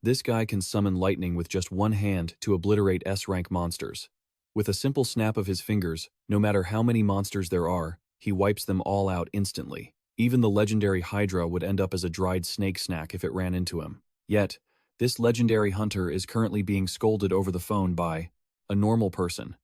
This guy can summon lightning with just one hand to obliterate S-rank monsters. With a simple snap of his fingers, no matter how many monsters there are, he wipes them all out instantly. Even the legendary Hydra would end up as a dried snake snack if it ran into him. Yet, this legendary hunter is currently being scolded over the phone by a normal person,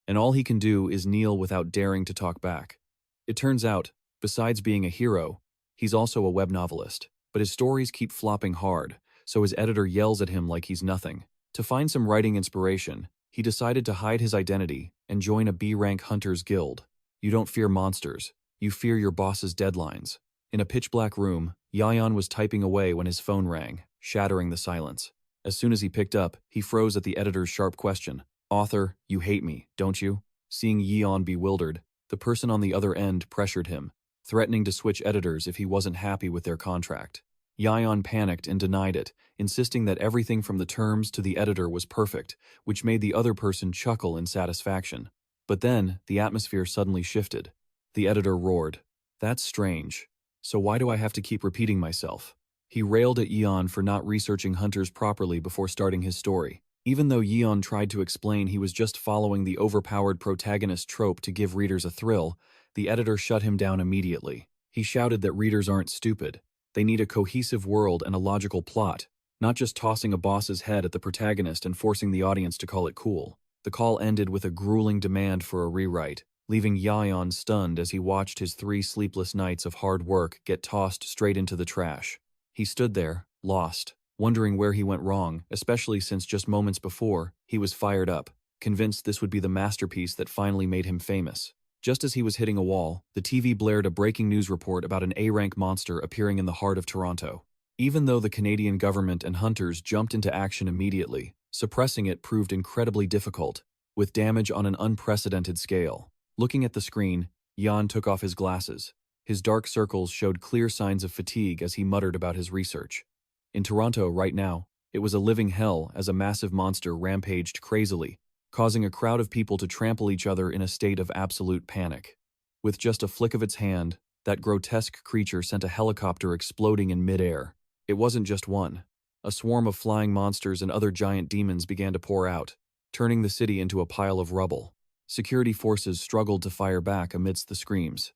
and all he can do is kneel without daring to talk back. It turns out, besides being a hero, he's also a web novelist, but his stories keep flopping hard, so his editor yells at him like he's nothing. To find some writing inspiration, he decided to hide his identity and join a B-rank hunters guild. You don't fear monsters, you fear your boss's deadlines. In a pitch-black room, Yion was typing away when his phone rang, shattering the silence. As soon as he picked up, he froze at the editor's sharp question. "Author, you hate me, don't you?" Seeing Yion bewildered, the person on the other end pressured him, threatening to switch editors if he wasn't happy with their contract. Yion panicked and denied it, insisting that everything from the terms to the editor was perfect, which made the other person chuckle in satisfaction. But then, the atmosphere suddenly shifted. The editor roared, "That's strange. So why do I have to keep repeating myself?" He railed at Yion for not researching hunters properly before starting his story. Even though Yion tried to explain he was just following the overpowered protagonist trope to give readers a thrill, the editor shut him down immediately. He shouted that readers aren't stupid. They need a cohesive world and a logical plot, not just tossing a boss's head at the protagonist and forcing the audience to call it cool. The call ended with a grueling demand for a rewrite, leaving Yion stunned as he watched his 3 sleepless nights of hard work get tossed straight into the trash. He stood there, lost, wondering where he went wrong, especially since just moments before, he was fired up, convinced this would be the masterpiece that finally made him famous. Just as he was hitting a wall, the TV blared a breaking news report about an A-rank monster appearing in the heart of Toronto. Even though the Canadian government and hunters jumped into action immediately, suppressing it proved incredibly difficult, with damage on an unprecedented scale. Looking at the screen, Yion took off his glasses. His dark circles showed clear signs of fatigue as he muttered about his research. In Toronto right now, it was a living hell as a massive monster rampaged crazily, causing a crowd of people to trample each other in a state of absolute panic. With just a flick of its hand, that grotesque creature sent a helicopter exploding in midair. It wasn't just one. A swarm of flying monsters and other giant demons began to pour out, turning the city into a pile of rubble. Security forces struggled to fire back amidst the screams.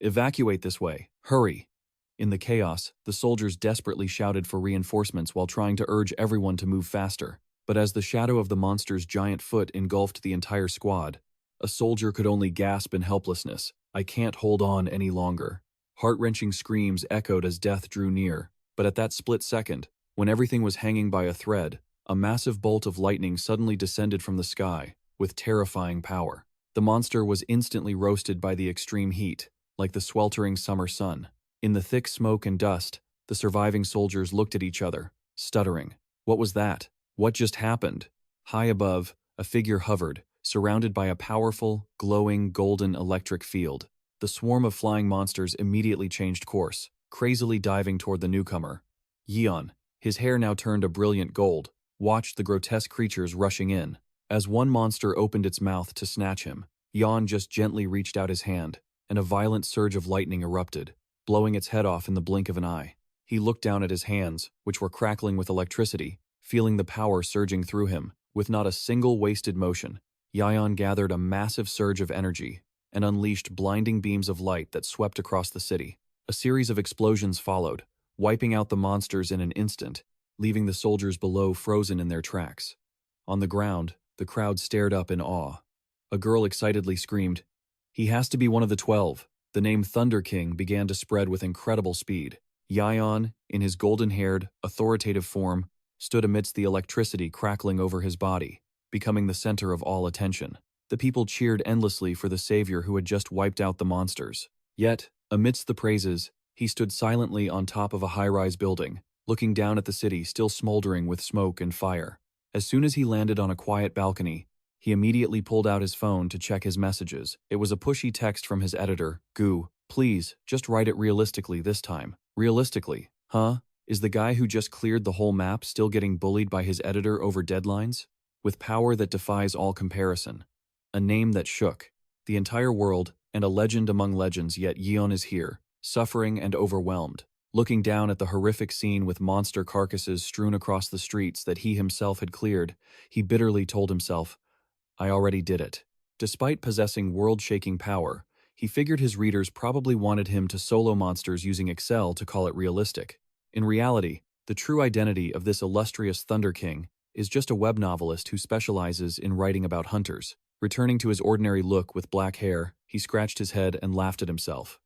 "Evacuate this way, hurry!" In the chaos, the soldiers desperately shouted for reinforcements while trying to urge everyone to move faster. But as the shadow of the monster's giant foot engulfed the entire squad, a soldier could only gasp in helplessness. "I can't hold on any longer." Heart-wrenching screams echoed as death drew near, but at that split second, when everything was hanging by a thread, a massive bolt of lightning suddenly descended from the sky, with terrifying power. The monster was instantly roasted by the extreme heat, like the sweltering summer sun. In the thick smoke and dust, the surviving soldiers looked at each other, stuttering. What was that? What just happened? High above, a figure hovered, surrounded by a powerful, glowing, golden electric field. The swarm of flying monsters immediately changed course, crazily diving toward the newcomer. Yion, his hair now turned a brilliant gold, watched the grotesque creatures rushing in. As one monster opened its mouth to snatch him, Yion just gently reached out his hand, and a violent surge of lightning erupted, blowing its head off in the blink of an eye. He looked down at his hands, which were crackling with electricity, feeling the power surging through him. With not a single wasted motion, Yion gathered a massive surge of energy and unleashed blinding beams of light that swept across the city. A series of explosions followed, wiping out the monsters in an instant, leaving the soldiers below frozen in their tracks. On the ground, the crowd stared up in awe. A girl excitedly screamed, "He has to be one of the 12. The name Thunder King began to spread with incredible speed. Yion, in his golden-haired, authoritative form, stood amidst the electricity crackling over his body, becoming the center of all attention. The people cheered endlessly for the savior who had just wiped out the monsters. Yet, amidst the praises, he stood silently on top of a high-rise building, looking down at the city still smoldering with smoke and fire. As soon as he landed on a quiet balcony, he immediately pulled out his phone to check his messages. It was a pushy text from his editor, "Goo, please, just write it realistically this time." Realistically, huh? Is the guy who just cleared the whole map still getting bullied by his editor over deadlines? With power that defies all comparison. A name that shook the entire world, and a legend among legends, yet Yion is here, suffering and overwhelmed. Looking down at the horrific scene with monster carcasses strewn across the streets that he himself had cleared, he bitterly told himself, I already did it. Despite possessing world-shaking power, he figured his readers probably wanted him to solo monsters using Excel to call it realistic. In reality, the true identity of this illustrious Thunder King is just a web novelist who specializes in writing about hunters. Returning to his ordinary look with black hair, he scratched his head and laughed at himself.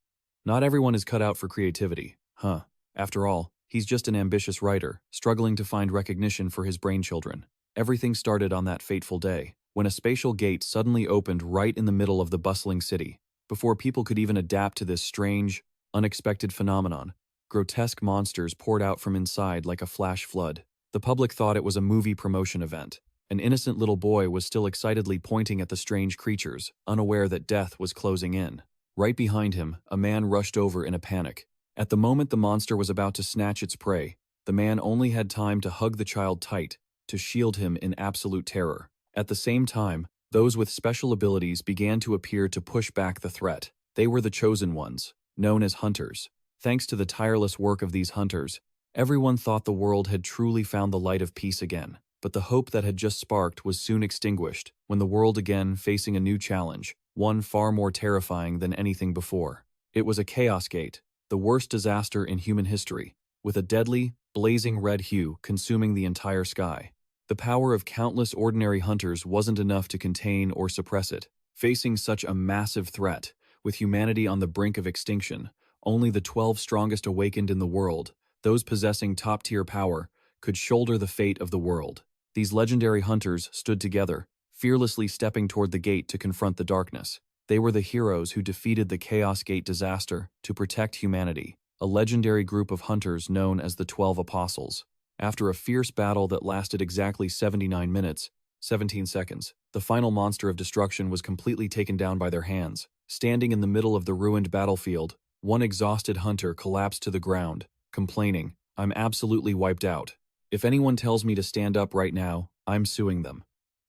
Not everyone is cut out for creativity, huh? After all, he's just an ambitious writer, struggling to find recognition for his brainchildren. Everything started on that fateful day, when a spatial gate suddenly opened right in the middle of the bustling city. Before people could even adapt to this strange, unexpected phenomenon, grotesque monsters poured out from inside like a flash flood. The public thought it was a movie promotion event. An innocent little boy was still excitedly pointing at the strange creatures, unaware that death was closing in. Right behind him, a man rushed over in a panic. At the moment the monster was about to snatch its prey, the man only had time to hug the child tight, to shield him in absolute terror. At the same time, those with special abilities began to appear to push back the threat. They were the chosen ones, known as hunters. Thanks to the tireless work of these hunters, everyone thought the world had truly found the light of peace again. But the hope that had just sparked was soon extinguished when the world again facing a new challenge, one far more terrifying than anything before. It was a chaos gate, the worst disaster in human history, with a deadly, blazing red hue consuming the entire sky. The power of countless ordinary hunters wasn't enough to contain or suppress it. Facing such a massive threat, with humanity on the brink of extinction, only the 12 strongest awakened in the world, those possessing top-tier power, could shoulder the fate of the world. These legendary hunters stood together, fearlessly stepping toward the gate to confront the darkness. They were the heroes who defeated the Chaos Gate disaster to protect humanity, a legendary group of hunters known as the 12 Apostles. After a fierce battle that lasted exactly 79 minutes, 17 seconds, the final monster of destruction was completely taken down by their hands. Standing in the middle of the ruined battlefield, one exhausted hunter collapsed to the ground, complaining, I'm absolutely wiped out. If anyone tells me to stand up right now, I'm suing them.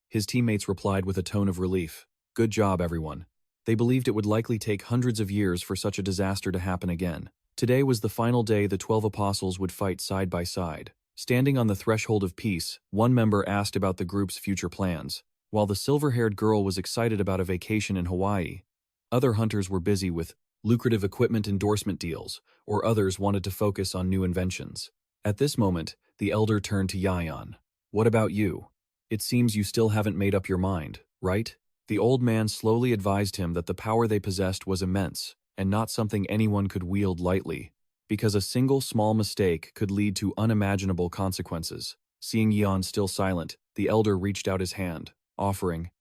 His teammates replied with a tone of relief. Good job, everyone. They believed it would likely take hundreds of years for such a disaster to happen again. Today was the final day the 12 apostles would fight side by side. Standing on the threshold of peace, one member asked about the group's future plans. While the silver-haired girl was excited about a vacation in Hawaii, other hunters were busy with lucrative equipment endorsement deals, or others wanted to focus on new inventions. At this moment, the elder turned to Yion. What about you? It seems you still haven't made up your mind, right? The old man slowly advised him that the power they possessed was immense, and not something anyone could wield lightly, because a single small mistake could lead to unimaginable consequences. Seeing Yion still silent, the elder reached out his hand, offering,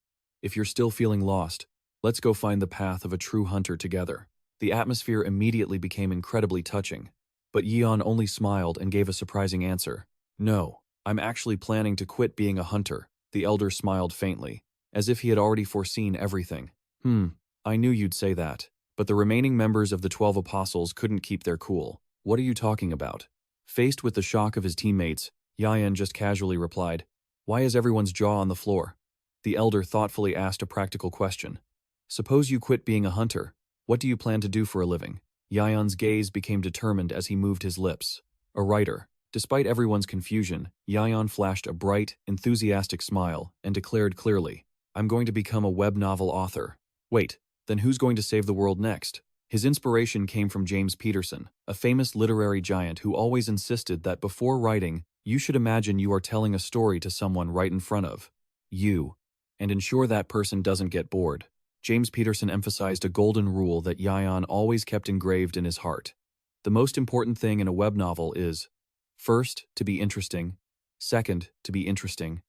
if you're still feeling lost, let's go find the path of a true hunter together. The atmosphere immediately became incredibly touching, but Yion only smiled and gave a surprising answer. No, I'm actually planning to quit being a hunter. The elder smiled faintly, as if he had already foreseen everything. I knew you'd say that. But the remaining members of the 12 apostles couldn't keep their cool. What are you talking about? Faced with the shock of his teammates, Yion just casually replied, why is everyone's jaw on the floor? The elder thoughtfully asked a practical question. Suppose you quit being a hunter. What do you plan to do for a living? Yion's gaze became determined as he moved his lips. A writer. Despite everyone's confusion, Yion flashed a bright, enthusiastic smile and declared clearly, I'm going to become a web novel author. Wait, then who's going to save the world next? His inspiration came from James Peterson, a famous literary giant who always insisted that before writing, you should imagine you are telling a story to someone right in front of you, and ensure that person doesn't get bored. James Peterson emphasized a golden rule that Yion always kept engraved in his heart. The most important thing in a web novel is, first, to be interesting, second, to be interesting,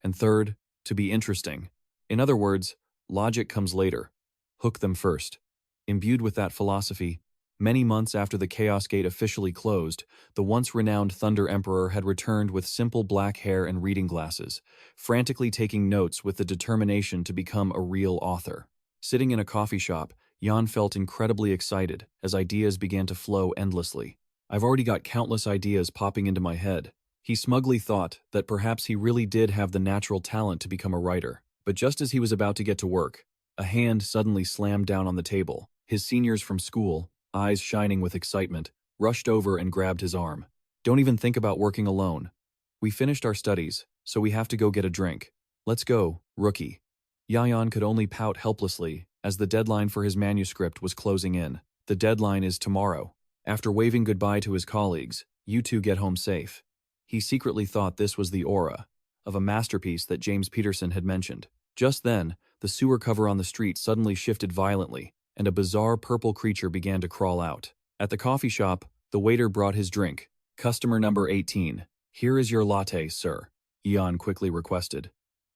and third, to be interesting. In other words, logic comes later. Hook them first. Imbued with that philosophy, many months after the Chaos Gate officially closed, the once renowned Thunder Emperor had returned with simple black hair and reading glasses, frantically taking notes with the determination to become a real author. Sitting in a coffee shop, Yion felt incredibly excited as ideas began to flow endlessly. I've already got countless ideas popping into my head. He smugly thought that perhaps he really did have the natural talent to become a writer. But just as he was about to get to work, a hand suddenly slammed down on the table. His seniors from school, eyes shining with excitement, rushed over and grabbed his arm. Don't even think about working alone. We finished our studies, so we have to go get a drink. Let's go, rookie. Yion could only pout helplessly, as the deadline for his manuscript was closing in. The deadline is tomorrow. After waving goodbye to his colleagues, you two get home safe. He secretly thought this was the aura of a masterpiece that James Peterson had mentioned. Just then, the sewer cover on the street suddenly shifted violently, and a bizarre purple creature began to crawl out. At the coffee shop, the waiter brought his drink. Customer number 18. Here is your latte, sir, Yion quickly requested.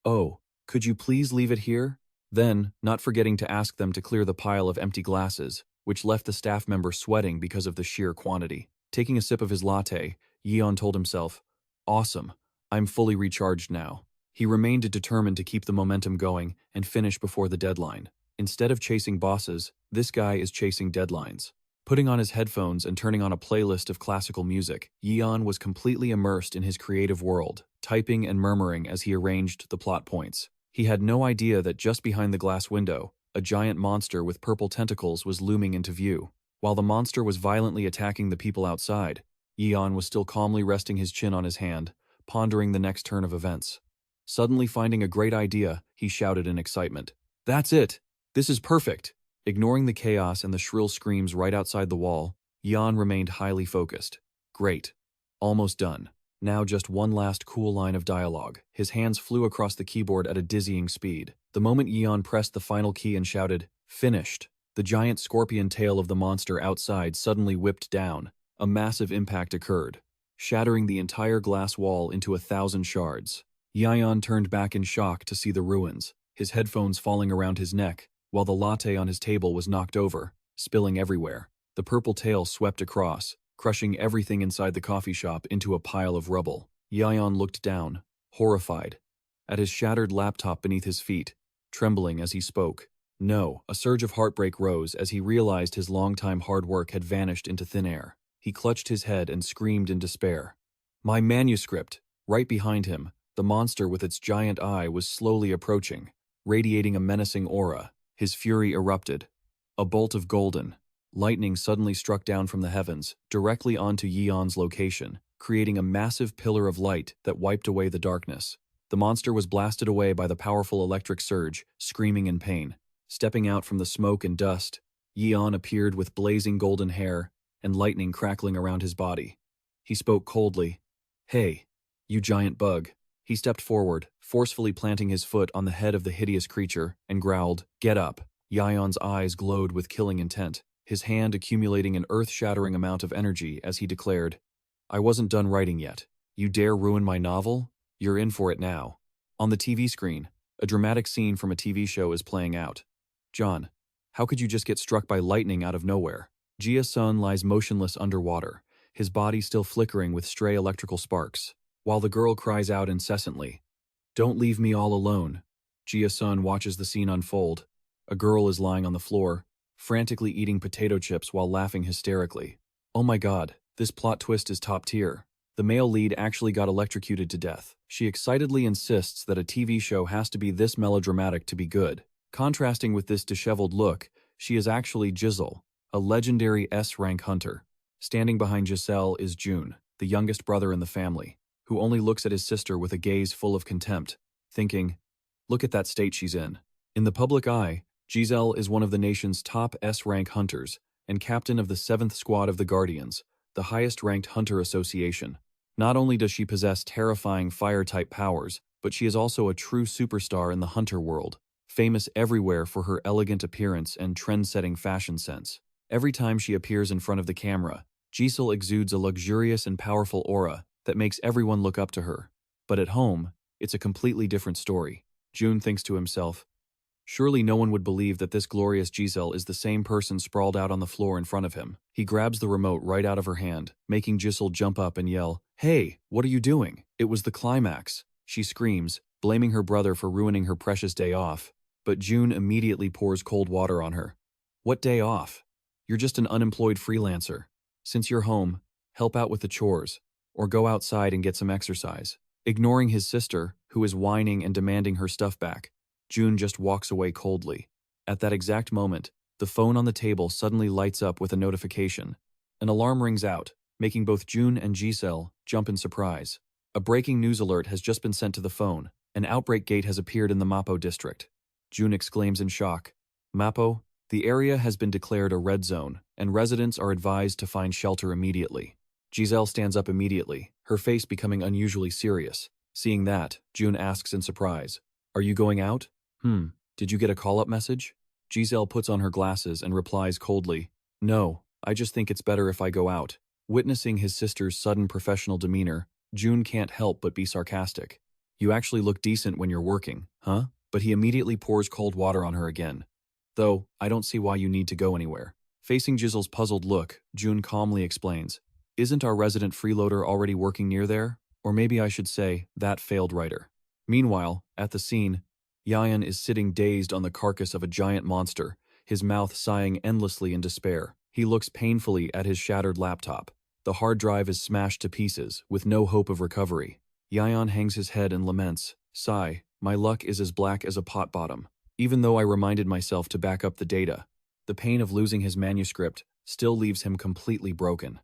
Oh, could you please leave it here? Then, not forgetting to ask them to clear the pile of empty glasses, which left the staff member sweating because of the sheer quantity. Taking a sip of his latte, Yion told himself, "Awesome, I'm fully recharged now." He remained determined to keep the momentum going and finish before the deadline. Instead of chasing bosses, this guy is chasing deadlines. Putting on his headphones and turning on a playlist of classical music, Yion was completely immersed in his creative world, typing and murmuring as he arranged the plot points. He had no idea that just behind the glass window, a giant monster with purple tentacles was looming into view. While the monster was violently attacking the people outside, Yion was still calmly resting his chin on his hand, pondering the next turn of events. Suddenly finding a great idea, he shouted in excitement. "That's it! This is perfect!" Ignoring the chaos and the shrill screams right outside the wall, Yion remained highly focused. Great. Almost done. Now just one last cool line of dialogue. His hands flew across the keyboard at a dizzying speed. The moment Yion pressed the final key and shouted, "Finished!" the giant scorpion tail of the monster outside suddenly whipped down. A massive impact occurred, shattering the entire glass wall into 1,000 shards. Yion turned back in shock to see the ruins, his headphones falling around his neck, while the latte on his table was knocked over, spilling everywhere. The purple tail swept across, crushing everything inside the coffee shop into a pile of rubble. Yion looked down, horrified, at his shattered laptop beneath his feet, trembling as he spoke. No, a surge of heartbreak rose as he realized his long-time hard work had vanished into thin air. He clutched his head and screamed in despair. My manuscript! Right behind him, the monster with its giant eye was slowly approaching, radiating a menacing aura. His fury erupted. A bolt of golden lightning suddenly struck down from the heavens, directly onto Yion's location, creating a massive pillar of light that wiped away the darkness. The monster was blasted away by the powerful electric surge, screaming in pain. Stepping out from the smoke and dust, Yion appeared with blazing golden hair and lightning crackling around his body. He spoke coldly. Hey, you giant bug. He stepped forward, forcefully planting his foot on the head of the hideous creature, and growled, Get up. Yion's eyes glowed with killing intent, his hand accumulating an earth-shattering amount of energy as he declared, I wasn't done writing yet. You dare ruin my novel? You're in for it now. On the TV screen, a dramatic scene from a TV show is playing out. John, how could you just get struck by lightning out of nowhere? Jia-sun lies motionless underwater, his body still flickering with stray electrical sparks, while the girl cries out incessantly, Don't leave me all alone. Jia-sun watches the scene unfold. A girl is lying on the floor, frantically eating potato chips while laughing hysterically. Oh my god, this plot twist is top tier. The male lead actually got electrocuted to death. She excitedly insists that a TV show has to be this melodramatic to be good. Contrasting with this disheveled look, she is actually Giselle, a legendary S-rank hunter. Standing behind Giselle is June, the youngest brother in the family, who only looks at his sister with a gaze full of contempt, thinking, look at that state she's in. In the public eye, Giselle is one of the nation's top S-rank hunters and captain of the 7th Squad of the Guardians, the highest-ranked hunter association. Not only does she possess terrifying fire-type powers, but she is also a true superstar in the hunter world, famous everywhere for her elegant appearance and trend-setting fashion sense. Every time she appears in front of the camera, Giselle exudes a luxurious and powerful aura that makes everyone look up to her. But at home, it's a completely different story. June thinks to himself, surely no one would believe that this glorious Giselle is the same person sprawled out on the floor in front of him. He grabs the remote right out of her hand, making Giselle jump up and yell, Hey, what are you doing? It was the climax. She screams, blaming her brother for ruining her precious day off. But June immediately pours cold water on her. What day off? You're just an unemployed freelancer. Since you're home, help out with the chores, or go outside and get some exercise. Ignoring his sister, who is whining and demanding her stuff back, June just walks away coldly. At that exact moment, the phone on the table suddenly lights up with a notification. An alarm rings out, making both June and Giselle jump in surprise. A breaking news alert has just been sent to the phone. An outbreak gate has appeared in the Mapo district. June exclaims in shock. Mapo, the area has been declared a red zone, and residents are advised to find shelter immediately. Giselle stands up immediately, her face becoming unusually serious. Seeing that, June asks in surprise, "Are you going out?" Did you get a call-up message?" Giselle puts on her glasses and replies coldly, "No, I just think it's better if I go out." Witnessing his sister's sudden professional demeanor, June can't help but be sarcastic. "You actually look decent when you're working, huh?" But he immediately pours cold water on her again. "Though, I don't see why you need to go anywhere." Facing Giselle's puzzled look, June calmly explains, "Isn't our resident freeloader already working near there? Or maybe I should say, that failed writer." Meanwhile, at the scene, Yion is sitting dazed on the carcass of a giant monster, his mouth sighing endlessly in despair. He looks painfully at his shattered laptop. The hard drive is smashed to pieces, with no hope of recovery. Yion hangs his head and laments, "Sigh, my luck is as black as a pot bottom. Even though I reminded myself to back up the data, the pain of losing his manuscript still leaves him completely broken."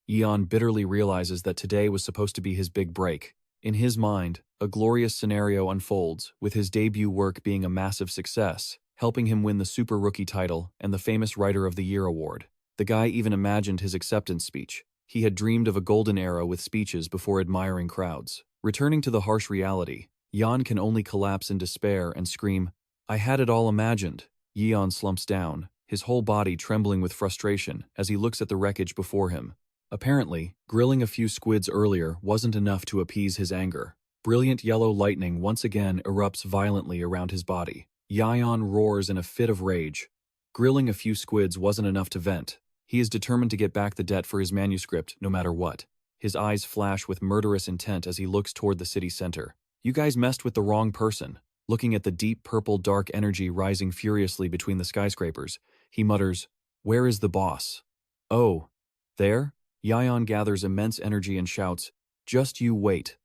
Yion bitterly realizes that today was supposed to be his big break. In his mind, a glorious scenario unfolds, with his debut work being a massive success, helping him win the Super Rookie title and the famous Writer of the Year award. The guy even imagined his acceptance speech. He had dreamed of a golden era with speeches before admiring crowds. Returning to the harsh reality, Yion can only collapse in despair and scream, "I had it all imagined." Yion slumps down, his whole body trembling with frustration as he looks at the wreckage before him. Apparently, grilling a few squids earlier wasn't enough to appease his anger. Brilliant yellow lightning once again erupts violently around his body. Yion roars in a fit of rage. Grilling a few squids wasn't enough to vent. He is determined to get back the debt for his manuscript no matter what. His eyes flash with murderous intent as he looks toward the city center. "You guys messed with the wrong person." Looking at the deep purple dark energy rising furiously between the skyscrapers, he mutters, "Where is the boss?" "Oh, there?" Yion gathers immense energy and shouts, "Just you wait."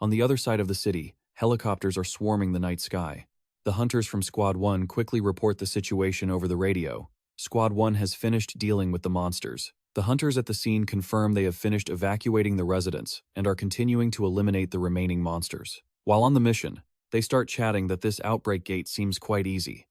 On the other side of the city, helicopters are swarming the night sky. The hunters from Squad 1 quickly report the situation over the radio. Squad 1 has finished dealing with the monsters. The hunters at the scene confirm they have finished evacuating the residents and are continuing to eliminate the remaining monsters. While on the mission, they start chatting that this outbreak gate seems quite easy.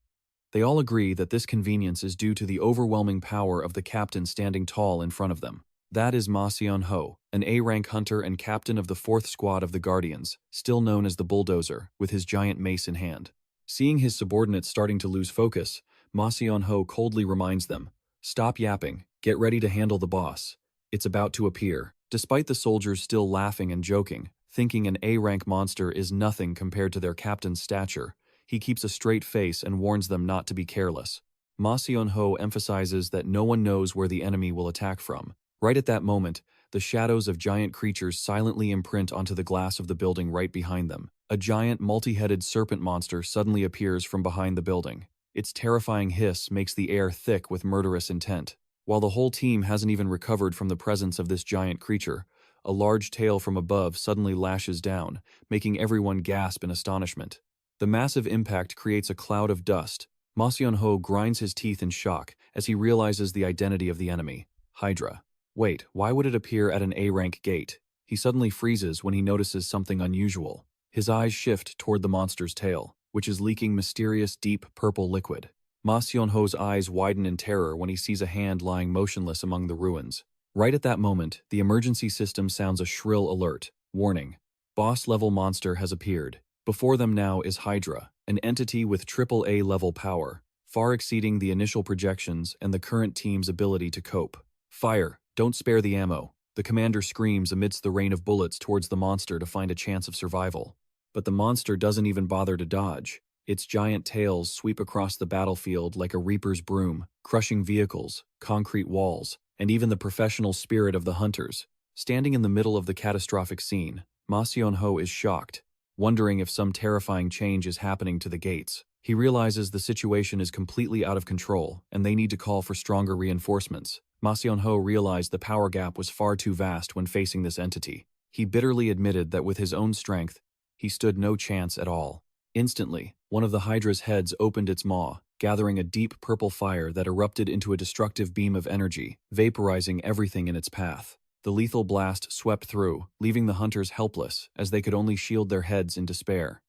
They all agree that this convenience is due to the overwhelming power of the captain standing tall in front of them. That is Ma Seon-ho, an A-rank hunter and captain of the 4th Squad of the Guardians, still known as the Bulldozer, with his giant mace in hand. Seeing his subordinates starting to lose focus, Ma Seon-ho coldly reminds them, "Stop yapping, get ready to handle the boss. It's about to appear." Despite the soldiers still laughing and joking, thinking an A-rank monster is nothing compared to their captain's stature, he keeps a straight face and warns them not to be careless. Ma Seon-ho emphasizes that no one knows where the enemy will attack from. Right at that moment, the shadows of giant creatures silently imprint onto the glass of the building right behind them. A giant multi-headed serpent monster suddenly appears from behind the building. Its terrifying hiss makes the air thick with murderous intent. While the whole team hasn't even recovered from the presence of this giant creature, a large tail from above suddenly lashes down, making everyone gasp in astonishment. The massive impact creates a cloud of dust. Ma Seon-ho grinds his teeth in shock as he realizes the identity of the enemy, Hydra. Wait, why would it appear at an A-rank gate? He suddenly freezes when he notices something unusual. His eyes shift toward the monster's tail, which is leaking mysterious deep purple liquid. Ma Seon-ho's eyes widen in terror when he sees a hand lying motionless among the ruins. Right at that moment, the emergency system sounds a shrill alert. Warning. Boss-level monster has appeared. Before them now is Hydra, an entity with AAA level power, far exceeding the initial projections and the current team's ability to cope. "Fire! Don't spare the ammo." The commander screams amidst the rain of bullets towards the monster to find a chance of survival. But the monster doesn't even bother to dodge. Its giant tails sweep across the battlefield like a reaper's broom, crushing vehicles, concrete walls, and even the professional spirit of the hunters. Standing in the middle of the catastrophic scene, Ma Seon-ho is shocked, wondering if some terrifying change is happening to the gates. He realizes the situation is completely out of control, and they need to call for stronger reinforcements. Ma Seon-ho realized the power gap was far too vast when facing this entity. He bitterly admitted that with his own strength, he stood no chance at all. Instantly, one of the Hydra's heads opened its maw, gathering a deep purple fire that erupted into a destructive beam of energy, vaporizing everything in its path. The lethal blast swept through, leaving the hunters helpless, as they could only shield their heads in despair.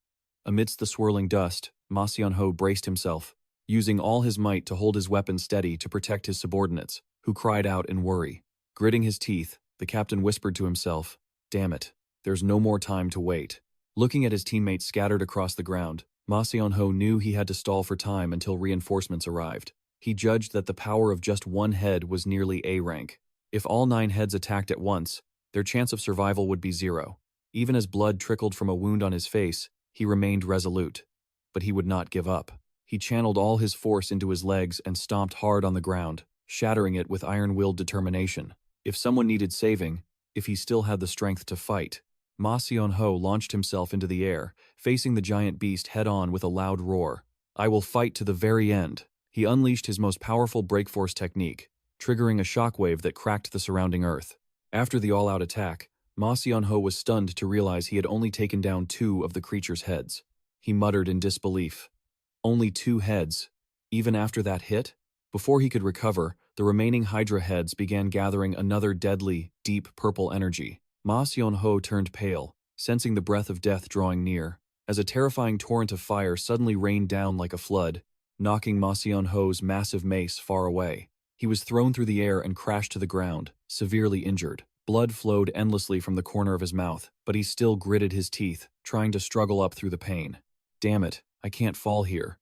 Amidst the swirling dust, Ma Xianho braced himself, using all his might to hold his weapon steady to protect his subordinates, who cried out in worry. Gritting his teeth, the captain whispered to himself, "Damn it, there's no more time to wait." Looking at his teammates scattered across the ground, Ma Xianho knew he had to stall for time until reinforcements arrived. He judged that the power of just one head was nearly A rank. If all 9 heads attacked at once, their chance of survival would be 0. Even as blood trickled from a wound on his face, he remained resolute. But he would not give up. He channeled all his force into his legs and stomped hard on the ground, shattering it with iron-willed determination. If someone needed saving, if he still had the strength to fight, Ma Xianho launched himself into the air, facing the giant beast head-on with a loud roar. "I will fight to the very end." He unleashed his most powerful break-force technique, triggering a shockwave that cracked the surrounding earth. After the all-out attack, Ma Xianho was stunned to realize he had only taken down 2 of the creature's heads. He muttered in disbelief. Only 2 heads? Even after that hit? Before he could recover, the remaining Hydra heads began gathering another deadly, deep purple energy. Ma Xianho turned pale, sensing the breath of death drawing near, as a terrifying torrent of fire suddenly rained down like a flood, knocking Ma Xianho's massive mace far away. He was thrown through the air and crashed to the ground, severely injured. Blood flowed endlessly from the corner of his mouth, but he still gritted his teeth, trying to struggle up through the pain. "Damn it, I can't fall here."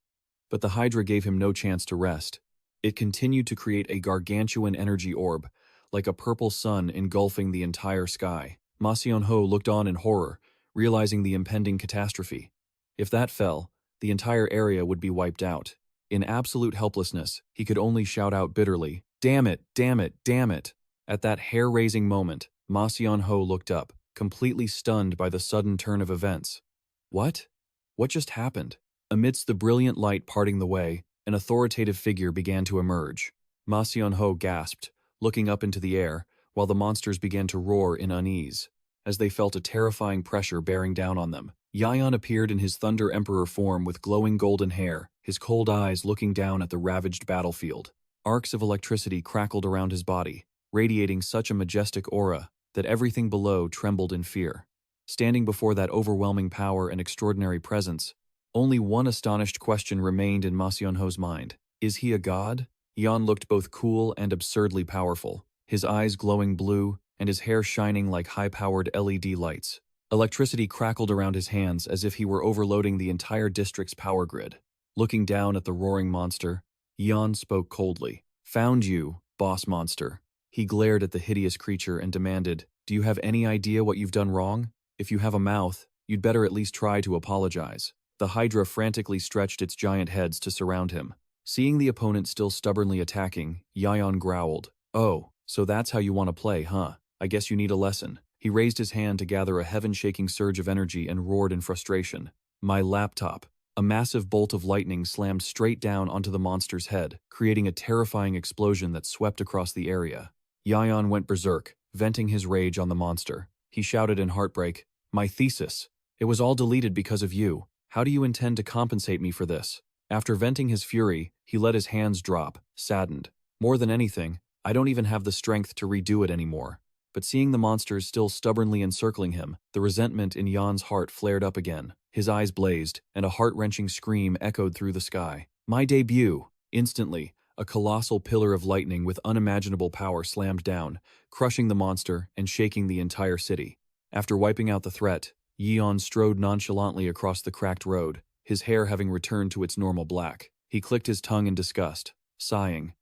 But the Hydra gave him no chance to rest. It continued to create a gargantuan energy orb, like a purple sun engulfing the entire sky. Ma Xianho looked on in horror, realizing the impending catastrophe. If that fell, the entire area would be wiped out. In absolute helplessness, he could only shout out bitterly, "Damn it, damn it, damn it." At that hair-raising moment, Ma Xianho looked up, completely stunned by the sudden turn of events. What? What just happened? Amidst the brilliant light parting the way, an authoritative figure began to emerge. Ma Xianho gasped, looking up into the air, while the monsters began to roar in unease, as they felt a terrifying pressure bearing down on them. Yion appeared in his Thunder Emperor form with glowing golden hair, his cold eyes looking down at the ravaged battlefield. Arcs of electricity crackled around his body, radiating such a majestic aura that everything below trembled in fear. Standing before that overwhelming power and extraordinary presence, only one astonished question remained in Ma Xianho's mind. Is he a god? Yion looked both cool and absurdly powerful, his eyes glowing blue and his hair shining like high-powered LED lights. Electricity crackled around his hands as if he were overloading the entire district's power grid. Looking down at the roaring monster, Yion spoke coldly. "Found you, boss monster." He glared at the hideous creature and demanded, "Do you have any idea what you've done wrong? If you have a mouth, you'd better at least try to apologize." The Hydra frantically stretched its giant heads to surround him. Seeing the opponent still stubbornly attacking, Yion growled, "Oh, so that's how you want to play, huh? I guess you need a lesson." He raised his hand to gather a heaven-shaking surge of energy and roared in frustration, "My laptop." A massive bolt of lightning slammed straight down onto the monster's head, creating a terrifying explosion that swept across the area. Yion went berserk, venting his rage on the monster. He shouted in heartbreak, "My thesis! It was all deleted because of you. How do you intend to compensate me for this?" After venting his fury, he let his hands drop, saddened. "More than anything, I don't even have the strength to redo it anymore." But seeing the monsters still stubbornly encircling him, the resentment in Yon's heart flared up again. His eyes blazed, and a heart-wrenching scream echoed through the sky. "My debut!" Instantly, a colossal pillar of lightning with unimaginable power slammed down, crushing the monster and shaking the entire city. After wiping out the threat, Yion strode nonchalantly across the cracked road, his hair having returned to its normal black. He clicked his tongue in disgust, sighing,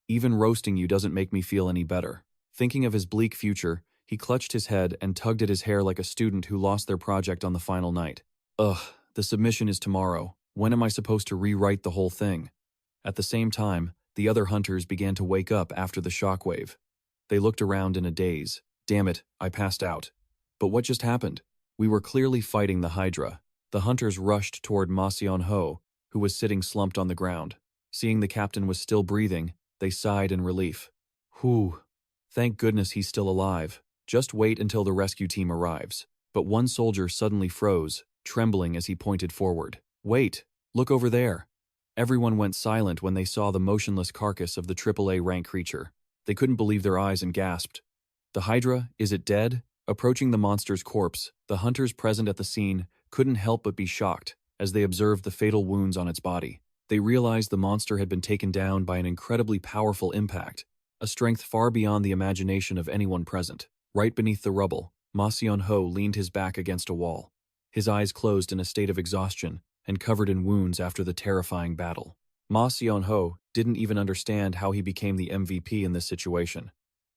"Even roasting you doesn't make me feel any better." Thinking of his bleak future, he clutched his head and tugged at his hair like a student who lost their project on the final night. "Ugh, the submission is tomorrow. When am I supposed to rewrite the whole thing?" At the same time, the other hunters began to wake up after the shockwave. They looked around in a daze. "Damn it, I passed out." "But what just happened?" "We were clearly fighting the Hydra." The hunters rushed toward Ma Xianho, who was sitting slumped on the ground. Seeing the captain was still breathing, they sighed in relief. "Whew. Thank goodness he's still alive. Just wait until the rescue team arrives." But one soldier suddenly froze, trembling as he pointed forward. "Wait, look over there." Everyone went silent when they saw the motionless carcass of the AAA rank creature. They couldn't believe their eyes and gasped. The Hydra, is it dead? Approaching the monster's corpse, the hunters present at the scene couldn't help but be shocked as they observed the fatal wounds on its body. They realized the monster had been taken down by an incredibly powerful impact, a strength far beyond the imagination of anyone present. Right beneath the rubble, Ma Sion-ho leaned his back against a wall, his eyes closed in a state of exhaustion and covered in wounds after the terrifying battle. Ma Sion-ho didn't even understand how he became the MVP in this situation.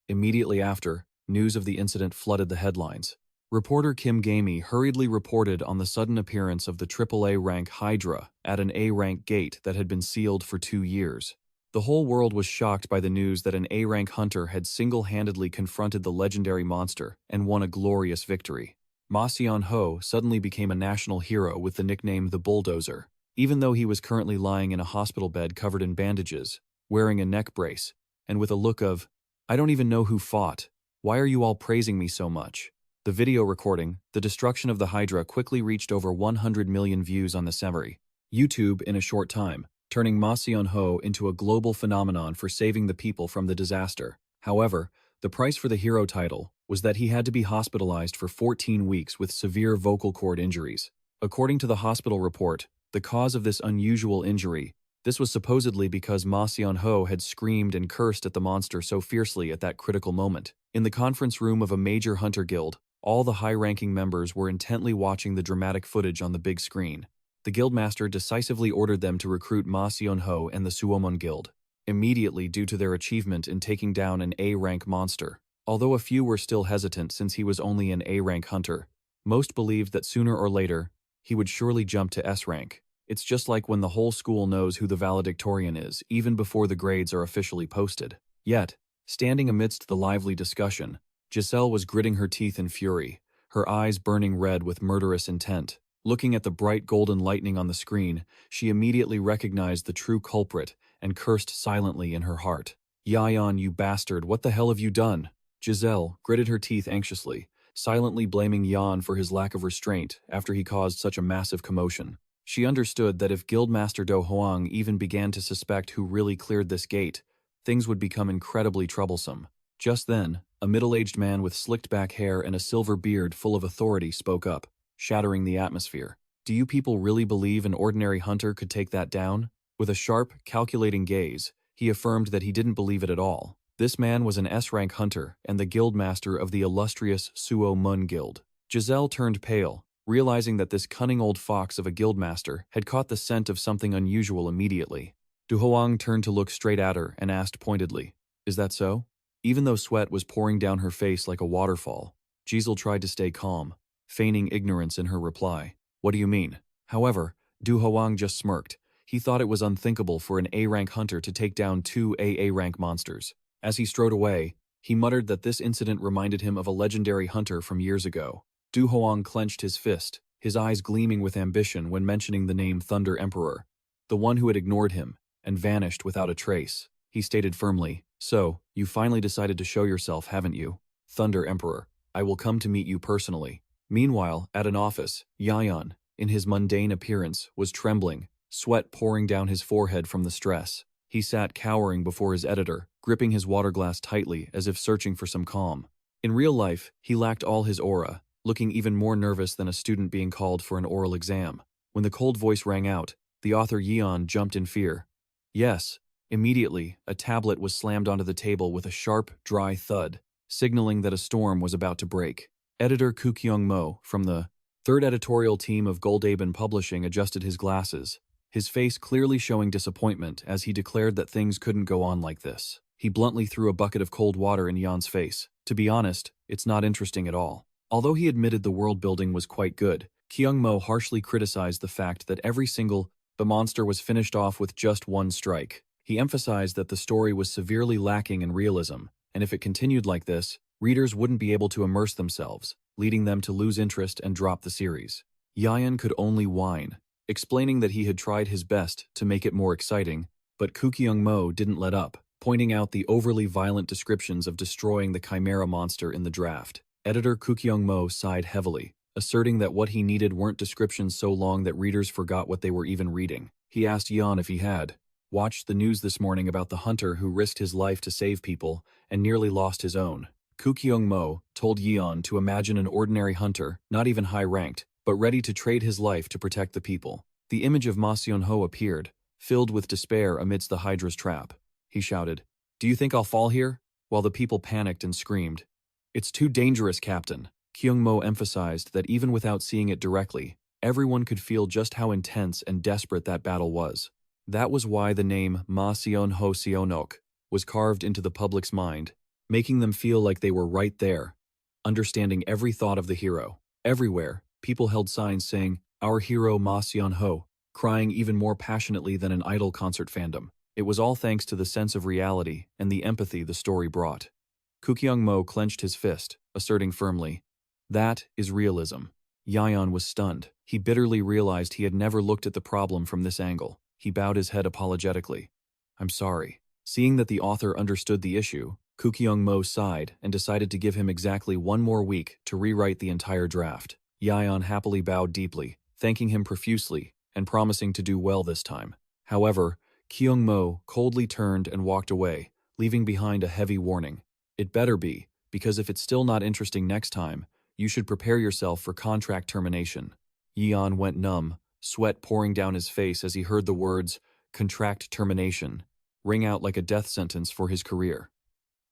Immediately after, news of the incident flooded the headlines. Reporter Kim Gamey hurriedly reported on the sudden appearance of the AAA rank Hydra at an A-rank gate that had been sealed for 2 years. The whole world was shocked by the news that an A-rank hunter had single-handedly confronted the legendary monster and won a glorious victory. Ma Sion-ho suddenly became a national hero with the nickname the Bulldozer, even though he was currently lying in a hospital bed covered in bandages, wearing a neck brace, and with a look of, "I don't even know who fought. Why are you all praising me so much?" The video recording, the destruction of the Hydra, quickly reached over 100 million views on the summary YouTube in a short time, turning Ma Sion-ho into a global phenomenon for saving the people from the disaster. However, the price for the hero title was that he had to be hospitalized for 14 weeks with severe vocal cord injuries. According to the hospital report, the cause of this unusual injury, this was supposedly because Ma Sion-ho had screamed and cursed at the monster so fiercely at that critical moment. In the conference room of a major hunter guild, all the high-ranking members were intently watching the dramatic footage on the big screen. The guildmaster decisively ordered them to recruit Ma Sion-ho and the Suomon Guild immediately due to their achievement in taking down an A-rank monster. Although a few were still hesitant since he was only an A-rank hunter, most believed that sooner or later, he would surely jump to S-rank. It's just like when the whole school knows who the valedictorian is, even before the grades are officially posted. Yet, standing amidst the lively discussion, Giselle was gritting her teeth in fury, her eyes burning red with murderous intent. Looking at the bright golden lightning on the screen, she immediately recognized the true culprit and cursed silently in her heart. "Yion, you bastard, what the hell have you done?" Giselle gritted her teeth anxiously, silently blaming Yion for his lack of restraint after he caused such a massive commotion. She understood that if Guildmaster Do Hoang even began to suspect who really cleared this gate, things would become incredibly troublesome. Just then, a middle-aged man with slicked-back hair and a silver beard full of authority spoke up, shattering the atmosphere. "Do you people really believe an ordinary hunter could take that down?" With a sharp, calculating gaze, he affirmed that he didn't believe it at all. This man was an S-rank hunter and the guildmaster of the illustrious Suomon Guild. Giselle turned pale, realizing that this cunning old fox of a guildmaster had caught the scent of something unusual immediately. Du Hoang turned to look straight at her and asked pointedly, "Is that so?" Even though sweat was pouring down her face like a waterfall, Giselle tried to stay calm, feigning ignorance in her reply. "What do you mean?" However, Du Hoang just smirked. He thought it was unthinkable for an A-rank hunter to take down 2 AA-rank monsters. As he strode away, he muttered that this incident reminded him of a legendary hunter from years ago. Du Hoang clenched his fist, his eyes gleaming with ambition when mentioning the name Thunder Emperor, the one who had ignored him and vanished without a trace. He stated firmly, "So, you finally decided to show yourself, haven't you? Thunder Emperor, I will come to meet you personally." Meanwhile, at an office, Yion, in his mundane appearance, was trembling, sweat pouring down his forehead from the stress. He sat cowering before his editor, gripping his water glass tightly as if searching for some calm. In real life, he lacked all his aura, looking even more nervous than a student being called for an oral exam. When the cold voice rang out, the author Yion jumped in fear. "Yes." Immediately, a tablet was slammed onto the table with a sharp, dry thud, signaling that a storm was about to break. Editor Koo Kyung-mo, from the third editorial team of Goldaben Publishing, adjusted his glasses, his face clearly showing disappointment as he declared that things couldn't go on like this. He bluntly threw a bucket of cold water in Yon's face. "To be honest, it's not interesting at all." Although he admitted the world building was quite good, Kyung-mo harshly criticized the fact that every single monster was finished off with just one strike. He emphasized that the story was severely lacking in realism, and if it continued like this, readers wouldn't be able to immerse themselves, leading them to lose interest and drop the series. Yion could only whine, explaining that he had tried his best to make it more exciting, but Koo Kyung-mo didn't let up, pointing out the overly violent descriptions of destroying the Chimera monster in the draft. Editor Koo Kyung-mo sighed heavily, asserting that what he needed weren't descriptions so long that readers forgot what they were even reading. He asked Yion if he had watched the news this morning about the hunter who risked his life to save people and nearly lost his own. Kukyung-mo told Yion to imagine an ordinary hunter, not even high-ranked, but ready to trade his life to protect the people. The image of Ma Seon-ho appeared, filled with despair amidst the Hydra's trap. He shouted, "Do you think I'll fall here?" While the people panicked and screamed. "It's too dangerous, Captain." Kyung-mo emphasized that even without seeing it directly, everyone could feel just how intense and desperate that battle was. That was why the name Ma Seon-ho Seonok was carved into the public's mind, making them feel like they were right there, understanding every thought of the hero. Everywhere, people held signs saying, "Our hero Ma Seon-ho," crying even more passionately than an idol concert fandom. It was all thanks to the sense of reality and the empathy the story brought. Kukyung-mo clenched his fist, asserting firmly, "That is realism." Yion was stunned. He bitterly realized he had never looked at the problem from this angle. He bowed his head apologetically. "I'm sorry." Seeing that the author understood the issue, Kukyung-mo sighed and decided to give him exactly one more week to rewrite the entire draft. Yion happily bowed deeply, thanking him profusely and promising to do well this time. However, Kyung-mo coldly turned and walked away, leaving behind a heavy warning. "It better be, because if it's still not interesting next time, you should prepare yourself for contract termination." Yion went numb, sweat pouring down his face as he heard the words, "contract termination," ring out like a death sentence for his career.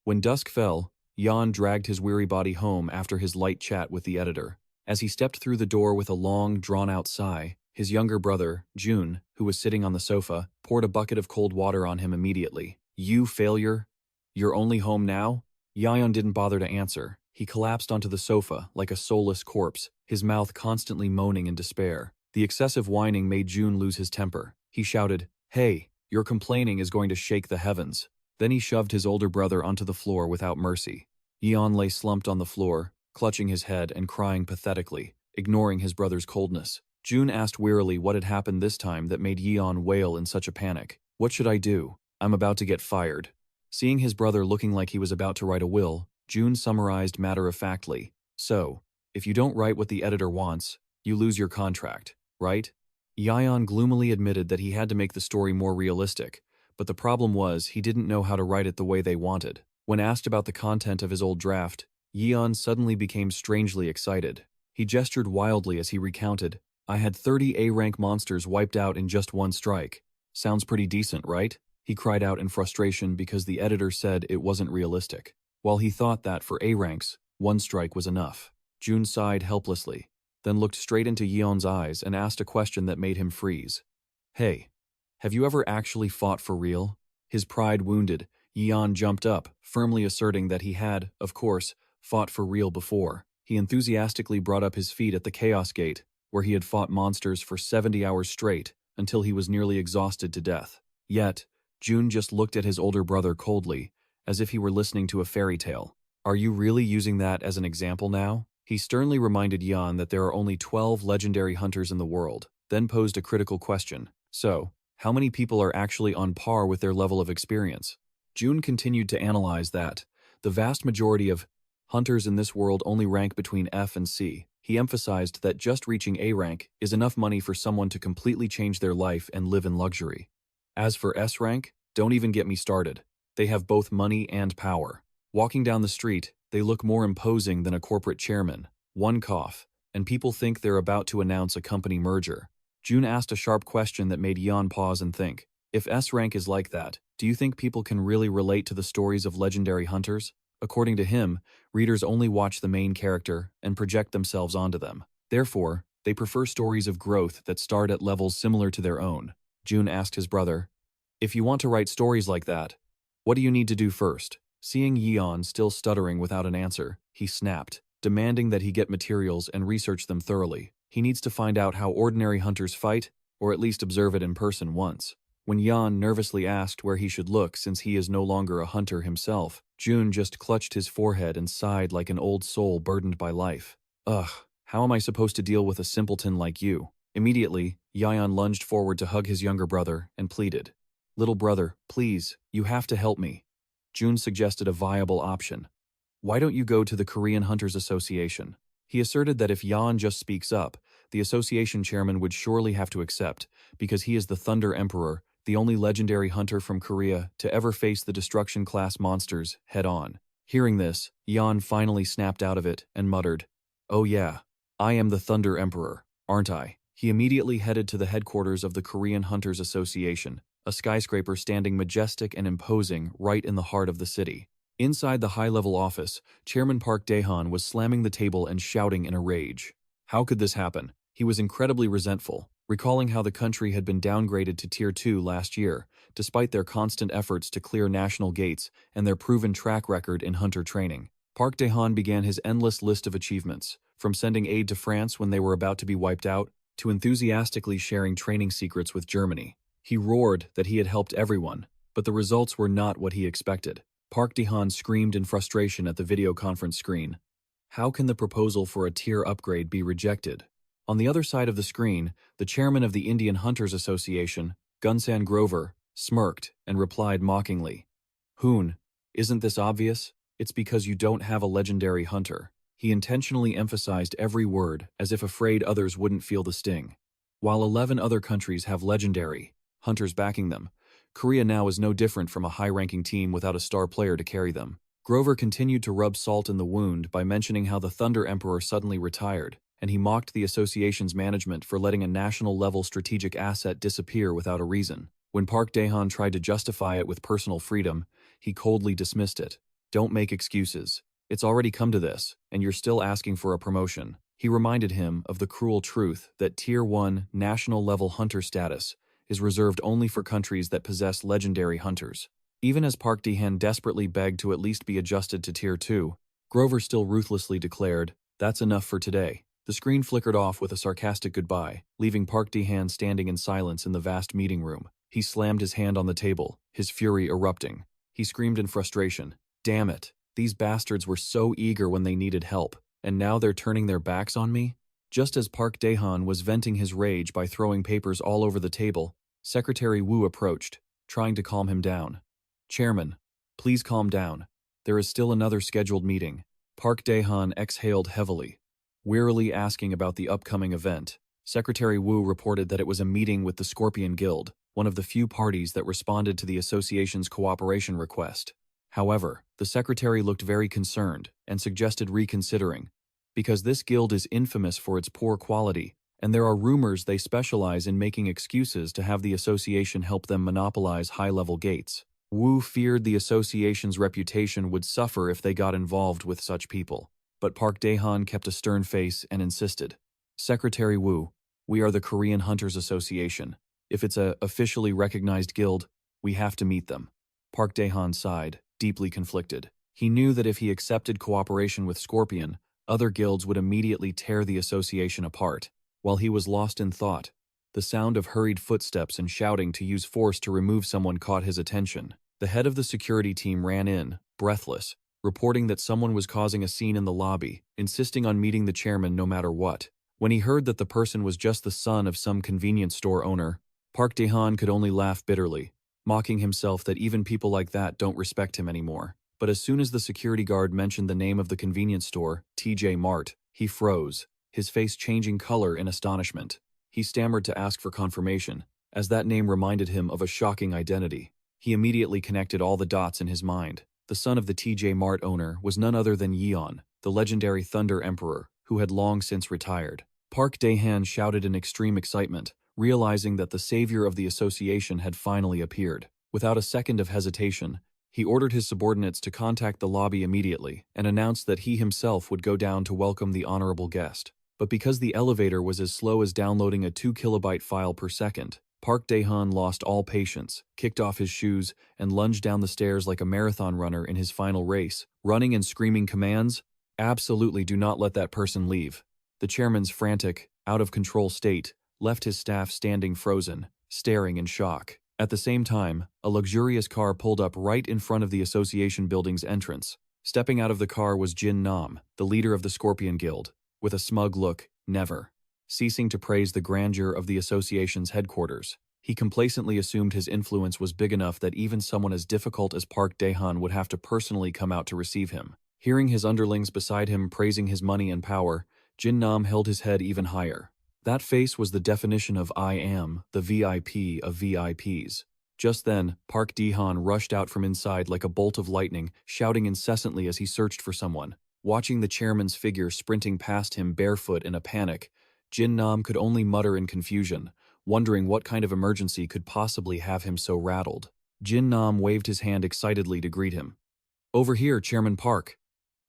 When dusk fell, Yion dragged his weary body home after his light chat with the editor. As he stepped through the door with a long, drawn-out sigh, his younger brother, Jun, who was sitting on the sofa, poured a bucket of cold water on him immediately. "You failure? You're only home now?" Yion didn't bother to answer. He collapsed onto the sofa like a soulless corpse, his mouth constantly moaning in despair. The excessive whining made Jun lose his temper. He shouted, "Hey, your complaining is going to shake the heavens." Then he shoved his older brother onto the floor without mercy. Yion lay slumped on the floor, clutching his head and crying pathetically, ignoring his brother's coldness. Jun asked wearily what had happened this time that made Yion wail in such a panic. "What should I do? I'm about to get fired." Seeing his brother looking like he was about to write a will, Jun summarized matter-of-factly, "So, if you don't write what the editor wants, you lose your contract, right?" Yion gloomily admitted that he had to make the story more realistic, but the problem was he didn't know how to write it the way they wanted. When asked about the content of his old draft, Yion suddenly became strangely excited. He gestured wildly as he recounted, "I had 30 A-rank monsters wiped out in just one strike. Sounds pretty decent, right?" He cried out in frustration because the editor said it wasn't realistic. While he thought that for A-ranks, one strike was enough. Jun sighed helplessly, then looked straight into Yeon's eyes and asked a question that made him freeze. "Hey, have you ever actually fought for real?" His pride wounded, Yeon jumped up, firmly asserting that he had, of course, fought for real before. He enthusiastically brought up his feet at the Chaos Gate, where he had fought monsters for 70 hours straight, until he was nearly exhausted to death. Yet, Jun just looked at his older brother coldly, as if he were listening to a fairy tale. "Are you really using that as an example now?" He sternly reminded Yeon that there are only 12 legendary hunters in the world, then posed a critical question. "So, how many people are actually on par with their level of experience?" Jun continued to analyze that the vast majority of hunters in this world only rank between F and C. He emphasized that just reaching A rank is enough money for someone to completely change their life and live in luxury. As for S rank, don't even get me started. They have both money and power. Walking down the street, they look more imposing than a corporate chairman. One cough, and people think they're about to announce a company merger. Jun asked a sharp question that made Yeon pause and think. If S rank is like that, do you think people can really relate to the stories of legendary hunters? According to him, readers only watch the main character and project themselves onto them. Therefore, they prefer stories of growth that start at levels similar to their own. Jun asked his brother, "If you want to write stories like that, what do you need to do first?" Seeing Yeon still stuttering without an answer, he snapped, demanding that he get materials and research them thoroughly. He needs to find out how ordinary hunters fight, or at least observe it in person once. When Yeon nervously asked where he should look since he is no longer a hunter himself, Jun just clutched his forehead and sighed like an old soul burdened by life. "Ugh, how am I supposed to deal with a simpleton like you?" Immediately, Yeon lunged forward to hug his younger brother and pleaded, "Little brother, please, you have to help me." Jun suggested a viable option. "Why don't you go to the Korean Hunters Association?" He asserted that if Yeon just speaks up, the association chairman would surely have to accept, because he is the Thunder Emperor, the only legendary hunter from Korea to ever face the destruction-class monsters head-on. Hearing this, Yion finally snapped out of it and muttered, "Oh yeah, I am the Thunder Emperor, aren't I?" He immediately headed to the headquarters of the Korean Hunters Association, a skyscraper standing majestic and imposing right in the heart of the city. Inside the high-level office, Chairman Park Dae-han was slamming the table and shouting in a rage. How could this happen? He was incredibly resentful, recalling how the country had been downgraded to Tier 2 last year, despite their constant efforts to clear national gates and their proven track record in hunter training. Park Dae-han began his endless list of achievements, from sending aid to France when they were about to be wiped out, to enthusiastically sharing training secrets with Germany. He roared that he had helped everyone, but the results were not what he expected. Park Dae-han screamed in frustration at the video conference screen. How can the proposal for a tier upgrade be rejected? On the other side of the screen, the chairman of the Indian Hunters Association, Gunsan Grover, smirked and replied mockingly, "Hoon, isn't this obvious? It's because you don't have a legendary hunter." He intentionally emphasized every word as if afraid others wouldn't feel the sting. While 11 other countries have legendary hunters backing them, Korea now is no different from a high-ranking team without a star player to carry them. Grover continued to rub salt in the wound by mentioning how the Thunder Emperor suddenly retired, and he mocked the association's management for letting a national-level strategic asset disappear without a reason. When Park Dae-han tried to justify it with personal freedom, he coldly dismissed it. "Don't make excuses. It's already come to this, and you're still asking for a promotion." He reminded him of the cruel truth that Tier 1 national-level hunter status is reserved only for countries that possess legendary hunters. Even as Park Dae-han desperately begged to at least be adjusted to Tier 2, Grover still ruthlessly declared, "That's enough for today." The screen flickered off with a sarcastic goodbye, leaving Park Dae-han standing in silence in the vast meeting room. He slammed his hand on the table, his fury erupting. He screamed in frustration, "Damn it! These bastards were so eager when they needed help, and now they're turning their backs on me?" Just as Park Dae-han was venting his rage by throwing papers all over the table, Secretary Wu approached, trying to calm him down. "Chairman, please calm down. There is still another scheduled meeting." Park Dae-han exhaled heavily, wearily asking about the upcoming event. Secretary Wu reported that it was a meeting with the Scorpion Guild, one of the few parties that responded to the association's cooperation request. However, the secretary looked very concerned and suggested reconsidering, because this guild is infamous for its poor quality, and there are rumors they specialize in making excuses to have the association help them monopolize high-level gates. Wu feared the association's reputation would suffer if they got involved with such people, but Park Dae-han kept a stern face and insisted, "Secretary Wu, we are the Korean Hunters Association. If it's a officially recognized guild, we have to meet them." Park Dae-han sighed, deeply conflicted. He knew that if he accepted cooperation with Scorpion, other guilds would immediately tear the association apart. While he was lost in thought, the sound of hurried footsteps and shouting to use force to remove someone caught his attention. The head of the security team ran in, breathless, reporting that someone was causing a scene in the lobby, insisting on meeting the chairman no matter what. When he heard that the person was just the son of some convenience store owner, Park Dae-han could only laugh bitterly, mocking himself that even people like that don't respect him anymore. But as soon as the security guard mentioned the name of the convenience store, TJ Mart, he froze, his face changing color in astonishment. He stammered to ask for confirmation, as that name reminded him of a shocking identity. He immediately connected all the dots in his mind. The son of the TJ Mart owner was none other than Yion, the legendary Thunder Emperor, who had long since retired. Park Dae-han shouted in extreme excitement, realizing that the savior of the association had finally appeared. Without a second of hesitation, he ordered his subordinates to contact the lobby immediately and announced that he himself would go down to welcome the honorable guest. But because the elevator was as slow as downloading a 2 kilobyte file per second, Park Dae-han lost all patience, kicked off his shoes, and lunged down the stairs like a marathon runner in his final race, running and screaming commands, "Absolutely do not let that person leave." The chairman's frantic, out-of-control state left his staff standing frozen, staring in shock. At the same time, a luxurious car pulled up right in front of the association building's entrance. Stepping out of the car was Jin Nam, the leader of the Scorpion Guild. With a smug look, never ceasing to praise the grandeur of the association's headquarters, he complacently assumed his influence was big enough that even someone as difficult as Park Dae-han would have to personally come out to receive him. Hearing his underlings beside him praising his money and power, Jin Nam held his head even higher. That face was the definition of I am, the VIP of VIPs. Just then, Park Ji-han rushed out from inside like a bolt of lightning, shouting incessantly as he searched for someone. Watching the chairman's figure sprinting past him barefoot in a panic, Jin Nam could only mutter in confusion, wondering what kind of emergency could possibly have him so rattled. Jin Nam waved his hand excitedly to greet him. "Over here, Chairman Park."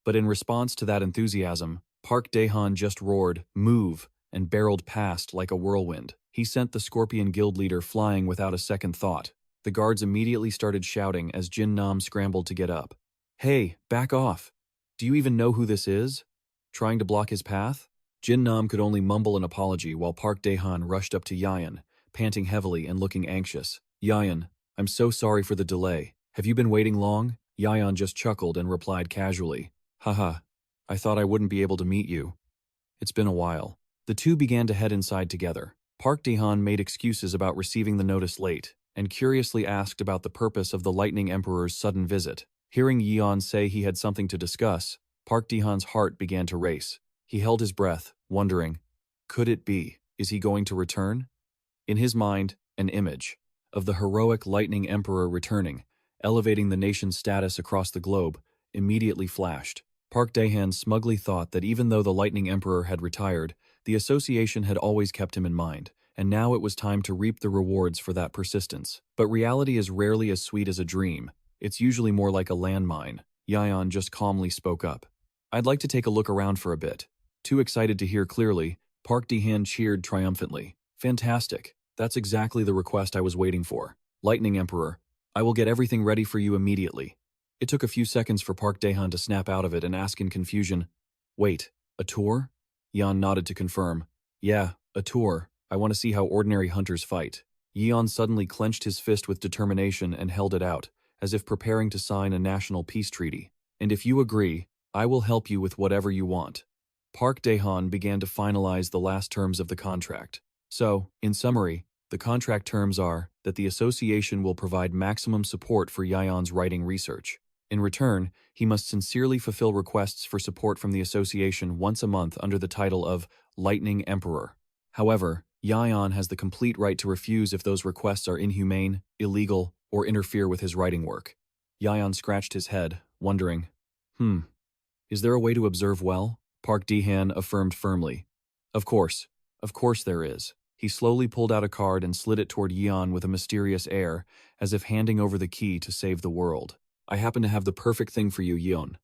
But in response to that enthusiasm, Park Dae-han just roared, "Move," and barreled past like a whirlwind. He sent the Scorpion Guild leader flying without a second thought. The guards immediately started shouting as Jin Nam scrambled to get up. "Hey, back off! Do you even know who this is? Trying to block his path?" Jin Nam could only mumble an apology while Park Dae-han rushed up to Yion, panting heavily and looking anxious. "Yion, I'm so sorry for the delay. Have you been waiting long?" Yion just chuckled and replied casually, "Haha, I thought I wouldn't be able to meet you. It's been a while." The two began to head inside together. Park Dae-han made excuses about receiving the notice late, and curiously asked about the purpose of the Lightning Emperor's sudden visit. Hearing Yion say he had something to discuss, Park Dae-han's heart began to race. He held his breath, wondering, could it be? Is he going to return? In his mind, an image of the heroic Lightning Emperor returning, elevating the nation's status across the globe, immediately flashed. Park Dae-han smugly thought that even though the Lightning Emperor had retired, the association had always kept him in mind, and now it was time to reap the rewards for that persistence. But reality is rarely as sweet as a dream. It's usually more like a landmine. Yion just calmly spoke up. "I'd like to take a look around for a bit." Too excited to hear clearly, Park Dae-han cheered triumphantly. "Fantastic. That's exactly the request I was waiting for. Lightning Emperor, I will get everything ready for you immediately." It took a few seconds for Park Dae-han to snap out of it and ask in confusion, "Wait, a tour?" Yeon nodded to confirm. "Yeah, a tour. I want to see how ordinary hunters fight." Yeon suddenly clenched his fist with determination and held it out, as if preparing to sign a national peace treaty. "And if you agree, I will help you with whatever you want." Park Dae-han began to finalize the last terms of the contract. So, in summary, the contract terms are that the association will provide maximum support for Yeon's writing research. In return, he must sincerely fulfill requests for support from the association once a month under the title of Lightning Emperor. However, Yeon has the complete right to refuse if those requests are inhumane, illegal, or interfere with his writing work. Yeon scratched his head, wondering, is there a way to observe well? Park Dae-han affirmed firmly. Of course there is." He slowly pulled out a card and slid it toward Yeon with a mysterious air, as if handing over the key to save the world. "I happen to have the perfect thing for you, Yeon."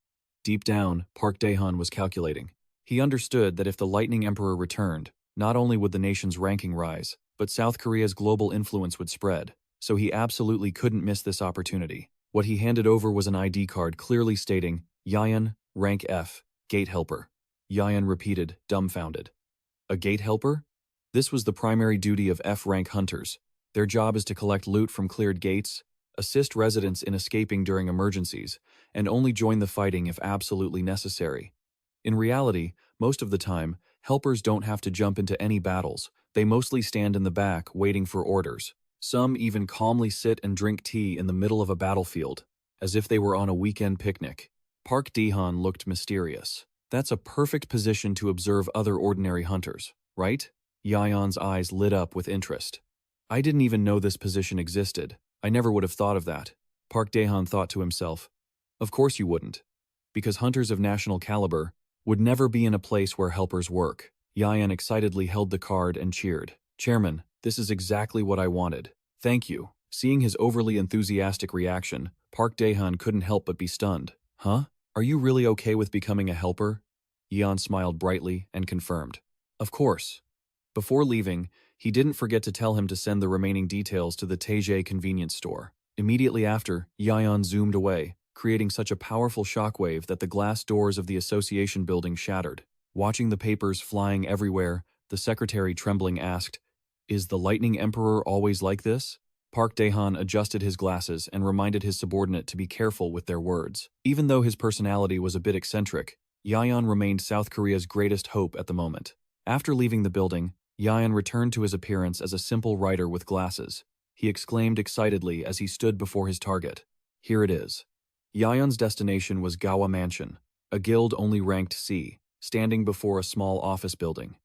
Deep down, Park Dae-han was calculating. He understood that if the Lightning Emperor returned, not only would the nation's ranking rise, but South Korea's global influence would spread, so he absolutely couldn't miss this opportunity. What he handed over was an ID card clearly stating, Yion, rank F, gate helper. Yion repeated, dumbfounded. A gate helper? This was the primary duty of F-rank hunters. Their job is to collect loot from cleared gates, assist residents in escaping during emergencies, and only join the fighting if absolutely necessary. In reality, most of the time, helpers don't have to jump into any battles. They mostly stand in the back, waiting for orders. Some even calmly sit and drink tea in the middle of a battlefield, as if they were on a weekend picnic. Park Dae-han looked mysterious. That's a perfect position to observe other ordinary hunters, right? Yeon's eyes lit up with interest. I didn't even know this position existed. I never would have thought of that. Park Dae-han thought to himself. Of course you wouldn't. Because hunters of national caliber would never be in a place where helpers work. Yeon excitedly held the card and cheered. Chairman, this is exactly what I wanted. Thank you. Seeing his overly enthusiastic reaction, Park Dae-han couldn't help but be stunned. Huh? Are you really okay with becoming a helper? Yeon smiled brightly and confirmed. Of course. Before leaving, he didn't forget to tell him to send the remaining details to the Taejae convenience store. Immediately after, Yeon zoomed away, creating such a powerful shockwave that the glass doors of the association building shattered. Watching the papers flying everywhere, the secretary trembling asked, Is the Lightning Emperor always like this? Park Dae-han adjusted his glasses and reminded his subordinate to be careful with their words. Even though his personality was a bit eccentric, Yeon remained South Korea's greatest hope at the moment. After leaving the building, Yeon returned to his appearance as a simple writer with glasses. He exclaimed excitedly as he stood before his target. Here it is. Yeon's destination was Gawa Mansion, a guild only ranked C, standing before a small office building.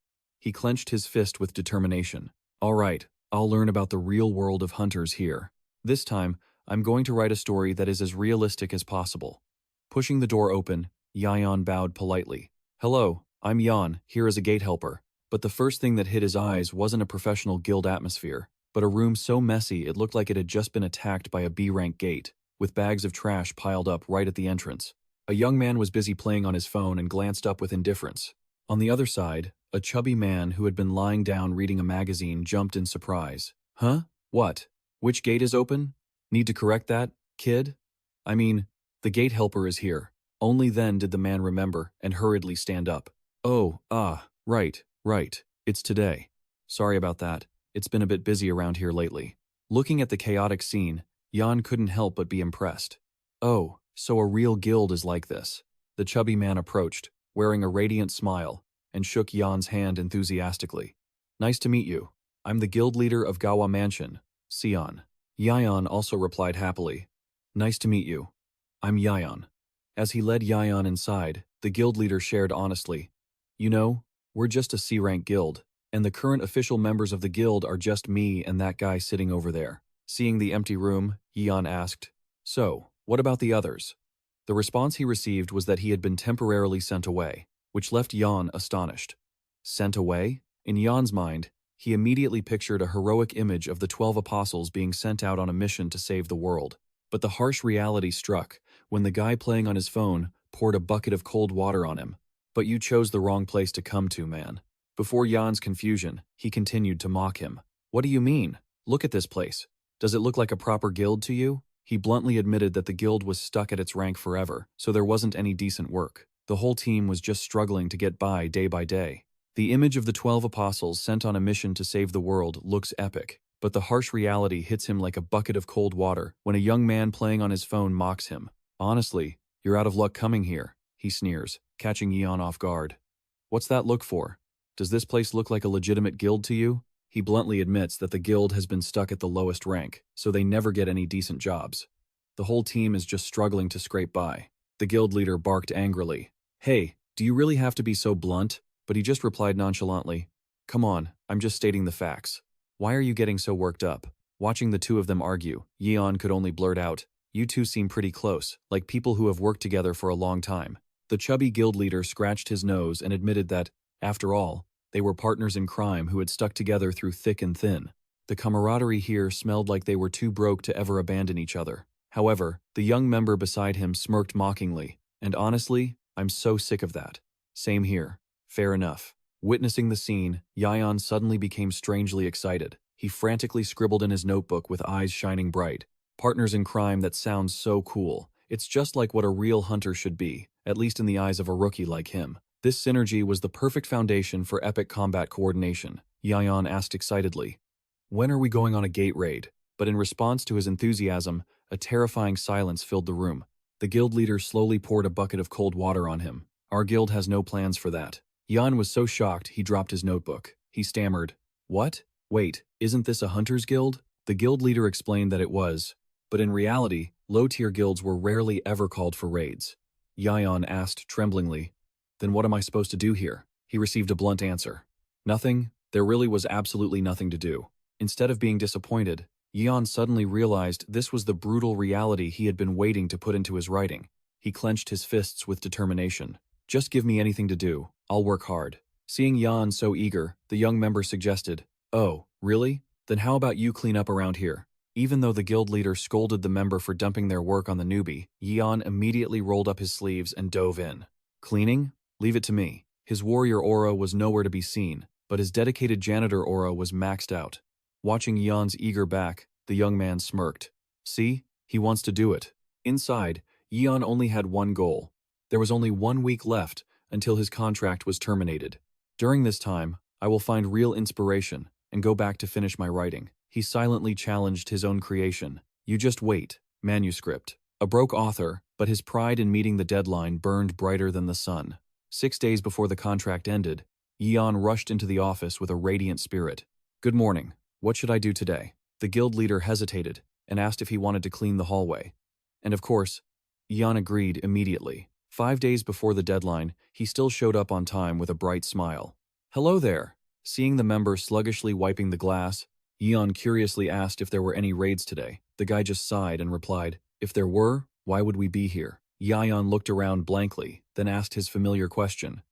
He clenched his fist with determination. All right, I'll learn about the real world of hunters here. This time, I'm going to write a story that is as realistic as possible. Pushing the door open, Yion bowed politely. Hello, I'm Yion, here as a gate helper. But the first thing that hit his eyes wasn't a professional guild atmosphere, but a room so messy it looked like it had just been attacked by a B-rank gate, with bags of trash piled up right at the entrance. A young man was busy playing on his phone and glanced up with indifference. On the other side, a chubby man who had been lying down reading a magazine jumped in surprise. Huh? What? Which gate is open? Need to correct that, kid? I mean, the gate helper is here. Only then did the man remember and hurriedly stand up. Oh, right. It's today. Sorry about that. It's been a bit busy around here lately. Looking at the chaotic scene, Jan couldn't help but be impressed. Oh, so a real guild is like this. The chubby man approached, wearing a radiant smile, and shook Jan's hand enthusiastically. Nice to meet you. I'm the guild leader of Gawa Mansion, Sion. Yion also replied happily. Nice to meet you. I'm Yion. As he led Yion inside, the guild leader shared honestly. You know, we're just a C-rank guild, and the current official members of the guild are just me and that guy sitting over there. Seeing the empty room, Yion asked, So, what about the others? The response he received was that he had been temporarily sent away, which left Yion astonished. Sent away? In Yon's mind, he immediately pictured a heroic image of the 12 apostles being sent out on a mission to save the world. But the harsh reality struck when the guy playing on his phone poured a bucket of cold water on him. But you chose the wrong place to come to, man. Before Jan's confusion, he continued to mock him. What do you mean? Look at this place. Does it look like a proper guild to you? He bluntly admitted that the guild was stuck at its rank forever, so there wasn't any decent work. The whole team was just struggling to get by day. The image of the 12 apostles sent on a mission to save the world looks epic, but the harsh reality hits him like a bucket of cold water when a young man playing on his phone mocks him. Honestly, you're out of luck coming here, he sneers, catching Yion off guard. What's that look for? Does this place look like a legitimate guild to you? He bluntly admits that the guild has been stuck at the lowest rank, so they never get any decent jobs. The whole team is just struggling to scrape by. The guild leader barked angrily. Hey, do you really have to be so blunt? But he just replied nonchalantly, Come on, I'm just stating the facts. Why are you getting so worked up? Watching the two of them argue, Yion could only blurt out, You two seem pretty close, like people who have worked together for a long time. The chubby guild leader scratched his nose and admitted that, after all, they were partners in crime who had stuck together through thick and thin. The camaraderie here smelled like they were too broke to ever abandon each other. However, the young member beside him smirked mockingly, and honestly, I'm so sick of that. Same here. Fair enough. Witnessing the scene, Yion suddenly became strangely excited. He frantically scribbled in his notebook with eyes shining bright. Partners in crime, that sounds so cool. It's just like what a real hunter should be, at least in the eyes of a rookie like him. This synergy was the perfect foundation for epic combat coordination, Yion asked excitedly. When are we going on a gate raid? But in response to his enthusiasm, a terrifying silence filled the room. The guild leader slowly poured a bucket of cold water on him. Our guild has no plans for that. Yion was so shocked he dropped his notebook. He stammered, What? Wait, isn't this a hunter's guild? The guild leader explained that it was, but in reality, low-tier guilds were rarely ever called for raids. Yion asked tremblingly, Then what am I supposed to do here? He received a blunt answer. Nothing. There really was absolutely nothing to do. Instead of being disappointed, Yion suddenly realized this was the brutal reality he had been waiting to put into his writing. He clenched his fists with determination. Just give me anything to do. I'll work hard. Seeing Yion so eager, the young member suggested, Oh, really? Then how about you clean up around here? Even though the guild leader scolded the member for dumping their work on the newbie, Yion immediately rolled up his sleeves and dove in. Cleaning? Leave it to me. His warrior aura was nowhere to be seen, but his dedicated janitor aura was maxed out. Watching Yion's eager back, the young man smirked. See? He wants to do it. Inside, Yion only had one goal. There was only 1 week left until his contract was terminated. During this time, I will find real inspiration and go back to finish my writing. He silently challenged his own creation. You just wait. Manuscript. A broke author, but his pride in meeting the deadline burned brighter than the sun. 6 days before the contract ended, Yion rushed into the office with a radiant spirit. Good morning. What should I do today? The guild leader hesitated and asked if he wanted to clean the hallway. And of course, Yion agreed immediately. 5 days before the deadline, he still showed up on time with a bright smile. Hello there. Seeing the member sluggishly wiping the glass, Yion curiously asked if there were any raids today. The guy just sighed and replied, "If there were, why would we be here?" Yion looked around blankly, then asked his familiar question.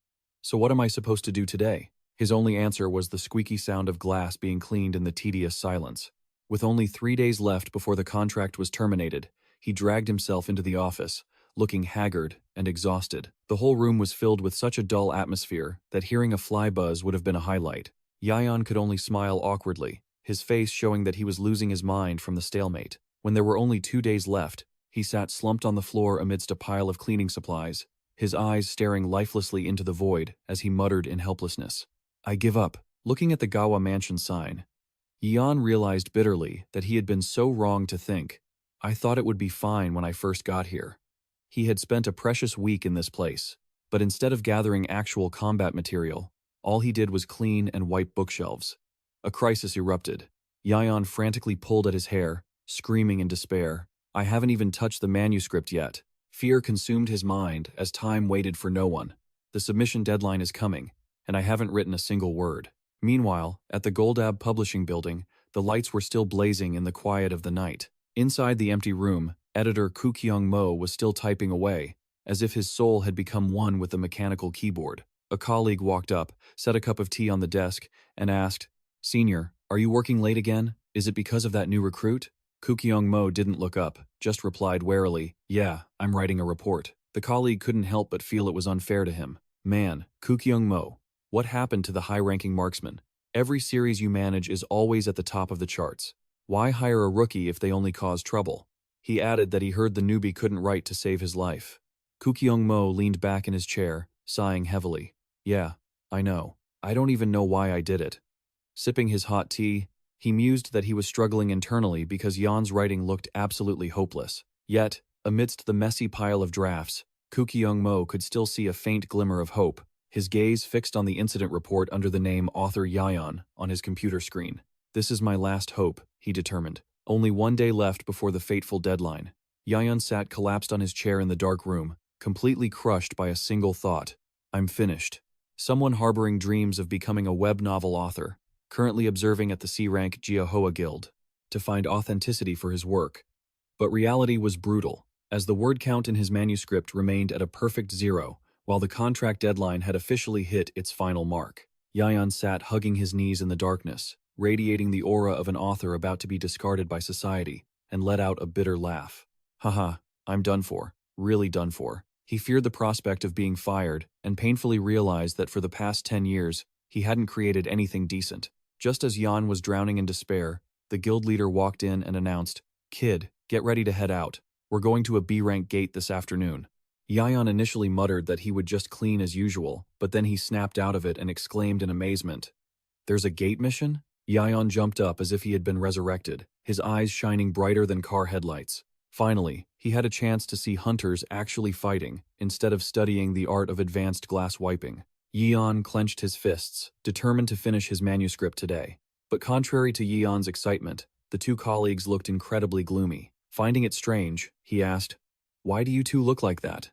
"So what am I supposed to do today?" His only answer was the squeaky sound of glass being cleaned in the tedious silence. With only 3 days left before the contract was terminated, he dragged himself into the office, looking haggard and exhausted. The whole room was filled with such a dull atmosphere that hearing a fly buzz would have been a highlight. Yion could only smile awkwardly, his face showing that he was losing his mind from the stalemate. When there were only 2 days left, he sat slumped on the floor amidst a pile of cleaning supplies, his eyes staring lifelessly into the void as he muttered in helplessness, "I give up." Looking at the Gawa mansion sign, Yion realized bitterly that he had been so wrong to think, "I thought it would be fine when I first got here." He had spent a precious week in this place, but instead of gathering actual combat material, all he did was clean and wipe bookshelves. A crisis erupted. Yion frantically pulled at his hair, screaming in despair, "I haven't even touched the manuscript yet." Fear consumed his mind as time waited for no one. The submission deadline is coming, and I haven't written a single word. Meanwhile, at the Goldab publishing building, the lights were still blazing in the quiet of the night. Inside the empty room, editor Koo Kyung-mo was still typing away, as if his soul had become one with the mechanical keyboard. A colleague walked up, set a cup of tea on the desk, and asked, "Senior, are you working late again? Is it because of that new recruit?" Koo Kyung-mo didn't look up, just replied warily, "Yeah, I'm writing a report." The colleague couldn't help but feel it was unfair to him. "Man, Koo Kyung-mo, what happened to the high-ranking marksman? Every series you manage is always at the top of the charts. Why hire a rookie if they only cause trouble?" He added that he heard the newbie couldn't write to save his life. Koo Kyung-mo leaned back in his chair, sighing heavily. "Yeah, I know. I don't even know why I did it." Sipping his hot tea, he mused that he was struggling internally because Yon's writing looked absolutely hopeless. Yet, amidst the messy pile of drafts, Koo Kyung-mo could still see a faint glimmer of hope, his gaze fixed on the incident report under the name Author Yion on his computer screen. "This is my last hope," he determined. Only 1 day left before the fateful deadline. Yion sat collapsed on his chair in the dark room, completely crushed by a single thought. "I'm finished." Someone harboring dreams of becoming a web novel author, currently observing at the C-Rank Jiahoa Guild, to find authenticity for his work. But reality was brutal, as the word count in his manuscript remained at a perfect 0, while the contract deadline had officially hit its final mark. Yion sat hugging his knees in the darkness, radiating the aura of an author about to be discarded by society, and let out a bitter laugh. "Haha, I'm done for, really done for." He feared the prospect of being fired, and painfully realized that for the past 10 years, he hadn't created anything decent. Just as Yion was drowning in despair, the guild leader walked in and announced, "Kid, get ready to head out. We're going to a B-rank gate this afternoon." Yion initially muttered that he would just clean as usual, but then he snapped out of it and exclaimed in amazement, "There's a gate mission?" Yion jumped up as if he had been resurrected, his eyes shining brighter than car headlights. Finally, he had a chance to see hunters actually fighting, instead of studying the art of advanced glass wiping. Yion clenched his fists, determined to finish his manuscript today. But contrary to Yion's excitement, the two colleagues looked incredibly gloomy. Finding it strange, he asked, "Why do you two look like that?"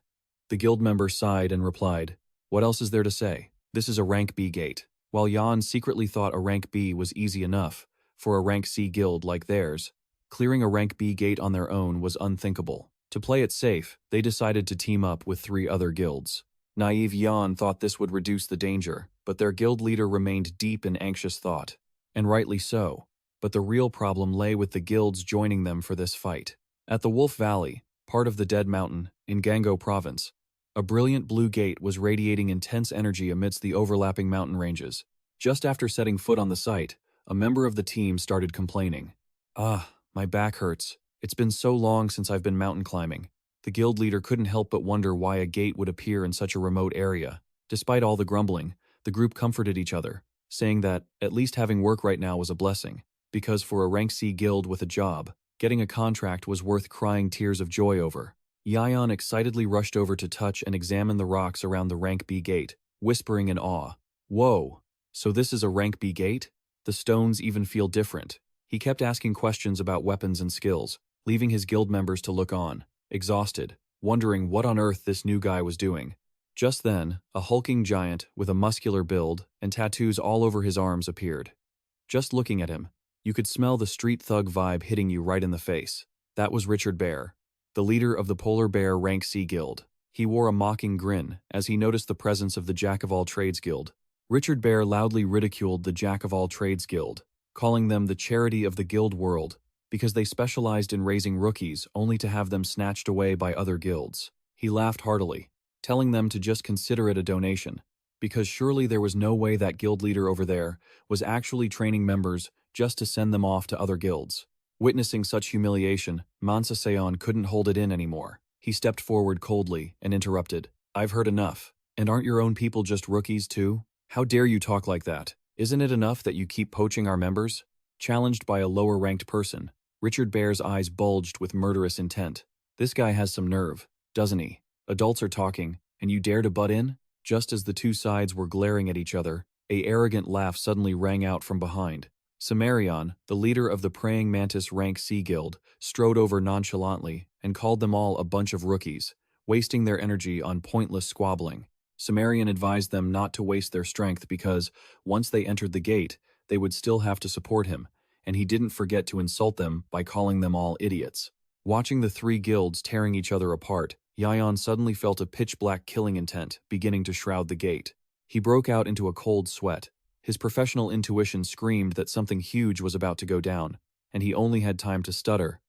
The guild member sighed and replied, "What else is there to say? This is a rank B gate." While Yion secretly thought a rank B was easy enough, for a rank C guild like theirs, clearing a rank B gate on their own was unthinkable. To play it safe, they decided to team up with 3 other guilds. Naive Yion thought this would reduce the danger, but their guild leader remained deep in anxious thought. And rightly so. But the real problem lay with the guilds joining them for this fight. At the Wolf Valley, part of the Dead Mountain, in Gango Province, a brilliant blue gate was radiating intense energy amidst the overlapping mountain ranges. Just after setting foot on the site, a member of the team started complaining. "Ah, my back hurts. It's been so long since I've been mountain climbing." The guild leader couldn't help but wonder why a gate would appear in such a remote area. Despite all the grumbling, the group comforted each other, saying that at least having work right now was a blessing, because for a rank C guild with a job, getting a contract was worth crying tears of joy over. Yion excitedly rushed over to touch and examine the rocks around the rank B gate, whispering in awe, "Whoa, so this is a rank B gate? The stones even feel different." He kept asking questions about weapons and skills, leaving his guild members to look on, exhausted, wondering what on earth this new guy was doing. Just then, a hulking giant with a muscular build and tattoos all over his arms appeared. Just looking at him, you could smell the street thug vibe hitting you right in the face. That was Richard Bear, the leader of the Polar Bear Rank C Guild. He wore a mocking grin as he noticed the presence of the Jack-of-all-trades guild. Richard Bear loudly ridiculed the Jack-of-all-trades guild, calling them the charity of the guild world because they specialized in raising rookies only to have them snatched away by other guilds. He laughed heartily, telling them to just consider it a donation, because surely there was no way that guild leader over there was actually training members just to send them off to other guilds. Witnessing such humiliation, Mansa Seon couldn't hold it in anymore. He stepped forward coldly and interrupted. "I've heard enough. And aren't your own people just rookies too? How dare you talk like that? Isn't it enough that you keep poaching our members?" Challenged by a lower-ranked person, Richard Bear's eyes bulged with murderous intent. This guy has some nerve, doesn't he? Adults are talking, and you dare to butt in? Just as the two sides were glaring at each other, an arrogant laugh suddenly rang out from behind. Cimmerian, the leader of the Praying Mantis Rank C Guild, strode over nonchalantly and called them all a bunch of rookies, wasting their energy on pointless squabbling. Cimmerian advised them not to waste their strength because, once they entered the gate, they would still have to support him, and he didn't forget to insult them by calling them all idiots. Watching the three guilds tearing each other apart, Yion suddenly felt a pitch-black killing intent beginning to shroud the gate. He broke out into a cold sweat. His professional intuition screamed that something huge was about to go down, and he only had time to stutter.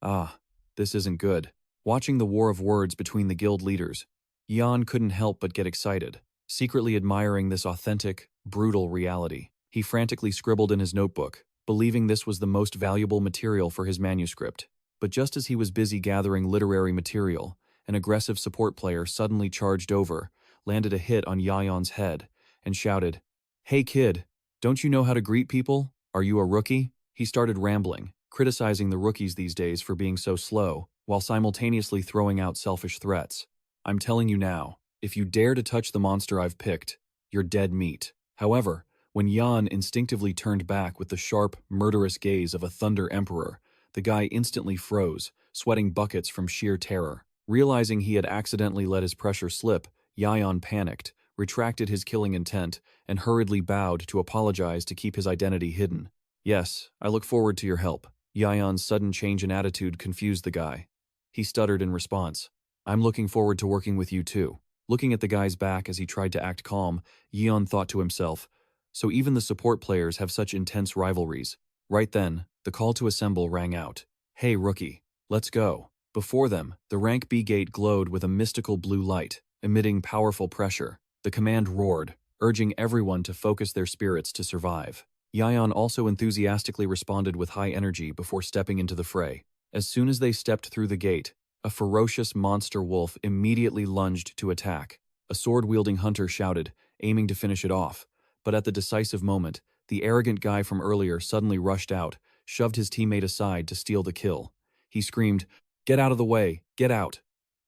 "Ah, this isn't good." Watching the war of words between the guild leaders, Yion couldn't help but get excited, secretly admiring this authentic, brutal reality. He frantically scribbled in his notebook, believing this was the most valuable material for his manuscript. But just as he was busy gathering literary material, an aggressive support player suddenly charged over, landed a hit on Yion's head, and shouted, "Hey kid, don't you know how to greet people? Are you a rookie?" He started rambling, criticizing the rookies these days for being so slow, while simultaneously throwing out selfish threats. "I'm telling you now, if you dare to touch the monster I've picked, you're dead meat." However, when Yion instinctively turned back with the sharp, murderous gaze of a Thunder Emperor, the guy instantly froze, sweating buckets from sheer terror. Realizing he had accidentally let his pressure slip, Yion panicked, retracted his killing intent, and hurriedly bowed to apologize to keep his identity hidden. "Yes, I look forward to your help." Yion's sudden change in attitude confused the guy. He stuttered in response. "I'm looking forward to working with you too." Looking at the guy's back as he tried to act calm, Yion thought to himself, so even the support players have such intense rivalries. Right then, the call to assemble rang out. "Hey rookie, let's go." Before them, the Rank B gate glowed with a mystical blue light, emitting powerful pressure. The command roared, urging everyone to focus their spirits to survive. Yion also enthusiastically responded with high energy before stepping into the fray. As soon as they stepped through the gate, a ferocious monster wolf immediately lunged to attack. A sword-wielding hunter shouted, aiming to finish it off. But at the decisive moment, the arrogant guy from earlier suddenly rushed out, shoved his teammate aside to steal the kill. He screamed, "Get out of the way, get out!"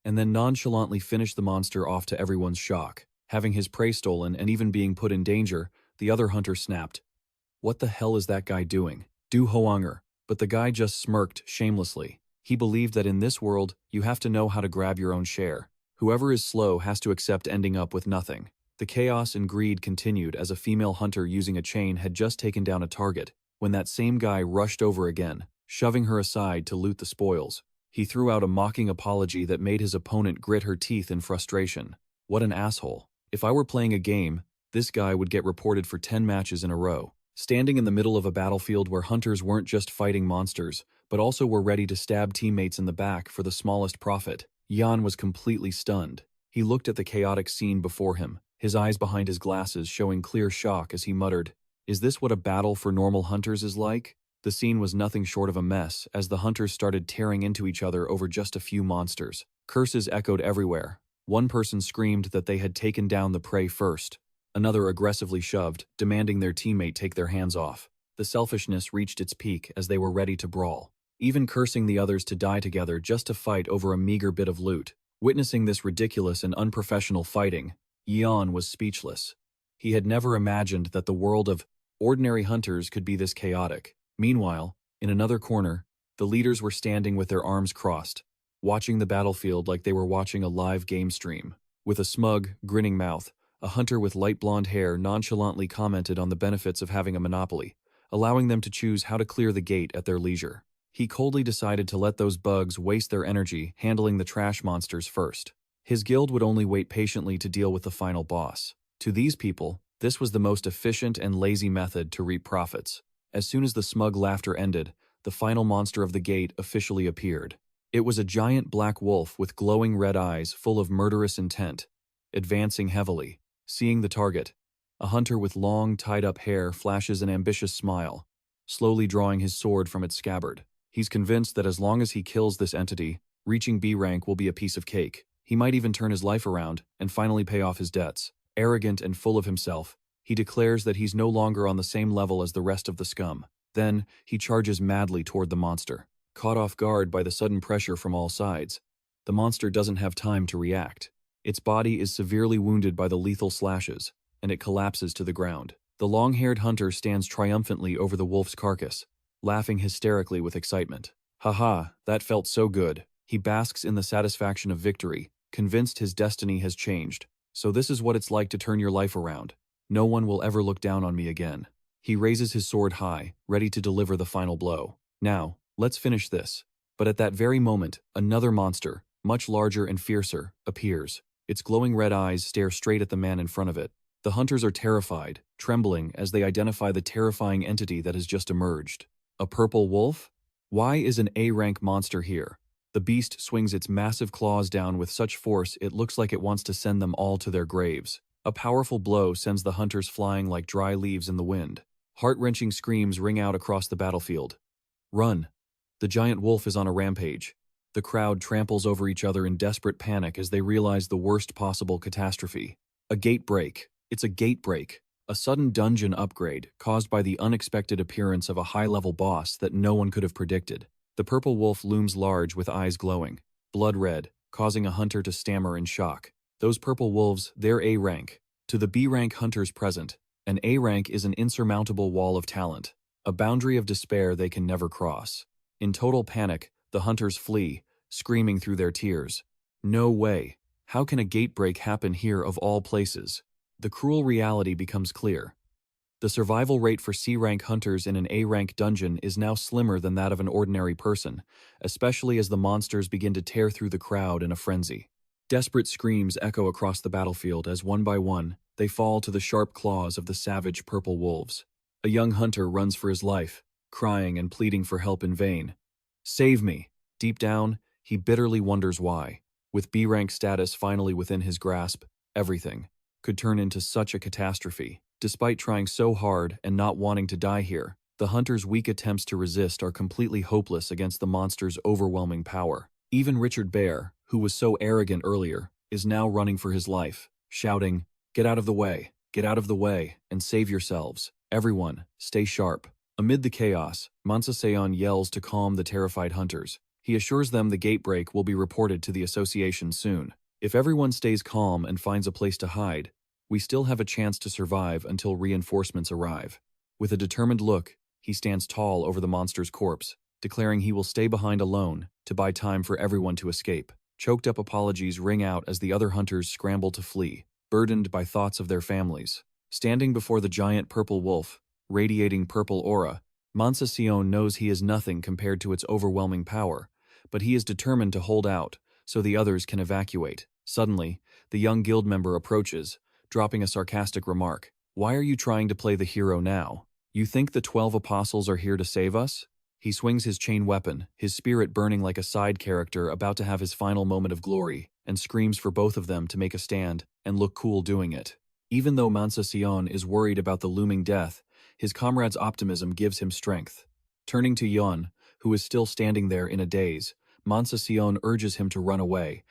and then nonchalantly finished the monster off to everyone's shock. Having his prey stolen and even being put in danger, the other hunter snapped, "What the hell is that guy doing? Do Hoanger." But the guy just smirked shamelessly. He believed that in this world, you have to know how to grab your own share. Whoever is slow has to accept ending up with nothing. The chaos and greed continued as a female hunter using a chain had just taken down a target, when that same guy rushed over again, shoving her aside to loot the spoils. He threw out a mocking apology that made his opponent grit her teeth in frustration. What an asshole. If I were playing a game, this guy would get reported for 10 matches in a row. Standing in the middle of a battlefield where hunters weren't just fighting monsters, but also were ready to stab teammates in the back for the smallest profit, Yion was completely stunned. He looked at the chaotic scene before him, his eyes behind his glasses showing clear shock as he muttered, "Is this what a battle for normal hunters is like?" The scene was nothing short of a mess as the hunters started tearing into each other over just a few monsters. Curses echoed everywhere. One person screamed that they had taken down the prey first. Another aggressively shoved, demanding their teammate take their hands off. The selfishness reached its peak as they were ready to brawl, even cursing the others to die together just to fight over a meager bit of loot. Witnessing this ridiculous and unprofessional fighting, Yion was speechless. He had never imagined that the world of ordinary hunters could be this chaotic. Meanwhile, in another corner, the leaders were standing with their arms crossed, watching the battlefield like they were watching a live game stream. With a smug, grinning mouth, a hunter with light blonde hair nonchalantly commented on the benefits of having a monopoly, allowing them to choose how to clear the gate at their leisure. He coldly decided to let those bugs waste their energy handling the trash monsters first. His guild would only wait patiently to deal with the final boss. To these people, this was the most efficient and lazy method to reap profits. As soon as the smug laughter ended, the final monster of the gate officially appeared. It was a giant black wolf with glowing red eyes full of murderous intent, advancing heavily. Seeing the target, a hunter with long, tied-up hair flashes an ambitious smile, slowly drawing his sword from its scabbard. He's convinced that as long as he kills this entity, reaching B rank will be a piece of cake. He might even turn his life around and finally pay off his debts. Arrogant and full of himself, he declares that he's no longer on the same level as the rest of the scum. Then, he charges madly toward the monster. Caught off guard by the sudden pressure from all sides, the monster doesn't have time to react. Its body is severely wounded by the lethal slashes, and it collapses to the ground. The long-haired hunter stands triumphantly over the wolf's carcass, laughing hysterically with excitement. "Haha, that felt so good." He basks in the satisfaction of victory, convinced his destiny has changed. "So this is what it's like to turn your life around. No one will ever look down on me again." He raises his sword high, ready to deliver the final blow. "Now, let's finish this." But at that very moment, another monster, much larger and fiercer, appears. Its glowing red eyes stare straight at the man in front of it. The hunters are terrified, trembling as they identify the terrifying entity that has just emerged. A purple wolf? Why is an A-rank monster here? The beast swings its massive claws down with such force it looks like it wants to send them all to their graves. A powerful blow sends the hunters flying like dry leaves in the wind. Heart-wrenching screams ring out across the battlefield. Run! The giant wolf is on a rampage. The crowd tramples over each other in desperate panic as they realize the worst possible catastrophe. A gate break. It's a gate break. A sudden dungeon upgrade caused by the unexpected appearance of a high-level boss that no one could have predicted. The purple wolf looms large with eyes glowing, blood red, causing a hunter to stammer in shock. Those purple wolves, they're A rank. To the B rank hunters present, an A rank is an insurmountable wall of talent, a boundary of despair they can never cross. In total panic, the hunters flee, screaming through their tears. No way. How can a gate break happen here of all places? The cruel reality becomes clear. The survival rate for C-rank hunters in an A-rank dungeon is now slimmer than that of an ordinary person, especially as the monsters begin to tear through the crowd in a frenzy. Desperate screams echo across the battlefield as one by one, they fall to the sharp claws of the savage purple wolves. A young hunter runs for his life, crying and pleading for help in vain. "Save me!" Deep down, he bitterly wonders why. With B-rank status finally within his grasp, everything could turn into such a catastrophe. Despite trying so hard and not wanting to die here, the hunter's weak attempts to resist are completely hopeless against the monster's overwhelming power. Even Richard Bear, who was so arrogant earlier, is now running for his life, shouting, get out of the way, and save yourselves. Everyone, stay sharp." Amid the chaos, Mansa Seon yells to calm the terrified hunters. He assures them the gate break will be reported to the association soon. If everyone stays calm and finds a place to hide, we still have a chance to survive until reinforcements arrive. With a determined look, he stands tall over the monster's corpse, declaring he will stay behind alone to buy time for everyone to escape. Choked-up apologies ring out as the other hunters scramble to flee, burdened by thoughts of their families. Standing before the giant purple wolf, radiating purple aura, Mansa Seon knows he is nothing compared to its overwhelming power, but he is determined to hold out so the others can evacuate. Suddenly, the young guild member approaches, dropping a sarcastic remark. "Why are you trying to play the hero now? You think the 12 apostles are here to save us?" He swings his chain weapon, his spirit burning like a side character about to have his final moment of glory, and screams for both of them to make a stand and look cool doing it. Even though Mansa Seon is worried about the looming death, his comrade's optimism gives him strength. Turning to Yion, who is still standing there in a daze, Mansa Seon urges him to run away,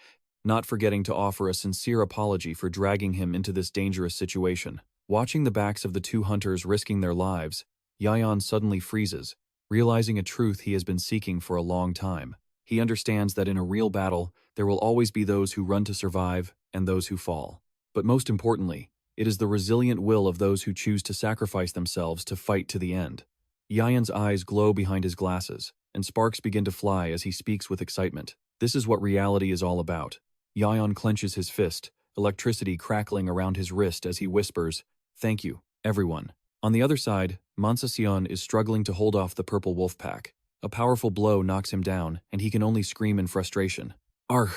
not forgetting to offer a sincere apology for dragging him into this dangerous situation. Watching the backs of the two hunters risking their lives, Yion suddenly freezes, realizing a truth he has been seeking for a long time. He understands that in a real battle, there will always be those who run to survive and those who fall. But most importantly, it is the resilient will of those who choose to sacrifice themselves to fight to the end. Yion's eyes glow behind his glasses, and sparks begin to fly as he speaks with excitement. This is what reality is all about. Yion clenches his fist, electricity crackling around his wrist as he whispers, "Thank you, everyone." On the other side, Mansa is struggling to hold off the purple wolf pack. A powerful blow knocks him down, and he can only scream in frustration. Argh!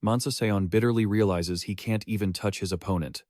Mansa bitterly realizes he can't even touch his opponent.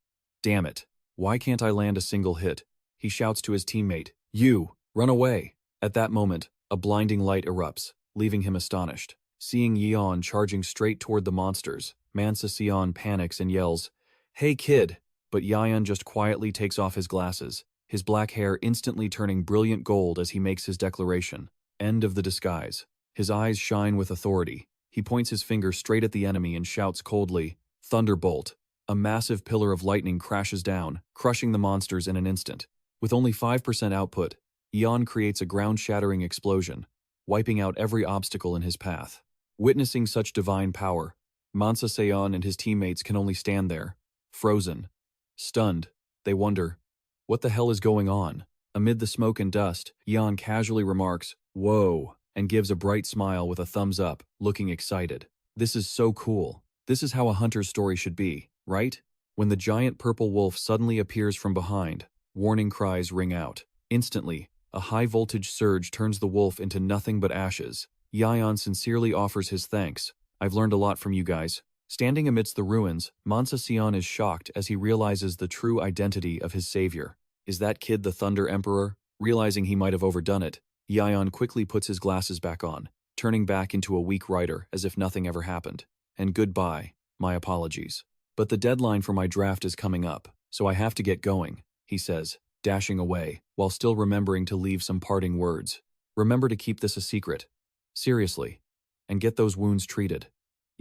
Damn it. Why can't I land a single hit? He shouts to his teammate, "You! Run away!" At that moment, a blinding light erupts, leaving him astonished. Seeing Yion charging straight toward the monsters, Mansa panics and yells, "Hey kid!" But Yion just quietly takes off his glasses, his black hair instantly turning brilliant gold as he makes his declaration. End of the disguise. His eyes shine with authority. He points his finger straight at the enemy and shouts coldly, "Thunderbolt!" A massive pillar of lightning crashes down, crushing the monsters in an instant. With only 5% output, Yion creates a ground-shattering explosion, wiping out every obstacle in his path. Witnessing such divine power, Mansa and his teammates can only stand there, frozen. Stunned, they wonder, what the hell is going on? Amid the smoke and dust, Yion casually remarks, "Whoa," and gives a bright smile with a thumbs up, looking excited. This is so cool. This is how a hunter's story should be, right? When the giant purple wolf suddenly appears from behind, warning cries ring out. Instantly, a high-voltage surge turns the wolf into nothing but ashes. Yion sincerely offers his thanks. "I've learned a lot from you guys." Standing amidst the ruins, Mansa is shocked as he realizes the true identity of his savior. Is that kid the Thunder Emperor? Realizing he might have overdone it, Yion quickly puts his glasses back on, turning back into a weak writer as if nothing ever happened. "And goodbye, my apologies. But the deadline for my draft is coming up, so I have to get going," he says, dashing away, while still remembering to leave some parting words. "Remember to keep this a secret. Seriously. And get those wounds treated."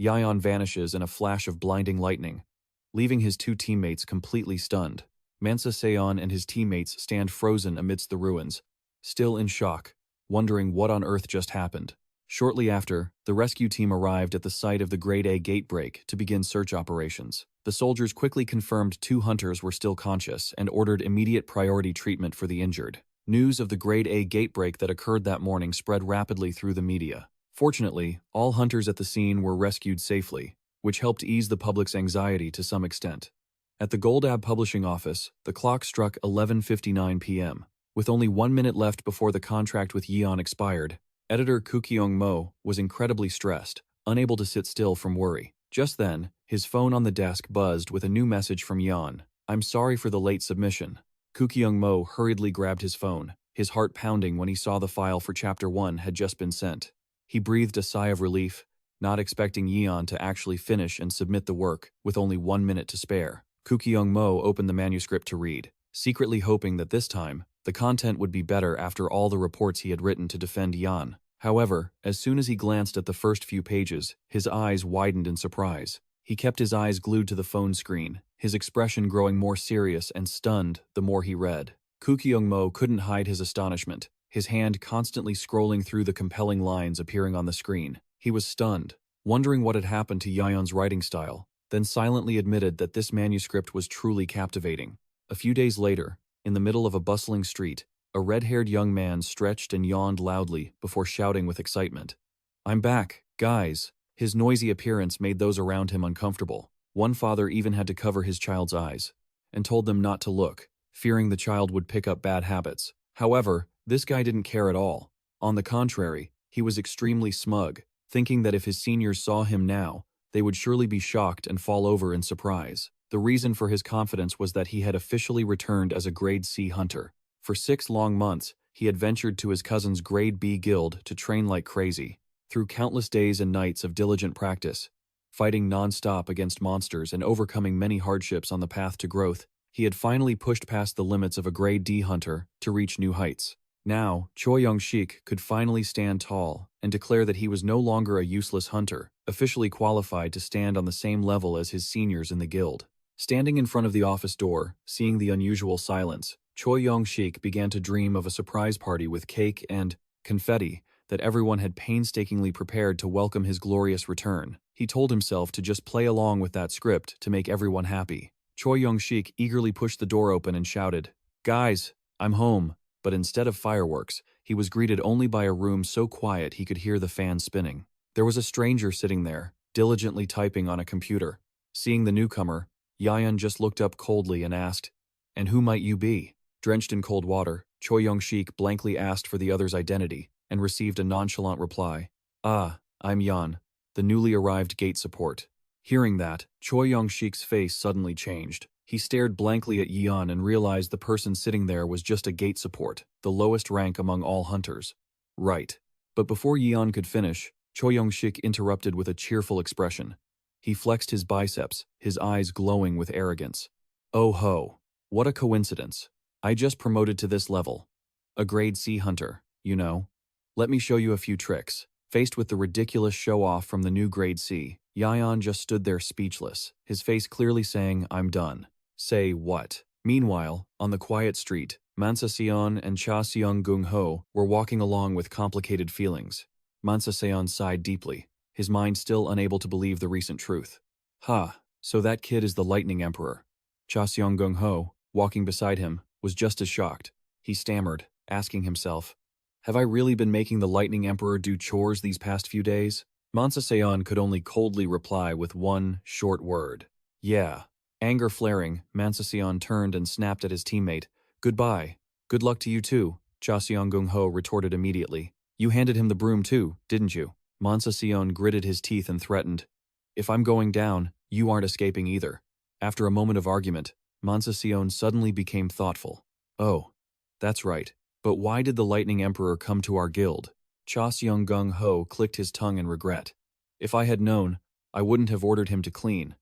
Yion vanishes in a flash of blinding lightning, leaving his two teammates completely stunned. Mansa and his teammates stand frozen amidst the ruins, still in shock, wondering what on earth just happened. Shortly after, the rescue team arrived at the site of the Grade A gate break to begin search operations. The soldiers quickly confirmed 2 hunters were still conscious and ordered immediate priority treatment for the injured. News of the Grade A gate break that occurred that morning spread rapidly through the media. Fortunately, all hunters at the scene were rescued safely, which helped ease the public's anxiety to some extent. At the Goldab publishing office, the clock struck 11:59 p.m. With only 1 minute left before the contract with Yion expired, editor Kukyong Mo was incredibly stressed, unable to sit still from worry. Just then, his phone on the desk buzzed with a new message from Yion. "I'm sorry for the late submission." Kukyong Mo hurriedly grabbed his phone, his heart pounding when he saw the file for Chapter 1 had just been sent. He breathed a sigh of relief, not expecting Yion to actually finish and submit the work, with only 1 minute to spare. Kukyong Mo opened the manuscript to read, secretly hoping that this time, the content would be better after all the reports he had written to defend Yion. However, as soon as he glanced at the first few pages, his eyes widened in surprise. He kept his eyes glued to the phone screen, his expression growing more serious and stunned the more he read. Kukyong Mo couldn't hide his astonishment, his hand constantly scrolling through the compelling lines appearing on the screen. He was stunned, wondering what had happened to Yion's writing style, then silently admitted that this manuscript was truly captivating. A few days later, in the middle of a bustling street, a red-haired young man stretched and yawned loudly before shouting with excitement, "I'm back, guys." His noisy appearance made those around him uncomfortable. One father even had to cover his child's eyes, and told them not to look, fearing the child would pick up bad habits. However, this guy didn't care at all. On the contrary, he was extremely smug, thinking that if his seniors saw him now, they would surely be shocked and fall over in surprise. The reason for his confidence was that he had officially returned as a Grade C hunter. For 6 long months, he had ventured to his cousin's Grade B guild to train like crazy. Through countless days and nights of diligent practice, fighting non-stop against monsters and overcoming many hardships on the path to growth, he had finally pushed past the limits of a Grade D hunter to reach new heights. Now, Choi Young-shik could finally stand tall and declare that he was no longer a useless hunter, officially qualified to stand on the same level as his seniors in the guild. Standing in front of the office door, seeing the unusual silence, Choi Young-shik began to dream of a surprise party with cake and confetti that everyone had painstakingly prepared to welcome his glorious return. He told himself to just play along with that script to make everyone happy. Choi Young-shik eagerly pushed the door open and shouted, "Guys, I'm home." But instead of fireworks, he was greeted only by a room so quiet he could hear the fan spinning. There was a stranger sitting there, diligently typing on a computer. Seeing the newcomer, Yion just looked up coldly and asked, "And who might you be?" Drenched in cold water, Choi Young-shik blankly asked for the other's identity and received a nonchalant reply. "Ah, I'm Yion, the newly arrived gate support." Hearing that, Choi Young-shik's face suddenly changed. He stared blankly at Yion and realized the person sitting there was just a gate support, the lowest rank among all hunters. Right. But before Yion could finish, Choi Young-shik interrupted with a cheerful expression. He flexed his biceps, his eyes glowing with arrogance. "Oh ho, what a coincidence. I just promoted to this level. A grade C hunter, you know. Let me show you a few tricks." Faced with the ridiculous show-off from the new grade C, Yion just stood there speechless, his face clearly saying, "I'm done." Say what? Meanwhile, on the quiet street, Mansa Seon and Cha Seong-gung-ho were walking along with complicated feelings. Mansa Seon sighed deeply, his mind still unable to believe the recent truth. So that kid is the Lightning Emperor. Cha Seong-gung-ho, walking beside him, was just as shocked. He stammered, asking himself, "Have I really been making the Lightning Emperor do chores these past few days?" Mansa Seon could only coldly reply with one short word. "Yeah." Anger flaring, Mansa Seon turned and snapped at his teammate. "Goodbye. Good luck to you too," Cha Seong-gung-ho retorted immediately. "You handed him the broom too, didn't you?" Mansa Seon gritted his teeth and threatened, "If I'm going down, you aren't escaping either." After a moment of argument, Mansa Seon suddenly became thoughtful. "Oh, that's right. But why did the Lightning Emperor come to our guild?" Cha Seong-gung-ho clicked his tongue in regret. "If I had known, I wouldn't have ordered him to clean.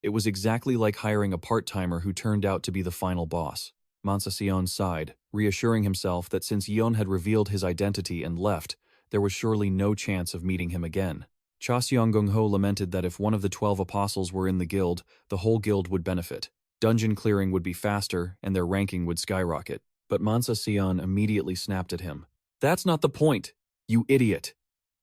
It was exactly like hiring a part-timer who turned out to be the final boss." Mansa Seon sighed, reassuring himself that since Yion had revealed his identity and left, there was surely no chance of meeting him again. Cha Seong-gung-ho lamented that if one of the 12 apostles were in the guild, the whole guild would benefit. Dungeon clearing would be faster, and their ranking would skyrocket. But Mansa Seon immediately snapped at him. "That's not the point, you idiot!"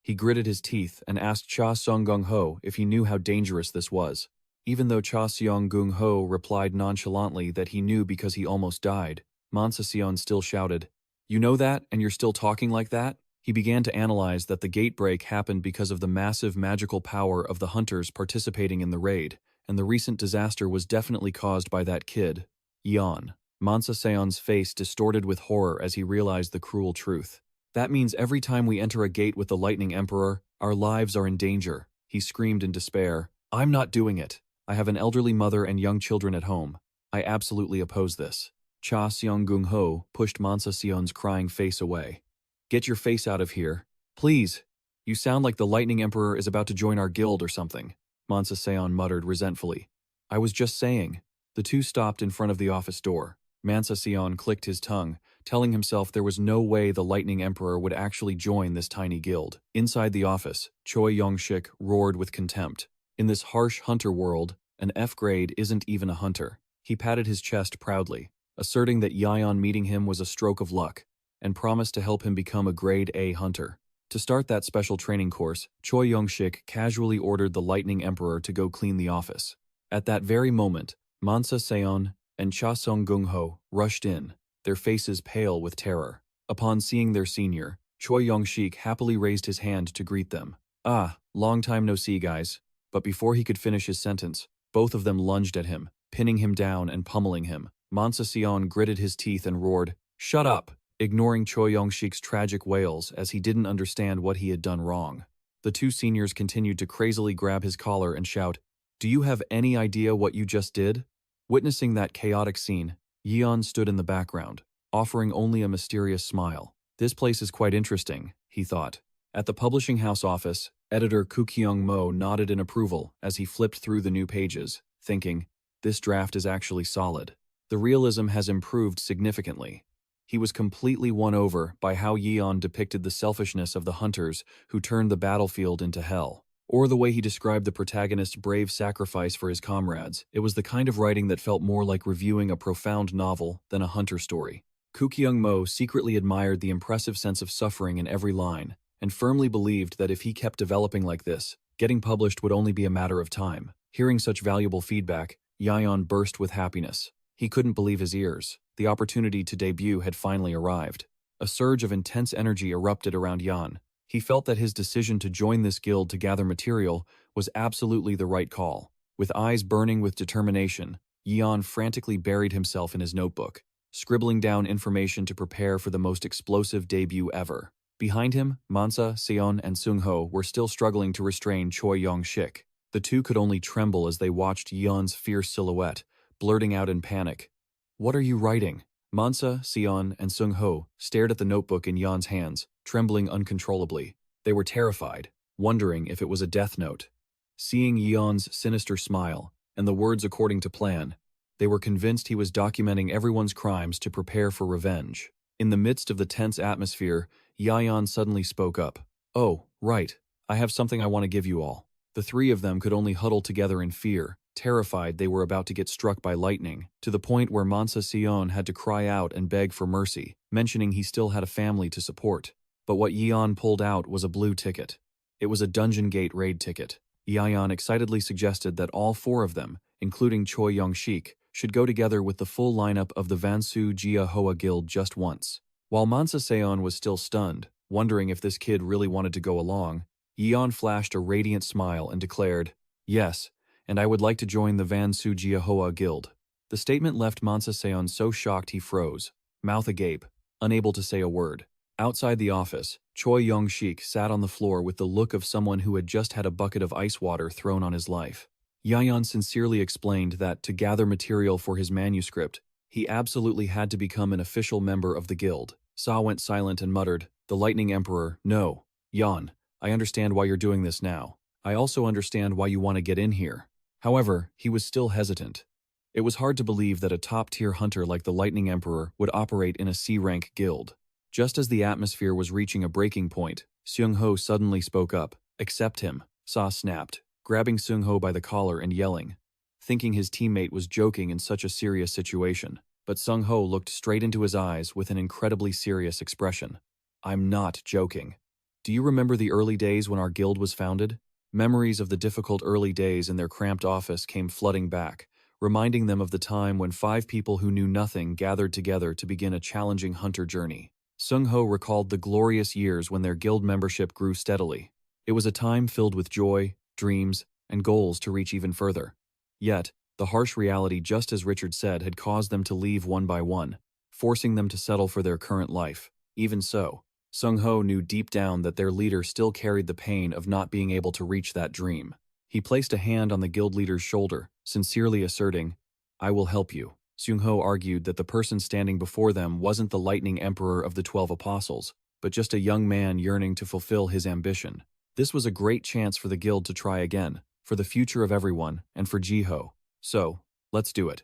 He gritted his teeth and asked Cha Seong-gung-ho if he knew how dangerous this was. Even though Cha Seong-gung-ho replied nonchalantly that he knew because he almost died, Mansa Seon still shouted, "You know that, and you're still talking like that?" He began to analyze that the gate break happened because of the massive magical power of the hunters participating in the raid, and the recent disaster was definitely caused by that kid, Yion. Mansa Seon's face distorted with horror as he realized the cruel truth. "That means every time we enter a gate with the Lightning Emperor, our lives are in danger," he screamed in despair. "I'm not doing it. I have an elderly mother and young children at home. I absolutely oppose this." Cha Seong-gung-ho pushed Mansa Seon's crying face away. "Get your face out of here. Please. You sound like the Lightning Emperor is about to join our guild or something," Mansa Seon muttered resentfully. "I was just saying." The two stopped in front of the office door. Mansa Seon clicked his tongue, telling himself there was no way the Lightning Emperor would actually join this tiny guild. Inside the office, Choi Young-shik roared with contempt. In this harsh hunter world, an F grade isn't even a hunter. He patted his chest proudly, asserting that Yion meeting him was a stroke of luck, and promised to help him become a grade A hunter. To start that special training course, Choi Young-shik casually ordered the Lightning Emperor to go clean the office. At that very moment, Mansa Seon and Cha Seong-gung-ho rushed in, their faces pale with terror. Upon seeing their senior, Choi Young-shik happily raised his hand to greet them. "Ah, long time no see, guys." But before he could finish his sentence, both of them lunged at him, pinning him down and pummeling him. Mansa Seon gritted his teeth and roared, "Shut up!" ignoring Choi Young-shik's tragic wails as he didn't understand what he had done wrong. The two seniors continued to crazily grab his collar and shout, "Do you have any idea what you just did?" Witnessing that chaotic scene, Yion stood in the background, offering only a mysterious smile. "This place is quite interesting," he thought. At the publishing house office, editor Koo Kyung-mo nodded in approval as he flipped through the new pages, thinking, "This draft is actually solid. The realism has improved significantly." He was completely won over by how Yion depicted the selfishness of the hunters who turned the battlefield into hell, or the way he described the protagonist's brave sacrifice for his comrades. It was the kind of writing that felt more like reviewing a profound novel than a hunter story. Koo Kyung-mo secretly admired the impressive sense of suffering in every line, and firmly believed that if he kept developing like this, getting published would only be a matter of time. Hearing such valuable feedback, Yion burst with happiness. He couldn't believe his ears. The opportunity to debut had finally arrived. A surge of intense energy erupted around Yion. He felt that his decision to join this guild to gather material was absolutely the right call. With eyes burning with determination, Yion frantically buried himself in his notebook, scribbling down information to prepare for the most explosive debut ever. Behind him, Mansa, Seon, and Seung-ho were still struggling to restrain Choi Yong-shik. The two could only tremble as they watched Yeon's fierce silhouette, blurting out in panic. "What are you writing?" Mansa, Seon, and Seung-ho stared at the notebook in Yeon's hands, trembling uncontrollably. They were terrified, wondering if it was a death note. Seeing Yeon's sinister smile, and the words according to plan, they were convinced he was documenting everyone's crimes to prepare for revenge. In the midst of the tense atmosphere, Yeon suddenly spoke up. "Oh, right. I have something I want to give you all." The three of them could only huddle together in fear, terrified they were about to get struck by lightning, to the point where Mansa Seon had to cry out and beg for mercy, mentioning he still had a family to support. But what Yeon pulled out was a blue ticket. It was a Dungeon Gate raid ticket. Yeon excitedly suggested that all four of them, including Choi Yong-shik, should go together with the full lineup of the Vansu Jia Hoa Guild just once. While Mansa Seon was still stunned, wondering if this kid really wanted to go along, Yeon flashed a radiant smile and declared, "Yes, and I would like to join the Vansu Jia Hoa Guild." The statement left Mansa Seon so shocked he froze, mouth agape, unable to say a word. Outside the office, Choi Yong-shik sat on the floor with the look of someone who had just had a bucket of ice water thrown on his life. Yeon sincerely explained that to gather material for his manuscript, he absolutely had to become an official member of the guild. Sa went silent and muttered, "The Lightning Emperor, no. Yeon, I understand why you're doing this now. I also understand why you want to get in here." However, he was still hesitant. It was hard to believe that a top-tier hunter like the Lightning Emperor would operate in a C-rank guild. Just as the atmosphere was reaching a breaking point, Seung-ho suddenly spoke up. "Accept him," Sa snapped, grabbing Seung-ho by the collar and yelling, thinking his teammate was joking in such a serious situation. But Seung-ho looked straight into his eyes with an incredibly serious expression. "I'm not joking. Do you remember the early days when our guild was founded?" Memories of the difficult early days in their cramped office came flooding back, reminding them of the time when 5 people who knew nothing gathered together to begin a challenging hunter journey. Seung-ho recalled the glorious years when their guild membership grew steadily. It was a time filled with joy, dreams, and goals to reach even further. Yet, the harsh reality, just as Richard said, had caused them to leave one by one, forcing them to settle for their current life. Even so, Seung-ho knew deep down that their leader still carried the pain of not being able to reach that dream. He placed a hand on the guild leader's shoulder, sincerely asserting, "I will help you." Seung-ho argued that the person standing before them wasn't the Lightning Emperor of the 12 Apostles, but just a young man yearning to fulfill his ambition. This was a great chance for the guild to try again, for the future of everyone, and for Jiho. So, let's do it.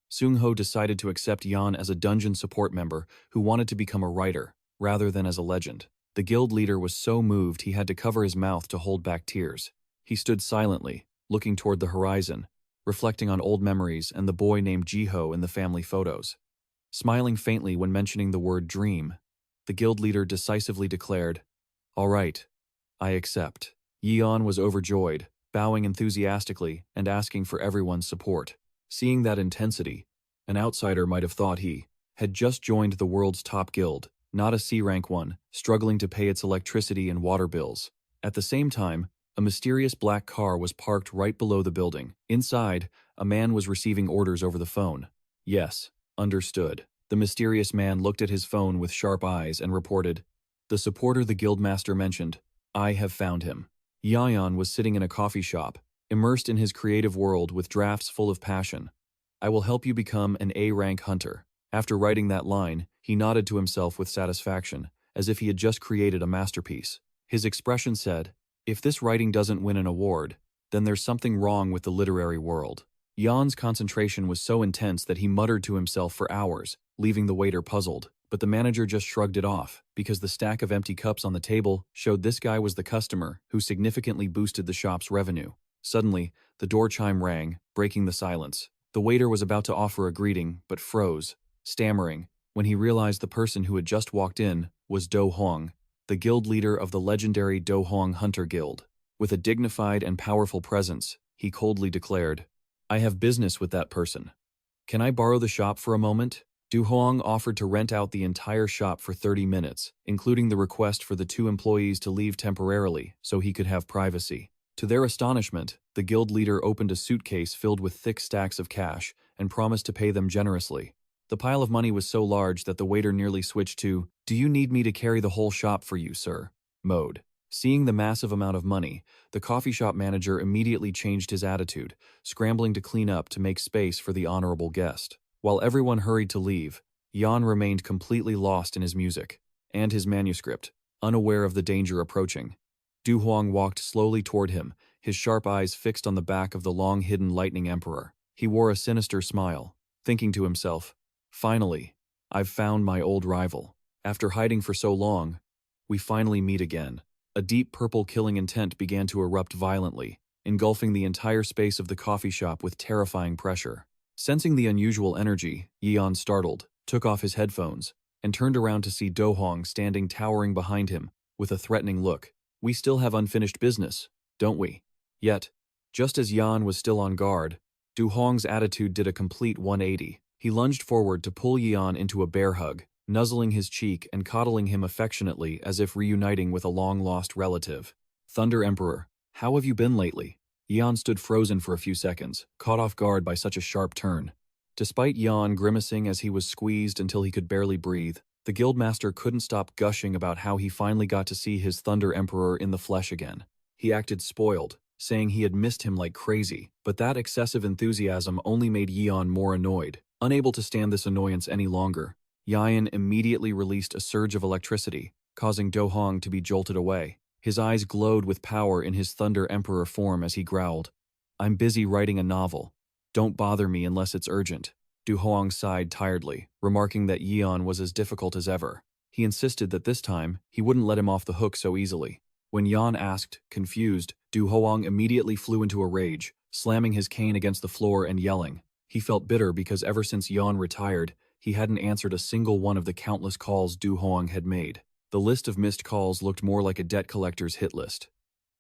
Seung-ho decided to accept Yeon as a dungeon support member who wanted to become a writer, rather than as a legend. The guild leader was so moved he had to cover his mouth to hold back tears. He stood silently, looking toward the horizon, reflecting on old memories and the boy named Jiho in the family photos. Smiling faintly when mentioning the word dream, the guild leader decisively declared, "All right, I accept." Yeon was overjoyed, bowing enthusiastically and asking for everyone's support. Seeing that intensity, an outsider might have thought he had just joined the world's top guild, not a C-rank one, struggling to pay its electricity and water bills. At the same time, a mysterious black car was parked right below the building. Inside, a man was receiving orders over the phone. "Yes, understood." The mysterious man looked at his phone with sharp eyes and reported, "The supporter the guildmaster mentioned. I have found him." Yeon was sitting in a coffee shop, immersed in his creative world with drafts full of passion. "I will help you become an A-rank hunter." After writing that line, he nodded to himself with satisfaction, as if he had just created a masterpiece. His expression said, "If this writing doesn't win an award, then there's something wrong with the literary world." Yeon's concentration was so intense that he muttered to himself for hours, leaving the waiter puzzled. But the manager just shrugged it off, because the stack of empty cups on the table showed this guy was the customer who significantly boosted the shop's revenue. Suddenly, the door chime rang, breaking the silence. The waiter was about to offer a greeting, but froze, stammering, when he realized the person who had just walked in was Do Hong, the guild leader of the legendary Do Hong Hunter Guild. With a dignified and powerful presence, he coldly declared, "I have business with that person. Can I borrow the shop for a moment?" Du Huang offered to rent out the entire shop for 30 minutes, including the request for the 2 employees to leave temporarily so he could have privacy. To their astonishment, the guild leader opened a suitcase filled with thick stacks of cash and promised to pay them generously. The pile of money was so large that the waiter nearly switched to, "Do you need me to carry the whole shop for you, sir?" mode. Seeing the massive amount of money, the coffee shop manager immediately changed his attitude, scrambling to clean up to make space for the honorable guest. While everyone hurried to leave, Yion remained completely lost in his music and his manuscript, unaware of the danger approaching. Du Huang walked slowly toward him, his sharp eyes fixed on the back of the long-hidden lightning emperor. He wore a sinister smile, thinking to himself, "Finally, I've found my old rival. After hiding for so long, we finally meet again." A deep purple killing intent began to erupt violently, engulfing the entire space of the coffee shop with terrifying pressure. Sensing the unusual energy, Yion startled, took off his headphones, and turned around to see Do Hong standing towering behind him with a threatening look. "We still have unfinished business, don't we?" Yet, just as Yion was still on guard, Du Hong's attitude did a complete 180. He lunged forward to pull Yion into a bear hug, nuzzling his cheek and coddling him affectionately as if reuniting with a long-lost relative. "Thunder Emperor, how have you been lately?" Yion stood frozen for a few seconds, caught off guard by such a sharp turn. Despite Yion grimacing as he was squeezed until he could barely breathe, the guildmaster couldn't stop gushing about how he finally got to see his Thunder Emperor in the flesh again. He acted spoiled, saying he had missed him like crazy, but that excessive enthusiasm only made Yion more annoyed. Unable to stand this annoyance any longer, Yion immediately released a surge of electricity, causing Do Hong to be jolted away. His eyes glowed with power in his Thunder Emperor form as he growled, "I'm busy writing a novel. Don't bother me unless it's urgent." Du Hoang sighed tiredly, remarking that Yion was as difficult as ever. He insisted that this time, he wouldn't let him off the hook so easily. When Yion asked, confused, Du Hoang immediately flew into a rage, slamming his cane against the floor and yelling. He felt bitter because ever since Yion retired, he hadn't answered a single one of the countless calls Du Hoang had made. The list of missed calls looked more like a debt collector's hit list.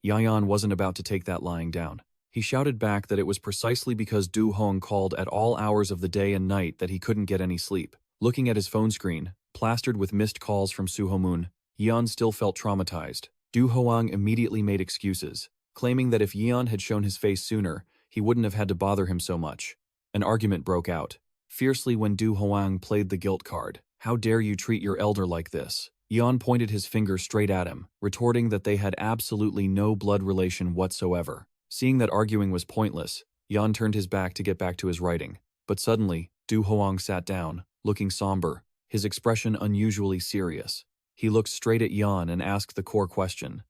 Yion wasn't about to take that lying down. He shouted back that it was precisely because Du Hong called at all hours of the day and night that he couldn't get any sleep. Looking at his phone screen, plastered with missed calls from Suhomun, Yion still felt traumatized. Du Hoang immediately made excuses, claiming that if Yion had shown his face sooner, he wouldn't have had to bother him so much. An argument broke out, fiercely when Du Hoang played the guilt card. "How dare you treat your elder like this?" Yion pointed his finger straight at him, retorting that they had absolutely no blood relation whatsoever. Seeing that arguing was pointless, Yion turned his back to get back to his writing. But suddenly, Du Hoang sat down, looking somber, his expression unusually serious. He looked straight at Yion and asked the core question.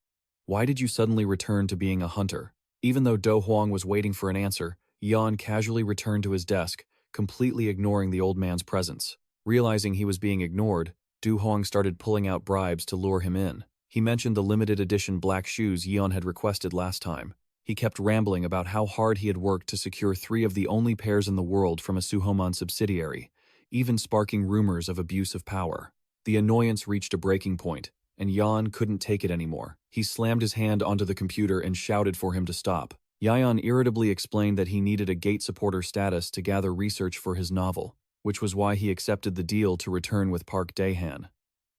"Why did you suddenly return to being a hunter?" Even though Du Hoang was waiting for an answer, Yion casually returned to his desk, completely ignoring the old man's presence. Realizing he was being ignored, Du Hoang started pulling out bribes to lure him in. He mentioned the limited edition black shoes Yion had requested last time. He kept rambling about how hard he had worked to secure 3 of the only pairs in the world from a Suhoman subsidiary, even sparking rumors of abuse of power. The annoyance reached a breaking point, and Yion couldn't take it anymore. He slammed his hand onto the computer and shouted for him to stop. Yion irritably explained that he needed a gate supporter status to gather research for his novel, which was why he accepted the deal to return with Park Daehan.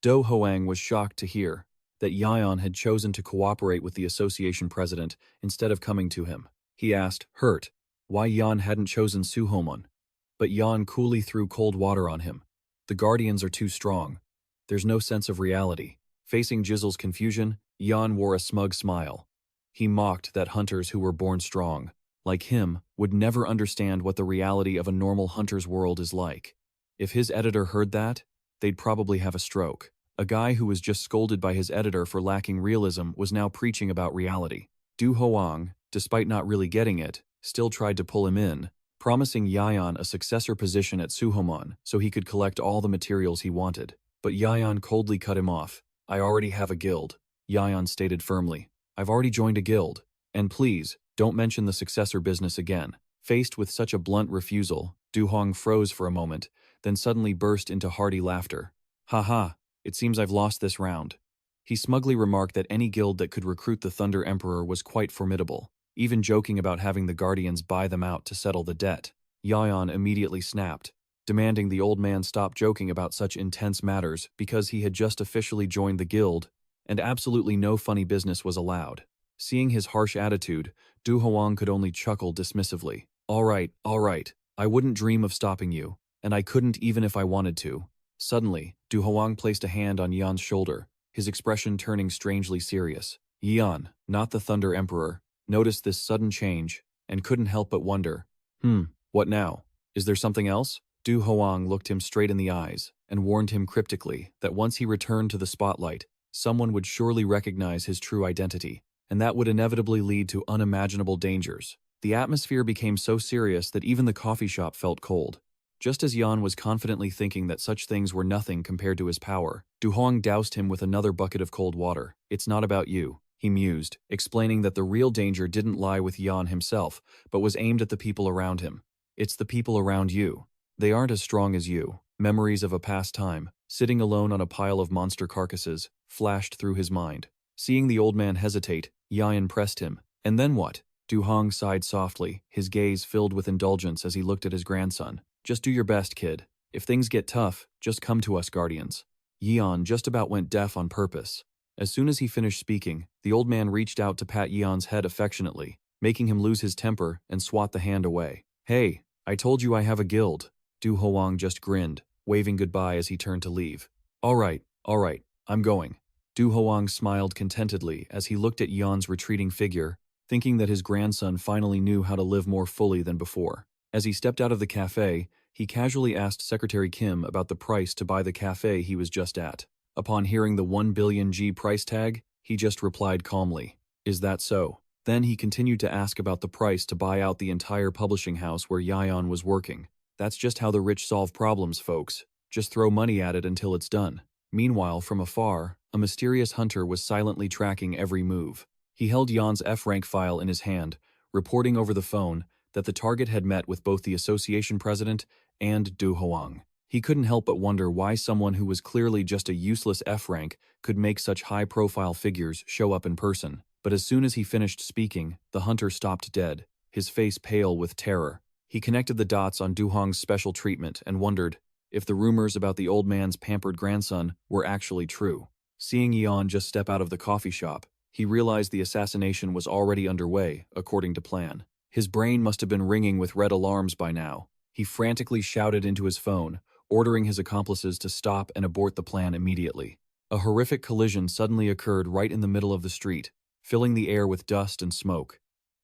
Do Hoang was shocked to hear that Yion had chosen to cooperate with the association president instead of coming to him. He asked, hurt, why Yion hadn't chosen Suhomon. But Yion coolly threw cold water on him. "The Guardians are too strong. There's no sense of reality." Facing Jizzle's confusion, Yion wore a smug smile. He mocked that hunters who were born strong, like him, would never understand what the reality of a normal hunter's world is like. If his editor heard that, they'd probably have a stroke. A guy who was just scolded by his editor for lacking realism was now preaching about reality. Du Hoang, despite not really getting it, still tried to pull him in, promising Yion a successor position at Suhomon so he could collect all the materials he wanted. But Yion coldly cut him off. "I already have a guild," Yion stated firmly. "I've already joined a guild. And please, don't mention the successor business again." Faced with such a blunt refusal, Du Hong froze for a moment, then suddenly burst into hearty laughter. "Ha, it seems I've lost this round." He smugly remarked that any guild that could recruit the Thunder Emperor was quite formidable, even joking about having the Guardians buy them out to settle the debt. Yion immediately snapped, demanding the old man stop joking about such intense matters because he had just officially joined the guild, and absolutely no funny business was allowed. Seeing his harsh attitude, Du Hoang could only chuckle dismissively. All right, I wouldn't dream of stopping you, and I couldn't even if I wanted to. Suddenly, Du Hoang placed a hand on Yion's shoulder, his expression turning strangely serious. Yion, not the Thunder Emperor, noticed this sudden change and couldn't help but wonder, what now? Is there something else? Du Hoang looked him straight in the eyes and warned him cryptically that once he returned to the spotlight, someone would surely recognize his true identity, and that would inevitably lead to unimaginable dangers. The atmosphere became so serious that even the coffee shop felt cold. Just as Yan was confidently thinking that such things were nothing compared to his power, Du Hoang doused him with another bucket of cold water. It's not about you, he mused, explaining that the real danger didn't lie with Yan himself, but was aimed at the people around him. It's the people around you. They aren't as strong as you. Memories of a past time, sitting alone on a pile of monster carcasses, flashed through his mind. Seeing the old man hesitate, Yion pressed him. And then what? Du Hoang sighed softly, his gaze filled with indulgence as he looked at his grandson. Just do your best, kid. If things get tough, just come to us, guardians. Yion just about went deaf on purpose. As soon as he finished speaking, the old man reached out to pat Yeon's head affectionately, making him lose his temper and swat the hand away. Hey, I told you I have a guild. Du Hoang just grinned, waving goodbye as he turned to leave. All right, I'm going. Du Hoang smiled contentedly as he looked at Yeon's retreating figure, thinking that his grandson finally knew how to live more fully than before. As he stepped out of the cafe, he casually asked Secretary Kim about the price to buy the cafe he was just at. Upon hearing the 1 billion G price tag, he just replied calmly, "Is that so?" Then he continued to ask about the price to buy out the entire publishing house where Yion was working. That's just how the rich solve problems, folks. Just throw money at it until it's done. Meanwhile, from afar, a mysterious hunter was silently tracking every move. He held Yon's F-rank file in his hand, reporting over the phone that the target had met with both the association president and Du Hoang. He couldn't help but wonder why someone who was clearly just a useless F-rank could make such high-profile figures show up in person. But as soon as he finished speaking, the hunter stopped dead, his face pale with terror. He connected the dots on Du Hoang's special treatment and wondered if the rumors about the old man's pampered grandson were actually true. Seeing Yion just step out of the coffee shop, he realized the assassination was already underway, according to plan. His brain must have been ringing with red alarms by now. He frantically shouted into his phone, ordering his accomplices to stop and abort the plan immediately. A horrific collision suddenly occurred right in the middle of the street, filling the air with dust and smoke.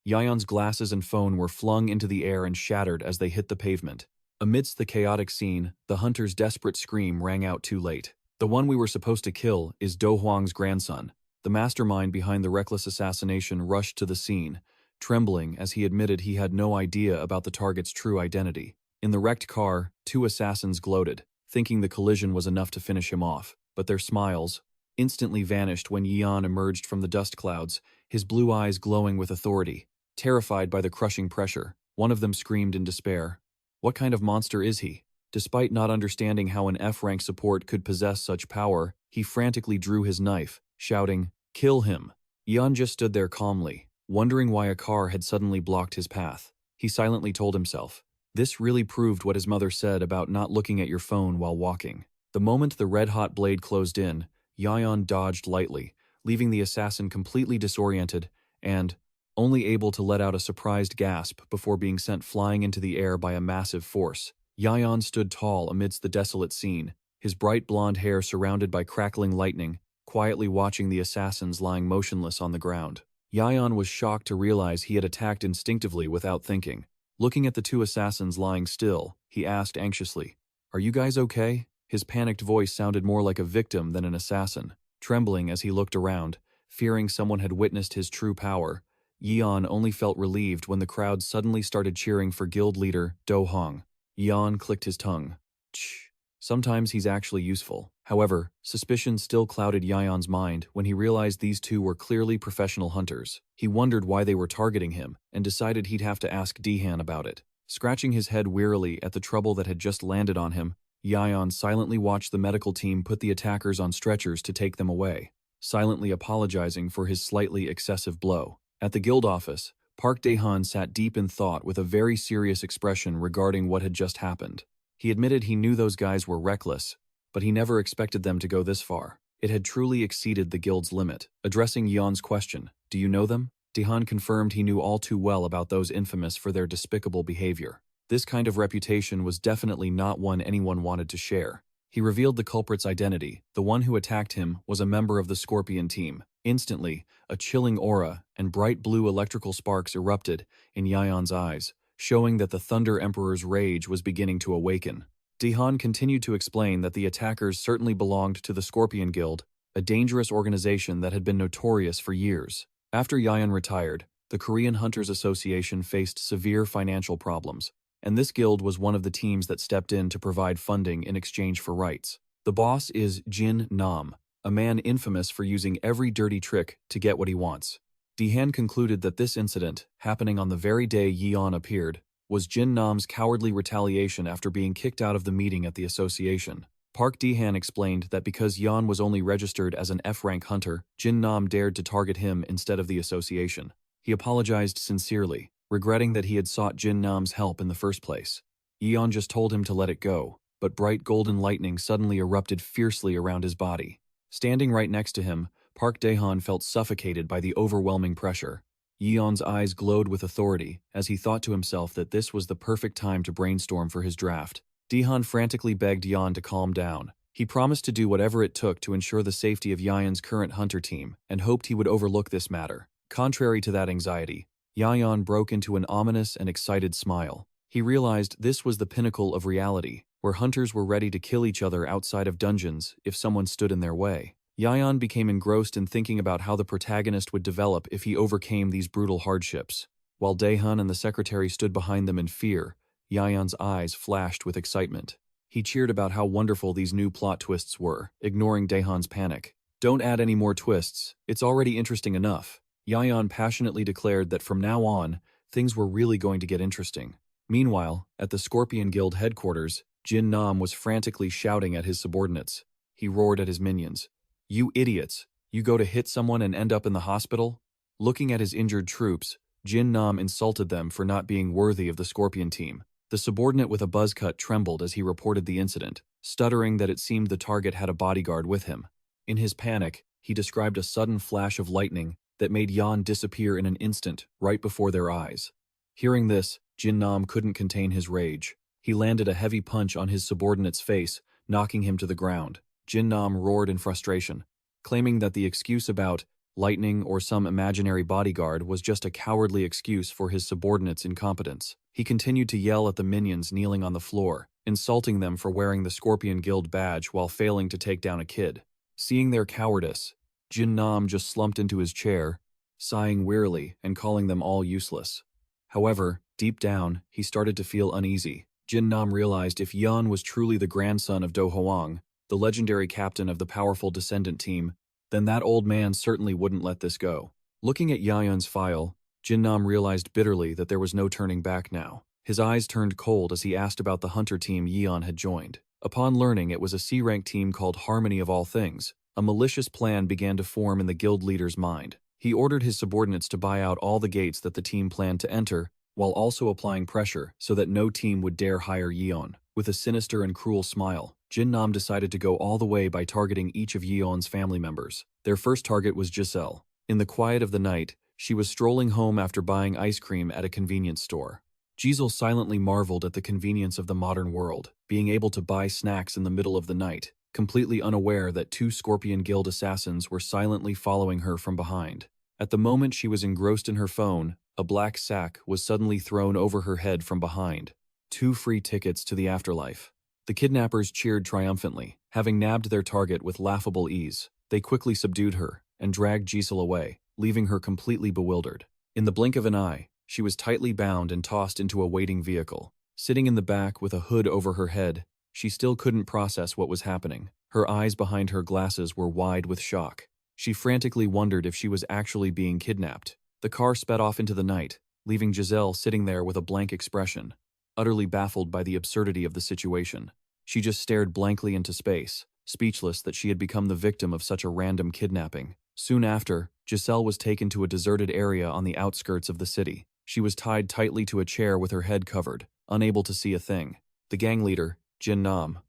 Yion's glasses and phone were flung into the air and shattered as they hit the pavement. Amidst the chaotic scene, the hunter's desperate scream rang out too late. The one we were supposed to kill is Du Hoang's grandson. The mastermind behind the reckless assassination rushed to the scene, trembling as he admitted he had no idea about the target's true identity. In the wrecked car, two assassins gloated, thinking the collision was enough to finish him off, but their smiles instantly vanished when Yion emerged from the dust clouds, his blue eyes glowing with authority. Terrified by the crushing pressure, one of them screamed in despair. What kind of monster is he? Despite not understanding how an F-rank support could possess such power, he frantically drew his knife, shouting, "Kill him!" Yion just stood there calmly, wondering why a car had suddenly blocked his path. He silently told himself, this really proved what his mother said about not looking at your phone while walking. The moment the red-hot blade closed in, Yion dodged lightly, leaving the assassin completely disoriented and only able to let out a surprised gasp before being sent flying into the air by a massive force. Yion stood tall amidst the desolate scene, his bright blonde hair surrounded by crackling lightning, quietly watching the assassins lying motionless on the ground. Yion was shocked to realize he had attacked instinctively without thinking. Looking at the two assassins lying still, he asked anxiously, "Are you guys okay?" His panicked voice sounded more like a victim than an assassin. Trembling as he looked around, fearing someone had witnessed his true power, Yion only felt relieved when the crowd suddenly started cheering for guild leader Du Hoang. Yion clicked his tongue. Shh. Sometimes he's actually useful. However, suspicion still clouded Yion's mind when he realized these two were clearly professional hunters. He wondered why they were targeting him and decided he'd have to ask Dehan about it. Scratching his head wearily at the trouble that had just landed on him, Yion silently watched the medical team put the attackers on stretchers to take them away, silently apologizing for his slightly excessive blow. At the guild office, Park Daehan sat deep in thought with a very serious expression regarding what had just happened. He admitted he knew those guys were reckless, but he never expected them to go this far. It had truly exceeded the guild's limit. Addressing Yeon's question, "Do you know them?" Daehan confirmed he knew all too well about those infamous for their despicable behavior. This kind of reputation was definitely not one anyone wanted to share. He revealed the culprit's identity. The one who attacked him was a member of the Scorpion team. Instantly, a chilling aura and bright blue electrical sparks erupted in Yion's eyes, showing that the Thunder Emperor's rage was beginning to awaken. Daehan continued to explain that the attackers certainly belonged to the Scorpion Guild, a dangerous organization that had been notorious for years. After Yion retired, the Korean Hunters Association faced severe financial problems, and this guild was one of the teams that stepped in to provide funding in exchange for rights. The boss is Jin Nam, a man infamous for using every dirty trick to get what he wants. Daehan concluded that this incident, happening on the very day Yion appeared, was Jin Nam's cowardly retaliation after being kicked out of the meeting at the association. Park Daehan explained that because Yion was only registered as an F-rank hunter, Jin Nam dared to target him instead of the association. He apologized sincerely, regretting that he had sought Jin Nam's help in the first place. Yion just told him to let it go, but bright golden lightning suddenly erupted fiercely around his body. Standing right next to him, Park Daehan felt suffocated by the overwhelming pressure. Yeon's eyes glowed with authority as he thought to himself that this was the perfect time to brainstorm for his draft. Daehan frantically begged Yeon to calm down. He promised to do whatever it took to ensure the safety of Yeon's current hunter team and hoped he would overlook this matter. Contrary to that anxiety, Yeon broke into an ominous and excited smile. He realized this was the pinnacle of reality, where hunters were ready to kill each other outside of dungeons if someone stood in their way. Yion became engrossed in thinking about how the protagonist would develop if he overcame these brutal hardships. While Daehan and the secretary stood behind them in fear, Yion's eyes flashed with excitement. He cheered about how wonderful these new plot twists were, ignoring Daehan's panic. "Don't add any more twists, it's already interesting enough." Yion passionately declared that from now on, things were really going to get interesting. Meanwhile, at the Scorpion Guild headquarters, Jin Nam was frantically shouting at his subordinates. He roared at his minions. "You idiots! You go to hit someone and end up in the hospital?" Looking at his injured troops, Jin Nam insulted them for not being worthy of the Scorpion team. The subordinate with a buzz cut trembled as he reported the incident, stuttering that it seemed the target had a bodyguard with him. In his panic, he described a sudden flash of lightning that made Yeon disappear in an instant right before their eyes. Hearing this, Jin Nam couldn't contain his rage. He landed a heavy punch on his subordinate's face, knocking him to the ground. Jin Nam roared in frustration, claiming that the excuse about lightning or some imaginary bodyguard was just a cowardly excuse for his subordinate's incompetence. He continued to yell at the minions kneeling on the floor, insulting them for wearing the Scorpion Guild badge while failing to take down a kid. Seeing their cowardice, Jin Nam just slumped into his chair, sighing wearily and calling them all useless. However, deep down, he started to feel uneasy. Jin Nam realized if Yeon was truly the grandson of Do Hwang, the legendary captain of the powerful descendant team, then that old man certainly wouldn't let this go. Looking at Yeon's file, Jin Nam realized bitterly that there was no turning back now. His eyes turned cold as he asked about the hunter team Yeon had joined. Upon learning it was a C-rank team called Harmony of all things, a malicious plan began to form in the guild leader's mind. He ordered his subordinates to buy out all the gates that the team planned to enter, while also applying pressure so that no team would dare hire Yeon. With a sinister and cruel smile, Jin Nam decided to go all the way by targeting each of Yeon's family members. Their first target was Giselle. In the quiet of the night, she was strolling home after buying ice cream at a convenience store. Giselle silently marveled at the convenience of the modern world, being able to buy snacks in the middle of the night, completely unaware that two Scorpion Guild assassins were silently following her from behind. At the moment she was engrossed in her phone, a black sack was suddenly thrown over her head from behind. 2 free tickets to the afterlife. The kidnappers cheered triumphantly, having nabbed their target with laughable ease. They quickly subdued her and dragged Giselle away, leaving her completely bewildered. In the blink of an eye, she was tightly bound and tossed into a waiting vehicle. Sitting in the back with a hood over her head, she still couldn't process what was happening. Her eyes behind her glasses were wide with shock. She frantically wondered if she was actually being kidnapped. The car sped off into the night, leaving Giselle sitting there with a blank expression, utterly baffled by the absurdity of the situation. She just stared blankly into space, speechless that she had become the victim of such a random kidnapping. Soon after, Giselle was taken to a deserted area on the outskirts of the city. She was tied tightly to a chair with her head covered, unable to see a thing. The gang leader, Jin Nam,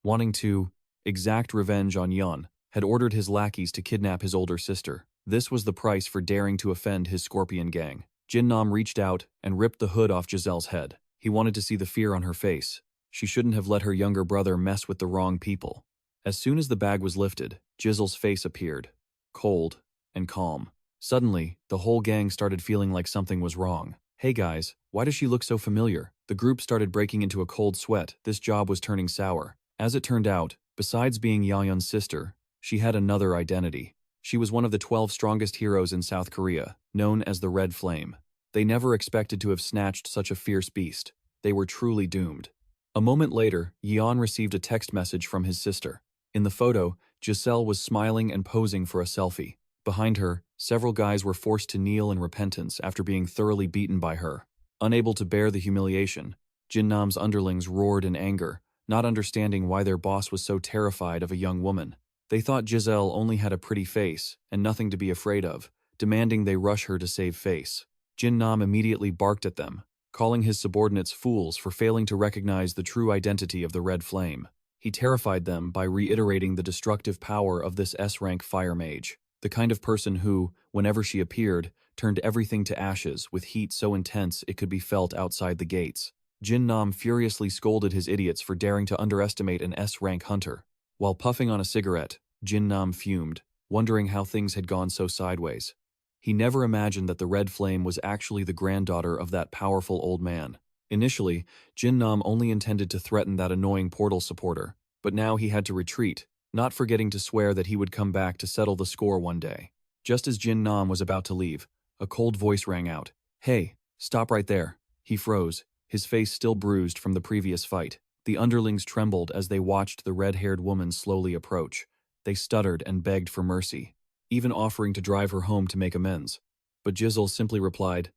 wanting to exact revenge on Yeon, had ordered his lackeys to kidnap his older sister. This was the price for daring to offend his Scorpion gang. Jin Nam reached out and ripped the hood off Giselle's head. He wanted to see the fear on her face. She shouldn't have let her younger brother mess with the wrong people. As soon as the bag was lifted, Jizzle's face appeared, cold and calm. Suddenly, the whole gang started feeling like something was wrong. Hey guys, why does she look so familiar? The group started breaking into a cold sweat. This job was turning sour. As it turned out, besides being Yeon's sister, she had another identity. She was one of the 12 strongest heroes in South Korea, known as the Red Flame. They never expected to have snatched such a fierce beast. They were truly doomed. A moment later, Yion received a text message from his sister. In the photo, Giselle was smiling and posing for a selfie. Behind her, several guys were forced to kneel in repentance after being thoroughly beaten by her. Unable to bear the humiliation, Jinnam's underlings roared in anger, not understanding why their boss was so terrified of a young woman. They thought Giselle only had a pretty face and nothing to be afraid of, demanding they rush her to save face. Jinnam immediately barked at them, calling his subordinates fools for failing to recognize the true identity of the Red Flame. He terrified them by reiterating the destructive power of this S-rank fire mage, the kind of person who, whenever she appeared, turned everything to ashes with heat so intense it could be felt outside the gates. Jinnam furiously scolded his idiots for daring to underestimate an S-rank hunter. While puffing on a cigarette, Jinnam fumed, wondering how things had gone so sideways. He never imagined that the Red Flame was actually the granddaughter of that powerful old man. Initially, Jinnam only intended to threaten that annoying portal supporter, but now he had to retreat, not forgetting to swear that he would come back to settle the score one day. Just as Jinnam was about to leave, a cold voice rang out. "Hey, stop right there." He froze, his face still bruised from the previous fight. The underlings trembled as they watched the red-haired woman slowly approach. They stuttered and begged for mercy, even offering to drive her home to make amends. But Jizzle simply replied,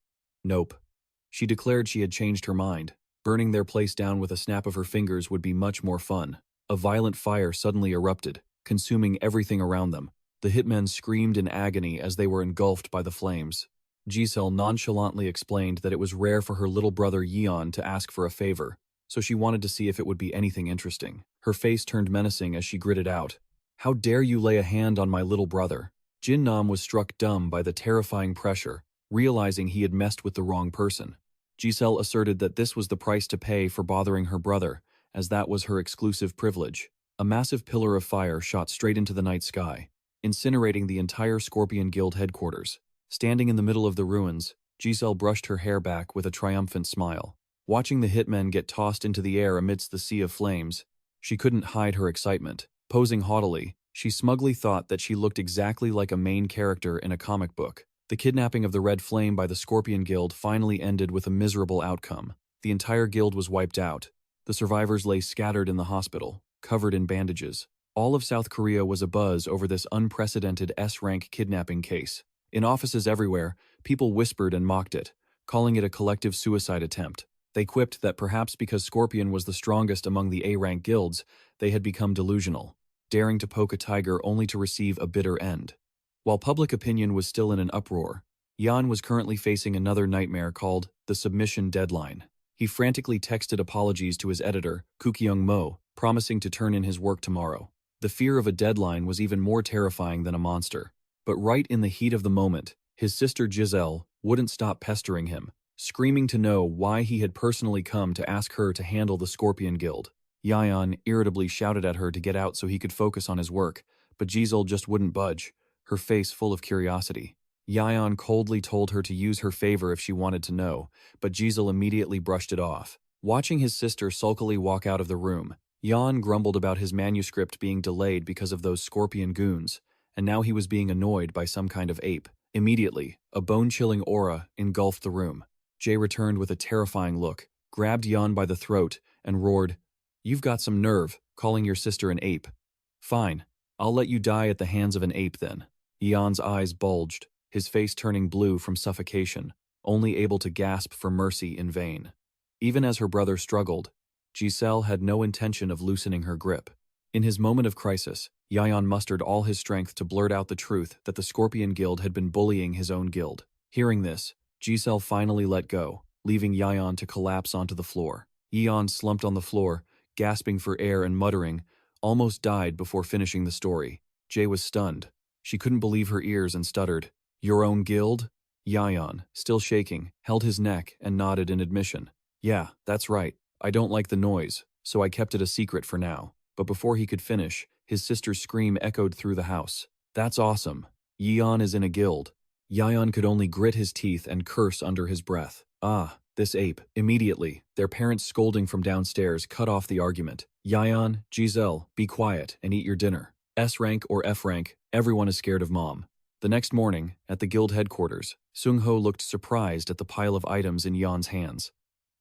"Nope." She declared she had changed her mind. Burning their place down with a snap of her fingers would be much more fun. A violent fire suddenly erupted, consuming everything around them. The hitmen screamed in agony as they were engulfed by the flames. Giselle nonchalantly explained that it was rare for her little brother Yion to ask for a favor, so she wanted to see if it would be anything interesting. Her face turned menacing as she gritted out, "How dare you lay a hand on my little brother?" Jinnam was struck dumb by the terrifying pressure, realizing he had messed with the wrong person. Giselle asserted that this was the price to pay for bothering her brother, as that was her exclusive privilege. A massive pillar of fire shot straight into the night sky, incinerating the entire Scorpion Guild headquarters. Standing in the middle of the ruins, Giselle brushed her hair back with a triumphant smile. Watching the hitmen get tossed into the air amidst the sea of flames, she couldn't hide her excitement. Posing haughtily, she smugly thought that she looked exactly like a main character in a comic book. The kidnapping of the Red Flame by the Scorpion Guild finally ended with a miserable outcome. The entire guild was wiped out. The survivors lay scattered in the hospital, covered in bandages. All of South Korea was abuzz over this unprecedented S-rank kidnapping case. In offices everywhere, people whispered and mocked it, calling it a collective suicide attempt. They quipped that perhaps because Scorpion was the strongest among the A-rank guilds, they had become delusional, daring to poke a tiger only to receive a bitter end. While public opinion was still in an uproar, Yion was currently facing another nightmare called the submission deadline. He frantically texted apologies to his editor, Kookyung Mo, promising to turn in his work tomorrow. The fear of a deadline was even more terrifying than a monster. But right in the heat of the moment, his sister Giselle wouldn't stop pestering him, screaming to know why he had personally come to ask her to handle the Scorpion Guild. Yion irritably shouted at her to get out so he could focus on his work, but Giselle just wouldn't budge, her face full of curiosity. Yion coldly told her to use her favor if she wanted to know, but Giselle immediately brushed it off. Watching his sister sulkily walk out of the room, Yion grumbled about his manuscript being delayed because of those Scorpion goons, and now he was being annoyed by some kind of ape. Immediately, a bone-chilling aura engulfed the room. Jay returned with a terrifying look, grabbed Yion by the throat, and roared, "You've got some nerve, calling your sister an ape. Fine, I'll let you die at the hands of an ape then." Yion's eyes bulged, his face turning blue from suffocation, only able to gasp for mercy in vain. Even as her brother struggled, Giselle had no intention of loosening her grip. In his moment of crisis, Yion mustered all his strength to blurt out the truth that the Scorpion Guild had been bullying his own guild. Hearing this, Giselle finally let go, leaving Yion to collapse onto the floor. Yion slumped on the floor, gasping for air and muttering, almost died before finishing the story. Jay was stunned. She couldn't believe her ears and stuttered, "Your own guild?" Yion, still shaking, held his neck and nodded in admission. Yeah, that's right. I don't like the noise, so I kept it a secret for now. But before he could finish, his sister's scream echoed through the house. That's awesome. Yion is in a guild. Yion could only grit his teeth and curse under his breath. Ah, this ape. Immediately, their parents scolding from downstairs cut off the argument. Yion, Giselle, be quiet and eat your dinner. S-rank or F-rank, everyone is scared of mom. The next morning, at the guild headquarters, Sung-ho looked surprised at the pile of items in Yeon's hands.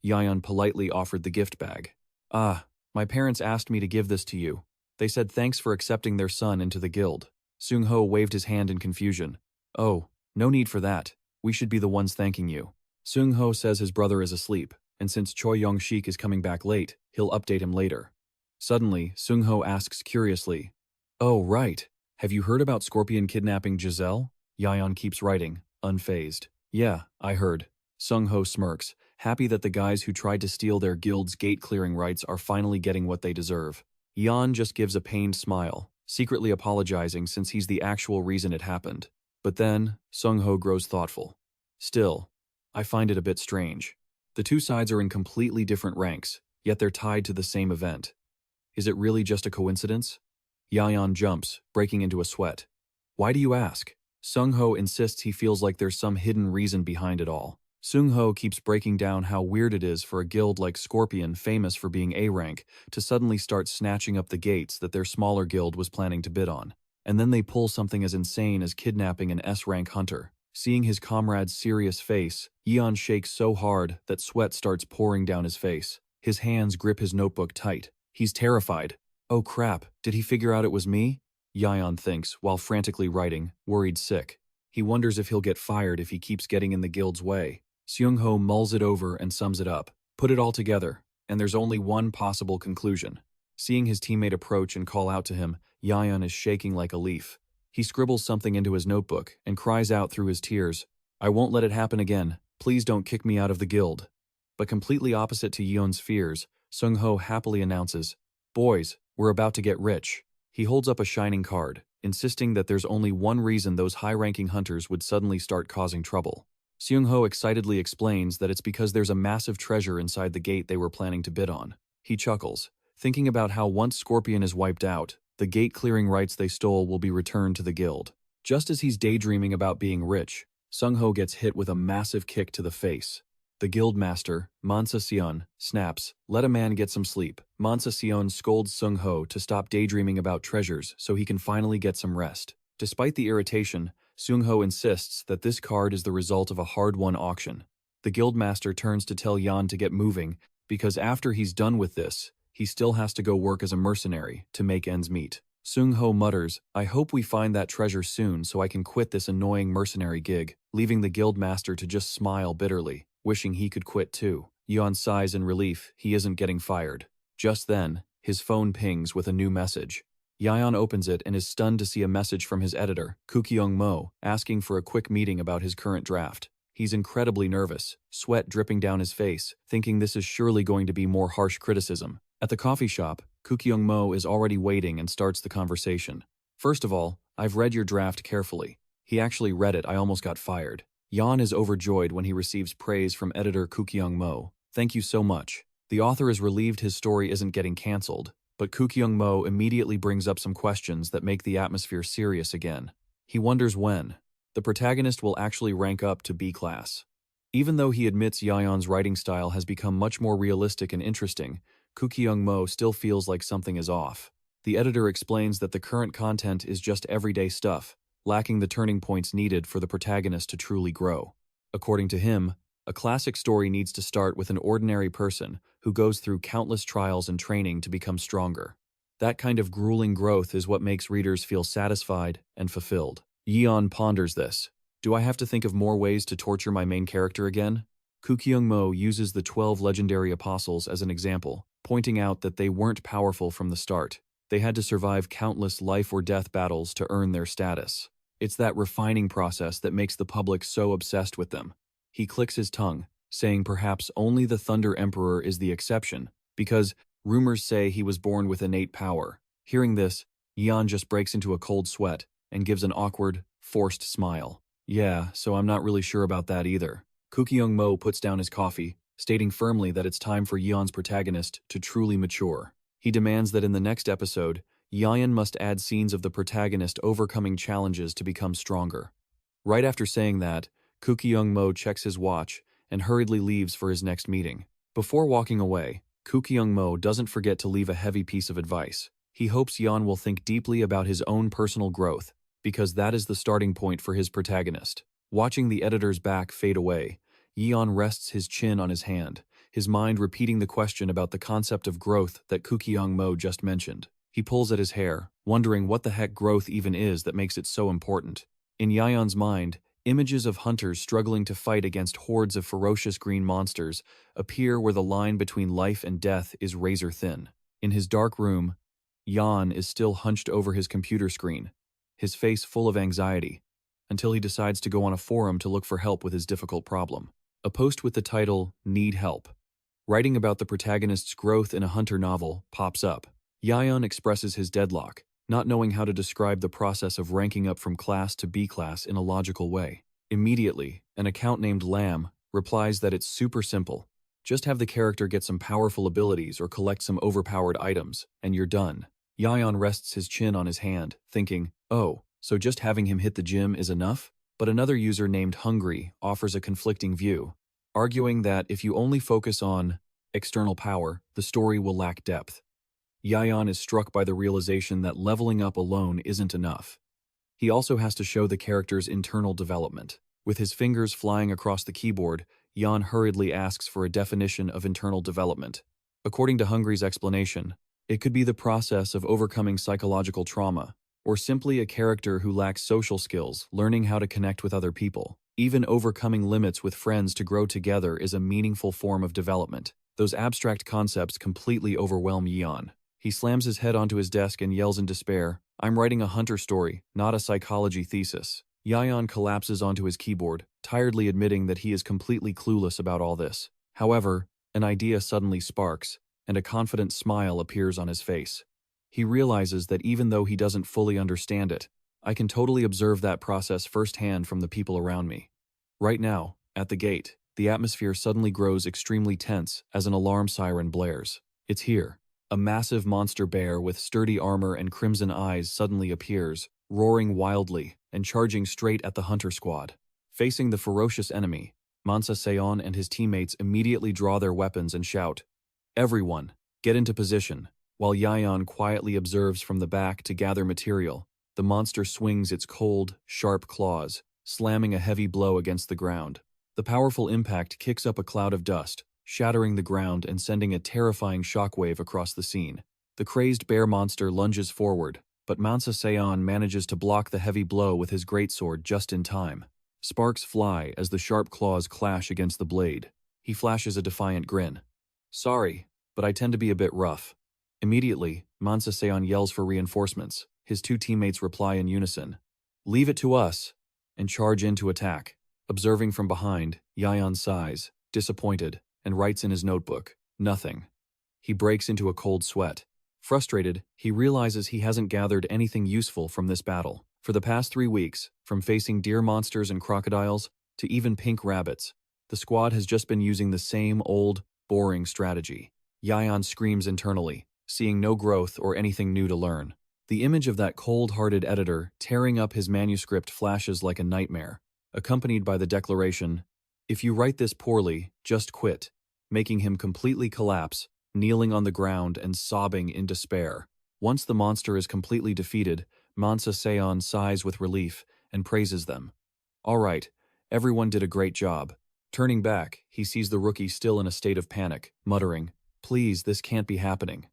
Yion politely offered the gift bag. Ah, my parents asked me to give this to you. They said thanks for accepting their son into the guild. Sung-ho waved his hand in confusion. Oh, no need for that. We should be the ones thanking you. Sung-ho says his brother is asleep, and since Choi Yong-shik is coming back late, he'll update him later. Suddenly, Sung-ho asks curiously, "Oh, right. Have you heard about Scorpion kidnapping Giselle?" Yion keeps writing, unfazed. "Yeah, I heard." Sung-ho smirks, happy that the guys who tried to steal their guild's gate-clearing rights are finally getting what they deserve. Yeon just gives a pained smile, secretly apologizing since he's the actual reason it happened. But then, Sung-ho grows thoughtful. Still, I find it a bit strange. The two sides are in completely different ranks, yet they're tied to the same event. Is it really just a coincidence? Yayan jumps, breaking into a sweat. Why do you ask? Sung-ho insists he feels like there's some hidden reason behind it all. Sung-ho keeps breaking down how weird it is for a guild like Scorpion, famous for being A-rank, to suddenly start snatching up the gates that their smaller guild was planning to bid on. And then they pull something as insane as kidnapping an S-rank hunter. Seeing his comrade's serious face, Yeon shakes so hard that sweat starts pouring down his face. His hands grip his notebook tight. He's terrified. Oh crap, did he figure out it was me? Yeon thinks, while frantically writing, worried sick. He wonders if he'll get fired if he keeps getting in the guild's way. Seung-ho mulls it over and sums it up. Put it all together, and there's only one possible conclusion. Seeing his teammate approach and call out to him, Yeon is shaking like a leaf. He scribbles something into his notebook and cries out through his tears, "I won't let it happen again. Please don't kick me out of the guild." But completely opposite to Yeon's fears, Sung-ho happily announces, "Boys, we're about to get rich." He holds up a shining card, insisting that there's only one reason those high-ranking hunters would suddenly start causing trouble. Seung-ho excitedly explains that it's because there's a massive treasure inside the gate they were planning to bid on. He chuckles, thinking about how once Scorpion is wiped out, the gate-clearing rights they stole will be returned to the guild. Just as he's daydreaming about being rich, Sung-ho gets hit with a massive kick to the face. The guild master, Mansa Sion, snaps, "Let a man get some sleep." Mansa Sion scolds Sung-ho to stop daydreaming about treasures so he can finally get some rest. Despite the irritation, Sung-ho insists that this card is the result of a hard-won auction. The guildmaster turns to tell Yeon to get moving because after he's done with this, he still has to go work as a mercenary to make ends meet. Sung-ho mutters, "I hope we find that treasure soon so I can quit this annoying mercenary gig," leaving the guildmaster to just smile bitterly, wishing he could quit too. Yeon sighs in relief he isn't getting fired. Just then, his phone pings with a new message. Yeon opens it and is stunned to see a message from his editor, Kookyung-mo, asking for a quick meeting about his current draft. He's incredibly nervous, sweat dripping down his face, thinking this is surely going to be more harsh criticism. At the coffee shop, Kookyung-mo is already waiting and starts the conversation. "First of all, I've read your draft carefully." He actually read it, I almost got fired. Yeon is overjoyed when he receives praise from editor Kookyung-mo. "Thank you so much." The author is relieved his story isn't getting cancelled, but Kookyung-mo immediately brings up some questions that make the atmosphere serious again. He wonders when the protagonist will actually rank up to B class. Even though he admits Yeon's writing style has become much more realistic and interesting, Kookyung-mo still feels like something is off. The editor explains that the current content is just everyday stuff, lacking the turning points needed for the protagonist to truly grow. According to him, a classic story needs to start with an ordinary person who goes through countless trials and training to become stronger. That kind of grueling growth is what makes readers feel satisfied and fulfilled. Yeon ponders this. Do I have to think of more ways to torture my main character again? Kookyung-mo uses the 12 legendary apostles as an example, pointing out that they weren't powerful from the start. They had to survive countless life-or-death battles to earn their status. It's that refining process that makes the public so obsessed with them. He clicks his tongue, saying perhaps only the Thunder Emperor is the exception, because rumors say he was born with innate power. Hearing this, Yeon just breaks into a cold sweat and gives an awkward, forced smile. "Yeah, so I'm not really sure about that either." Kookyung-mo puts down his coffee, stating firmly that it's time for Yeon's protagonist to truly mature. He demands that in the next episode, Yion must add scenes of the protagonist overcoming challenges to become stronger. Right after saying that, Koo Kyung-mo checks his watch and hurriedly leaves for his next meeting. Before walking away, Koo Kyung-mo doesn't forget to leave a heavy piece of advice. He hopes Yeon will think deeply about his own personal growth, because that is the starting point for his protagonist. Watching the editor's back fade away, Yeon rests his chin on his hand, his mind repeating the question about the concept of growth that Koo Kyung-mo just mentioned. He pulls at his hair, wondering what the heck growth even is that makes it so important. In Yeon's mind, images of hunters struggling to fight against hordes of ferocious green monsters appear where the line between life and death is razor thin. In his dark room, Yeon is still hunched over his computer screen, his face full of anxiety, until he decides to go on a forum to look for help with his difficult problem. A post with the title, "Need Help," writing about the protagonist's growth in a hunter novel, pops up. Yeon expresses his deadlock, not knowing how to describe the process of ranking up from class to B class in a logical way. Immediately, an account named Lamb replies that it's super simple. Just have the character get some powerful abilities or collect some overpowered items, and you're done. Yeon rests his chin on his hand, thinking, oh, so just having him hit the gym is enough? But another user named Hungry offers a conflicting view, arguing that if you only focus on external power, the story will lack depth. Yeon is struck by the realization that leveling up alone isn't enough. He also has to show the character's internal development. With his fingers flying across the keyboard, Yeon hurriedly asks for a definition of internal development. According to Hungry's explanation, it could be the process of overcoming psychological trauma, or simply a character who lacks social skills, learning how to connect with other people. Even overcoming limits with friends to grow together is a meaningful form of development. Those abstract concepts completely overwhelm Yeon. He slams his head onto his desk and yells in despair, "I'm writing a hunter story, not a psychology thesis." Yeon collapses onto his keyboard, tiredly admitting that he is completely clueless about all this. However, an idea suddenly sparks, and a confident smile appears on his face. He realizes that even though he doesn't fully understand it, I can totally observe that process firsthand from the people around me. Right now, at the gate, the atmosphere suddenly grows extremely tense as an alarm siren blares. It's here. A massive monster bear with sturdy armor and crimson eyes suddenly appears, roaring wildly and charging straight at the hunter squad. Facing the ferocious enemy, Mansa Seon and his teammates immediately draw their weapons and shout, "Everyone, get into position." While Yeon quietly observes from the back to gather material, the monster swings its cold, sharp claws, slamming a heavy blow against the ground. The powerful impact kicks up a cloud of dust, shattering the ground and sending a terrifying shockwave across the scene. The crazed bear monster lunges forward, but Mansa Seon manages to block the heavy blow with his greatsword just in time. Sparks fly as the sharp claws clash against the blade. He flashes a defiant grin. "Sorry, but I tend to be a bit rough." Immediately, Mansa Seon yells for reinforcements. His two teammates reply in unison, "Leave it to us," and charge in to attack. Observing from behind, Yeon sighs, disappointed, and writes in his notebook, "Nothing." He breaks into a cold sweat. Frustrated, he realizes he hasn't gathered anything useful from this battle. For the past 3 weeks, from facing deer monsters and crocodiles to even pink rabbits, the squad has just been using the same old, boring strategy. Yeon screams internally, seeing no growth or anything new to learn. The image of that cold-hearted editor tearing up his manuscript flashes like a nightmare, accompanied by the declaration, "If you write this poorly, just quit," making him completely collapse, kneeling on the ground and sobbing in despair. Once the monster is completely defeated, Mansa Seon sighs with relief and praises them. "All right, everyone did a great job." Turning back, he sees the rookie still in a state of panic, muttering, "Please, this can't be happening."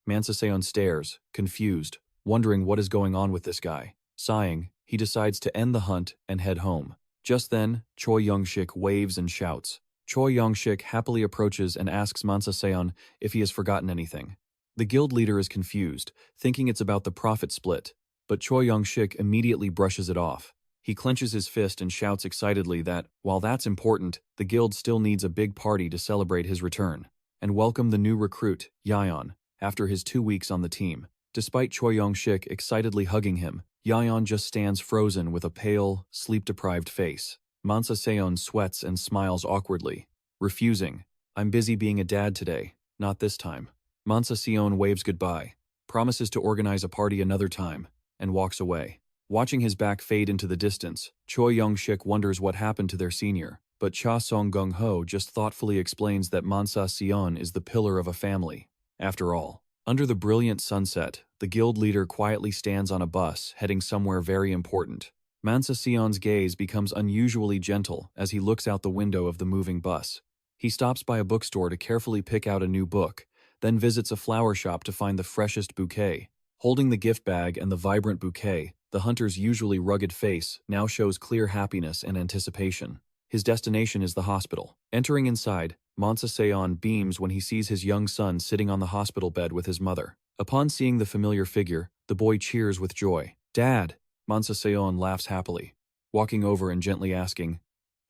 Mansa Seon stares, confused, wondering what is going on with this guy. Sighing, he decides to end the hunt and head home. Just then, Choi Young-shik waves and shouts. Choi Young-shik happily approaches and asks Mansa Seon if he has forgotten anything. The guild leader is confused, thinking it's about the profit split, but Choi Young-shik immediately brushes it off. He clenches his fist and shouts excitedly that, while that's important, the guild still needs a big party to celebrate his return and welcome the new recruit, Yeon, after his 2 weeks on the team. Despite Choi Young-shik excitedly hugging him, Yeon just stands frozen with a pale, sleep-deprived face. Mansa Seon sweats and smiles awkwardly, refusing, I'm busy being a dad today, not this time. Mansa Sion waves goodbye, promises to organize a party another time, and walks away. Watching his back fade into the distance, Choi Young-shik wonders what happened to their senior, but Cha Song-gung-ho just thoughtfully explains that Mansa Sion is the pillar of a family. After all, under the brilliant sunset, the guild leader quietly stands on a bus heading somewhere very important. Mansa Sion's gaze becomes unusually gentle as he looks out the window of the moving bus. He stops by a bookstore to carefully pick out a new book, then visits a flower shop to find the freshest bouquet. Holding the gift bag and the vibrant bouquet, the hunter's usually rugged face now shows clear happiness and anticipation. His destination is the hospital. Entering inside, Mansa Sion beams when he sees his young son sitting on the hospital bed with his mother. Upon seeing the familiar figure, the boy cheers with joy. "Dad!" Mansa Sion laughs happily, walking over and gently asking,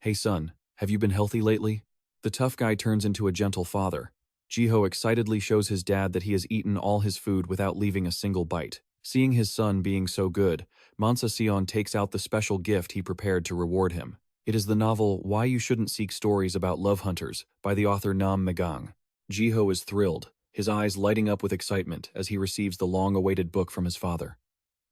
"Hey son, have you been healthy lately?" The tough guy turns into a gentle father. Jiho excitedly shows his dad that he has eaten all his food without leaving a single bite. Seeing his son being so good, Mansa Sion takes out the special gift he prepared to reward him. It is the novel Why You Shouldn't Seek Stories About Love Hunters by the author Nam Megang. Jiho is thrilled, his eyes lighting up with excitement as he receives the long-awaited book from his father.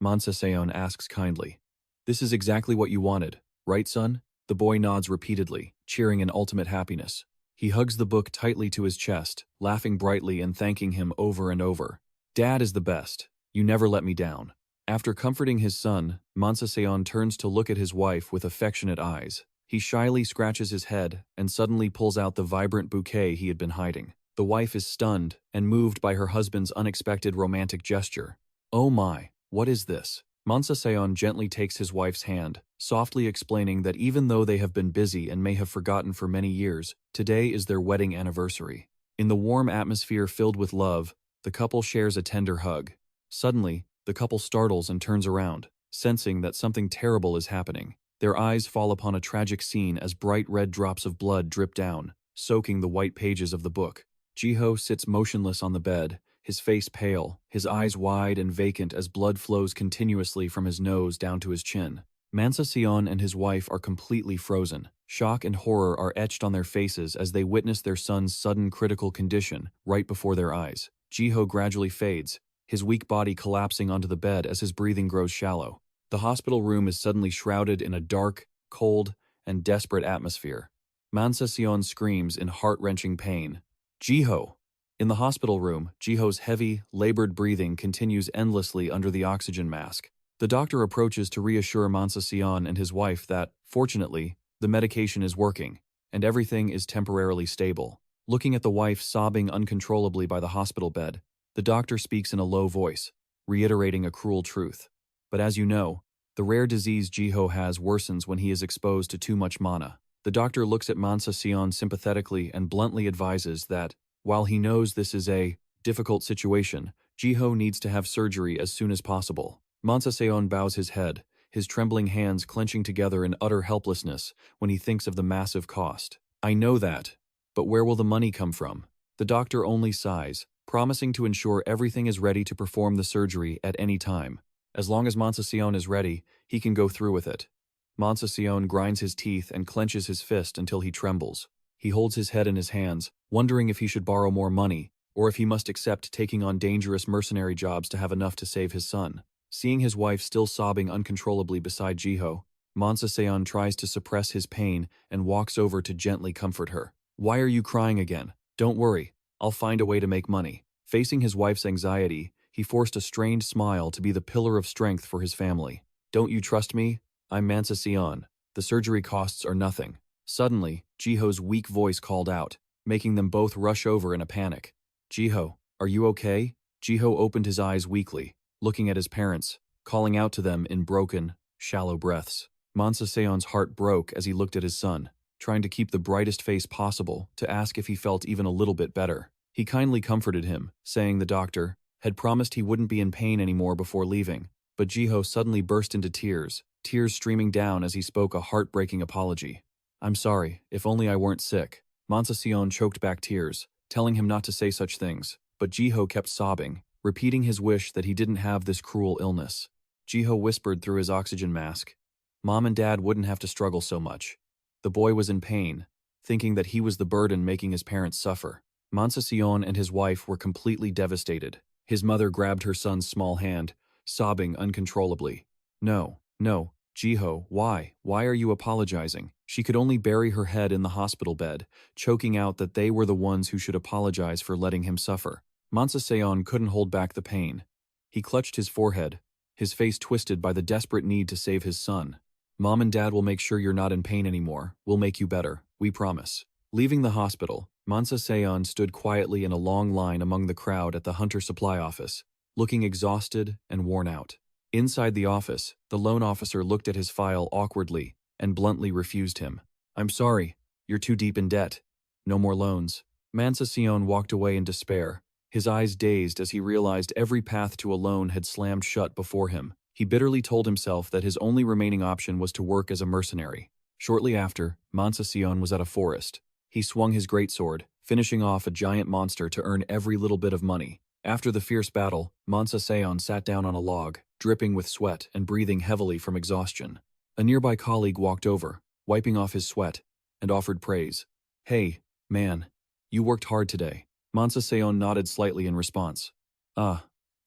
Mansa Sion asks kindly, "This is exactly what you wanted, right son?" The boy nods repeatedly, cheering in ultimate happiness. He hugs the book tightly to his chest, laughing brightly and thanking him over and over. "Dad is the best. You never let me down." After comforting his son, Mansa Sion turns to look at his wife with affectionate eyes. He shyly scratches his head and suddenly pulls out the vibrant bouquet he had been hiding. The wife is stunned and moved by her husband's unexpected romantic gesture. "Oh my, what is this?" Mansa Sion gently takes his wife's hand, softly explaining that even though they have been busy and may have forgotten for many years, today is their wedding anniversary. In the warm atmosphere filled with love, the couple shares a tender hug. Suddenly, the couple startles and turns around, sensing that something terrible is happening. Their eyes fall upon a tragic scene as bright red drops of blood drip down, soaking the white pages of the book. Jiho sits motionless on the bed, his face pale, his eyes wide and vacant as blood flows continuously from his nose down to his chin. Mansa Sion and his wife are completely frozen. Shock and horror are etched on their faces as they witness their son's sudden critical condition right before their eyes. Jiho gradually fades, his weak body collapsing onto the bed as his breathing grows shallow. The hospital room is suddenly shrouded in a dark, cold, and desperate atmosphere. Mansa Sion screams in heart-wrenching pain. "Jiho!" In the hospital room, Jiho's heavy, labored breathing continues endlessly under the oxygen mask. The doctor approaches to reassure Mansa Sion and his wife that, fortunately, the medication is working, and everything is temporarily stable. Looking at the wife sobbing uncontrollably by the hospital bed, the doctor speaks in a low voice, reiterating a cruel truth. But as you know, the rare disease Jiho has worsens when he is exposed to too much mana. The doctor looks at Mansa Sion sympathetically and bluntly advises that, while he knows this is a difficult situation, Jiho needs to have surgery as soon as possible. Mansa Sion bows his head, his trembling hands clenching together in utter helplessness when he thinks of the massive cost. "I know that, but where will the money come from?" The doctor only sighs, promising to ensure everything is ready to perform the surgery at any time. As long as Mansa Sion is ready, he can go through with it. Mansa Sion grinds his teeth and clenches his fist until he trembles. He holds his head in his hands, wondering if he should borrow more money, or if he must accept taking on dangerous mercenary jobs to have enough to save his son. Seeing his wife still sobbing uncontrollably beside Jiho, Mansa Sion tries to suppress his pain and walks over to gently comfort her. "Why are you crying again? Don't worry, I'll find a way to make money." Facing his wife's anxiety, he forced a strained smile to be the pillar of strength for his family. "Don't you trust me? I'm Mansa Sion. The surgery costs are nothing." Suddenly, Jiho's weak voice called out, making them both rush over in a panic. "Jiho, are you okay?" Jiho opened his eyes weakly, looking at his parents, calling out to them in broken, shallow breaths. Mansa Sion's heart broke as he looked at his son, trying to keep the brightest face possible to ask if he felt even a little bit better. He kindly comforted him, saying the doctor had promised he wouldn't be in pain anymore before leaving, but Jiho suddenly burst into tears streaming down as he spoke a heartbreaking apology. "I'm sorry, if only I weren't sick." Mansa Sion choked back tears, telling him not to say such things, but Jiho kept sobbing, repeating his wish that he didn't have this cruel illness. Jiho whispered through his oxygen mask, "Mom and Dad wouldn't have to struggle so much." The boy was in pain, thinking that he was the burden making his parents suffer. Mansa Sion and his wife were completely devastated. His mother grabbed her son's small hand, sobbing uncontrollably. No, no, Jiho, why? Why are you apologizing? She could only bury her head in the hospital bed, choking out that they were the ones who should apologize for letting him suffer. Mansa Sion couldn't hold back the pain. He clutched his forehead, his face twisted by the desperate need to save his son. Mom and Dad will make sure you're not in pain anymore. We'll make you better. We promise. Leaving the hospital, Mansa Sion stood quietly in a long line among the crowd at the Hunter Supply office, looking exhausted and worn out. Inside the office, the loan officer looked at his file awkwardly and bluntly refused him. I'm sorry, you're too deep in debt. No more loans. Mansa Sion walked away in despair, his eyes dazed as he realized every path to a loan had slammed shut before him. He bitterly told himself that his only remaining option was to work as a mercenary. Shortly after, Mansa Sion was at a forest. He swung his greatsword, finishing off a giant monster to earn every little bit of money. After the fierce battle, Mansa Sion sat down on a log, dripping with sweat and breathing heavily from exhaustion. A nearby colleague walked over, wiping off his sweat, and offered praise. Hey, man, you worked hard today. Mansa Sion nodded slightly in response.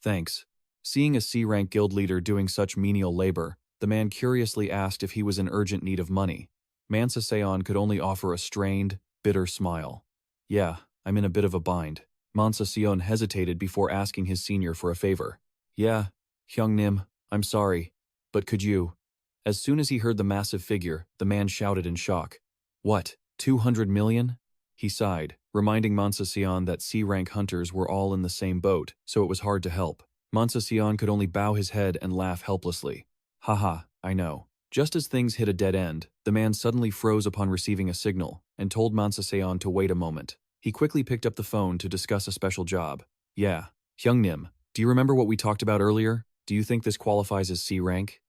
Thanks. Seeing a C-rank guild leader doing such menial labor, the man curiously asked if he was in urgent need of money. Mansa Sion could only offer a strained, bitter smile. Yeah, I'm in a bit of a bind. Mansa Sion hesitated before asking his senior for a favor. Yeah, Hyungnim, I'm sorry, but could you? As soon as he heard the massive figure, the man shouted in shock. What, 200 million? He sighed, reminding Mansa Sion that C-rank hunters were all in the same boat, so it was hard to help. Mansa Sion could only bow his head and laugh helplessly. Haha, I know. Just as things hit a dead end, the man suddenly froze upon receiving a signal and told Mansa Sion to wait a moment. He quickly picked up the phone to discuss a special job. Yeah, Hyungnim, do you remember what we talked about earlier? Do you think this qualifies as C-rank?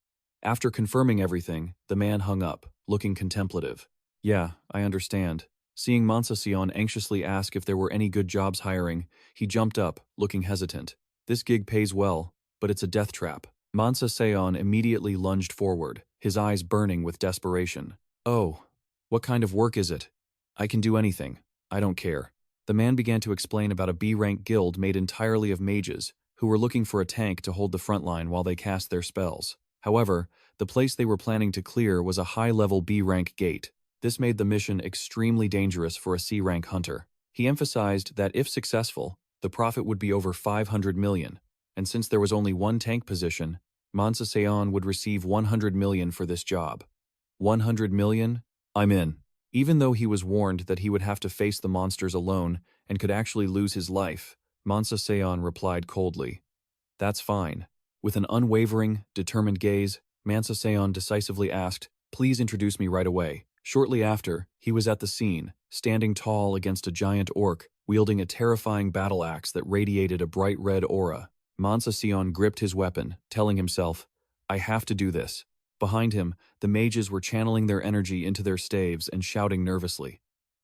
After confirming everything, the man hung up, looking contemplative. Yeah, I understand. Seeing Mansa Sion anxiously ask if there were any good jobs hiring, he jumped up, looking hesitant. This gig pays well, but it's a death trap. Mansa Sion immediately lunged forward, his eyes burning with desperation. Oh, what kind of work is it? I can do anything. I don't care. The man began to explain about a B-rank guild made entirely of mages, who were looking for a tank to hold the front line while they cast their spells. However, the place they were planning to clear was a high-level B-rank gate. This made the mission extremely dangerous for a C-rank hunter. He emphasized that if successful, the profit would be over 500 million, and since there was only one tank position, Mansa Sion would receive 100 million for this job. 100 million? I'm in. Even though he was warned that he would have to face the monsters alone and could actually lose his life, Mansa Sion replied coldly. That's fine. With an unwavering, determined gaze, Mansa Sion decisively asked, please introduce me right away. Shortly after, he was at the scene, standing tall against a giant orc, wielding a terrifying battle axe that radiated a bright red aura. Mansa Sion gripped his weapon, telling himself, I have to do this. Behind him, the mages were channeling their energy into their staves and shouting nervously.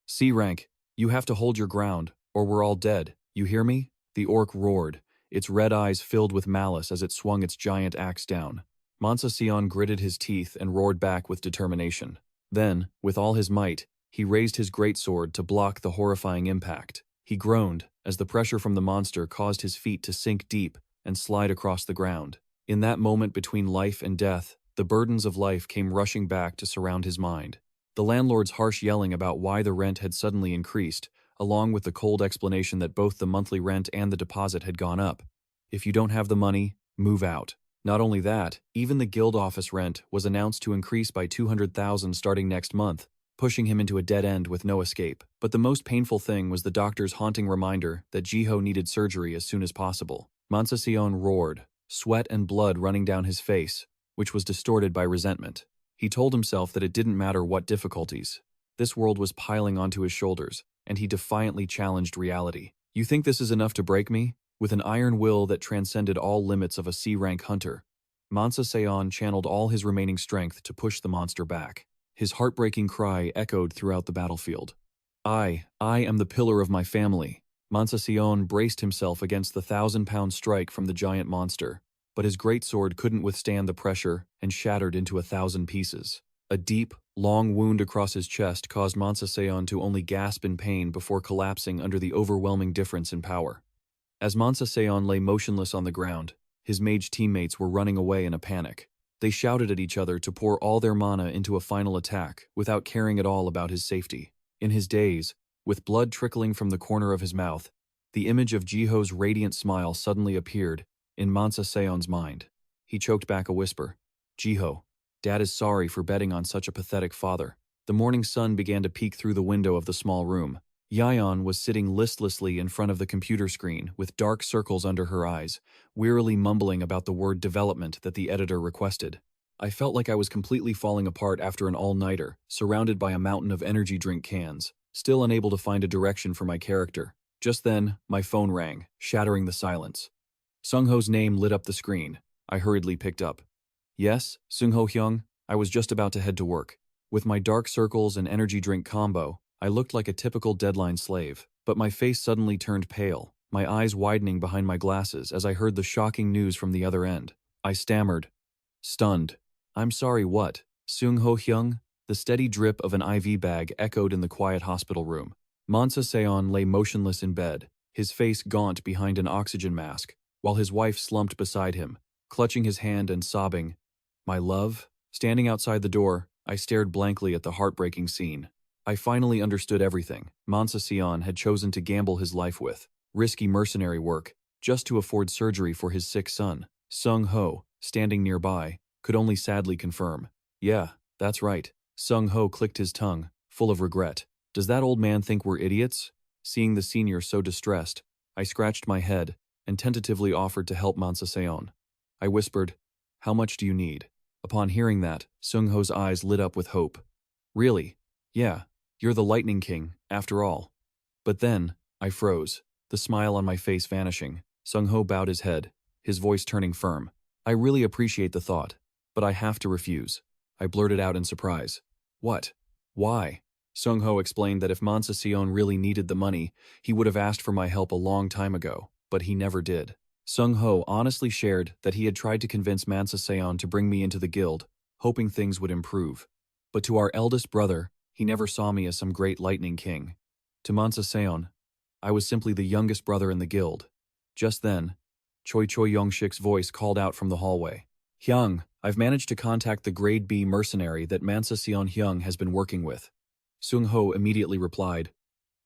C-rank, you have to hold your ground, or we're all dead. You hear me? The orc roared, its red eyes filled with malice as it swung its giant axe down. Mansa Sion gritted his teeth and roared back with determination. Then, with all his might, he raised his greatsword to block the horrifying impact. He groaned as the pressure from the monster caused his feet to sink deep and slide across the ground. In that moment between life and death, the burdens of life came rushing back to surround his mind. The landlord's harsh yelling about why the rent had suddenly increased, along with the cold explanation that both the monthly rent and the deposit had gone up. If you don't have the money, move out. Not only that, even the guild office rent was announced to increase by 200,000 starting next month, pushing him into a dead end with no escape. But the most painful thing was the doctor's haunting reminder that Jiho needed surgery as soon as possible. Mansa Sion roared, sweat and blood running down his face, which was distorted by resentment. He told himself that it didn't matter what difficulties. This world was piling onto his shoulders, and he defiantly challenged reality. You think this is enough to break me? With an iron will that transcended all limits of a C-rank hunter, Mansa Sion channeled all his remaining strength to push the monster back. His heartbreaking cry echoed throughout the battlefield. I am the pillar of my family. Mansa Sion braced himself against the 1,000-pound strike from the giant monster, but his greatsword couldn't withstand the pressure and shattered into 1,000 pieces. A deep, long wound across his chest caused Mansa to only gasp in pain before collapsing under the overwhelming difference in power. As Mansa lay motionless on the ground, his mage teammates were running away in a panic. They shouted at each other to pour all their mana into a final attack without caring at all about his safety. In his daze, with blood trickling from the corner of his mouth, the image of Jiho's radiant smile suddenly appeared in Mansa mind. He choked back a whisper. Jiho, Dad is sorry for betting on such a pathetic father. The morning sun began to peek through the window of the small room. Yion was sitting listlessly in front of the computer screen with dark circles under her eyes, wearily mumbling about the word development that the editor requested. I felt like I was completely falling apart after an all-nighter, surrounded by a mountain of energy drink cans, still unable to find a direction for my character. Just then, my phone rang, shattering the silence. Sungho's name lit up the screen. I hurriedly picked up. Yes, Sungho Hyung, I was just about to head to work. With my dark circles and energy drink combo, I looked like a typical deadline slave, but my face suddenly turned pale, my eyes widening behind my glasses as I heard the shocking news from the other end. I stammered. Stunned. I'm sorry, what? Sungho Hyung? The steady drip of an IV bag echoed in the quiet hospital room. Mansa lay motionless in bed, his face gaunt behind an oxygen mask, while his wife slumped beside him, clutching his hand and sobbing. My love? Standing outside the door, I stared blankly at the heartbreaking scene. I finally understood everything Mansa had chosen to gamble his life with, risky mercenary work, just to afford surgery for his sick son. Sung Ho, standing nearby, could only sadly confirm. Yeah, that's right. Sung Ho clicked his tongue, full of regret. Does that old man think we're idiots? Seeing the senior so distressed, I scratched my head and tentatively offered to help Mansa. I whispered, how much do you need? Upon hearing that, Sung Ho's eyes lit up with hope. Really? Yeah. You're the Lightning King, after all. But then, I froze, the smile on my face vanishing. Sung Ho bowed his head, his voice turning firm. I really appreciate the thought, but I have to refuse. I blurted out in surprise. What? Why? Sung Ho explained that if Mansa really needed the money, he would have asked for my help a long time ago, but he never did. Sung Ho honestly shared that he had tried to convince Mansa to bring me into the guild, hoping things would improve. But to our eldest brother, he never saw me as some great lightning king. To Mansa I was simply the youngest brother in the guild. Just then, Choi Yongshik's voice called out from the hallway. Hyung, I've managed to contact the Grade B mercenary that Mansa Hyung has been working with. Sung Ho immediately replied,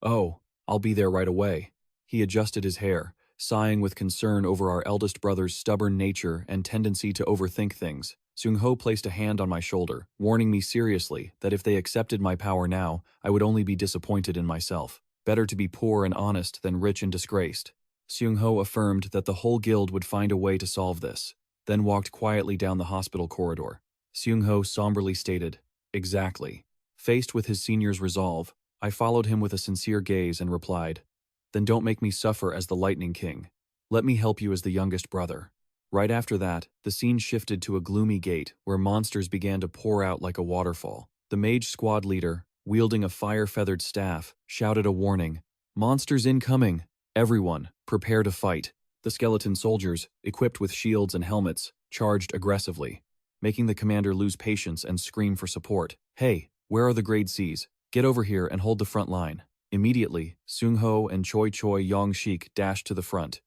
Oh, I'll be there right away. He adjusted his hair, sighing with concern over our eldest brother's stubborn nature and tendency to overthink things. Sung Ho placed a hand on my shoulder, warning me seriously that if they accepted my power now, I would only be disappointed in myself. Better to be poor and honest than rich and disgraced. Sung Ho affirmed that the whole guild would find a way to solve this, then walked quietly down the hospital corridor. Sung Ho somberly stated, Exactly. Faced with his senior's resolve, I followed him with a sincere gaze and replied, Then don't make me suffer as the Lightning King. Let me help you as the youngest brother. Right after that, the scene shifted to a gloomy gate where monsters began to pour out like a waterfall. The mage squad leader, wielding a fire-feathered staff, shouted a warning, Monsters incoming! Everyone, prepare to fight. The skeleton soldiers, equipped with shields and helmets, charged aggressively, making the commander lose patience and scream for support. Hey, where are the grade Cs? Get over here and hold the front line. Immediately, Sung Ho and Choi Yongshik dashed to the front.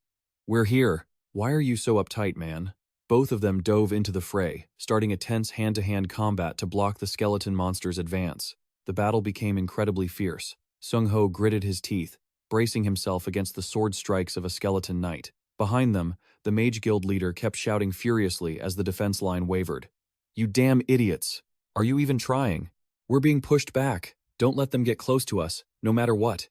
We're here! Why are you so uptight, man? Both of them dove into the fray, starting a tense hand-to-hand combat to block the skeleton monster's advance. The battle became incredibly fierce. Sung Ho gritted his teeth, bracing himself against the sword strikes of a skeleton knight. Behind them, the Mage Guild leader kept shouting furiously as the defense line wavered. You damn idiots! Are you even trying? We're being pushed back. Don't let them get close to us, no matter what.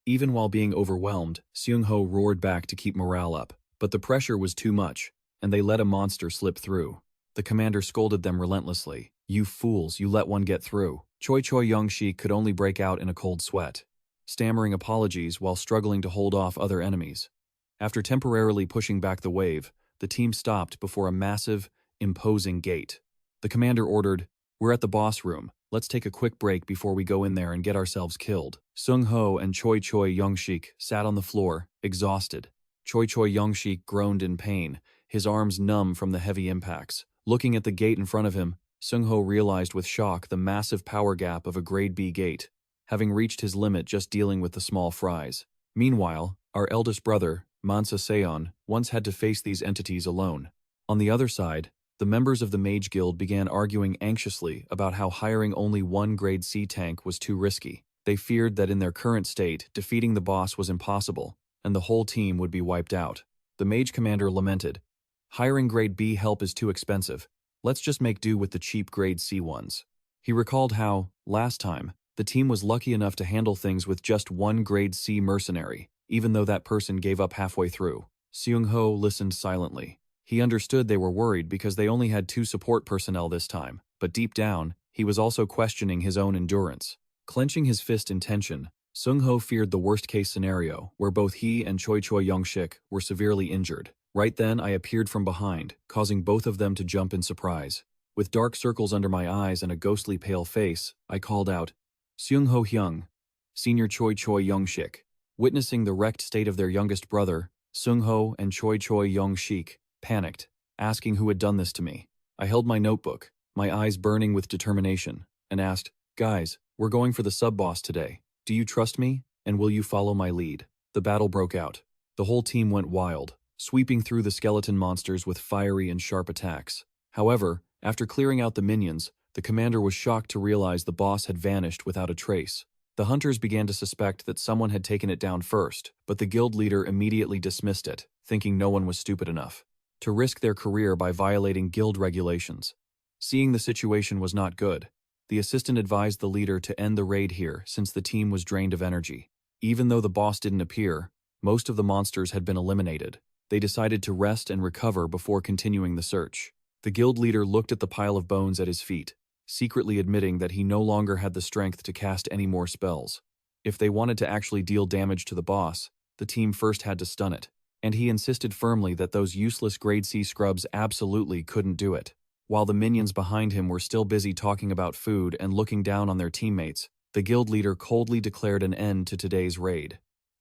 Even while being overwhelmed, Sung Ho roared back to keep morale up. But the pressure was too much, and they let a monster slip through. The commander scolded them relentlessly. You fools, you let one get through. Choi Yongshik could only break out in a cold sweat, stammering apologies while struggling to hold off other enemies. After temporarily pushing back the wave, the team stopped before a massive, imposing gate. The commander ordered, We're at the boss room. Let's take a quick break before we go in there and get ourselves killed. Sung Ho and Choi Yongshik sat on the floor, exhausted. Choi Yongshik groaned in pain, his arms numb from the heavy impacts. Looking at the gate in front of him, Seung-ho realized with shock the massive power gap of a grade B gate, having reached his limit just dealing with the small fries. Meanwhile, our eldest brother, Mansa Seon, once had to face these entities alone. On the other side, the members of the Mage Guild began arguing anxiously about how hiring only one grade C tank was too risky. They feared that in their current state, defeating the boss was impossible, and the whole team would be wiped out. The Mage Commander lamented, "Hiring grade B help is too expensive. Let's just make do with the cheap grade C ones." He recalled how, last time, the team was lucky enough to handle things with just one grade C mercenary, even though that person gave up halfway through. Seung-ho listened silently. He understood they were worried because they only had 2 support personnel this time, but deep down, he was also questioning his own endurance. Clenching his fist in tension, Seung-ho feared the worst-case scenario, where both he and Choi Young-shik were severely injured. Right then, I appeared from behind, causing both of them to jump in surprise. With dark circles under my eyes and a ghostly pale face, I called out, "Seung-ho Hyung, Senior Choi Young-shik." Witnessing the wrecked state of their youngest brother, Seung-ho and Choi Young-shik panicked, asking who had done this to me. I held my notebook, my eyes burning with determination, and asked, "Guys, we're going for the sub-boss today. Do you trust me, and will you follow my lead?" The battle broke out. The whole team went wild, sweeping through the skeleton monsters with fiery and sharp attacks. However, after clearing out the minions, the commander was shocked to realize the boss had vanished without a trace. The hunters began to suspect that someone had taken it down first, but the guild leader immediately dismissed it, thinking no one was stupid enough to risk their career by violating guild regulations. Seeing the situation was not good, the assistant advised the leader to end the raid here since the team was drained of energy. Even though the boss didn't appear, most of the monsters had been eliminated. They decided to rest and recover before continuing the search. The guild leader looked at the pile of bones at his feet, secretly admitting that he no longer had the strength to cast any more spells. If they wanted to actually deal damage to the boss, the team first had to stun it, and he insisted firmly that those useless grade C scrubs absolutely couldn't do it. While the minions behind him were still busy talking about food and looking down on their teammates, the guild leader coldly declared an end to today's raid.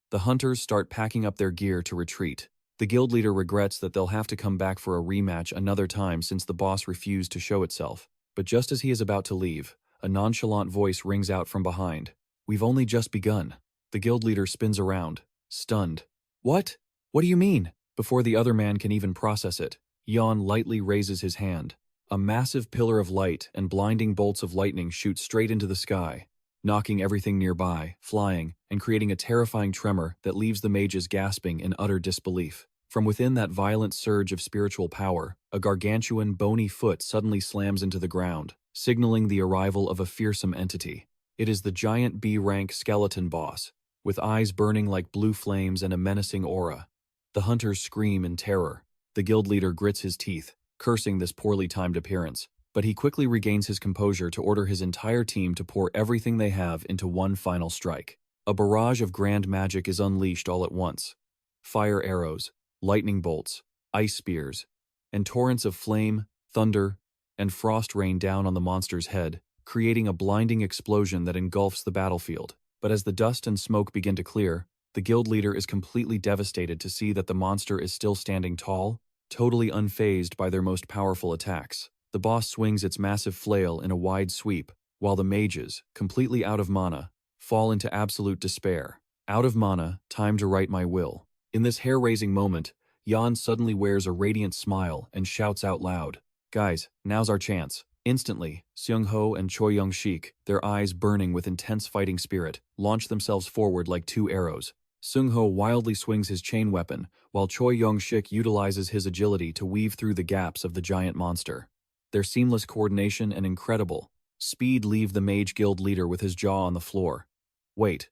The hunters start packing up their gear to retreat. The guild leader regrets that they'll have to come back for a rematch another time since the boss refused to show itself. But just as he is about to leave, a nonchalant voice rings out from behind. "We've only just begun." The guild leader spins around, stunned. "What? What do you mean?" Before the other man can even process it, Yion lightly raises his hand. A massive pillar of light and blinding bolts of lightning shoot straight into the sky, knocking everything nearby, flying, and creating a terrifying tremor that leaves the mages gasping in utter disbelief. From within that violent surge of spiritual power, a gargantuan bony foot suddenly slams into the ground, signaling the arrival of a fearsome entity. It is the giant B-rank skeleton boss, with eyes burning like blue flames and a menacing aura. The hunters scream in terror. The guild leader grits his teeth, cursing this poorly timed appearance, but he quickly regains his composure to order his entire team to pour everything they have into one final strike. A barrage of grand magic is unleashed all at once. Fire arrows, lightning bolts, ice spears, and torrents of flame, thunder, and frost rain down on the monster's head, creating a blinding explosion that engulfs the battlefield. But as the dust and smoke begin to clear, the guild leader is completely devastated to see that the monster is still standing tall, totally unfazed by their most powerful attacks. The boss swings its massive flail in a wide sweep, while the mages, completely out of mana, fall into absolute despair. Out of mana, time to write my will. In this hair-raising moment, Yion suddenly wears a radiant smile and shouts out loud, "Guys, now's our chance." Instantly, Seung-ho and Choi Young-shik, their eyes burning with intense fighting spirit, launch themselves forward like 2 arrows. Seung-ho wildly swings his chain weapon, while Choi Young-shik utilizes his agility to weave through the gaps of the giant monster. Their seamless coordination and incredible speed leave the Mage Guild leader with his jaw on the floor. Wait,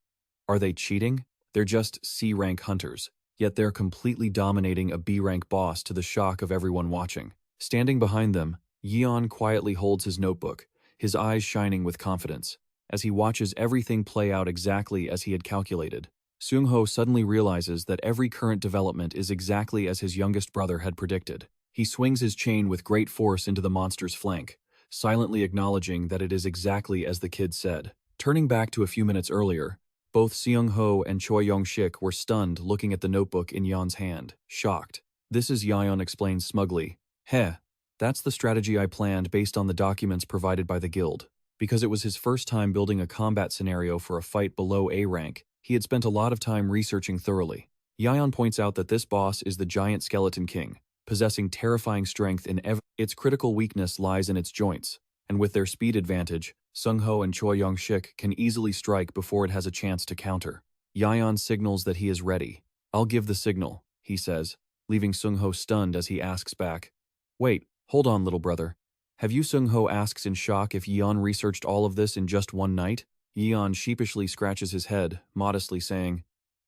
are they cheating? They're just C-rank hunters, yet they're completely dominating a B-rank boss to the shock of everyone watching. Standing behind them, Yion quietly holds his notebook, his eyes shining with confidence. As he watches everything play out exactly as he had calculated, Seung-ho suddenly realizes that every current development is exactly as his youngest brother had predicted. He swings his chain with great force into the monster's flank, silently acknowledging that it is exactly as the kid said. Turning back to a few minutes earlier, both Seung-ho and Choi Young-shik were stunned looking at the notebook in Yon's hand, shocked. "This is," Yion explains smugly. "Heh, That's the strategy I planned based on the documents provided by the guild. Because it was his first time building a combat scenario for a fight below A rank, he had spent a lot of time researching thoroughly. Yion points out that this boss is the giant skeleton king, possessing terrifying strength in its critical weakness lies in its joints, and with their speed advantage, Seung-ho and Choi Yong-shik can easily strike before it has a chance to counter. Yion signals that he is ready. "I'll give the signal," he says, leaving Seung-ho stunned as he asks back, "Wait, hold on, little brother. Have you?" Seung-ho asks in shock if Yion researched all of this in just one night. Yion sheepishly scratches his head, modestly saying,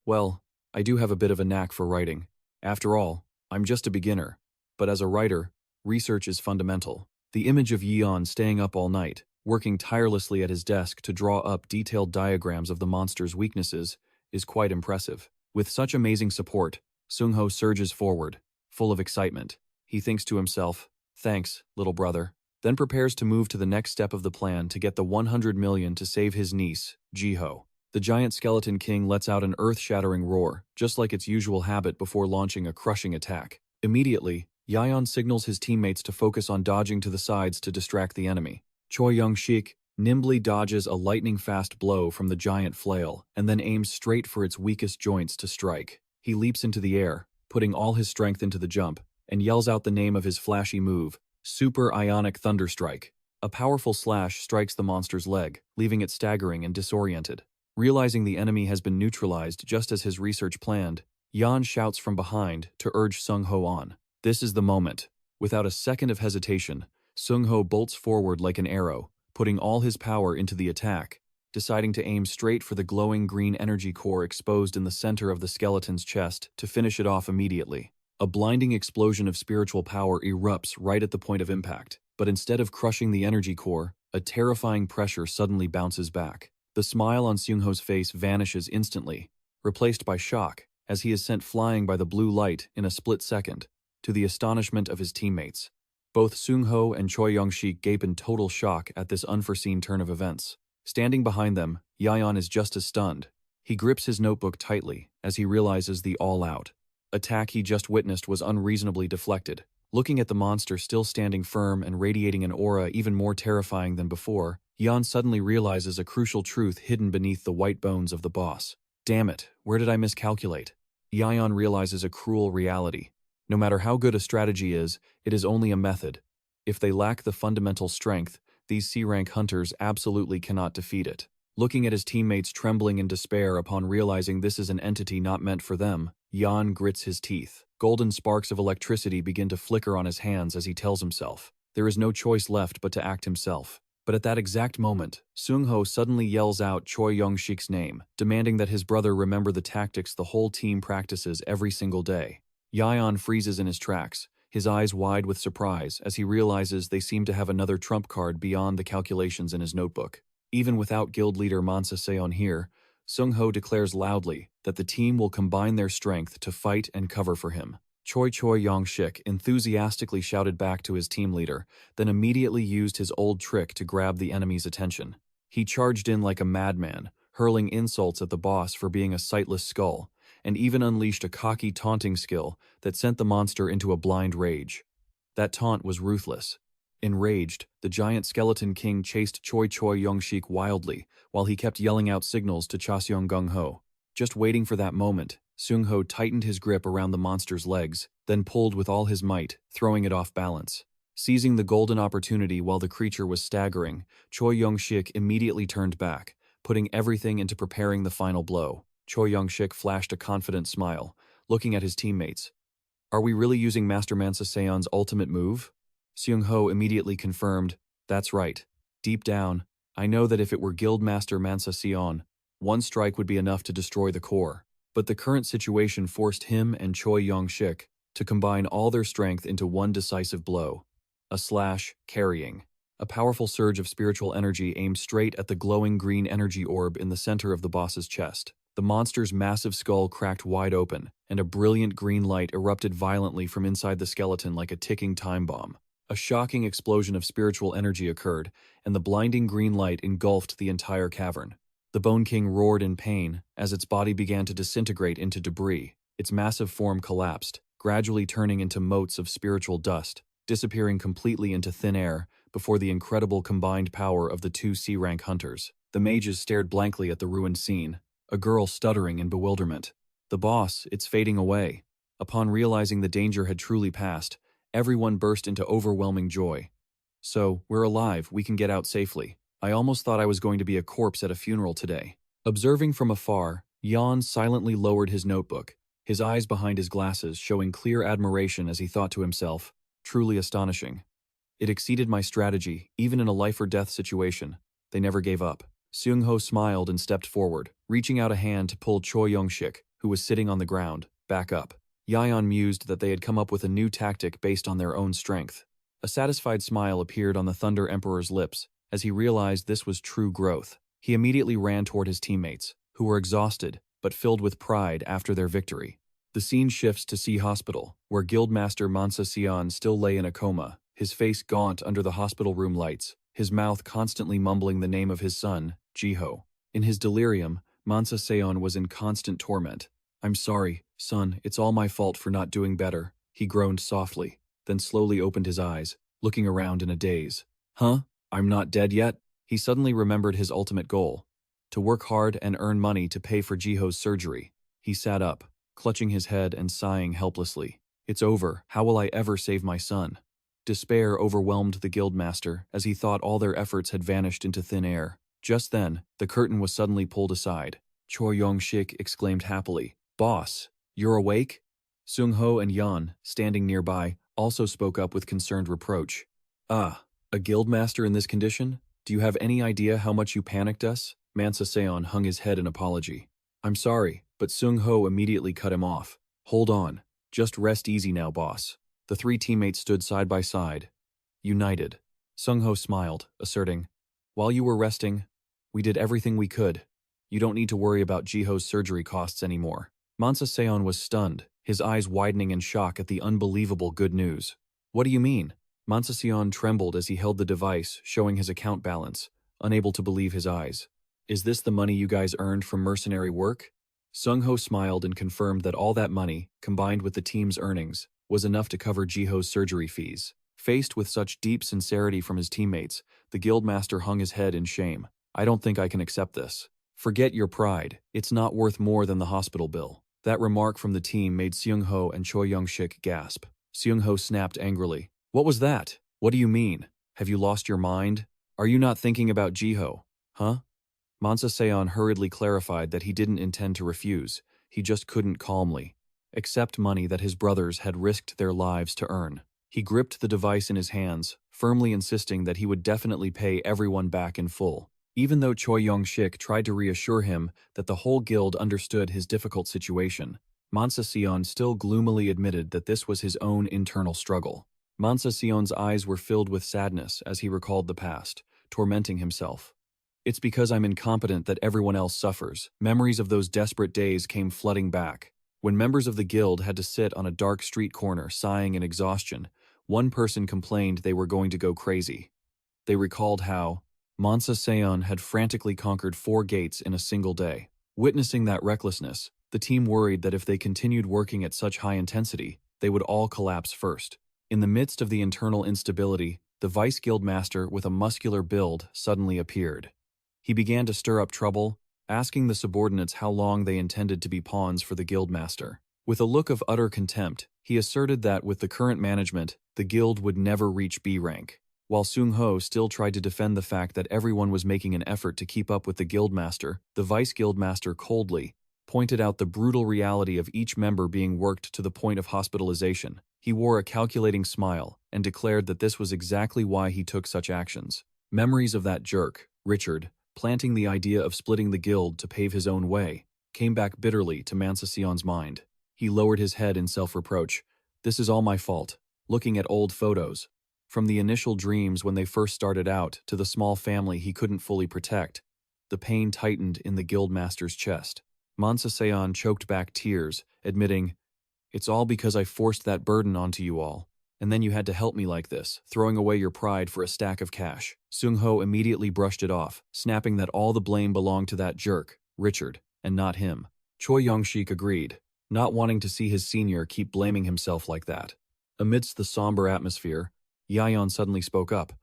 "Well, I do have a bit of a knack for writing. After all, I'm just a beginner. But as a writer, research is fundamental." The image of Yion staying up all night, working tirelessly at his desk to draw up detailed diagrams of the monster's weaknesses, is quite impressive. With such amazing support, Seung-ho surges forward, full of excitement. He thinks to himself, "Thanks, little brother," then prepares to move to the next step of the plan to get the 100 million to save his niece, Ji-ho. The giant skeleton king lets out an earth-shattering roar, just like its usual habit before launching a crushing attack. Immediately, Yion signals his teammates to focus on dodging to the sides to distract the enemy. Choi Yong-shik nimbly dodges a lightning-fast blow from the giant flail and then aims straight for its weakest joints to strike. He leaps into the air, putting all his strength into the jump, and yells out the name of his flashy move, Super Ionic Thunderstrike. A powerful slash strikes the monster's leg, leaving it staggering and disoriented. Realizing the enemy has been neutralized just as his research planned, Yan shouts from behind to urge Seung-ho on. This is the moment. Without a second of hesitation, Seung-ho bolts forward like an arrow, putting all his power into the attack, deciding to aim straight for the glowing green energy core exposed in the center of the skeleton's chest to finish it off immediately. A blinding explosion of spiritual power erupts right at the point of impact, but instead of crushing the energy core, a terrifying pressure suddenly bounces back. The smile on Seung-ho's face vanishes instantly, replaced by shock, as he is sent flying by the blue light in a split second, to the astonishment of his teammates. Both Seung-ho and Choi Yong-shik gape in total shock at this unforeseen turn of events. Standing behind them, Yion is just as stunned. He grips his notebook tightly as he realizes the all-out attack he just witnessed was unreasonably deflected. Looking at the monster still standing firm and radiating an aura even more terrifying than before, Yion suddenly realizes a crucial truth hidden beneath the white bones of the boss. Damn it, where did I miscalculate? Yion realizes a cruel reality. No matter how good a strategy is, it is only a method. If they lack the fundamental strength, these C-rank hunters absolutely cannot defeat it. Looking at his teammates trembling in despair upon realizing this is an entity not meant for them, Yion grits his teeth. Golden sparks of electricity begin to flicker on his hands as he tells himself, there is no choice left but to act himself. But at that exact moment, Seung-ho suddenly yells out Choi Yong-shik's name, demanding that his brother remember the tactics the whole team practices every single day. Yion freezes in his tracks, his eyes wide with surprise as he realizes they seem to have another trump card beyond the calculations in his notebook. Even without guild leader Mansa Seon here, Seung-ho declares loudly that the team will combine their strength to fight and cover for him. Choi Yong-shik enthusiastically shouted back to his team leader, then immediately used his old trick to grab the enemy's attention. He charged in like a madman, hurling insults at the boss for being a sightless skull, and even unleashed a cocky taunting skill that sent the monster into a blind rage. That taunt was ruthless. Enraged, the giant skeleton king chased Choi Yong-shik wildly, while he kept yelling out signals to Chaseong Gung-ho. Just waiting for that moment, Seung-ho tightened his grip around the monster's legs, then pulled with all his might, throwing it off balance. Seizing the golden opportunity while the creature was staggering, Choi Yong-shik immediately turned back, putting everything into preparing the final blow. Choi Yong-shik flashed a confident smile, looking at his teammates. Are we really using Master Mansa Seon's ultimate move? Seung-ho immediately confirmed, that's right. Deep down, I know that if it were Guildmaster Mansa Seon, one strike would be enough to destroy the core. But the current situation forced him and Choi Yong-shik to combine all their strength into one decisive blow. A slash, carrying. A powerful surge of spiritual energy aimed straight at the glowing green energy orb in the center of the boss's chest. The monster's massive skull cracked wide open, and a brilliant green light erupted violently from inside the skeleton like a ticking time bomb. A shocking explosion of spiritual energy occurred, and the blinding green light engulfed the entire cavern. The Bone King roared in pain as its body began to disintegrate into debris. Its massive form collapsed, gradually turning into motes of spiritual dust. disappearing completely into thin air before the incredible combined power of the two C-rank hunters. The mages stared blankly at the ruined scene, a girl stuttering in bewilderment. "The boss, it's fading away." Upon realizing the danger had truly passed, everyone burst into overwhelming joy. "So, we're alive, we can get out safely. I almost thought I was going to be a corpse at a funeral today." Observing from afar, Yion silently lowered his notebook, his eyes behind his glasses showing clear admiration as he thought to himself, "Truly astonishing. It exceeded my strategy, even in a life-or-death situation. They never gave up." Seung-ho smiled and stepped forward, reaching out a hand to pull Choi Yong-shik, who was sitting on the ground, back up. Yion mused that they had come up with a new tactic based on their own strength. A satisfied smile appeared on the Thunder Emperor's lips as he realized this was true growth. He immediately ran toward his teammates, who were exhausted but filled with pride after their victory. The scene shifts to Sea Hospital, where Guildmaster Mansa Sion still lay in a coma, his face gaunt under the hospital room lights, his mouth constantly mumbling the name of his son, Jiho. In his delirium, Mansa Sion was in constant torment. "I'm sorry, son, it's all my fault for not doing better," he groaned softly, then slowly opened his eyes, looking around in a daze. "Huh? I'm not dead yet?" He suddenly remembered his ultimate goal, to work hard and earn money to pay for Jiho's surgery. He sat up, clutching his head and sighing helplessly. "It's over. How will I ever save my son?" Despair overwhelmed the guildmaster as he thought all their efforts had vanished into thin air. Just then, the curtain was suddenly pulled aside. Choi Yong-shik exclaimed happily, "Boss, you're awake?" Seung-ho and Yeon, standing nearby, also spoke up with concerned reproach. "Ah, a guildmaster in this condition? Do you have any idea how much you panicked us?" Mansa Seon hung his head in apology. "I'm sorry," but Seung-ho immediately cut him off. "Hold on. Just rest easy now, boss." The three teammates stood side by side, united. Seung-ho smiled, asserting, "While you were resting, we did everything we could. You don't need to worry about Jiho's surgery costs anymore." Mansa Seon was stunned, his eyes widening in shock at the unbelievable good news. "What do you mean?" Mansa Seon trembled as he held the device, showing his account balance, unable to believe his eyes. "Is this the money you guys earned from mercenary work?" Seung-ho smiled and confirmed that all that money, combined with the team's earnings, was enough to cover Jiho's surgery fees. Faced with such deep sincerity from his teammates, the guildmaster hung his head in shame. "I don't think I can accept this." "Forget your pride. It's not worth more than the hospital bill." That remark from the team made Seung-ho and Choi Yong-shik gasp. Seung-ho snapped angrily. "What was that? What do you mean? Have you lost your mind? Are you not thinking about Jiho? Huh?" Mansa Seon hurriedly clarified that he didn't intend to refuse, he just couldn't calmly accept money that his brothers had risked their lives to earn. He gripped the device in his hands, firmly insisting that he would definitely pay everyone back in full. Even though Choi Yong-shik tried to reassure him that the whole guild understood his difficult situation, Mansa Seon still gloomily admitted that this was his own internal struggle. Mansa Seon's eyes were filled with sadness as he recalled the past, tormenting himself. "It's because I'm incompetent that everyone else suffers." Memories of those desperate days came flooding back. When members of the guild had to sit on a dark street corner sighing in exhaustion, one person complained they were going to go crazy. They recalled how Mansa Seon had frantically conquered 4 gates in a single day. Witnessing that recklessness, the team worried that if they continued working at such high intensity, they would all collapse first. In the midst of the internal instability, the vice guildmaster with a muscular build suddenly appeared. He began to stir up trouble, asking the subordinates how long they intended to be pawns for the guildmaster. With a look of utter contempt, he asserted that with the current management, the guild would never reach B rank. While Seung-ho still tried to defend the fact that everyone was making an effort to keep up with the guildmaster, the vice guildmaster coldly pointed out the brutal reality of each member being worked to the point of hospitalization. He wore a calculating smile and declared that this was exactly why he took such actions. Memories of that jerk, Richard, planting the idea of splitting the guild to pave his own way, came back bitterly to Mansa Seon's mind. He lowered his head in self-reproach. "This is all my fault." Looking at old photos, from the initial dreams when they first started out to the small family he couldn't fully protect, the pain tightened in the guildmaster's chest. Mansa Seon choked back tears, admitting, "It's all because I forced that burden onto you all. And then you had to help me like this, throwing away your pride for a stack of cash." Seung-ho immediately brushed it off, snapping that all the blame belonged to that jerk, Richard, and not him. Choi Yong-shik agreed, not wanting to see his senior keep blaming himself like that. Amidst the somber atmosphere, Yion suddenly spoke up.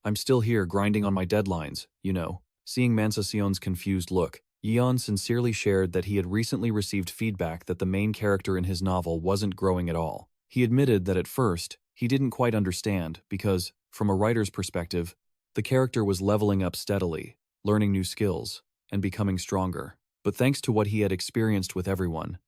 I'm still here grinding on my deadlines, you know. Seeing Mansasion's confused look, Yion sincerely shared that he had recently received feedback that the main character in his novel wasn't growing at all. He admitted that at first, he didn't quite understand because, from a writer's perspective, the character was leveling up steadily, learning new skills, and becoming stronger. But thanks to what he had experienced with everyone,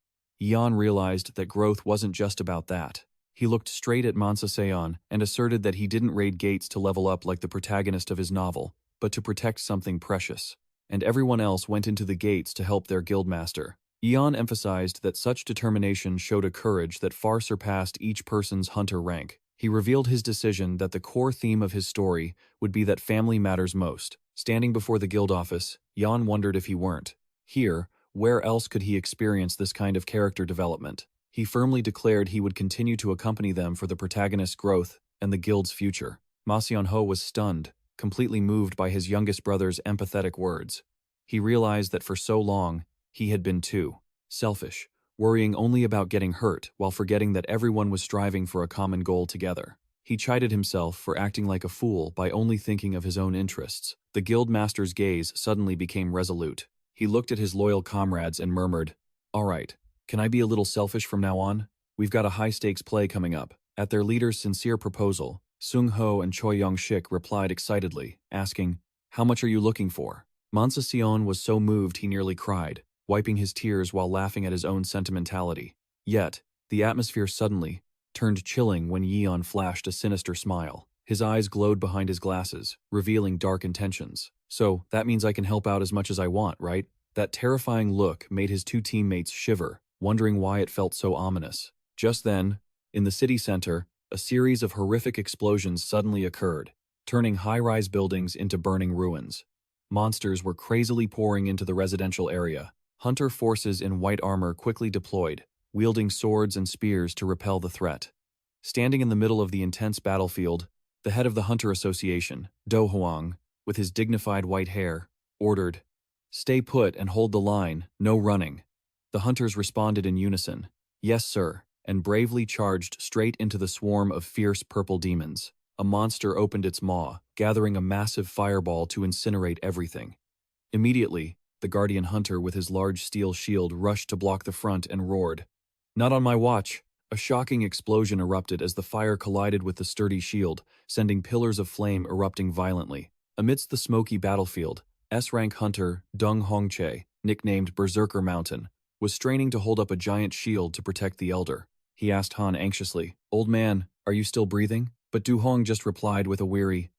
Yion realized that growth wasn't just about that. He looked straight at Mansa Seon and asserted that he didn't raid gates to level up like the protagonist of his novel, but to protect something precious. And everyone else went into the gates to help their guildmaster. Yion emphasized that such determination showed a courage that far surpassed each person's hunter rank. He revealed his decision that the core theme of his story would be that family matters most. Standing before the guild office, Yion wondered if he weren't. Here, where else could he experience this kind of character development? He firmly declared he would continue to accompany them for the protagonist's growth and the guild's future. Ma Xianho was stunned, completely moved by his youngest brother's empathetic words. He realized that for so long, he had been too selfish, worrying only about getting hurt while forgetting that everyone was striving for a common goal together. He chided himself for acting like a fool by only thinking of his own interests. The guildmaster's gaze suddenly became resolute. He looked at his loyal comrades and murmured, "All right, can I be a little selfish from now on? We've got a high-stakes play coming up." At their leader's sincere proposal, Sung Ho and Choi Yong-shik replied excitedly, asking, "How much are you looking for?" Mansa Sion was so moved he nearly cried, wiping his tears while laughing at his own sentimentality. Yet, the atmosphere suddenly turned chilling when Yion flashed a sinister smile. His eyes glowed behind his glasses, revealing dark intentions. "So, that means I can help out as much as I want, right?" That terrifying look made his two teammates shiver, wondering why it felt so ominous. Just then, in the city center, a series of horrific explosions suddenly occurred, turning high-rise buildings into burning ruins. Monsters were crazily pouring into the residential area. Hunter forces in white armor quickly deployed, wielding swords and spears to repel the threat. Standing in the middle of the intense battlefield, the head of the Hunter Association, Do Huang, with his dignified white hair, ordered, "Stay put and hold the line, no running." The hunters responded in unison, "Yes, sir," and bravely charged straight into the swarm of fierce purple demons. A monster opened its maw, gathering a massive fireball to incinerate everything. Immediately, the guardian hunter with his large steel shield rushed to block the front and roared, "Not on my watch!" A shocking explosion erupted as the fire collided with the sturdy shield, sending pillars of flame erupting violently. Amidst the smoky battlefield, S-rank hunter Deng Hongche, nicknamed Berserker Mountain, was straining to hold up a giant shield to protect the elder. He asked Han anxiously, "Old man, are you still breathing?" But Du Hong just replied with a weary,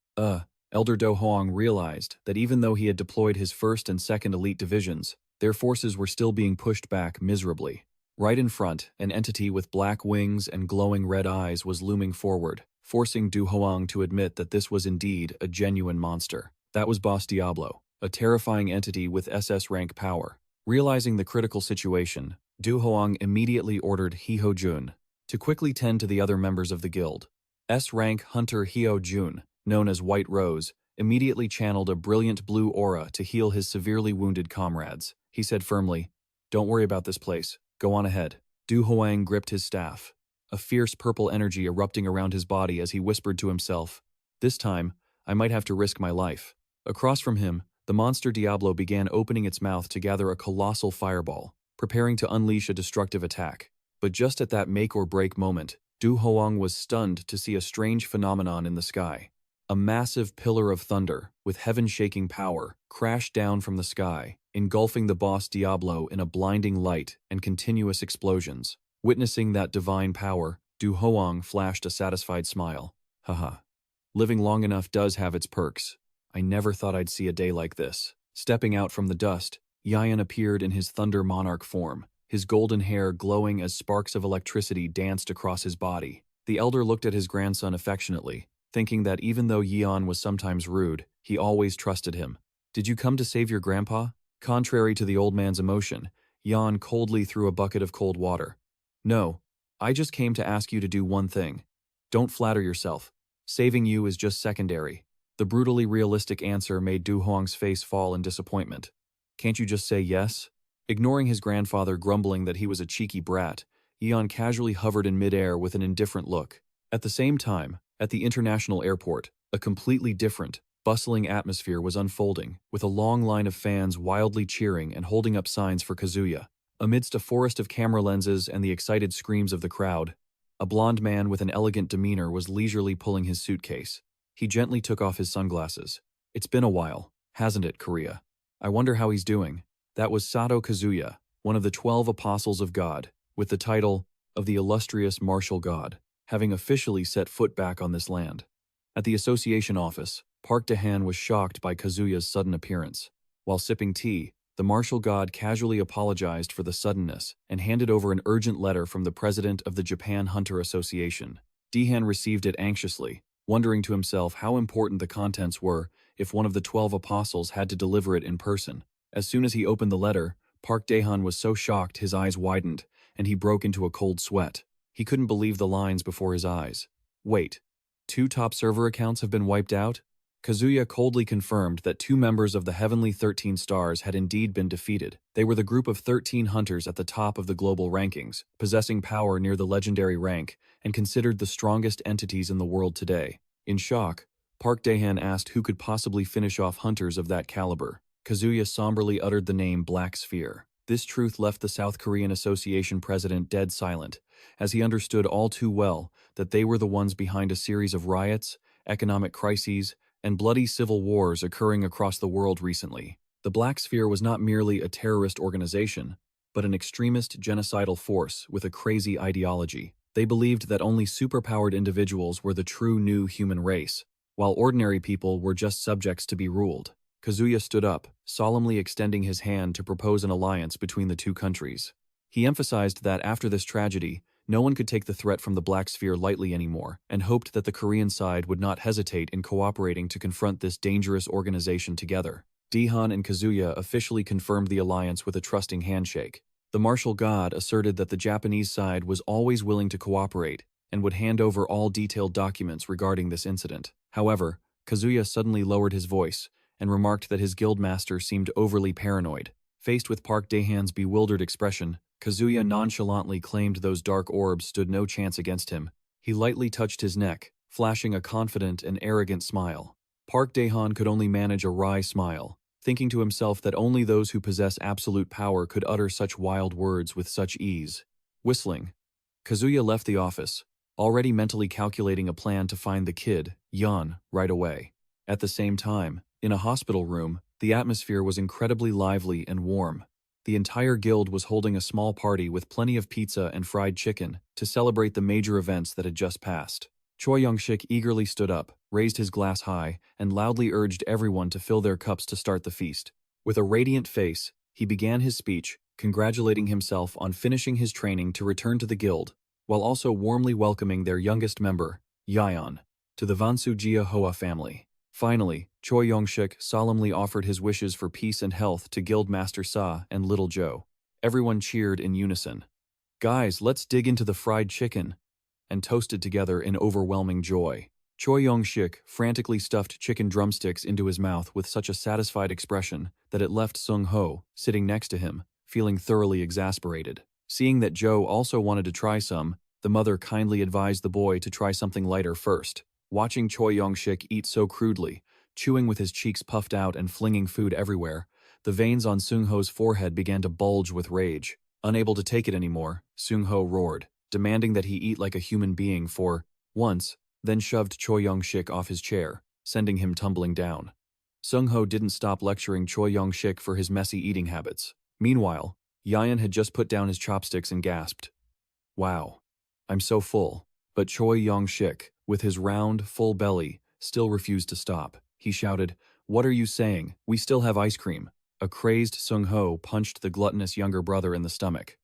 Elder Do Hoang realized that even though he had deployed his 1st and 2nd elite divisions, their forces were still being pushed back miserably. Right in front, an entity with black wings and glowing red eyes was looming forward, forcing Du Hoang to admit that this was indeed a genuine monster. That was Boss Diablo, a terrifying entity with SS-rank power. Realizing the critical situation, Du Hoang immediately ordered Heo Jun to quickly tend to the other members of the guild. S-rank hunter Heo Jun, known as White Rose, immediately channeled a brilliant blue aura to heal his severely wounded comrades. He said firmly, "Don't worry about this place. Go on ahead." Du Hoang gripped his staff, a fierce purple energy erupting around his body as he whispered to himself, "This time, I might have to risk my life." Across from him, the monster Diablo began opening its mouth to gather a colossal fireball, preparing to unleash a destructive attack. But just at that make-or-break moment, Du Hoang was stunned to see a strange phenomenon in the sky. A massive pillar of thunder, with heaven-shaking power, crashed down from the sky, engulfing the boss Diablo in a blinding light and continuous explosions. Witnessing that divine power, Du Hoang flashed a satisfied smile. "Haha. Living long enough does have its perks. I never thought I'd see a day like this." Stepping out from the dust, Yion appeared in his Thunder Monarch form, his golden hair glowing as sparks of electricity danced across his body. The elder looked at his grandson affectionately, thinking that even though Yion was sometimes rude, he always trusted him. "Did you come to save your grandpa?" Contrary to the old man's emotion, Yion coldly threw a bucket of cold water. "No, I just came to ask you to do one thing. Don't flatter yourself. Saving you is just secondary." The brutally realistic answer made Du Hoang's face fall in disappointment. "Can't you just say yes?" Ignoring his grandfather grumbling that he was a cheeky brat, Yion casually hovered in midair with an indifferent look. At the same time, at the international airport, a completely different, bustling atmosphere was unfolding, with a long line of fans wildly cheering and holding up signs for Kazuya. Amidst a forest of camera lenses and the excited screams of the crowd, a blond man with an elegant demeanor was leisurely pulling his suitcase. He gently took off his sunglasses. "It's been a while, hasn't it, Korea? I wonder how he's doing." That was Sato Kazuya, one of the 12 Apostles of God, with the title of the illustrious martial god, having officially set foot back on this land. At the association office, Park Dahan was shocked by Kazuya's sudden appearance. While sipping tea, the martial god casually apologized for the suddenness and handed over an urgent letter from the president of the Japan Hunter Association. Dahan received it anxiously, wondering to himself how important the contents were if one of the 12 apostles had to deliver it in person. As soon as he opened the letter, Park Dahan was so shocked his eyes widened, and he broke into a cold sweat. He couldn't believe the lines before his eyes. Wait, 2 top server accounts have been wiped out? Kazuya coldly confirmed that 2 members of the Heavenly 13 Stars had indeed been defeated. They were the group of 13 hunters at the top of the global rankings, possessing power near the legendary rank, and considered the strongest entities in the world today. In shock, Park Dahan asked who could possibly finish off hunters of that caliber. Kazuya somberly uttered the name Black Sphere. This truth left the South Korean Association president dead silent, as he understood all too well that they were the ones behind a series of riots, economic crises, and bloody civil wars occurring across the world recently. The Black Sphere was not merely a terrorist organization, but an extremist genocidal force with a crazy ideology. They believed that only superpowered individuals were the true new human race, while ordinary people were just subjects to be ruled. Kazuya stood up, solemnly extending his hand to propose an alliance between the 2 countries. He emphasized that after this tragedy, no one could take the threat from the Black Sphere lightly anymore, and hoped that the Korean side would not hesitate in cooperating to confront this dangerous organization together. Dahan and Kazuya officially confirmed the alliance with a trusting handshake. The martial god asserted that the Japanese side was always willing to cooperate and would hand over all detailed documents regarding this incident. However, Kazuya suddenly lowered his voice and remarked that his guildmaster seemed overly paranoid. Faced with Park Dahan's bewildered expression, Kazuya nonchalantly claimed those dark orbs stood no chance against him. He lightly touched his neck, flashing a confident and arrogant smile. Park Dahan could only manage a wry smile, thinking to himself that only those who possess absolute power could utter such wild words with such ease. Whistling, Kazuya left the office, already mentally calculating a plan to find the kid, Yion, right away. At the same time, in a hospital room, the atmosphere was incredibly lively and warm. The entire guild was holding a small party with plenty of pizza and fried chicken to celebrate the major events that had just passed. Choi Young-shik eagerly stood up, raised his glass high, and loudly urged everyone to fill their cups to start the feast. With a radiant face, he began his speech, congratulating himself on finishing his training to return to the guild, while also warmly welcoming their youngest member, Yion, to the Vansujia Hoa family. Finally, Choi Young-shik solemnly offered his wishes for peace and health to Guildmaster Sa and Little Joe. Everyone cheered in unison. "Guys, let's dig into the fried chicken," and toasted together in overwhelming joy. Choi Young-shik frantically stuffed chicken drumsticks into his mouth with such a satisfied expression that it left Sung-ho, sitting next to him, feeling thoroughly exasperated. Seeing that Joe also wanted to try some, the mother kindly advised the boy to try something lighter first. Watching Choi Young-shik eat so crudely, chewing with his cheeks puffed out and flinging food everywhere, the veins on Sung-ho's forehead began to bulge with rage. Unable to take it anymore, Sung-ho roared, demanding that he eat like a human being for once, then shoved Choi Young-shik off his chair, sending him tumbling down. Sung-ho didn't stop lecturing Choi Young-shik for his messy eating habits. Meanwhile, Yion had just put down his chopsticks and gasped, "Wow, I'm so full." But Choi Young-shik, with his round, full belly, still refused to stop. He shouted, "What are you saying? We still have ice cream." A crazed Sung-ho punched the gluttonous younger brother in the stomach.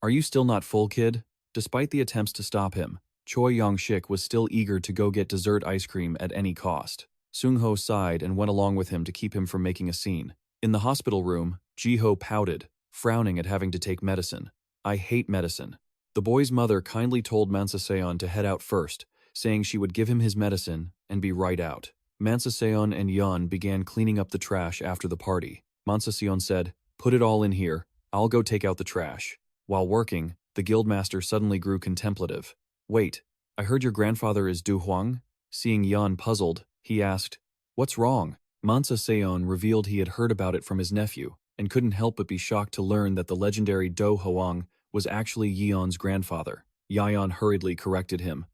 "Are you still not full, kid?" Despite the attempts to stop him, Choi Young-shik was still eager to go get dessert ice cream at any cost. Sung-ho sighed and went along with him to keep him from making a scene. In the hospital room, Ji-ho pouted, frowning at having to take medicine. "I hate medicine." The boy's mother kindly told Mansaseon to head out first, saying she would give him his medicine and be right out. Mansaseon and Yeon began cleaning up the trash after the party. Mansaseon said, "Put it all in here, I'll go take out the trash." While working, the guildmaster suddenly grew contemplative. "Wait, I heard your grandfather is Du Huang? Seeing Yion puzzled, he asked, "What's wrong?" Mansa Seon revealed he had heard about it from his nephew, and couldn't help but be shocked to learn that the legendary Do Huang was actually Yion's grandfather. Yion hurriedly corrected him.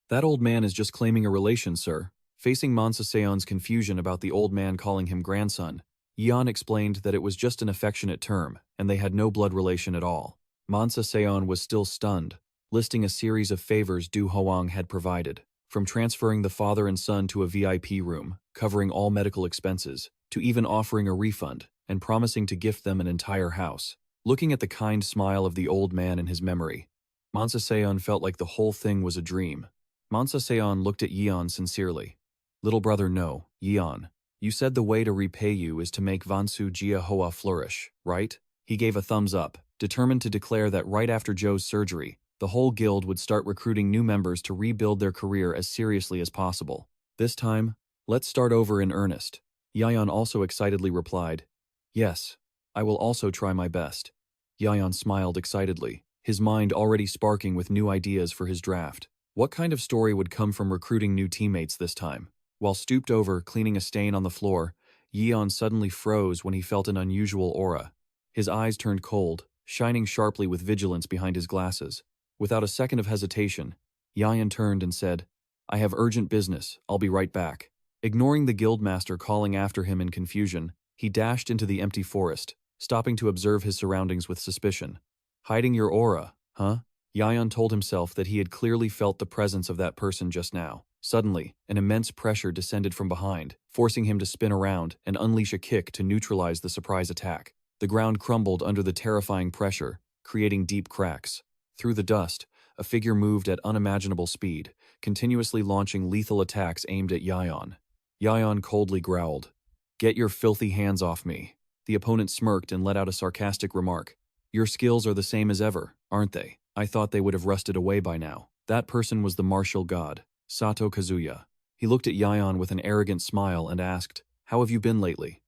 "That old man is just claiming a relation, sir." Facing Mansa Seon's confusion about the old man calling him grandson, Yion explained that it was just an affectionate term, and they had no blood relation at all. Mansa Seon was still stunned, listing a series of favors Du Hoang had provided, from transferring the father and son to a VIP room, covering all medical expenses, to even offering a refund and promising to gift them an entire house. Looking at the kind smile of the old man in his memory, Mansa Seon felt like the whole thing was a dream. Mansa Seon looked at Yion sincerely. "Little brother, no, Yion. You said the way to repay you is to make Vansu Jia Hoa flourish, right?" He gave a thumbs up, determined to declare that right after Joe's surgery, the whole guild would start recruiting new members to rebuild their career as seriously as possible. "This time, let's start over in earnest." Yion also excitedly replied, "Yes, I will also try my best." Yion smiled excitedly, his mind already sparking with new ideas for his draft. What kind of story would come from recruiting new teammates this time? While stooped over, cleaning a stain on the floor, Yion suddenly froze when he felt an unusual aura. His eyes turned cold, shining sharply with vigilance behind his glasses. Without a second of hesitation, Yion turned and said, "I have urgent business, I'll be right back." Ignoring the guildmaster calling after him in confusion, he dashed into the empty forest, stopping to observe his surroundings with suspicion. "Hiding your aura, huh?" Yion told himself that he had clearly felt the presence of that person just now. Suddenly, an immense pressure descended from behind, forcing him to spin around and unleash a kick to neutralize the surprise attack. The ground crumbled under the terrifying pressure, creating deep cracks. Through the dust, a figure moved at unimaginable speed, continuously launching lethal attacks aimed at Yion. Yion coldly growled, "Get your filthy hands off me." The opponent smirked and let out a sarcastic remark. "Your skills are the same as ever, aren't they? I thought they would have rusted away by now." That person was the martial god, Sato Kazuya. He looked at Yion with an arrogant smile and asked, "How have you been lately?"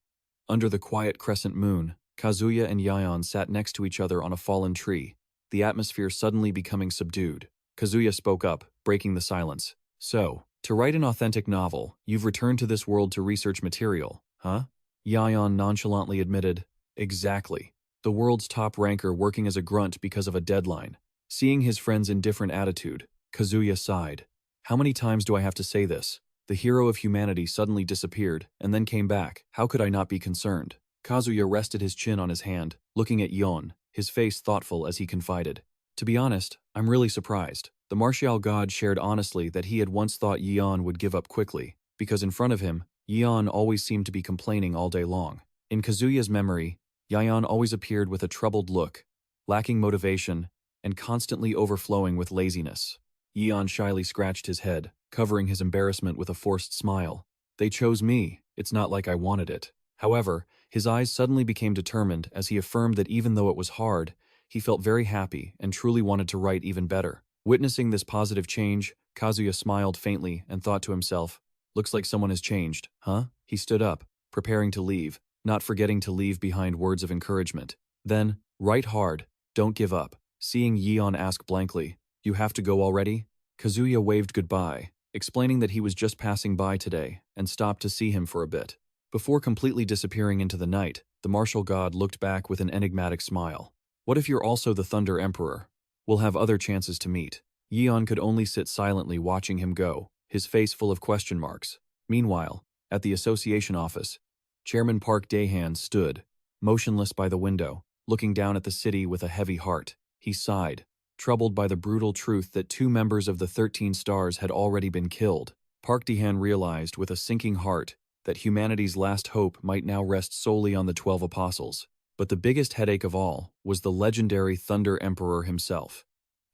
Under the quiet crescent moon, Kazuya and Yion sat next to each other on a fallen tree, the atmosphere suddenly becoming subdued. Kazuya spoke up, breaking the silence. "So, to write an authentic novel, you've returned to this world to research material, huh?" Yion nonchalantly admitted, "Exactly. The world's top ranker working as a grunt because of a deadline." Seeing his friend's indifferent attitude, Kazuya sighed. "How many times do I have to say this? The hero of humanity suddenly disappeared, and then came back. How could I not be concerned?" Kazuya rested his chin on his hand, looking at Yion, his face thoughtful as he confided. "To be honest, I'm really surprised." The martial god shared honestly that he had once thought Yion would give up quickly, because in front of him, Yion always seemed to be complaining all day long. In Kazuya's memory, Yion always appeared with a troubled look, lacking motivation, and constantly overflowing with laziness. Yion shyly scratched his head, covering his embarrassment with a forced smile. "They chose me, it's not like I wanted it." However, his eyes suddenly became determined as he affirmed that even though it was hard, he felt very happy and truly wanted to write even better. Witnessing this positive change, Kazuya smiled faintly and thought to himself, "Looks like someone has changed, huh?" He stood up, preparing to leave, not forgetting to leave behind words of encouragement. Then, "Write hard, don't give up." Seeing Yion ask blankly, "You have to go already?" Kazuya waved goodbye, explaining that he was just passing by today and stopped to see him for a bit. Before completely disappearing into the night, the martial god looked back with an enigmatic smile. "What if you're also the Thunder Emperor? We'll have other chances to meet." Yion could only sit silently watching him go, his face full of question marks. Meanwhile, at the association office, Chairman Park Daehan stood, motionless by the window, looking down at the city with a heavy heart. He sighed, troubled by the brutal truth that 2 members of the 13 stars had already been killed. Park Daehan realized with a sinking heart that humanity's last hope might now rest solely on the 12 apostles. But the biggest headache of all was the legendary Thunder Emperor himself.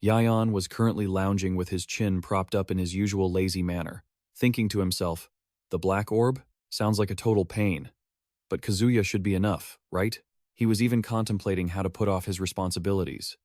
Yion was currently lounging with his chin propped up in his usual lazy manner, thinking to himself, "The Black Orb? Sounds like a total pain. But Kazuya should be enough, right?" He was even contemplating how to put off his responsibilities.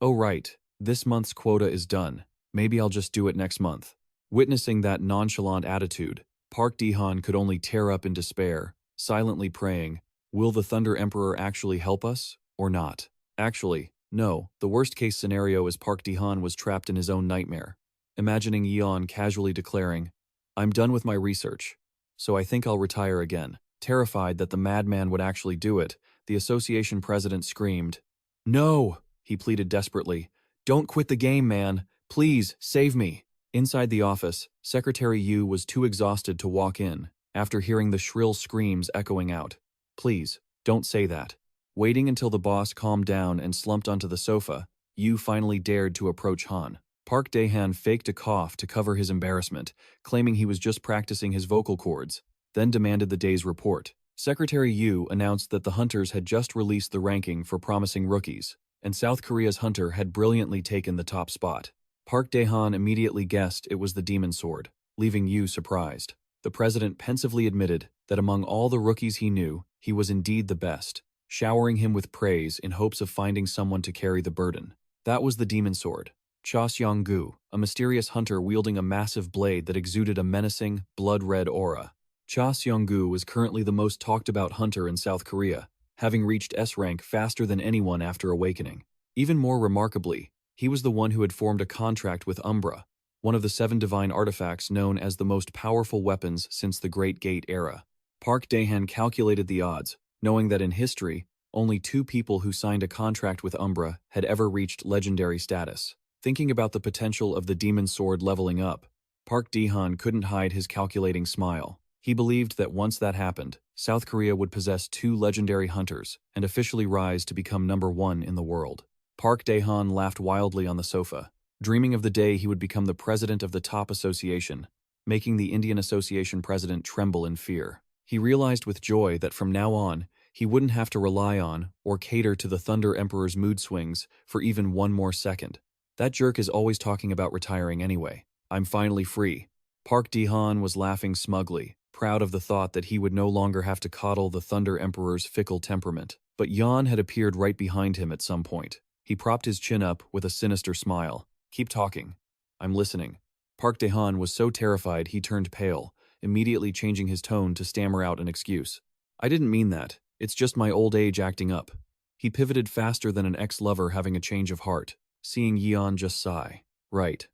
"Oh right, this month's quota is done. Maybe I'll just do it next month." Witnessing that nonchalant attitude, Park Daehan could only tear up in despair, silently praying, "Will the Thunder Emperor actually help us, or not?" Actually, no, the worst-case scenario is Park Daehan was trapped in his own nightmare. imagining Yion casually declaring, "I'm done with my research, so I think I'll retire again." Terrified that the madman would actually do it, the association president screamed, "No!" he pleaded desperately. "Don't quit the game, man. Please, save me." Inside the office, Secretary Yu was too exhausted to walk in, after hearing the shrill screams echoing out. "Please, don't say that." Waiting until the boss calmed down and slumped onto the sofa, Yu finally dared to approach Han. Park Dae-han faked a cough to cover his embarrassment, claiming he was just practicing his vocal cords, then demanded the day's report. Secretary Yu announced that the Hunters had just released the ranking for promising rookies, and South Korea's Hunter had brilliantly taken the top spot. Park Dae-han immediately guessed it was the Demon Sword, leaving Yu surprised. The president pensively admitted that among all the rookies he knew, he was indeed the best, showering him with praise in hopes of finding someone to carry the burden. That was the Demon Sword. Cha Seong-gu, a mysterious hunter wielding a massive blade that exuded a menacing, blood-red aura. Cha Seong-gu was currently the most talked-about hunter in South Korea, having reached S-Rank faster than anyone after awakening. Even more remarkably, he was the one who had formed a contract with Umbra, one of the 7 divine artifacts known as the most powerful weapons since the Great Gate era. Park Dae-han calculated the odds, knowing that in history, only 2 people who signed a contract with Umbra had ever reached legendary status. Thinking about the potential of the Demon Sword leveling up, Park Dae-han couldn't hide his calculating smile. He believed that once that happened, South Korea would possess 2 legendary hunters and officially rise to become #1 in the world. Park Dae-han laughed wildly on the sofa, dreaming of the day he would become the president of the top association, making the Indian Association president tremble in fear. He realized with joy that from now on, he wouldn't have to rely on or cater to the Thunder Emperor's mood swings for even one more second. That jerk is always talking about retiring anyway. I'm finally free. Park Dae-han was laughing smugly, proud of the thought that he would no longer have to coddle the Thunder Emperor's fickle temperament. But Yion had appeared right behind him at some point. He propped his chin up with a sinister smile. "Keep talking. I'm listening." Park Dae-han was so terrified he turned pale, immediately changing his tone to stammer out an excuse. "I didn't mean that. It's just my old age acting up." He pivoted faster than an ex-lover having a change of heart, seeing Yion just sigh. Right.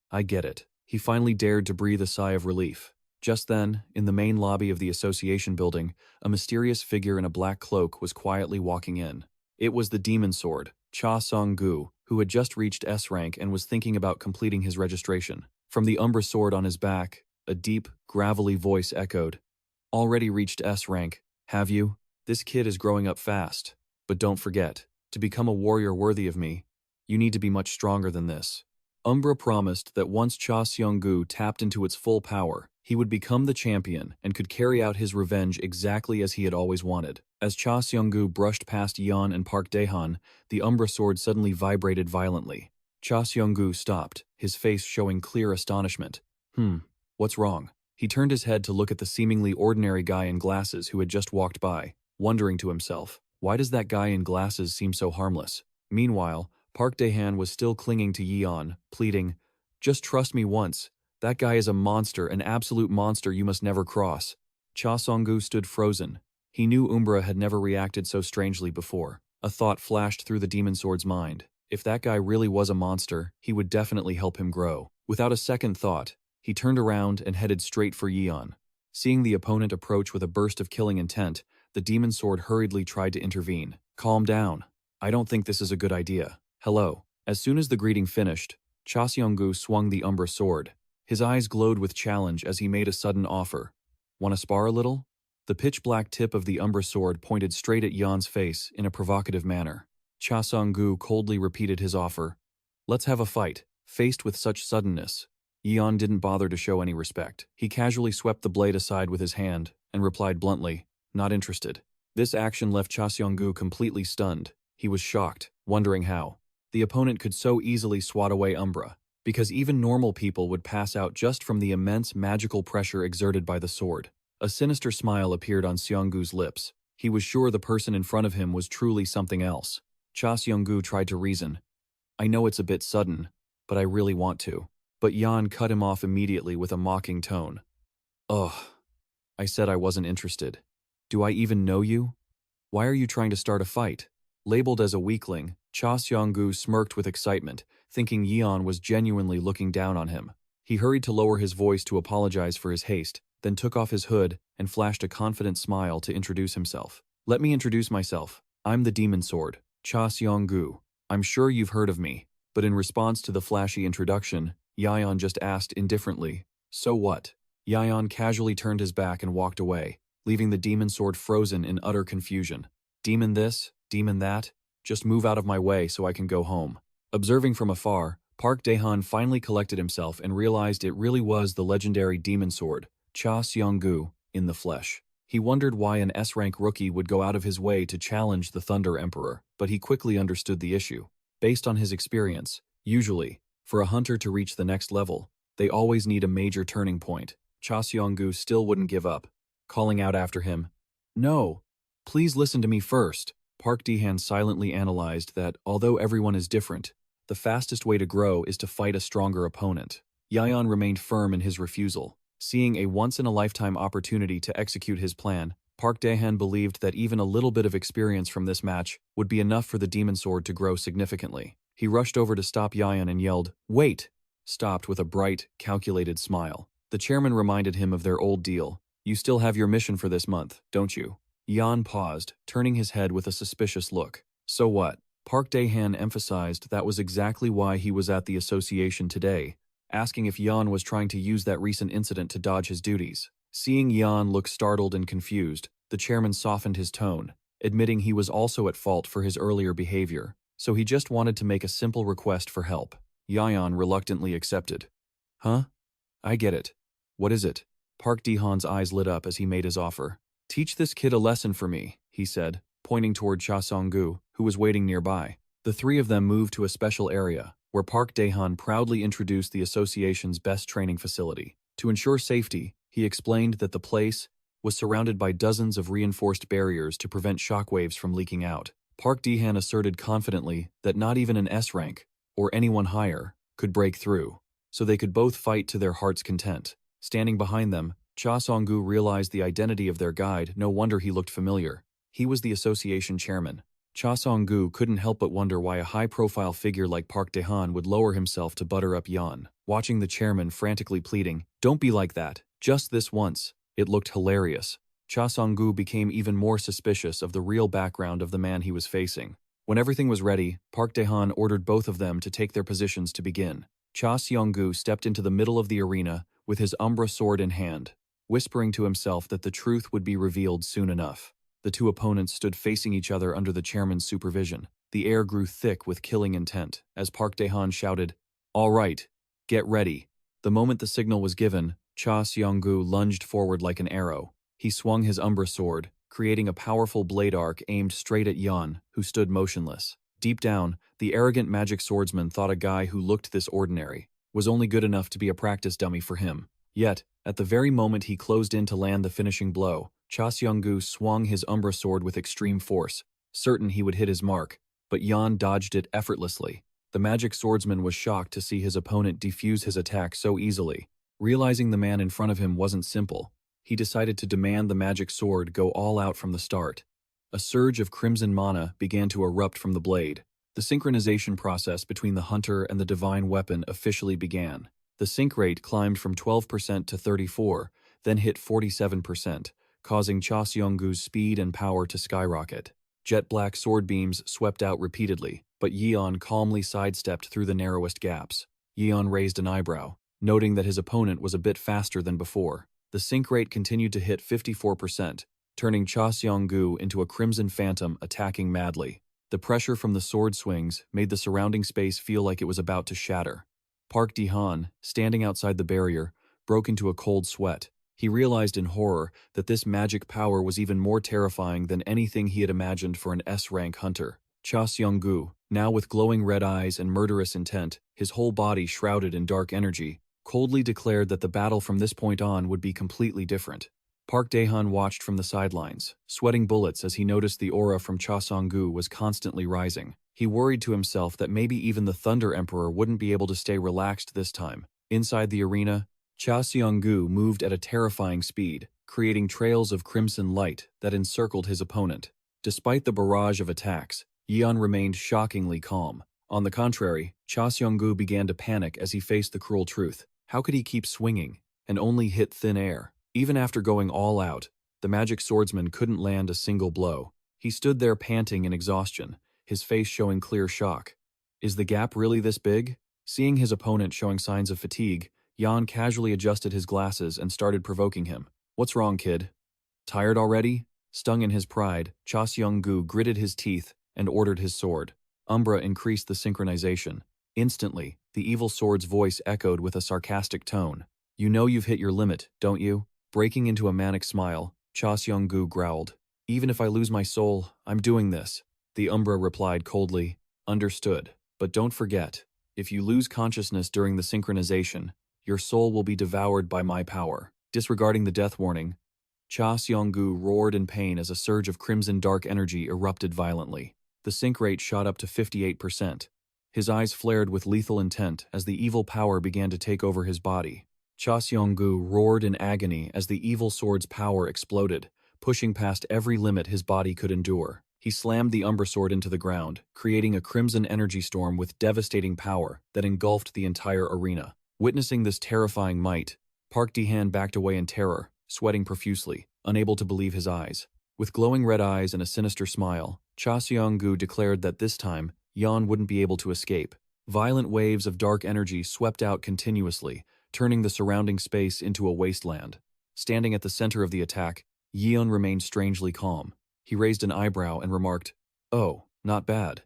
I get it." He finally dared to breathe a sigh of relief. Just then, in the main lobby of the association building, a mysterious figure in a black cloak was quietly walking in. It was the Demon Sword, Cha Seong-gu, who had just reached S-Rank and was thinking about completing his registration. From the Umbra sword on his back, a deep, gravelly voice echoed, "Already reached S-Rank, have you? This kid is growing up fast. But don't forget, to become a warrior worthy of me, you need to be much stronger than this." Umbra promised that once Cha Seong-gu tapped into its full power, he would become the champion and could carry out his revenge exactly as he had always wanted. As Cha Seong-gu brushed past Yion and Park Dae-han, the Umbra sword suddenly vibrated violently. Cha Seong-gu stopped, his face showing clear astonishment. What's wrong?" He turned his head to look at the seemingly ordinary guy in glasses who had just walked by, wondering to himself, why does that guy in glasses seem so harmless? Meanwhile, Park Dae-han was still clinging to Yion, pleading, "Just trust me once. That guy is a monster, an absolute monster you must never cross." Cha Seong-gu stood frozen. He knew Umbra had never reacted so strangely before. A thought flashed through the Demon Sword's mind. If that guy really was a monster, he would definitely help him grow. Without a second thought, he turned around and headed straight for Yion. Seeing the opponent approach with a burst of killing intent, the Demon Sword hurriedly tried to intervene. "Calm down. I don't think this is a good idea. Hello." As soon as the greeting finished, Cha Seong-gu swung the Umbra sword. His eyes glowed with challenge as he made a sudden offer. "Want to spar a little?" The pitch-black tip of the Umbra sword pointed straight at Yon's face in a provocative manner. Cha Seong-gu coldly repeated his offer. "Let's have a fight." Faced with such suddenness, Yion didn't bother to show any respect. He casually swept the blade aside with his hand and replied bluntly, "Not interested." This action left Cha Seong-gu completely stunned. He was shocked, wondering how the opponent could so easily swat away Umbra, because even normal people would pass out just from the immense magical pressure exerted by the sword. A sinister smile appeared on Seong-gu's lips. He was sure the person in front of him was truly something else. Cha Seong-gu tried to reason. "I know it's a bit sudden, but I really want to." But Yion cut him off immediately with a mocking tone. "Ugh, I said I wasn't interested. Do I even know you? Why are you trying to start a fight?" Labeled as a weakling, Cha Seong-gu smirked with excitement, thinking Yion was genuinely looking down on him. He hurried to lower his voice to apologize for his haste, then took off his hood and flashed a confident smile to introduce himself. "Let me introduce myself. I'm the Demon Sword, Cha Seong-gu. I'm sure you've heard of me." But in response to the flashy introduction, Yion just asked indifferently, "So what?" Yion casually turned his back and walked away, leaving the Demon Sword frozen in utter confusion. "Demon this, demon that, just move out of my way so I can go home." Observing from afar, Park Dae-han finally collected himself and realized it really was the legendary Demon Sword, Cha Seong-gu, in the flesh. He wondered why an S-rank rookie would go out of his way to challenge the Thunder Emperor, but he quickly understood the issue. Based on his experience, usually, for a hunter to reach the next level, they always need a major turning point. Cha Seong-gu still wouldn't give up, calling out after him, "No, please listen to me first." Park Dae-han silently analyzed that, although everyone is different, the fastest way to grow is to fight a stronger opponent. Yion remained firm in his refusal. Seeing a once-in-a-lifetime opportunity to execute his plan, Park Dae-han believed that even a little bit of experience from this match would be enough for the Demon Sword to grow significantly. He rushed over to stop Yion and yelled, "Wait!" Stopped with a bright, calculated smile. The chairman reminded him of their old deal. "You still have your mission for this month, don't you?" Yion paused, turning his head with a suspicious look. "So what?" Park Dae-han emphasized that was exactly why he was at the association today, asking if Yion was trying to use that recent incident to dodge his duties. Seeing Yion look startled and confused, the chairman softened his tone, admitting he was also at fault for his earlier behavior, so he just wanted to make a simple request for help. Yion reluctantly accepted. "Huh? I get it. What is it?" Park Dae-han's eyes lit up as he made his offer. "Teach this kid a lesson for me," he said, pointing toward Cha Seong-gu, who was waiting nearby. The three of them moved to a special area, where Park Dae-han proudly introduced the association's best training facility. To ensure safety, he explained that the place was surrounded by dozens of reinforced barriers to prevent shockwaves from leaking out. Park Dae-han asserted confidently that not even an S-rank, or anyone higher, could break through, so they could both fight to their heart's content. Standing behind them, Cha Seong-gu realized the identity of their guide. No wonder he looked familiar. He was the association chairman. Cha Seong-gu couldn't help but wonder why a high-profile figure like Park Dae-han would lower himself to butter up Yion. Watching the chairman frantically pleading, "Don't be like that, just this once," it looked hilarious. Cha Seong-gu became even more suspicious of the real background of the man he was facing. When everything was ready, Park Dae-han ordered both of them to take their positions to begin. Cha Seong-gu stepped into the middle of the arena with his Umbra sword in hand, whispering to himself that the truth would be revealed soon enough. The two opponents stood facing each other under the chairman's supervision. The air grew thick with killing intent as Park Dae-han shouted, "All right, get ready." The moment the signal was given, Cha Seong-gu lunged forward like an arrow. He swung his Umbra sword, creating a powerful blade arc aimed straight at Yion, who stood motionless. Deep down, the arrogant magic swordsman thought a guy who looked this ordinary was only good enough to be a practice dummy for him. Yet, at the very moment he closed in to land the finishing blow, Cha Seong-gu swung his Umbra sword with extreme force, certain he would hit his mark, but Yion dodged it effortlessly. The magic swordsman was shocked to see his opponent defuse his attack so easily. Realizing the man in front of him wasn't simple, he decided to demand the magic sword go all out from the start. A surge of crimson mana began to erupt from the blade. The synchronization process between the hunter and the divine weapon officially began. The sync rate climbed from 12% to 34%, then hit 47%, causing Cha Seong-gu's speed and power to skyrocket. Jet black sword beams swept out repeatedly, but Yion calmly sidestepped through the narrowest gaps. Yion raised an eyebrow, noting that his opponent was a bit faster than before. The sync rate continued to hit 54%, turning Cha Seong-gu into a crimson phantom attacking madly. The pressure from the sword swings made the surrounding space feel like it was about to shatter. Park Dae-han, standing outside the barrier, broke into a cold sweat. He realized in horror that this magic power was even more terrifying than anything he had imagined for an S-rank hunter. Cha Seong-gu, now with glowing red eyes and murderous intent, his whole body shrouded in dark energy, coldly declared that the battle from this point on would be completely different. Park Dae-han watched from the sidelines, sweating bullets as he noticed the aura from Cha Seong-gu was constantly rising. He worried to himself that maybe even the Thunder Emperor wouldn't be able to stay relaxed this time. Inside the arena, Cha Seong-gu moved at a terrifying speed, creating trails of crimson light that encircled his opponent. Despite the barrage of attacks, Yion remained shockingly calm, On the contrary, Cha Seong-gu began to panic as he faced the cruel truth. How could he keep swinging and only hit thin air? Even after going all out, the magic swordsman couldn't land a single blow. He stood there panting in exhaustion, his face showing clear shock. Is the gap really this big? Seeing his opponent showing signs of fatigue, Yion casually adjusted his glasses and started provoking him. What's wrong, kid? Tired already? Stung in his pride, Cha Seong-gu gritted his teeth and ordered his sword. Umbra increased the synchronization. Instantly, the evil sword's voice echoed with a sarcastic tone. You know you've hit your limit, don't you? Breaking into a manic smile, Cha Seong-gu growled. Even if I lose my soul, I'm doing this. The Umbra replied coldly. Understood. But don't forget, if you lose consciousness during the synchronization, your soul will be devoured by my power. Disregarding the death warning, Cha Seong-gu roared in pain as a surge of crimson dark energy erupted violently. The sync rate shot up to 58%. His eyes flared with lethal intent as the evil power began to take over his body. Cha Seong-gu roared in agony as the evil sword's power exploded, pushing past every limit his body could endure. He slammed the Umbra sword into the ground, creating a crimson energy storm with devastating power that engulfed the entire arena. Witnessing this terrifying might, Park Ji-han backed away in terror, sweating profusely, unable to believe his eyes. With glowing red eyes and a sinister smile, Cha Seong-gu declared that this time, Yion wouldn't be able to escape. Violent waves of dark energy swept out continuously, turning the surrounding space into a wasteland. Standing at the center of the attack, Yion remained strangely calm. He raised an eyebrow and remarked, "Oh, not bad."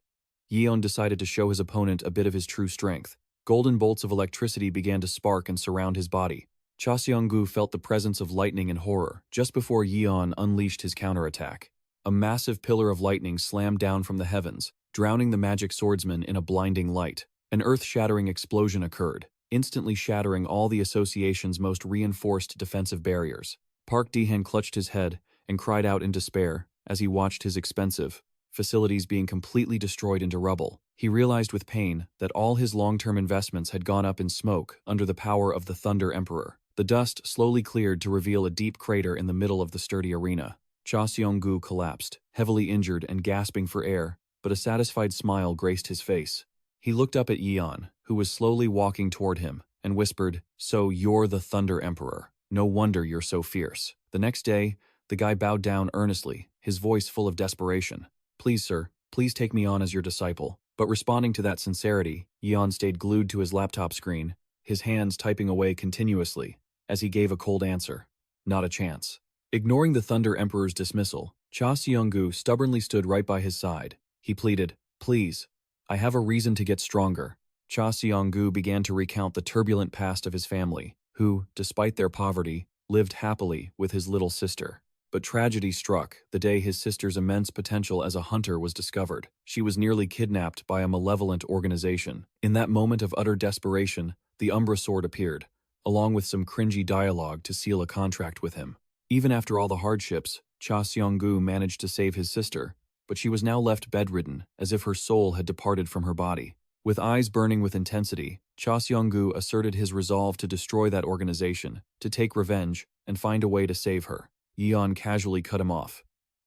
Yion decided to show his opponent a bit of his true strength. Golden bolts of electricity began to spark and surround his body. Cha Seong-gu felt the presence of lightning and horror just before Yion unleashed his counterattack. A massive pillar of lightning slammed down from the heavens, drowning the magic swordsman in a blinding light. An earth-shattering explosion occurred, instantly shattering all the association's most reinforced defensive barriers. Park Ji-han clutched his head and cried out in despair as he watched his expensive facilities being completely destroyed into rubble. He realized with pain that all his long-term investments had gone up in smoke under the power of the Thunder Emperor. The dust slowly cleared to reveal a deep crater in the middle of the sturdy arena. Cha Seong-gu collapsed, heavily injured and gasping for air, but a satisfied smile graced his face. He looked up at Yion, who was slowly walking toward him, and whispered, "So you're the Thunder Emperor. No wonder you're so fierce." The next day, the guy bowed down earnestly, his voice full of desperation. "Please, sir, please take me on as your disciple." But responding to that sincerity, Yion stayed glued to his laptop screen, his hands typing away continuously, as he gave a cold answer. Not a chance. Ignoring the Thunder Emperor's dismissal, Cha Seong-gu stubbornly stood right by his side. He pleaded, "Please, I have a reason to get stronger." Cha Seong-gu began to recount the turbulent past of his family, who, despite their poverty, lived happily with his little sister. But tragedy struck the day his sister's immense potential as a hunter was discovered. She was nearly kidnapped by a malevolent organization. In that moment of utter desperation, the Umbra sword appeared, along with some cringy dialogue to seal a contract with him. Even after all the hardships, Cha Seong-gu managed to save his sister, but she was now left bedridden, as if her soul had departed from her body. With eyes burning with intensity, Cha Seong-gu asserted his resolve to destroy that organization, to take revenge, and find a way to save her. Yion casually cut him off.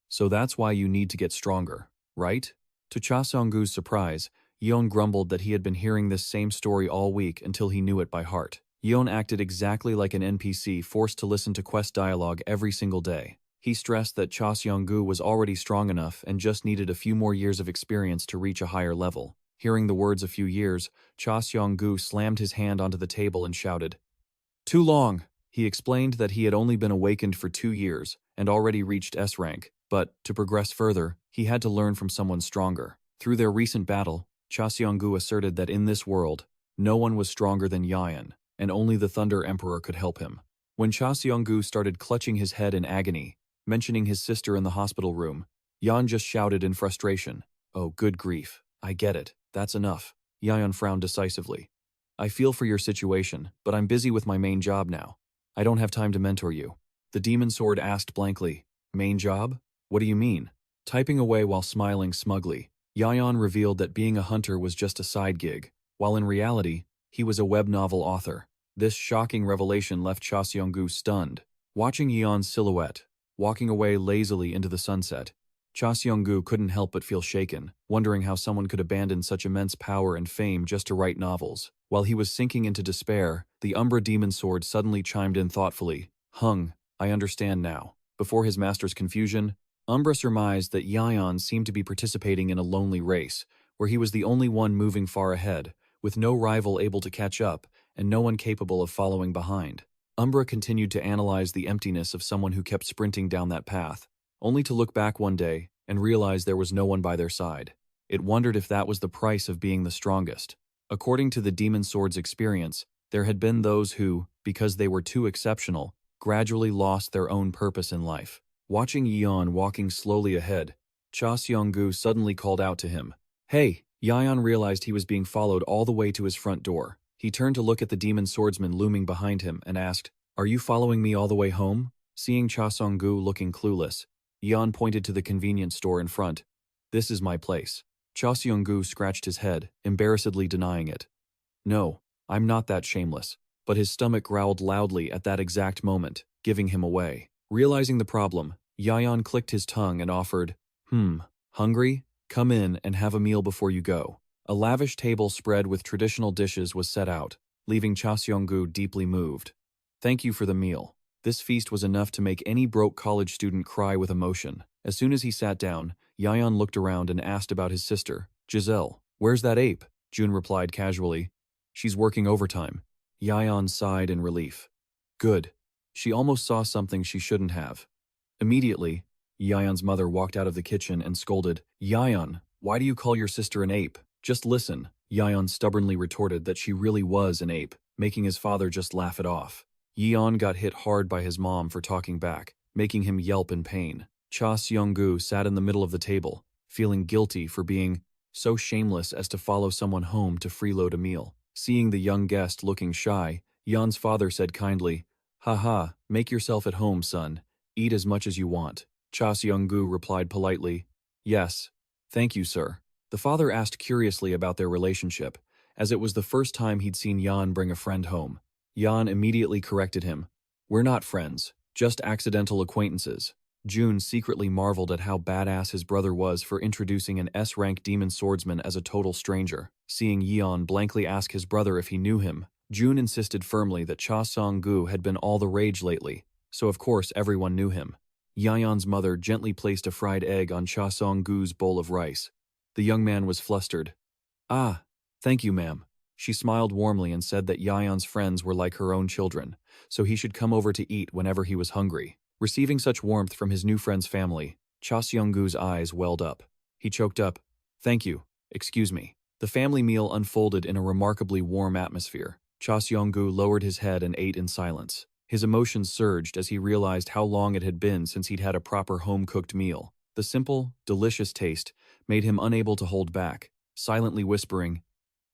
"So that's why you need to get stronger, right?" To Cha Seong-gu's surprise, Yion grumbled that he had been hearing this same story all week until he knew it by heart. Yion acted exactly like an NPC forced to listen to quest dialogue every single day. He stressed that Cha Seong-gu was already strong enough and just needed a few more years of experience to reach a higher level. Hearing the words "a few years," Cha Seong-gu slammed his hand onto the table and shouted, "Too long!" He explained that he had only been awakened for 2 years and already reached S-Rank, but, to progress further, he had to learn from someone stronger. Through their recent battle, Cha Seong-gu asserted that in this world, no one was stronger than Yion, and only the Thunder Emperor could help him. When Cha Seong-gu started clutching his head in agony, mentioning his sister in the hospital room, Yion just shouted in frustration, "Oh, good grief, I get it, that's enough." Yion frowned decisively. "I feel for your situation, but I'm busy with my main job now. I don't have time to mentor you." The demon sword asked blankly, "Main job? What do you mean?" Typing away while smiling smugly, Yion revealed that being a hunter was just a side gig, while in reality, he was a web novel author. This shocking revelation left Cha Seong-gu stunned. Watching Yion's silhouette, walking away lazily into the sunset, Cha Seong-gu couldn't help but feel shaken, wondering how someone could abandon such immense power and fame just to write novels. While he was sinking into despair, the Umbra demon sword suddenly chimed in thoughtfully. Hung, I understand now. Before his master's confusion, Umbra surmised that Yion seemed to be participating in a lonely race, where he was the only one moving far ahead, with no rival able to catch up, and no one capable of following behind. Umbra continued to analyze the emptiness of someone who kept sprinting down that path, only to look back one day and realize there was no one by their side. It wondered if that was the price of being the strongest. According to the demon sword's experience, there had been those who, because they were too exceptional, gradually lost their own purpose in life. Watching Yion walking slowly ahead, Cha Seong-gu suddenly called out to him. Hey! Yion realized he was being followed all the way to his front door. He turned to look at the demon swordsman looming behind him and asked, Are you following me all the way home? Seeing Cha Seong-gu looking clueless, Yion pointed to the convenience store in front. This is my place. Cha Seong-gu scratched his head, embarrassedly denying it. No, I'm not that shameless. But his stomach growled loudly at that exact moment, giving him away. Realizing the problem, Yion clicked his tongue and offered, Hungry? Come in and have a meal before you go. A lavish table spread with traditional dishes was set out, leaving Cha Seong-gu deeply moved. Thank you for the meal. This feast was enough to make any broke college student cry with emotion. As soon as he sat down, Yion looked around and asked about his sister. Giselle, where's that ape? June replied casually. She's working overtime. Yion sighed in relief. Good. She almost saw something she shouldn't have. Immediately, Yion's mother walked out of the kitchen and scolded, Yion, why do you call your sister an ape? Just listen. Yion stubbornly retorted that she really was an ape, making his father just laugh it off. Yion got hit hard by his mom for talking back, making him yelp in pain. Cha Seong-gu sat in the middle of the table, feeling guilty for being so shameless as to follow someone home to freeload a meal. Seeing the young guest looking shy, Yion's father said kindly, Haha, make yourself at home, son. Eat as much as you want. Cha Seong-gu replied politely, Yes, thank you, sir. The father asked curiously about their relationship, as it was the first time he'd seen Yion bring a friend home. Yion immediately corrected him. We're not friends, just accidental acquaintances. June secretly marveled at how badass his brother was for introducing an S-rank demon swordsman as a total stranger. Seeing Yion blankly ask his brother if he knew him, June insisted firmly that Cha Seong-gu had been all the rage lately, so of course everyone knew him. Yion's mother gently placed a fried egg on Cha Seong-gu's bowl of rice. The young man was flustered. Ah, thank you, ma'am. She smiled warmly and said that Yion's friends were like her own children, so he should come over to eat whenever he was hungry. Receiving such warmth from his new friend's family, Cha Seong-gu's eyes welled up. He choked up, Thank you, excuse me. The family meal unfolded in a remarkably warm atmosphere. Cha Seong-gu lowered his head and ate in silence. His emotions surged as he realized how long it had been since he'd had a proper home-cooked meal. The simple, delicious taste made him unable to hold back, silently whispering,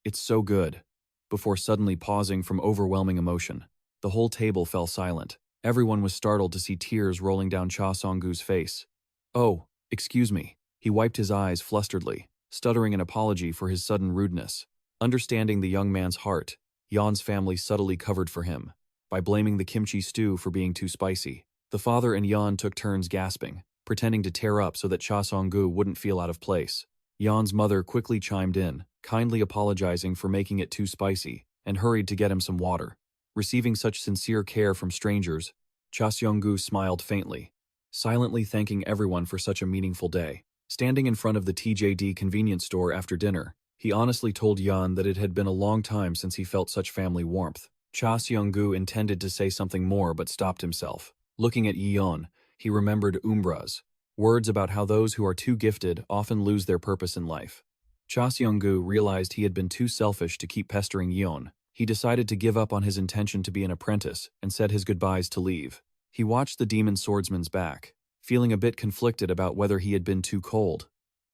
It's so good, before suddenly pausing from overwhelming emotion. The whole table fell silent. Everyone was startled to see tears rolling down Cha Seong-gu's face. Oh, excuse me. He wiped his eyes flusteredly, stuttering an apology for his sudden rudeness. Understanding the young man's heart, Yion's family subtly covered for him by blaming the kimchi stew for being too spicy. The father and Yion took turns gasping, pretending to tear up so that Cha Seong-gu wouldn't feel out of place. Yion's mother quickly chimed in, kindly apologizing for making it too spicy, and hurried to get him some water. Receiving such sincere care from strangers, Cha Seong-gu smiled faintly, silently thanking everyone for such a meaningful day. Standing in front of the TJD convenience store after dinner, he honestly told Yion that it had been a long time since he felt such family warmth. Cha Seong-gu intended to say something more but stopped himself. Looking at Yion, he remembered Umbra's words about how those who are too gifted often lose their purpose in life. Cha Seong-gu realized he had been too selfish to keep pestering Yion. He decided to give up on his intention to be an apprentice and said his goodbyes to leave. He watched the demon swordsman's back, feeling a bit conflicted about whether he had been too cold,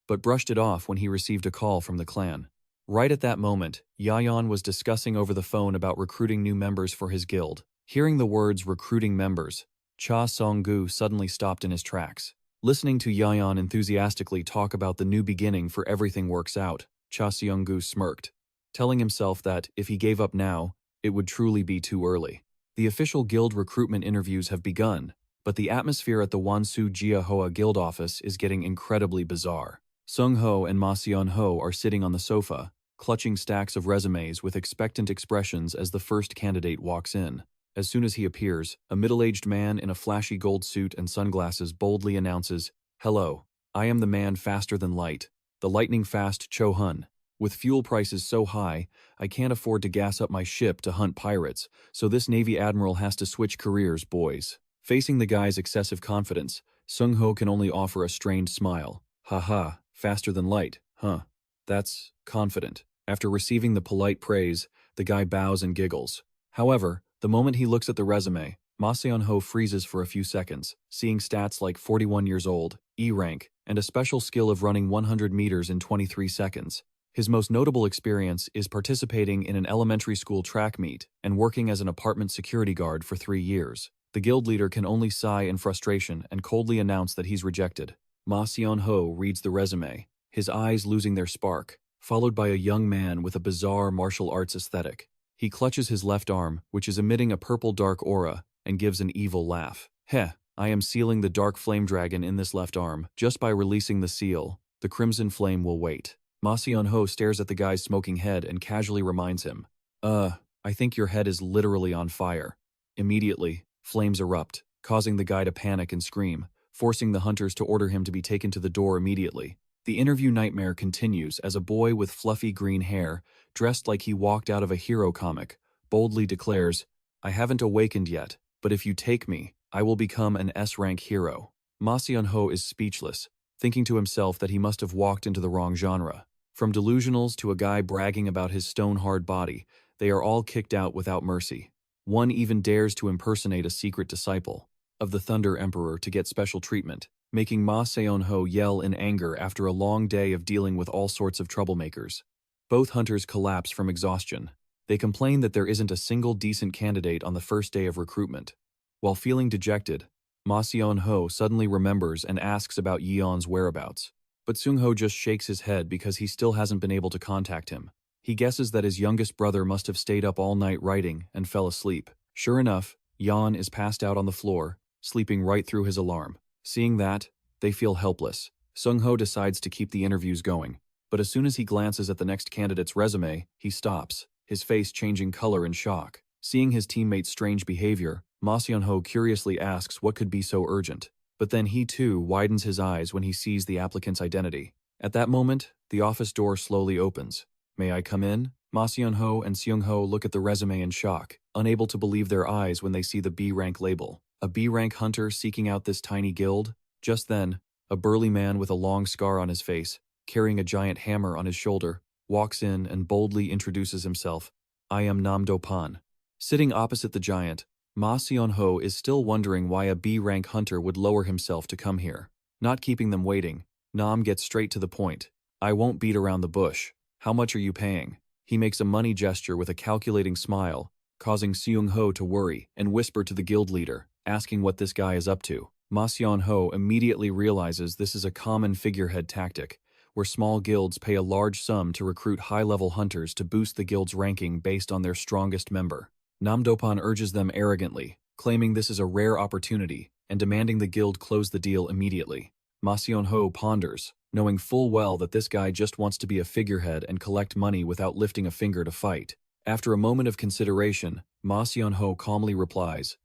but brushed it off when he received a call from the clan. Right at that moment, Yion was discussing over the phone about recruiting new members for his guild. Hearing the words recruiting members, Cha Seong-gu suddenly stopped in his tracks. Listening to Yion enthusiastically talk about the new beginning for everything works out, Cha Seong-gu smirked, telling himself that, if he gave up now, it would truly be too early. The official guild recruitment interviews have begun, But the atmosphere at the Wansu Jia Hoa Guild office is getting incredibly bizarre. Sung Ho and Ma Seon Ho are sitting on the sofa, clutching stacks of resumes with expectant expressions as the first candidate walks in. As soon as he appears, a middle-aged man in a flashy gold suit and sunglasses boldly announces, "Hello, I am the man faster than light, the lightning-fast Cho Hun. With fuel prices so high, I can't afford to gas up my ship to hunt pirates, so this Navy admiral has to switch careers, boys." Facing the guy's excessive confidence, Sung Ho can only offer a strained smile. "Haha, faster than light, huh? That's confident." After receiving the polite praise, the guy bows and giggles. However, the moment he looks at the resume, Ma Seon-ho freezes for a few seconds, seeing stats like 41 years old, E rank, and a special skill of running 100 meters in 23 seconds. His most notable experience is participating in an elementary school track meet and working as an apartment security guard for 3 years. The guild leader can only sigh in frustration and coldly announce that he's rejected. Ma Seon-ho reads the resume, his eyes losing their spark, followed by a young man with a bizarre martial arts aesthetic. He clutches his left arm, which is emitting a purple dark aura, and gives an evil laugh. "Heh, I am sealing the dark flame dragon in this left arm. Just by releasing the seal, the crimson flame will wait." Ma Seon-ho stares at the guy's smoking head and casually reminds him, I think your head is literally on fire." Immediately, flames erupt, causing the guy to panic and scream, forcing the hunters to order him to be taken to the door immediately. The interview nightmare continues as a boy with fluffy green hair, dressed like he walked out of a hero comic, boldly declares, "I haven't awakened yet, but if you take me, I will become an S-rank hero." Ma Seon-ho is speechless, thinking to himself that he must have walked into the wrong genre. From delusionals to a guy bragging about his stone-hard body, they are all kicked out without mercy. One even dares to impersonate a secret disciple of the Thunder Emperor to get special treatment, making Ma Seon-ho yell in anger after a long day of dealing with all sorts of troublemakers. Both hunters collapse from exhaustion. They complain that there isn't a single decent candidate on the first day of recruitment. While feeling dejected, Ma Seon-ho suddenly remembers and asks about Yion's whereabouts. But Sung-ho just shakes his head because he still hasn't been able to contact him. He guesses that his youngest brother must have stayed up all night writing and fell asleep. Sure enough, Yion is passed out on the floor, sleeping right through his alarm. Seeing that, they feel helpless. Sung-ho decides to keep the interviews going. But as soon as he glances at the next candidate's resume, he stops, his face changing color in shock. Seeing his teammate's strange behavior, Ma Seon-ho curiously asks what could be so urgent. But then he too widens his eyes when he sees the applicant's identity. At that moment, the office door slowly opens. "May I come in?" Ma Seon-ho and Seung-ho look at the resume in shock, unable to believe their eyes when they see the B-rank label. A B-rank hunter seeking out this tiny guild? Just then, a burly man with a long scar on his face, carrying a giant hammer on his shoulder, walks in and boldly introduces himself. "I am Nam Do-pan." Sitting opposite the giant, Ma Seon-ho is still wondering why a B-rank hunter would lower himself to come here. Not keeping them waiting, Nam gets straight to the point. "I won't beat around the bush. How much are you paying?" He makes a money gesture with a calculating smile, causing Seung-ho to worry and whisper to the guild leader, asking what this guy is up to. Ma Seon-ho immediately realizes this is a common figurehead tactic, where small guilds pay a large sum to recruit high-level hunters to boost the guild's ranking based on their strongest member. Nam Do-pan urges them arrogantly, claiming this is a rare opportunity and demanding the guild close the deal immediately. Ma Seon-ho ponders, knowing full well that this guy just wants to be a figurehead and collect money without lifting a finger to fight. After a moment of consideration, Ma Seon-ho calmly replies,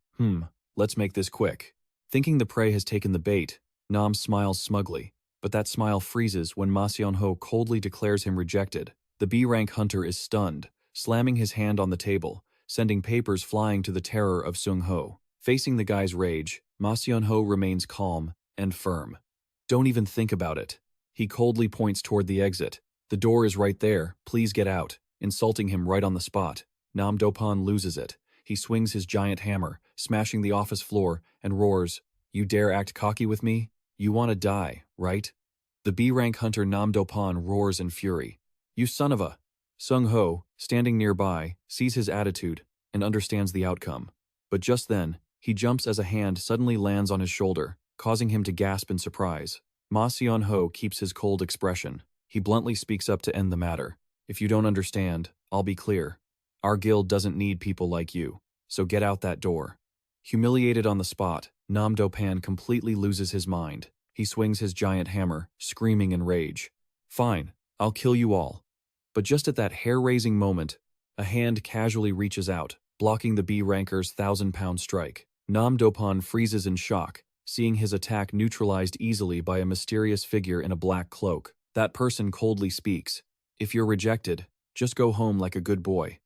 let's make this quick." Thinking the prey has taken the bait, Nam smiles smugly, but that smile freezes when Ma Seon-ho coldly declares him rejected. The B-rank hunter is stunned, slamming his hand on the table, sending papers flying to the terror of Sung-ho. Facing the guy's rage, Ma Seon-ho remains calm and firm. "Don't even think about it." He coldly points toward the exit. "The door is right there, please get out," insulting him right on the spot. Nam Do-pan loses it. He swings his giant hammer, smashing the office floor, and roars, "You dare act cocky with me? You want to die, right?" The B-rank hunter Nam Do-pan roars in fury. "You son of a..." Sung-ho, standing nearby, sees his attitude and understands the outcome. But just then, he jumps as a hand suddenly lands on his shoulder, causing him to gasp in surprise. Ma Seon-ho keeps his cold expression. He bluntly speaks up to end the matter. "If you don't understand, I'll be clear. Our guild doesn't need people like you, so get out that door." Humiliated on the spot, Nam Do-pan completely loses his mind. He swings his giant hammer, screaming in rage. Fine, I'll kill you all. But just at that hair-raising moment, a hand casually reaches out, blocking the B-ranker's 1,000-pound strike. Nam Do-pan freezes in shock, seeing his attack neutralized easily by a mysterious figure in a black cloak. That person coldly speaks. If you're rejected, just go home like a good boy.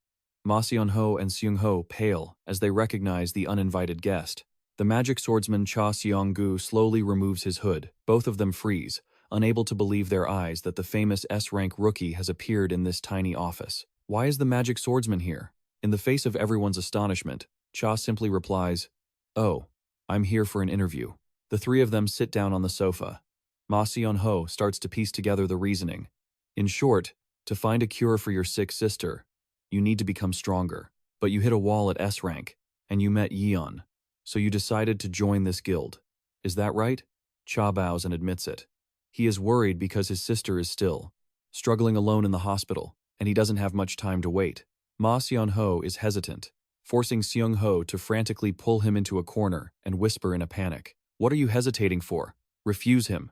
Ma Seon-ho and Seung-ho pale as they recognize the uninvited guest. The magic swordsman Cha Seong-gu slowly removes his hood. Both of them freeze, unable to believe their eyes that the famous S-rank rookie has appeared in this tiny office. Why is the magic swordsman here? In the face of everyone's astonishment, Cha simply replies, "Oh, I'm here for an interview." The three of them sit down on the sofa. Ma Seon-ho starts to piece together the reasoning. In short, to find a cure for your sick sister, you need to become stronger. But you hit a wall at S-rank, and you met Yion. So you decided to join this guild. Is that right? Cha bows and admits it. He is worried because his sister is still struggling alone in the hospital, and he doesn't have much time to wait. Ma Seon-ho is hesitant, forcing Seung-ho to frantically pull him into a corner and whisper in a panic. What are you hesitating for? Refuse him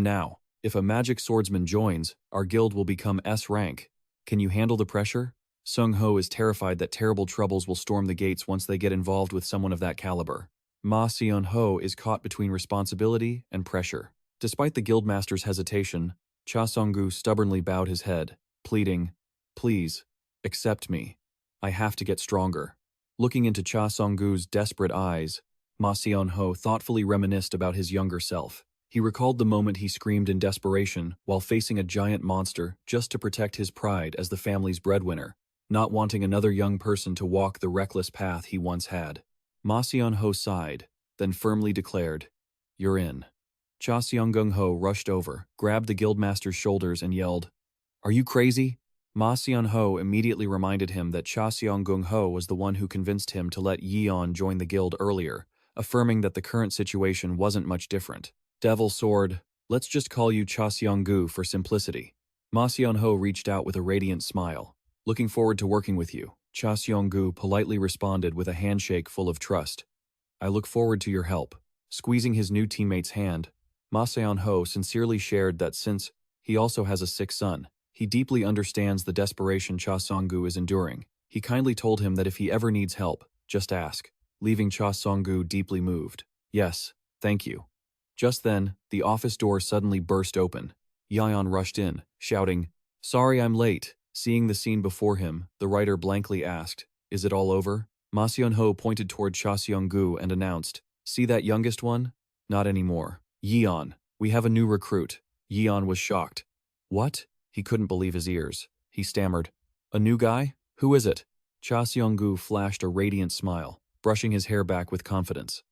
now. If a magic swordsman joins, our guild will become S-rank. Can you handle the pressure? Seung-ho is terrified that terrible troubles will storm the gates once they get involved with someone of that caliber. Ma Seon-ho is caught between responsibility and pressure. Despite the guildmaster's hesitation, Cha Seong-gu stubbornly bowed his head, pleading, "Please, accept me. I have to get stronger." Looking into Cha Seong-gu's desperate eyes, Ma Seon-ho thoughtfully reminisced about his younger self. He recalled the moment he screamed in desperation while facing a giant monster just to protect his pride as the family's breadwinner, not wanting another young person to walk the reckless path he once had. Ma Seon-ho sighed, then firmly declared, "You're in." Cha Seong-gung-ho rushed over, grabbed the guildmaster's shoulders and yelled, "Are you crazy?" Ma Seon-ho immediately reminded him that Cha Seong-gung-ho was the one who convinced him to let Yion join the guild earlier, affirming that the current situation wasn't much different. "Devil Sword, let's just call you Cha Seong-gu for simplicity." Ma Seon-ho reached out with a radiant smile. "Looking forward to working with you," Cha Seong-gu politely responded with a handshake full of trust. "I look forward to your help." Squeezing his new teammate's hand, Ma Seon-ho sincerely shared that since he also has a sick son, he deeply understands the desperation Cha Seong-gu is enduring. He kindly told him that if he ever needs help, just ask, leaving Cha Seong-gu deeply moved. "Yes, thank you." Just then, the office door suddenly burst open. Yion rushed in, shouting, "Sorry I'm late." Seeing the scene before him, the writer blankly asked, "Is it all over?" Ma Seon-ho pointed toward Cha Seong-gu and announced, "See that youngest one? Not anymore. Yion, we have a new recruit." Yion was shocked. "What?" He couldn't believe his ears. He stammered, "A new guy? Who is it?" Cha Seong-gu flashed a radiant smile, brushing his hair back with confidence.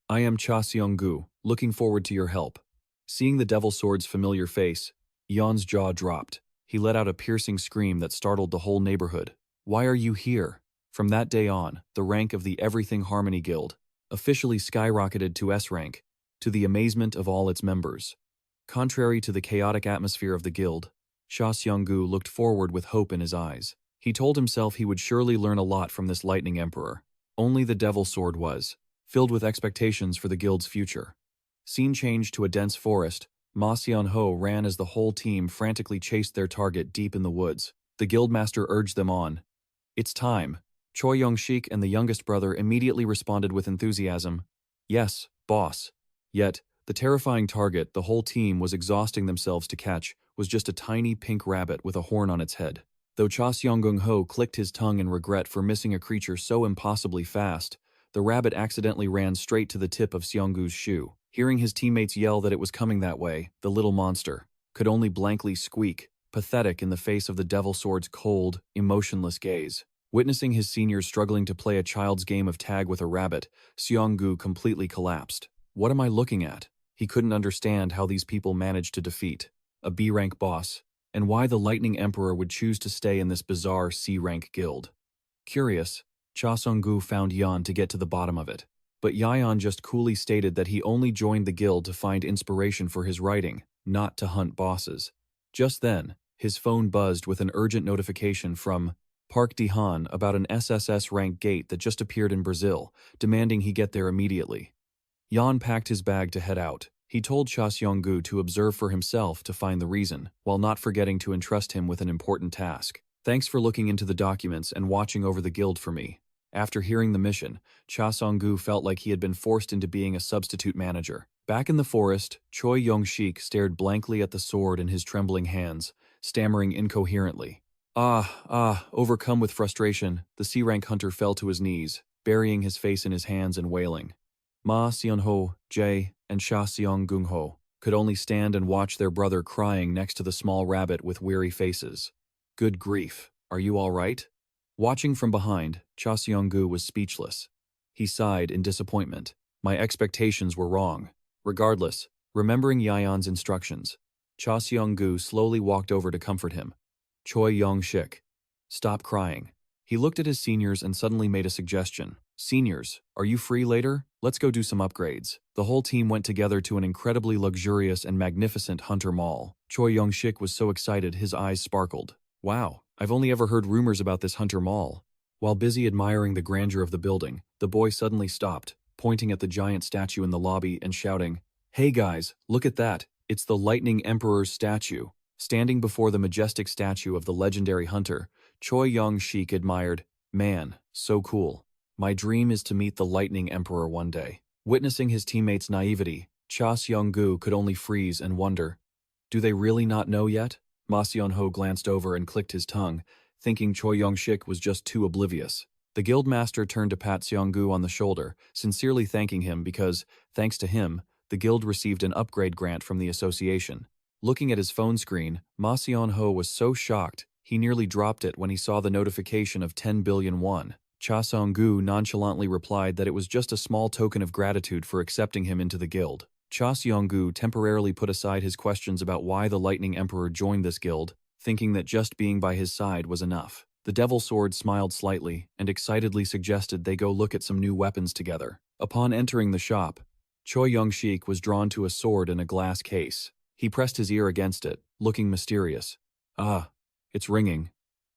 "I am Cha Seong-gu, looking forward to your help." Seeing the Devil Sword's familiar face, Yon's jaw dropped. He let out a piercing scream that startled the whole neighborhood. "Why are you here?" From that day on, the rank of the Everything Harmony Guild officially skyrocketed to S-rank, to the amazement of all its members. Contrary to the chaotic atmosphere of the guild, Cha Seong-gu looked forward with hope in his eyes. He told himself he would surely learn a lot from this Lightning Emperor. Only the Devil Sword was filled with expectations for the guild's future. Scene changed to a dense forest. Ma Seon-ho ran as the whole team frantically chased their target deep in the woods. The guildmaster urged them on. "It's time." Choi Yong-shik and the youngest brother immediately responded with enthusiasm. "Yes, boss." Yet, the terrifying target the whole team was exhausting themselves to catch was just a tiny pink rabbit with a horn on its head. Though Cha Seong-gung-ho clicked his tongue in regret for missing a creature so impossibly fast, the rabbit accidentally ran straight to the tip of Seong-gu's shoe. Hearing his teammates yell that it was coming that way, the little monster could only blankly squeak, pathetic in the face of the Devil Sword's cold, emotionless gaze. Witnessing his seniors struggling to play a child's game of tag with a rabbit, Seong-gu completely collapsed. What am I looking at? He couldn't understand how these people managed to defeat a B-rank boss, and why the Lightning Emperor would choose to stay in this bizarre C-rank guild. Curious, Cha Seong-gu found Yion to get to the bottom of it. But Yion just coolly stated that he only joined the guild to find inspiration for his writing, not to hunt bosses. Just then, his phone buzzed with an urgent notification from Park Di-han about an SSS-Rank gate that just appeared in Brazil, demanding he get there immediately. Yan packed his bag to head out. He told Cha Seong-gu to observe for himself to find the reason, while not forgetting to entrust him with an important task. Thanks for looking into the documents and watching over the guild for me. After hearing the mission, Cha Seong-gu felt like he had been forced into being a substitute manager. Back in the forest, Choi Yong-shik stared blankly at the sword in his trembling hands, stammering incoherently. Overcome with frustration, the C-rank hunter fell to his knees, burying his face in his hands and wailing. Ma Seon-ho, Jae, and Sha Seong-gung-ho could only stand and watch their brother crying next to the small rabbit with weary faces. Good grief, are you all right? Watching from behind, Cha Seong-gu was speechless. He sighed in disappointment. My expectations were wrong. Regardless, remembering Yion's instructions, Cha Seong-gu slowly walked over to comfort him. Choi Yong-shik, stop crying. He looked at his seniors and suddenly made a suggestion. Seniors, are you free later? Let's go do some upgrades. The whole team went together to an incredibly luxurious and magnificent Hunter Mall. Choi Yong-shik was so excited his eyes sparkled. Wow, I've only ever heard rumors about this Hunter Mall. While busy admiring the grandeur of the building, the boy suddenly stopped, pointing at the giant statue in the lobby and shouting, "Hey guys, look at that, it's the Lightning Emperor's statue." Standing before the majestic statue of the legendary hunter, Choi Yong-shik admired, "Man, so cool. My dream is to meet the Lightning Emperor one day." Witnessing his teammates' naivety, Cha Seong-gu could only freeze and wonder, do they really not know yet? Ma Seon-ho glanced over and clicked his tongue, thinking Choi Yong-shik was just too oblivious. The guildmaster turned to pat Seong-gu on the shoulder, sincerely thanking him because, thanks to him, the guild received an upgrade grant from the association. Looking at his phone screen, Ma Seon-ho was so shocked, he nearly dropped it when he saw the notification of 10 billion won. Cha Seong-gu nonchalantly replied that it was just a small token of gratitude for accepting him into the guild. Cha Seong-gu temporarily put aside his questions about why the Lightning Emperor joined this guild, thinking that just being by his side was enough. The Devil Sword smiled slightly and excitedly suggested they go look at some new weapons together. Upon entering the shop, Choi Yong-shik was drawn to a sword in a glass case. He pressed his ear against it, looking mysterious. "Ah, it's ringing.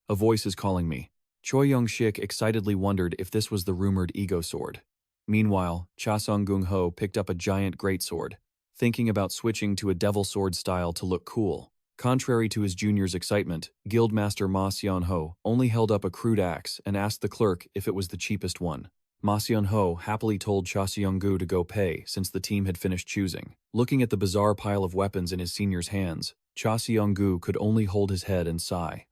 A voice is calling me." Choi Yong-shik excitedly wondered if this was the rumored ego sword. Meanwhile, Cha Seong-gung-ho picked up a giant greatsword, thinking about switching to a devil sword style to look cool. Contrary to his junior's excitement, Guildmaster Ma Seon-ho only held up a crude axe and asked the clerk if it was the cheapest one. Ma Seon-ho happily told Cha Seong-gu to go pay since the team had finished choosing. Looking at the bizarre pile of weapons in his senior's hands, Cha Seong-gu could only hold his head and sigh.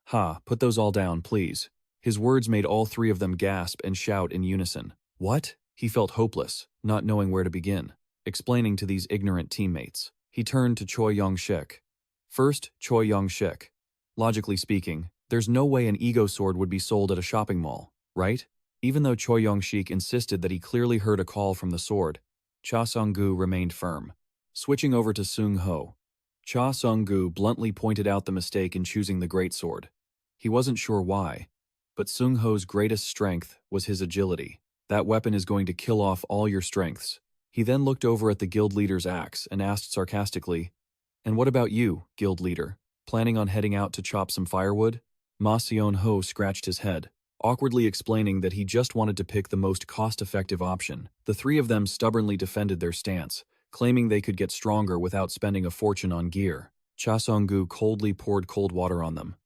Put those all down, please." His words made all three of them gasp and shout in unison. What? He felt hopeless, not knowing where to begin. Explaining to these ignorant teammates, he turned to Choi Yong-shik. First, Choi Yong-shik. Logically speaking, there's no way an ego sword would be sold at a shopping mall, right? Even though Choi Yong-shik insisted that he clearly heard a call from the sword, Cha Seong-gu remained firm. Switching over to Seung-ho, Cha Seong-gu bluntly pointed out the mistake in choosing the greatsword. He wasn't sure why, but Seung-ho's greatest strength was his agility. That weapon is going to kill off all your strengths. He then looked over at the guild leader's axe and asked sarcastically, "And what about you, guild leader? Planning on heading out to chop some firewood?" Ma Seon-ho scratched his head, awkwardly explaining that he just wanted to pick the most cost-effective option. The three of them stubbornly defended their stance, claiming they could get stronger without spending a fortune on gear. Cha Seong-gu coldly poured cold water on them.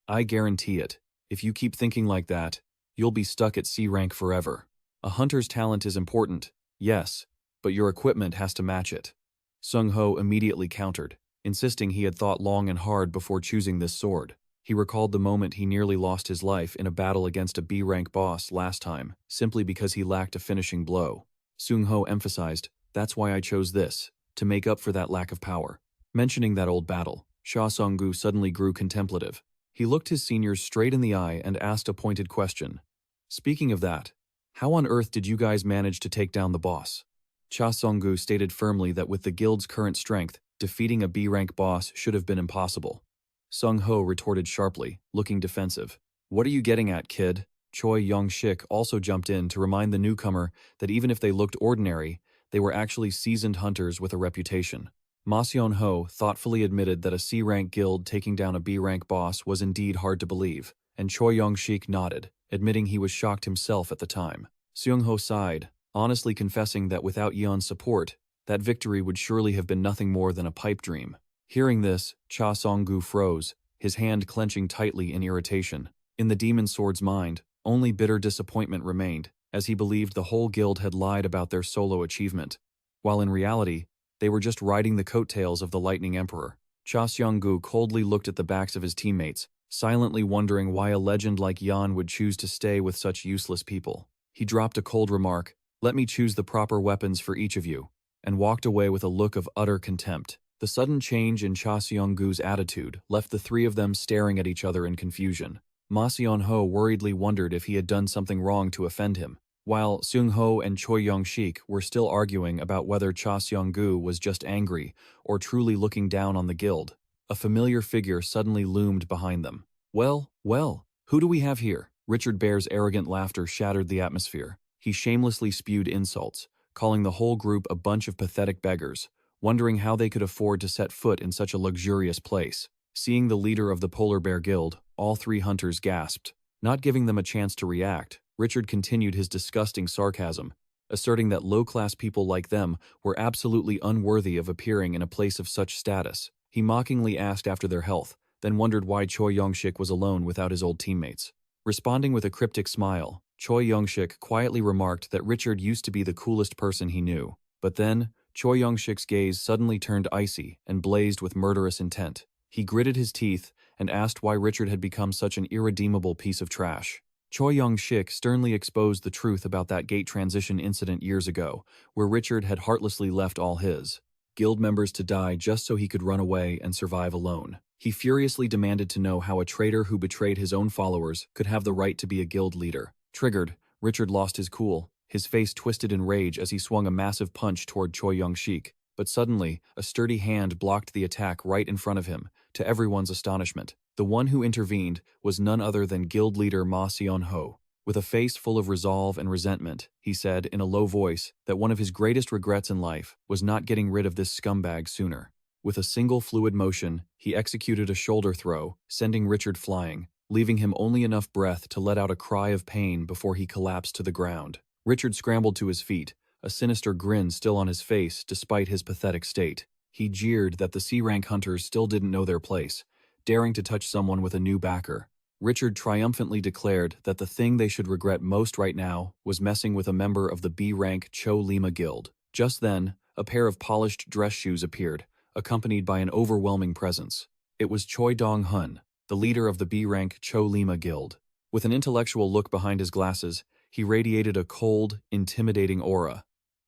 "I guarantee it. If you keep thinking like that, you'll be stuck at C-rank forever. A hunter's talent is important, yes, but your equipment has to match it." Seung-ho immediately countered, insisting he had thought long and hard before choosing this sword. He recalled the moment he nearly lost his life in a battle against a B-rank boss last time, simply because he lacked a finishing blow. Seung-ho emphasized, "That's why I chose this, to make up for that lack of power." Mentioning that old battle, Cha Seong-gu suddenly grew contemplative. He looked his seniors straight in the eye and asked a pointed question. "Speaking of that, how on earth did you guys manage to take down the boss?" Cha Seong-gu stated firmly that with the guild's current strength, defeating a B-rank boss should have been impossible. Seung-ho retorted sharply, looking defensive. "What are you getting at, kid?" Choi Yong-shik also jumped in to remind the newcomer that even if they looked ordinary, they were actually seasoned hunters with a reputation. Ma Seon-ho thoughtfully admitted that a C-rank guild taking down a B-rank boss was indeed hard to believe, and Choi Yong-shik nodded, admitting he was shocked himself at the time. Seung-ho sighed, honestly confessing that without Yeon's support, that victory would surely have been nothing more than a pipe dream. Hearing this, Cha Song-gu froze, his hand clenching tightly in irritation. In the demon sword's mind, only bitter disappointment remained, as he believed the whole guild had lied about their solo achievement, while in reality, they were just riding the coattails of the Lightning Emperor. Cha Seong-gu coldly looked at the backs of his teammates, silently wondering why a legend like Yion would choose to stay with such useless people. He dropped a cold remark, "Let me choose the proper weapons for each of you," and walked away with a look of utter contempt. The sudden change in Cha Seong-gu's attitude left the three of them staring at each other in confusion. Ma Seon-ho worriedly wondered if he had done something wrong to offend him, while Seung-ho and Choi Yong-shik were still arguing about whether Cha Seong-gu was just angry or truly looking down on the guild. A familiar figure suddenly loomed behind them. Well, who do we have here?" Richard Bear's arrogant laughter shattered the atmosphere. He shamelessly spewed insults, calling the whole group a bunch of pathetic beggars, wondering how they could afford to set foot in such a luxurious place. Seeing the leader of the Polar Bear Guild, all three hunters gasped. Not giving them a chance to react, Richard continued his disgusting sarcasm, asserting that low-class people like them were absolutely unworthy of appearing in a place of such status. He mockingly asked after their health, then wondered why Choi Yong-shik was alone without his old teammates. Responding with a cryptic smile, Choi Yong-shik quietly remarked that Richard used to be the coolest person he knew. But then, Choi Yong-shik's gaze suddenly turned icy and blazed with murderous intent. He gritted his teeth and asked why Richard had become such an irredeemable piece of trash. Choi Yong-shik sternly exposed the truth about that gate transition incident years ago, where Richard had heartlessly left all his guild members to die just so he could run away and survive alone. He furiously demanded to know how a traitor who betrayed his own followers could have the right to be a guild leader. Triggered, Richard lost his cool, his face twisted in rage as he swung a massive punch toward Choi Yong-shik. But suddenly, a sturdy hand blocked the attack right in front of him, to everyone's astonishment. The one who intervened was none other than guild leader Ma Seon-ho. With a face full of resolve and resentment, he said in a low voice that one of his greatest regrets in life was not getting rid of this scumbag sooner. With a single fluid motion, he executed a shoulder throw, sending Richard flying, leaving him only enough breath to let out a cry of pain before he collapsed to the ground. Richard scrambled to his feet, a sinister grin still on his face despite his pathetic state. He jeered that the C-rank hunters still didn't know their place, daring to touch someone with a new backer. Richard triumphantly declared that the thing they should regret most right now was messing with a member of the B-rank Cho Lima Guild. Just then, a pair of polished dress shoes appeared, accompanied by an overwhelming presence. It was Choi Dong-hun, the leader of the B-rank Cho Lima Guild. With an intellectual look behind his glasses, he radiated a cold, intimidating aura.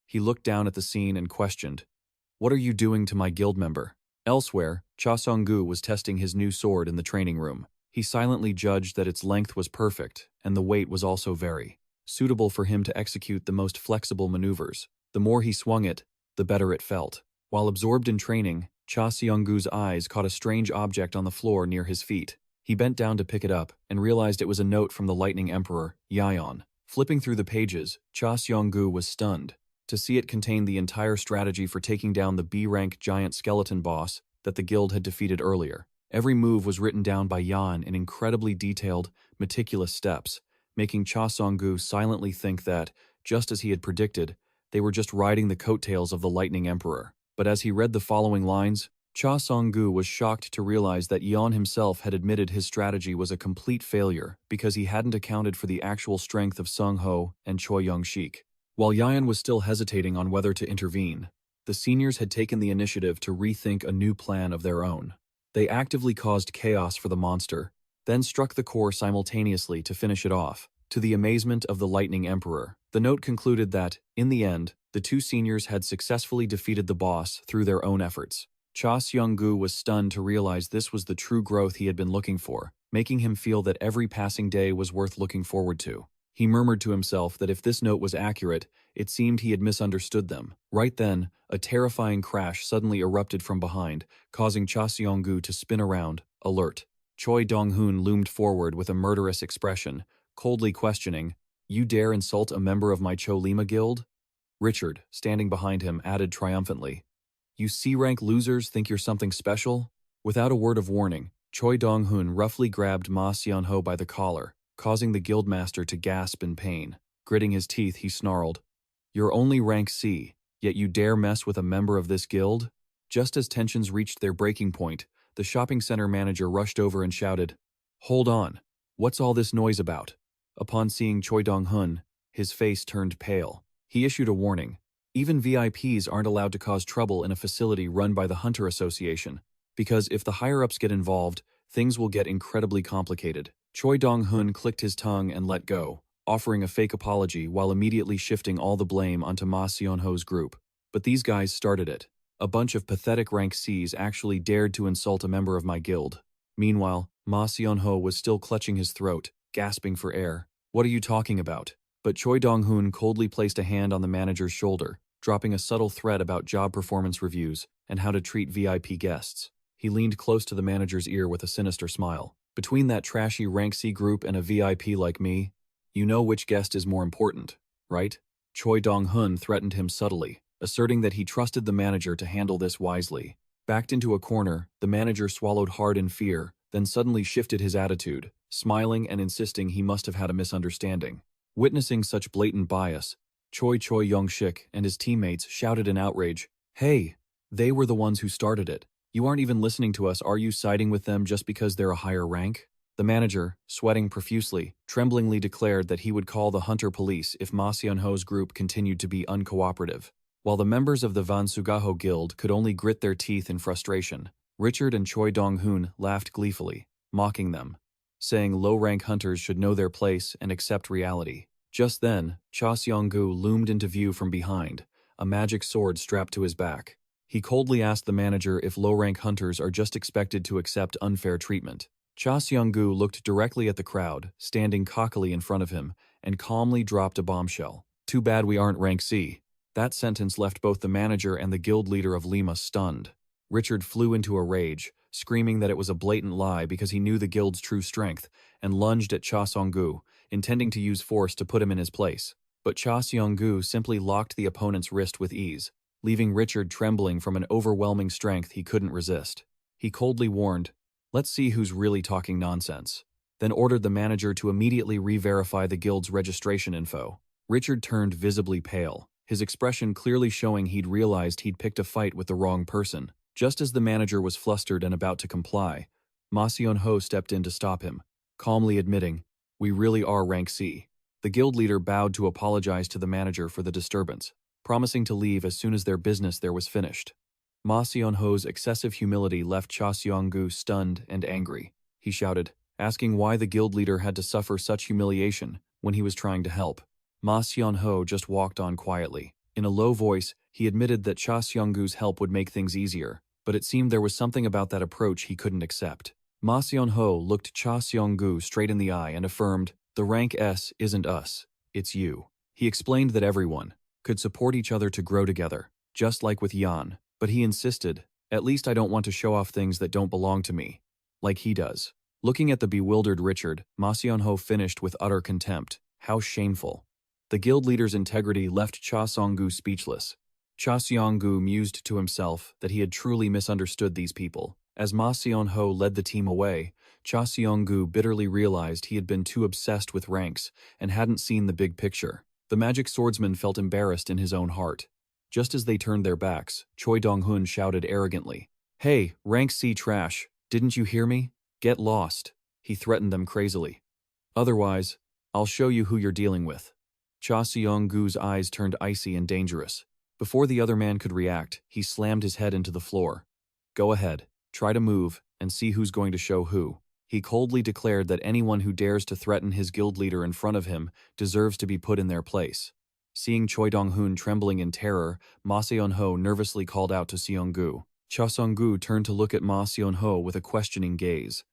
He looked down at the scene and questioned, "What are you doing to my guild member?" Elsewhere, Cha Song-gu was testing his new sword in the training room. He silently judged that its length was perfect, and the weight was also very suitable for him to execute the most flexible maneuvers. The more he swung it, the better it felt. While absorbed in training, Cha Seong-gu's eyes caught a strange object on the floor near his feet. He bent down to pick it up and realized it was a note from the Lightning Emperor, Yion. Flipping through the pages, Cha Seong-gu was stunned to see it contained the entire strategy for taking down the B-rank giant skeleton boss that the guild had defeated earlier. Every move was written down by Yion in incredibly detailed, meticulous steps, making Cha Song-gu silently think that, just as he had predicted, they were just riding the coattails of the Lightning Emperor. But as he read the following lines, Cha Song-gu was shocked to realize that Yion himself had admitted his strategy was a complete failure because he hadn't accounted for the actual strength of Seung-ho and Choi Yong-shik. While Yion was still hesitating on whether to intervene, the seniors had taken the initiative to rethink a new plan of their own. They actively caused chaos for the monster, then struck the core simultaneously to finish it off. To the amazement of the Lightning Emperor, the note concluded that, in the end, the two seniors had successfully defeated the boss through their own efforts. Cha Seong-gu was stunned to realize this was the true growth he had been looking for, making him feel that every passing day was worth looking forward to. He murmured to himself that if this note was accurate, it seemed he had misunderstood them. Right then, a terrifying crash suddenly erupted from behind, causing Cha Seong-gu to spin around, alert. Choi Dong-hun loomed forward with a murderous expression, coldly questioning, "You dare insult a member of my Cho Lima Guild?" Richard, standing behind him, added triumphantly, "You C-rank losers think you're something special?" Without a word of warning, Choi Dong-hun roughly grabbed Ma Seon-ho by the collar, causing the guildmaster to gasp in pain. Gritting his teeth, he snarled, You're only rank C, yet you dare mess with a member of this guild? Just as tensions reached their breaking point, the shopping center manager rushed over and shouted, "Hold on. What's all this noise about?" Upon seeing Choi Dong-hun, his face turned pale. He issued a warning. Even VIPs aren't allowed to cause trouble in a facility run by the Hunter Association, because if the higher-ups get involved, things will get incredibly complicated. Choi Dong-hun clicked his tongue and let go, offering a fake apology while immediately shifting all the blame onto Ma Seon-ho's group. But these guys started it. A bunch of pathetic rank Cs actually dared to insult a member of my guild. Meanwhile, Ma Seon-ho was still clutching his throat, gasping for air. "What are you talking about?" But Choi Dong-hun coldly placed a hand on the manager's shoulder, dropping a subtle threat about job performance reviews and how to treat VIP guests. He leaned close to the manager's ear with a sinister smile. "Between that trashy rank C group and a VIP like me, you know which guest is more important, right?" Choi Dong-hun threatened him subtly, asserting that he trusted the manager to handle this wisely. Backed into a corner, the manager swallowed hard in fear, then suddenly shifted his attitude, smiling and insisting he must have had a misunderstanding. Witnessing such blatant bias, Choi Yong-shik and his teammates shouted in outrage, "Hey, they were the ones who started it. You aren't even listening to us, are you? Siding with them just because they're a higher rank?" The manager, sweating profusely, tremblingly declared that he would call the Hunter police if Ma Seon-ho's group continued to be uncooperative. While the members of the Van Sugaho Guild could only grit their teeth in frustration, Richard and Choi Dong-hun laughed gleefully, mocking them, saying low-rank hunters should know their place and accept reality. Just then, Cha Seong-gu loomed into view from behind, a magic sword strapped to his back. He coldly asked the manager if low-rank hunters are just expected to accept unfair treatment. Cha Seong-gu looked directly at the crowd, standing cockily in front of him, and calmly dropped a bombshell. "Too bad we aren't rank C." That sentence left both the manager and the guild leader of Lima stunned. Richard flew into a rage, screaming that it was a blatant lie because he knew the guild's true strength, and lunged at Cha Seong-gu, intending to use force to put him in his place. But Cha Seong-gu simply locked the opponent's wrist with ease, leaving Richard trembling from an overwhelming strength he couldn't resist. He coldly warned, "Let's see who's really talking nonsense," then ordered the manager to immediately re-verify the guild's registration info. Richard turned visibly pale, his expression clearly showing he'd realized he'd picked a fight with the wrong person. Just as the manager was flustered and about to comply, Ma Seon-ho stepped in to stop him, calmly admitting, "We really are rank C." The guild leader bowed to apologize to the manager for the disturbance, promising to leave as soon as their business there was finished. Ma Seon-ho's excessive humility left Cha Seong-gu stunned and angry. He shouted, asking why the guild leader had to suffer such humiliation when he was trying to help. Ma Seon-ho just walked on quietly. In a low voice, he admitted that Cha Seong-gu's help would make things easier, but it seemed there was something about that approach he couldn't accept. Ma Seon-ho looked Cha Seong-gu straight in the eye and affirmed, "The rank S isn't us, it's you." He explained that everyone could support each other to grow together, just like with Yion, but he insisted, "At least I don't want to show off things that don't belong to me, like he does." Looking at the bewildered Richard, Ma Seon-ho finished with utter contempt. How shameful. The guild leader's integrity left Cha Seong-gu speechless. Cha Seong-gu mused to himself that he had truly misunderstood these people. As Ma Seon-ho led the team away, Cha Seong-gu bitterly realized he had been too obsessed with ranks and hadn't seen the big picture. The magic swordsman felt embarrassed in his own heart. Just as they turned their backs, Choi Dong-hun shouted arrogantly, "Hey, rank C trash, didn't you hear me? Get lost." He threatened them crazily. "Otherwise, I'll show you who you're dealing with." Cha Seong-gu's eyes turned icy and dangerous. Before the other man could react, he slammed his head into the floor. "Go ahead, try to move, and see who's going to show who." He coldly declared that anyone who dares to threaten his guild leader in front of him deserves to be put in their place. Seeing Choi Dong-hun trembling in terror, Ma Seon-ho nervously called out to Seong-gu. Cha Seong-gu turned to look at Ma Seon-ho with a questioning gaze.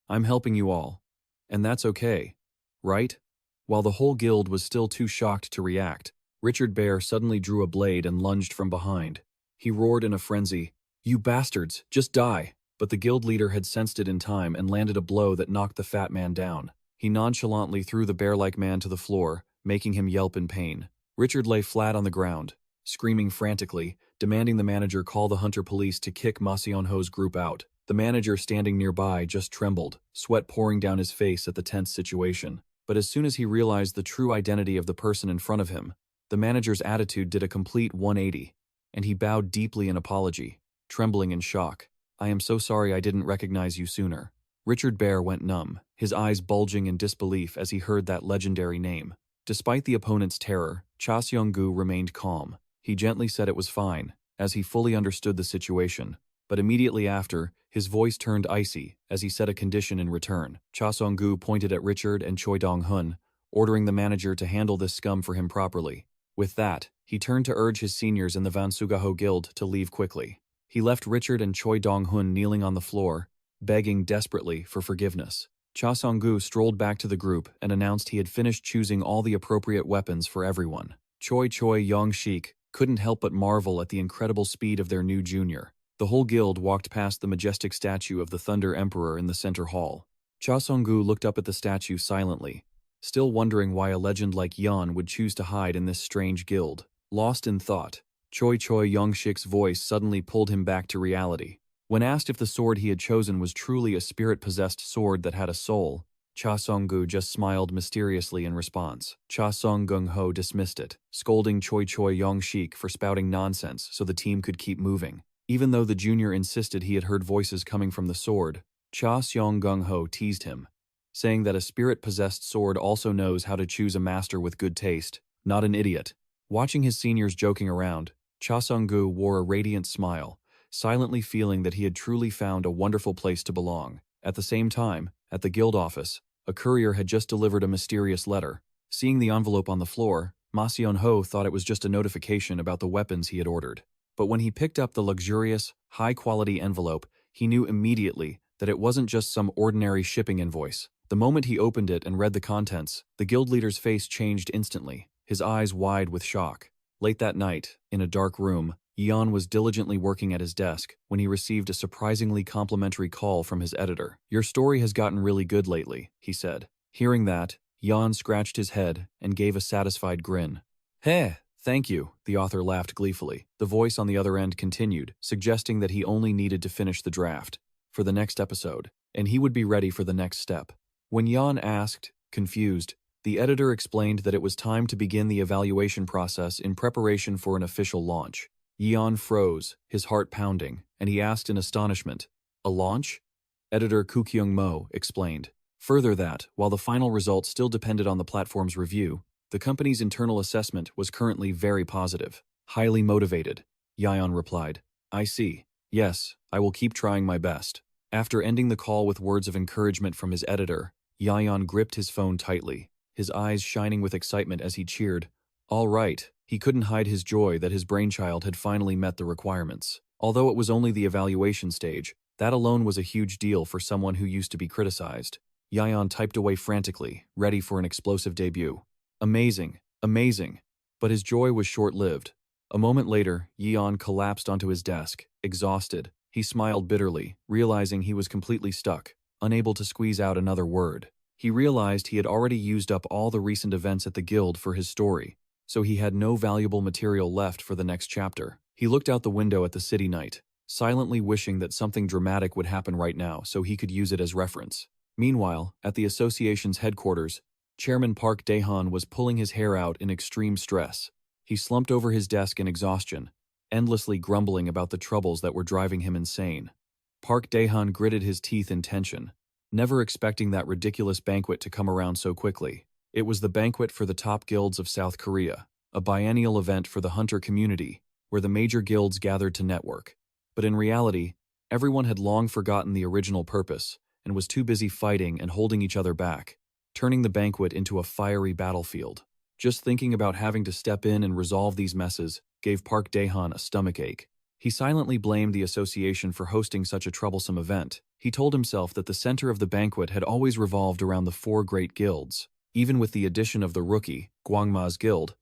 "I'm helping you all. And that's okay, right?" While the whole guild was still too shocked to react, Richard Bear suddenly drew a blade and lunged from behind. He roared in a frenzy, "You bastards, just die!" But the guild leader had sensed it in time and landed a blow that knocked the fat man down. He nonchalantly threw the bear-like man to the floor, making him yelp in pain. Richard lay flat on the ground, screaming frantically, demanding the manager call the Hunter police to kick Ma Seon-ho's group out. The manager standing nearby just trembled, sweat pouring down his face at the tense situation. But as soon as he realized the true identity of the person in front of him, The manager's attitude did a complete 180, and he bowed deeply in apology, trembling in shock. "I am so sorry I didn't recognize you sooner." Richard Bear went numb, his eyes bulging in disbelief as he heard that legendary name. Despite the opponent's terror, Cha Seong-gu remained calm. He gently said it was fine, as he fully understood the situation. But immediately after, his voice turned icy as he set a condition in return. Cha Seong-gu pointed at Richard and Choi Dong-hun, ordering the manager to handle this scum for him properly. With that, he turned to urge his seniors in the Vansugaho Guild to leave quickly. He left Richard and Choi Dong-hun kneeling on the floor, begging desperately for forgiveness. Cha Seong-gu strolled back to the group and announced he had finished choosing all the appropriate weapons for everyone. Choi Yong-shik couldn't help but marvel at the incredible speed of their new junior. The whole guild walked past the majestic statue of the Thunder Emperor in the center hall. Cha Seong-gu looked up at the statue silently, still wondering why a legend like Yion would choose to hide in this strange guild. Lost in thought, Choi Yong-shik's voice suddenly pulled him back to reality. When asked if the sword he had chosen was truly a spirit-possessed sword that had a soul, Cha Seong-gu just smiled mysteriously in response. Cha Seong-gung-ho dismissed it, scolding Choi Yong-shik for spouting nonsense so the team could keep moving. Even though the junior insisted he had heard voices coming from the sword, Cha Seong-gung-ho teased him, saying that a spirit-possessed sword also knows how to choose a master with good taste, not an idiot. Watching his seniors joking around, Cha Seong-gu wore a radiant smile, silently feeling that he had truly found a wonderful place to belong. At the same time, at the guild office, a courier had just delivered a mysterious letter. Seeing the envelope on the floor, Ma Seon-ho thought it was just a notification about the weapons he had ordered. But when he picked up the luxurious, high-quality envelope, he knew immediately that it wasn't just some ordinary shipping invoice. The moment he opened it and read the contents, the guild leader's face changed instantly, his eyes wide with shock. Late that night, in a dark room, Yion was diligently working at his desk when he received a surprisingly complimentary call from his editor. "Your story has gotten really good lately," he said. Hearing that, Yion scratched his head and gave a satisfied grin. "Heh, thank you," the author laughed gleefully. The voice on the other end continued, suggesting that he only needed to finish the draft for the next episode, and he would be ready for the next step. When Yion asked, confused, the editor explained that it was time to begin the evaluation process in preparation for an official launch. Yion froze, his heart pounding, and he asked in astonishment, "A launch?" Editor Koo-kyung-mo explained. Further that, while the final result still depended on the platform's review, the company's internal assessment was currently very positive. "Highly motivated," Yion replied. "I see. Yes, I will keep trying my best." After ending the call with words of encouragement from his editor, Yion gripped his phone tightly, his eyes shining with excitement as he cheered. All right. He couldn't hide his joy that his brainchild had finally met the requirements. Although it was only the evaluation stage, that alone was a huge deal for someone who used to be criticized. Yion typed away frantically, ready for an explosive debut. Amazing, amazing. But his joy was short-lived. A moment later, Yion collapsed onto his desk, exhausted. He smiled bitterly, realizing he was completely stuck, unable to squeeze out another word. He realized he had already used up all the recent events at the guild for his story, so he had no valuable material left for the next chapter. He looked out the window at the city night, silently wishing that something dramatic would happen right now so he could use it as reference. Meanwhile, at the association's headquarters, Chairman Park Dae-han was pulling his hair out in extreme stress. He slumped over his desk in exhaustion, endlessly grumbling about the troubles that were driving him insane. Park Dae-han gritted his teeth in tension, never expecting that ridiculous banquet to come around so quickly. It was the banquet for the top guilds of South Korea, a biennial event for the hunter community, where the major guilds gathered to network. But in reality, everyone had long forgotten the original purpose and was too busy fighting and holding each other back, turning the banquet into a fiery battlefield. Just thinking about having to step in and resolve these messes gave Park Dae-han a stomachache. He silently blamed the association for hosting such a troublesome event. He told himself that the center of the banquet had always revolved around the four great guilds. Even with the addition of the rookie, Gwangma's guild,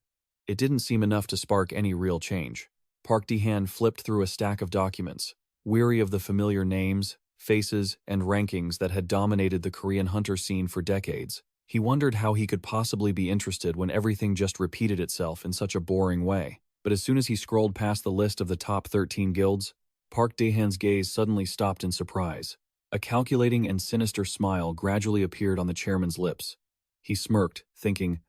it didn't seem enough to spark any real change. Park Dae-han flipped through a stack of documents, weary of the familiar names, faces, and rankings that had dominated the Korean hunter scene for decades. He wondered how he could possibly be interested when everything just repeated itself in such a boring way. But as soon as he scrolled past the list of the top 13 guilds, Park Dae-han's gaze suddenly stopped in surprise. A calculating and sinister smile gradually appeared on the chairman's lips. He smirked, thinking,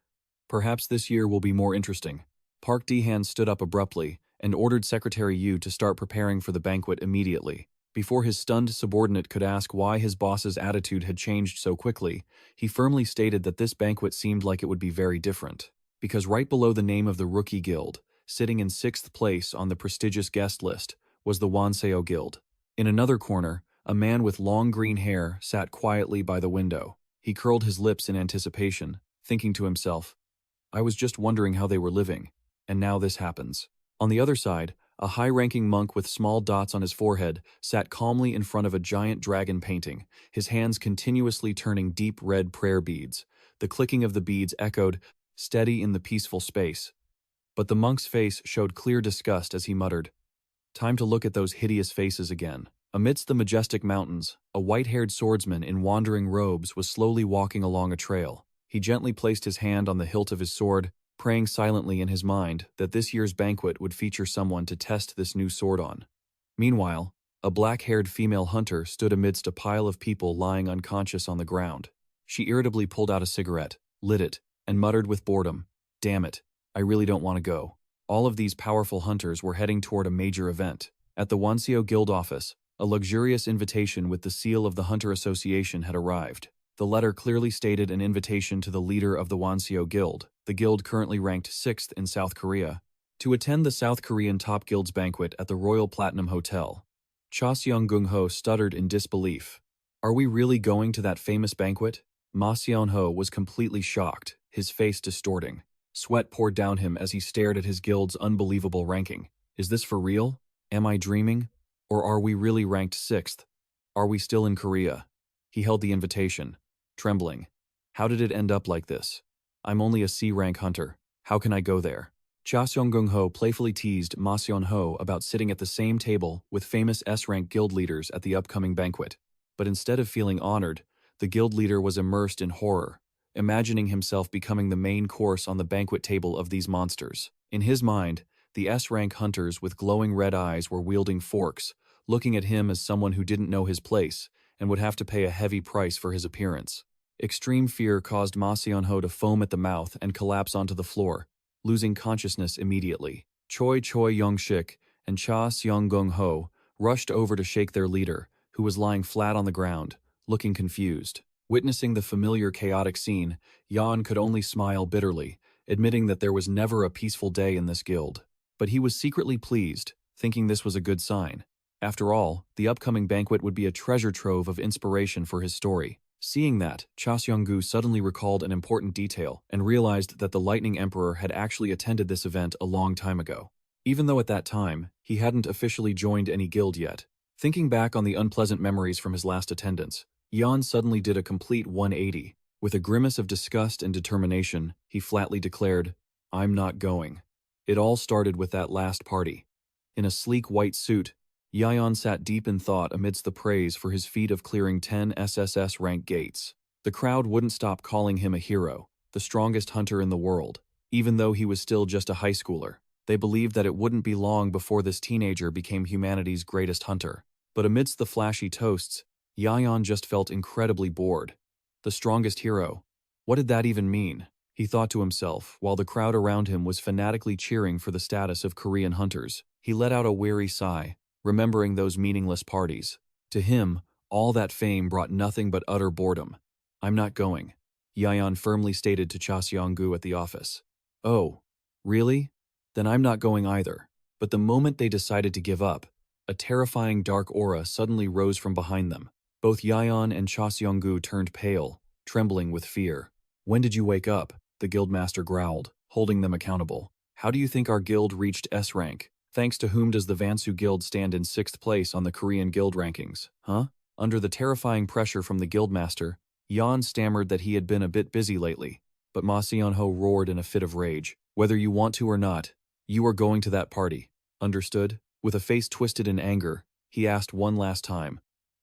perhaps this year will be more interesting. Park Ji-han stood up abruptly and ordered Secretary Yu to start preparing for the banquet immediately. Before his stunned subordinate could ask why his boss's attitude had changed so quickly, he firmly stated that this banquet seemed like it would be very different. Because right below the name of the Rookie Guild, sitting in 6th place on the prestigious guest list, was the Wanseo Guild. In another corner, a man with long green hair sat quietly by the window. He curled his lips in anticipation, thinking to himself, I was just wondering how they were living, and now this happens. On the other side, a high-ranking monk with small dots on his forehead sat calmly in front of a giant dragon painting, his hands continuously turning deep red prayer beads. The clicking of the beads echoed, steady in the peaceful space. But the monk's face showed clear disgust as he muttered, Time to look at those hideous faces again. Amidst the majestic mountains, a white-haired swordsman in wandering robes was slowly walking along a trail. He gently placed his hand on the hilt of his sword, praying silently in his mind that this year's banquet would feature someone to test this new sword on. Meanwhile, a black-haired female hunter stood amidst a pile of people lying unconscious on the ground. She irritably pulled out a cigarette, lit it, and muttered with boredom, Damn it, I really don't want to go. All of these powerful hunters were heading toward a major event. At the Wanseo Guild office, a luxurious invitation with the seal of the Hunter Association had arrived. The letter clearly stated an invitation to the leader of the Wanseo Guild, the guild currently ranked 6th in South Korea, to attend the South Korean top guild's banquet at the Royal Platinum Hotel. Cha Seong-gung-ho stuttered in disbelief. Are we really going to that famous banquet? Ma Seon-ho was completely shocked, his face distorting. Sweat poured down him as he stared at his guild's unbelievable ranking. Is this for real? Am I dreaming? Or are we really ranked 6th? Are we still in Korea? He held the invitation, trembling. How did it end up like this? I'm only a C-rank hunter. How can I go there? Cha Seong-gung-ho playfully teased Ma Seon-ho about sitting at the same table with famous S-rank guild leaders at the upcoming banquet. But instead of feeling honored, the guild leader was immersed in horror, imagining himself becoming the main course on the banquet table of these monsters. In his mind, the S-rank hunters with glowing red eyes were wielding forks, looking at him as someone who didn't know his place and would have to pay a heavy price for his appearance. Extreme fear caused Ma Seon-ho to foam at the mouth and collapse onto the floor, losing consciousness immediately. Choi Yong-shik and Cha Seong-gung-ho rushed over to shake their leader, who was lying flat on the ground, looking confused. Witnessing the familiar chaotic scene, Yion could only smile bitterly, admitting that there was never a peaceful day in this guild. But he was secretly pleased, thinking this was a good sign. After all, the upcoming banquet would be a treasure trove of inspiration for his story. Seeing that, Cha Seong-gu suddenly recalled an important detail and realized that the Lightning Emperor had actually attended this event a long time ago. Even though at that time, he hadn't officially joined any guild yet. Thinking back on the unpleasant memories from his last attendance, Yion suddenly did a complete 180. With a grimace of disgust and determination, he flatly declared, I'm not going. It all started with that last party. In a sleek white suit, Yion sat deep in thought amidst the praise for his feat of clearing 10 SSS-Rank gates. The crowd wouldn't stop calling him a hero, the strongest hunter in the world, even though he was still just a high schooler. They believed that it wouldn't be long before this teenager became humanity's greatest hunter. But amidst the flashy toasts, Yion just felt incredibly bored. The strongest hero. What did that even mean? He thought to himself, while the crowd around him was fanatically cheering for the status of Korean hunters. He let out a weary sigh, remembering those meaningless parties. To him, all that fame brought nothing but utter boredom. I'm not going, Yion firmly stated to Cha Seong-gu at the office. Oh, really? Then I'm not going either. But the moment they decided to give up, a terrifying dark aura suddenly rose from behind them. Both Yion and Cha Seong-gu turned pale, trembling with fear. When did you wake up? The guildmaster growled, holding them accountable. How do you think our guild reached S-rank? Thanks to whom does the Vansu Guild stand in 6th place on the Korean guild rankings, huh? Under the terrifying pressure from the guildmaster, Yion stammered that he had been a bit busy lately, but Ma Seon-ho roared in a fit of rage. Whether you want to or not, you are going to that party. Understood? With a face twisted in anger, he asked one last time,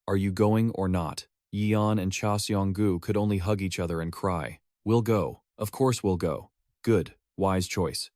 Are you going or not? Yion and Cha Seong-gu could only hug each other and cry. We'll go. Of course we'll go. Good. Wise choice.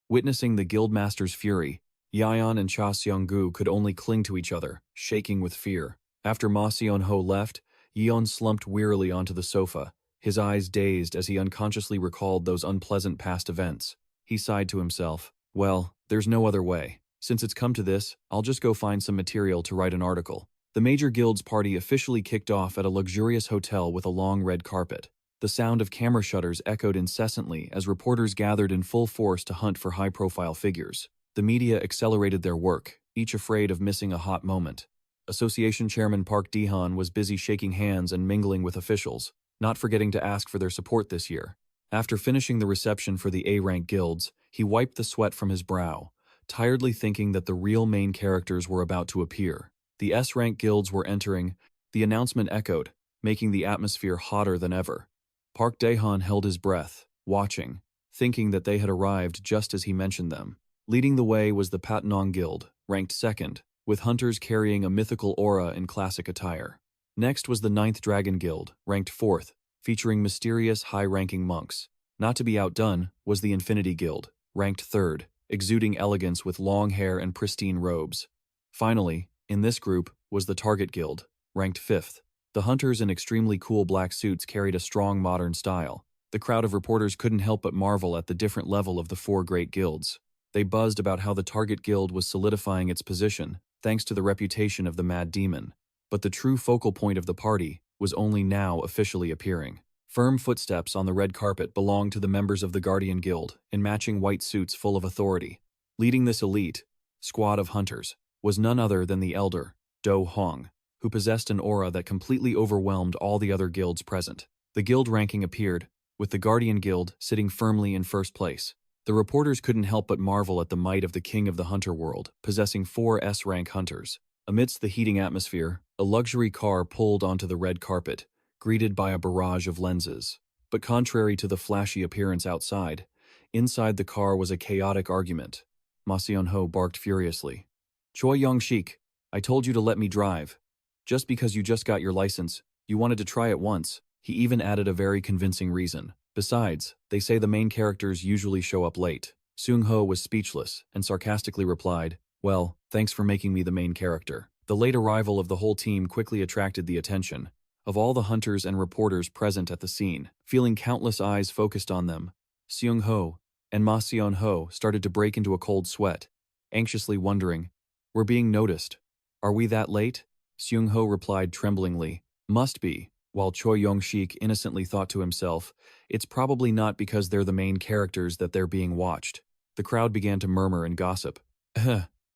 Witnessing the guildmaster's fury, Yion and Cha Seong-gu could only cling to each other, shaking with fear. After Ma Seon-ho left, Yion slumped wearily onto the sofa, his eyes dazed as he unconsciously recalled those unpleasant past events. He sighed to himself. Well, there's no other way. Since it's come to this, I'll just go find some material to write an article. The major guild's party officially kicked off at a luxurious hotel with a long red carpet. The sound of camera shutters echoed incessantly as reporters gathered in full force to hunt for high-profile figures. The media accelerated their work, each afraid of missing a hot moment. Association Chairman Park Dehan was busy shaking hands and mingling with officials, not forgetting to ask for their support this year. After finishing the reception for the A-rank guilds, he wiped the sweat from his brow, tiredly thinking that the real main characters were about to appear. The S-rank guilds were entering. The announcement echoed, making the atmosphere hotter than ever. Park Daehan held his breath, watching, thinking that they had arrived just as he mentioned them. Leading the way was the Patnong Guild, ranked second, with hunters carrying a mythical aura in classic attire. Next was the Ninth Dragon Guild, ranked fourth, featuring mysterious high-ranking monks. Not to be outdone was the Infinity Guild, ranked third, exuding elegance with long hair and pristine robes. Finally, in this group was the Target Guild, ranked fifth. The hunters in extremely cool black suits carried a strong modern style. The crowd of reporters couldn't help but marvel at the different level of the four great guilds. They buzzed about how the Target Guild was solidifying its position, thanks to the reputation of the Mad Demon. But the true focal point of the party was only now officially appearing. Firm footsteps on the red carpet belonged to the members of the Guardian Guild in matching white suits full of authority. Leading this elite squad of hunters was none other than the elder, Do Hong, who possessed an aura that completely overwhelmed all the other guilds present. The guild ranking appeared, with the Guardian Guild sitting firmly in first place. The reporters couldn't help but marvel at the might of the king of the hunter world, possessing 4 S-rank hunters. Amidst the heating atmosphere, a luxury car pulled onto the red carpet, greeted by a barrage of lenses. But contrary to the flashy appearance outside, inside the car was a chaotic argument. Ma Seon-ho barked furiously. Choi Yong-shik, I told you to let me drive. Just because you just got your license, you wanted to try it once. He even added a very convincing reason. Besides, they say the main characters usually show up late. Seung-ho was speechless and sarcastically replied, well, thanks for making me the main character. The late arrival of the whole team quickly attracted the attention of all the hunters and reporters present at the scene. Feeling countless eyes focused on them, Seung-ho and Ma Seon-ho started to break into a cold sweat, anxiously wondering, we're being noticed. Are we that late? Seung-ho replied tremblingly, must be, while Choi Yong-shik innocently thought to himself, it's probably not because they're the main characters that they're being watched. The crowd began to murmur and gossip.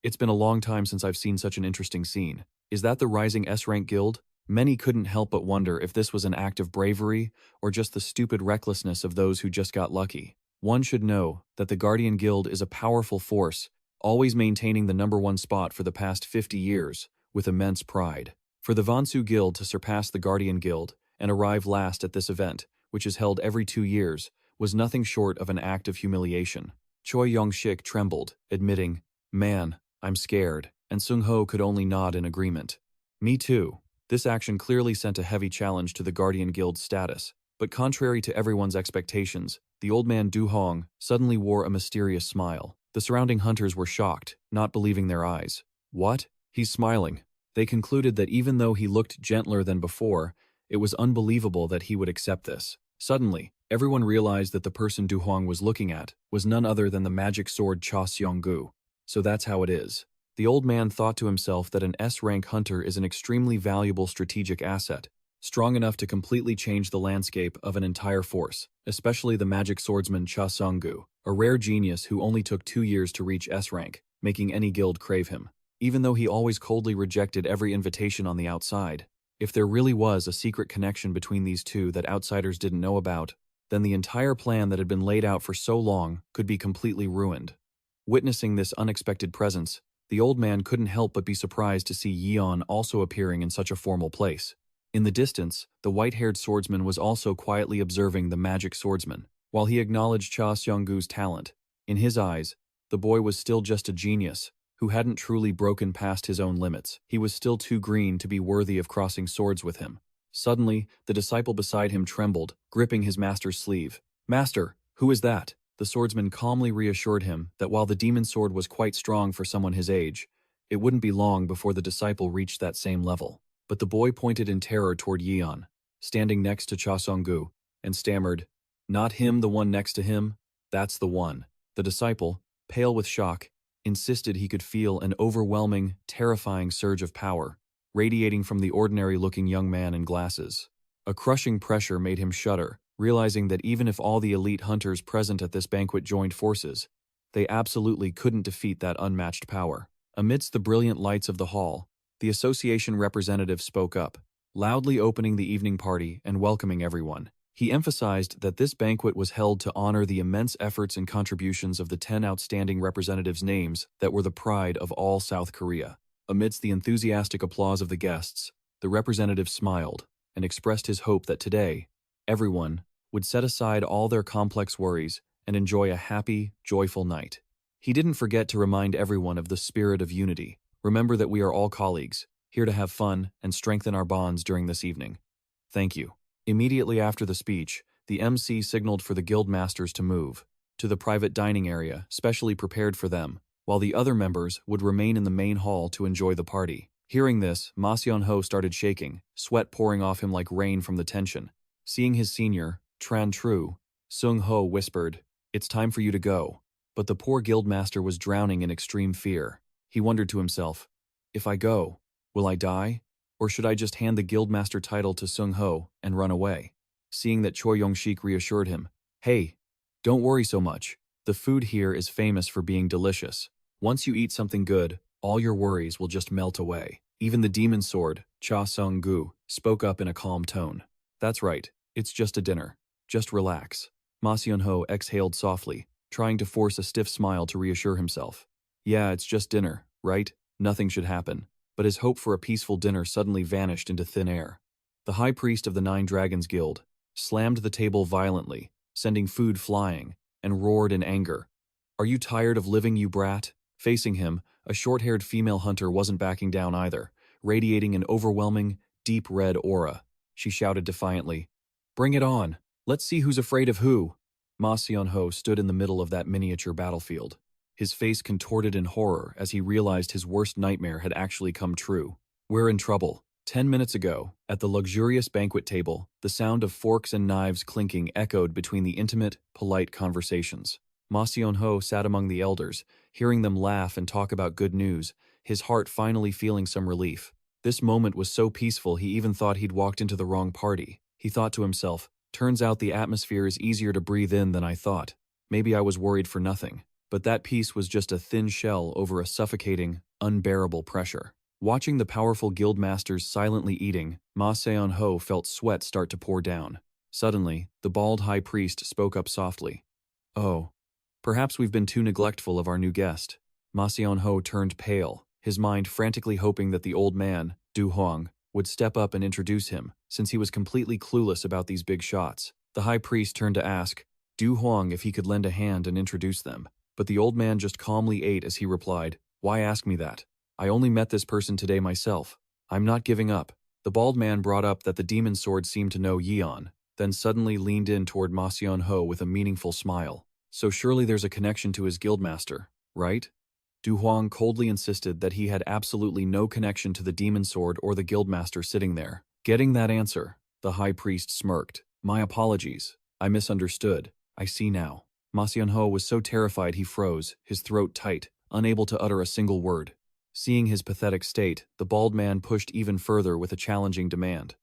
It's been a long time since I've seen such an interesting scene. Is that the rising S-rank guild? Many couldn't help but wonder if this was an act of bravery or just the stupid recklessness of those who just got lucky. One should know that the Guardian Guild is a powerful force, always maintaining the #1 spot for the past 50 years, with immense pride. For the Vansu Guild to surpass the Guardian Guild and arrive last at this event, which is held every 2 years, was nothing short of an act of humiliation. Choi Yong-shik trembled, admitting, man, I'm scared, and Seung-ho could only nod in agreement. Me too. This action clearly sent a heavy challenge to the Guardian Guild's status, but contrary to everyone's expectations, the old man Du Hong suddenly wore a mysterious smile. The surrounding hunters were shocked, not believing their eyes. What? He's smiling. They concluded that even though he looked gentler than before, it was unbelievable that he would accept this. Suddenly, everyone realized that the person Du Hong was looking at was none other than the magic sword Cha Seong-gu. So that's how it is. The old man thought to himself that an S-rank hunter is an extremely valuable strategic asset, strong enough to completely change the landscape of an entire force, especially the magic swordsman Cha Seong-gu, a rare genius who only took 2 years to reach S-rank, making any guild crave him. Even though he always coldly rejected every invitation on the outside, if there really was a secret connection between these two that outsiders didn't know about, then the entire plan that had been laid out for so long could be completely ruined. Witnessing this unexpected presence, the old man couldn't help but be surprised to see Yion also appearing in such a formal place. In the distance, the white-haired swordsman was also quietly observing the magic swordsman. While he acknowledged Cha Seong-gu's talent, in his eyes, the boy was still just a genius who hadn't truly broken past his own limits. He was still too green to be worthy of crossing swords with him. Suddenly, the disciple beside him trembled, gripping his master's sleeve. Master, who is that? The swordsman calmly reassured him that while the demon sword was quite strong for someone his age, it wouldn't be long before the disciple reached that same level. But the boy pointed in terror toward Yion, standing next to Cha Seong-gu, and stammered, not him, the one next to him, that's the one. The disciple, pale with shock, insisted he could feel an overwhelming, terrifying surge of power, radiating from the ordinary-looking young man in glasses. A crushing pressure made him shudder, realizing that even if all the elite hunters present at this banquet joined forces, they absolutely couldn't defeat that unmatched power. Amidst the brilliant lights of the hall, the association representative spoke up, loudly opening the evening party and welcoming everyone. He emphasized that this banquet was held to honor the immense efforts and contributions of the 10 outstanding representatives' names that were the pride of all South Korea. Amidst the enthusiastic applause of the guests, the representative smiled and expressed his hope that today, everyone would set aside all their complex worries and enjoy a happy, joyful night. He didn't forget to remind everyone of the spirit of unity. Remember that we are all colleagues, here to have fun and strengthen our bonds during this evening. Thank you. Immediately after the speech, the MC signaled for the guild masters to move to the private dining area specially prepared for them, while the other members would remain in the main hall to enjoy the party. Hearing this, Ma Seon-ho started shaking, sweat pouring off him like rain from the tension. Seeing his senior, Tran Tru, Sung-ho whispered, "It's time for you to go." But the poor guildmaster was drowning in extreme fear. He wondered to himself, if I go, will I die? Or should I just hand the guildmaster title to Sung-ho and run away? Seeing that Choi Yong-shik reassured him, "Hey, don't worry so much. The food here is famous for being delicious. Once you eat something good, all your worries will just melt away." Even the demon sword, Cha Sung-gu, spoke up in a calm tone. "That's right, it's just a dinner. Just relax." Ma Seon-ho exhaled softly, trying to force a stiff smile to reassure himself. Yeah, it's just dinner, right? Nothing should happen. But his hope for a peaceful dinner suddenly vanished into thin air. The high priest of the Nine Dragons Guild slammed the table violently, sending food flying, and roared in anger. "Are you tired of living, you brat?" Facing him, a short-haired female hunter wasn't backing down either, radiating an overwhelming, deep red aura. She shouted defiantly, "Bring it on! Let's see who's afraid of who!" Ma Seon-ho stood in the middle of that miniature battlefield, his face contorted in horror as he realized his worst nightmare had actually come true. We're in trouble. 10 minutes ago, at the luxurious banquet table, the sound of forks and knives clinking echoed between the intimate, polite conversations. Ma Seon-ho sat among the elders, hearing them laugh and talk about good news, his heart finally feeling some relief. This moment was so peaceful he even thought he'd walked into the wrong party. He thought to himself, turns out the atmosphere is easier to breathe in than I thought. Maybe I was worried for nothing. But that peace was just a thin shell over a suffocating, unbearable pressure. Watching the powerful guildmasters silently eating, Ma Seon-ho felt sweat start to pour down. Suddenly, the bald high priest spoke up softly. "Oh, perhaps we've been too neglectful of our new guest." Ma Seon-ho turned pale, his mind frantically hoping that the old man, Du Huang, would step up and introduce him, since he was completely clueless about these big shots. The high priest turned to ask Du Huang if he could lend a hand and introduce them. But the old man just calmly ate as he replied, "Why ask me that? I only met this person today myself. I'm not giving up." The bald man brought up that the demon sword seemed to know Yion, then suddenly leaned in toward Ma Seon-ho with a meaningful smile. "So surely there's a connection to his guildmaster, right?" Du Huang coldly insisted that he had absolutely no connection to the demon sword or the guildmaster sitting there. Getting that answer, the high priest smirked. "My apologies. I misunderstood. I see now." Ma Seon-ho was so terrified he froze, his throat tight, unable to utter a single word. Seeing his pathetic state, the bald man pushed even further with a challenging demand.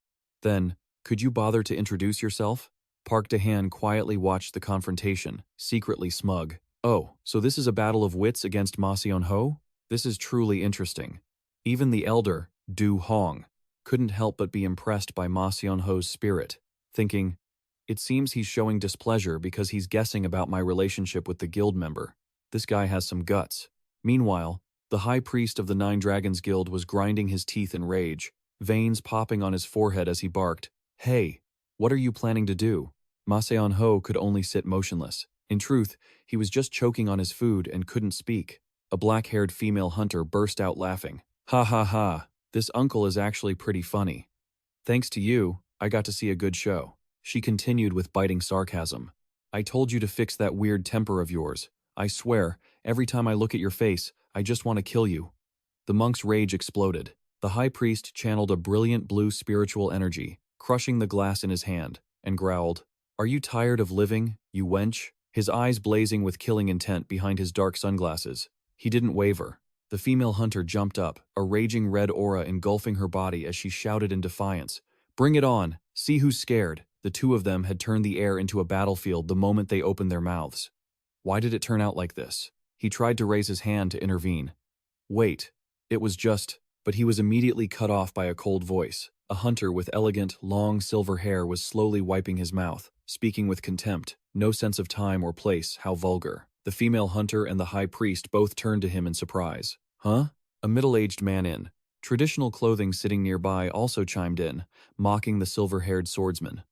"Then, could you bother to introduce yourself?" Park De-han quietly watched the confrontation, secretly smug. "Oh, so this is a battle of wits against Ma Seon-ho? This is truly interesting." Even the elder, Du Hong, couldn't help but be impressed by Ma Seon-ho's spirit, thinking, "It seems he's showing displeasure because he's guessing about my relationship with the guild member. This guy has some guts." Meanwhile, the high priest of the Nine Dragons Guild was grinding his teeth in rage, veins popping on his forehead as he barked, "Hey, what are you planning to do?" Ma Seon-ho could only sit motionless. In truth, he was just choking on his food and couldn't speak. A black-haired female hunter burst out laughing. "Ha ha ha, this uncle is actually pretty funny. Thanks to you, I got to see a good show." She continued with biting sarcasm. "I told you to fix that weird temper of yours. I swear, every time I look at your face, I just want to kill you." The monk's rage exploded. The high priest channeled a brilliant blue spiritual energy, crushing the glass in his hand, and growled, "Are you tired of living, you wench? his eyes blazing with killing intent behind his dark sunglasses. He didn't waver. The female hunter jumped up, a raging red aura engulfing her body as she shouted in defiance. "Bring it on! See who's scared!" The two of them had turned the air into a battlefield the moment they opened their mouths. Why did it turn out like this? He tried to raise his hand to intervene. Wait, it was just... But he was immediately cut off by a cold voice. A hunter with elegant, long silver hair was slowly wiping his mouth, speaking with contempt. No sense of time or place, how vulgar. The female hunter and the high priest both turned to him in surprise. Huh? A middle-aged man in traditional clothing sitting nearby also chimed in, mocking the silver-haired swordsman.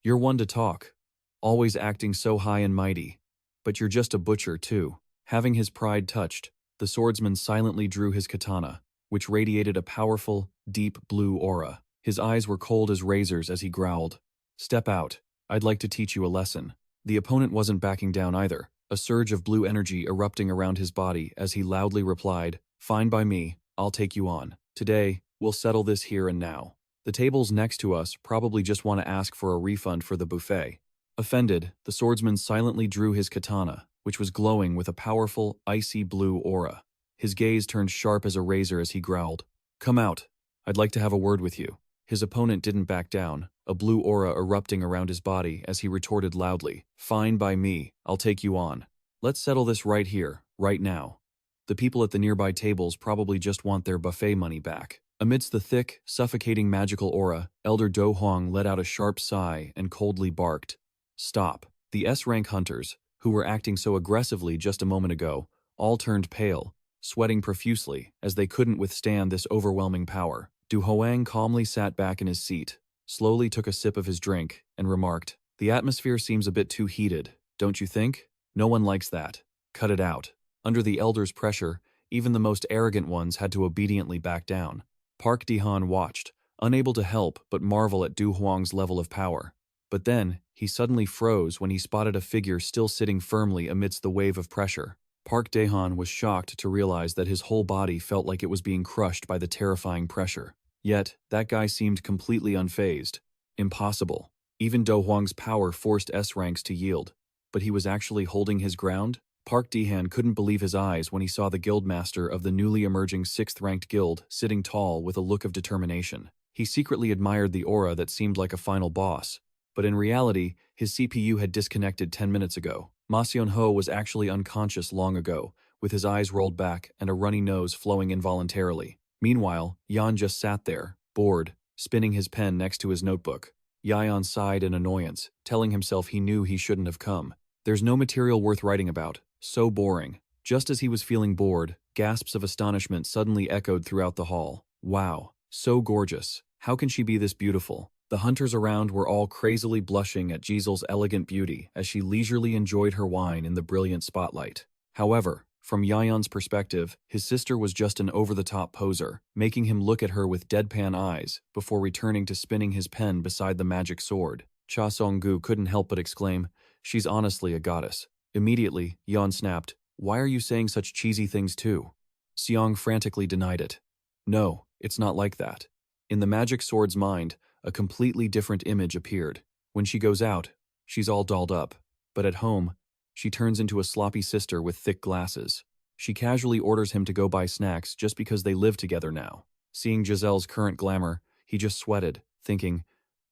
"You're one to talk. Always acting so high and mighty. But you're just a butcher, too." Having his pride touched, the swordsman silently drew his katana, which radiated a powerful, deep blue aura. His eyes were cold as razors as he growled. "Step out. I'd like to teach you a lesson." The opponent wasn't backing down either, a surge of blue energy erupting around his body as he loudly replied, "Fine by me, I'll take you on. Today, we'll settle this here and now. The tables next to us probably just want to ask for a refund for the buffet." Offended, the swordsman silently drew his katana, which was glowing with a powerful, icy blue aura. His gaze turned sharp as a razor as he growled, "Come out. I'd like to have a word with you." His opponent didn't back down, a blue aura erupting around his body as he retorted loudly, "Fine by me, I'll take you on. Let's settle this right here, right now. The people at the nearby tables probably just want their buffet money back." Amidst the thick, suffocating magical aura, Elder Do Huang let out a sharp sigh and coldly barked, "Stop." The S-rank hunters, who were acting so aggressively just a moment ago, all turned pale, sweating profusely as they couldn't withstand this overwhelming power. Du Huang calmly sat back in his seat, slowly took a sip of his drink, and remarked, "The atmosphere seems a bit too heated, don't you think? No one likes that. Cut it out." Under the elder's pressure, even the most arrogant ones had to obediently back down. Park Di-han watched, unable to help but marvel at Du Huang's level of power. But then, he suddenly froze when he spotted a figure still sitting firmly amidst the wave of pressure. Park Dae-han was shocked to realize that his whole body felt like it was being crushed by the terrifying pressure. Yet, that guy seemed completely unfazed. Impossible. Even Do Huang's power forced S-ranks to yield. But he was actually holding his ground? Park Di-han couldn't believe his eyes when he saw the guildmaster of the newly emerging 6th-ranked guild sitting tall with a look of determination. He secretly admired the aura that seemed like a final boss. But in reality, his CPU had disconnected 10 minutes ago. Ma Xianho was actually unconscious long ago, with his eyes rolled back and a runny nose flowing involuntarily. Meanwhile, Yion just sat there, bored, spinning his pen next to his notebook. Yion sighed in annoyance, telling himself he knew he shouldn't have come. There's no material worth writing about. So boring. Just as he was feeling bored, gasps of astonishment suddenly echoed throughout the hall. Wow, so gorgeous. How can she be this beautiful? The hunters around were all crazily blushing at Giselle's elegant beauty as she leisurely enjoyed her wine in the brilliant spotlight. However, from Yion's perspective, his sister was just an over-the-top poser, making him look at her with deadpan eyes before returning to spinning his pen beside the magic sword. Cha Song-gu couldn't help but exclaim, "She's honestly a goddess." Immediately, Yion snapped, "Why are you saying such cheesy things too?" Seong frantically denied it. "No, it's not like that." In the magic sword's mind, a completely different image appeared. When she goes out, she's all dolled up. But at home, she turns into a sloppy sister with thick glasses. She casually orders him to go buy snacks just because they live together now. Seeing Giselle's current glamour, he just sweated, thinking,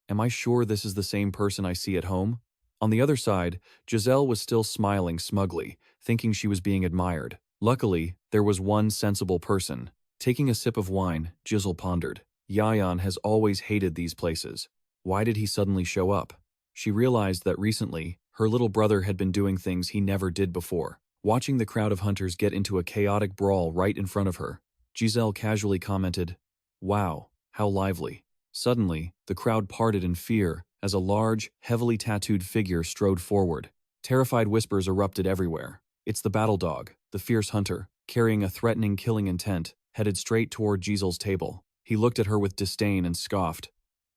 "Am I sure this is the same person I see at home?" On the other side, Giselle was still smiling smugly, thinking she was being admired. Luckily, there was one sensible person. Taking a sip of wine, Giselle pondered. Yion has always hated these places. Why did he suddenly show up? She realized that recently, her little brother had been doing things he never did before. Watching the crowd of hunters get into a chaotic brawl right in front of her, Giselle casually commented, "Wow, how lively." Suddenly, the crowd parted in fear as a large, heavily tattooed figure strode forward. Terrified whispers erupted everywhere. It's the battle dog, the fierce hunter, carrying a threatening killing intent, headed straight toward Giselle's table. He looked at her with disdain and scoffed.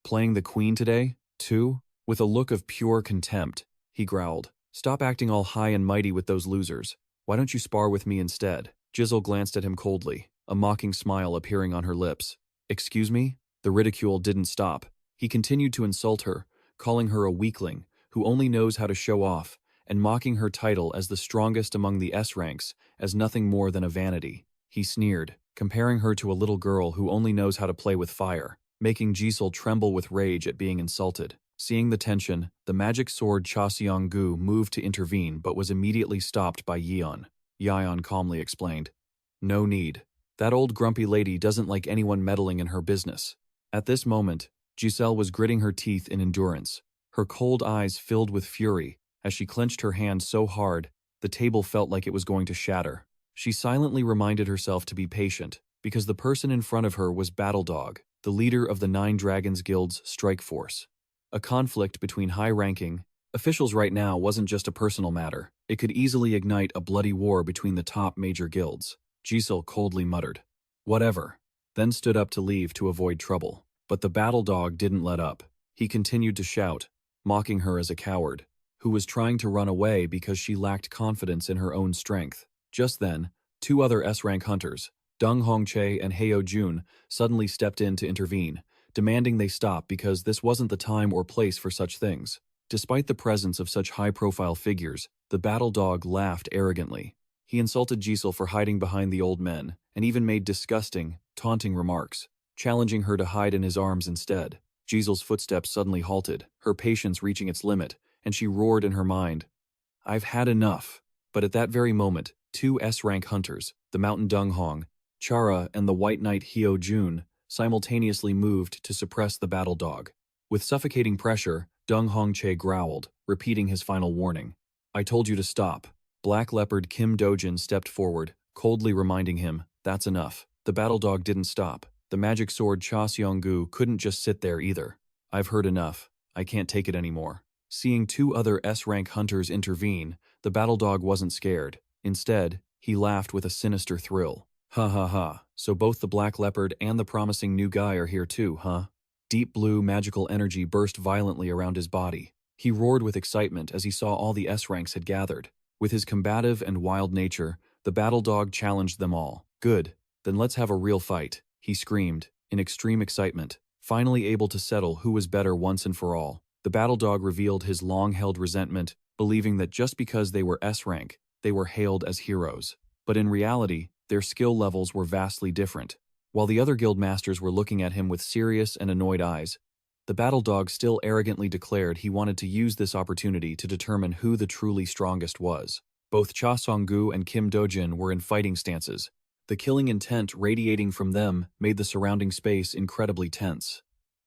"Playing the queen today, too?" With a look of pure contempt, he growled, "Stop acting all high and mighty with those losers. Why don't you spar with me instead?" Giselle glanced at him coldly, a mocking smile appearing on her lips. "Excuse me?" The ridicule didn't stop. He continued to insult her, calling her a weakling who only knows how to show off, and mocking her title as the strongest among the S ranks as nothing more than a vanity. He sneered, comparing her to a little girl who only knows how to play with fire, making Jisoo tremble with rage at being insulted. Seeing the tension, the magic sword Cha Seong-gu moved to intervene but was immediately stopped by Yion. Yion calmly explained, "No need. That old grumpy lady doesn't like anyone meddling in her business." At this moment, Giselle was gritting her teeth in endurance, her cold eyes filled with fury as she clenched her hand so hard the table felt like it was going to shatter. She silently reminded herself to be patient, because the person in front of her was Battledog, the leader of the Nine Dragons Guild's strike force. A conflict between high-ranking officials right now wasn't just a personal matter. It could easily ignite a bloody war between the top major guilds. Jisoo coldly muttered, "Whatever," then stood up to leave to avoid trouble. But the Battledog didn't let up. He continued to shout, mocking her as a coward, who was trying to run away because she lacked confidence in her own strength. Just then, two other S-rank hunters, Dong Hongchae and Heo Jun, suddenly stepped in to intervene, demanding they stop because this wasn't the time or place for such things. Despite the presence of such high-profile figures, the Battledog laughed arrogantly. He insulted Jisoo for hiding behind the old men, and even made disgusting, taunting remarks, challenging her to hide in his arms instead. Jisoo's footsteps suddenly halted, her patience reaching its limit, and she roared in her mind, "I've had enough." But at that very moment, two S-rank hunters, the Mountain Dung Hong, Chara, and the White Knight Heo Jun, simultaneously moved to suppress the Battledog. With suffocating pressure, Dung Hongchae growled, repeating his final warning. "I told you to stop." Black Leopard Kim Dojin stepped forward, coldly reminding him, "That's enough." The Battledog didn't stop. The magic sword Cha Seong-gu couldn't just sit there either. "I've heard enough. I can't take it anymore." Seeing two other S-rank hunters intervene, the Battledog wasn't scared. Instead, he laughed with a sinister thrill. "Ha ha ha, so both the Black Leopard and the promising new guy are here too, huh?" Deep blue magical energy burst violently around his body. He roared with excitement as he saw all the S-ranks had gathered. With his combative and wild nature, the Battledog challenged them all. "Good, then let's have a real fight," he screamed, in extreme excitement, finally able to settle who was better once and for all. The Battledog revealed his long-held resentment, believing that just because they were S-rank, they were hailed as heroes. But in reality, their skill levels were vastly different. While the other guild masters were looking at him with serious and annoyed eyes, the Battledog still arrogantly declared he wanted to use this opportunity to determine who the truly strongest was. Both Cha Seong-gu and Kim Dojin were in fighting stances. The killing intent radiating from them made the surrounding space incredibly tense.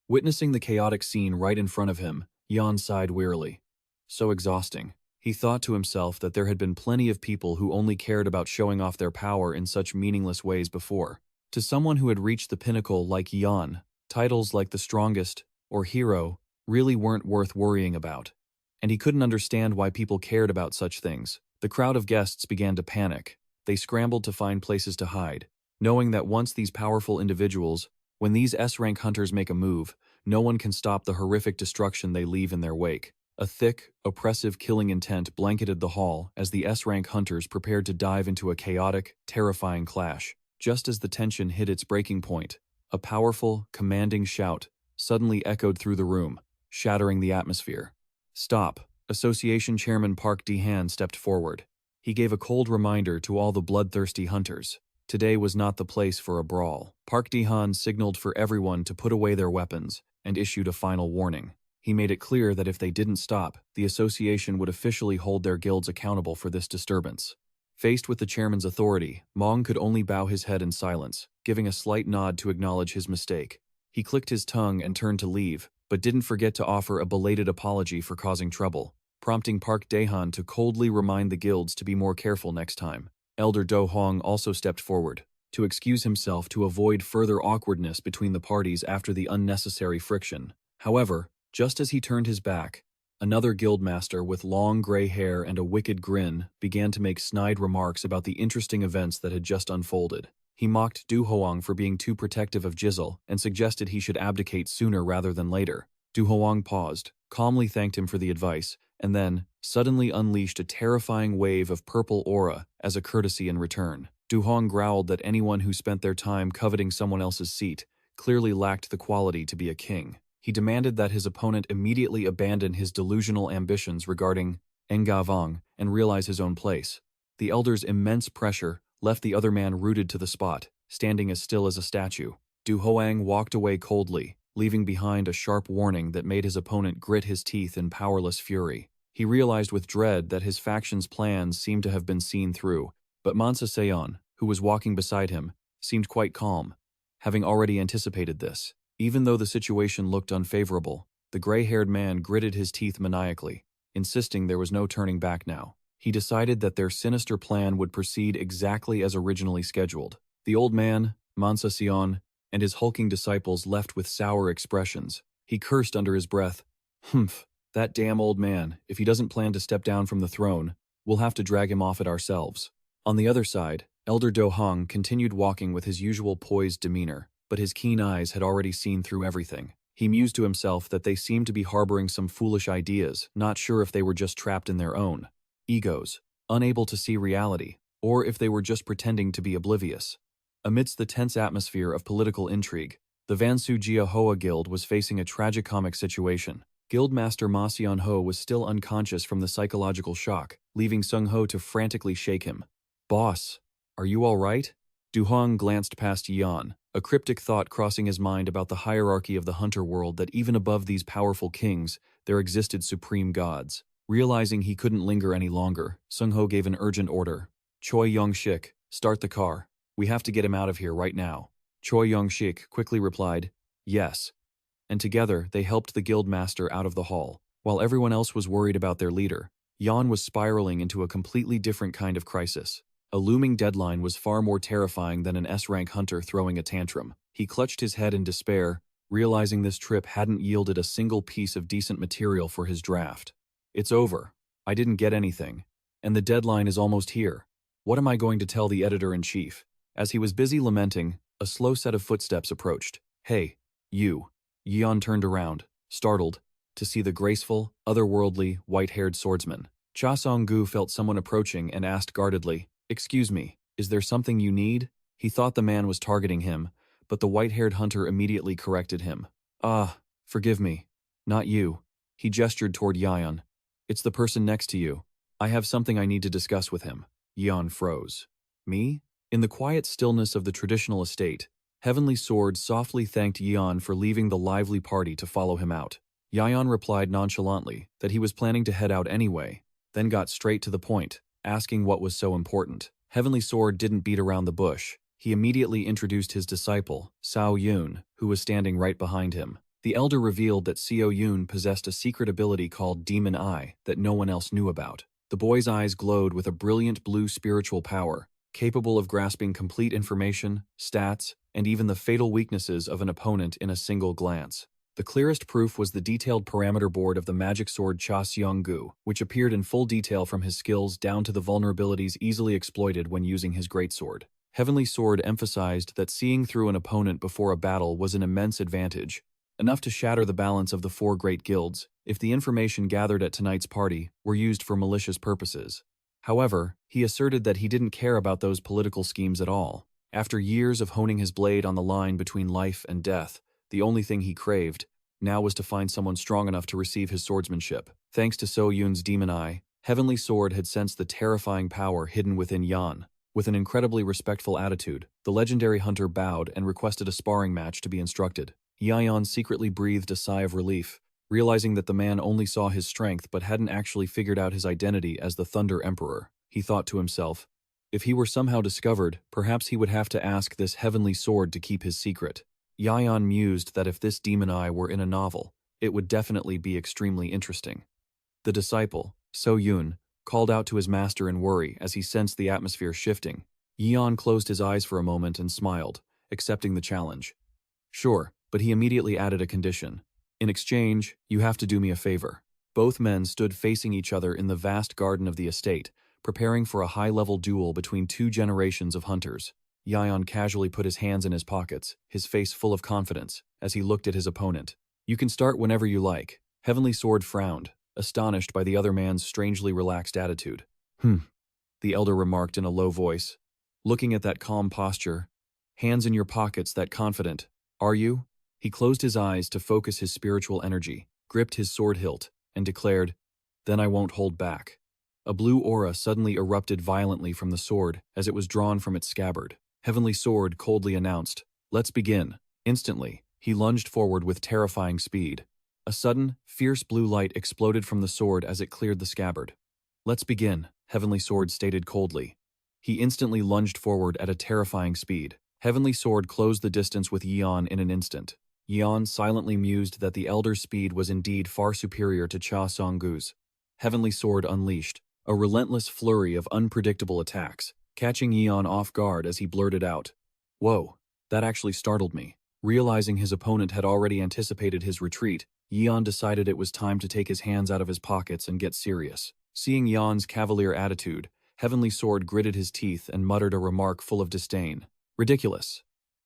Witnessing the chaotic scene right in front of him, Yion sighed wearily. So exhausting. He thought to himself that there had been plenty of people who only cared about showing off their power in such meaningless ways before. To someone who had reached the pinnacle like Yion, titles like the strongest or hero really weren't worth worrying about. And he couldn't understand why people cared about such things. The crowd of guests began to panic. They scrambled to find places to hide, knowing that once these powerful individuals, when these S-rank hunters make a move, no one can stop the horrific destruction they leave in their wake. A thick, oppressive killing intent blanketed the hall as the S-rank hunters prepared to dive into a chaotic, terrifying clash. Just as the tension hit its breaking point, a powerful, commanding shout suddenly echoed through the room, shattering the atmosphere. "Stop!" Association Chairman Park Dehan stepped forward. He gave a cold reminder to all the bloodthirsty hunters. Today was not the place for a brawl. Park Dehan signaled for everyone to put away their weapons and issued a final warning. He made it clear that if they didn't stop, the association would officially hold their guilds accountable for this disturbance. Faced with the chairman's authority, Mong could only bow his head in silence, giving a slight nod to acknowledge his mistake. He clicked his tongue and turned to leave, but didn't forget to offer a belated apology for causing trouble, prompting Park Daehan to coldly remind the guilds to be more careful next time. Elder Do Hong also stepped forward, to excuse himself to avoid further awkwardness between the parties after the unnecessary friction. However, just as he turned his back, another guildmaster with long gray hair and a wicked grin began to make snide remarks about the interesting events that had just unfolded. He mocked Du Hoang for being too protective of Jizzle and suggested he should abdicate sooner rather than later. Du Hoang paused, calmly thanked him for the advice, and then suddenly unleashed a terrifying wave of purple aura as a courtesy in return. Du Hoang growled that anyone who spent their time coveting someone else's seat clearly lacked the quality to be a king. He demanded that his opponent immediately abandon his delusional ambitions regarding Engavong, and realize his own place. The elder's immense pressure left the other man rooted to the spot, standing as still as a statue. Du Hoang walked away coldly, leaving behind a sharp warning that made his opponent grit his teeth in powerless fury. He realized with dread that his faction's plans seemed to have been seen through, but Mansa Seon, who was walking beside him, seemed quite calm, having already anticipated this. Even though the situation looked unfavorable, the gray-haired man gritted his teeth maniacally, insisting there was no turning back now. He decided that their sinister plan would proceed exactly as originally scheduled. The old man, Mansa Seon, and his hulking disciples left with sour expressions. He cursed under his breath, "Humph, that damn old man, if he doesn't plan to step down from the throne, we'll have to drag him off it ourselves." On the other side, Elder Do Hong continued walking with his usual poised demeanor, but his keen eyes had already seen through everything. He mused to himself that they seemed to be harboring some foolish ideas, not sure if they were just trapped in their own egos, unable to see reality, or if they were just pretending to be oblivious. Amidst the tense atmosphere of political intrigue, the Vansu Jia Hoa Guild was facing a tragicomic situation. Guildmaster Ma Xian Ho was still unconscious from the psychological shock, leaving Sung Ho to frantically shake him. "Boss, are you all right?" Du Hong glanced past Yion, a cryptic thought crossing his mind about the hierarchy of the hunter world, that even above these powerful kings, there existed supreme gods. Realizing he couldn't linger any longer, Sung Ho gave an urgent order. "Choi Yong-shik, start the car. We have to get him out of here right now." Choi Yong-shik quickly replied, "Yes." And together they helped the guildmaster out of the hall. While everyone else was worried about their leader, Yan was spiraling into a completely different kind of crisis. A looming deadline was far more terrifying than an S-rank hunter throwing a tantrum. He clutched his head in despair, realizing this trip hadn't yielded a single piece of decent material for his draft. "It's over. I didn't get anything. And the deadline is almost here. What am I going to tell the editor-in-chief?" As he was busy lamenting, a slow set of footsteps approached. "Hey, you." Yion turned around, startled, to see the graceful, otherworldly, white-haired swordsman. Cha Song-gu felt someone approaching and asked guardedly, "Excuse me, is there something you need?" He thought the man was targeting him, but the white-haired hunter immediately corrected him. "Ah, forgive me. Not you." He gestured toward Yion. "It's the person next to you. I have something I need to discuss with him." Yion froze. "Me?" In the quiet stillness of the traditional estate, Heavenly Sword softly thanked Yion for leaving the lively party to follow him out. Yion replied nonchalantly that he was planning to head out anyway, then got straight to the point, asking what was so important. Heavenly Sword didn't beat around the bush. He immediately introduced his disciple, Sao Yun, who was standing right behind him. The elder revealed that Sao Yun possessed a secret ability called Demon Eye that no one else knew about. The boy's eyes glowed with a brilliant blue spiritual power, capable of grasping complete information, stats, and even the fatal weaknesses of an opponent in a single glance. The clearest proof was the detailed parameter board of the magic sword Cha Seong-gu, which appeared in full detail from his skills down to the vulnerabilities easily exploited when using his greatsword. Heavenly Sword emphasized that seeing through an opponent before a battle was an immense advantage, enough to shatter the balance of the four great guilds if the information gathered at tonight's party were used for malicious purposes. However, he asserted that he didn't care about those political schemes at all. After years of honing his blade on the line between life and death, the only thing he craved now was to find someone strong enough to receive his swordsmanship. Thanks to So Yun's demon eye, Heavenly Sword had sensed the terrifying power hidden within Yan. With an incredibly respectful attitude, the legendary hunter bowed and requested a sparring match to be instructed. Yion secretly breathed a sigh of relief, realizing that the man only saw his strength but hadn't actually figured out his identity as the Thunder Emperor. He thought to himself, if he were somehow discovered, perhaps he would have to ask this Heavenly Sword to keep his secret. Yion mused that if this demon eye were in a novel, it would definitely be extremely interesting. The disciple, So Yun, called out to his master in worry as he sensed the atmosphere shifting. Yion closed his eyes for a moment and smiled, accepting the challenge. Sure, but he immediately added a condition. In exchange, you have to do me a favor. Both men stood facing each other in the vast garden of the estate, preparing for a high-level duel between two generations of hunters. Yion casually put his hands in his pockets, his face full of confidence, as he looked at his opponent. You can start whenever you like. Heavenly Sword frowned, astonished by the other man's strangely relaxed attitude. The elder remarked in a low voice. Looking at that calm posture, hands in your pockets, that confident. Are you? He closed his eyes to focus his spiritual energy, gripped his sword hilt, and declared, Then I won't hold back. A blue aura suddenly erupted violently from the sword as it was drawn from its scabbard. Heavenly Sword coldly announced, "Let's begin." Instantly, he lunged forward with terrifying speed. A sudden, fierce blue light exploded from the sword as it cleared the scabbard. "Let's begin," Heavenly Sword stated coldly. He instantly lunged forward at a terrifying speed. Heavenly Sword closed the distance with Yion in an instant. Yion silently mused that the Elder's speed was indeed far superior to Cha Songgu's. Heavenly Sword unleashed a relentless flurry of unpredictable attacks, catching Yion off guard as he blurted out, "Whoa, that actually startled me." Realizing his opponent had already anticipated his retreat, Yion decided it was time to take his hands out of his pockets and get serious. Seeing Yion's cavalier attitude, Heavenly Sword gritted his teeth and muttered a remark full of disdain. "Ridiculous."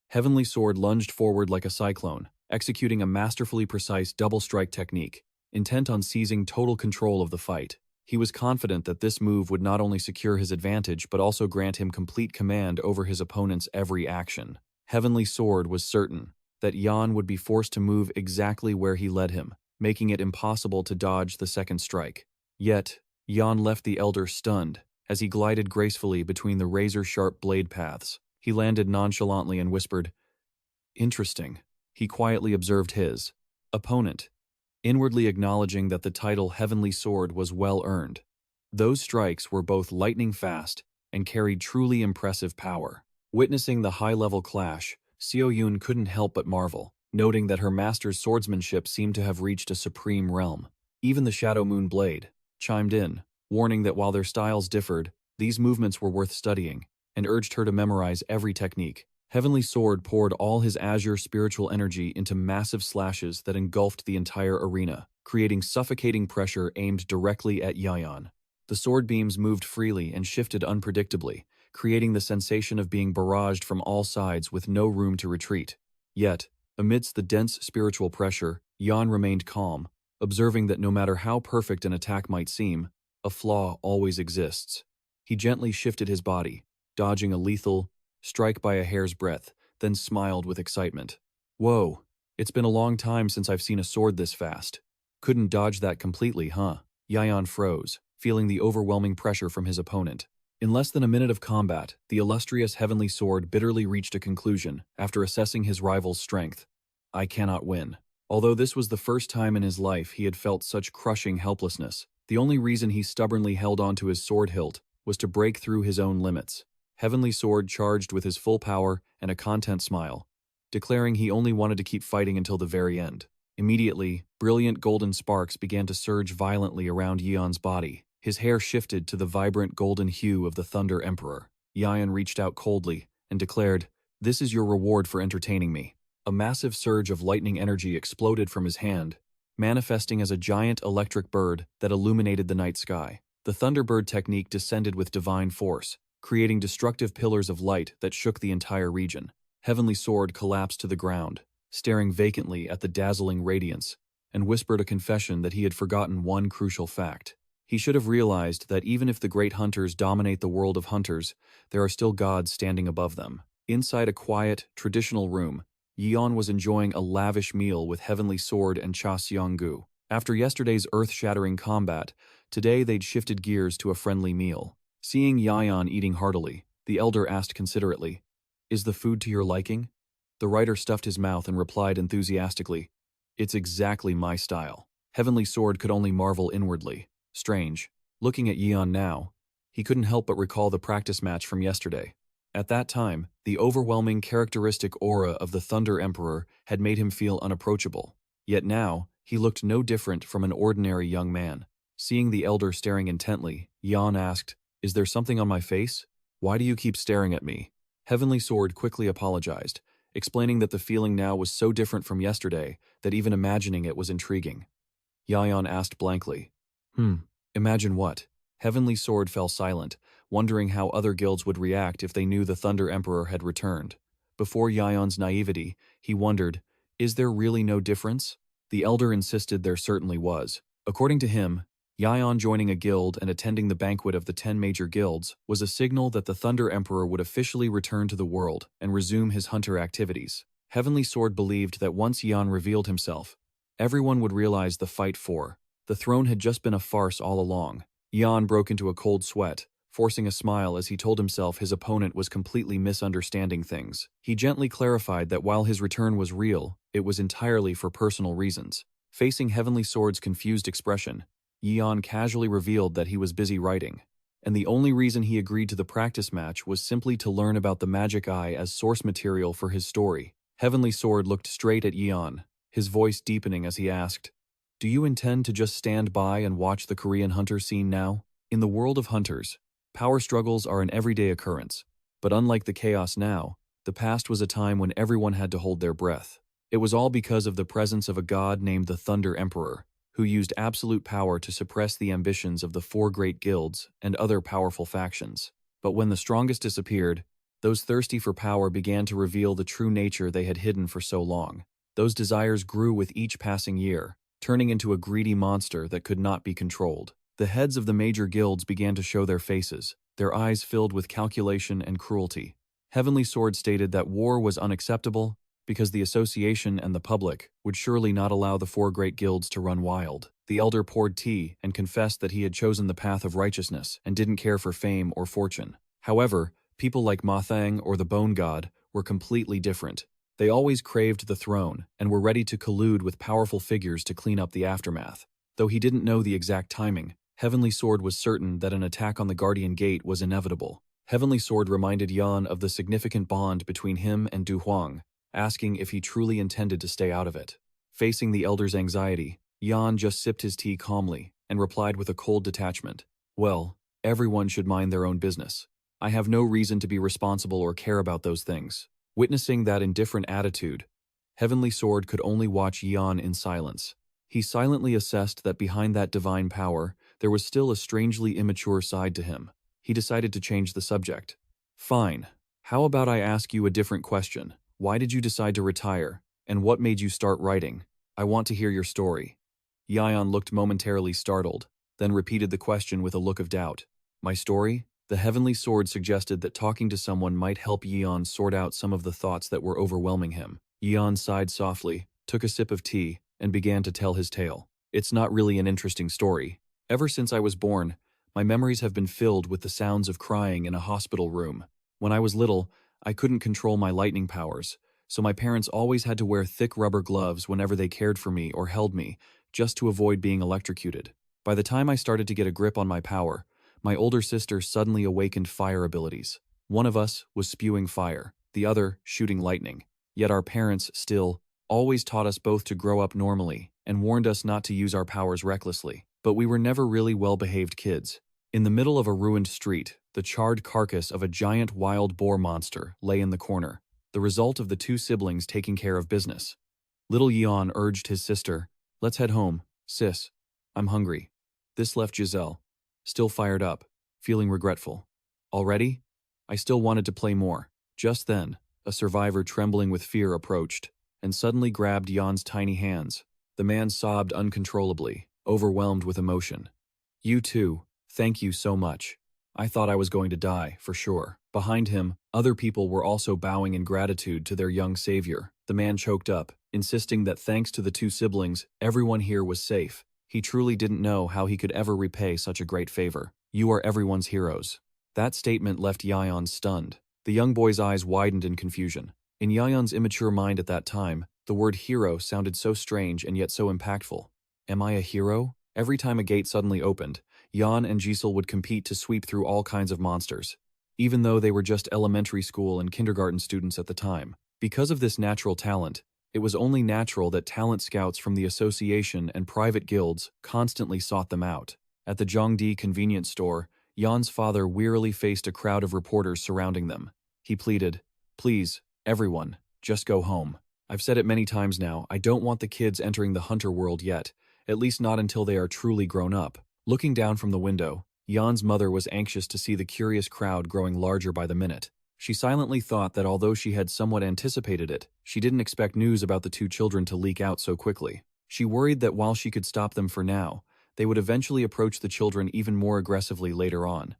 Heavenly Sword lunged forward like a cyclone, executing a masterfully precise double-strike technique, intent on seizing total control of the fight. He was confident that this move would not only secure his advantage but also grant him complete command over his opponent's every action. Heavenly Sword was certain that Yion would be forced to move exactly where he led him, making it impossible to dodge the second strike. Yet, Yion left the Elder stunned as he glided gracefully between the razor-sharp blade paths. He landed nonchalantly and whispered, "Interesting." He quietly observed his opponent, inwardly acknowledging that the title Heavenly Sword was well earned. Those strikes were both lightning fast and carried truly impressive power. Witnessing the high-level clash, Yion couldn't help but marvel, noting that her master's swordsmanship seemed to have reached a supreme realm. Even the Shadow Moon Blade chimed in, warning that while their styles differed, these movements were worth studying, and urged her to memorize every technique. Heavenly Sword poured all his azure spiritual energy into massive slashes that engulfed the entire arena, creating suffocating pressure aimed directly at Yion. The sword beams moved freely and shifted unpredictably, creating the sensation of being barraged from all sides with no room to retreat. Yet, amidst the dense spiritual pressure, Yion remained calm, observing that no matter how perfect an attack might seem, a flaw always exists. He gently shifted his body, dodging a lethal strike by a hair's breadth, then smiled with excitement. "Whoa, it's been a long time since I've seen a sword this fast. Couldn't dodge that completely, huh?" Yion froze, feeling the overwhelming pressure from his opponent. In less than a minute of combat, the illustrious Heavenly Sword bitterly reached a conclusion after assessing his rival's strength. "I cannot win." Although this was the first time in his life he had felt such crushing helplessness, the only reason he stubbornly held on to his sword hilt was to break through his own limits. Heavenly Sword charged with his full power and a content smile, declaring he only wanted to keep fighting until the very end. Immediately, brilliant golden sparks began to surge violently around Yion's body. His hair shifted to the vibrant golden hue of the Thunder Emperor. Yion reached out coldly and declared, "This is your reward for entertaining me." A massive surge of lightning energy exploded from his hand, manifesting as a giant electric bird that illuminated the night sky. The Thunderbird technique descended with divine force, creating destructive pillars of light that shook the entire region. Heavenly Sword collapsed to the ground, staring vacantly at the dazzling radiance, and whispered a confession that he had forgotten one crucial fact. He should have realized that even if the great hunters dominate the world of hunters, there are still gods standing above them. Inside a quiet, traditional room, Yion was enjoying a lavish meal with Heavenly Sword and Cha Seong-gu. After yesterday's earth-shattering combat, today they'd shifted gears to a friendly meal. Seeing Yion eating heartily, the elder asked considerately, "Is the food to your liking?" The writer stuffed his mouth and replied enthusiastically, "It's exactly my style." Heavenly Sword could only marvel inwardly. Strange. Looking at Yion now, he couldn't help but recall the practice match from yesterday. At that time, the overwhelming characteristic aura of the Thunder Emperor had made him feel unapproachable. Yet now, he looked no different from an ordinary young man. Seeing the elder staring intently, Yion asked, "Is there something on my face? Why do you keep staring at me?" Heavenly Sword quickly apologized, explaining that the feeling now was so different from yesterday that even imagining it was intriguing. Yion asked blankly, Imagine what?" Heavenly Sword fell silent, wondering how other guilds would react if they knew the Thunder Emperor had returned. Before Yion's naivety, he wondered, is there really no difference? The elder insisted there certainly was. According to him, Yion joining a guild and attending the banquet of the 10 major guilds was a signal that the Thunder Emperor would officially return to the world and resume his hunter activities. Heavenly Sword believed that once Yion revealed himself, everyone would realize the fight for The throne had just been a farce all along. Yion broke into a cold sweat, forcing a smile as he told himself his opponent was completely misunderstanding things. He gently clarified that while his return was real, it was entirely for personal reasons. Facing Heavenly Sword's confused expression, Yion casually revealed that he was busy writing, and the only reason he agreed to the practice match was simply to learn about the magic eye as source material for his story. Heavenly Sword looked straight at Yion, his voice deepening as he asked, "Do you intend to just stand by and watch the Korean hunter scene now?" In the world of hunters, power struggles are an everyday occurrence, but unlike the chaos now, the past was a time when everyone had to hold their breath. It was all because of the presence of a god named the Thunder Emperor, who used absolute power to suppress the ambitions of the four great guilds and other powerful factions. But when the strongest disappeared, those thirsty for power began to reveal the true nature they had hidden for so long. Those desires grew with each passing year, turning into a greedy monster that could not be controlled. The heads of the major guilds began to show their faces, their eyes filled with calculation and cruelty. Heavenly Sword stated that war was unacceptable because the association and the public would surely not allow the four great guilds to run wild. The elder poured tea and confessed that he had chosen the path of righteousness and didn't care for fame or fortune. However, people like Mathang or the Bone God were completely different. They always craved the throne and were ready to collude with powerful figures to clean up the aftermath. Though he didn't know the exact timing, Heavenly Sword was certain that an attack on the Guardian Gate was inevitable. Heavenly Sword reminded Yan of the significant bond between him and Du Huang, asking if he truly intended to stay out of it. Facing the elder's anxiety, Yan just sipped his tea calmly and replied with a cold detachment, "Well, everyone should mind their own business. I have no reason to be responsible or care about those things." Witnessing that indifferent attitude, Heavenly Sword could only watch Yan in silence. He silently assessed that behind that divine power, there was still a strangely immature side to him. He decided to change the subject. "Fine. How about I ask you a different question? Why did you decide to retire, and what made you start writing? I want to hear your story." Yion looked momentarily startled, then repeated the question with a look of doubt. "My story?" The Heavenly Sword suggested that talking to someone might help Yion sort out some of the thoughts that were overwhelming him. Yion sighed softly, took a sip of tea, and began to tell his tale. "It's not really an interesting story. Ever since I was born, my memories have been filled with the sounds of crying in a hospital room. When I was little, I couldn't control my lightning powers, so my parents always had to wear thick rubber gloves whenever they cared for me or held me, just to avoid being electrocuted. By the time I started to get a grip on my power, my older sister suddenly awakened fire abilities. One of us was spewing fire, the other shooting lightning. Yet our parents still always taught us both to grow up normally and warned us not to use our powers recklessly. But we were never really well-behaved kids. In the middle of a ruined street, the charred carcass of a giant wild boar monster lay in the corner, the result of the two siblings taking care of business. Little Yeon urged his sister, "Let's head home, sis. I'm hungry." This left Giselle, still fired up, feeling regretful. "Already?" I still wanted to play more. Just then, a survivor trembling with fear approached, and suddenly grabbed Yeon's tiny hands. The man sobbed uncontrollably, overwhelmed with emotion. "You too, thank you so much. I thought I was going to die, for sure." Behind him, other people were also bowing in gratitude to their young savior. The man choked up, insisting that thanks to the two siblings, everyone here was safe. He truly didn't know how he could ever repay such a great favor. "You are everyone's heroes." That statement left Yayon stunned. The young boy's eyes widened in confusion. In Yayon's immature mind at that time, the word hero sounded so strange and yet so impactful. Am I a hero? Every time a gate suddenly opened, Yan and Giselle would compete to sweep through all kinds of monsters, even though they were just elementary school and kindergarten students at the time. Because of this natural talent, it was only natural that talent scouts from the association and private guilds constantly sought them out. At the Zhongdi convenience store, Yan's father wearily faced a crowd of reporters surrounding them. He pleaded, "Please, everyone, just go home. I've said it many times now, I don't want the kids entering the hunter world yet, at least not until they are truly grown up." Looking down from the window, Yan's mother was anxious to see the curious crowd growing larger by the minute. She silently thought that although she had somewhat anticipated it, she didn't expect news about the two children to leak out so quickly. She worried that while she could stop them for now, they would eventually approach the children even more aggressively later on.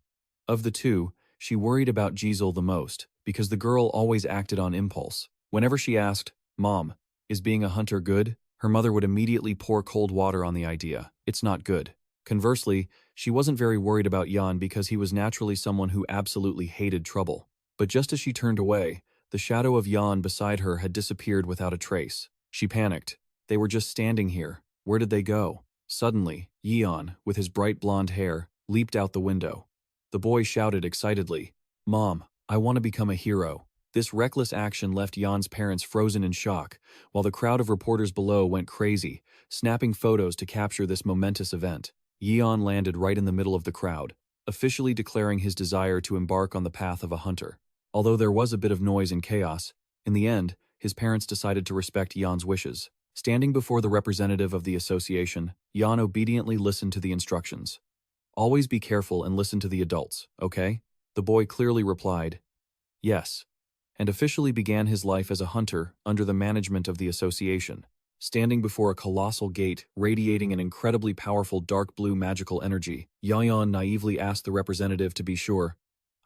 Of the two, she worried about Giselle the most, because the girl always acted on impulse. Whenever she asked, "Mom, is being a hunter good?" her mother would immediately pour cold water on the idea. It's not good. Conversely, she wasn't very worried about Yion because he was naturally someone who absolutely hated trouble. But just as she turned away, the shadow of Yion beside her had disappeared without a trace. She panicked. They were just standing here. Where did they go? Suddenly, Yion, with his bright blonde hair, leaped out the window. The boy shouted excitedly, "Mom, I want to become a hero." This reckless action left Yon's parents frozen in shock, while the crowd of reporters below went crazy, snapping photos to capture this momentous event. Yion landed right in the middle of the crowd, officially declaring his desire to embark on the path of a hunter. Although there was a bit of noise and chaos, in the end, his parents decided to respect Yon's wishes. Standing before the representative of the association, Yion obediently listened to the instructions. "Always be careful and listen to the adults, okay?" The boy clearly replied, "Yes," and officially began his life as a hunter under the management of the association. Standing before a colossal gate radiating an incredibly powerful dark blue magical energy, Yion naively asked the representative to be sure,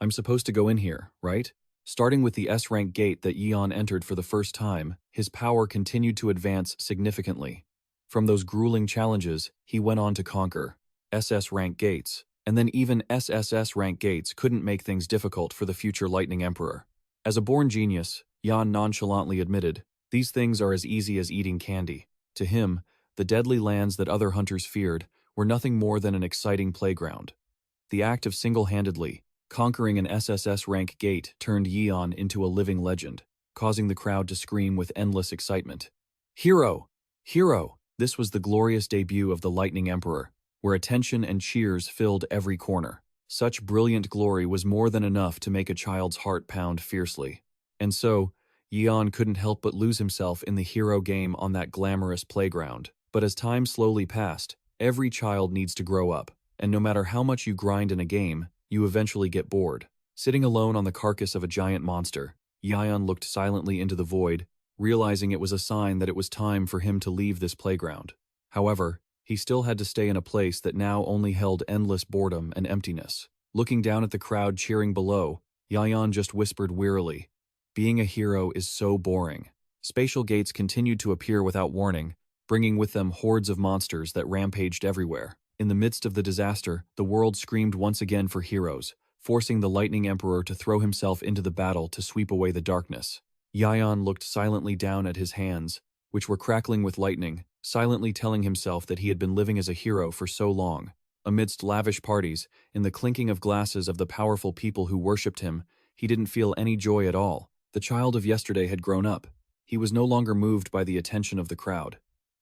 "I'm supposed to go in here, right?" Starting with the S-Rank gate that Yion entered for the first time, his power continued to advance significantly. From those grueling challenges, he went on to conquer SS-Rank gates, and then even SSS-Rank gates couldn't make things difficult for the future Lightning Emperor. As a born genius, Yion nonchalantly admitted, "These things are as easy as eating candy." To him, the deadly lands that other hunters feared were nothing more than an exciting playground. The act of single-handedly conquering an SSS-Rank gate turned Yion into a living legend, causing the crowd to scream with endless excitement. "Hero! Hero!" This was the glorious debut of the Lightning Emperor, where attention and cheers filled every corner. Such brilliant glory was more than enough to make a child's heart pound fiercely. And so, Yion couldn't help but lose himself in the hero game on that glamorous playground. But as time slowly passed, every child needs to grow up, and no matter how much you grind in a game, you eventually get bored. Sitting alone on the carcass of a giant monster, Yion looked silently into the void, realizing it was a sign that it was time for him to leave this playground. However, he still had to stay in a place that now only held endless boredom and emptiness. Looking down at the crowd cheering below, Yion just whispered wearily, "Being a hero is so boring." Spatial gates continued to appear without warning, bringing with them hordes of monsters that rampaged everywhere. In the midst of the disaster, the world screamed once again for heroes, forcing the Lightning Emperor to throw himself into the battle to sweep away the darkness. Yion looked silently down at his hands, which were crackling with lightning, silently telling himself that he had been living as a hero for so long. Amidst lavish parties, in the clinking of glasses of the powerful people who worshipped him, he didn't feel any joy at all. The child of yesterday had grown up. He was no longer moved by the attention of the crowd,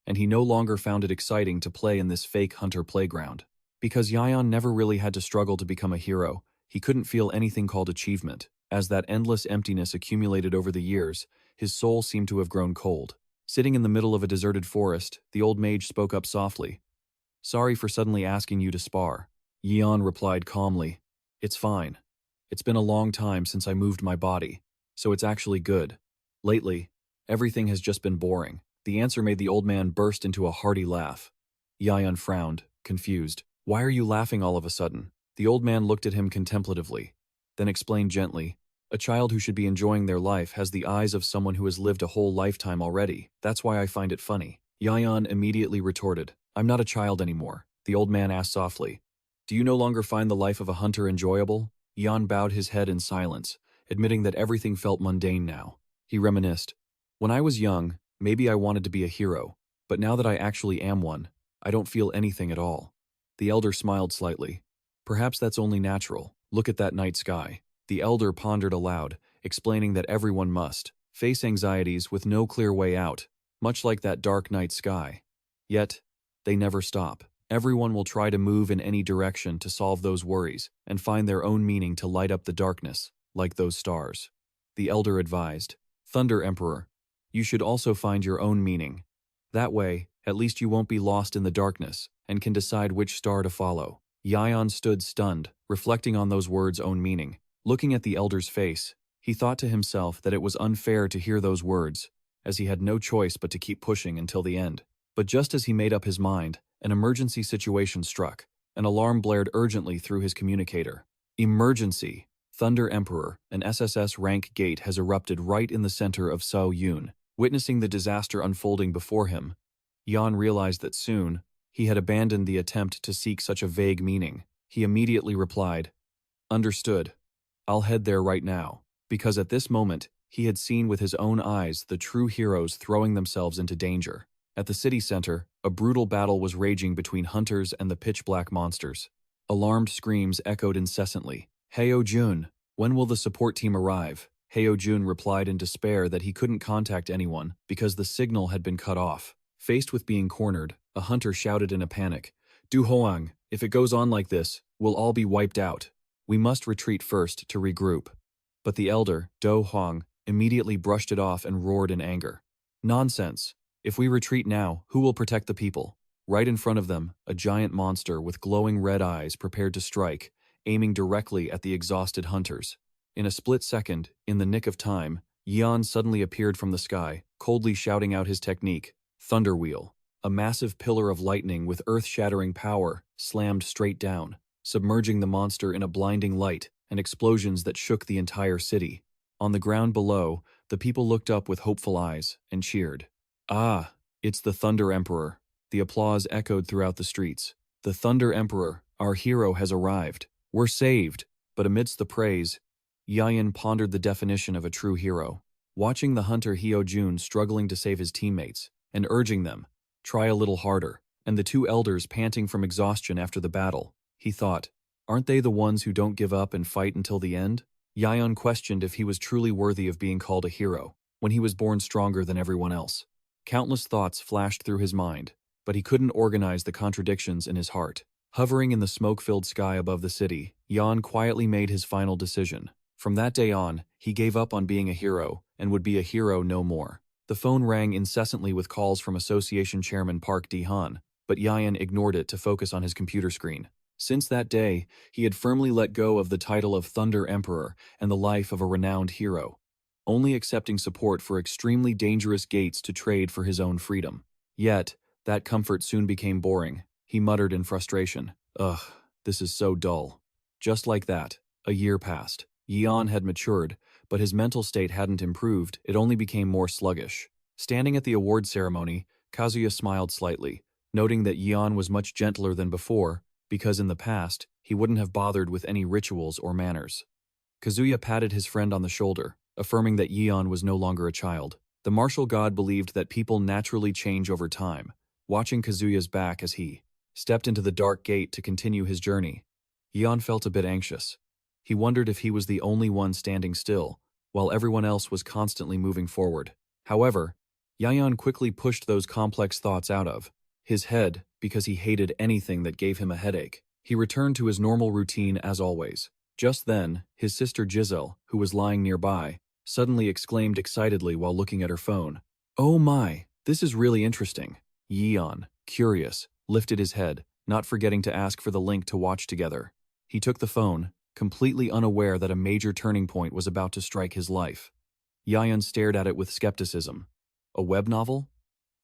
and he no longer found it exciting to play in this fake hunter playground. Because Yion never really had to struggle to become a hero, he couldn't feel anything called achievement. As that endless emptiness accumulated over the years, his soul seemed to have grown cold. Sitting in the middle of a deserted forest, the old mage spoke up softly. "Sorry for suddenly asking you to spar." Yion replied calmly, "It's fine. It's been a long time since I moved my body, so it's actually good. Lately, everything has just been boring." The answer made the old man burst into a hearty laugh. Yion frowned, confused. "Why are you laughing all of a sudden?" The old man looked at him contemplatively, then explained gently, "A child who should be enjoying their life has the eyes of someone who has lived a whole lifetime already. That's why I find it funny." Yion immediately retorted, "I'm not a child anymore." The old man asked softly, "Do you no longer find the life of a hunter enjoyable?" Yion bowed his head in silence, admitting that everything felt mundane now. He reminisced, "When I was young, maybe I wanted to be a hero, but now that I actually am one, I don't feel anything at all." The elder smiled slightly. "Perhaps that's only natural. Look at that night sky." The elder pondered aloud, explaining that everyone must face anxieties with no clear way out, much like that dark night sky. Yet, they never stop. Everyone will try to move in any direction to solve those worries and find their own meaning to light up the darkness, like those stars. The elder advised, "Thunder Emperor, you should also find your own meaning. That way, at least you won't be lost in the darkness and can decide which star to follow." Yion stood stunned, reflecting on those words' own meaning. Looking at the elder's face, he thought to himself that it was unfair to hear those words, as he had no choice but to keep pushing until the end. But just as he made up his mind, an emergency situation struck. An alarm blared urgently through his communicator. "Emergency! Thunder Emperor, an SSS-Rank gate has erupted right in the center of Sao Yun." Witnessing the disaster unfolding before him, Yion realized that soon, He had abandoned the attempt to seek such a vague meaning. He immediately replied, "Understood. I'll head there right now." Because at this moment, he had seen with his own eyes the true heroes throwing themselves into danger. At the city center, a brutal battle was raging between hunters and the pitch-black monsters. Alarmed screams echoed incessantly. "Heo-jun, when will the support team arrive?" Heo-jun replied in despair that he couldn't contact anyone because the signal had been cut off. Faced with being cornered, a hunter shouted in a panic, "Du Hoang, if it goes on like this, we'll all be wiped out. We must retreat first to regroup." But the elder, Do Hoang, immediately brushed it off and roared in anger. "Nonsense. If we retreat now, who will protect the people?" Right in front of them, a giant monster with glowing red eyes prepared to strike, aiming directly at the exhausted hunters. In a split second, in the nick of time, Yion suddenly appeared from the sky, coldly shouting out his technique, Thunder Wheel. A massive pillar of lightning with earth-shattering power slammed straight down, submerging the monster in a blinding light and explosions that shook the entire city. On the ground below, the people looked up with hopeful eyes and cheered. "Ah, it's the Thunder Emperor." The applause echoed throughout the streets. "The Thunder Emperor, our hero, has arrived. We're saved." But amidst the praise, Yion pondered the definition of a true hero. Watching the hunter Heo-jun struggling to save his teammates, and urging them, "Try a little harder," and the two elders panting from exhaustion after the battle, he thought, aren't they the ones who don't give up and fight until the end? Yion questioned if he was truly worthy of being called a hero, when he was born stronger than everyone else. Countless thoughts flashed through his mind, but he couldn't organize the contradictions in his heart. Hovering in the smoke-filled sky above the city, Yion quietly made his final decision. From that day on, he gave up on being a hero and would be a hero no more. The phone rang incessantly with calls from Association Chairman Park Di-han, but Yion ignored it to focus on his computer screen. Since that day, he had firmly let go of the title of Thunder Emperor and the life of a renowned hero, only accepting support for extremely dangerous gates to trade for his own freedom. Yet, that comfort soon became boring. He muttered in frustration, "Ugh, this is so dull." Just like that, a year passed. Yion had matured, but his mental state hadn't improved, it only became more sluggish. Standing at the award ceremony, Kazuya smiled slightly, noting that Yion was much gentler than before, because in the past, he wouldn't have bothered with any rituals or manners. Kazuya patted his friend on the shoulder, affirming that Yion was no longer a child. The martial god believed that people naturally change over time, watching Kazuya's back as he stepped into the dark gate to continue his journey. Yion felt a bit anxious. He wondered if he was the only one standing still, while everyone else was constantly moving forward. However, Yion quickly pushed those complex thoughts out of his head because he hated anything that gave him a headache. He returned to his normal routine as always. Just then, his sister Giselle, who was lying nearby, suddenly exclaimed excitedly while looking at her phone, "Oh my, this is really interesting." Yion, curious, lifted his head, not forgetting to ask for the link to watch together. He took the phone, completely unaware that a major turning point was about to strike his life. Yion stared at it with skepticism. "A web novel?"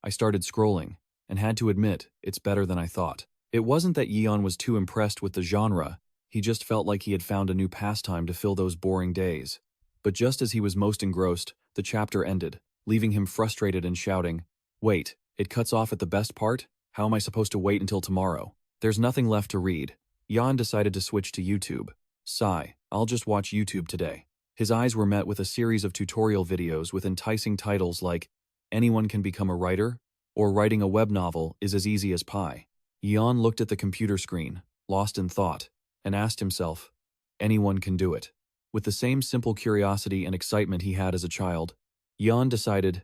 I started scrolling, and had to admit, it's better than I thought. It wasn't that Yion was too impressed with the genre, he just felt like he had found a new pastime to fill those boring days. But just as he was most engrossed, the chapter ended, leaving him frustrated and shouting, "Wait, it cuts off at the best part? How am I supposed to wait until tomorrow? There's nothing left to read." Yion decided to switch to YouTube. Sigh, I'll just watch YouTube today. His eyes were met with a series of tutorial videos with enticing titles like "Anyone Can Become a Writer" or "Writing a Web Novel is as Easy as Pie." Yion looked at the computer screen, lost in thought, and asked himself, anyone can do it. With the same simple curiosity and excitement he had as a child, Yion decided,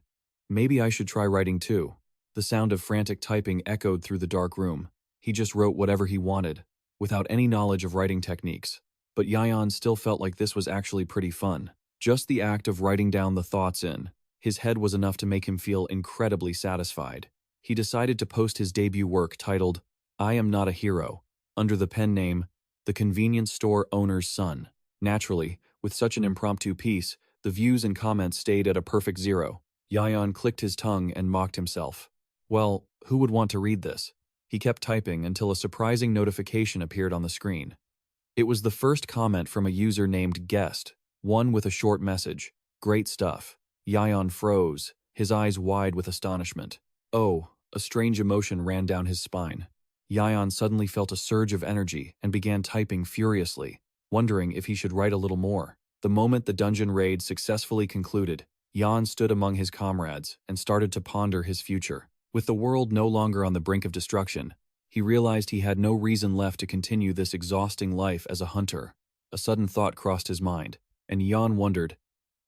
maybe I should try writing too. The sound of frantic typing echoed through the dark room. He just wrote whatever he wanted, without any knowledge of writing techniques. But Yion still felt like this was actually pretty fun. Just the act of writing down the thoughts in his head was enough to make him feel incredibly satisfied. He decided to post his debut work titled, "I Am Not a Hero," under the pen name, "The Convenience Store Owner's Son." Naturally, with such an impromptu piece, the views and comments stayed at a perfect 0. Yion clicked his tongue and mocked himself. Well, who would want to read this? He kept typing until a surprising notification appeared on the screen. It was the first comment from a user named Guest, one with a short message. "Great stuff." Yion froze, his eyes wide with astonishment. "Oh, A strange emotion ran down his spine. Yion suddenly felt a surge of energy and began typing furiously, wondering if he should write a little more. The moment the dungeon raid successfully concluded, Yion stood among his comrades and started to ponder his future. With the world no longer on the brink of destruction, he realized he had no reason left to continue this exhausting life as a hunter. A sudden thought crossed his mind, and Yion wondered,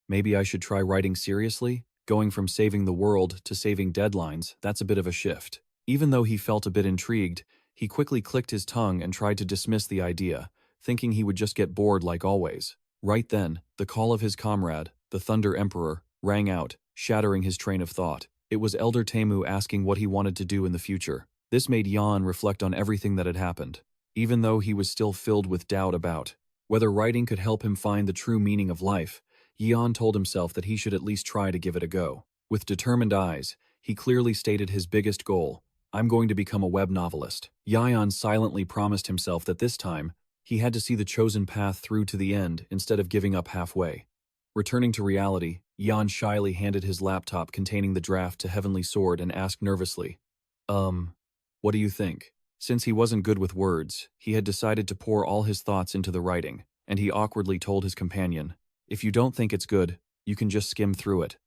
maybe I should try writing seriously? Going from saving the world to saving deadlines, that's a bit of a shift. Even though he felt a bit intrigued, he quickly clicked his tongue and tried to dismiss the idea, thinking he would just get bored like always. Right then, the call of his comrade, the Thunder Emperor, rang out, shattering his train of thought. It was Elder Temu asking what he wanted to do in the future. This made Yion reflect on everything that had happened, even though he was still filled with doubt about whether writing could help him find the true meaning of life. Yion told himself that he should at least try to give it a go. With determined eyes, he clearly stated his biggest goal: I'm going to become a web novelist. Yion silently promised himself that this time, he had to see the chosen path through to the end instead of giving up halfway. Returning to reality, Yion shyly handed his laptop containing the draft to Heavenly Sword and asked nervously, what do you think? Since he wasn't good with words, he had decided to pour all his thoughts into the writing, and he awkwardly told his companion, if you don't think it's good, you can just skim through it.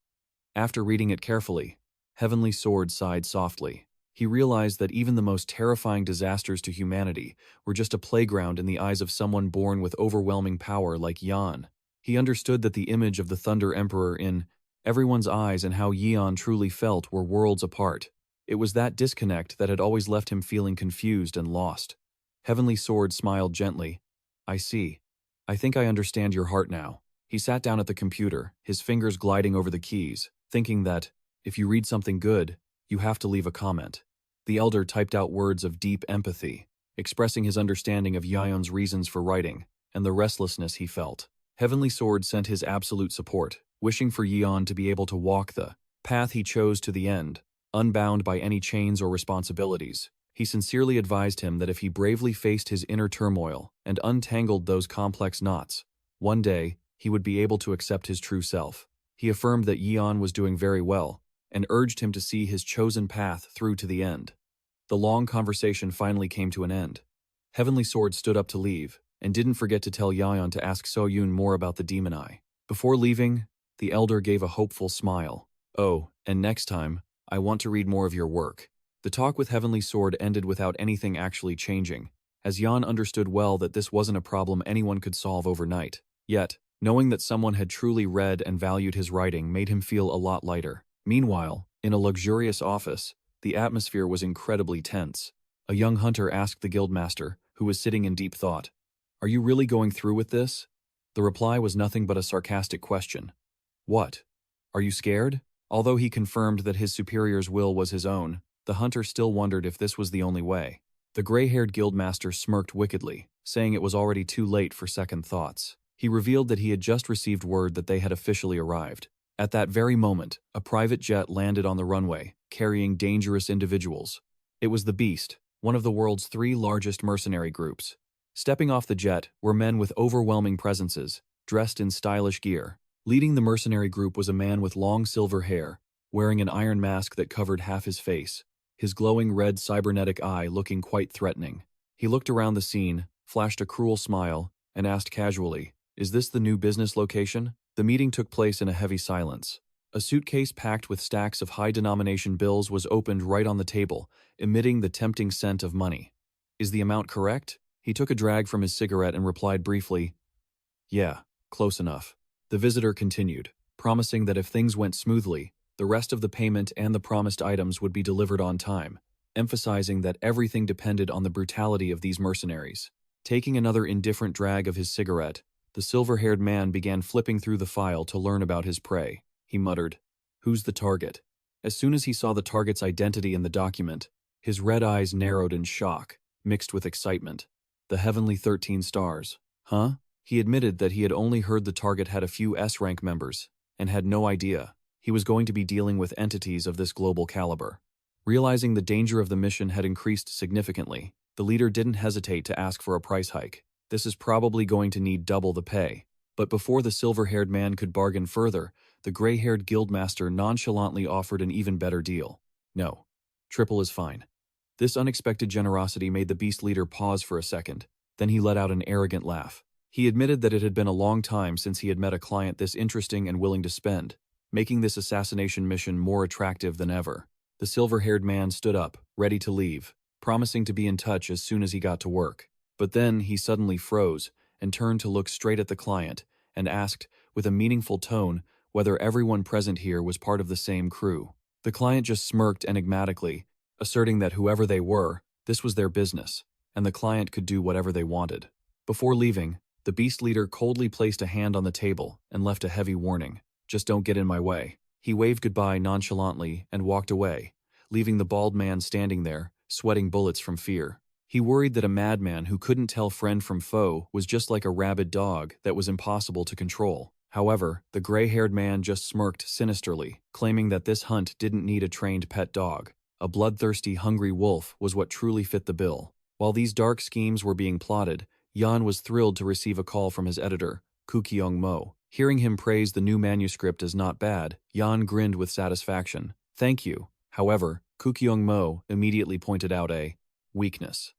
After reading it carefully, Heavenly Sword sighed softly. He realized that even the most terrifying disasters to humanity were just a playground in the eyes of someone born with overwhelming power like Yion. He understood that the image of the Thunder Emperor in everyone's eyes and how Yion truly felt were worlds apart. It was that disconnect that had always left him feeling confused and lost. Heavenly Sword smiled gently. I see. I think I understand your heart now. He sat down at the computer, his fingers gliding over the keys, thinking that, if you read something good, you have to leave a comment. The elder typed out words of deep empathy, expressing his understanding of Yion's reasons for writing, and the restlessness he felt. Heavenly Sword sent his absolute support, wishing for Yion to be able to walk the path he chose to the end, unbound by any chains or responsibilities. He sincerely advised him that if he bravely faced his inner turmoil and untangled those complex knots, one day he would be able to accept his true self. He affirmed that Yion was doing very well, and urged him to see his chosen path through to the end. The long conversation finally came to an end. Heavenly Sword stood up to leave, and didn't forget to tell Yion to ask So-Yoon more about the demon eye. Before leaving, the elder gave a hopeful smile. Oh, and next time, I want to read more of your work. The talk with Heavenly Sword ended without anything actually changing, as Yion understood well that this wasn't a problem anyone could solve overnight. Yet, knowing that someone had truly read and valued his writing made him feel a lot lighter. Meanwhile, in a luxurious office, the atmosphere was incredibly tense. A young hunter asked the guildmaster, who was sitting in deep thought, "Are you really going through with this?" The reply was nothing but a sarcastic question. "What? Are you scared?" Although he confirmed that his superior's will was his own, the hunter still wondered if this was the only way. The gray-haired guildmaster smirked wickedly, saying it was already too late for second thoughts. He revealed that he had just received word that they had officially arrived. At that very moment, a private jet landed on the runway, carrying dangerous individuals. It was the Beast, one of the world's 3 largest mercenary groups. Stepping off the jet were men with overwhelming presences, dressed in stylish gear. Leading the mercenary group was a man with long silver hair, wearing an iron mask that covered half his face, his glowing red cybernetic eye looking quite threatening. He looked around the scene, flashed a cruel smile, and asked casually, "Is this the new business location?" The meeting took place in a heavy silence. A suitcase packed with stacks of high-denomination bills was opened right on the table, emitting the tempting scent of money. "Is the amount correct?" He took a drag from his cigarette and replied briefly, "Yeah, close enough." The visitor continued, promising that if things went smoothly, the rest of the payment and the promised items would be delivered on time, emphasizing that everything depended on the brutality of these mercenaries. Taking another indifferent drag of his cigarette, the silver-haired man began flipping through the file to learn about his prey. He muttered, "Who's the target?" As soon as he saw the target's identity in the document, his red eyes narrowed in shock, mixed with excitement. The Heavenly 13 Stars. Huh? He admitted that he had only heard the target had a few S-Rank members, and had no idea he was going to be dealing with entities of this global caliber. Realizing the danger of the mission had increased significantly, the leader didn't hesitate to ask for a price hike. This is probably going to need double the pay. But before the silver-haired man could bargain further, the gray-haired guildmaster nonchalantly offered an even better deal. "No. Triple is fine. This unexpected generosity made the beast leader pause for a second. Then he let out an arrogant laugh. He admitted that it had been a long time since he had met a client this interesting and willing to spend, making this assassination mission more attractive than ever. The silver-haired man stood up, ready to leave, promising to be in touch as soon as he got to work. But then he suddenly froze and turned to look straight at the client and asked, with a meaningful tone, whether everyone present here was part of the same crew. The client just smirked enigmatically, asserting that whoever they were, this was their business, and the client could do whatever they wanted. Before leaving, the beast leader coldly placed a hand on the table and left a heavy warning. Just don't get in my way. He waved goodbye nonchalantly and walked away, leaving the bald man standing there, sweating bullets from fear. He worried that a madman who couldn't tell friend from foe was just like a rabid dog that was impossible to control. However, the gray-haired man just smirked sinisterly, claiming that this hunt didn't need a trained pet dog. A bloodthirsty, hungry wolf was what truly fit the bill. While these dark schemes were being plotted, Yion was thrilled to receive a call from his editor, Kukyong Mo. Hearing him praise the new manuscript as not bad, Yion grinned with satisfaction. Thank you. However, Kukyong Mo immediately pointed out a weakness.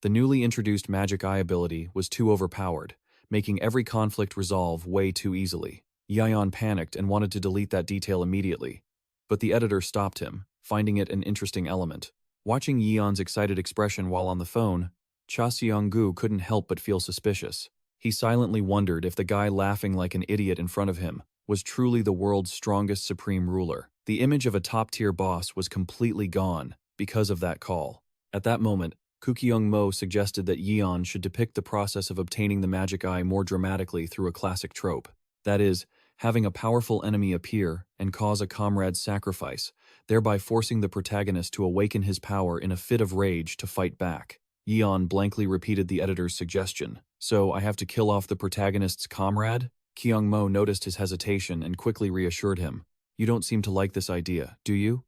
The newly introduced magic eye ability was too overpowered, making every conflict resolve way too easily. Yion panicked and wanted to delete that detail immediately, but the editor stopped him, finding it an interesting element. Watching Yion's excited expression while on the phone, Cha Seong-gu couldn't help but feel suspicious. He silently wondered if the guy laughing like an idiot in front of him was truly the world's strongest supreme ruler. The image of a top-tier boss was completely gone because of that call. At that moment, Kukyong Mo suggested that Yion should depict the process of obtaining the magic eye more dramatically through a classic trope. That is, having a powerful enemy appear and cause a comrade's sacrifice, thereby forcing the protagonist to awaken his power in a fit of rage to fight back. Yion blankly repeated the editor's suggestion. So I have to kill off the protagonist's comrade? Kyung Mo noticed his hesitation and quickly reassured him. You don't seem to like this idea, do you?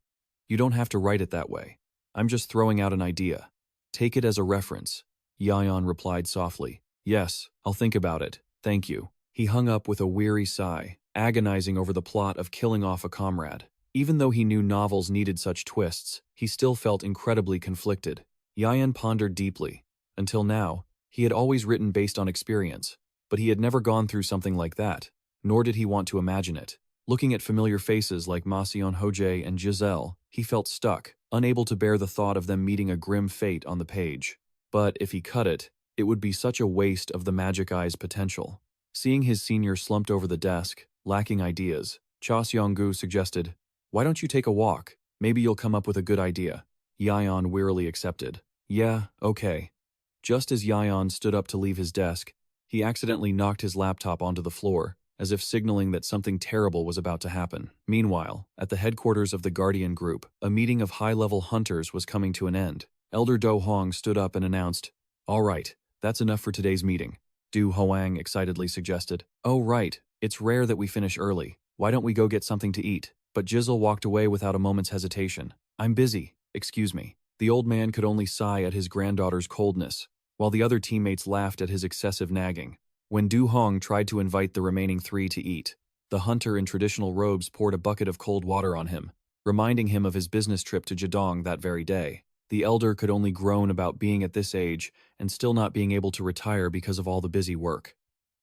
You don't have to write it that way. I'm just throwing out an idea. Take it as a reference. Yion replied softly. Yes, I'll think about it. Thank you. He hung up with a weary sigh, agonizing over the plot of killing off a comrade. Even though he knew novels needed such twists, he still felt incredibly conflicted. Yion pondered deeply. Until now, he had always written based on experience, but he had never gone through something like that, nor did he want to imagine it. Looking at familiar faces like Ma Seon-hojae and Giselle, he felt stuck, unable to bear the thought of them meeting a grim fate on the page. But if he cut it, it would be such a waste of the magic eye's potential. Seeing his senior slumped over the desk, lacking ideas, Cha Seong-gu suggested, "Why don't you take a walk? Maybe you'll come up with a good idea." Yion wearily accepted. "Yeah, okay." Just as Yion stood up to leave his desk, he accidentally knocked his laptop onto the floor, as if signaling that something terrible was about to happen. Meanwhile, at the headquarters of the Guardian Group, a meeting of high-level hunters was coming to an end. Elder Do Hong stood up and announced, "All right, that's enough for today's meeting." Du Hoang excitedly suggested, "Oh right, it's rare that we finish early. Why don't we go get something to eat?" But Giselle walked away without a moment's hesitation. "I'm busy, excuse me." The old man could only sigh at his granddaughter's coldness, while the other teammates laughed at his excessive nagging. When Du Hong tried to invite the remaining three to eat, the hunter in traditional robes poured a bucket of cold water on him, reminding him of his business trip to Jadong that very day. The elder could only groan about being at this age and still not being able to retire because of all the busy work.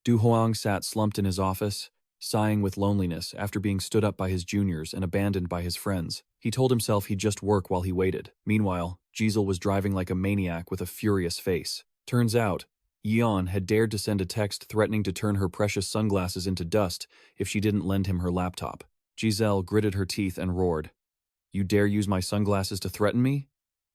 Du Hoang sat slumped in his office, sighing with loneliness after being stood up by his juniors and abandoned by his friends. He told himself he'd just work while he waited. Meanwhile, Giselle was driving like a maniac with a furious face. Turns out, Yion had dared to send a text threatening to turn her precious sunglasses into dust if she didn't lend him her laptop. Giselle gritted her teeth and roared, "You dare use my sunglasses to threaten me?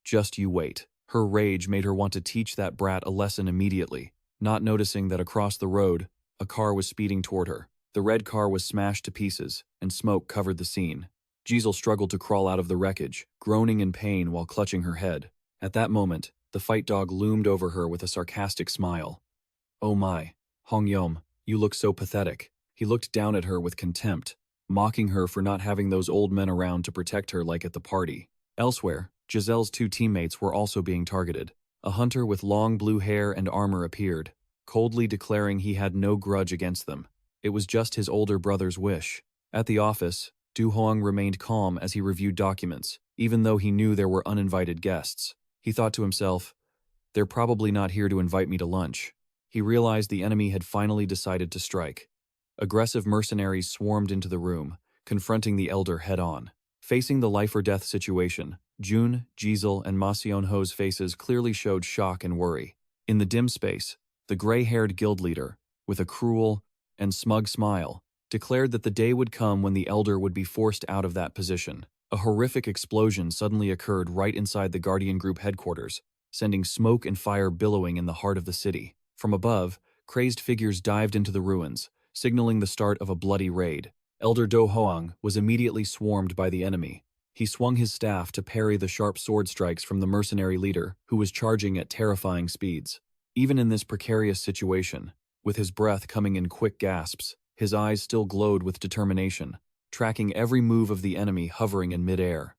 Just you wait." Her rage made her want to teach that brat a lesson immediately, not noticing that across the road, a car was speeding toward her. The red car was smashed to pieces, and smoke covered the scene. Giselle struggled to crawl out of the wreckage, groaning in pain while clutching her head. At that moment, the fight dog loomed over her with a sarcastic smile. "Oh my, Hong Yom, you look so pathetic." He looked down at her with contempt, mocking her for not having those old men around to protect her like at the party. Elsewhere, Giselle's two teammates were also being targeted. A hunter with long blue hair and armor appeared, coldly declaring he had no grudge against them. It was just his older brother's wish. At the office, Du Hoang remained calm as he reviewed documents, even though he knew there were uninvited guests. He thought to himself, "They're probably not here to invite me to lunch." He realized the enemy had finally decided to strike. Aggressive mercenaries swarmed into the room, confronting the elder head-on. Facing the life-or-death situation, Jun, Giselle, and Ma Sionho's faces clearly showed shock and worry. In the dim space, the gray-haired guild leader, with a cruel and smug smile, declared that the day would come when the elder would be forced out of that position. A horrific explosion suddenly occurred right inside the Guardian Group headquarters, sending smoke and fire billowing in the heart of the city. From above, crazed figures dived into the ruins, signaling the start of a bloody raid. Elder Do Hoang was immediately swarmed by the enemy. He swung his staff to parry the sharp sword strikes from the mercenary leader, who was charging at terrifying speeds. Even in this precarious situation, with his breath coming in quick gasps, his eyes still glowed with determination, tracking every move of the enemy hovering in midair.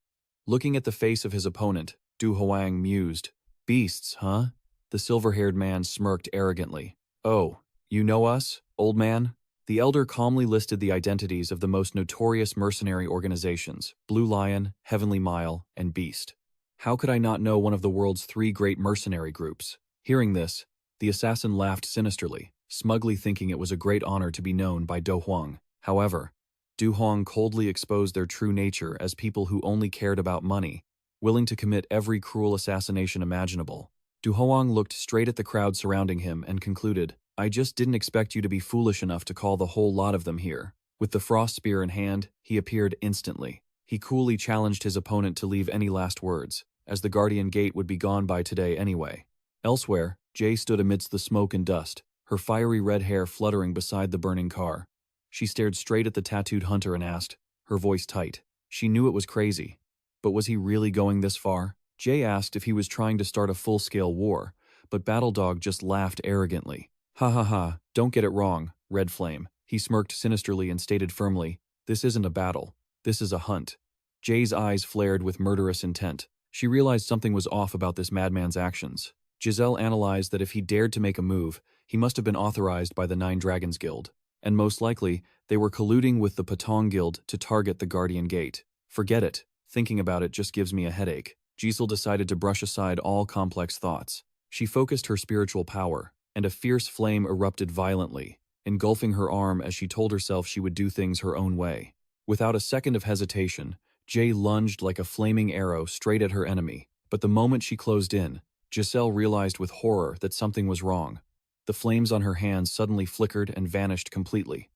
Looking at the face of his opponent, Du Hoang mused, "Beasts, huh?" The silver-haired man smirked arrogantly. "Oh, you know us, old man?" The elder calmly listed the identities of the most notorious mercenary organizations, Blue Lion, Heavenly Mile, and Beast. "How could I not know one of the world's 3 great mercenary groups?" Hearing this, the assassin laughed sinisterly, smugly thinking it was a great honor to be known by Do Huang. However, Du Huang coldly exposed their true nature as people who only cared about money, willing to commit every cruel assassination imaginable. Du Huang looked straight at the crowd surrounding him and concluded, "I just didn't expect you to be foolish enough to call the whole lot of them here." With the frost spear in hand, he appeared instantly. He coolly challenged his opponent to leave any last words, as the Guardian Gate would be gone by today anyway. Elsewhere, Jay stood amidst the smoke and dust, her fiery red hair fluttering beside the burning car. She stared straight at the tattooed hunter and asked, her voice tight. She knew it was crazy. But was he really going this far? Jay asked if he was trying to start a full-scale war, but Battledog just laughed arrogantly. "Ha ha ha, don't get it wrong, Red Flame." He smirked sinisterly and stated firmly, "This isn't a battle. This is a hunt." Jay's eyes flared with murderous intent. She realized something was off about this madman's actions. Giselle analyzed that if he dared to make a move, he must have been authorized by the Nine Dragons Guild, and most likely, they were colluding with the Patong Guild to target the Guardian Gate. Forget it. Thinking about it just gives me a headache. Giselle decided to brush aside all complex thoughts. She focused her spiritual power, and a fierce flame erupted violently, engulfing her arm as she told herself she would do things her own way. Without a second of hesitation, Jay lunged like a flaming arrow straight at her enemy, but the moment she closed in, Giselle realized with horror that something was wrong. The flames on her hands suddenly flickered and vanished completely.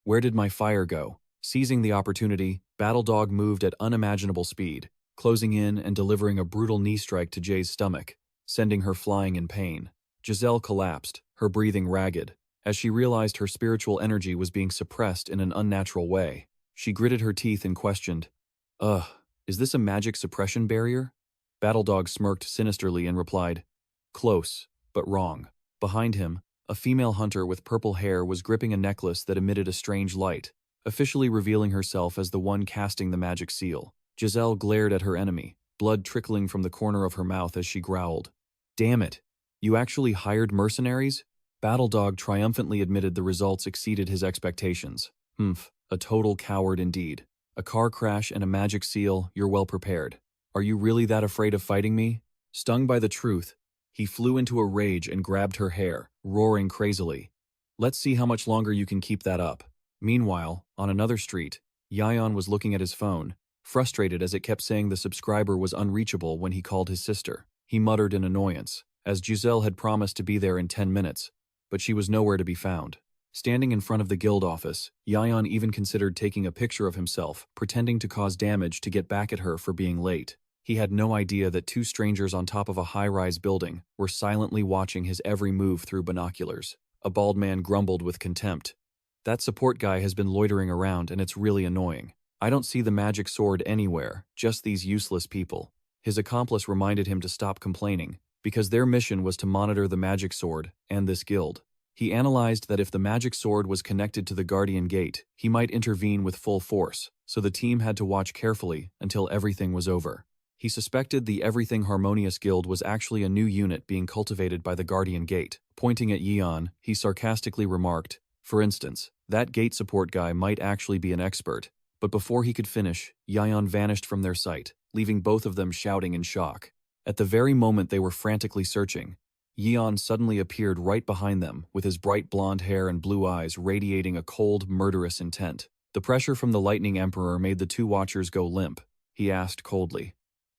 Where did my fire go? Seizing the opportunity, Battledog moved at unimaginable speed, closing in and delivering a brutal knee strike to Jay's stomach, sending her flying in pain. Giselle collapsed, her breathing ragged, as she realized her spiritual energy was being suppressed in an unnatural way. She gritted her teeth and questioned, is this a magic suppression barrier?" Battledog smirked sinisterly and replied, "Close, but wrong." Behind him, a female hunter with purple hair was gripping a necklace that emitted a strange light, officially revealing herself as the one casting the magic seal. Giselle glared at her enemy, blood trickling from the corner of her mouth as she growled, "Damn it! You actually hired mercenaries?" Battledog triumphantly admitted the results exceeded his expectations. A total coward indeed. A car crash and a magic seal, you're well prepared. Are you really that afraid of fighting me? Stung by the truth, he flew into a rage and grabbed her hair, roaring crazily. "Let's see how much longer you can keep that up." Meanwhile, on another street, Yion was looking at his phone, frustrated as it kept saying the subscriber was unreachable when he called his sister. He muttered in annoyance, as Giselle had promised to be there in 10 minutes, but she was nowhere to be found. Standing in front of the guild office, Yion even considered taking a picture of himself, pretending to cause damage to get back at her for being late. He had no idea that 2 strangers on top of a high-rise building were silently watching his every move through binoculars. A bald man grumbled with contempt. "That support guy has been loitering around and it's really annoying. I don't see the magic sword anywhere, just these useless people." His accomplice reminded him to stop complaining, because their mission was to monitor the magic sword and this guild. He analyzed that if the magic sword was connected to the Guardian Gate, he might intervene with full force, so the team had to watch carefully until everything was over. He suspected the Everything Harmonious Guild was actually a new unit being cultivated by the Guardian Gate. Pointing at Yion, he sarcastically remarked, "For instance, that gate support guy might actually be an expert." But before he could finish, Yion vanished from their sight, leaving both of them shouting in shock. At the very moment they were frantically searching, Yion suddenly appeared right behind them, with his bright blonde hair and blue eyes radiating a cold, murderous intent. The pressure from the Lightning Emperor made the two watchers go limp. He asked coldly,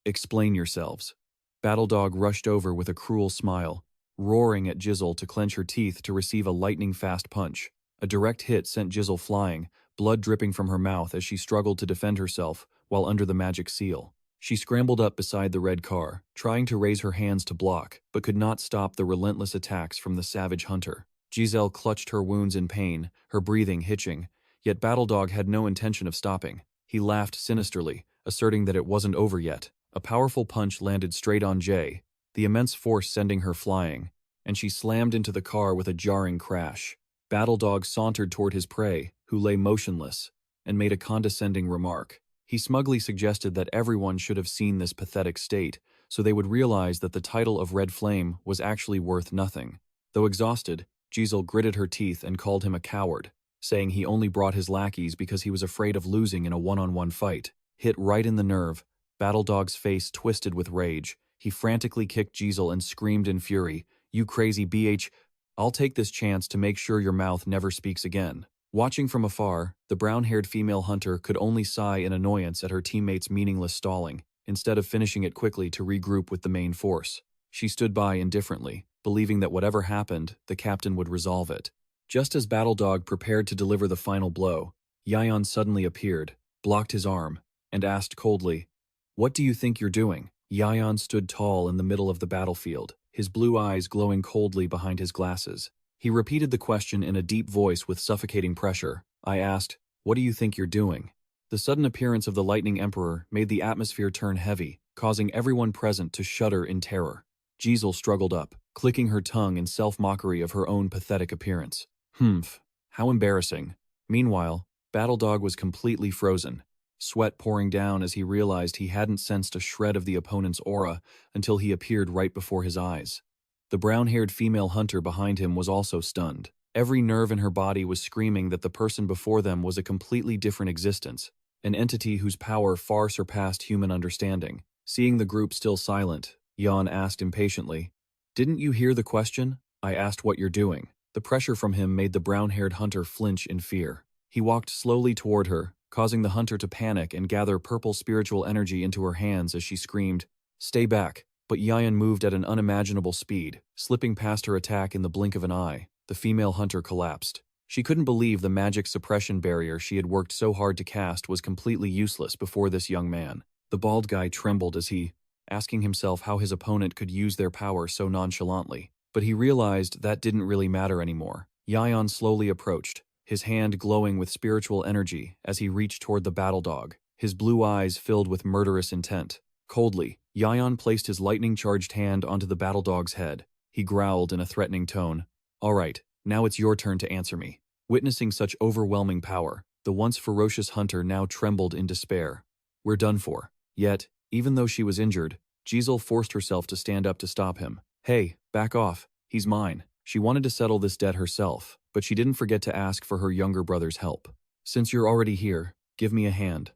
"Explain yourselves." Battledog rushed over with a cruel smile, roaring at Jizzle to clench her teeth to receive a lightning-fast punch. A direct hit sent Jizzle flying, blood dripping from her mouth as she struggled to defend herself while under the magic seal. She scrambled up beside the red car, trying to raise her hands to block, but could not stop the relentless attacks from the savage hunter. Giselle clutched her wounds in pain, her breathing hitching, yet Battledog had no intention of stopping. He laughed sinisterly, asserting that it wasn't over yet. A powerful punch landed straight on Jay, the immense force sending her flying, and she slammed into the car with a jarring crash. Battledog sauntered toward his prey, who lay motionless, and made a condescending remark. He smugly suggested that everyone should have seen this pathetic state, so they would realize that the title of Red Flame was actually worth nothing. Though exhausted, Giselle gritted her teeth and called him a coward, saying he only brought his lackeys because he was afraid of losing in a one-on-one fight. Hit right in the nerve, Battledog's face twisted with rage. He frantically kicked Giselle and screamed in fury, "You crazy BH! I'll take this chance to make sure your mouth never speaks again." Watching from afar, the brown-haired female hunter could only sigh in annoyance at her teammates' meaningless stalling, instead of finishing it quickly to regroup with the main force. She stood by indifferently, believing that whatever happened, the captain would resolve it. Just as Battledog prepared to deliver the final blow, Yion suddenly appeared, blocked his arm, and asked coldly, "What do you think you're doing?" Yion stood tall in the middle of the battlefield, his blue eyes glowing coldly behind his glasses. He repeated the question in a deep voice with suffocating pressure. I asked, "What do you think you're doing?" The sudden appearance of the Lightning Emperor made the atmosphere turn heavy, causing everyone present to shudder in terror. Giselle struggled up, clicking her tongue in self-mockery of her own pathetic appearance. Humph, how embarrassing. Meanwhile, Battledog was completely frozen, sweat pouring down as he realized he hadn't sensed a shred of the opponent's aura until he appeared right before his eyes. The brown-haired female hunter behind him was also stunned. Every nerve in her body was screaming that the person before them was a completely different existence, an entity whose power far surpassed human understanding. Seeing the group still silent, Yion asked impatiently, "Didn't you hear the question? I asked what you're doing." The pressure from him made the brown-haired hunter flinch in fear. He walked slowly toward her, causing the hunter to panic and gather purple spiritual energy into her hands as she screamed, "Stay back." But Yion moved at an unimaginable speed, slipping past her attack in the blink of an eye. The female hunter collapsed. She couldn't believe the magic suppression barrier she had worked so hard to cast was completely useless before this young man. The bald guy trembled as he, asking himself how his opponent could use their power so nonchalantly. But he realized that didn't really matter anymore. Yion slowly approached, his hand glowing with spiritual energy as he reached toward the Battledog, his blue eyes filled with murderous intent. Coldly, Yion placed his lightning-charged hand onto the Battledog's head. He growled in a threatening tone, "All right, now it's your turn to answer me." Witnessing such overwhelming power, the once ferocious hunter now trembled in despair. "We're done for." Yet, even though she was injured, Giselle forced herself to stand up to stop him. "Hey, back off. He's mine." She wanted to settle this debt herself, but she didn't forget to ask for her younger brother's help. "Since you're already here, give me a hand."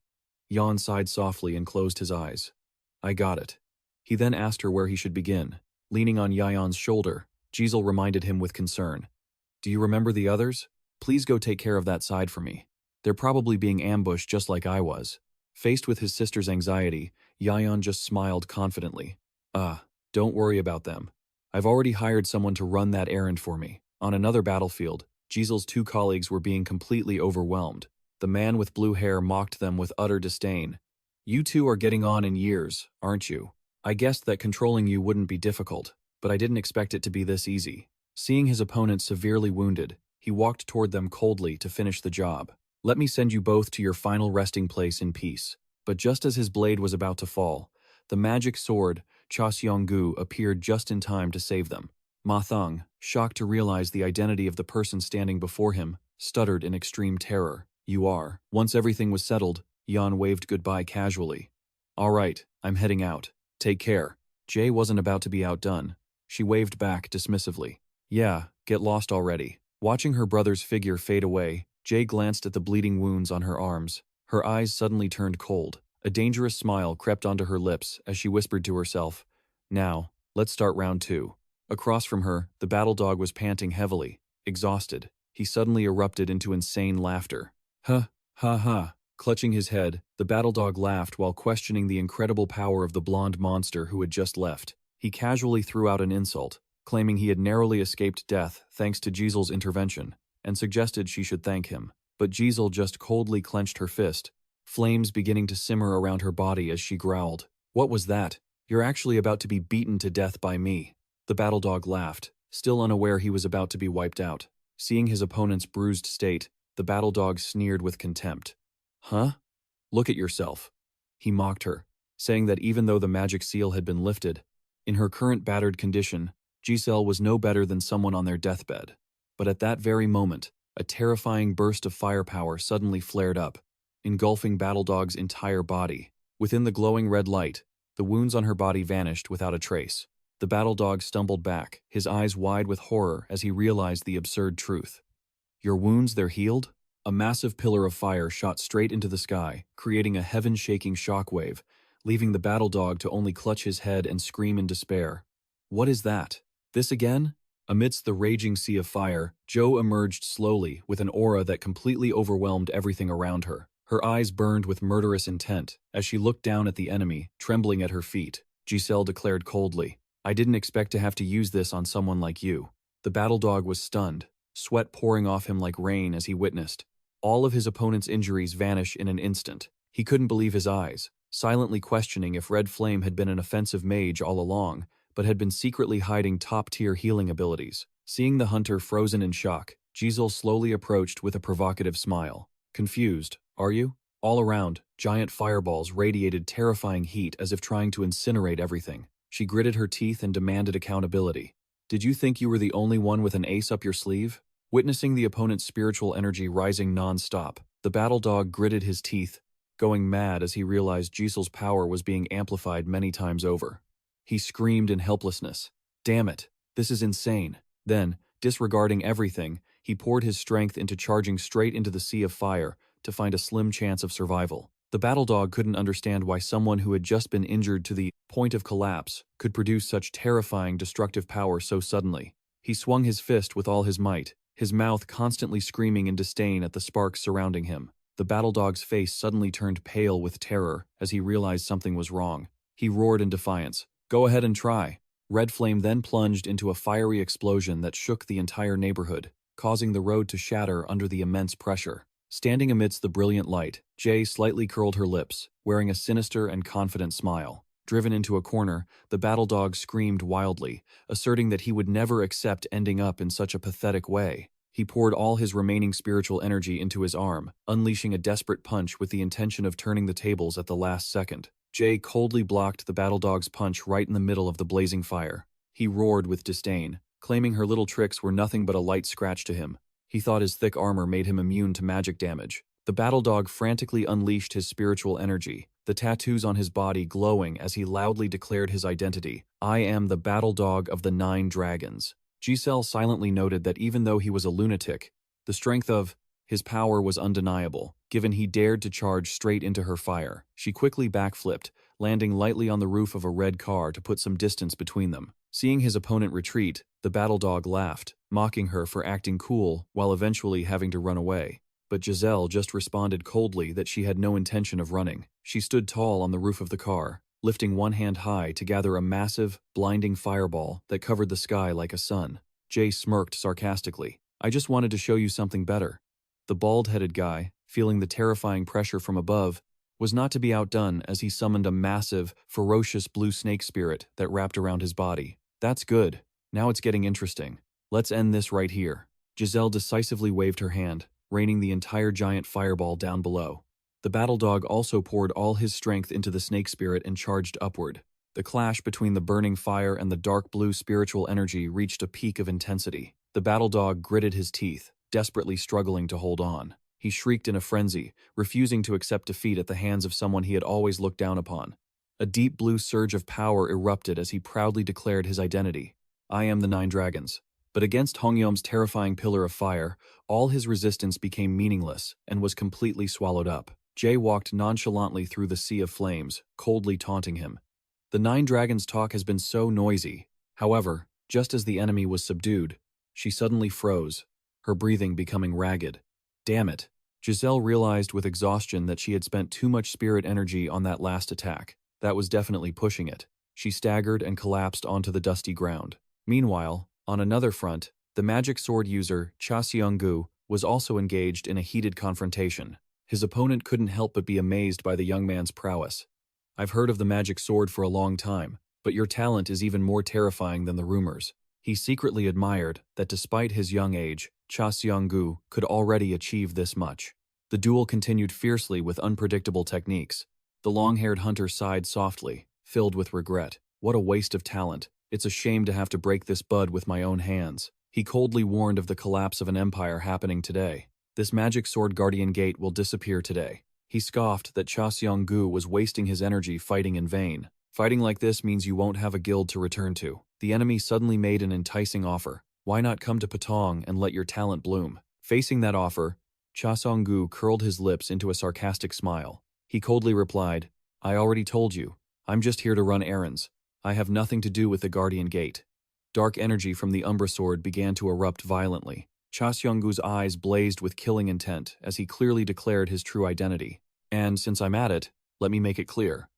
Yion sighed softly and closed his eyes. "I got it." He then asked her where he should begin. Leaning on Yion's shoulder, Giselle reminded him with concern. "Do you remember the others? Please go take care of that side for me. They're probably being ambushed just like I was." Faced with his sister's anxiety, Yion just smiled confidently. Don't worry about them. I've already hired someone to run that errand for me." On another battlefield, Giselle's two colleagues were being completely overwhelmed. The man with blue hair mocked them with utter disdain. "You two are getting on in years, aren't you? I guessed that controlling you wouldn't be difficult, but I didn't expect it to be this easy." Seeing his opponent severely wounded, he walked toward them coldly to finish the job. "Let me send you both to your final resting place in peace." But just as his blade was about to fall, the magic sword, Cha Seong-gu, appeared just in time to save them. Ma Thung, shocked to realize the identity of the person standing before him, stuttered in extreme terror. "You are." Once everything was settled, Yion waved goodbye casually. "All right, I'm heading out. Take care." Jay wasn't about to be outdone. She waved back dismissively. "Yeah, get lost already." Watching her brother's figure fade away, Jay glanced at the bleeding wounds on her arms. Her eyes suddenly turned cold, A dangerous smile crept onto her lips as she whispered to herself, "Now, let's start round 2. Across from her, the battle dog was panting heavily, exhausted. He suddenly erupted into insane laughter. Ha, ha, ha. Clutching his head, the battle dog laughed while questioning the incredible power of the blonde monster who had just left. He casually threw out an insult, claiming he had narrowly escaped death thanks to Gisel's intervention, and suggested she should thank him. But Gisel just coldly clenched her fist, flames beginning to simmer around her body as she growled. "What was that? You're actually about to be beaten to death by me." The battle dog laughed, still unaware he was about to be wiped out. Seeing his opponent's bruised state, the battle dog sneered with contempt. "Huh? Look at yourself." He mocked her, saying that even though the magic seal had been lifted, in her current battered condition, Giselle was no better than someone on their deathbed. But at that very moment, a terrifying burst of firepower suddenly flared up, engulfing Battle Dog's entire body. Within the glowing red light, the wounds on her body vanished without a trace. The Battle Dog stumbled back, his eyes wide with horror as he realized the absurd truth. "Your wounds, they're healed?" A massive pillar of fire shot straight into the sky, creating a heaven-shaking shockwave, leaving the battle dog to only clutch his head and scream in despair. "What is that? This again?" Amidst the raging sea of fire, Jo emerged slowly with an aura that completely overwhelmed everything around her. Her eyes burned with murderous intent as she looked down at the enemy, trembling at her feet. Giselle declared coldly, "I didn't expect to have to use this on someone like you." The battle dog was stunned, sweat pouring off him like rain as he witnessed all of his opponent's injuries vanish in an instant. He couldn't believe his eyes, silently questioning if Red Flame had been an offensive mage all along, but had been secretly hiding top-tier healing abilities. Seeing the hunter frozen in shock, Giselle slowly approached with a provocative smile. "Confused, are you?" All around, giant fireballs radiated terrifying heat as if trying to incinerate everything. She gritted her teeth and demanded accountability. "Did you think you were the only one with an ace up your sleeve?" Witnessing the opponent's spiritual energy rising non-stop, the battle dog gritted his teeth, going mad as he realized Gisel's power was being amplified many times over. He screamed in helplessness. "Damn it, this is insane." Then, disregarding everything, he poured his strength into charging straight into the sea of fire to find a slim chance of survival. The battle dog couldn't understand why someone who had just been injured to the point of collapse could produce such terrifying destructive power so suddenly. He swung his fist with all his might, his mouth constantly screaming in disdain at the sparks surrounding him. The battle dog's face suddenly turned pale with terror as he realized something was wrong. He roared in defiance, "Go ahead and try." Red Flame then plunged into a fiery explosion that shook the entire neighborhood, causing the road to shatter under the immense pressure. Standing amidst the brilliant light, Jay slightly curled her lips, wearing a sinister and confident smile. Driven into a corner, the battle dog screamed wildly, asserting that he would never accept ending up in such a pathetic way. He poured all his remaining spiritual energy into his arm, unleashing a desperate punch with the intention of turning the tables at the last second. Jay coldly blocked the battle dog's punch right in the middle of the blazing fire. He roared with disdain, claiming her little tricks were nothing but a light scratch to him. He thought his thick armor made him immune to magic damage. The battle dog frantically unleashed his spiritual energy, the tattoos on his body glowing as he loudly declared his identity. "I am the battle dog of the 9 dragons." Giselle silently noted that even though he was a lunatic, the strength of his power was undeniable, given he dared to charge straight into her fire. She quickly backflipped, landing lightly on the roof of a red car to put some distance between them. Seeing his opponent retreat, the battle dog laughed, mocking her for acting cool while eventually having to run away. But Giselle just responded coldly that she had no intention of running. She stood tall on the roof of the car, lifting one hand high to gather a massive, blinding fireball that covered the sky like a sun. Jay smirked sarcastically. "I just wanted to show you something better." The bald-headed guy, feeling the terrifying pressure from above, was not to be outdone as he summoned a massive, ferocious blue snake spirit that wrapped around his body. "That's good. Now it's getting interesting. Let's end this right here." Giselle decisively waved her hand, raining the entire giant fireball down below. The battle dog also poured all his strength into the snake spirit and charged upward. The clash between the burning fire and the dark blue spiritual energy reached a peak of intensity. The battle dog gritted his teeth, desperately struggling to hold on. He shrieked in a frenzy, refusing to accept defeat at the hands of someone he had always looked down upon. A deep blue surge of power erupted as he proudly declared his identity. "I am the 9 dragons." But against Hongyom's terrifying pillar of fire, all his resistance became meaningless and was completely swallowed up. Jay walked nonchalantly through the sea of flames, coldly taunting him. The Nine Dragons' talk has been so noisy. However, just as the enemy was subdued, she suddenly froze, her breathing becoming ragged. Damn it. Giselle realized with exhaustion that she had spent too much spirit energy on that last attack. That was definitely pushing it. She staggered and collapsed onto the dusty ground. Meanwhile, on another front, the magic sword user, Cha Seong-gu, was also engaged in a heated confrontation. His opponent couldn't help but be amazed by the young man's prowess. I've heard of the magic sword for a long time, but your talent is even more terrifying than the rumors. He secretly admired that despite his young age, Cha Seong-gu could already achieve this much. The duel continued fiercely with unpredictable techniques. The long-haired hunter sighed softly, filled with regret. What a waste of talent. It's a shame to have to break this bud with my own hands. He coldly warned of the collapse of an empire happening today. This magic sword guardian gate will disappear today. He scoffed that Cha Seong-gu was wasting his energy fighting in vain. Fighting like this means you won't have a guild to return to. The enemy suddenly made an enticing offer. Why not come to Patong and let your talent bloom? Facing that offer, Cha Seong-gu curled his lips into a sarcastic smile. He coldly replied, I already told you. I'm just here to run errands. I have nothing to do with the guardian gate. Dark energy from the Umbra sword began to erupt violently. Cha Seong-gu's eyes blazed with killing intent as he clearly declared his true identity. And since I'm at it, let me make it clear.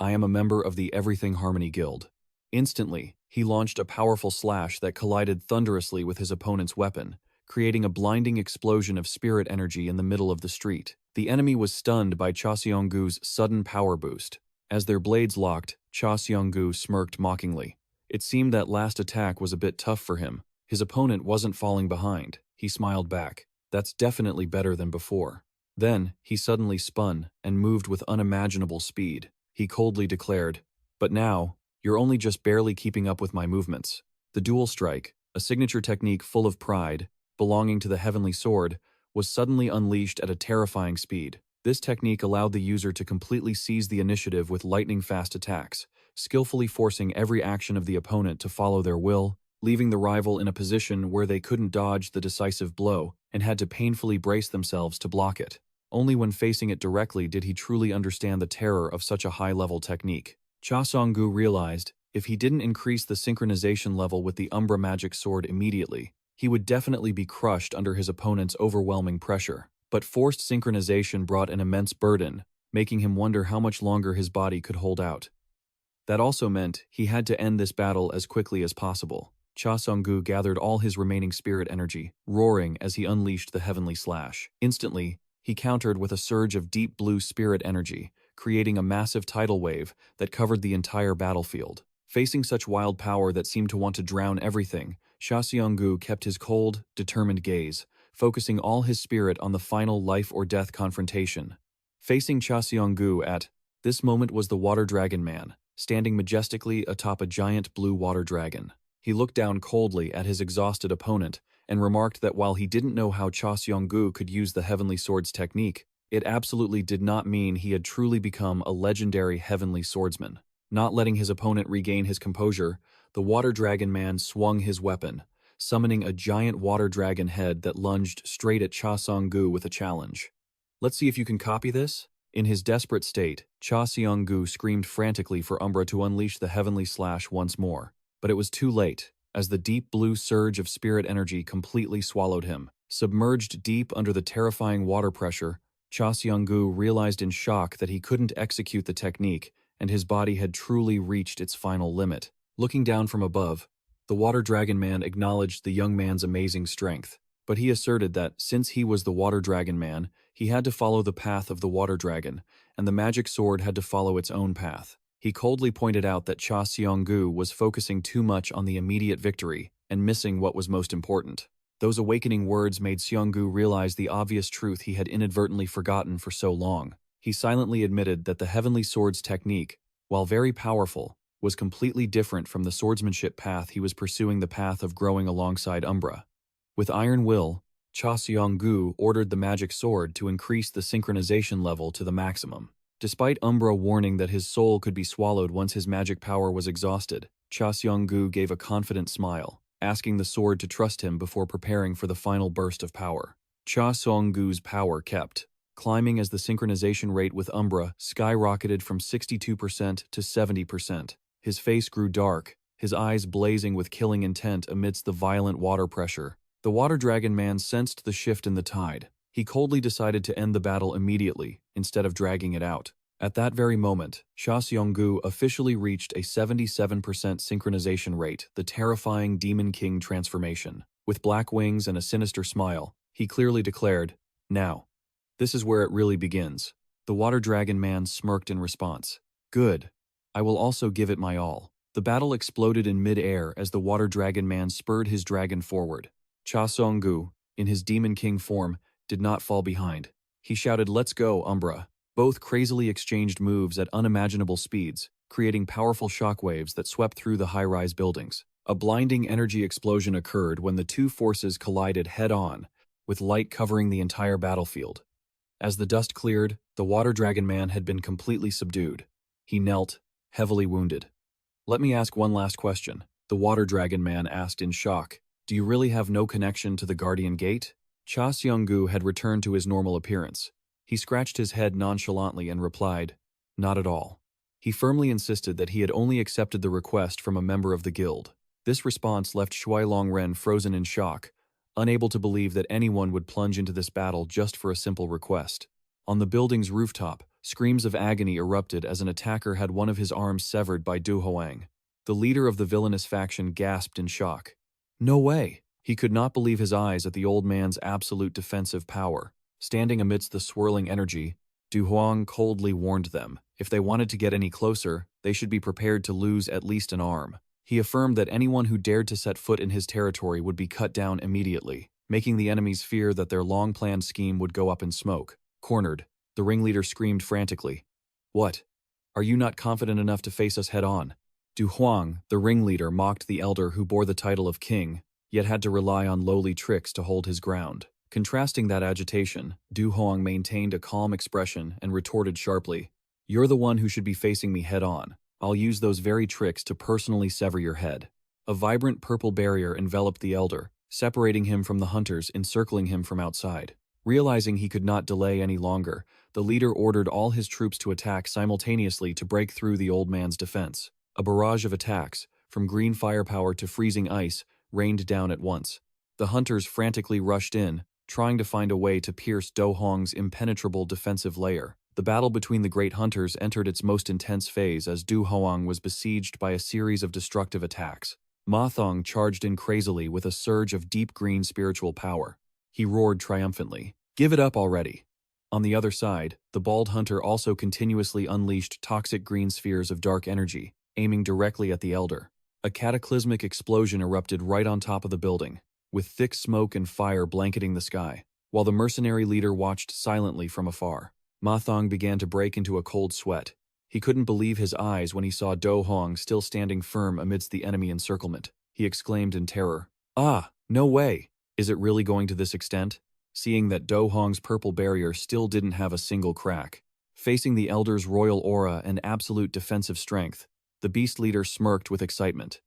I am a member of the Everything Harmony Guild. Instantly, he launched a powerful slash that collided thunderously with his opponent's weapon, creating a blinding explosion of spirit energy in the middle of the street. The enemy was stunned by Cha Seong-gu's sudden power boost. As their blades locked, Cha Seong-gu smirked mockingly. It seemed that last attack was a bit tough for him. His opponent wasn't falling behind. He smiled back. That's definitely better than before. Then, he suddenly spun and moved with unimaginable speed. He coldly declared, but now, you're only just barely keeping up with my movements. The dual strike, a signature technique full of pride, belonging to the heavenly sword, was suddenly unleashed at a terrifying speed. This technique allowed the user to completely seize the initiative with lightning-fast attacks, skillfully forcing every action of the opponent to follow their will, leaving the rival in a position where they couldn't dodge the decisive blow and had to painfully brace themselves to block it. Only when facing it directly did he truly understand the terror of such a high-level technique. Cha Seong-gu realized, if he didn't increase the synchronization level with the Umbra magic sword immediately, he would definitely be crushed under his opponent's overwhelming pressure. But forced synchronization brought an immense burden, making him wonder how much longer his body could hold out. That also meant he had to end this battle as quickly as possible. Cha Seong-gu gathered all his remaining spirit energy, roaring as he unleashed the heavenly slash. Instantly, he countered with a surge of deep blue spirit energy, creating a massive tidal wave that covered the entire battlefield. Facing such wild power that seemed to want to drown everything, Cha Seong-gu kept his cold, determined gaze, focusing all his spirit on the final life-or-death confrontation. Facing Cha Seong-gu at this moment was the Water Dragon Man, standing majestically atop a giant blue water dragon. He looked down coldly at his exhausted opponent and remarked that while he didn't know how Cha Seong-gu could use the Heavenly Sword's technique, it absolutely did not mean he had truly become a legendary heavenly swordsman. Not letting his opponent regain his composure, the Water Dragon Man swung his weapon, summoning a giant water dragon head that lunged straight at Cha Seong-gu with a challenge. Let's see if you can copy this? In his desperate state, Cha Seong-gu screamed frantically for Umbra to unleash the heavenly slash once more. But it was too late, as the deep blue surge of spirit energy completely swallowed him. Submerged deep under the terrifying water pressure, Cha Seong-gu realized in shock that he couldn't execute the technique, and his body had truly reached its final limit. Looking down from above, the Water Dragon Man acknowledged the young man's amazing strength, but he asserted that since he was the Water Dragon Man, he had to follow the path of the Water Dragon, and the magic sword had to follow its own path. He coldly pointed out that Cha Seong-gu was focusing too much on the immediate victory and missing what was most important. Those awakening words made Seong-gu realize the obvious truth he had inadvertently forgotten for so long. He silently admitted that the Heavenly Sword's technique, while very powerful, was completely different from the swordsmanship path he was pursuing, the path of growing alongside Umbra. With iron will, Cha Seong-gu ordered the magic sword to increase the synchronization level to the maximum. Despite Umbra warning that his soul could be swallowed once his magic power was exhausted, Cha Seong-gu gave a confident smile, asking the sword to trust him before preparing for the final burst of power. Cha Seong-gu's power kept climbing as the synchronization rate with Umbra skyrocketed from 62% to 70%. His face grew dark, his eyes blazing with killing intent amidst the violent water pressure. The Water Dragon Man sensed the shift in the tide. He coldly decided to end the battle immediately, instead of dragging it out. At that very moment, Sha Xionggu officially reached a 77% synchronization rate, the terrifying Demon King transformation. With black wings and a sinister smile, he clearly declared, "Now. This is where it really begins." The Water Dragon Man smirked in response. "Good. I will also give it my all." The battle exploded in mid-air as the Water Dragon Man spurred his dragon forward. Cha Xionggu, in his Demon King form, did not fall behind. He shouted, "Let's go, Umbra." Both crazily exchanged moves at unimaginable speeds, creating powerful shockwaves that swept through the high-rise buildings. A blinding energy explosion occurred when the two forces collided head-on, with light covering the entire battlefield. As the dust cleared, the Water Dragon Man had been completely subdued. He knelt, heavily wounded. "Let me ask one last question," the Water Dragon Man asked in shock. "Do you really have no connection to the Guardian Gate?" Cha Xionggu had returned to his normal appearance. He scratched his head nonchalantly and replied, "Not at all." He firmly insisted that he had only accepted the request from a member of the guild. This response left Shui Longren frozen in shock, unable to believe that anyone would plunge into this battle just for a simple request. On the building's rooftop, screams of agony erupted as an attacker had one of his arms severed by Du Hoang. The leader of the villainous faction gasped in shock. No way! He could not believe his eyes at the old man's absolute defensive power. Standing amidst the swirling energy, Du Hoang coldly warned them. If they wanted to get any closer, they should be prepared to lose at least an arm. He affirmed that anyone who dared to set foot in his territory would be cut down immediately, making the enemies fear that their long-planned scheme would go up in smoke. Cornered, the ringleader screamed frantically, "What? Are you not confident enough to face us head-on?" Du Hoang, the ringleader, mocked the elder who bore the title of king, yet had to rely on lowly tricks to hold his ground. Contrasting that agitation, Du Hoang maintained a calm expression and retorted sharply, "You're the one who should be facing me head-on. I'll use those very tricks to personally sever your head." A vibrant purple barrier enveloped the elder, separating him from the hunters encircling him from outside. Realizing he could not delay any longer, the leader ordered all his troops to attack simultaneously to break through the old man's defense. A barrage of attacks, from green firepower to freezing ice, rained down at once. The hunters frantically rushed in, trying to find a way to pierce Du Hoang's impenetrable defensive layer. The battle between the great hunters entered its most intense phase as Du Hoang was besieged by a series of destructive attacks. Ma Thong charged in crazily with a surge of deep green spiritual power. He roared triumphantly, "Give it up already!" On the other side, the bald hunter also continuously unleashed toxic green spheres of dark energy, aiming directly at the elder. A cataclysmic explosion erupted right on top of the building, with thick smoke and fire blanketing the sky. While the mercenary leader watched silently from afar, Ma Thong began to break into a cold sweat. He couldn't believe his eyes when he saw Du Hoang still standing firm amidst the enemy encirclement. He exclaimed in terror, "Ah, no way! Is it really going to this extent?" Seeing that Du Hoang's purple barrier still didn't have a single crack. Facing the elder's royal aura and absolute defensive strength, the beast leader smirked with excitement.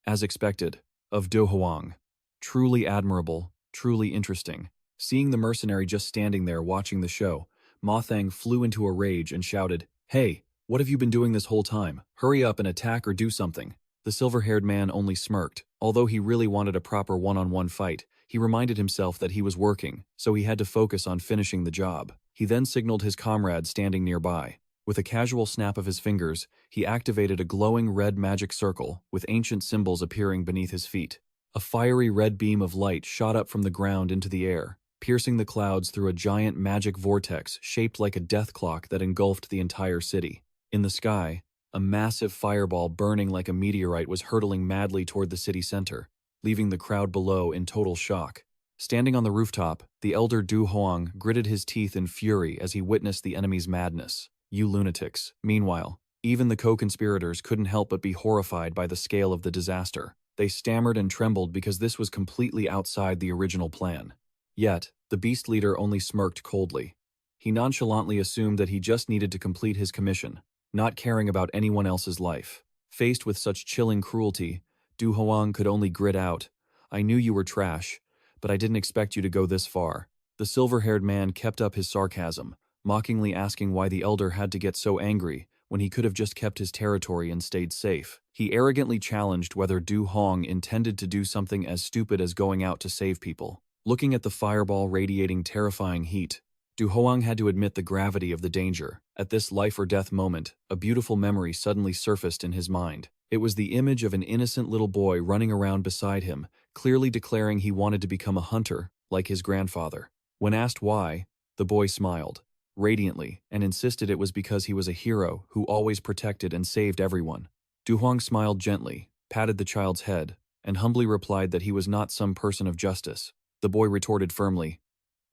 As expected, of Du Hoang. Truly admirable, truly interesting. Seeing the mercenary just standing there watching the show, Ma Thang flew into a rage and shouted, "Hey, what have you been doing this whole time? Hurry up and attack or do something." The silver-haired man only smirked. Although he really wanted a proper one-on-one fight, he reminded himself that he was working, so he had to focus on finishing the job. He then signaled his comrade standing nearby. With a casual snap of his fingers, he activated a glowing red magic circle, with ancient symbols appearing beneath his feet. A fiery red beam of light shot up from the ground into the air, piercing the clouds through a giant magic vortex shaped like a death clock that engulfed the entire city. In the sky, a massive fireball burning like a meteorite was hurtling madly toward the city center, leaving the crowd below in total shock. Standing on the rooftop, the elder Du Hoang gritted his teeth in fury as he witnessed the enemy's madness. "You lunatics." Meanwhile, even the co-conspirators couldn't help but be horrified by the scale of the disaster. They stammered and trembled because this was completely outside the original plan. Yet, the beast leader only smirked coldly. He nonchalantly assumed that he just needed to complete his commission, not caring about anyone else's life. Faced with such chilling cruelty, Du Hoang could only grit out, "I knew you were trash, but I didn't expect you to go this far." The silver-haired man kept up his sarcasm, mockingly asking why the elder had to get so angry when he could have just kept his territory and stayed safe. He arrogantly challenged whether Du Hong intended to do something as stupid as going out to save people. Looking at the fireball radiating terrifying heat, Du Hoang had to admit the gravity of the danger. At this life-or-death moment, a beautiful memory suddenly surfaced in his mind. It was the image of an innocent little boy running around beside him, clearly declaring he wanted to become a hunter, like his grandfather. When asked why, the boy smiled radiantly and insisted it was because he was a hero who always protected and saved everyone. Du Huang smiled gently, patted the child's head, and humbly replied that he was not some person of justice. The boy retorted firmly,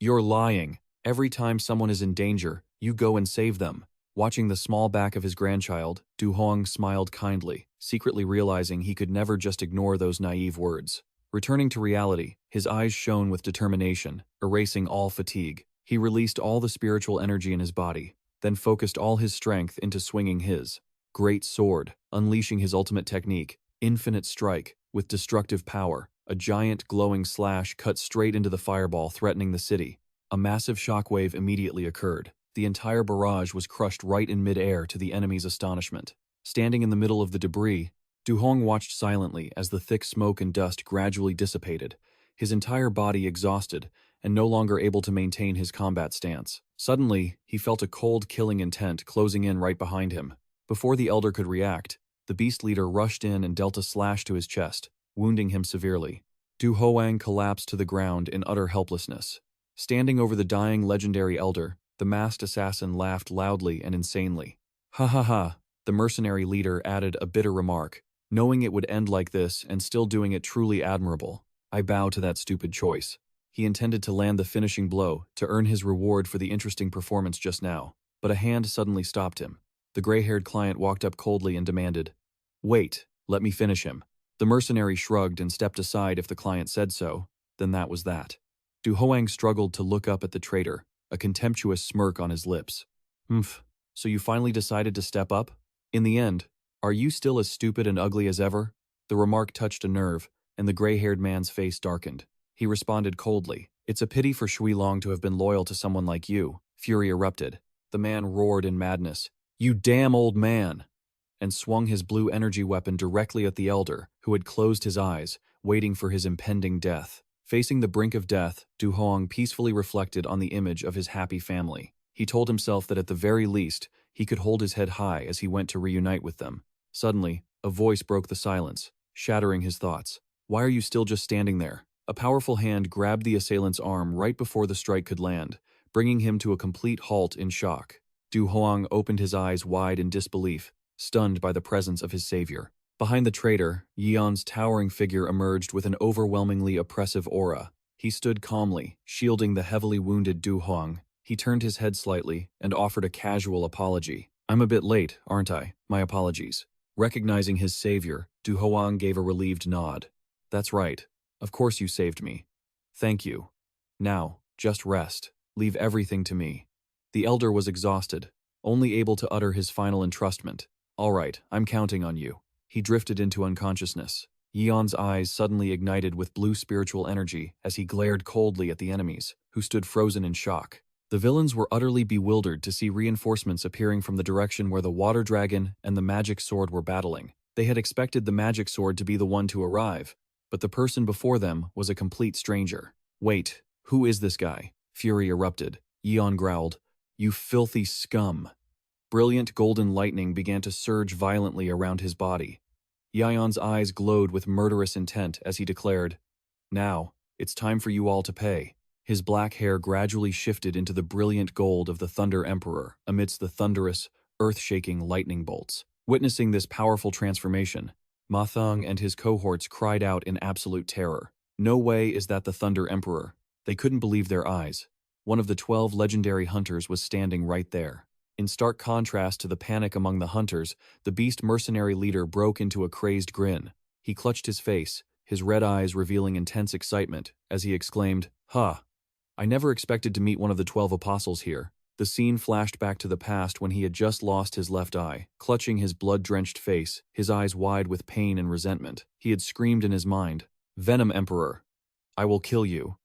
"You're lying. Every time someone is in danger, you go and save them." Watching the small back of his grandchild, Du Hong smiled kindly, secretly realizing he could never just ignore those naive words. Returning to reality, his eyes shone with determination, erasing all fatigue. He released all the spiritual energy in his body, then focused all his strength into swinging his great sword, unleashing his ultimate technique, Infinite Strike, with destructive power. A giant glowing slash cut straight into the fireball threatening the city. A massive shockwave immediately occurred. The entire barrage was crushed right in mid-air to the enemy's astonishment. Standing in the middle of the debris, Du Hong watched silently as the thick smoke and dust gradually dissipated, his entire body exhausted and no longer able to maintain his combat stance. Suddenly, he felt a cold, killing intent closing in right behind him. Before the elder could react, the beast leader rushed in and dealt a slash to his chest, wounding him severely. Du Hoang collapsed to the ground in utter helplessness. Standing over the dying legendary elder, the masked assassin laughed loudly and insanely. "Ha ha ha," the mercenary leader added a bitter remark. "Knowing it would end like this and still doing it truly admirable. I bow to that stupid choice." He intended to land the finishing blow to earn his reward for the interesting performance just now, but a hand suddenly stopped him. The gray-haired client walked up coldly and demanded, "Wait, let me finish him." The mercenary shrugged and stepped aside. If the client said so, then that was that. Du Hoang struggled to look up at the traitor, a contemptuous smirk on his lips. So you finally decided to step up? In the end, are you still as stupid and ugly as ever?" The remark touched a nerve, and the gray-haired man's face darkened. He responded coldly, "It's a pity for Shui Long to have been loyal to someone like you." Fury erupted. The man roared in madness, "You damn old man!" and swung his blue energy weapon directly at the elder, who had closed his eyes, waiting for his impending death. Facing the brink of death, Du Hong peacefully reflected on the image of his happy family. He told himself that at the very least, he could hold his head high as he went to reunite with them. Suddenly, a voice broke the silence, shattering his thoughts. "Why are you still just standing there?" A powerful hand grabbed the assailant's arm right before the strike could land, bringing him to a complete halt in shock. Du Hoang opened his eyes wide in disbelief, stunned by the presence of his savior. Behind the traitor, Yion's towering figure emerged with an overwhelmingly oppressive aura. He stood calmly, shielding the heavily wounded Du Hoang. He turned his head slightly and offered a casual apology. "I'm a bit late, aren't I? My apologies." Recognizing his savior, Du Hoang gave a relieved nod. "That's right. Of course you saved me. Thank you. Now, just rest. Leave everything to me." The elder was exhausted, only able to utter his final entrustment. "All right, I'm counting on you." He drifted into unconsciousness. Yion's eyes suddenly ignited with blue spiritual energy as he glared coldly at the enemies, who stood frozen in shock. The villains were utterly bewildered to see reinforcements appearing from the direction where the water dragon and the magic sword were battling. They had expected the magic sword to be the one to arrive, but the person before them was a complete stranger. "Wait, who is this guy?" Fury erupted. Yion growled, "You filthy scum." Brilliant golden lightning began to surge violently around his body. Yion's eyes glowed with murderous intent as he declared, "Now, it's time for you all to pay." His black hair gradually shifted into the brilliant gold of the Thunder Emperor amidst the thunderous, earth-shaking lightning bolts. Witnessing this powerful transformation, Ma Thung and his cohorts cried out in absolute terror. No way is that the Thunder Emperor. They couldn't believe their eyes. One of the 12 legendary hunters was standing right there. In stark contrast to the panic among the hunters, the beast mercenary leader broke into a crazed grin. He clutched his face, his red eyes revealing intense excitement, as he exclaimed, "Ha! I never expected to meet one of the 12 apostles here." The scene flashed back to the past when he had just lost his left eye. Clutching his blood-drenched face, his eyes wide with pain and resentment, he had screamed in his mind, "Venom Emperor, I will kill you.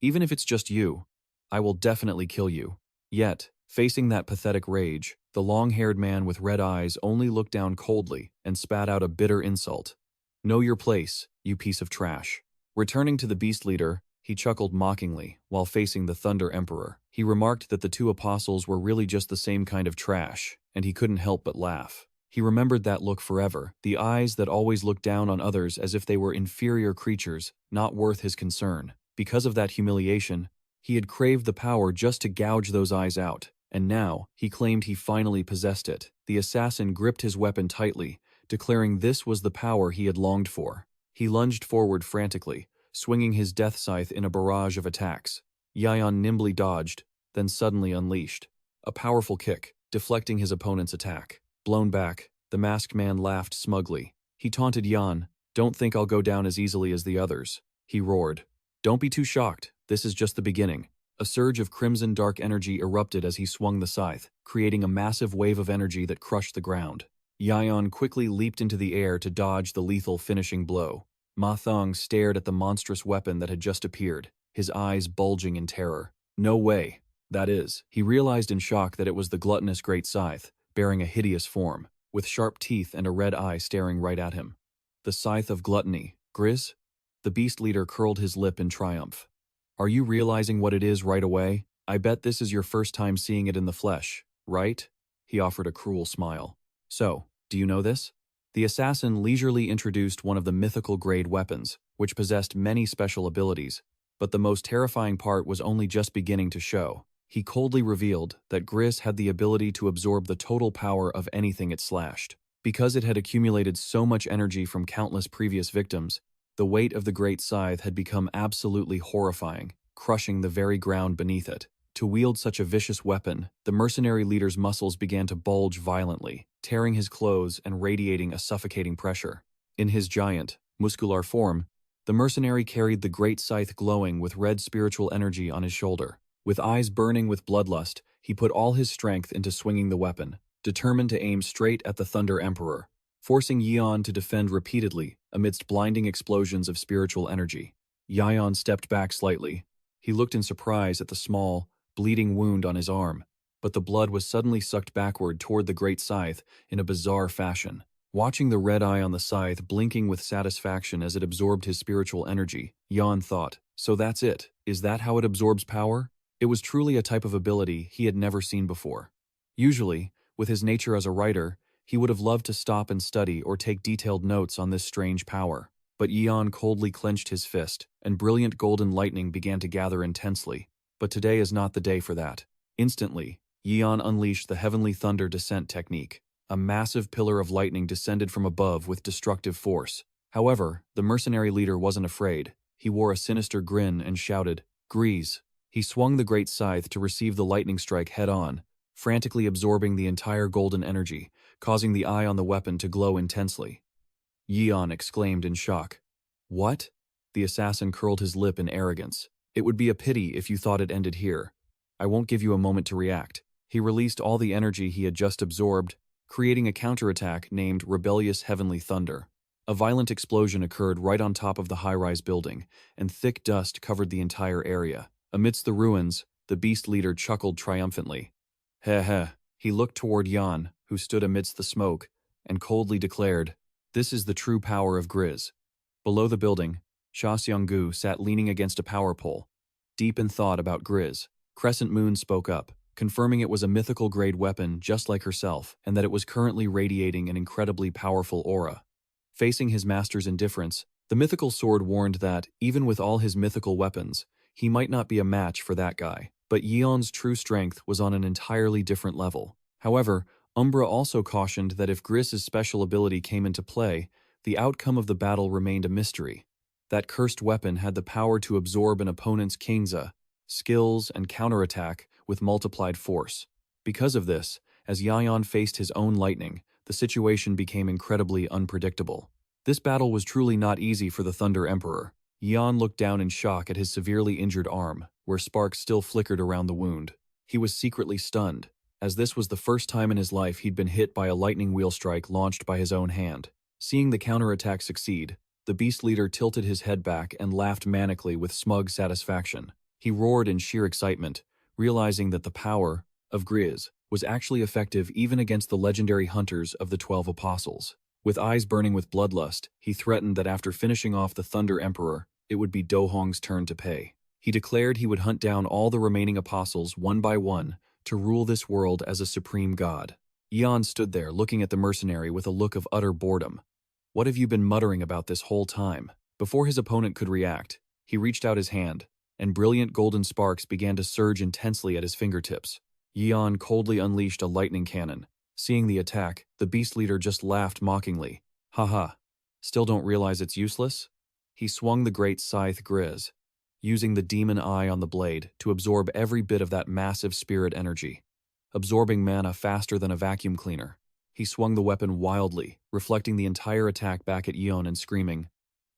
Even if it's just you." I will definitely kill you. Yet, facing that pathetic rage, the long-haired man with red eyes only looked down coldly and spat out a bitter insult. Know your place, you piece of trash. Returning to the beast leader, he chuckled mockingly while facing the Thunder Emperor. He remarked that the two apostles were really just the same kind of trash, and he couldn't help but laugh. He remembered that look forever, the eyes that always looked down on others as if they were inferior creatures, not worth his concern. Because of that humiliation, he had craved the power just to gouge those eyes out, and now he claimed he finally possessed it. The assassin gripped his weapon tightly, declaring this was the power he had longed for. He lunged forward frantically, swinging his death scythe in a barrage of attacks. Yion nimbly dodged, then suddenly unleashed a powerful kick, deflecting his opponent's attack. Blown back, the masked man laughed smugly. He taunted Yion, "Don't think I'll go down as easily as the others." He roared, "Don't be too shocked, this is just the beginning." A surge of crimson dark energy erupted as he swung the scythe, creating a massive wave of energy that crushed the ground. Yion quickly leaped into the air to dodge the lethal finishing blow. Ma Thong stared at the monstrous weapon that had just appeared, his eyes bulging in terror. No way. That is, he realized in shock that it was the gluttonous great scythe, bearing a hideous form, with sharp teeth and a red eye staring right at him. The scythe of gluttony, Grizz? The beast leader curled his lip in triumph. Are you realizing what it is right away? I bet this is your first time seeing it in the flesh, right? He offered a cruel smile. So, do you know this? The assassin leisurely introduced one of the mythical grade weapons, which possessed many special abilities, but the most terrifying part was only just beginning to show. He coldly revealed that Grizz had the ability to absorb the total power of anything it slashed. Because it had accumulated so much energy from countless previous victims, the weight of the great scythe had become absolutely horrifying, crushing the very ground beneath it. To wield such a vicious weapon, the mercenary leader's muscles began to bulge violently, tearing his clothes and radiating a suffocating pressure. In his giant, muscular form, the mercenary carried the great scythe glowing with red spiritual energy on his shoulder. With eyes burning with bloodlust, he put all his strength into swinging the weapon, determined to aim straight at the Thunder Emperor, forcing Yion to defend repeatedly amidst blinding explosions of spiritual energy. Yion stepped back slightly. He looked in surprise at the small, bleeding wound on his arm, but the blood was suddenly sucked backward toward the great scythe in a bizarre fashion. Watching the red eye on the scythe blinking with satisfaction as it absorbed his spiritual energy, Yion thought, so that's it, is that how it absorbs power? It was truly a type of ability he had never seen before. Usually, with his nature as a writer, he would have loved to stop and study or take detailed notes on this strange power. But Yion coldly clenched his fist, and brilliant golden lightning began to gather intensely. But today is not the day for that. Instantly, Yion unleashed the Heavenly Thunder Descent technique. A massive pillar of lightning descended from above with destructive force. However, the mercenary leader wasn't afraid. He wore a sinister grin and shouted, "Grease." He swung the great scythe to receive the lightning strike head-on, frantically absorbing the entire golden energy, causing the eye on the weapon to glow intensely. Yion exclaimed in shock. "What?" The assassin curled his lip in arrogance. "It would be a pity if you thought it ended here. I won't give you a moment to react." He released all the energy he had just absorbed, creating a counterattack named Rebellious Heavenly Thunder. A violent explosion occurred right on top of the high-rise building, and thick dust covered the entire area. Amidst the ruins, the beast leader chuckled triumphantly. Heh heh. He looked toward Yion, who stood amidst the smoke, and coldly declared, "This is the true power of Grizz." Below the building, Sha Xianggu sat leaning against a power pole, deep in thought about Grizz. Crescent Moon spoke up, confirming it was a mythical-grade weapon just like herself, and that it was currently radiating an incredibly powerful aura. Facing his master's indifference, the mythical sword warned that, even with all his mythical weapons, he might not be a match for that guy. But Yion's true strength was on an entirely different level. However, Umbra also cautioned that if Grizz's special ability came into play, the outcome of the battle remained a mystery. That cursed weapon had the power to absorb an opponent's kingza, skills, and counterattack with multiplied force. Because of this, as Yion faced his own lightning, the situation became incredibly unpredictable. This battle was truly not easy for the Thunder Emperor. Yion looked down in shock at his severely injured arm, where sparks still flickered around the wound. He was secretly stunned, as this was the first time in his life he'd been hit by a lightning wheel strike launched by his own hand. Seeing the counterattack succeed, the beast leader tilted his head back and laughed manically with smug satisfaction. He roared in sheer excitement, realizing that the power of Grizz was actually effective even against the legendary hunters of the 12 Apostles. With eyes burning with bloodlust, he threatened that after finishing off the Thunder Emperor, it would be Do Hong's turn to pay. He declared he would hunt down all the remaining apostles one by one to rule this world as a supreme god. Yion stood there looking at the mercenary with a look of utter boredom. "What have you been muttering about this whole time?" Before his opponent could react, he reached out his hand, and brilliant golden sparks began to surge intensely at his fingertips. Yion coldly unleashed a lightning cannon. Seeing the attack, the beast leader just laughed mockingly. "Haha, still don't realize it's useless?" He swung the great scythe Grizz, using the demon eye on the blade to absorb every bit of that massive spirit energy, absorbing mana faster than a vacuum cleaner. He swung the weapon wildly, reflecting the entire attack back at Yion and screaming,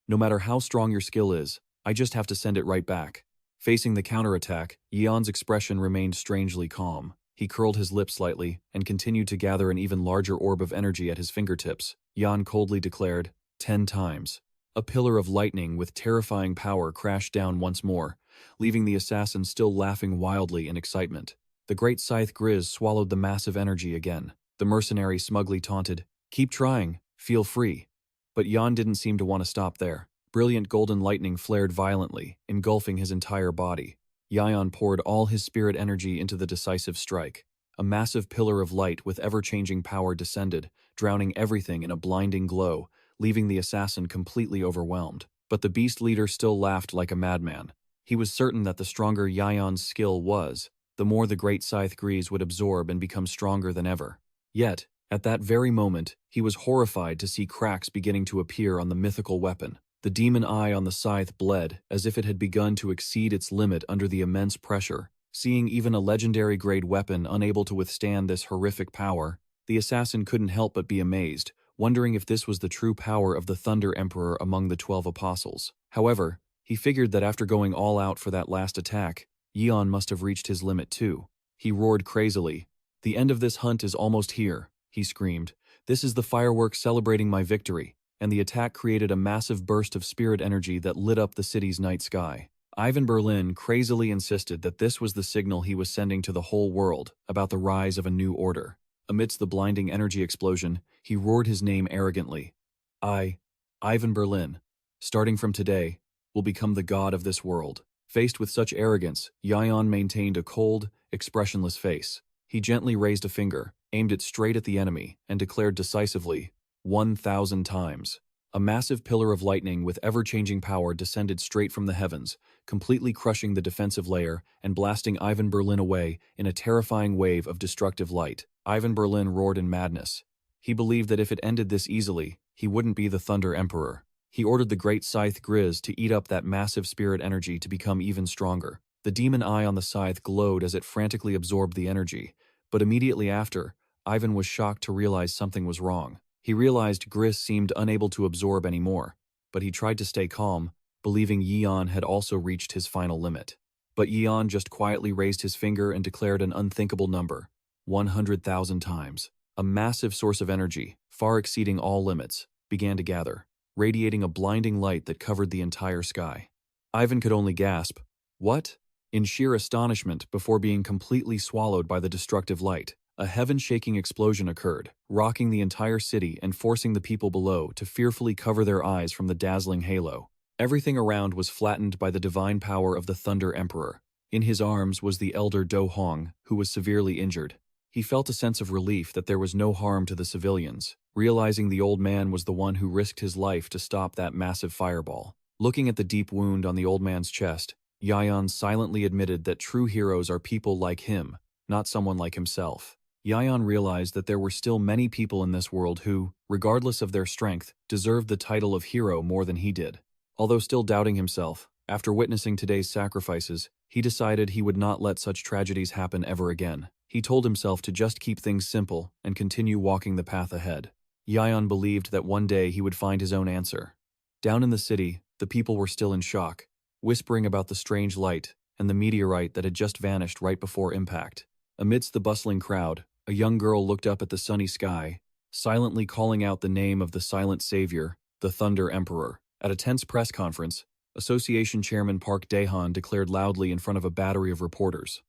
"No matter how strong your skill is, I just have to send it right back." Facing the counterattack, Yion's expression remained strangely calm. He curled his lips slightly and continued to gather an even larger orb of energy at his fingertips. Yion coldly declared, 10 times. A pillar of lightning with terrifying power crashed down once more, leaving the assassin still laughing wildly in excitement. The great scythe Grizz swallowed the massive energy again. The mercenary smugly taunted, "Keep trying, feel free." But Yion didn't seem to want to stop there. Brilliant golden lightning flared violently, engulfing his entire body. Yion poured all his spirit energy into the decisive strike. A massive pillar of light with ever-changing power descended, drowning everything in a blinding glow, leaving the assassin completely overwhelmed. But the beast leader still laughed like a madman. He was certain that the stronger Yion's skill was, the more the great scythe Grizz would absorb and become stronger than ever. Yet, at that very moment, he was horrified to see cracks beginning to appear on the mythical weapon. The demon eye on the scythe bled as if it had begun to exceed its limit under the immense pressure. Seeing even a legendary-grade weapon unable to withstand this horrific power, the assassin couldn't help but be amazed, wondering if this was the true power of the Thunder Emperor among the 12 Apostles. However, he figured that after going all out for that last attack, Yion must have reached his limit too. He roared crazily. "The end of this hunt is almost here," he screamed. "This is the fireworks celebrating my victory." And the attack created a massive burst of spirit energy that lit up the city's night sky. Ivan Berlin crazily insisted that this was the signal he was sending to the whole world about the rise of a new order. Amidst the blinding energy explosion, he roared his name arrogantly. Ivan Berlin, starting from today, will become the god of this world." Faced with such arrogance, Yion maintained a cold, expressionless face. He gently raised a finger, aimed it straight at the enemy, and declared decisively, 1,000 times. A massive pillar of lightning with ever-changing power descended straight from the heavens, completely crushing the defensive layer and blasting Ivan Berlin away in a terrifying wave of destructive light. Ivan Berlin roared in madness. He believed that if it ended this easily, he wouldn't be the Thunder Emperor. He ordered the great scythe Grizz to eat up that massive spirit energy to become even stronger. The demon eye on the scythe glowed as it frantically absorbed the energy, but immediately after, Ivan was shocked to realize something was wrong. He realized Grizz seemed unable to absorb anymore, but he tried to stay calm, believing Yion had also reached his final limit. But Yion just quietly raised his finger and declared an unthinkable number, 100,000 times. A massive source of energy, far exceeding all limits, began to gather, radiating a blinding light that covered the entire sky. Ivan could only gasp, "What?" in sheer astonishment before being completely swallowed by the destructive light. A heaven-shaking explosion occurred, rocking the entire city and forcing the people below to fearfully cover their eyes from the dazzling halo. Everything around was flattened by the divine power of the Thunder Emperor. In his arms was the elder Do Hong, who was severely injured. He felt a sense of relief that there was no harm to the civilians, realizing the old man was the one who risked his life to stop that massive fireball. Looking at the deep wound on the old man's chest, Yion silently admitted that true heroes are people like him, not someone like himself. Yion realized that there were still many people in this world who, regardless of their strength, deserved the title of hero more than he did. Although still doubting himself, after witnessing today's sacrifices, he decided he would not let such tragedies happen ever again. He told himself to just keep things simple and continue walking the path ahead. Yion believed that one day he would find his own answer. Down in the city, the people were still in shock, whispering about the strange light and the meteorite that had just vanished right before impact. Amidst the bustling crowd, a young girl looked up at the sunny sky, silently calling out the name of the silent savior, the Thunder Emperor. At a tense press conference, Association Chairman Park Dae-han declared loudly in front of a battery of reporters.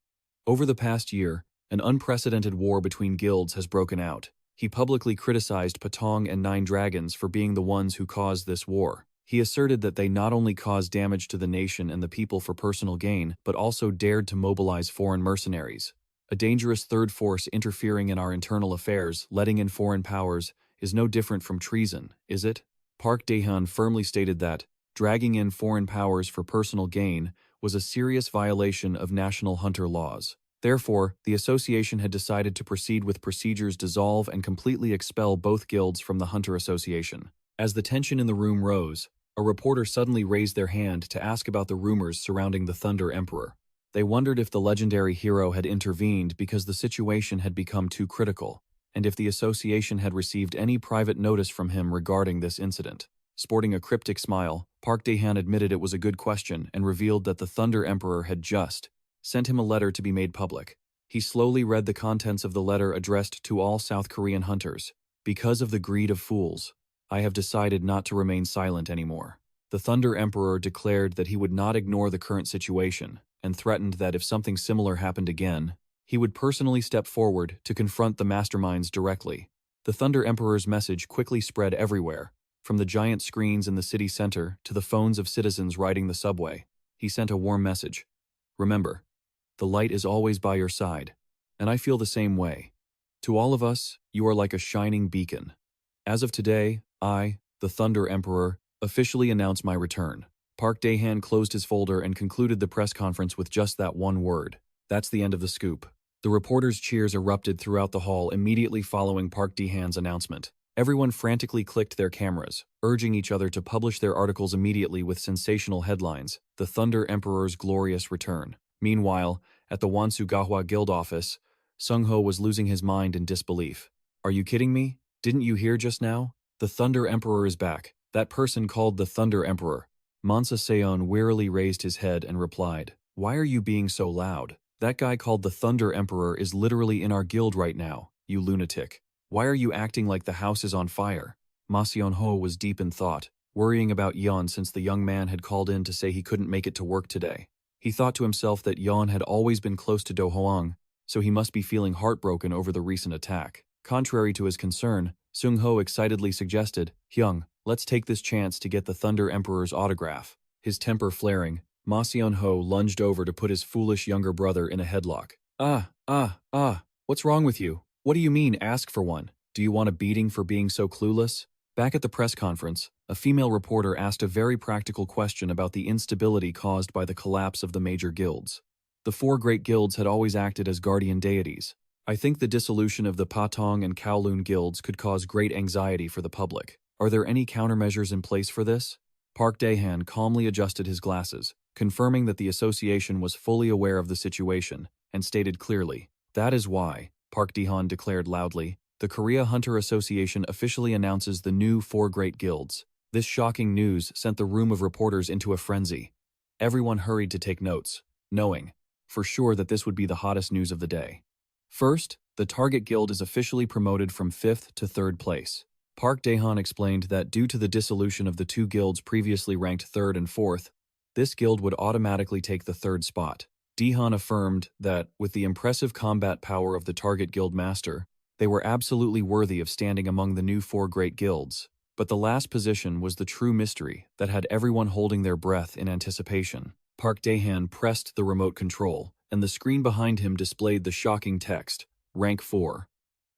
Over the past year, an unprecedented war between guilds has broken out. He publicly criticized Patong and Nine Dragons for being the ones who caused this war. He asserted that they not only caused damage to the nation and the people for personal gain, but also dared to mobilize foreign mercenaries. A dangerous third force interfering in our internal affairs, letting in foreign powers, is no different from treason, is it? Park Dae-han firmly stated that dragging in foreign powers for personal gain was a serious violation of national hunter laws. Therefore, the association had decided to proceed with procedures dissolve and completely expel both guilds from the Hunter Association. As the tension in the room rose, a reporter suddenly raised their hand to ask about the rumors surrounding the Thunder Emperor. They wondered if the legendary hero had intervened because the situation had become too critical, and if the association had received any private notice from him regarding this incident. Sporting a cryptic smile, Park Dae-han admitted it was a good question and revealed that the Thunder Emperor had just sent him a letter to be made public. He slowly read the contents of the letter addressed to all South Korean hunters. Because of the greed of fools, I have decided not to remain silent anymore. The Thunder Emperor declared that he would not ignore the current situation and threatened that if something similar happened again, he would personally step forward to confront the masterminds directly. The Thunder Emperor's message quickly spread everywhere, from the giant screens in the city center to the phones of citizens riding the subway. He sent a warm message. Remember, the light is always by your side, and I feel the same way. To all of us, you are like a shining beacon. As of today, I, the Thunder Emperor, officially announce my return. Park Dae-han closed his folder and concluded the press conference with just that one word. That's the end of the scoop. The reporters' cheers erupted throughout the hall immediately following Park Dae-han's announcement. Everyone frantically clicked their cameras, urging each other to publish their articles immediately with sensational headlines, "The Thunder Emperor's Glorious Return." Meanwhile, at the Wonsu-gahwa Guild office, Sung-ho was losing his mind in disbelief. Are you kidding me? Didn't you hear just now? The Thunder Emperor is back. That person called the Thunder Emperor. Mansa Seon wearily raised his head and replied, Why are you being so loud? That guy called the Thunder Emperor is literally in our guild right now, you lunatic. Why are you acting like the house is on fire? Ma Seon-ho was deep in thought, worrying about Yion since the young man had called in to say he couldn't make it to work today. He thought to himself that Yion had always been close to Do Hoang, so he must be feeling heartbroken over the recent attack. Contrary to his concern, Sung-ho excitedly suggested, Hyung, let's take this chance to get the Thunder Emperor's autograph. His temper flaring, Ma Seon-ho lunged over to put his foolish younger brother in a headlock. What's wrong with you? What do you mean, ask for one? Do you want a beating for being so clueless? Back at the press conference, a female reporter asked a very practical question about the instability caused by the collapse of the major guilds. The four great guilds had always acted as guardian deities. I think the dissolution of the Patong and Kowloon guilds could cause great anxiety for the public. Are there any countermeasures in place for this? Park Dae-han calmly adjusted his glasses, confirming that the association was fully aware of the situation, and stated clearly, That is why, Park Dae-han declared loudly, the Korea Hunter Association officially announces the new four great guilds. This shocking news sent the room of reporters into a frenzy. Everyone hurried to take notes, knowing, for sure, that this would be the hottest news of the day. First, the target guild is officially promoted from 5th to 3rd place. Park Dae-han explained that due to the dissolution of the two guilds previously ranked 3rd and 4th, this guild would automatically take the 3rd spot. Dae-han affirmed that, with the impressive combat power of the target guild master, they were absolutely worthy of standing among the new four great guilds. But the last position was the true mystery that had everyone holding their breath in anticipation. Park Dae-han pressed the remote control, and the screen behind him displayed the shocking text, Rank 4,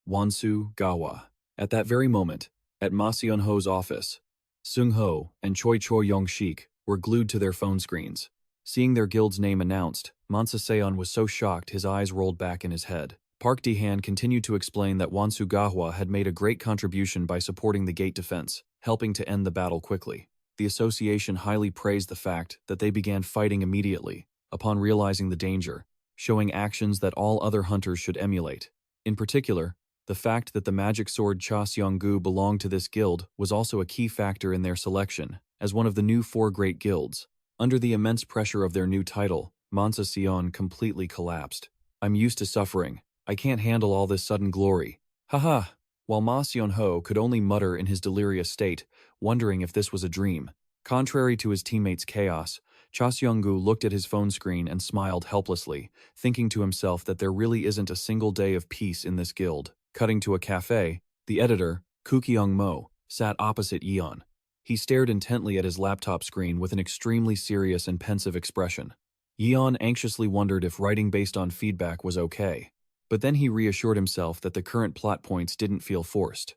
Wonsu-gahwa. At that very moment, at Ma Seon-ho's office, Sung-ho and Choi Cho-young-shik were glued to their phone screens. Seeing their guild's name announced, Mansa Seon was so shocked his eyes rolled back in his head. Park Dae-han continued to explain that Wonsu-gahwa had made a great contribution by supporting the gate defense, helping to end the battle quickly. The association highly praised the fact that they began fighting immediately, upon realizing the danger, showing actions that all other hunters should emulate. In particular, the fact that the magic sword Cha Seong-gu belonged to this guild was also a key factor in their selection, as one of the new four great guilds. Under the immense pressure of their new title, Mansa Seon completely collapsed. I'm used to suffering. I can't handle all this sudden glory. Haha. While Ma Seon-ho could only mutter in his delirious state, wondering if this was a dream. Contrary to his teammates' chaos, Cha Seong-gu looked at his phone screen and smiled helplessly, thinking to himself that there really isn't a single day of peace in this guild. Cutting to a cafe, the editor, Koo Kyung-mo, sat opposite Yion. He stared intently at his laptop screen with an extremely serious and pensive expression. Yion anxiously wondered if writing based on feedback was okay. But then he reassured himself that the current plot points didn't feel forced.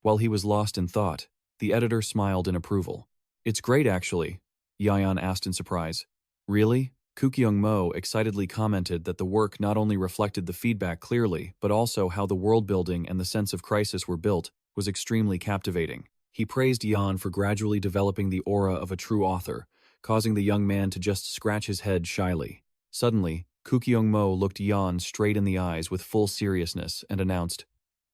While he was lost in thought, the editor smiled in approval. "It's great, actually," Yion asked in surprise. "Really?" Koo Kyung-mo excitedly commented that the work not only reflected the feedback clearly, but also how the world-building and the sense of crisis were built was extremely captivating. He praised Yion for gradually developing the aura of a true author, causing the young man to just scratch his head shyly. Suddenly, Koo Kyung-mo looked Yion straight in the eyes with full seriousness and announced,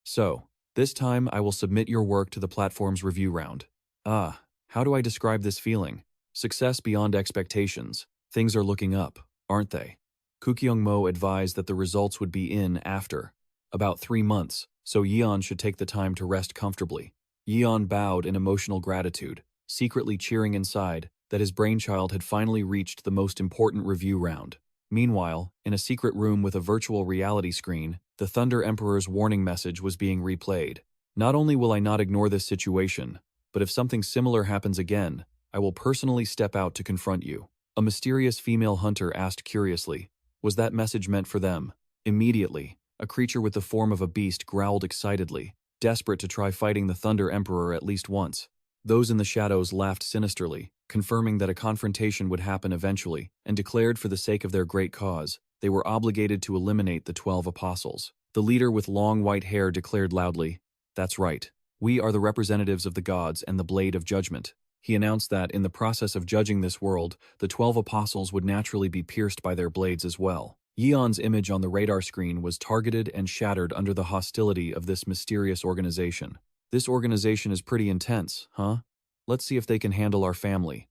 "So, this time I will submit your work to the platform's review round." Ah, how do I describe this feeling? Success beyond expectations. Things are looking up, aren't they? Koo Kyung-mo advised that the results would be in after about 3 months, so Yion should take the time to rest comfortably. Yion bowed in emotional gratitude, secretly cheering inside that his brainchild had finally reached the most important review round. Meanwhile, in a secret room with a virtual reality screen, the Thunder Emperor's warning message was being replayed. "Not only will I not ignore this situation, but if something similar happens again, I will personally step out to confront you." A mysterious female hunter asked curiously, "Was that message meant for them?" Immediately, a creature with the form of a beast growled excitedly, desperate to try fighting the Thunder Emperor at least once. Those in the shadows laughed sinisterly, confirming that a confrontation would happen eventually, and declared for the sake of their great cause, they were obligated to eliminate the 12 apostles. The leader with long white hair declared loudly, "That's right. We are the representatives of the gods and the blade of judgment." He announced that, in the process of judging this world, the 12 apostles would naturally be pierced by their blades as well. Yeon's image on the radar screen was targeted and shattered under the hostility of this mysterious organization. "This organization is pretty intense, huh? Let's see if they can handle our family."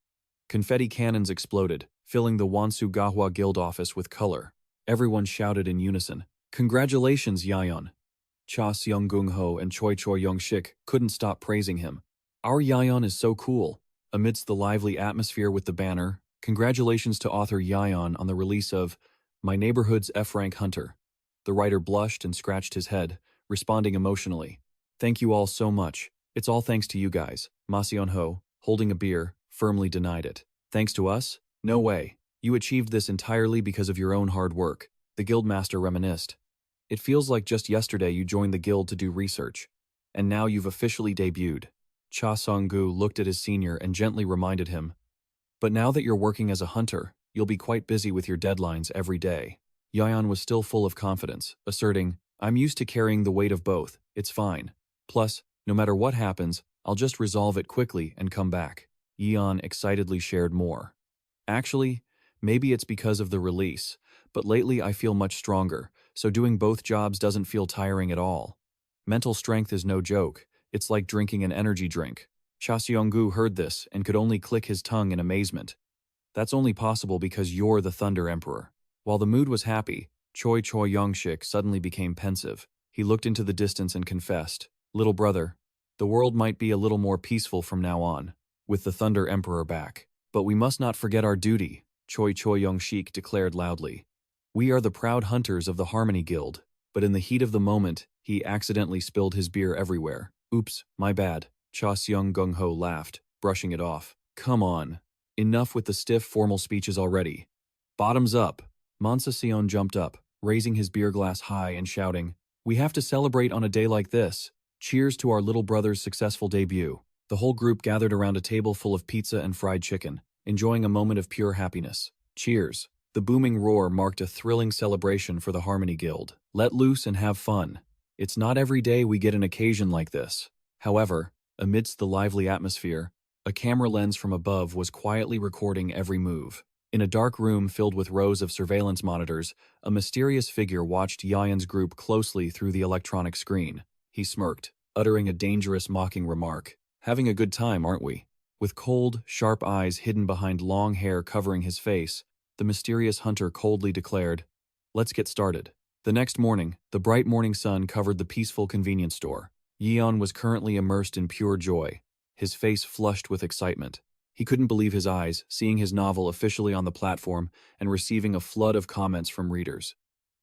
Confetti cannons exploded, filling the Wonsu Gahwa Guild office with color. Everyone shouted in unison, "Congratulations, Yion!" Cha Seong-gung-ho and Choi Choi-young-shik couldn't stop praising him. "Our Yion is so cool." Amidst the lively atmosphere with the banner, "Congratulations to author Yion on the release of My Neighborhood's F-Rank Hunter." The writer blushed and scratched his head, responding emotionally, "Thank you all so much. It's all thanks to you guys." Ma Seon-ho, holding a beer, firmly denied it. "Thanks to us? No way. You achieved this entirely because of your own hard work." The guildmaster reminisced. "It feels like just yesterday you joined the guild to do research. And now you've officially debuted." Cha Song-gu looked at his senior and gently reminded him, "But now that you're working as a hunter, you'll be quite busy with your deadlines every day." Yion was still full of confidence, asserting, "I'm used to carrying the weight of both, it's fine. Plus, no matter what happens, I'll just resolve it quickly and come back." Yion excitedly shared more. "Actually, maybe it's because of the release, but lately I feel much stronger, so doing both jobs doesn't feel tiring at all. Mental strength is no joke. It's like drinking an energy drink." Cha Seong-gu heard this and could only click his tongue in amazement. "That's only possible because you're the Thunder Emperor." While the mood was happy, Choi Choi-young-shik suddenly became pensive. He looked into the distance and confessed, "Little brother, the world might be a little more peaceful from now on, with the Thunder Emperor back. But we must not forget our duty," Choi Choi-young-shik declared loudly. "We are the proud hunters of the Harmony Guild." But in the heat of the moment, he accidentally spilled his beer everywhere. "Oops, my bad." Cha Seong-gung-ho laughed, brushing it off. "Come on. Enough with the stiff formal speeches already. Bottoms up." Mansa Sion jumped up, raising his beer glass high and shouting, "We have to celebrate on a day like this. Cheers to our little brother's successful debut." The whole group gathered around a table full of pizza and fried chicken, enjoying a moment of pure happiness. Cheers. The booming roar marked a thrilling celebration for the Harmony Guild. Let loose and have fun. It's not every day we get an occasion like this. However, amidst the lively atmosphere, a camera lens from above was quietly recording every move. In a dark room filled with rows of surveillance monitors, a mysterious figure watched Yion's group closely through the electronic screen. He smirked, uttering a dangerous mocking remark. "Having a good time, aren't we?" With cold, sharp eyes hidden behind long hair covering his face, the mysterious hunter coldly declared, "Let's get started." The next morning, the bright morning sun covered the peaceful convenience store. Yion was currently immersed in pure joy, his face flushed with excitement. He couldn't believe his eyes, seeing his novel officially on the platform and receiving a flood of comments from readers.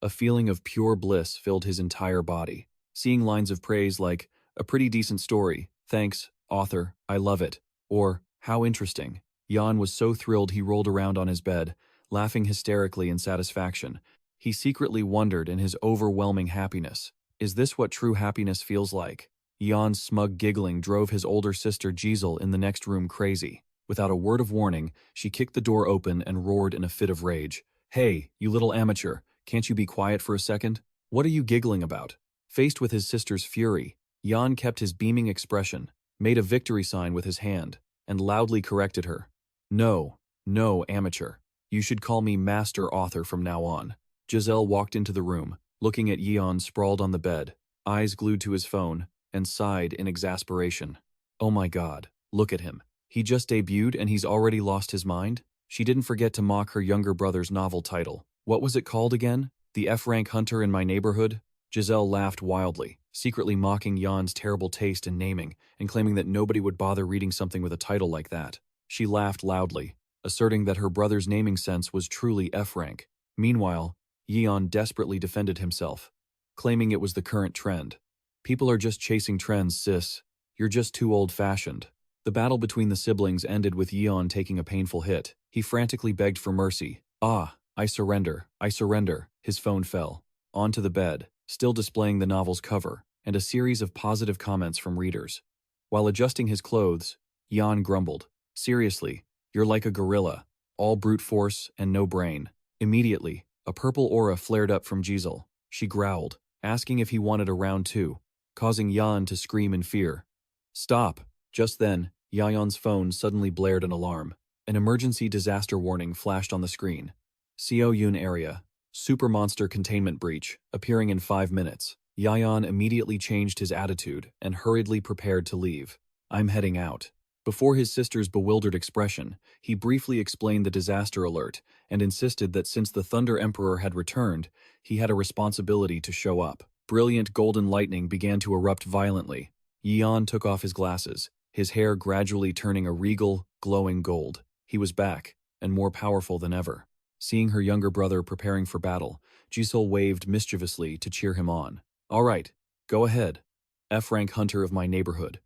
A feeling of pure bliss filled his entire body. Seeing lines of praise like, "A pretty decent story, thanks, author, I love it," or "How interesting." Yion was so thrilled he rolled around on his bed, laughing hysterically in satisfaction. He secretly wondered in his overwhelming happiness, is this what true happiness feels like? Yion's smug giggling drove his older sister Jizel in the next room crazy. Without a word of warning, she kicked the door open and roared in a fit of rage. "Hey, you little amateur, can't you be quiet for a second? What are you giggling about?" Faced with his sister's fury, Yion kept his beaming expression, made a victory sign with his hand, and loudly corrected her. "No, no, amateur. You should call me Master Author from now on." Giselle walked into the room, looking at Yion sprawled on the bed, eyes glued to his phone, and sighed in exasperation. "Oh my god, look at him. He just debuted and he's already lost his mind?" She didn't forget to mock her younger brother's novel title. What was it called again? The F-Rank Hunter in My Neighborhood? Giselle laughed wildly, secretly mocking Yon's terrible taste in naming and claiming that nobody would bother reading something with a title like that. She laughed loudly, asserting that her brother's naming sense was truly F-Rank. Meanwhile, Yion desperately defended himself, claiming it was the current trend. "People are just chasing trends, sis. You're just too old-fashioned." The battle between the siblings ended with Yion taking a painful hit. He frantically begged for mercy. "Ah, I surrender, I surrender." His phone fell onto the bed, still displaying the novel's cover, and a series of positive comments from readers. While adjusting his clothes, Yion grumbled, "Seriously, you're like a gorilla, all brute force and no brain." Immediately, a purple aura flared up from Giselle. She growled, asking if he wanted a round two, causing Yion to scream in fear. "Stop." Just then, Yion's phone suddenly blared an alarm. An emergency disaster warning flashed on the screen. Seoyun area. Super monster containment breach, appearing in 5 minutes. Yion immediately changed his attitude and hurriedly prepared to leave. "I'm heading out." Before his sister's bewildered expression, he briefly explained the disaster alert and insisted that since the Thunder Emperor had returned, he had a responsibility to show up. Brilliant golden lightning began to erupt violently. Yion took off his glasses, his hair gradually turning a regal, glowing gold. He was back, and more powerful than ever. Seeing her younger brother preparing for battle, Giselle waved mischievously to cheer him on. "All right, go ahead. F-Rank Hunter of My Neighborhood."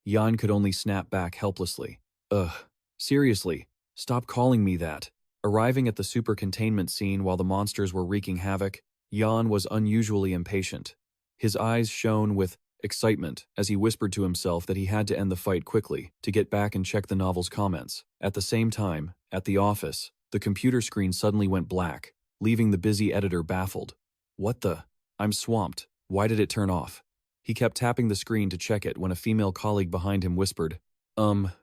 Yion could only snap back helplessly. "Ugh, seriously, stop calling me that." Arriving at the super containment scene while the monsters were wreaking havoc, Yion was unusually impatient. His eyes shone with excitement as he whispered to himself that he had to end the fight quickly to get back and check the novel's comments. At the same time, at the office, the computer screen suddenly went black, leaving the busy editor baffled. "What the? I'm swamped. Why did it turn off?" He kept tapping the screen to check it when a female colleague behind him whispered,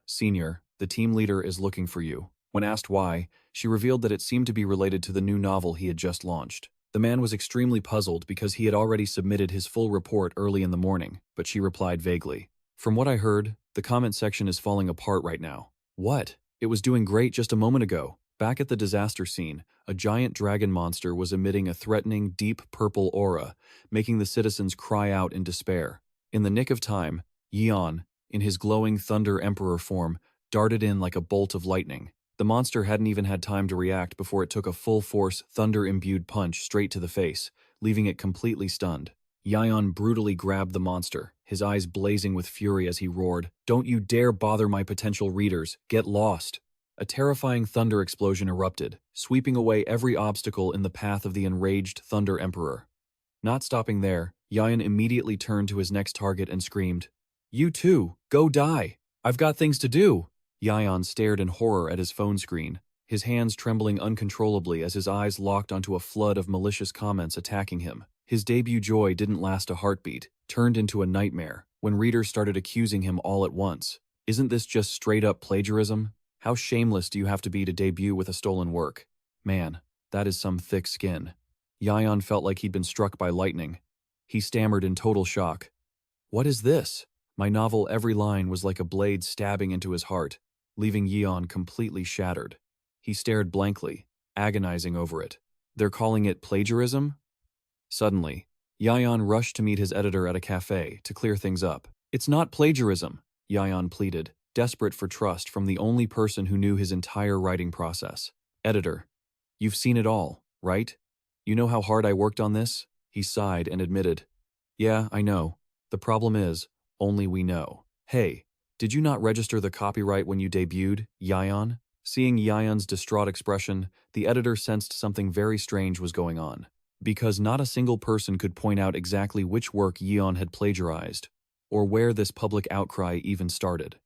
Senior, the team leader is looking for you." When asked why, she revealed that it seemed to be related to the new novel he had just launched. The man was extremely puzzled because he had already submitted his full report early in the morning, but she replied vaguely, "From what I heard, the comment section is falling apart right now." "What? It was doing great just a moment ago." Back at the disaster scene, a giant dragon monster was emitting a threatening, deep purple aura, making the citizens cry out in despair. In the nick of time, Yion, in his glowing Thunder Emperor form, darted in like a bolt of lightning. The monster hadn't even had time to react before it took a full-force, thunder-imbued punch straight to the face, leaving it completely stunned. Yion brutally grabbed the monster, his eyes blazing with fury as he roared, "Don't you dare bother my potential readers! Get lost!" A terrifying thunder explosion erupted, sweeping away every obstacle in the path of the enraged Thunder Emperor. Not stopping there, Yion immediately turned to his next target and screamed, "You too! Go die! I've got things to do!" Yion stared in horror at his phone screen, his hands trembling uncontrollably as his eyes locked onto a flood of malicious comments attacking him. His debut joy didn't last a heartbeat, turned into a nightmare, when readers started accusing him all at once. "Isn't this just straight-up plagiarism? How shameless do you have to be to debut with a stolen work? Man, that is some thick skin." Yion felt like he'd been struck by lightning. He stammered in total shock. "What is this?" My novel every line was like a blade stabbing into his heart, leaving Yion completely shattered. He stared blankly, agonizing over it. "They're calling it plagiarism?" Suddenly, Yion rushed to meet his editor at a cafe to clear things up. "It's not plagiarism," Yion pleaded. desperate for trust from the only person who knew his entire writing process. Editor, you've seen it all, right? You know how hard I worked on this? He sighed and admitted, yeah, I know. The problem is, only we know. Hey, did you not register the copyright when you debuted, Yion? Seeing Yion's distraught expression, the editor sensed something very strange was going on. Because not a single person could point out exactly which work Yion had plagiarized, or where this public outcry even started.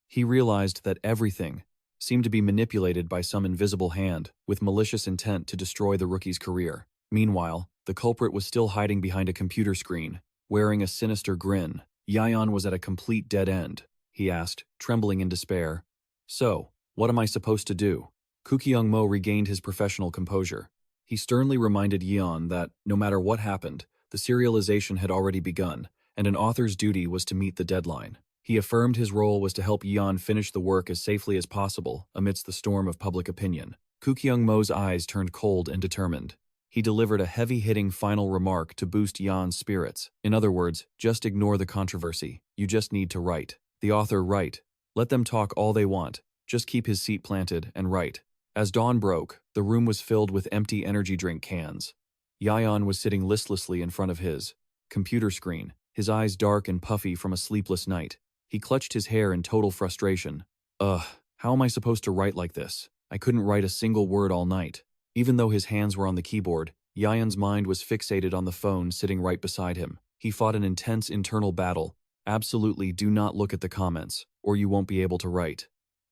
He realized that everything seemed to be manipulated by some invisible hand with malicious intent to destroy the rookie's career. Meanwhile, the culprit was still hiding behind a computer screen, wearing a sinister grin. Yion was at a complete dead end, he asked, trembling in despair. So, what am I supposed to do? Kukyung-mo regained his professional composure. He sternly reminded Yion that, no matter what happened, the serialization had already begun, and an author's duty was to meet the deadline. He affirmed his role was to help Yion finish the work as safely as possible amidst the storm of public opinion. Kukyung-mo's eyes turned cold and determined. He delivered a heavy-hitting final remark to boost Yion's spirits. In other words, just ignore the controversy. You just need to write. The author write. Let them talk all they want. Just keep his seat planted and write. As dawn broke, the room was filled with empty energy drink cans. Yion was sitting listlessly in front of his computer screen, his eyes dark and puffy from a sleepless night. He clutched his hair in total frustration. How am I supposed to write like this? I couldn't write a single word all night. Even though his hands were on the keyboard, Yion's mind was fixated on the phone sitting right beside him. He fought an intense internal battle. Absolutely do not look at the comments, or you won't be able to write.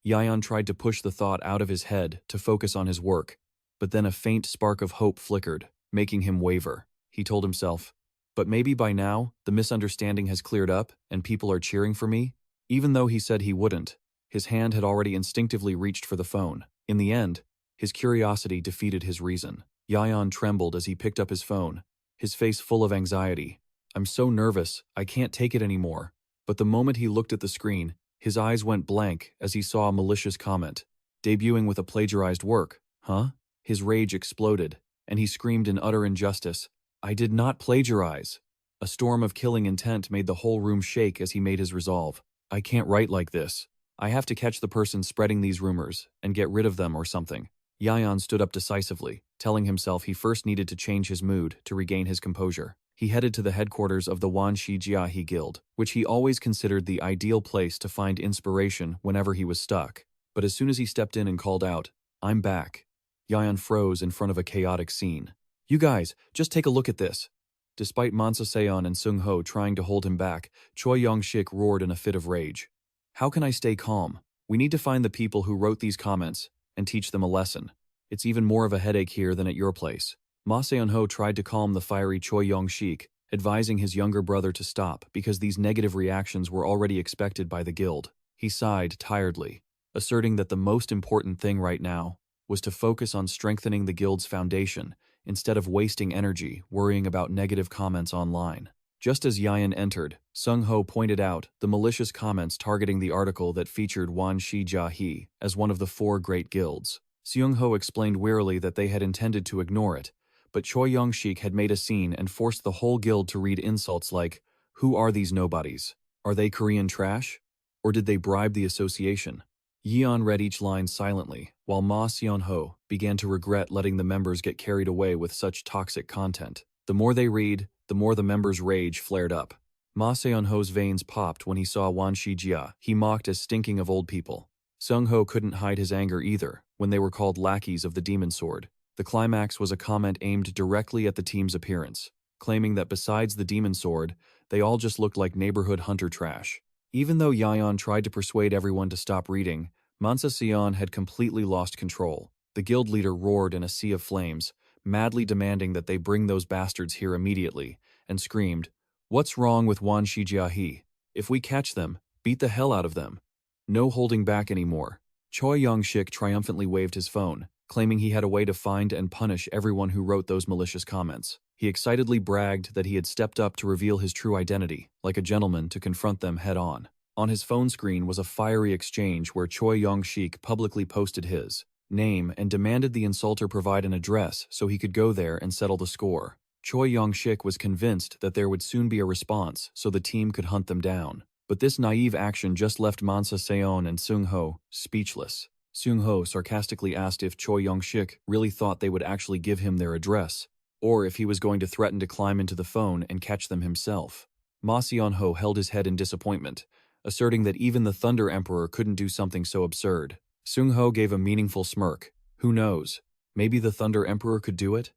Yion tried to push the thought out of his head to focus on his work, but then a faint spark of hope flickered, making him waver. He told himself, but maybe by now, the misunderstanding has cleared up and people are cheering for me? Even though he said he wouldn't, his hand had already instinctively reached for the phone. In the end, his curiosity defeated his reason. Yion trembled as he picked up his phone, his face full of anxiety. I'm so nervous, I can't take it anymore. But the moment he looked at the screen, his eyes went blank as he saw a malicious comment. Debuting with a plagiarized work, huh? His rage exploded, and he screamed in utter injustice, I did not plagiarize. A storm of killing intent made the whole room shake as he made his resolve. I can't write like this. I have to catch the person spreading these rumors and get rid of them or something. Yion stood up decisively, telling himself he first needed to change his mood to regain his composure. He headed to the headquarters of the Wanshi Jiahe Guild, which he always considered the ideal place to find inspiration whenever he was stuck. But as soon as he stepped in and called out, I'm back, Yion froze in front of a chaotic scene. You guys, just take a look at this. Despite Mansa Seon and Sung Ho trying to hold him back, Choi Yong-shik roared in a fit of rage. How can I stay calm? We need to find the people who wrote these comments and teach them a lesson. It's even more of a headache here than at your place. Ma Seon-ho tried to calm the fiery Choi Yong-shik, advising his younger brother to stop because these negative reactions were already expected by the guild. He sighed tiredly, asserting that the most important thing right now was to focus on strengthening the guild's foundation instead of wasting energy worrying about negative comments online. Just as Yion entered, Sung Ho pointed out the malicious comments targeting the article that featured Wanshi Jiahe as one of the 4 great guilds. Seung Ho explained wearily that they had intended to ignore it, but Choi Yong-shik had made a scene and forced the whole guild to read insults like, who are these nobodies? Are they Korean trash? Or did they bribe the association? Yion read each line silently, while Ma Seon-ho began to regret letting the members get carried away with such toxic content. The more they read, the more the members' rage flared up. Ma Seon-ho's veins popped when he saw Wanshi Jia. He mocked as stinking of old people. Sung Ho couldn't hide his anger either when they were called lackeys of the demon sword. The climax was a comment aimed directly at the team's appearance, claiming that besides the demon sword, they all just looked like neighborhood hunter trash. Even though Yion tried to persuade everyone to stop reading, Mansa Seon had completely lost control. The guild leader roared in a sea of flames, madly demanding that they bring those bastards here immediately, and screamed, What's wrong with Wanshi Jiahe? If we catch them, beat the hell out of them. No holding back anymore. Choi Yong-shik triumphantly waved his phone, claiming he had a way to find and punish everyone who wrote those malicious comments. He excitedly bragged that he had stepped up to reveal his true identity, like a gentleman to confront them head-on. On his phone screen was a fiery exchange where Choi Yong-shik publicly posted his name and demanded the insulter provide an address so he could go there and settle the score. Choi Yong-shik was convinced that there would soon be a response so the team could hunt them down. But this naive action just left Mansa Seon and Seung-ho speechless. Seung-ho sarcastically asked if Choi Yong-shik really thought they would actually give him their address, or if he was going to threaten to climb into the phone and catch them himself. Ma Seon-ho held his head in disappointment, asserting that even the Thunder Emperor couldn't do something so absurd. Seung-ho gave a meaningful smirk. Who knows? Maybe the Thunder Emperor could do it?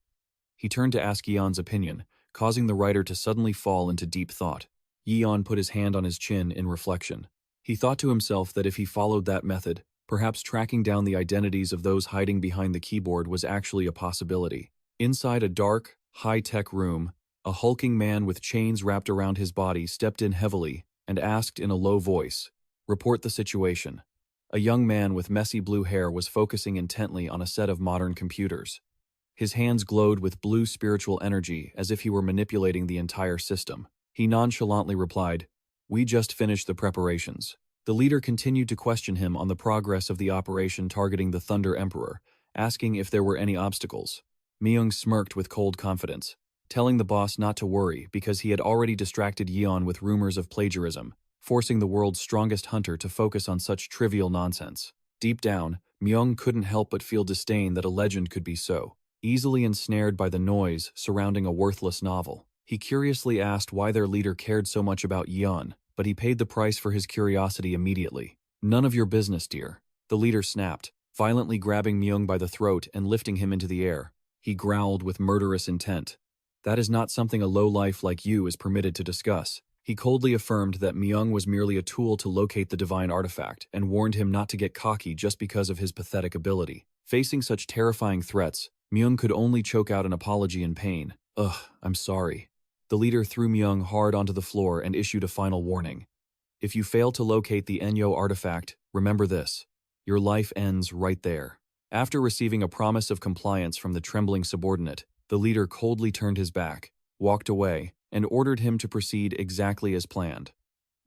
He turned to ask Yeon's opinion, causing the writer to suddenly fall into deep thought. Yeon put his hand on his chin in reflection. He thought to himself that if he followed that method, perhaps tracking down the identities of those hiding behind the keyboard was actually a possibility. Inside a dark, high-tech room, a hulking man with chains wrapped around his body stepped in heavily and asked in a low voice, "Report the situation." A young man with messy blue hair was focusing intently on a set of modern computers. His hands glowed with blue spiritual energy as if he were manipulating the entire system. He nonchalantly replied, "We just finished the preparations." The leader continued to question him on the progress of the operation targeting the Thunder Emperor, asking if there were any obstacles. Myung smirked with cold confidence, telling the boss not to worry because he had already distracted Yeon with rumors of plagiarism, forcing the world's strongest hunter to focus on such trivial nonsense. Deep down, Myung couldn't help but feel disdain that a legend could be so easily ensnared by the noise surrounding a worthless novel. He curiously asked why their leader cared so much about Yeon, but he paid the price for his curiosity immediately. "None of your business, dear," the leader snapped, violently grabbing Myung by the throat and lifting him into the air. He growled with murderous intent. "That is not something a lowlife like you is permitted to discuss." He coldly affirmed that Myung was merely a tool to locate the divine artifact and warned him not to get cocky just because of his pathetic ability. Facing such terrifying threats, Myung could only choke out an apology in pain. "Ugh, I'm sorry." The leader threw Myung hard onto the floor and issued a final warning. "If you fail to locate the Enyo artifact, remember this. Your life ends right there." After receiving a promise of compliance from the trembling subordinate, the leader coldly turned his back, walked away, and ordered him to proceed exactly as planned.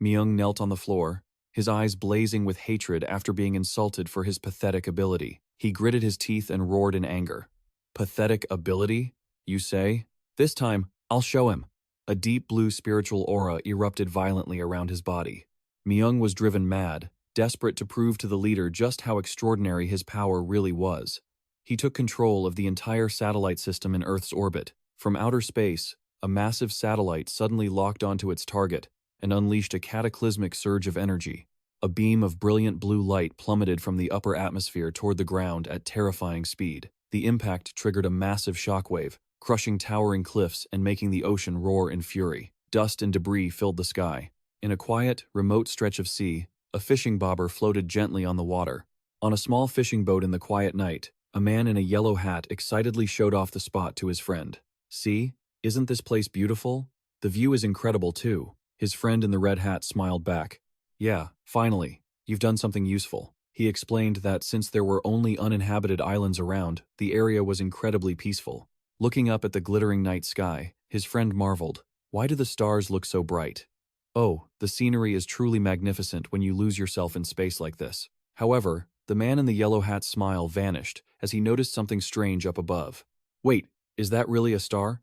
Myung knelt on the floor, his eyes blazing with hatred after being insulted for his pathetic ability. He gritted his teeth and roared in anger. "Pathetic ability, you say? This time, I'll show him." A deep blue spiritual aura erupted violently around his body. Myung was driven mad, desperate to prove to the leader just how extraordinary his power really was. He took control of the entire satellite system in Earth's orbit. From outer space, a massive satellite suddenly locked onto its target and unleashed a cataclysmic surge of energy. A beam of brilliant blue light plummeted from the upper atmosphere toward the ground at terrifying speed. The impact triggered a massive shockwave, crushing towering cliffs and making the ocean roar in fury. Dust and debris filled the sky. In a quiet, remote stretch of sea, a fishing bobber floated gently on the water. On a small fishing boat in the quiet night, a man in a yellow hat excitedly showed off the spot to his friend. "See? Isn't this place beautiful? The view is incredible too." His friend in the red hat smiled back. "Yeah, finally, you've done something useful." He explained that since there were only uninhabited islands around, the area was incredibly peaceful. Looking up at the glittering night sky, his friend marveled. "Why do the stars look so bright?" "Oh, the scenery is truly magnificent when you lose yourself in space like this." However, the man in the yellow hat's smile vanished as he noticed something strange up above. "Wait, is that really a star?"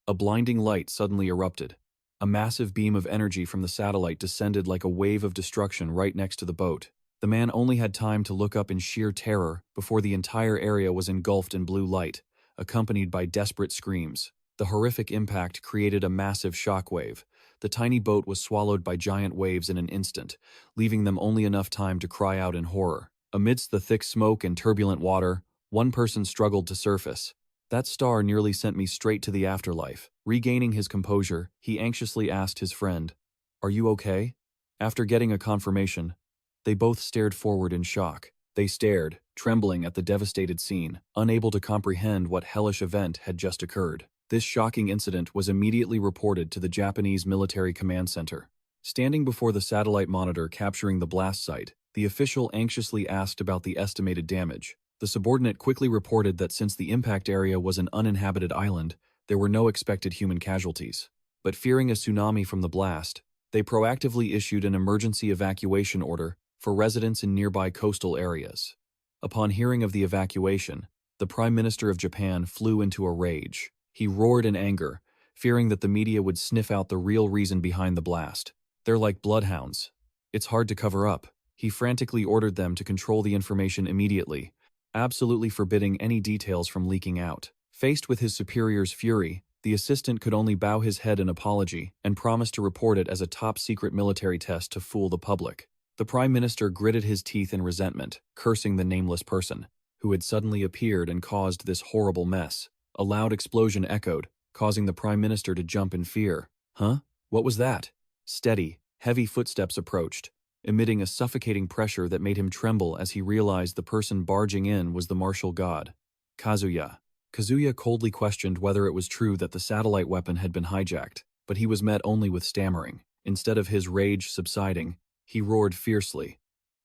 A blinding light suddenly erupted. A massive beam of energy from the satellite descended like a wave of destruction right next to the boat. The man only had time to look up in sheer terror before the entire area was engulfed in blue light, accompanied by desperate screams. The horrific impact created a massive shockwave. The tiny boat was swallowed by giant waves in an instant, leaving them only enough time to cry out in horror. Amidst the thick smoke and turbulent water, one person struggled to surface. "That star nearly sent me straight to the afterlife." Regaining his composure, he anxiously asked his friend, "Are you okay?" After getting a confirmation, they both stared forward in shock. They stared, trembling at the devastated scene, unable to comprehend what hellish event had just occurred. This shocking incident was immediately reported to the Japanese Military Command Center. Standing before the satellite monitor capturing the blast site, the official anxiously asked about the estimated damage. The subordinate quickly reported that since the impact area was an uninhabited island, there were no expected human casualties. But fearing a tsunami from the blast, they proactively issued an emergency evacuation order for residents in nearby coastal areas. Upon hearing of the evacuation, the Prime Minister of Japan flew into a rage. He roared in anger, fearing that the media would sniff out the real reason behind the blast. They're like bloodhounds. It's hard to cover up. He frantically ordered them to control the information immediately, absolutely forbidding any details from leaking out. Faced with his superior's fury, the assistant could only bow his head in apology and promise to report it as a top-secret military test to fool the public. The Prime Minister gritted his teeth in resentment, cursing the nameless person, who had suddenly appeared and caused this horrible mess. A loud explosion echoed, causing the Prime Minister to jump in fear. Huh? What was that? Steady, heavy footsteps approached, emitting a suffocating pressure that made him tremble as he realized the person barging in was the martial god, Kazuya. Kazuya coldly questioned whether it was true that the satellite weapon had been hijacked, but he was met only with stammering. Instead of his rage subsiding, he roared fiercely.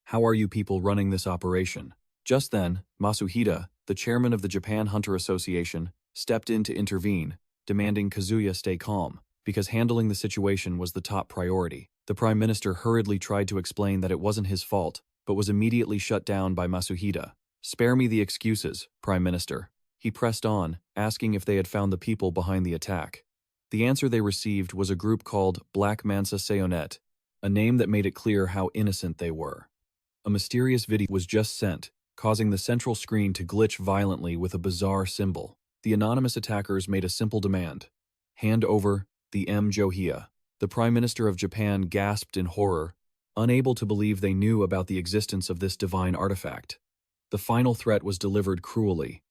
"How are you people running this operation?" Just then, Masuhida, the chairman of the Japan Hunter Association, stepped in to intervene, demanding Kazuya stay calm, because handling the situation was the top priority. The Prime Minister hurriedly tried to explain that it wasn't his fault, but was immediately shut down by Masuhida. "Spare me the excuses, Prime Minister." He pressed on, asking if they had found the people behind the attack. The answer they received was a group called Black Mansa Seonet, a name that made it clear how innocent they were. A mysterious video was just sent, causing the central screen to glitch violently with a bizarre symbol. The anonymous attackers made a simple demand: hand over the M. Johia. The Prime Minister of Japan gasped in horror, unable to believe they knew about the existence of this divine artifact. The final threat was delivered cruelly.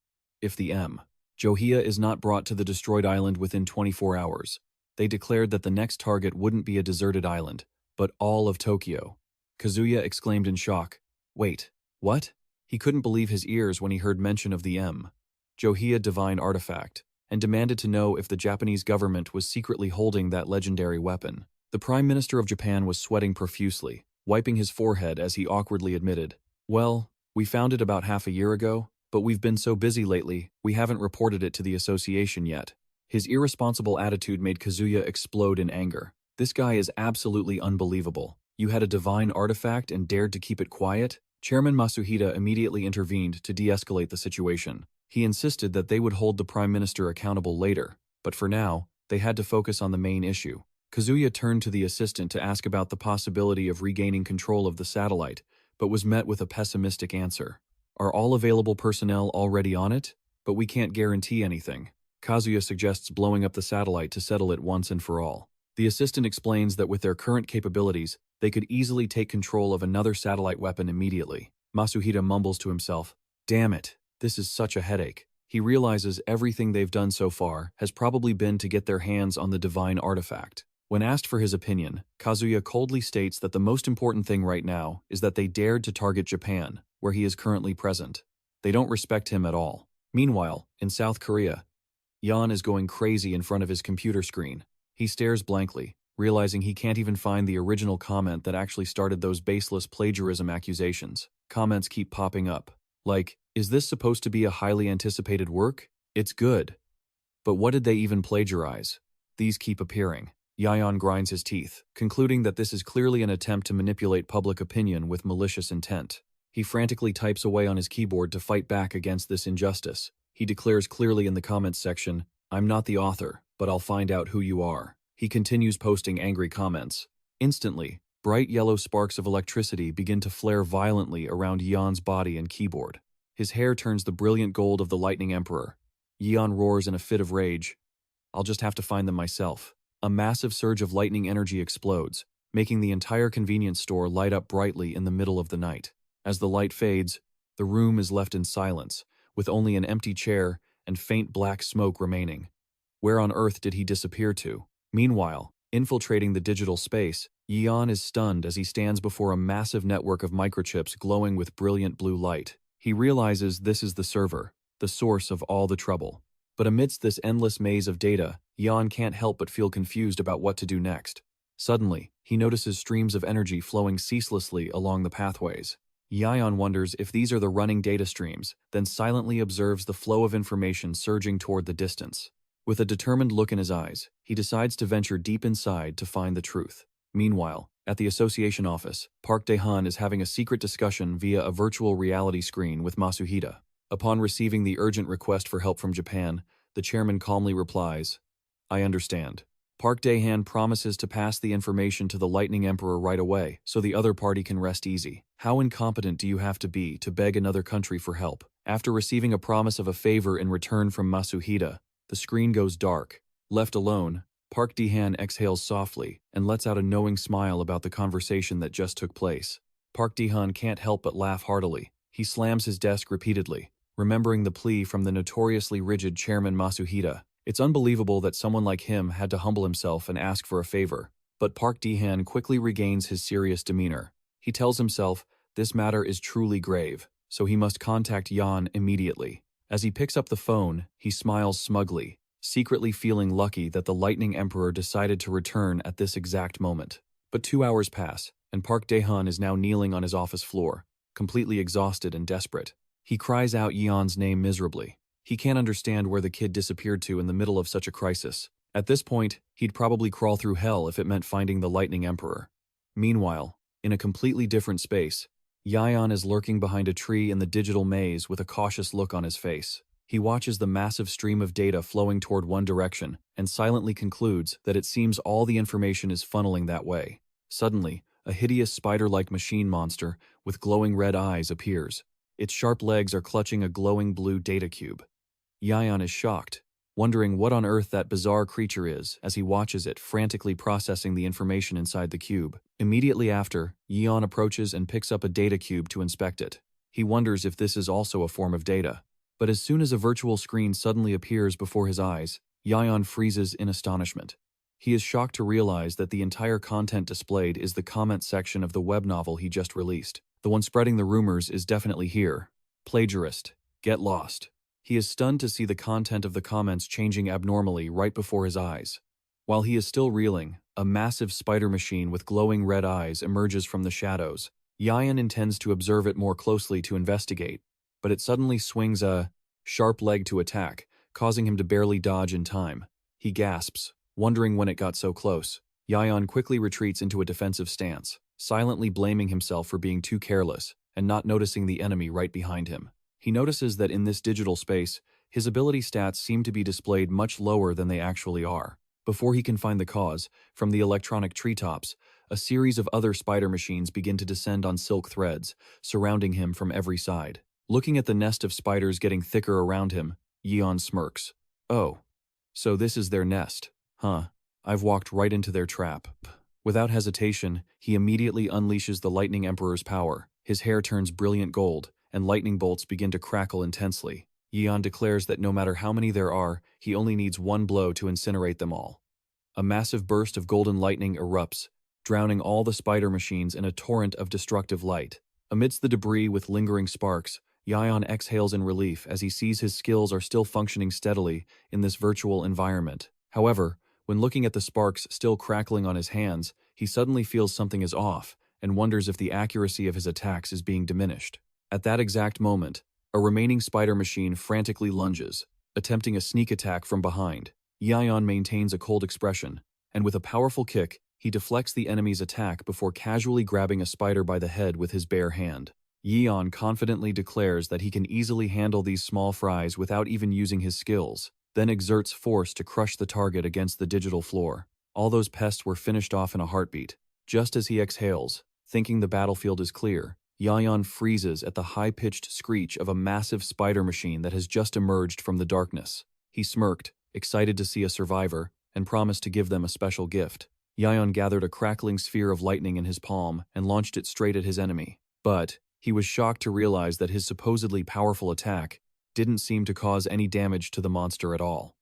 If the M. Johia is not brought to the destroyed island within 24 hours, they declared that the next target wouldn't be a deserted island, but all of Tokyo. Kazuya exclaimed in shock, "Wait, what?" He couldn't believe his ears when he heard mention of the M. Johia divine artifact, and demanded to know if the Japanese government was secretly holding that legendary weapon. The Prime Minister of Japan was sweating profusely, wiping his forehead as he awkwardly admitted, "Well, we found it about half a year ago, but we've been so busy lately, we haven't reported it to the association yet." His irresponsible attitude made Kazuya explode in anger. This guy is absolutely unbelievable. You had a divine artifact and dared to keep it quiet? Chairman Masuhida immediately intervened to de-escalate the situation. He insisted that they would hold the Prime Minister accountable later, but for now, they had to focus on the main issue. Kazuya turned to the assistant to ask about the possibility of regaining control of the satellite, but was met with a pessimistic answer. "Are all available personnel already on it? But we can't guarantee anything." Kazuya suggests blowing up the satellite to settle it once and for all. The assistant explains that with their current capabilities, they could easily take control of another satellite weapon immediately. Masuhida mumbles to himself, "Damn it, this is such a headache." He realizes everything they've done so far has probably been to get their hands on the divine artifact. When asked for his opinion, Kazuya coldly states that the most important thing right now is that they dared to target Japan, where he is currently present. They don't respect him at all. Meanwhile, in South Korea, Yion is going crazy in front of his computer screen. He stares blankly, realizing he can't even find the original comment that actually started those baseless plagiarism accusations. Comments keep popping up. Like, is this supposed to be a highly anticipated work? It's good. But what did they even plagiarize? These keep appearing. Yion grinds his teeth, concluding that this is clearly an attempt to manipulate public opinion with malicious intent. He frantically types away on his keyboard to fight back against this injustice. He declares clearly in the comments section, "I'm not the author, but I'll find out who you are." He continues posting angry comments. Instantly, bright yellow sparks of electricity begin to flare violently around Yion's body and keyboard. His hair turns the brilliant gold of the Lightning Emperor. Yion roars in a fit of rage, "I'll just have to find them myself." A massive surge of lightning energy explodes, making the entire convenience store light up brightly in the middle of the night. As the light fades, the room is left in silence, with only an empty chair and faint black smoke remaining. Where on earth did he disappear to? Meanwhile, infiltrating the digital space, Yion is stunned as he stands before a massive network of microchips glowing with brilliant blue light. He realizes this is the server, the source of all the trouble. But amidst this endless maze of data, Yion can't help but feel confused about what to do next. Suddenly, he notices streams of energy flowing ceaselessly along the pathways. Yion wonders if these are the running data streams, then silently observes the flow of information surging toward the distance. With a determined look in his eyes, he decides to venture deep inside to find the truth. Meanwhile, at the association office, Park Dae-han is having a secret discussion via a virtual reality screen with Masuhida. Upon receiving the urgent request for help from Japan, the chairman calmly replies, "I understand, Park Dae-han promises to pass the information to the Lightning Emperor right away so the other party can rest easy. How incompetent do you have to be to beg another country for help? After receiving a promise of a favor in return from Masuhita, the screen goes dark. Left alone, Park Dae-han exhales softly and lets out a knowing smile about the conversation that just took place. Park Dae-han can't help but laugh heartily. He slams his desk repeatedly, remembering the plea from the notoriously rigid Chairman Masuhita. It's unbelievable that someone like him had to humble himself and ask for a favor. But Park Dae-han quickly regains his serious demeanor. He tells himself this matter is truly grave, so he must contact Yion immediately. As he picks up the phone, he smiles smugly, secretly feeling lucky that the Lightning Emperor decided to return at this exact moment. But 2 hours pass, and Park Dae-han is now kneeling on his office floor, completely exhausted and desperate. He cries out Yeon's name miserably. He can't understand where the kid disappeared to in the middle of such a crisis. At this point, he'd probably crawl through hell if it meant finding the Lightning Emperor. Meanwhile, in a completely different space, Yion is lurking behind a tree in the digital maze with a cautious look on his face. He watches the massive stream of data flowing toward one direction and silently concludes that it seems all the information is funneling that way. Suddenly, a hideous spider-like machine monster with glowing red eyes appears. Its sharp legs are clutching a glowing blue data cube. Yion is shocked, wondering what on earth that bizarre creature is as he watches it frantically processing the information inside the cube. Immediately after, Yion approaches and picks up a data cube to inspect it. He wonders if this is also a form of data. But as soon as a virtual screen suddenly appears before his eyes, Yion freezes in astonishment. He is shocked to realize that the entire content displayed is the comment section of the web novel he just released. The one spreading the rumors is definitely here. Plagiarist. Get lost. He is stunned to see the content of the comments changing abnormally right before his eyes. While he is still reeling, a massive spider machine with glowing red eyes emerges from the shadows. Yion intends to observe it more closely to investigate, but it suddenly swings a sharp leg to attack, causing him to barely dodge in time. He gasps, wondering when it got so close. Yion quickly retreats into a defensive stance, silently blaming himself for being too careless and not noticing the enemy right behind him. He notices that in this digital space, his ability stats seem to be displayed much lower than they actually are. Before he can find the cause, from the electronic treetops, a series of other spider machines begin to descend on silk threads, surrounding him from every side. Looking at the nest of spiders getting thicker around him, Yion smirks. Oh, so this is their nest, huh? I've walked right into their trap. Without hesitation, he immediately unleashes the Lightning Emperor's power. His hair turns brilliant gold, and lightning bolts begin to crackle intensely. Yion declares that no matter how many there are, he only needs one blow to incinerate them all. A massive burst of golden lightning erupts, drowning all the spider machines in a torrent of destructive light. Amidst the debris with lingering sparks, Yion exhales in relief as he sees his skills are still functioning steadily in this virtual environment. However, when looking at the sparks still crackling on his hands, he suddenly feels something is off and wonders if the accuracy of his attacks is being diminished. At that exact moment, a remaining spider machine frantically lunges, attempting a sneak attack from behind. Yion maintains a cold expression, and with a powerful kick, he deflects the enemy's attack before casually grabbing a spider by the head with his bare hand. Yion confidently declares that he can easily handle these small fries without even using his skills, then exerts force to crush the target against the digital floor. All those pests were finished off in a heartbeat. Just as he exhales, thinking the battlefield is clear, Yion freezes at the high-pitched screech of a massive spider machine that has just emerged from the darkness. He smirked, excited to see a survivor, and promised to give them a special gift. Yion gathered a crackling sphere of lightning in his palm and launched it straight at his enemy. But he was shocked to realize that his supposedly powerful attack didn't seem to cause any damage to the monster at all.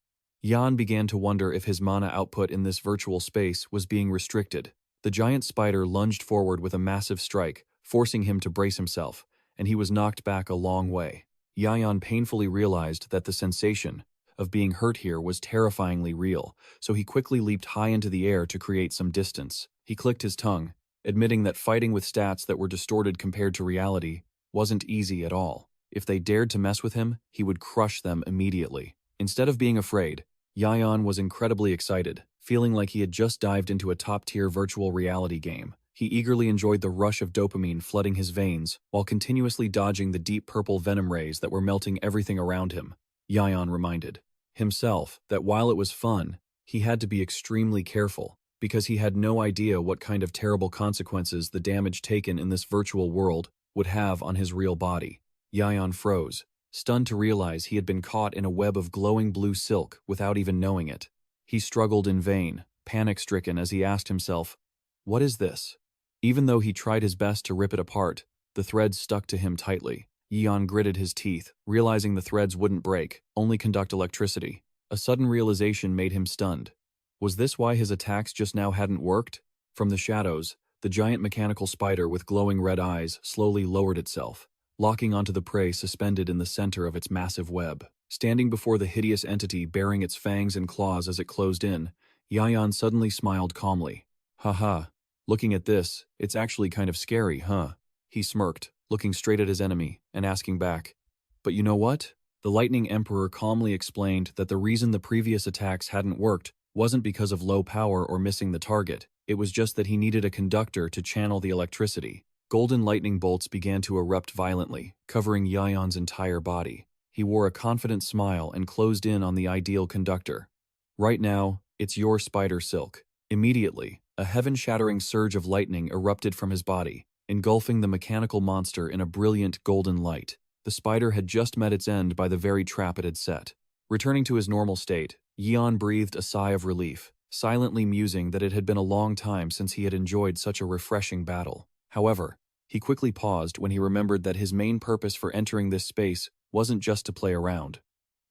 Yion began to wonder if his mana output in this virtual space was being restricted. The giant spider lunged forward with a massive strike, forcing him to brace himself, and he was knocked back a long way. Yion painfully realized that the sensation of being hurt here was terrifyingly real, so he quickly leaped high into the air to create some distance. He clicked his tongue, admitting that fighting with stats that were distorted compared to reality wasn't easy at all. If they dared to mess with him, he would crush them immediately. Instead of being afraid, Yion was incredibly excited, feeling like he had just dived into a top-tier virtual reality game. He eagerly enjoyed the rush of dopamine flooding his veins while continuously dodging the deep purple venom rays that were melting everything around him. Yion reminded himself that while it was fun, He had to be extremely careful, because he had no idea what kind of terrible consequences the damage taken in this virtual world would have on his real body. Yion froze, stunned to realize he had been caught in a web of glowing blue silk without even knowing it. He struggled in vain, panic-stricken as he asked himself, "What is this?" Even though he tried his best to rip it apart, the threads stuck to him tightly. Yion gritted his teeth, realizing the threads wouldn't break, only conduct electricity. A sudden realization made him stunned. Was this why his attacks just now hadn't worked? From the shadows, the giant mechanical spider with glowing red eyes slowly lowered itself, locking onto the prey suspended in the center of its massive web. Standing before the hideous entity baring its fangs and claws as it closed in, Yion suddenly smiled calmly. "Haha, looking at this, it's actually kind of scary, huh?" He smirked, looking straight at his enemy and asking back, "But you know what?" The Lightning Emperor calmly explained that the reason the previous attacks hadn't worked wasn't because of low power or missing the target, it was just that he needed a conductor to channel the electricity. Golden lightning bolts began to erupt violently, covering Yion's entire body. He wore a confident smile and closed in on the ideal conductor. "Right now, it's your spider silk." Immediately, a heaven-shattering surge of lightning erupted from his body, engulfing the mechanical monster in a brilliant golden light. The spider had just met its end by the very trap it had set. Returning to his normal state, Yion breathed a sigh of relief, silently musing that it had been a long time since he had enjoyed such a refreshing battle. However, he quickly paused when he remembered that his main purpose for entering this space wasn't just to play around.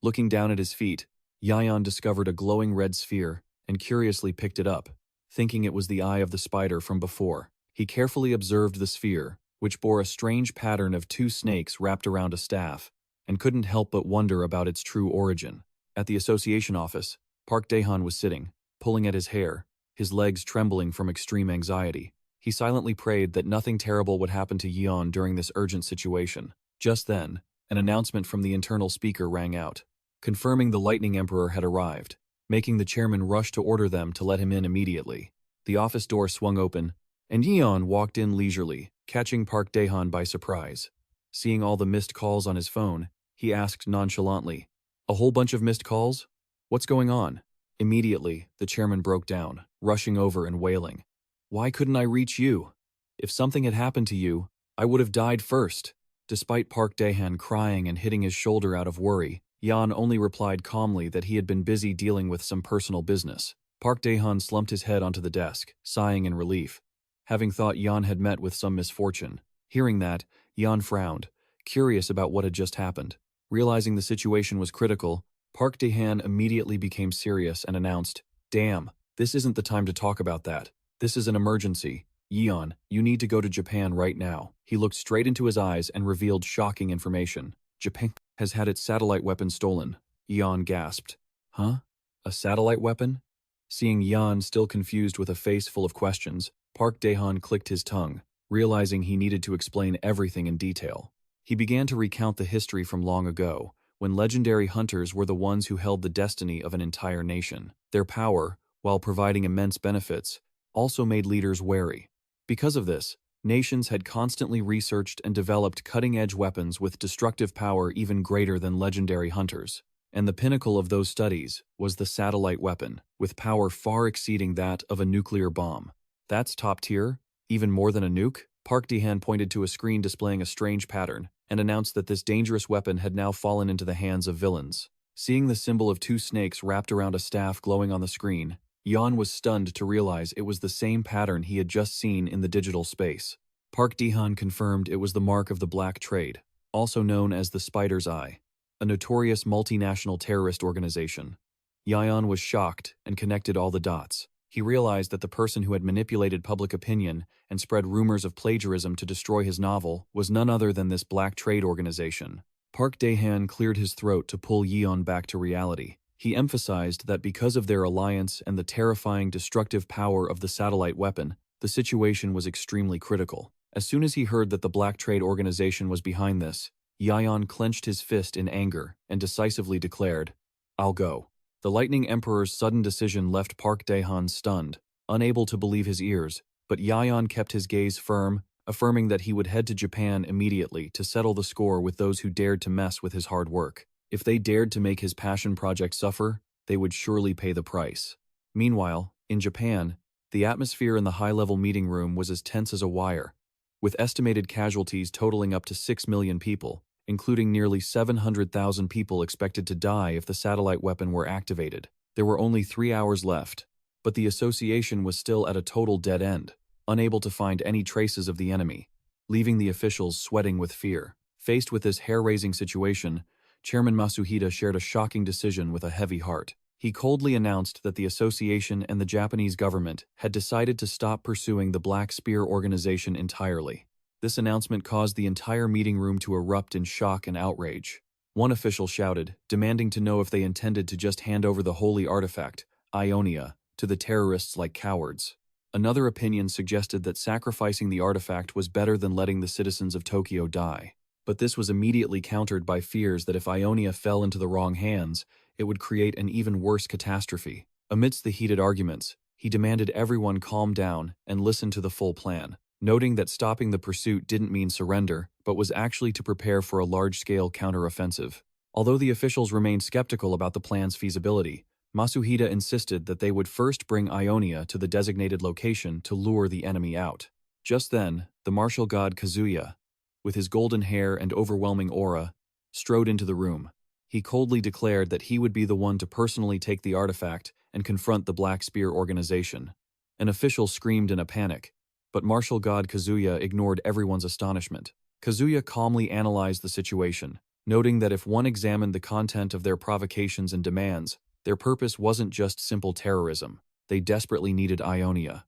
Looking down at his feet, Yion discovered a glowing red sphere and curiously picked it up, thinking it was the eye of the spider from before. He carefully observed the sphere, which bore a strange pattern of two snakes wrapped around a staff, and couldn't help but wonder about its true origin. At the association office, Park Dae-han was sitting, pulling at his hair, his legs trembling from extreme anxiety. He silently prayed that nothing terrible would happen to Yion during this urgent situation. Just then, an announcement from the internal speaker rang out, confirming the Lightning Emperor had arrived, making the chairman rush to order them to let him in immediately. The office door swung open, and Yion walked in leisurely, catching Park Dae-han by surprise. Seeing all the missed calls on his phone, he asked nonchalantly, "A whole bunch of missed calls? What's going on?" Immediately, the chairman broke down, rushing over and wailing, "Why couldn't I reach you? If something had happened to you, I would have died first." Despite Park Dae-han crying and hitting his shoulder out of worry, Yion only replied calmly that he had been busy dealing with some personal business. Park Dae-han slumped his head onto the desk, sighing in relief, having thought Yion had met with some misfortune. Hearing that, Yion frowned, curious about what had just happened. Realizing the situation was critical, Park Dae-han immediately became serious and announced, "Damn, this isn't the time to talk about that. This is an emergency. Yion, you need to go to Japan right now." He looked straight into his eyes and revealed shocking information. "Japan has had its satellite weapon stolen." Yion gasped. "Huh? A satellite weapon?" Seeing Yion still confused with a face full of questions, Park Dae-han clicked his tongue, realizing he needed to explain everything in detail. He began to recount the history from long ago, when legendary hunters were the ones who held the destiny of an entire nation. Their power, while providing immense benefits, also made leaders wary. Because of this, nations had constantly researched and developed cutting-edge weapons with destructive power even greater than legendary hunters. And the pinnacle of those studies was the satellite weapon, with power far exceeding that of a nuclear bomb. "That's top tier? Even more than a nuke?" Park Dae-han pointed to a screen displaying a strange pattern, and announced that this dangerous weapon had now fallen into the hands of villains. Seeing the symbol of two snakes wrapped around a staff glowing on the screen, Yion was stunned to realize it was the same pattern he had just seen in the digital space. Park Dae-han confirmed it was the mark of the Black Trade, also known as the Spider's Eye, a notorious multinational terrorist organization. Yion was shocked and connected all the dots. He realized that the person who had manipulated public opinion and spread rumors of plagiarism to destroy his novel was none other than this Black Trade organization. Park Dae-han cleared his throat to pull Yion back to reality. He emphasized that because of their alliance and the terrifying destructive power of the satellite weapon, the situation was extremely critical. As soon as he heard that the Black Trade organization was behind this, Yion clenched his fist in anger and decisively declared, "I'll go." The Lightning Emperor's sudden decision left Park Dae-han stunned, unable to believe his ears, but Yion kept his gaze firm, affirming that he would head to Japan immediately to settle the score with those who dared to mess with his hard work. If they dared to make his passion project suffer, they would surely pay the price. Meanwhile, in Japan, the atmosphere in the high-level meeting room was as tense as a wire, with estimated casualties totaling up to 6 million people, including nearly 700,000 people expected to die if the satellite weapon were activated. There were only 3 hours left, but the association was still at a total dead end, unable to find any traces of the enemy, leaving the officials sweating with fear. Faced with this hair-raising situation, Chairman Masuhida shared a shocking decision with a heavy heart. He coldly announced that the association and the Japanese government had decided to stop pursuing the Black Spear organization entirely. This announcement caused the entire meeting room to erupt in shock and outrage. One official shouted, demanding to know if they intended to just hand over the holy artifact, Ionia, to the terrorists like cowards. Another opinion suggested that sacrificing the artifact was better than letting the citizens of Tokyo die. But this was immediately countered by fears that if Ionia fell into the wrong hands, it would create an even worse catastrophe. Amidst the heated arguments, he demanded everyone calm down and listen to the full plan, noting that stopping the pursuit didn't mean surrender, but was actually to prepare for a large-scale counteroffensive. Although the officials remained skeptical about the plan's feasibility, Masuhida insisted that they would first bring Ionia to the designated location to lure the enemy out. Just then, the martial god Kazuya, with his golden hair and overwhelming aura, strode into the room. He coldly declared that he would be the one to personally take the artifact and confront the Black Spear organization. An official screamed in a panic, but martial god Kazuya ignored everyone's astonishment. Kazuya calmly analyzed the situation, noting that if one examined the content of their provocations and demands, their purpose wasn't just simple terrorism. They desperately needed Ionia.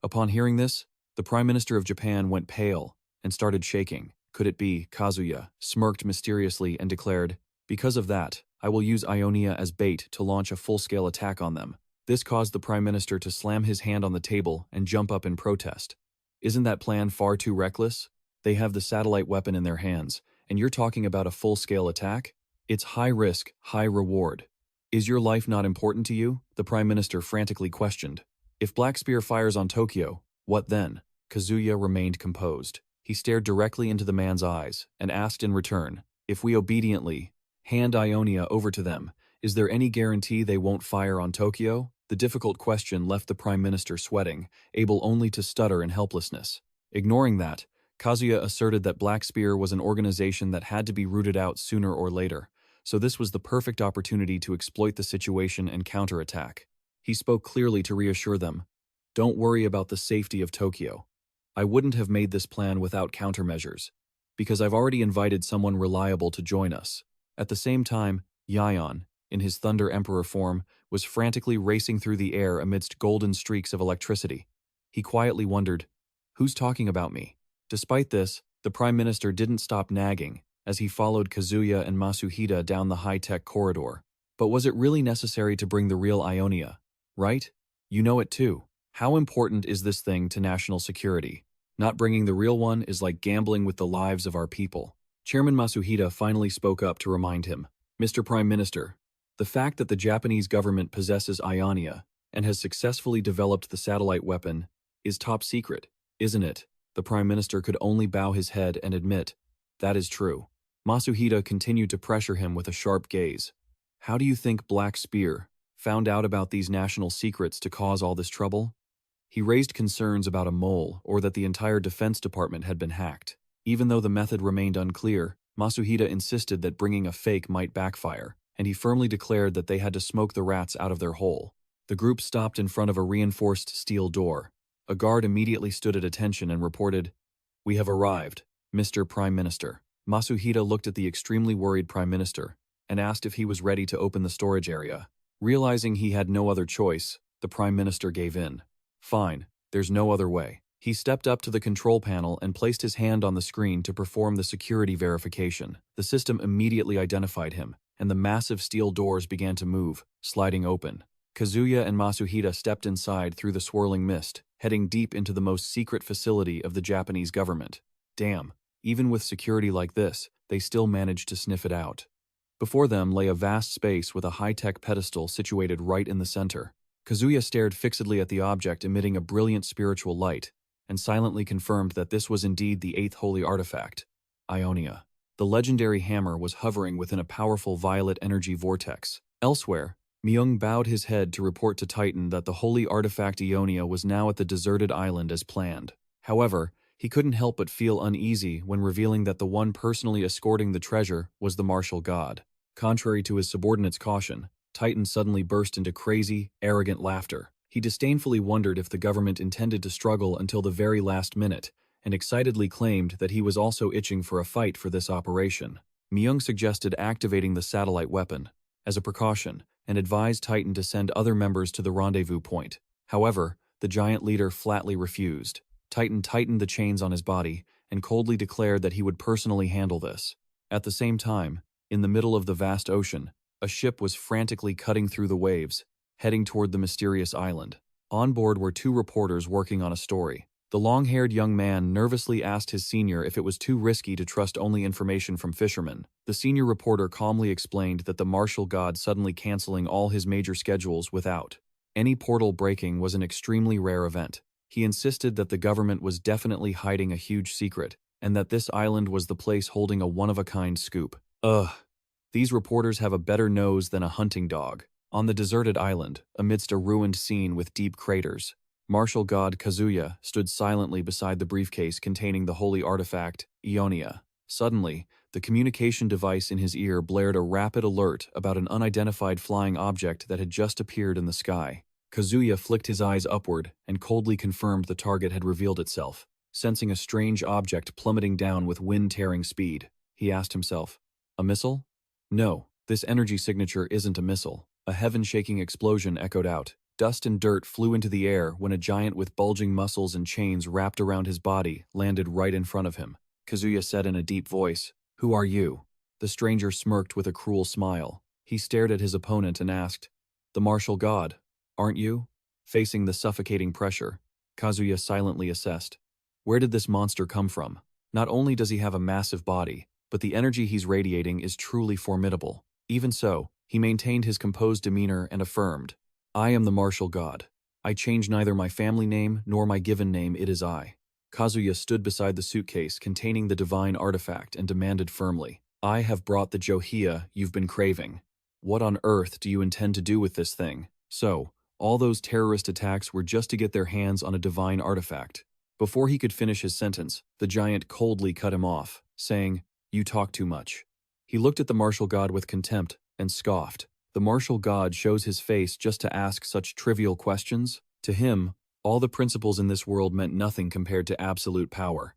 Upon hearing this, the Prime Minister of Japan went pale and started shaking. Could it be? Kazuya smirked mysteriously and declared, "Because of that, I will use Ionia as bait to launch a full-scale attack on them." This caused the Prime Minister to slam his hand on the table and jump up in protest. Isn't that plan far too reckless? They have the satellite weapon in their hands, and you're talking about a full-scale attack? It's high risk, high reward. Is your life not important to you? The Prime Minister frantically questioned. If Black Spear fires on Tokyo, what then? Kazuya remained composed. He stared directly into the man's eyes and asked in return, if we obediently hand Ionia over to them, is there any guarantee they won't fire on Tokyo? The difficult question left the Prime Minister sweating, able only to stutter in helplessness. Ignoring that, Kazuya asserted that Black Spear was an organization that had to be rooted out sooner or later, so this was the perfect opportunity to exploit the situation and counterattack. He spoke clearly to reassure them. Don't worry about the safety of Tokyo. I wouldn't have made this plan without countermeasures, because I've already invited someone reliable to join us. At the same time, Yion, in his Thunder Emperor form, was frantically racing through the air amidst golden streaks of electricity. He quietly wondered, who's talking about me? Despite this, the Prime Minister didn't stop nagging as he followed Kazuya and Masuhida down the high-tech corridor. But was it really necessary to bring the real Ionia? Right? You know it too. How important is this thing to national security? Not bringing the real one is like gambling with the lives of our people. Chairman Masuhida finally spoke up to remind him, Mr. Prime Minister, the fact that the Japanese government possesses Ionia and has successfully developed the satellite weapon is top secret, isn't it? The Prime Minister could only bow his head and admit, that is true. Masuhida continued to pressure him with a sharp gaze. How do you think Black Spear found out about these national secrets to cause all this trouble? He raised concerns about a mole or that the entire Defense Department had been hacked. Even though the method remained unclear, Masuhida insisted that bringing a fake might backfire, and he firmly declared that they had to smoke the rats out of their hole. The group stopped in front of a reinforced steel door. A guard immediately stood at attention and reported, "We have arrived, Mr. Prime Minister." Masuhida looked at the extremely worried Prime Minister and asked if he was ready to open the storage area. Realizing he had no other choice, the Prime Minister gave in. Fine, there's no other way. He stepped up to the control panel and placed his hand on the screen to perform the security verification. The system immediately identified him, and the massive steel doors began to move, sliding open. Kazuya and Masuhida stepped inside through the swirling mist, heading deep into the most secret facility of the Japanese government. Damn, even with security like this, they still managed to sniff it out. Before them lay a vast space with a high-tech pedestal situated right in the center. Kazuya stared fixedly at the object emitting a brilliant spiritual light, and silently confirmed that this was indeed the eighth holy artifact, Ionia. The legendary hammer was hovering within a powerful violet energy vortex. Elsewhere, Myung bowed his head to report to Titan that the holy artifact Ionia was now at the deserted island as planned. However, he couldn't help but feel uneasy when revealing that the one personally escorting the treasure was the martial god. Contrary to his subordinate's caution, Titan suddenly burst into crazy, arrogant laughter. He disdainfully wondered if the government intended to struggle until the very last minute, and excitedly claimed that he was also itching for a fight for this operation. Myung suggested activating the satellite weapon as a precaution, and advised Titan to send other members to the rendezvous point. However, the giant leader flatly refused. Titan tightened the chains on his body and coldly declared that he would personally handle this. At the same time, in the middle of the vast ocean, a ship was frantically cutting through the waves, heading toward the mysterious island. On board were two reporters working on a story. The long-haired young man nervously asked his senior if it was too risky to trust only information from fishermen. The senior reporter calmly explained that the martial god suddenly canceling all his major schedules without any portal breaking was an extremely rare event. He insisted that the government was definitely hiding a huge secret, and that this island was the place holding a one-of-a-kind scoop. Ugh. These reporters have a better nose than a hunting dog. On the deserted island, amidst a ruined scene with deep craters, martial god Kazuya stood silently beside the briefcase containing the holy artifact, Ionia. Suddenly, the communication device in his ear blared a rapid alert about an unidentified flying object that had just appeared in the sky. Kazuya flicked his eyes upward and coldly confirmed the target had revealed itself. Sensing a strange object plummeting down with wind-tearing speed, he asked himself, "A missile?" No, this energy signature isn't a missile. A heaven-shaking explosion echoed out. Dust and dirt flew into the air when a giant with bulging muscles and chains wrapped around his body landed right in front of him. Kazuya said in a deep voice, "Who are you?" The stranger smirked with a cruel smile. He stared at his opponent and asked, "The martial god, aren't you?" Facing the suffocating pressure, Kazuya silently assessed, "Where did this monster come from? Not only does he have a massive body, but the energy he's radiating is truly formidable." Even so, he maintained his composed demeanor and affirmed, "I am the martial god. I change neither my family name nor my given name, it is I." Kazuya stood beside the suitcase containing the divine artifact and demanded firmly, "I have brought the Johia you've been craving. What on earth do you intend to do with this thing?" So, all those terrorist attacks were just to get their hands on a divine artifact. Before he could finish his sentence, the giant coldly cut him off, saying, "You talk too much." He looked at the martial god with contempt and scoffed. The martial god shows his face just to ask such trivial questions? To him, all the principles in this world meant nothing compared to absolute power.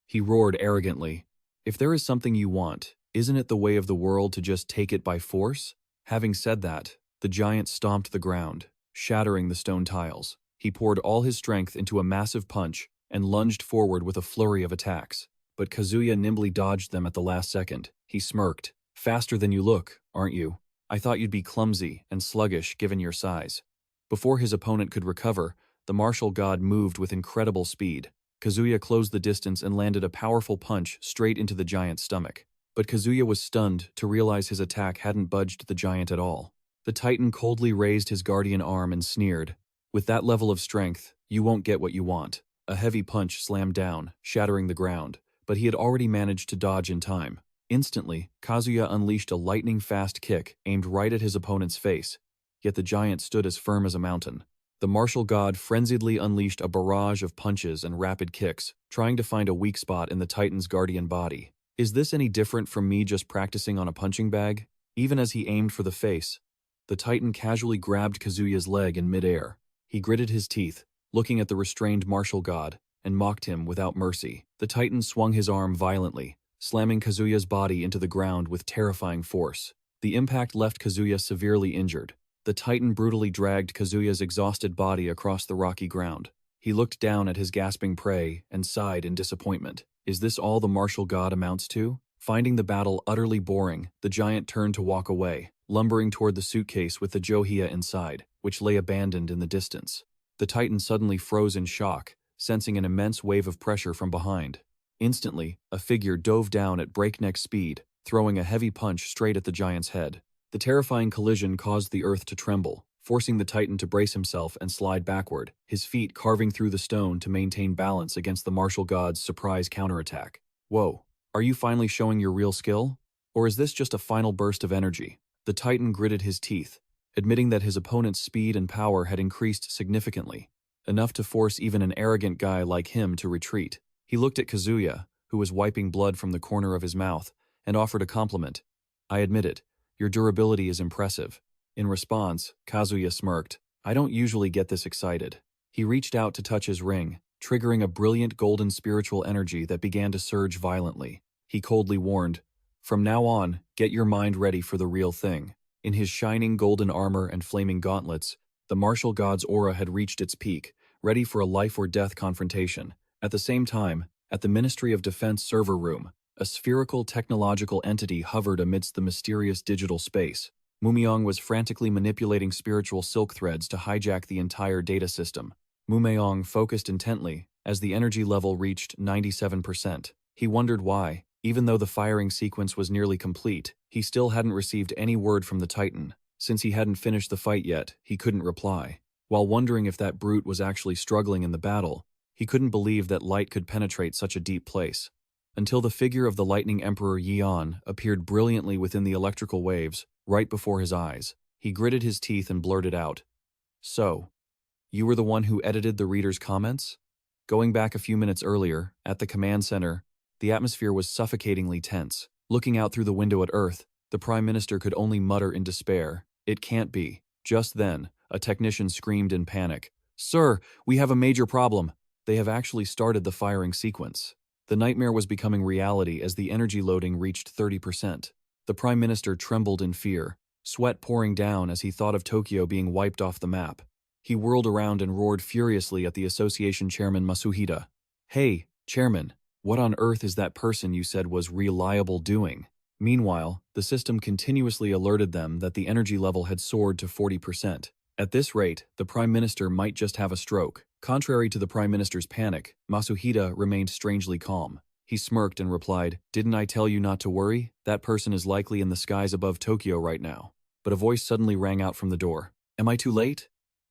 He roared arrogantly, "If there is something you want, isn't it the way of the world to just take it by force?" Having said that, the giant stomped the ground, shattering the stone tiles. He poured all his strength into a massive punch and lunged forward with a flurry of attacks. But Kazuya nimbly dodged them at the last second. He smirked, "Faster than you look, aren't you? I thought you'd be clumsy and sluggish given your size." Before his opponent could recover, the martial god moved with incredible speed. Kazuya closed the distance and landed a powerful punch straight into the giant's stomach. But Kazuya was stunned to realize his attack hadn't budged the giant at all. The titan coldly raised his guardian arm and sneered, "With that level of strength, you won't get what you want." A heavy punch slammed down, shattering the ground, but he had already managed to dodge in time. Instantly, Kazuya unleashed a lightning-fast kick aimed right at his opponent's face, yet the giant stood as firm as a mountain. The martial god frenziedly unleashed a barrage of punches and rapid kicks, trying to find a weak spot in the titan's guardian body. Is this any different from me just practicing on a punching bag? Even as he aimed for the face, the titan casually grabbed Kazuya's leg in midair. He gritted his teeth, looking at the restrained martial god, and mocked him without mercy. The titan swung his arm violently, slamming Kazuya's body into the ground with terrifying force. The impact left Kazuya severely injured. The titan brutally dragged Kazuya's exhausted body across the rocky ground. He looked down at his gasping prey and sighed in disappointment. Is this all the martial god amounts to? Finding the battle utterly boring, the giant turned to walk away, lumbering toward the suitcase with the Johia inside, which lay abandoned in the distance. The titan suddenly froze in shock, sensing an immense wave of pressure from behind. Instantly, a figure dove down at breakneck speed, throwing a heavy punch straight at the giant's head. The terrifying collision caused the earth to tremble, forcing the titan to brace himself and slide backward, his feet carving through the stone to maintain balance against the martial god's surprise counterattack. Whoa, are you finally showing your real skill? Or is this just a final burst of energy? The titan gritted his teeth, admitting that his opponent's speed and power had increased significantly, enough to force even an arrogant guy like him to retreat. He looked at Kazuya, who was wiping blood from the corner of his mouth, and offered a compliment. "I admit it, your durability is impressive." In response, Kazuya smirked. "I don't usually get this excited." He reached out to touch his ring, triggering a brilliant golden spiritual energy that began to surge violently. He coldly warned, "From now on, get your mind ready for the real thing." In his shining golden armor and flaming gauntlets, the martial god's aura had reached its peak, ready for a life-or-death confrontation. At the same time, at the Ministry of Defense server room, a spherical technological entity hovered amidst the mysterious digital space. Mumyong was frantically manipulating spiritual silk threads to hijack the entire data system. Mumyong focused intently as the energy level reached 97%. He wondered why, even though the firing sequence was nearly complete, he still hadn't received any word from the Titan. Since he hadn't finished the fight yet, he couldn't reply. While wondering if that brute was actually struggling in the battle, he couldn't believe that light could penetrate such a deep place. Until the figure of the Lightning Emperor Yion appeared brilliantly within the electrical waves, right before his eyes. He gritted his teeth and blurted out, "So, you were the one who edited the reader's comments?" Going back a few minutes earlier, at the command center, the atmosphere was suffocatingly tense. Looking out through the window at Earth, the Prime Minister could only mutter in despair, "It can't be." Just then, a technician screamed in panic, "Sir, we have a major problem. They have actually started the firing sequence." The nightmare was becoming reality as the energy loading reached 30%. The Prime Minister trembled in fear, sweat pouring down as he thought of Tokyo being wiped off the map. He whirled around and roared furiously at the association chairman Masuhida. "Hey, chairman, what on earth is that person you said was reliable doing?" Meanwhile, the system continuously alerted them that the energy level had soared to 40%. At this rate, the Prime Minister might just have a stroke. Contrary to the Prime Minister's panic, Masuhida remained strangely calm. He smirked and replied, "Didn't I tell you not to worry? That person is likely in the skies above Tokyo right now." But a voice suddenly rang out from the door. "Am I too late?"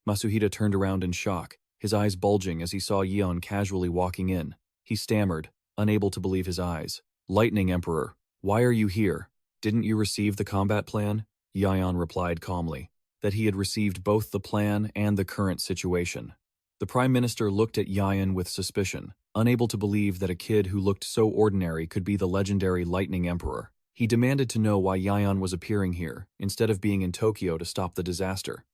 Masuhida turned around in shock, his eyes bulging as he saw Yion casually walking in. He stammered, unable to believe his eyes. "Lightning Emperor, why are you here? Didn't you receive the combat plan?" Yion replied calmly, that he had received both the plan and the current situation. The Prime Minister looked at Yion with suspicion, unable to believe that a kid who looked so ordinary could be the legendary Lightning Emperor. He demanded to know why Yion was appearing here, instead of being in Tokyo to stop the disaster.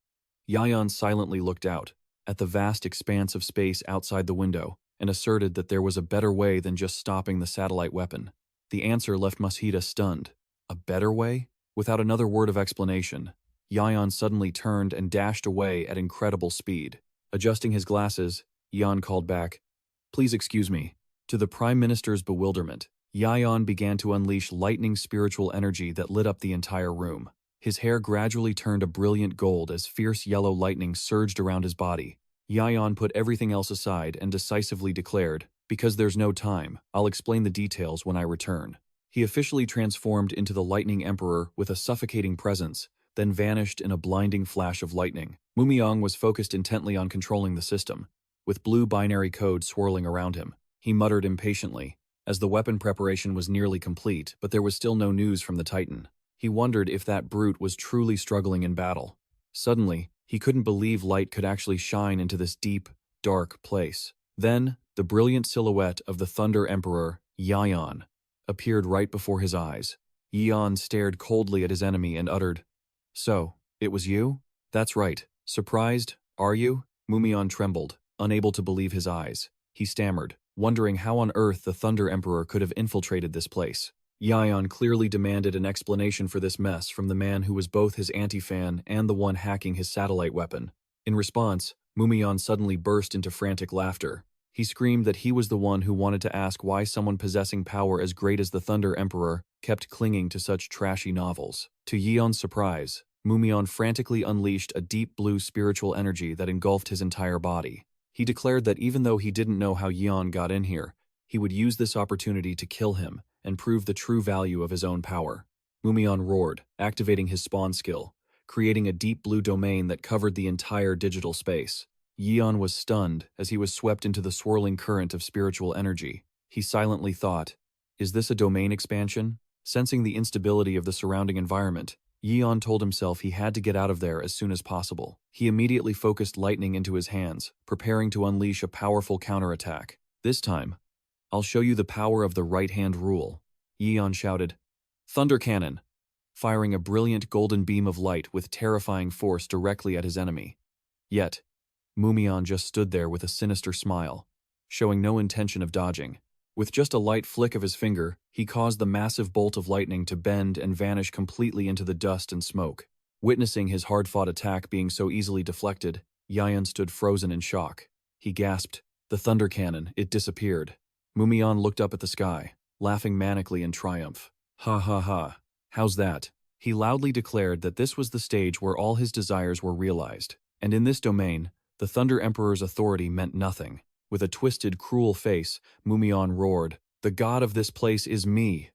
Yion silently looked out, at the vast expanse of space outside the window, and asserted that there was a better way than just stopping the satellite weapon. The answer left Masuhida stunned. A better way? Without another word of explanation, Yion suddenly turned and dashed away at incredible speed. Adjusting his glasses, Yion called back, "Please excuse me." To the Prime Minister's bewilderment, Yion began to unleash lightning spiritual energy that lit up the entire room. His hair gradually turned a brilliant gold as fierce yellow lightning surged around his body. Yion put everything else aside and decisively declared, "Because there's no time, I'll explain the details when I return." He officially transformed into the Lightning Emperor with a suffocating presence, then vanished in a blinding flash of lightning. Mumyong was focused intently on controlling the system, with blue binary code swirling around him. He muttered impatiently, as the weapon preparation was nearly complete, but there was still no news from the Titan. He wondered if that brute was truly struggling in battle. Suddenly, he couldn't believe light could actually shine into this deep, dark place. Then, the brilliant silhouette of the Thunder Emperor, Yion, appeared right before his eyes. Yion stared coldly at his enemy and uttered, "So, it was you?" "That's right. Surprised, are you?" Mumyong trembled, unable to believe his eyes. He stammered, wondering how on earth the Thunder Emperor could have infiltrated this place. Yion clearly demanded an explanation for this mess from the man who was both his anti-fan and the one hacking his satellite weapon. In response, Mumyong suddenly burst into frantic laughter. He screamed that he was the one who wanted to ask why someone possessing power as great as the Thunder Emperor kept clinging to such trashy novels. To Yeon's surprise, Mumyong frantically unleashed a deep blue spiritual energy that engulfed his entire body. He declared that even though he didn't know how Yion got in here, he would use this opportunity to kill him and prove the true value of his own power. Mumyong roared, activating his spawn skill, creating a deep blue domain that covered the entire digital space. Yion was stunned as he was swept into the swirling current of spiritual energy. He silently thought, "Is this a domain expansion?" Sensing the instability of the surrounding environment, Yion told himself he had to get out of there as soon as possible. He immediately focused lightning into his hands, preparing to unleash a powerful counterattack. This time, I'll show you the power of the right-hand rule, Yion shouted. Thunder cannon, firing a brilliant golden beam of light with terrifying force directly at his enemy. Yet, Mumion just stood there with a sinister smile, showing no intention of dodging. With just a light flick of his finger, he caused the massive bolt of lightning to bend and vanish completely into the dust and smoke. Witnessing his hard-fought attack being so easily deflected, Yion stood frozen in shock. He gasped, "The thunder cannon, it disappeared." Mumion looked up at the sky, laughing manically in triumph. "Ha ha ha, how's that?" He loudly declared that this was the stage where all his desires were realized, and in this domain, the Thunder Emperor's authority meant nothing. With a twisted, cruel face, Mumion roared, "The god of this place is me!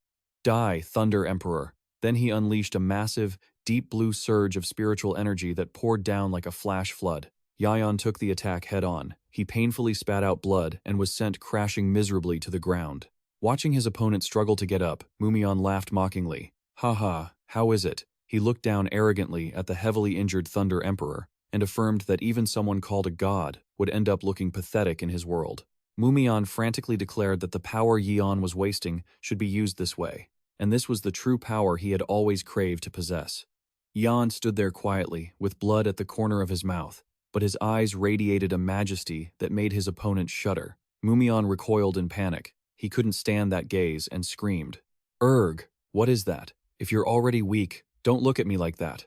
Die, Thunder Emperor!" Then he unleashed a massive, deep blue surge of spiritual energy that poured down like a flash flood. Yion took the attack head-on. He painfully spat out blood and was sent crashing miserably to the ground. Watching his opponent struggle to get up, Mumion laughed mockingly. "Ha ha, how is it?" He looked down arrogantly at the heavily injured Thunder Emperor and affirmed that even someone called a god would end up looking pathetic in his world. Mumion frantically declared that the power Yion was wasting should be used this way, and this was the true power he had always craved to possess. Yion stood there quietly, with blood at the corner of his mouth, but his eyes radiated a majesty that made his opponent shudder. Mumion recoiled in panic. He couldn't stand that gaze and screamed, "Erg, what is that? If you're already weak, don't look at me like that."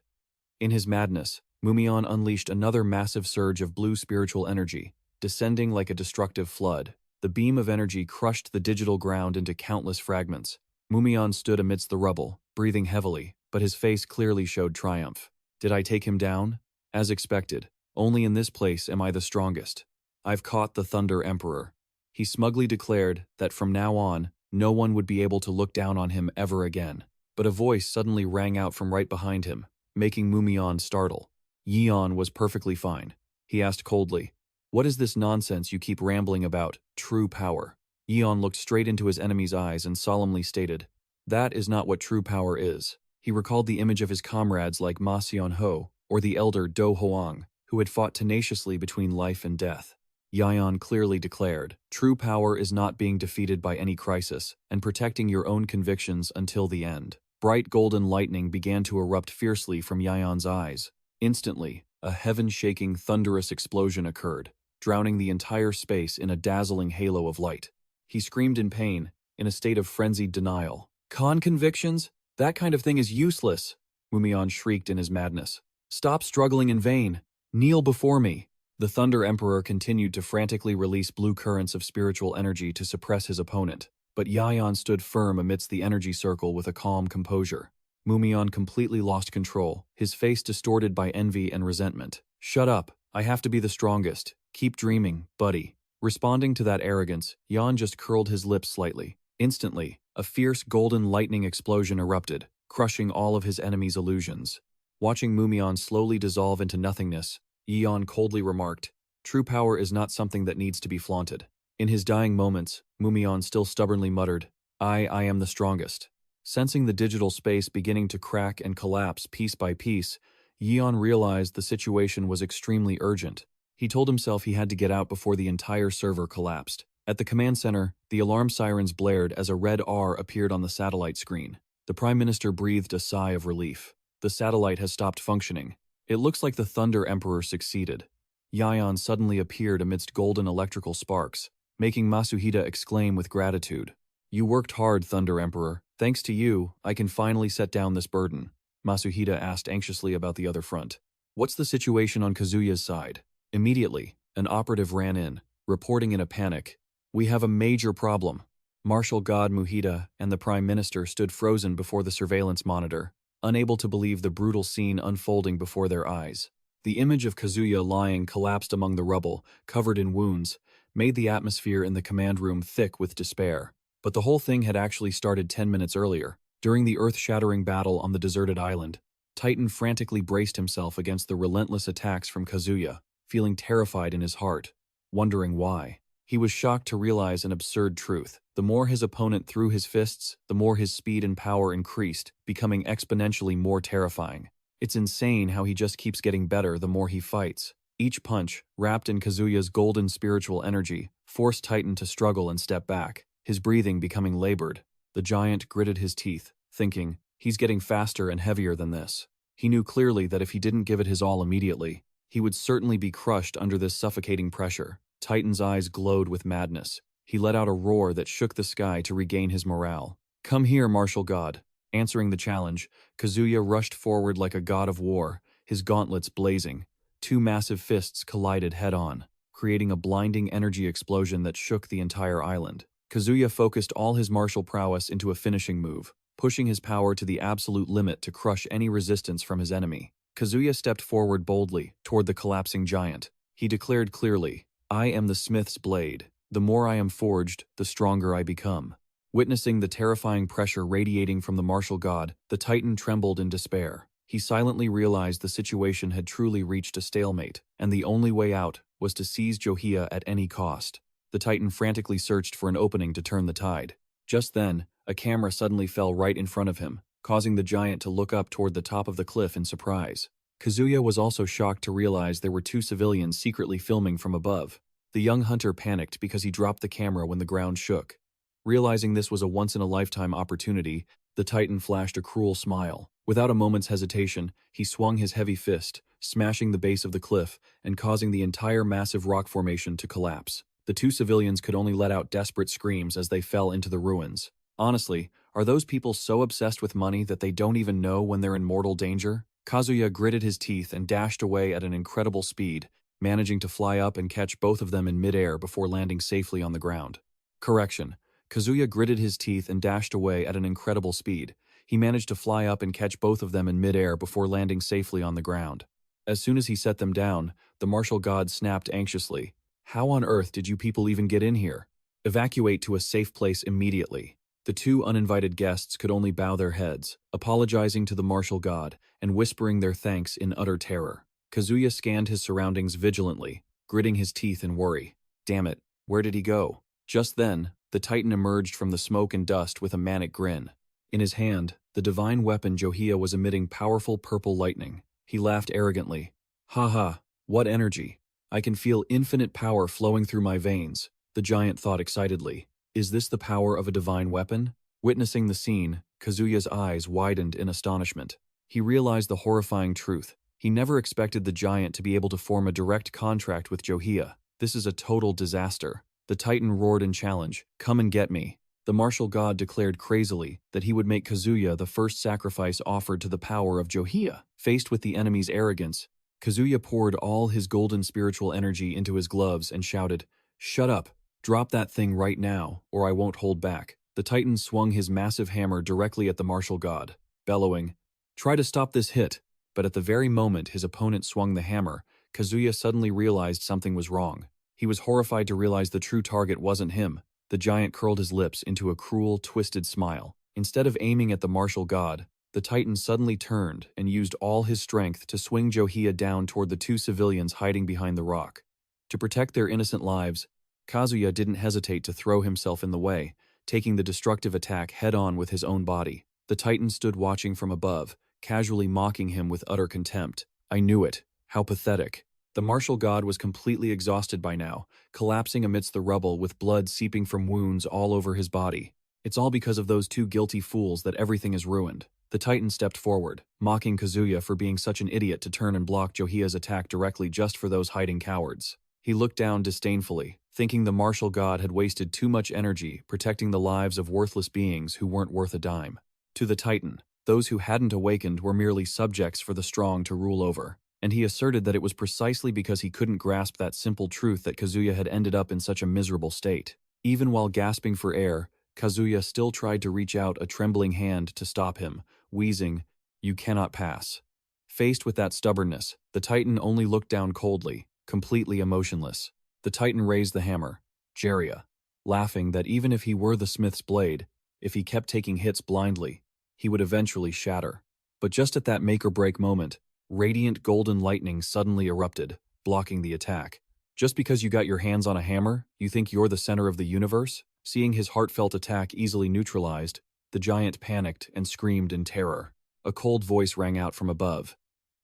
In his madness, Mumion unleashed another massive surge of blue spiritual energy, descending like a destructive flood. The beam of energy crushed the digital ground into countless fragments. Mumion stood amidst the rubble, breathing heavily, but his face clearly showed triumph. "Did I take him down?" "As expected. Only in this place am I the strongest. I've caught the Thunder Emperor." He smugly declared that from now on, no one would be able to look down on him ever again. But a voice suddenly rang out from right behind him, making Mumion startle. Yion was perfectly fine. He asked coldly, "What is this nonsense you keep rambling about, true power?" Yion looked straight into his enemy's eyes and solemnly stated, "That is not what true power is." He recalled the image of his comrades like Ma Xianho or the elder Do Hoang, who had fought tenaciously between life and death. Yion clearly declared, "True power is not being defeated by any crisis, and protecting your own convictions until the end." Bright golden lightning began to erupt fiercely from Yion's eyes. Instantly, a heaven-shaking, thunderous explosion occurred, drowning the entire space in a dazzling halo of light. He screamed in pain, in a state of frenzied denial. "Convictions? That kind of thing is useless!" Mumion shrieked in his madness. "Stop struggling in vain! Kneel before me!" The Thunder Emperor continued to frantically release blue currents of spiritual energy to suppress his opponent, but Yion stood firm amidst the energy circle with a calm composure. Mumion completely lost control, his face distorted by envy and resentment. "Shut up, I have to be the strongest. Keep dreaming, buddy." Responding to that arrogance, Yion just curled his lips slightly. Instantly, a fierce golden lightning explosion erupted, crushing all of his enemy's illusions. Watching Mumion slowly dissolve into nothingness, Yion coldly remarked, "True power is not something that needs to be flaunted." In his dying moments, Mumion still stubbornly muttered, I am the strongest." Sensing the digital space beginning to crack and collapse piece by piece, Yion realized the situation was extremely urgent. He told himself he had to get out before the entire server collapsed. At the command center, the alarm sirens blared as a red R appeared on the satellite screen. The Prime Minister breathed a sigh of relief. The satellite has stopped functioning. It looks like the Thunder Emperor succeeded. Yion suddenly appeared amidst golden electrical sparks, making Masuhida exclaim with gratitude. "You worked hard, Thunder Emperor. Thanks to you, I can finally set down this burden." Masuhida asked anxiously about the other front. "What's the situation on Kazuya's side?" Immediately, an operative ran in, reporting in a panic, "We have a major problem." Marshal God Muhida and the Prime Minister stood frozen before the surveillance monitor, unable to believe the brutal scene unfolding before their eyes. The image of Kazuya lying collapsed among the rubble, covered in wounds, made the atmosphere in the command room thick with despair. But the whole thing had actually started 10 minutes earlier. During the earth-shattering battle on the deserted island, Titan frantically braced himself against the relentless attacks from Kazuya, feeling terrified in his heart, wondering why. He was shocked to realize an absurd truth. The more his opponent threw his fists, the more his speed and power increased, becoming exponentially more terrifying. It's insane how he just keeps getting better the more he fights. Each punch, wrapped in Kazuya's golden spiritual energy, forced Titan to struggle and step back, his breathing becoming labored. The giant gritted his teeth, thinking, he's getting faster and heavier than this. He knew clearly that if he didn't give it his all immediately, he would certainly be crushed under this suffocating pressure. Titan's eyes glowed with madness. He let out a roar that shook the sky to regain his morale. "Come here, martial god." Answering the challenge, Kazuya rushed forward like a god of war, his gauntlets blazing. Two massive fists collided head-on, creating a blinding energy explosion that shook the entire island. Kazuya focused all his martial prowess into a finishing move, pushing his power to the absolute limit to crush any resistance from his enemy. Kazuya stepped forward boldly toward the collapsing giant. He declared clearly, "I am the smith's blade. The more I am forged, the stronger I become." Witnessing the terrifying pressure radiating from the martial god, the Titan trembled in despair. He silently realized the situation had truly reached a stalemate, and the only way out was to seize Johia at any cost. The Titan frantically searched for an opening to turn the tide. Just then, a camera suddenly fell right in front of him, causing the giant to look up toward the top of the cliff in surprise. Kazuya was also shocked to realize there were two civilians secretly filming from above. The young hunter panicked because he dropped the camera when the ground shook. Realizing this was a once-in-a-lifetime opportunity, the Titan flashed a cruel smile. Without a moment's hesitation, he swung his heavy fist, smashing the base of the cliff and causing the entire massive rock formation to collapse. The two civilians could only let out desperate screams as they fell into the ruins. Honestly, are those people so obsessed with money that they don't even know when they're in mortal danger? Kazuya gritted his teeth and dashed away at an incredible speed, managing to fly up and catch both of them in midair before landing safely on the ground. Correction. Kazuya gritted his teeth and dashed away at an incredible speed. He managed to fly up and catch both of them in midair before landing safely on the ground. As soon as he set them down, the martial god snapped anxiously, "How on earth did you people even get in here? Evacuate to a safe place immediately." The two uninvited guests could only bow their heads, apologizing to the martial god and whispering their thanks in utter terror. Kazuya scanned his surroundings vigilantly, gritting his teeth in worry. Damn it, where did he go? Just then, the Titan emerged from the smoke and dust with a manic grin. In his hand, the divine weapon Johia was emitting powerful purple lightning. He laughed arrogantly. "Haha, what energy. I can feel infinite power flowing through my veins," the giant thought excitedly. Is this the power of a divine weapon? Witnessing the scene, Kazuya's eyes widened in astonishment. He realized the horrifying truth. He never expected the giant to be able to form a direct contract with Johia. This is a total disaster. The Titan roared in challenge, "Come and get me." The martial god declared crazily that he would make Kazuya the first sacrifice offered to the power of Johia. Faced with the enemy's arrogance, Kazuya poured all his golden spiritual energy into his gloves and shouted, "Shut up! Drop that thing right now, or I won't hold back." The Titan swung his massive hammer directly at the martial god, bellowing, "Try to stop this hit." But at the very moment his opponent swung the hammer, Kazuya suddenly realized something was wrong. He was horrified to realize the true target wasn't him. The giant curled his lips into a cruel, twisted smile. Instead of aiming at the martial god, the Titan suddenly turned and used all his strength to swing Johia down toward the two civilians hiding behind the rock. To protect their innocent lives, Kazuya didn't hesitate to throw himself in the way, taking the destructive attack head-on with his own body. The Titan stood watching from above, casually mocking him with utter contempt. "I knew it. How pathetic." The martial god was completely exhausted by now, collapsing amidst the rubble with blood seeping from wounds all over his body. It's all because of those two guilty fools that everything is ruined. The Titan stepped forward, mocking Kazuya for being such an idiot to turn and block Johia's attack directly just for those hiding cowards. He looked down disdainfully, thinking the martial god had wasted too much energy protecting the lives of worthless beings who weren't worth a dime. To the Titan, those who hadn't awakened were merely subjects for the strong to rule over. And he asserted that it was precisely because he couldn't grasp that simple truth that Kazuya had ended up in such a miserable state. Even while gasping for air, Kazuya still tried to reach out a trembling hand to stop him, wheezing, "You cannot pass." Faced with that stubbornness, the Titan only looked down coldly, completely emotionless. The Titan raised the hammer, Jeria, laughing that even if he were the smith's blade, if he kept taking hits blindly, he would eventually shatter. But just at that make-or-break moment, radiant golden lightning suddenly erupted, blocking the attack. Just because you got your hands on a hammer, you think you're the center of the universe? Seeing his heartfelt attack easily neutralized, the giant panicked and screamed in terror. A cold voice rang out from above.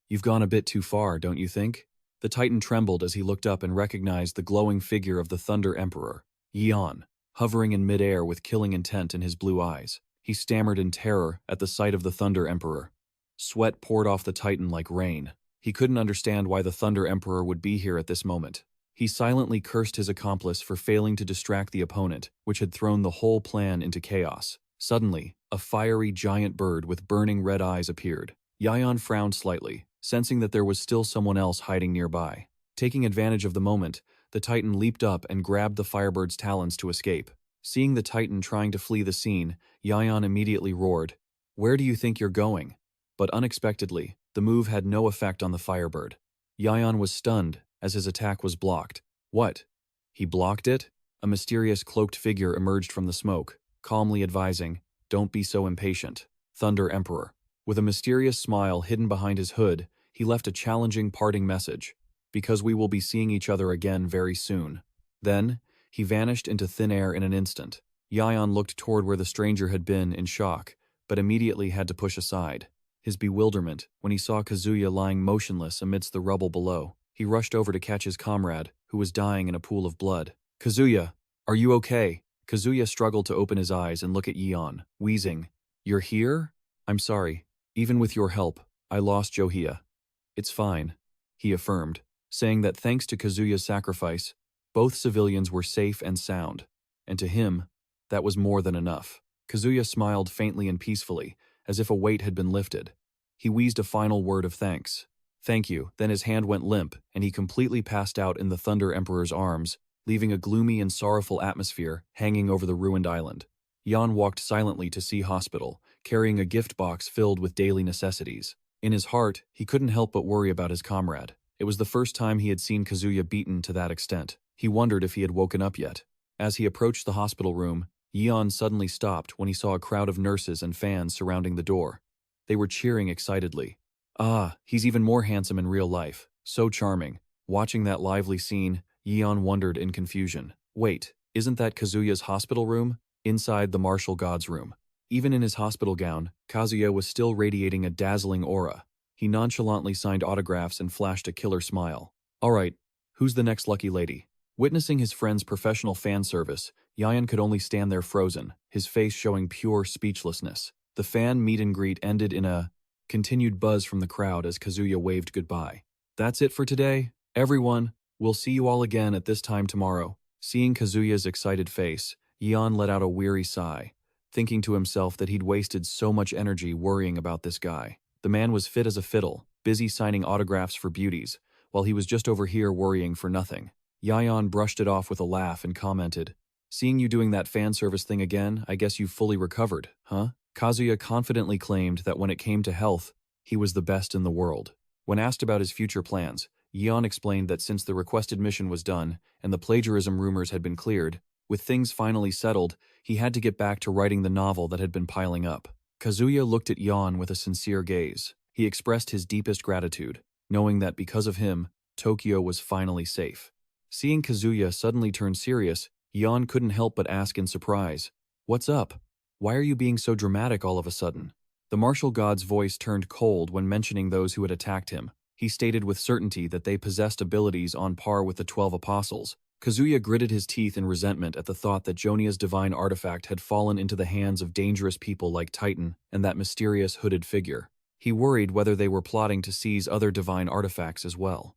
You've gone a bit too far, don't you think? The Titan trembled as he looked up and recognized the glowing figure of the Thunder Emperor, Yion, hovering in midair with killing intent in his blue eyes. He stammered in terror at the sight of the Thunder Emperor. Sweat poured off the Titan like rain. He couldn't understand why the Thunder Emperor would be here at this moment. He silently cursed his accomplice for failing to distract the opponent, which had thrown the whole plan into chaos. Suddenly, a fiery giant bird with burning red eyes appeared. Yion frowned slightly, sensing that there was still someone else hiding nearby. Taking advantage of the moment, the Titan leaped up and grabbed the firebird's talons to escape. Seeing the Titan trying to flee the scene, Yion immediately roared, "Where do you think you're going?" But unexpectedly, the move had no effect on the firebird. Yion was stunned as his attack was blocked. What? He blocked it? A mysterious cloaked figure emerged from the smoke, calmly advising, "Don't be so impatient, Thunder Emperor." With a mysterious smile hidden behind his hood, he left a challenging parting message, "Because we will be seeing each other again very soon." Then, he vanished into thin air in an instant. Yion looked toward where the stranger had been in shock, but immediately had to push aside. His bewilderment when he saw Kazuya lying motionless amidst the rubble below. He rushed over to catch his comrade, who was dying in a pool of blood. "Kazuya, are you okay?" Kazuya struggled to open his eyes and look at Yion, wheezing. "You're here? I'm sorry. Even with your help, I lost Johia." "It's fine," he affirmed, saying that thanks to Kazuya's sacrifice, both civilians were safe and sound, and to him, that was more than enough. Kazuya smiled faintly and peacefully, as if a weight had been lifted. He wheezed a final word of thanks. "Thank you." Then his hand went limp, and he completely passed out in the Thunder Emperor's arms, leaving a gloomy and sorrowful atmosphere hanging over the ruined island. Yion walked silently to Sea Hospital, carrying a gift box filled with daily necessities. In his heart, he couldn't help but worry about his comrade. It was the first time he had seen Kazuya beaten to that extent. He wondered if he had woken up yet. As he approached the hospital room, Yion suddenly stopped when he saw a crowd of nurses and fans surrounding the door. They were cheering excitedly. "Ah, he's even more handsome in real life. So charming." Watching that lively scene, Yion wondered in confusion. Wait, isn't that Kazuya's hospital room? Inside the martial god's room. Even in his hospital gown, Kazuya was still radiating a dazzling aura. He nonchalantly signed autographs and flashed a killer smile. "All right, who's the next lucky lady?" Witnessing his friend's professional fan service, Yion could only stand there frozen, his face showing pure speechlessness. The fan meet and greet ended in a continued buzz from the crowd as Kazuya waved goodbye. "That's it for today, everyone. We'll see you all again at this time tomorrow." Seeing Kazuya's excited face, Yion let out a weary sigh, thinking to himself that he'd wasted so much energy worrying about this guy. The man was fit as a fiddle, busy signing autographs for beauties, while he was just over here worrying for nothing. Yion brushed it off with a laugh and commented, "Seeing you doing that fan service thing again, I guess you've fully recovered, huh?" Kazuya confidently claimed that when it came to health, he was the best in the world. When asked about his future plans, Yion explained that since the requested mission was done and the plagiarism rumors had been cleared, with things finally settled, he had to get back to writing the novel that had been piling up. Kazuya looked at Yion with a sincere gaze. He expressed his deepest gratitude, knowing that because of him, Tokyo was finally safe. Seeing Kazuya suddenly turn serious, Yion couldn't help but ask in surprise, "What's up? Why are you being so dramatic all of a sudden?" The martial god's voice turned cold when mentioning those who had attacked him. He stated with certainty that they possessed abilities on par with the 12 apostles. Kazuya gritted his teeth in resentment at the thought that Jonia's divine artifact had fallen into the hands of dangerous people like Titan and that mysterious hooded figure. He worried whether they were plotting to seize other divine artifacts as well.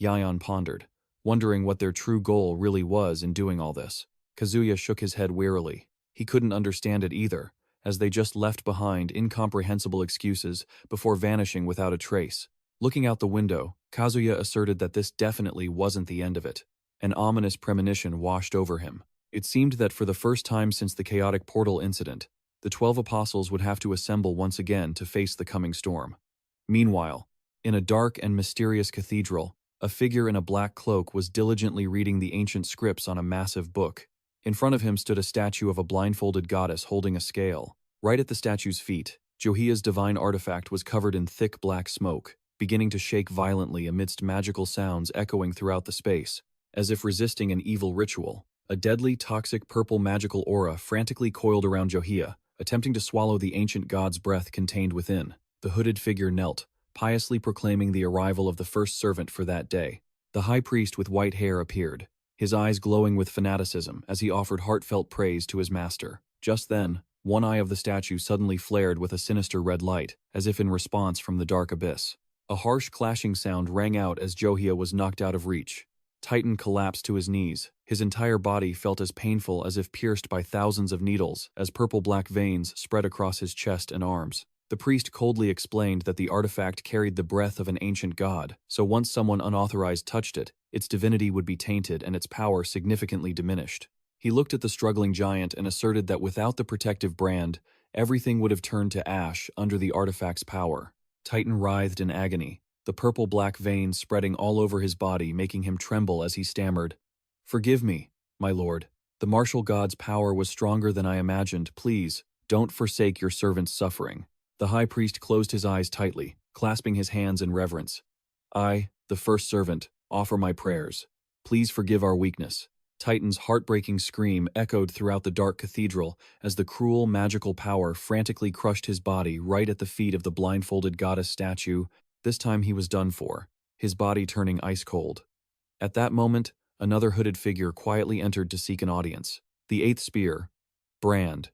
Yion pondered, wondering what their true goal really was in doing all this. Kazuya shook his head wearily. He couldn't understand it either, as they just left behind incomprehensible excuses before vanishing without a trace. Looking out the window, Kazuya asserted that this definitely wasn't the end of it. An ominous premonition washed over him. It seemed that for the first time since the chaotic portal incident, the 12 apostles would have to assemble once again to face the coming storm. Meanwhile, in a dark and mysterious cathedral, a figure in a black cloak was diligently reading the ancient scripts on a massive book. In front of him stood a statue of a blindfolded goddess holding a scale. Right at the statue's feet, Johia's divine artifact was covered in thick black smoke, beginning to shake violently amidst magical sounds echoing throughout the space. as if resisting an evil ritual. A deadly, toxic purple magical aura frantically coiled around Johia, attempting to swallow the ancient god's breath contained within. The hooded figure knelt, piously proclaiming the arrival of the first servant for that day. The high priest with white hair appeared, his eyes glowing with fanaticism as he offered heartfelt praise to his master. Just then, one eye of the statue suddenly flared with a sinister red light, as if in response from the dark abyss. A harsh clashing sound rang out as Johia was knocked out of reach. Titan collapsed to his knees. His entire body felt as painful as if pierced by thousands of needles, as purple-black veins spread across his chest and arms. The priest coldly explained that the artifact carried the breath of an ancient god, so once someone unauthorized touched it, its divinity would be tainted and its power significantly diminished. He looked at the struggling giant and asserted that without the protective brand, everything would have turned to ash under the artifact's power. Titan writhed in agony, the purple-black veins spreading all over his body, making him tremble as he stammered, "Forgive me, my lord. The martial god's power was stronger than I imagined. Please, don't forsake your servant's suffering." The high priest closed his eyes tightly, clasping his hands in reverence. "I, the first servant, offer my prayers. Please forgive our weakness." Titan's heartbreaking scream echoed throughout the dark cathedral as the cruel, magical power frantically crushed his body right at the feet of the blindfolded goddess statue. This time he was done for, his body turning ice cold. At that moment, another hooded figure quietly entered to seek an audience. The eighth spear, Brand,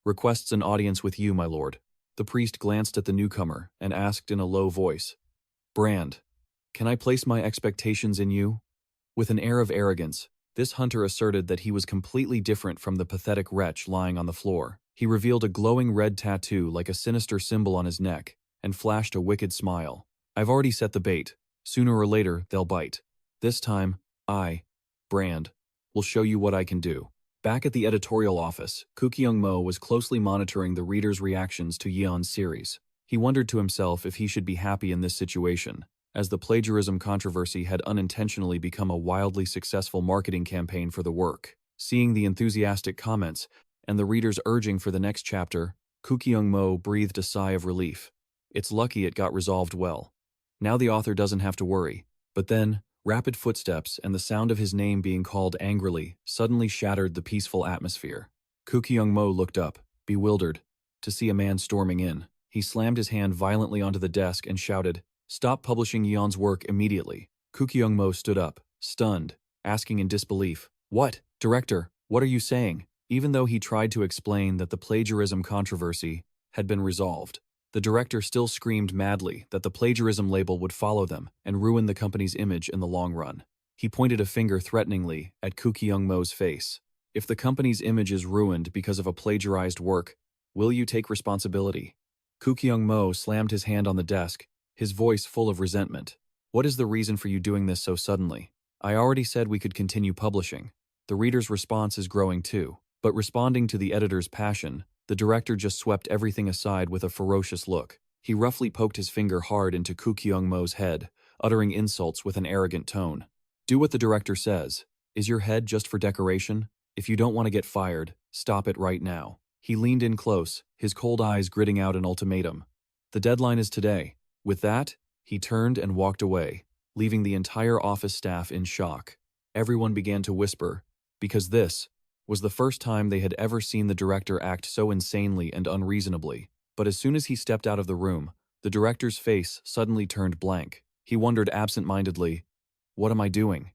requests an audience with you, my lord. The priest glanced at the newcomer and asked in a low voice, "Brand, can I place my expectations in you?" With an air of arrogance, this hunter asserted that he was completely different from the pathetic wretch lying on the floor. He revealed a glowing red tattoo like a sinister symbol on his neck and flashed a wicked smile. "I've already set the bait. Sooner or later, they'll bite. This time, I, Brand, will show you what I can do." Back at the editorial office, Kukyung-mo was closely monitoring the readers' reactions to Yeon's series. He wondered to himself if he should be happy in this situation, as the plagiarism controversy had unintentionally become a wildly successful marketing campaign for the work. Seeing the enthusiastic comments and the readers urging for the next chapter, Kukyung-mo breathed a sigh of relief. It's lucky it got resolved well. Now the author doesn't have to worry. But then, rapid footsteps and the sound of his name being called angrily suddenly shattered the peaceful atmosphere. Kukyung-mo looked up, bewildered, to see a man storming in. He slammed his hand violently onto the desk and shouted, "Stop publishing Yeon's work immediately." Kukyung-mo stood up, stunned, asking in disbelief, "What? Director, what are you saying?" Even though he tried to explain that the plagiarism controversy had been resolved, the director still screamed madly that the plagiarism label would follow them and ruin the company's image in the long run. He pointed a finger threateningly at Kukyung-mo's face. "If the company's image is ruined because of a plagiarized work, will you take responsibility?" Kukyung-mo slammed his hand on the desk, his voice full of resentment. "What is the reason for you doing this so suddenly? I already said we could continue publishing." The reader's response is growing too, but responding to the editor's passion, the director just swept everything aside with a ferocious look. He roughly poked his finger hard into Kukyung-mo's head, uttering insults with an arrogant tone. "Do what the director says. Is your head just for decoration? If you don't want to get fired, stop it right now." He leaned in close, his cold eyes gritting out an ultimatum. "The deadline is today." With that, he turned and walked away, leaving the entire office staff in shock. Everyone began to whisper, because this was the first time they had ever seen the director act so insanely and unreasonably. But as soon as he stepped out of the room, the director's face suddenly turned blank. He wondered absent-mindedly, "What am I doing?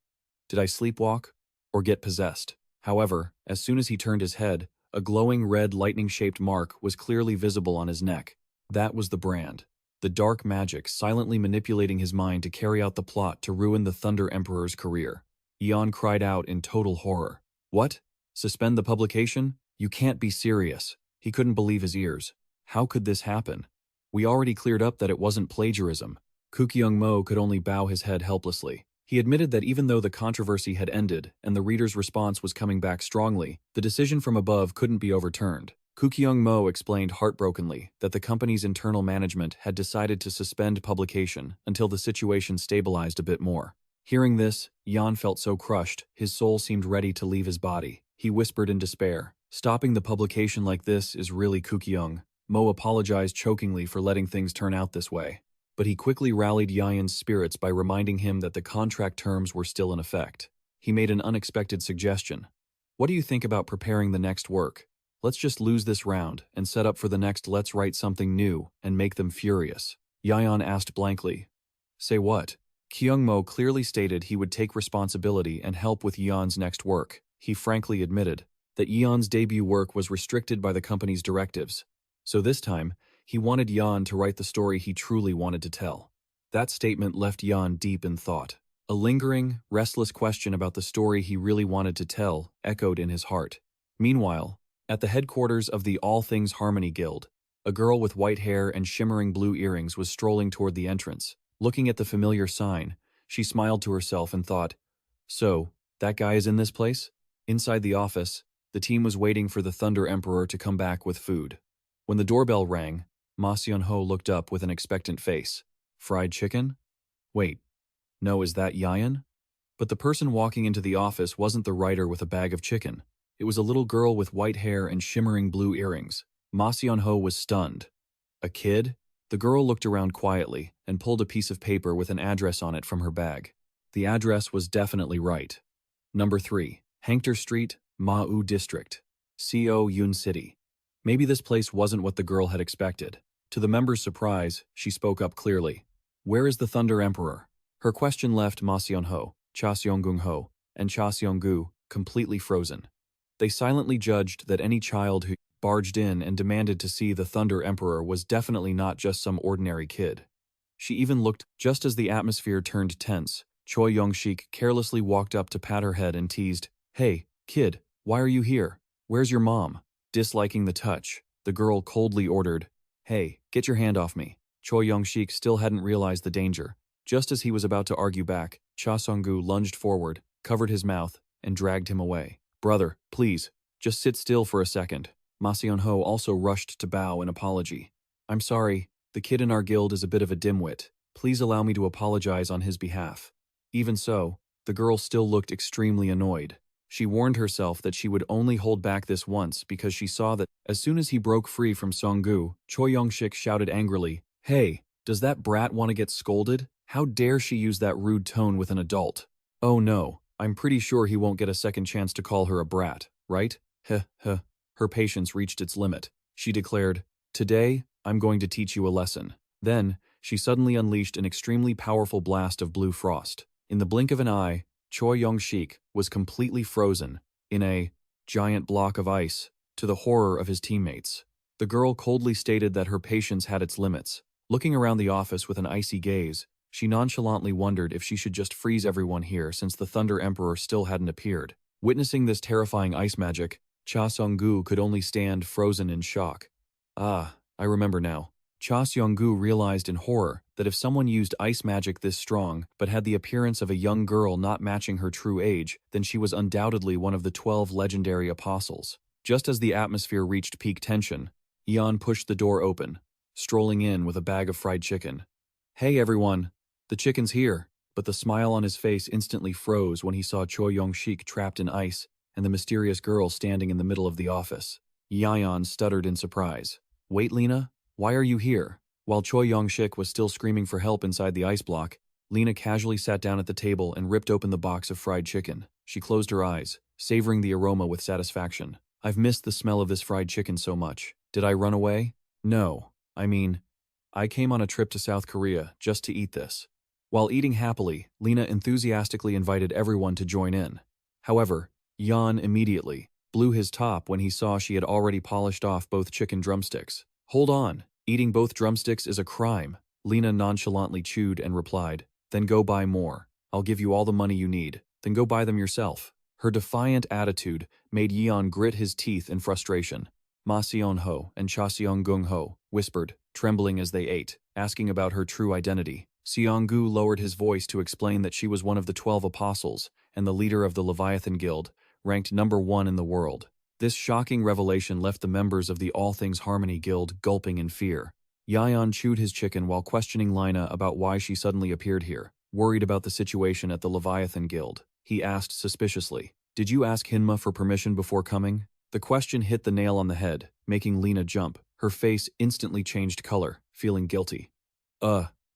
Did I sleepwalk or get possessed?" However, as soon as he turned his head, a glowing red lightning-shaped mark was clearly visible on his neck. That was the brand. The dark magic silently manipulating his mind to carry out the plot to ruin the Thunder Emperor's career. Yion cried out in total horror. "What? Suspend the publication? You can't be serious." He couldn't believe his ears. How could this happen? We already cleared up that it wasn't plagiarism. Kukyung-mo could only bow his head helplessly. He admitted that even though the controversy had ended and the reader's response was coming back strongly, the decision from above couldn't be overturned. Kukyung-mo explained heartbrokenly that the company's internal management had decided to suspend publication until the situation stabilized a bit more. Hearing this, Yion felt so crushed, his soul seemed ready to leave his body. He whispered in despair, "Stopping the publication like this is really Kukyung." Mo apologized chokingly for letting things turn out this way. But he quickly rallied Yion's spirits by reminding him that the contract terms were still in effect. he made an unexpected suggestion. What do you think about preparing the next work? Let's just lose this round and set up for the next. Let's write something new and make them furious. Yion asked blankly. Say what? Kyungmo clearly stated he would take responsibility and help with Yeon's next work. He frankly admitted that Yeon's debut work was restricted by the company's directives. So this time, he wanted Yeon to write the story he truly wanted to tell. That statement left Yeon deep in thought. A lingering, restless question about the story he really wanted to tell echoed in his heart. Meanwhile, at the headquarters of the All Things Harmony Guild, a girl with white hair and shimmering blue earrings was strolling toward the entrance. Looking at the familiar sign, she smiled to herself and thought, so, that guy is in this place? Inside the office, the team was waiting for the Thunder Emperor to come back with food. When the doorbell rang, Ma Seon-ho looked up with an expectant face. Fried chicken? Wait, no, is that Yion? But the person walking into the office wasn't the writer with a bag of chicken. It was a little girl with white hair and shimmering blue earrings. Ma Seon-ho was stunned. A kid? The girl looked around quietly and pulled a piece of paper with an address on it from her bag. The address was definitely right. Number 3, Hangter Street, Ma-u District, Co Yoon City. Maybe this place wasn't what the girl had expected. To the member's surprise, she spoke up clearly. Where is the Thunder Emperor? Her question left Ma Seon-ho, Cha Seong-gung-ho, and Cha Seong-gu completely frozen. They silently judged that any child who barged in and demanded to see the Thunder Emperor was definitely not just some ordinary kid. She even looked. Just as the atmosphere turned tense, Choi Yong-shik carelessly walked up to pat her head and teased, Hey, kid, why are you here? Where's your mom? Disliking the touch, the girl coldly ordered, Hey, get your hand off me. Choi Yong-shik still hadn't realized the danger. Just as he was about to argue back, Cha Seong-gu lunged forward, covered his mouth, and dragged him away. Brother, please, just sit still for a second. Ma Seon-ho also rushed to bow in apology. I'm sorry, the kid in our guild is a bit of a dimwit. Please allow me to apologize on his behalf. Even so, the girl still looked extremely annoyed. She warned herself that she would only hold back this once because she saw that as soon as he broke free from Seong-gu, Choi Yong-shik shouted angrily, Hey, does that brat want to get scolded? How dare she use that rude tone with an adult? Oh no, I'm pretty sure he won't get a second chance to call her a brat, right? Heh heh. Her patience reached its limit. She declared, Today, I'm going to teach you a lesson. Then, she suddenly unleashed an extremely powerful blast of blue frost. In the blink of an eye, Choi Yong-shik was completely frozen in a giant block of ice, to the horror of his teammates. The girl coldly stated that her patience had its limits. Looking around the office with an icy gaze, she nonchalantly wondered if she should just freeze everyone here since the Thunder Emperor still hadn't appeared. Witnessing this terrifying ice magic, Cha Seong-gu could only stand frozen in shock. Ah, I remember now. Cha Seong-gu realized in horror that if someone used ice magic this strong but had the appearance of a young girl not matching her true age, then she was undoubtedly one of the 12 legendary apostles. Just as the atmosphere reached peak tension, Yion pushed the door open, strolling in with a bag of fried chicken. Hey everyone, the chicken's here. But the smile on his face instantly froze when he saw Choi Yong-shik trapped in ice and the mysterious girl standing in the middle of the office. Yion stuttered in surprise. Wait, Lena? Why are you here? While Choi Yong-shik was still screaming for help inside the ice block, Lena casually sat down at the table and ripped open the box of fried chicken. She closed her eyes, savoring the aroma with satisfaction. I've missed the smell of this fried chicken so much. Did I run away? No. I came on a trip to South Korea just to eat this. While eating happily, Lena enthusiastically invited everyone to join in. However, Yeon immediately blew his top when he saw she had already polished off both chicken drumsticks. Hold on, eating both drumsticks is a crime, Lena nonchalantly chewed and replied. Then go buy more. I'll give you all the money you need. Then go buy them yourself. Her defiant attitude made Yeon grit his teeth in frustration. Ma Seon-ho and Cha Seong-gung-ho whispered, trembling as they ate, asking about her true identity. Seong-gu lowered his voice to explain that she was one of the 12 apostles and the leader of the Leviathan Guild, ranked number 1 in the world. This shocking revelation left the members of the All Things Harmony Guild gulping in fear. Yeon chewed his chicken while questioning Lina about why she suddenly appeared here. Worried about the situation at the Leviathan Guild, he asked suspiciously, Did you ask Hinma for permission before coming? The question hit the nail on the head, making Lena jump. Her face instantly changed color, feeling guilty.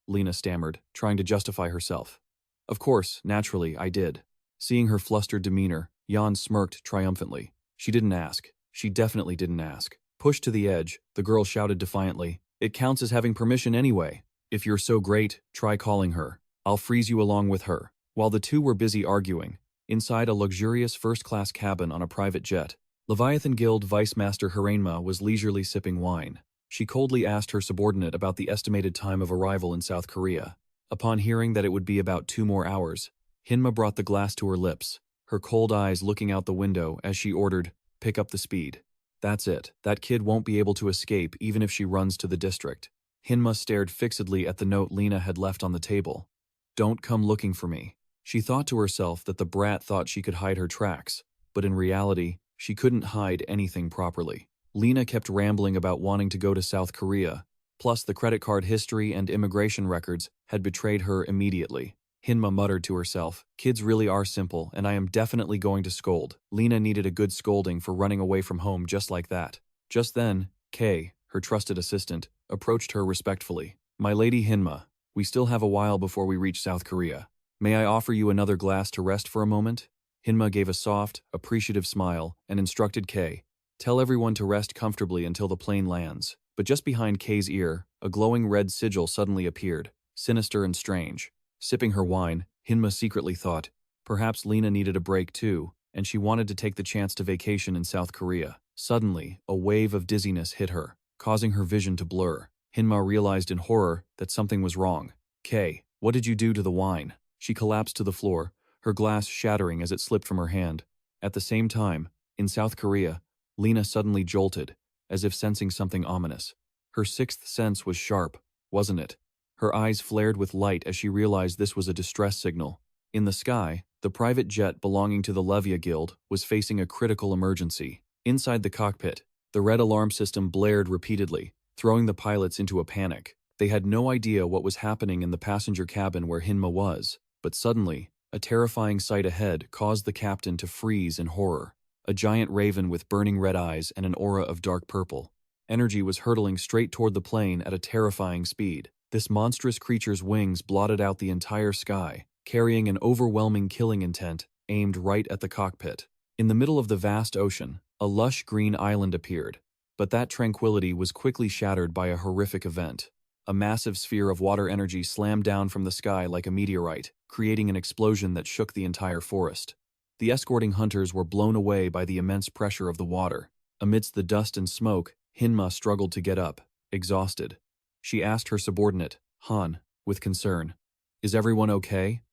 Lena stammered, trying to justify herself. Of course, naturally, I did. Seeing her flustered demeanor, Yion smirked triumphantly. She didn't ask. She definitely didn't ask. Pushed to the edge, the girl shouted defiantly, "It counts as having permission anyway. If you're so great, try calling her. I'll freeze you along with her." While the two were busy arguing, inside a luxurious first-class cabin on a private jet, Leviathan Guild Vice Master Hiranma was leisurely sipping wine. She coldly asked her subordinate about the estimated time of arrival in South Korea. Upon hearing that it would be about 2 more hours, Hinma brought the glass to her lips, her cold eyes looking out the window as she ordered, "Pick up the speed." "That's it. That kid won't be able to escape even if she runs to the district." Hinma stared fixedly at the note Lena had left on the table. "Don't come looking for me." She thought to herself that the brat thought she could hide her tracks, but in reality, she couldn't hide anything properly. Lena kept rambling about wanting to go to South Korea, plus the credit card history and immigration records had betrayed her immediately. Hinma muttered to herself, "Kids really are simple, and I am definitely going to scold." Lena needed a good scolding for running away from home just like that. Just then, Kay, her trusted assistant, approached her respectfully. "My lady Hinma, we still have a while before we reach South Korea. May I offer you another glass to rest for a moment?" Hinma gave a soft, appreciative smile and instructed Kay, "Tell everyone to rest comfortably until the plane lands." But just behind Kay's ear, a glowing red sigil suddenly appeared, sinister and strange. Sipping her wine, Hinma secretly thought, perhaps Lena needed a break too, and she wanted to take the chance to vacation in South Korea. Suddenly, a wave of dizziness hit her, causing her vision to blur. Hinma realized in horror that something was wrong. "Kay, what did you do to the wine?" She collapsed to the floor, her glass shattering as it slipped from her hand. At the same time, in South Korea, Lena suddenly jolted, as if sensing something ominous. Her sixth sense was sharp, wasn't it? Her eyes flared with light as she realized this was a distress signal. In the sky, the private jet belonging to the Levia Guild was facing a critical emergency. Inside the cockpit, the red alarm system blared repeatedly, throwing the pilots into a panic. They had no idea what was happening in the passenger cabin where Hinma was, but suddenly, a terrifying sight ahead caused the captain to freeze in horror. A giant raven with burning red eyes and an aura of dark purple. Energy was hurtling straight toward the plane at a terrifying speed. This monstrous creature's wings blotted out the entire sky, carrying an overwhelming killing intent aimed right at the cockpit. In the middle of the vast ocean, a lush green island appeared, but that tranquility was quickly shattered by a horrific event. A massive sphere of water energy slammed down from the sky like a meteorite, creating an explosion that shook the entire forest. The escorting hunters were blown away by the immense pressure of the water. Amidst the dust and smoke, Hinma struggled to get up, exhausted. She asked her subordinate, Han, with concern, "Is everyone okay?"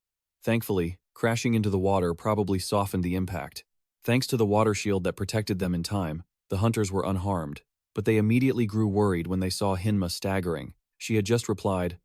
Thankfully, crashing into the water probably softened the impact. Thanks to the water shield that protected them in time, the hunters were unharmed, but they immediately grew worried when they saw Hinma staggering. She had just replied,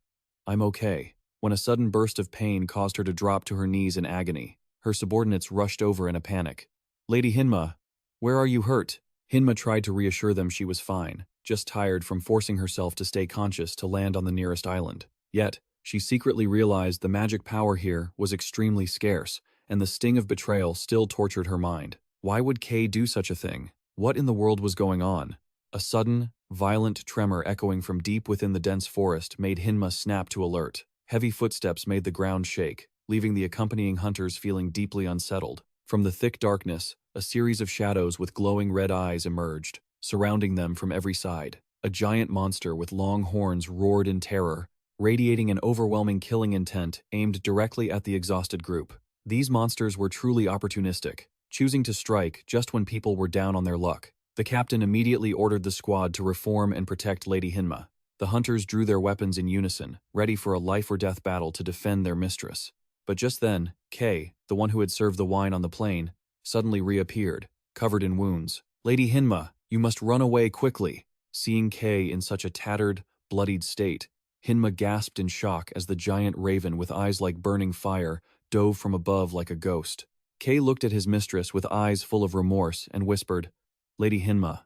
"I'm okay," when a sudden burst of pain caused her to drop to her knees in agony. Her subordinates rushed over in a panic. "Lady Hinma, where are you hurt?" Hinma tried to reassure them she was fine, just tired from forcing herself to stay conscious to land on the nearest island. Yet, she secretly realized the magic power here was extremely scarce, and the sting of betrayal still tortured her mind. Why would Kay do such a thing? What in the world was going on? A sudden, violent tremor echoing from deep within the dense forest made Hinma snap to alert. Heavy footsteps made the ground shake, leaving the accompanying hunters feeling deeply unsettled. From the thick darkness, a series of shadows with glowing red eyes emerged, surrounding them from every side. A giant monster with long horns roared in terror, radiating an overwhelming killing intent aimed directly at the exhausted group. These monsters were truly opportunistic, choosing to strike just when people were down on their luck. The captain immediately ordered the squad to reform and protect Lady Hinma. The hunters drew their weapons in unison, ready for a life-or-death battle to defend their mistress. But just then, Kay, the one who had served the wine on the plane, suddenly reappeared, covered in wounds. "Lady Hinma, you must run away quickly." Seeing Kay in such a tattered, bloodied state, Hinma gasped in shock as the giant raven with eyes like burning fire dove from above like a ghost. Kay looked at his mistress with eyes full of remorse and whispered, "Lady Hinma,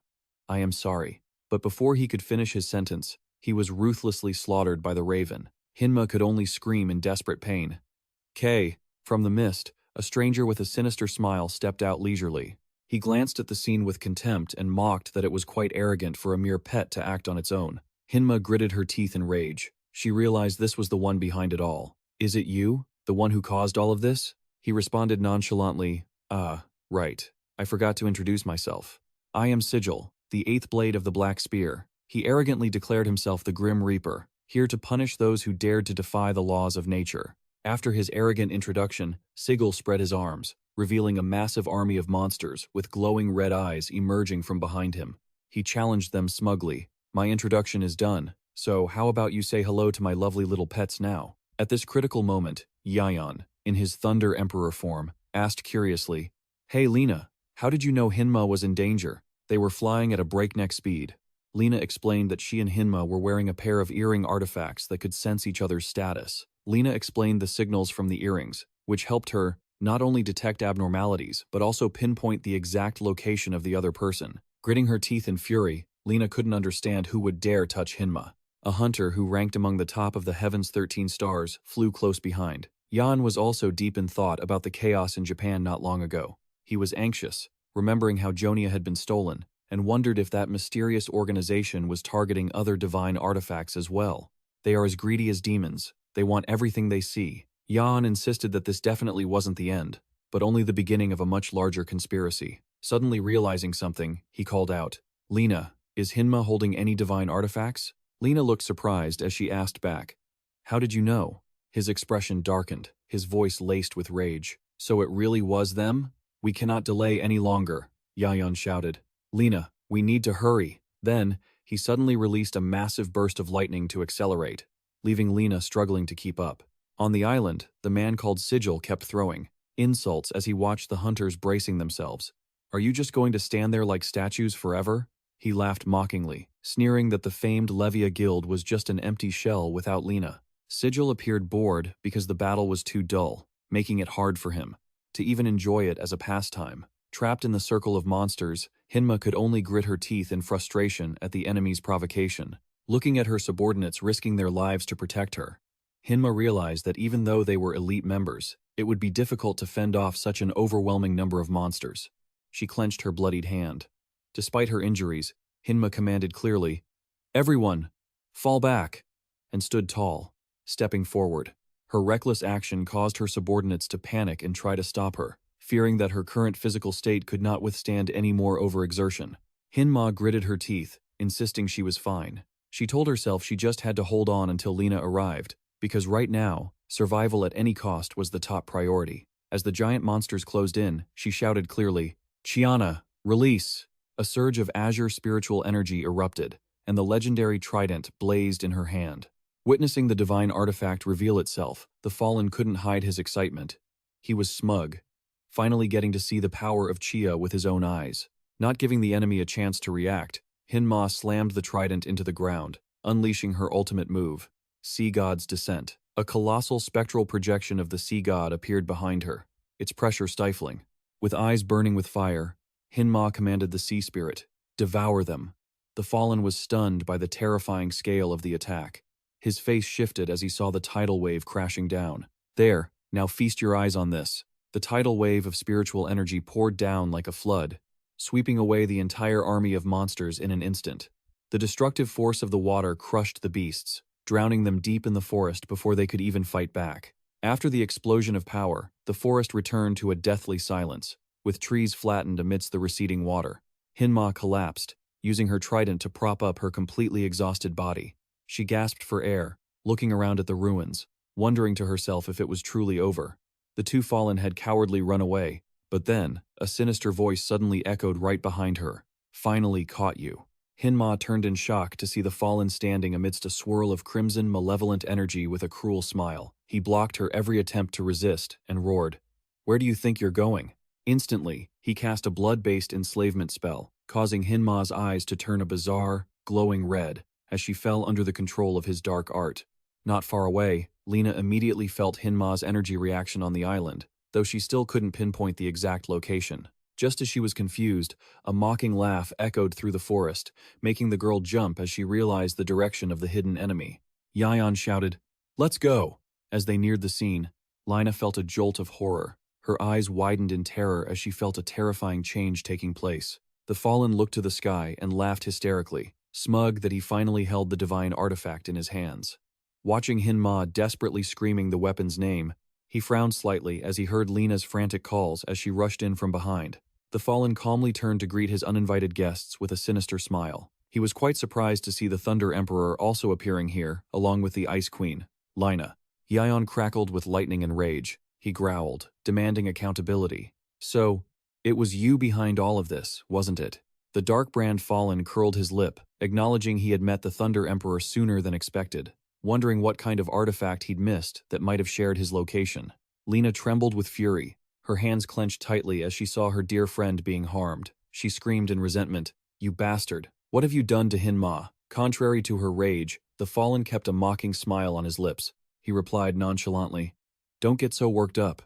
I am sorry." But before he could finish his sentence, he was ruthlessly slaughtered by the raven. Hinma could only scream in desperate pain. Kay, from the mist, a stranger with a sinister smile stepped out leisurely. He glanced at the scene with contempt and mocked that it was quite arrogant for a mere pet to act on its own. Hinma gritted her teeth in rage. She realized this was the one behind it all. "Is it you, the one who caused all of this?" He responded nonchalantly, right. I forgot to introduce myself. I am Sigil, the eighth blade of the Black Spear. He arrogantly declared himself the Grim Reaper, here to punish those who dared to defy the laws of nature. After his arrogant introduction, Sigil spread his arms, revealing a massive army of monsters with glowing red eyes emerging from behind him. He challenged them smugly. My introduction is done, so how about you say hello to my lovely little pets now? At this critical moment, Yion, in his Thunder Emperor form, asked curiously, Hey Lena, how did you know Hinma was in danger? They were flying at a breakneck speed. Lena explained that she and Hinma were wearing a pair of earring artifacts that could sense each other's status. Lena explained the signals from the earrings, which helped her not only detect abnormalities, but also pinpoint the exact location of the other person. Gritting her teeth in fury, Lena couldn't understand who would dare touch Hinma. A hunter who ranked among the top of the Heaven's 13 stars flew close behind. Yion was also deep in thought about the chaos in Japan not long ago. He was anxious, remembering how Jonia had been stolen, and wondered if that mysterious organization was targeting other divine artifacts as well. They are as greedy as demons. They want everything they see. Yion insisted that this definitely wasn't the end, but only the beginning of a much larger conspiracy. Suddenly realizing something, he called out, Lena, is Hinma holding any divine artifacts? Lena looked surprised as she asked back, How did you know? His expression darkened, his voice laced with rage. So it really was them? We cannot delay any longer, Yion shouted. Lena, we need to hurry. Then, he suddenly released a massive burst of lightning to accelerate, leaving Lena struggling to keep up. On the island, the man called Sigil kept throwing insults as he watched the hunters bracing themselves. Are you just going to stand there like statues forever? He laughed mockingly, sneering that the famed Levia Guild was just an empty shell without Lena. Sigil appeared bored because the battle was too dull, making it hard for him to even enjoy it as a pastime. Trapped in the circle of monsters, Hinma could only grit her teeth in frustration at the enemy's provocation. Looking at her subordinates risking their lives to protect her, Hinma realized that even though they were elite members, it would be difficult to fend off such an overwhelming number of monsters. She clenched her bloodied hand. Despite her injuries, Hinma commanded clearly, Everyone, fall back, and stood tall, stepping forward. Her reckless action caused her subordinates to panic and try to stop her, fearing that her current physical state could not withstand any more overexertion. Hinma gritted her teeth, insisting she was fine. She told herself she just had to hold on until Lena arrived, because right now, survival at any cost was the top priority. As the giant monsters closed in, she shouted clearly, Chiana, release! A surge of azure spiritual energy erupted, and the legendary trident blazed in her hand. Witnessing the divine artifact reveal itself, the Fallen couldn't hide his excitement. He was smug, finally getting to see the power of Chia with his own eyes. Not giving the enemy a chance to react, Hinma slammed the trident into the ground, unleashing her ultimate move, Sea God's Descent. A colossal spectral projection of the Sea God appeared behind her, its pressure stifling. With eyes burning with fire, Hinma commanded the Sea Spirit, devour them. The Fallen was stunned by the terrifying scale of the attack. His face shifted as he saw the tidal wave crashing down. There, now feast your eyes on this. The tidal wave of spiritual energy poured down like a flood, sweeping away the entire army of monsters in an instant. The destructive force of the water crushed the beasts, drowning them deep in the forest before they could even fight back. After the explosion of power, the forest returned to a deathly silence, with trees flattened amidst the receding water. Hinma collapsed, using her trident to prop up her completely exhausted body. She gasped for air, looking around at the ruins, wondering to herself if it was truly over. The two Fallen had cowardly run away, but then, a sinister voice suddenly echoed right behind her. Finally caught you. Hinma turned in shock to see the Fallen standing amidst a swirl of crimson, malevolent energy with a cruel smile. He blocked her every attempt to resist and roared, Where do you think you're going? Instantly, he cast a blood-based enslavement spell, causing Hinma's eyes to turn a bizarre, glowing red as she fell under the control of his dark art. Not far away, Lena immediately felt Hinma's energy reaction on the island, though she still couldn't pinpoint the exact location. Just as she was confused, a mocking laugh echoed through the forest, making the girl jump as she realized the direction of the hidden enemy. Yion shouted, Let's go! As they neared the scene, Lina felt a jolt of horror. Her eyes widened in terror as she felt a terrifying change taking place. The Fallen looked to the sky and laughed hysterically, smug that he finally held the divine artifact in his hands. Watching Hinma desperately screaming the weapon's name, He frowned slightly as he heard Lena's frantic calls as she rushed in from behind. The Fallen calmly turned to greet his uninvited guests with a sinister smile. He was quite surprised to see the Thunder Emperor also appearing here, along with the Ice Queen, Lina. Yion crackled with lightning and rage. He growled, demanding accountability. So, it was you behind all of this, wasn't it? The Dark Brand Fallen curled his lip, acknowledging he had met the Thunder Emperor sooner than expected, wondering what kind of artifact he'd missed that might have shared his location. Lina trembled with fury, her hands clenched tightly as she saw her dear friend being harmed. She screamed in resentment, "You bastard! What have you done to Hinma?" Contrary to her rage, the Fallen kept a mocking smile on his lips. He replied nonchalantly, "Don't get so worked up.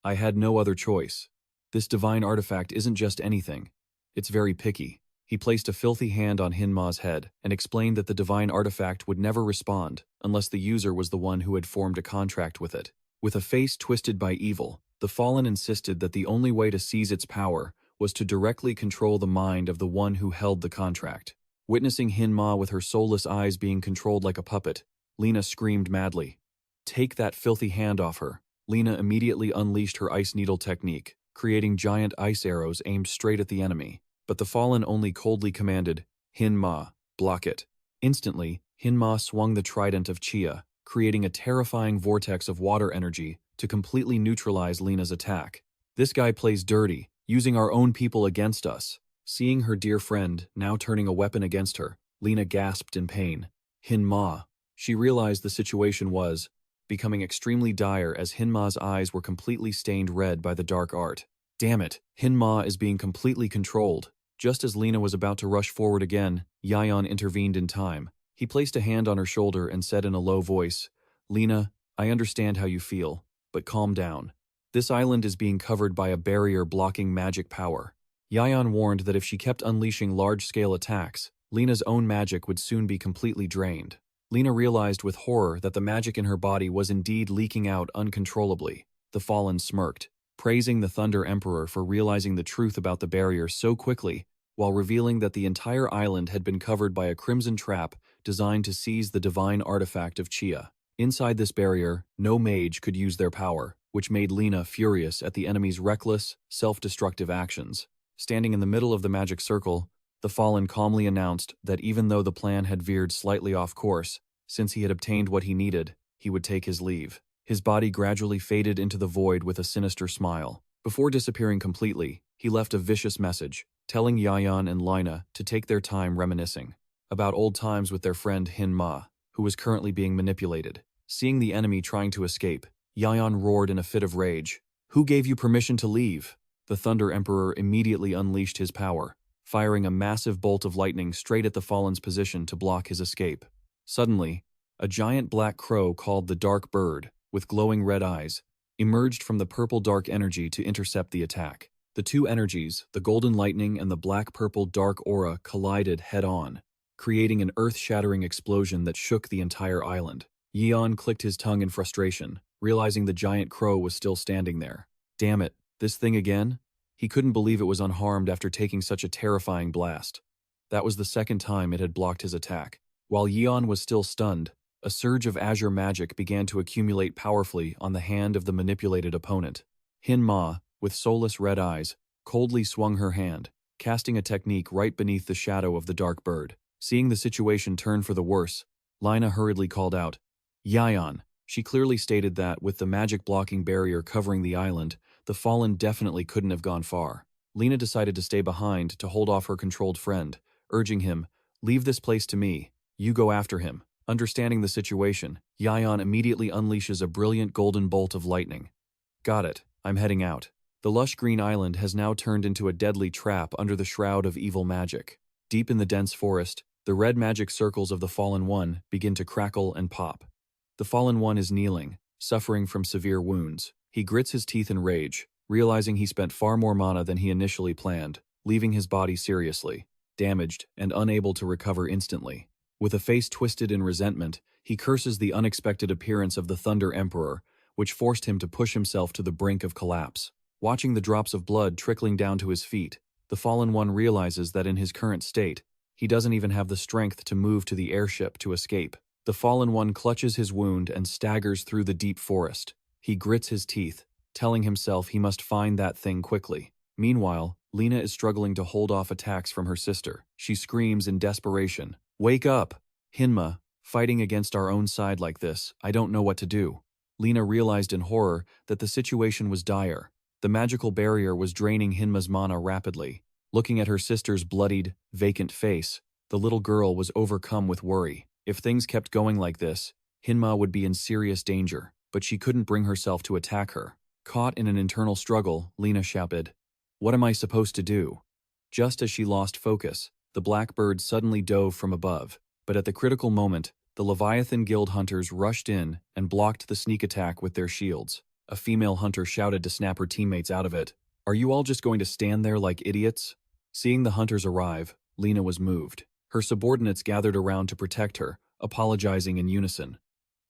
I had no other choice. This divine artifact isn't just anything. It's very picky." He placed a filthy hand on Hinma's head and explained that the divine artifact would never respond unless the user was the one who had formed a contract with it. With a face twisted by evil, the Fallen insisted that the only way to seize its power was to directly control the mind of the one who held the contract. Witnessing Hinma with her soulless eyes being controlled like a puppet, Lina screamed madly, "Take that filthy hand off her." Lina immediately unleashed her ice needle technique, creating giant ice arrows aimed straight at the enemy. But the Fallen only coldly commanded, "Hinma, block it." Instantly, Hinma swung the trident of Chia, creating a terrifying vortex of water energy to completely neutralize Lina's attack. "This guy plays dirty, using our own people against us." Seeing her dear friend now turning a weapon against her, Lina gasped in pain. Hinma. She realized the situation was becoming extremely dire as Hinma's eyes were completely stained red by the dark art. Damn it, Hinma is being completely controlled. Just as Lina was about to rush forward again, Yion intervened in time. He placed a hand on her shoulder and said in a low voice, "Lina, I understand how you feel, but calm down. This island is being covered by a barrier blocking magic power." Yion warned that if she kept unleashing large-scale attacks, Lina's own magic would soon be completely drained. Lina realized with horror that the magic in her body was indeed leaking out uncontrollably. The Fallen smirked, praising the Thunder Emperor for realizing the truth about the barrier so quickly, while revealing that the entire island had been covered by a crimson trap designed to seize the divine artifact of Chia. Inside this barrier, no mage could use their power, which made Lina furious at the enemy's reckless, self-destructive actions. Standing in the middle of the magic circle, the Fallen calmly announced that even though the plan had veered slightly off course, since he had obtained what he needed, he would take his leave. His body gradually faded into the void with a sinister smile. Before disappearing completely, he left a vicious message, telling Yion and Lina to take their time reminiscing about old times with their friend Hinma, who was currently being manipulated. Seeing the enemy trying to escape, Yion roared in a fit of rage. "Who gave you permission to leave?" The Thunder Emperor immediately unleashed his power, firing a massive bolt of lightning straight at the Fallen's position to block his escape. Suddenly, a giant black crow called the Dark Bird, with glowing red eyes, emerged from the purple dark energy to intercept the attack. The two energies, the golden lightning and the black-purple dark aura, collided head-on, creating an earth-shattering explosion that shook the entire island. Yion clicked his tongue in frustration, realizing the giant crow was still standing there. Damn it, this thing again? He couldn't believe it was unharmed after taking such a terrifying blast. That was the second time it had blocked his attack. While Yion was still stunned, a surge of azure magic began to accumulate powerfully on the hand of the manipulated opponent. Hinma, with soulless red eyes, coldly swung her hand, casting a technique right beneath the shadow of the Dark Bird. Seeing the situation turn for the worse, Lina hurriedly called out, "Yion." She clearly stated that, with the magic blocking barrier covering the island, the Fallen definitely couldn't have gone far. Lina decided to stay behind to hold off her controlled friend, urging him, "Leave this place to me. You go after him." Understanding the situation, Yion immediately unleashes a brilliant golden bolt of lightning. "Got it. I'm heading out." The lush green island has now turned into a deadly trap under the shroud of evil magic. Deep in the dense forest, the red magic circles of the Fallen One begin to crackle and pop. The Fallen One is kneeling, suffering from severe wounds. He grits his teeth in rage, realizing he spent far more mana than he initially planned, leaving his body seriously damaged and unable to recover instantly. With a face twisted in resentment, he curses the unexpected appearance of the Thunder Emperor, which forced him to push himself to the brink of collapse. Watching the drops of blood trickling down to his feet, the Fallen One realizes that in his current state, he doesn't even have the strength to move to the airship to escape. The Fallen One clutches his wound and staggers through the deep forest. He grits his teeth, telling himself he must find that thing quickly. Meanwhile, Lena is struggling to hold off attacks from her sister. She screams in desperation, "Wake up! Hinma, fighting against our own side like this, I don't know what to do." Lena realized in horror that the situation was dire. The magical barrier was draining Hinma's mana rapidly. Looking at her sister's bloodied, vacant face, the little girl was overcome with worry. If things kept going like this, Hinma would be in serious danger, but she couldn't bring herself to attack her. Caught in an internal struggle, Lena shouted, "What am I supposed to do?" Just as she lost focus, the blackbird suddenly dove from above, but at the critical moment, the Leviathan Guild hunters rushed in and blocked the sneak attack with their shields. A female hunter shouted to snap her teammates out of it. "Are you all just going to stand there like idiots?" Seeing the hunters arrive, Lena was moved. Her subordinates gathered around to protect her, apologizing in unison.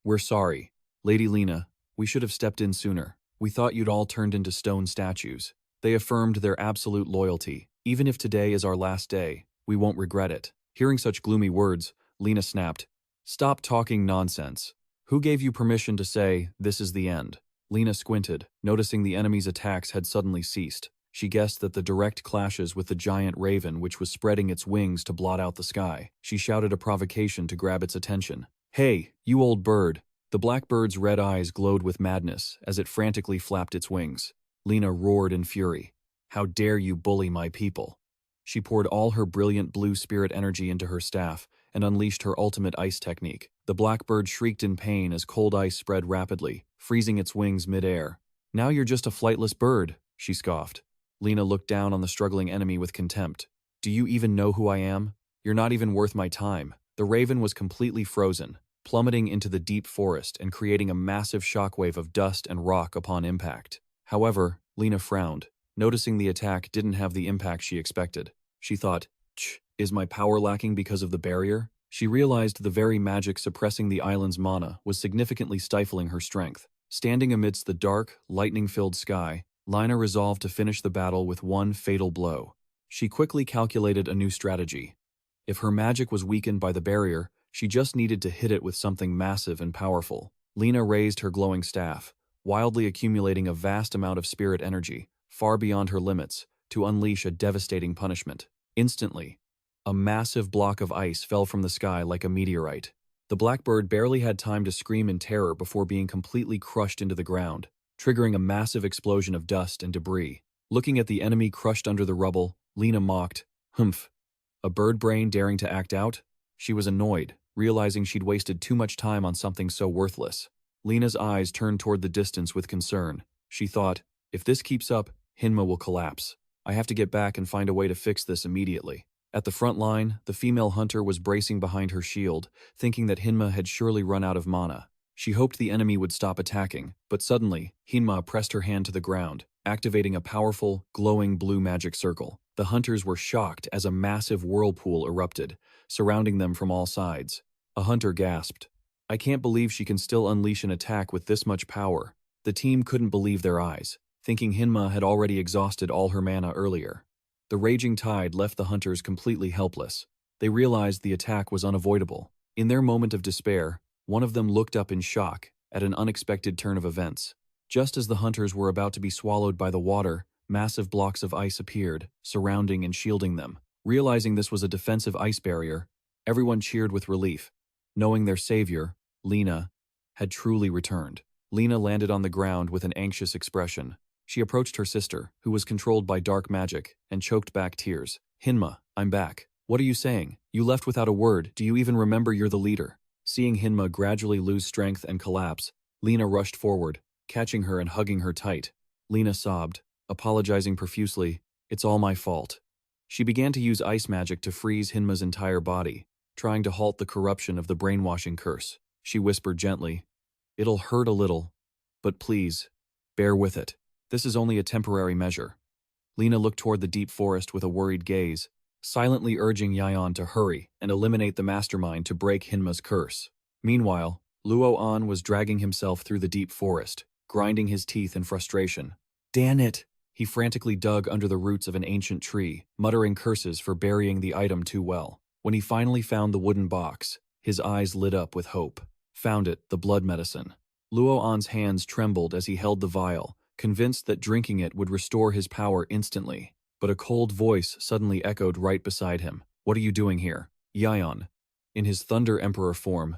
"We're sorry. Lady Lena, we should have stepped in sooner. We thought you'd all turned into stone statues." They affirmed their absolute loyalty. "Even if today is our last day, we won't regret it." Hearing such gloomy words, Lena snapped, "Stop talking nonsense. Who gave you permission to say, this is the end?" Lena squinted, noticing the enemy's attacks had suddenly ceased. She guessed that the direct clashes with the giant raven which was spreading its wings to blot out the sky. She shouted a provocation to grab its attention. "Hey, you old bird." The blackbird's red eyes glowed with madness as it frantically flapped its wings. Lena roared in fury. "How dare you bully my people?" She poured all her brilliant blue spirit energy into her staff and unleashed her ultimate ice technique. The blackbird shrieked in pain as cold ice spread rapidly, freezing its wings mid-air. "Now you're just a flightless bird," she scoffed. Lena looked down on the struggling enemy with contempt. "Do you even know who I am? You're not even worth my time." The raven was completely frozen, plummeting into the deep forest and creating a massive shockwave of dust and rock upon impact. However, Lena frowned, noticing the attack didn't have the impact she expected. She thought, is my power lacking because of the barrier?" She realized the very magic suppressing the island's mana was significantly stifling her strength. Standing amidst the dark, lightning-filled sky, Lena resolved to finish the battle with one fatal blow. She quickly calculated a new strategy. If her magic was weakened by the barrier, she just needed to hit it with something massive and powerful. Lena raised her glowing staff, wildly accumulating a vast amount of spirit energy, far beyond her limits, to unleash a devastating punishment. Instantly, a massive block of ice fell from the sky like a meteorite. The blackbird barely had time to scream in terror before being completely crushed into the ground, triggering a massive explosion of dust and debris. Looking at the enemy crushed under the rubble, Lena mocked, "Humph. A bird brain daring to act out?" She was annoyed, realizing she'd wasted too much time on something so worthless. Lena's eyes turned toward the distance with concern. She thought, if this keeps up, Hinma will collapse. I have to get back and find a way to fix this immediately. At the front line, the female hunter was bracing behind her shield, thinking that Hinma had surely run out of mana. She hoped the enemy would stop attacking, but suddenly, Hinma pressed her hand to the ground, activating a powerful, glowing blue magic circle. The hunters were shocked as a massive whirlpool erupted, surrounding them from all sides. A hunter gasped, "I can't believe she can still unleash an attack with this much power." The team couldn't believe their eyes, thinking Hinma had already exhausted all her mana earlier. The raging tide left the hunters completely helpless. They realized the attack was unavoidable. In their moment of despair, one of them looked up in shock at an unexpected turn of events. Just as the hunters were about to be swallowed by the water, massive blocks of ice appeared, surrounding and shielding them. Realizing this was a defensive ice barrier, everyone cheered with relief, knowing their savior, Lena, had truly returned. Lena landed on the ground with an anxious expression. She approached her sister, who was controlled by dark magic, and choked back tears. "Hinma, I'm back. What are you saying? You left without a word. Do you even remember you're the leader?" Seeing Hinma gradually lose strength and collapse, Lena rushed forward, catching her and hugging her tight. Lena sobbed, apologizing profusely, "It's all my fault." She began to use ice magic to freeze Hinma's entire body, trying to halt the corruption of the brainwashing curse. She whispered gently, "It'll hurt a little, but please, bear with it. This is only a temporary measure." Lena looked toward the deep forest with a worried gaze, silently urging Yion to hurry and eliminate the mastermind to break Hinma's curse. Meanwhile, Luo An was dragging himself through the deep forest, grinding his teeth in frustration. "Damn it!" He frantically dug under the roots of an ancient tree, muttering curses for burying the item too well. When he finally found the wooden box, his eyes lit up with hope. Found it, the blood medicine. Luo An's hands trembled as he held the vial, convinced that drinking it would restore his power instantly. But a cold voice suddenly echoed right beside him. "What are you doing here?" Yion, in his Thunder Emperor form,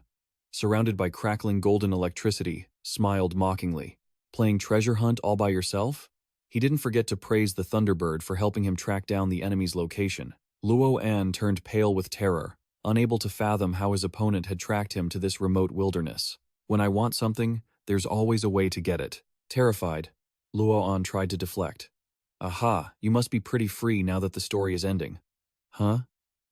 surrounded by crackling golden electricity, smiled mockingly. "Playing treasure hunt all by yourself?" He didn't forget to praise the Thunderbird for helping him track down the enemy's location. Luo An turned pale with terror, unable to fathom how his opponent had tracked him to this remote wilderness. "When I want something, there's always a way to get it." Terrified, Luo An tried to deflect. "Aha, you must be pretty free now that the story is ending." "Huh?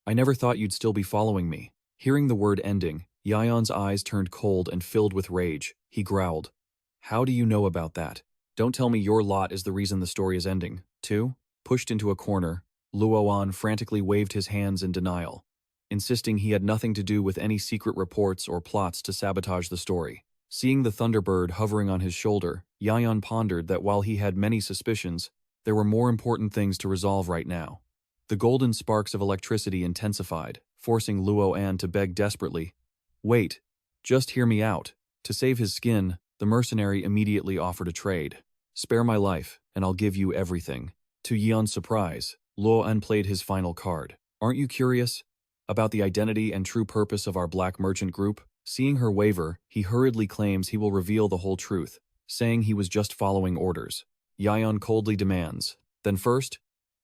I never thought you'd still be following me." Hearing the word ending, Yion's eyes turned cold and filled with rage. He growled. "How do you know about that? Don't tell me your lot is the reason the story is ending, too?" Pushed into a corner, Luo An frantically waved his hands in denial, insisting he had nothing to do with any secret reports or plots to sabotage the story. Seeing the Thunderbird hovering on his shoulder, Yion pondered that while he had many suspicions, there were more important things to resolve right now. The golden sparks of electricity intensified, forcing Luo An to beg desperately, "Wait, just hear me out." To save his skin, the mercenary immediately offered a trade. "Spare my life, and I'll give you everything." To Yion's surprise, Luo An played his final card. "Aren't you curious about the identity and true purpose of our black merchant group?" Seeing her waver, he hurriedly claims he will reveal the whole truth, saying he was just following orders. Yion coldly demands, "Then first,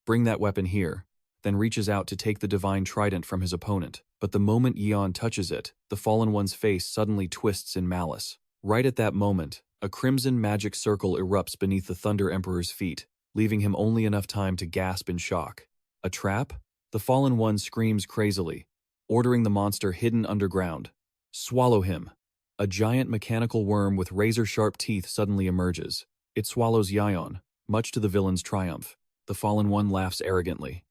bring that weapon here," then reaches out to take the divine trident from his opponent. But the moment Yion touches it, the fallen one's face suddenly twists in malice. Right at that moment, a crimson magic circle erupts beneath the Thunder Emperor's feet, leaving him only enough time to gasp in shock. A trap? The fallen one screams crazily, ordering the monster hidden underground. "Swallow him." A giant mechanical worm with razor-sharp teeth suddenly emerges. It swallows Yion, much to the villain's triumph. The fallen one laughs arrogantly.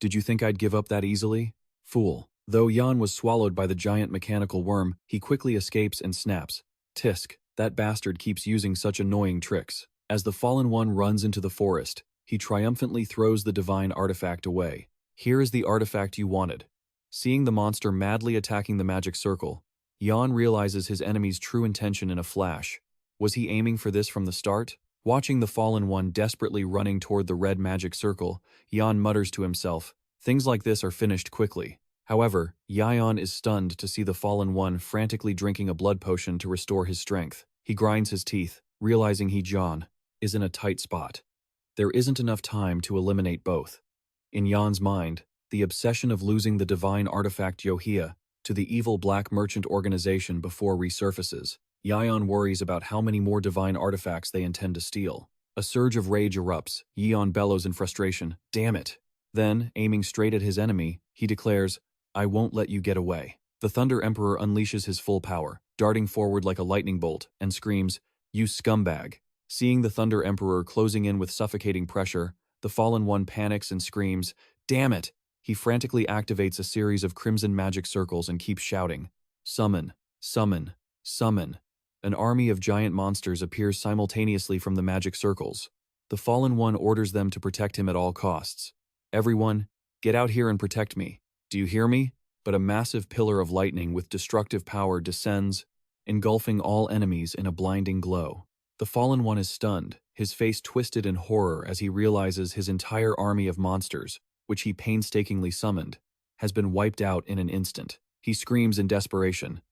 "Did you think I'd give up that easily? Fool." Though Yion was swallowed by the giant mechanical worm, he quickly escapes and snaps. "Tisk, that bastard keeps using such annoying tricks." As the fallen one runs into the forest, he triumphantly throws the divine artifact away. "Here is the artifact you wanted." Seeing the monster madly attacking the magic circle, Yion realizes his enemy's true intention in a flash. Was he aiming for this from the start? Watching the fallen one desperately running toward the red magic circle, Yion mutters to himself, "Things like this are finished quickly." However, Yion is stunned to see the fallen one frantically drinking a blood potion to restore his strength. He grinds his teeth, realizing Yion is in a tight spot. There isn't enough time to eliminate both. In Yion's mind, the obsession of losing the divine artifact Yohia to the evil black merchant organization before resurfaces. Yion worries about how many more divine artifacts they intend to steal. A surge of rage erupts. Yion bellows in frustration, "Damn it." Then, aiming straight at his enemy, he declares, "I won't let you get away." The Thunder Emperor unleashes his full power, darting forward like a lightning bolt, and screams, "You scumbag." Seeing the Thunder Emperor closing in with suffocating pressure, the fallen one panics and screams, "Damn it." He frantically activates a series of crimson magic circles and keeps shouting, "Summon, summon, summon." An army of giant monsters appears simultaneously from the magic circles. The fallen one orders them to protect him at all costs. "Everyone, get out here and protect me. Do you hear me?" But a massive pillar of lightning with destructive power descends, engulfing all enemies in a blinding glow. The fallen one is stunned, his face twisted in horror as he realizes his entire army of monsters, which he painstakingly summoned, has been wiped out in an instant. He screams in desperation,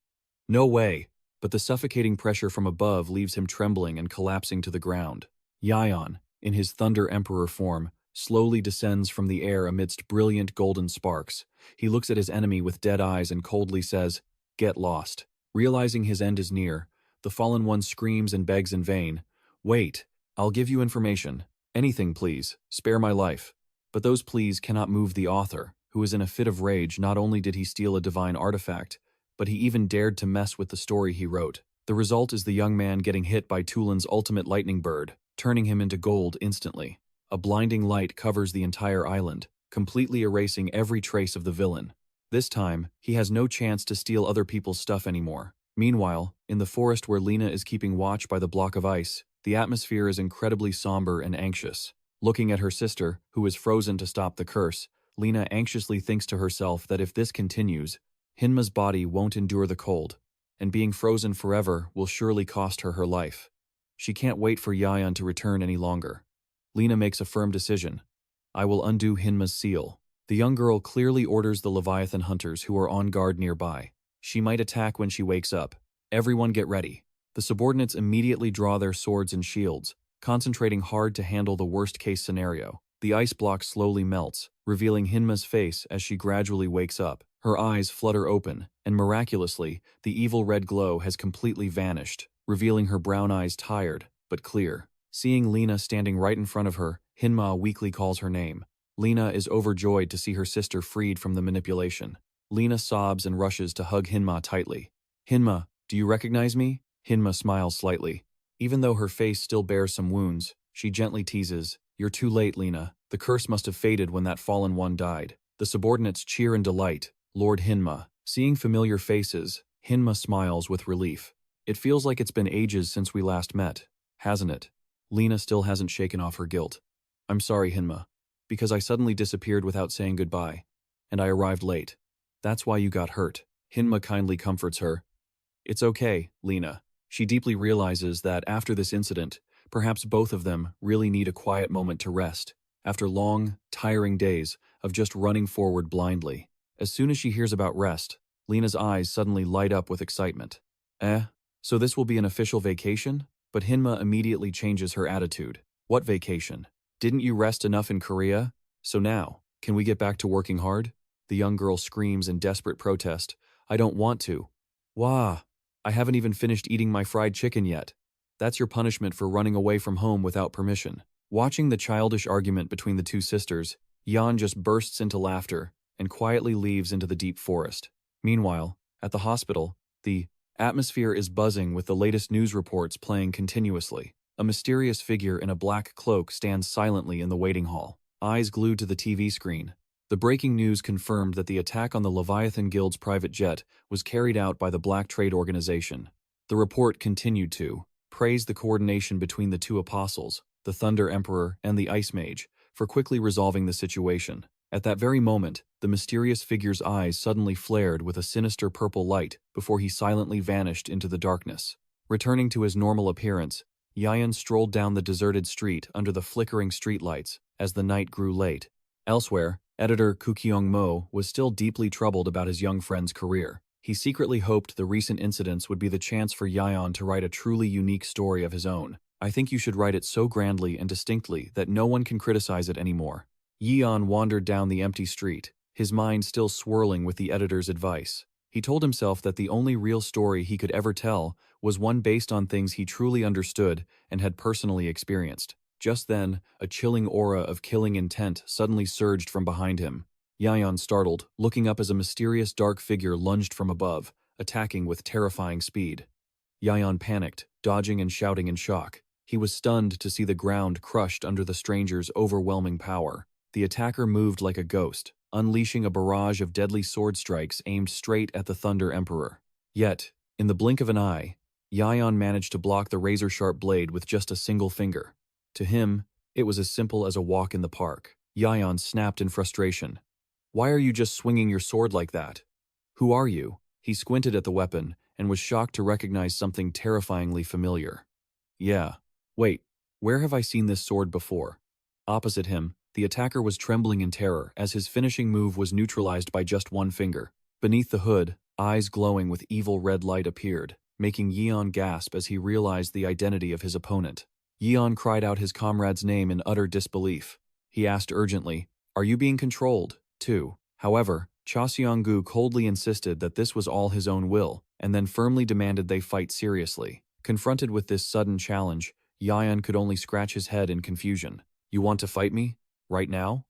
"No way!" But the suffocating pressure from above leaves him trembling and collapsing to the ground. Yion, in his Thunder Emperor form, slowly descends from the air amidst brilliant golden sparks. He looks at his enemy with dead eyes and coldly says, "Get lost." Realizing his end is near, the fallen one screams and begs in vain, "Wait, I'll give you information. Anything, please. Spare my life." But those pleas cannot move the author, who is in a fit of rage. Not only did he steal a divine artifact, but he even dared to mess with the story he wrote. The result is the young man getting hit by Tulin's ultimate lightning bird, turning him into gold instantly. A blinding light covers the entire island, completely erasing every trace of the villain. This time, he has no chance to steal other people's stuff anymore. Meanwhile, in the forest where Lena is keeping watch by the block of ice, the atmosphere is incredibly somber and anxious. Looking at her sister, who is frozen to stop the curse, Lena anxiously thinks to herself that if this continues, Hinma's body won't endure the cold. and being frozen forever will surely cost her her life. She can't wait for Yion to return any longer. Lena makes a firm decision. I will undo Hinma's seal. The young girl clearly orders the Leviathan hunters who are on guard nearby. She might attack when she wakes up. Everyone get ready. The subordinates immediately draw their swords and shields, concentrating hard to handle the worst-case scenario. The ice block slowly melts, revealing Hinma's face as she gradually wakes up. Her eyes flutter open, and miraculously, the evil red glow has completely vanished, revealing her brown eyes tired, but clear. Seeing Lena standing right in front of her, Hinma weakly calls her name. Lena is overjoyed to see her sister freed from the manipulation. Lena sobs and rushes to hug Hinma tightly. Hinma, do you recognize me? Hinma smiles slightly. Even though her face still bears some wounds, she gently teases, You're too late, Lena. The curse must have faded when that fallen one died. The subordinates cheer in delight. Lord Hinma. Seeing familiar faces, Hinma smiles with relief. It feels like it's been ages since we last met, hasn't it? Lena still hasn't shaken off her guilt. I'm sorry, Hinma, because I suddenly disappeared without saying goodbye, and I arrived late. That's why you got hurt. Hinma kindly comforts her. It's okay, Lena. She deeply realizes that after this incident, perhaps both of them really need a quiet moment to rest, after long, tiring days of just running forward blindly. As soon as she hears about rest, Lena's eyes suddenly light up with excitement. So this will be an official vacation? But Hinma immediately changes her attitude. What vacation? Didn't you rest enough in Korea? So now, can we get back to working hard? The young girl screams in desperate protest. I don't want to. Wah! I haven't even finished eating my fried chicken yet. That's your punishment for running away from home without permission. Watching the childish argument between the two sisters, Yion just bursts into laughter and quietly leaves into the deep forest. Meanwhile, at the hospital, the atmosphere is buzzing with the latest news reports playing continuously. A mysterious figure in a black cloak stands silently in the waiting hall, eyes glued to the TV screen. The breaking news confirmed that the attack on the Leviathan Guild's private jet was carried out by the Black Trade Organization. The report continued to praise the coordination between the two apostles, the Thunder Emperor and the Ice Mage, for quickly resolving the situation. At that very moment, the mysterious figure's eyes suddenly flared with a sinister purple light before he silently vanished into the darkness. Returning to his normal appearance, Yion strolled down the deserted street under the flickering streetlights as the night grew late. Elsewhere, editor Koo Kyung-mo was still deeply troubled about his young friend's career. He secretly hoped the recent incidents would be the chance for Yion to write a truly unique story of his own. I think you should write it so grandly and distinctly that no one can criticize it anymore. Yion wandered down the empty street, his mind still swirling with the editor's advice. He told himself that the only real story he could ever tell was one based on things he truly understood and had personally experienced. Just then, a chilling aura of killing intent suddenly surged from behind him. Yion startled, looking up as a mysterious dark figure lunged from above, attacking with terrifying speed. Yion panicked, dodging and shouting in shock. He was stunned to see the ground crushed under the stranger's overwhelming power. The attacker moved like a ghost, unleashing a barrage of deadly sword strikes aimed straight at the Thunder Emperor. Yet, in the blink of an eye, Yion managed to block the razor-sharp blade with just a single finger. To him, it was as simple as a walk in the park. Yion snapped in frustration. Why are you just swinging your sword like that? Who are you? He squinted at the weapon and was shocked to recognize something terrifyingly familiar. Yeah. Wait, where have I seen this sword before? Opposite him, the attacker was trembling in terror as his finishing move was neutralized by just one finger. Beneath the hood, eyes glowing with evil red light appeared, making Yion gasp as he realized the identity of his opponent. Yion cried out his comrade's name in utter disbelief. He asked urgently, Are you being controlled, too? However, Cha Seong-gu coldly insisted that this was all his own will, and then firmly demanded they fight seriously. Confronted with this sudden challenge, Yion could only scratch his head in confusion. You want to fight me? Right now?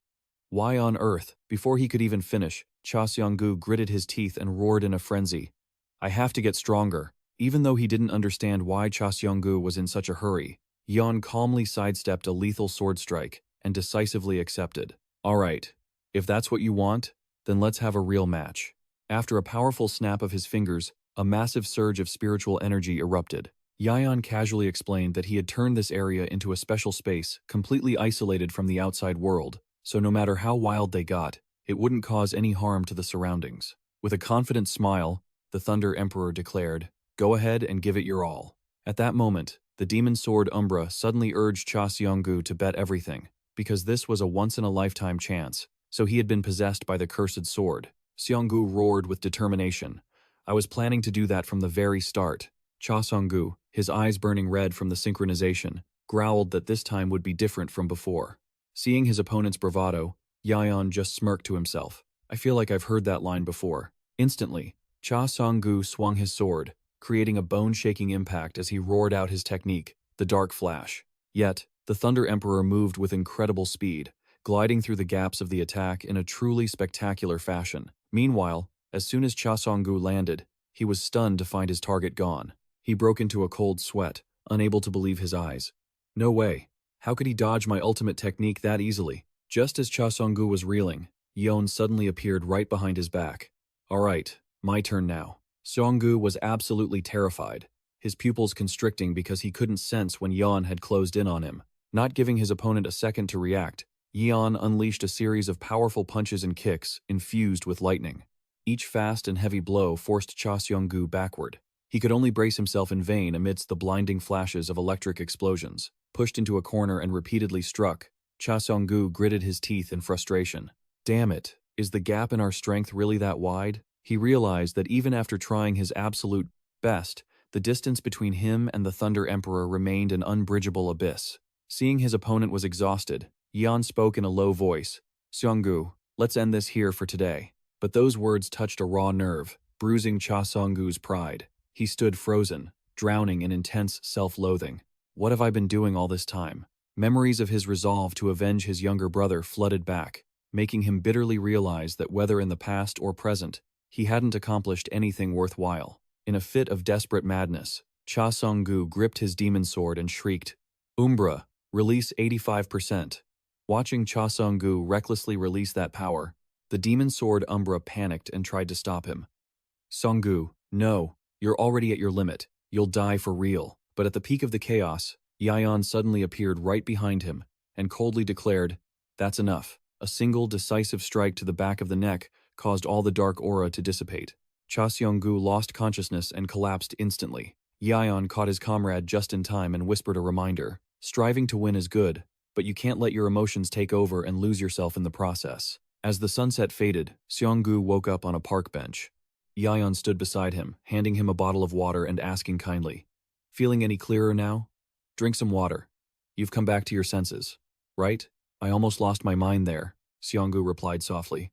Why on earth? Before he could even finish, Cha Seong-gu gritted his teeth and roared in a frenzy. I have to get stronger. Even though he didn't understand why Cha Seong-gu was in such a hurry, Yion calmly sidestepped a lethal sword strike and decisively accepted. All right, if that's what you want, then let's have a real match. After a powerful snap of his fingers, a massive surge of spiritual energy erupted. Yion casually explained that he had turned this area into a special space, completely isolated from the outside world, so no matter how wild they got, it wouldn't cause any harm to the surroundings. With a confident smile, the Thunder Emperor declared, Go ahead and give it your all. At that moment, the demon sword Umbra suddenly urged Cha Seonggu to bet everything, because this was a once-in-a-lifetime chance, so he had been possessed by the cursed sword. Seonggu roared with determination. I was planning to do that from the very start. Cha Seonggu, his eyes burning red from the synchronization, growled that this time would be different from before. Seeing his opponent's bravado, Yion just smirked to himself. I feel like I've heard that line before. Instantly, Cha Seonggu swung his sword, creating a bone-shaking impact as he roared out his technique, the Dark Flash. Yet, the Thunder Emperor moved with incredible speed, gliding through the gaps of the attack in a truly spectacular fashion. Meanwhile, as soon as Cha Seonggu landed, he was stunned to find his target gone. He broke into a cold sweat, unable to believe his eyes. No way. How could he dodge my ultimate technique that easily? Just as Cha Seonggu was reeling, Yion suddenly appeared right behind his back. All right, my turn now. Seonggu was absolutely terrified, his pupils constricting because he couldn't sense when Yion had closed in on him. Not giving his opponent a second to react, Yion unleashed a series of powerful punches and kicks infused with lightning. Each fast and heavy blow forced Cha Seonggu backward. He could only brace himself in vain amidst the blinding flashes of electric explosions. Pushed into a corner and repeatedly struck, Cha Seonggu gritted his teeth in frustration. Damn it, is the gap in our strength really that wide? He realized that even after trying his absolute best, the distance between him and the Thunder Emperor remained an unbridgeable abyss. Seeing his opponent was exhausted, Yion spoke in a low voice. Seonggu, let's end this here for today. But those words touched a raw nerve, bruising Cha Seonggu's pride. He stood frozen, drowning in intense self-loathing. What have I been doing all this time? Memories of his resolve to avenge his younger brother flooded back, making him bitterly realize that whether in the past or present, he hadn't accomplished anything worthwhile. In a fit of desperate madness, Cha Seonggu gripped his demon sword and shrieked, Umbra, release 85%. Watching Cha Seonggu recklessly release that power, the demon sword Umbra panicked and tried to stop him. Seonggu, no, you're already at your limit. You'll die for real. But at the peak of the chaos, Yion suddenly appeared right behind him and coldly declared, that's enough. A single decisive strike to the back of the neck caused all the dark aura to dissipate. Cha Seonggu lost consciousness and collapsed instantly. Yion caught his comrade just in time and whispered a reminder. Striving to win is good, but you can't let your emotions take over and lose yourself in the process. As the sunset faded, Seonggu woke up on a park bench. Yion stood beside him, handing him a bottle of water and asking kindly, feeling any clearer now? Drink some water. You've come back to your senses, right? I almost lost my mind there, Seonggu replied softly.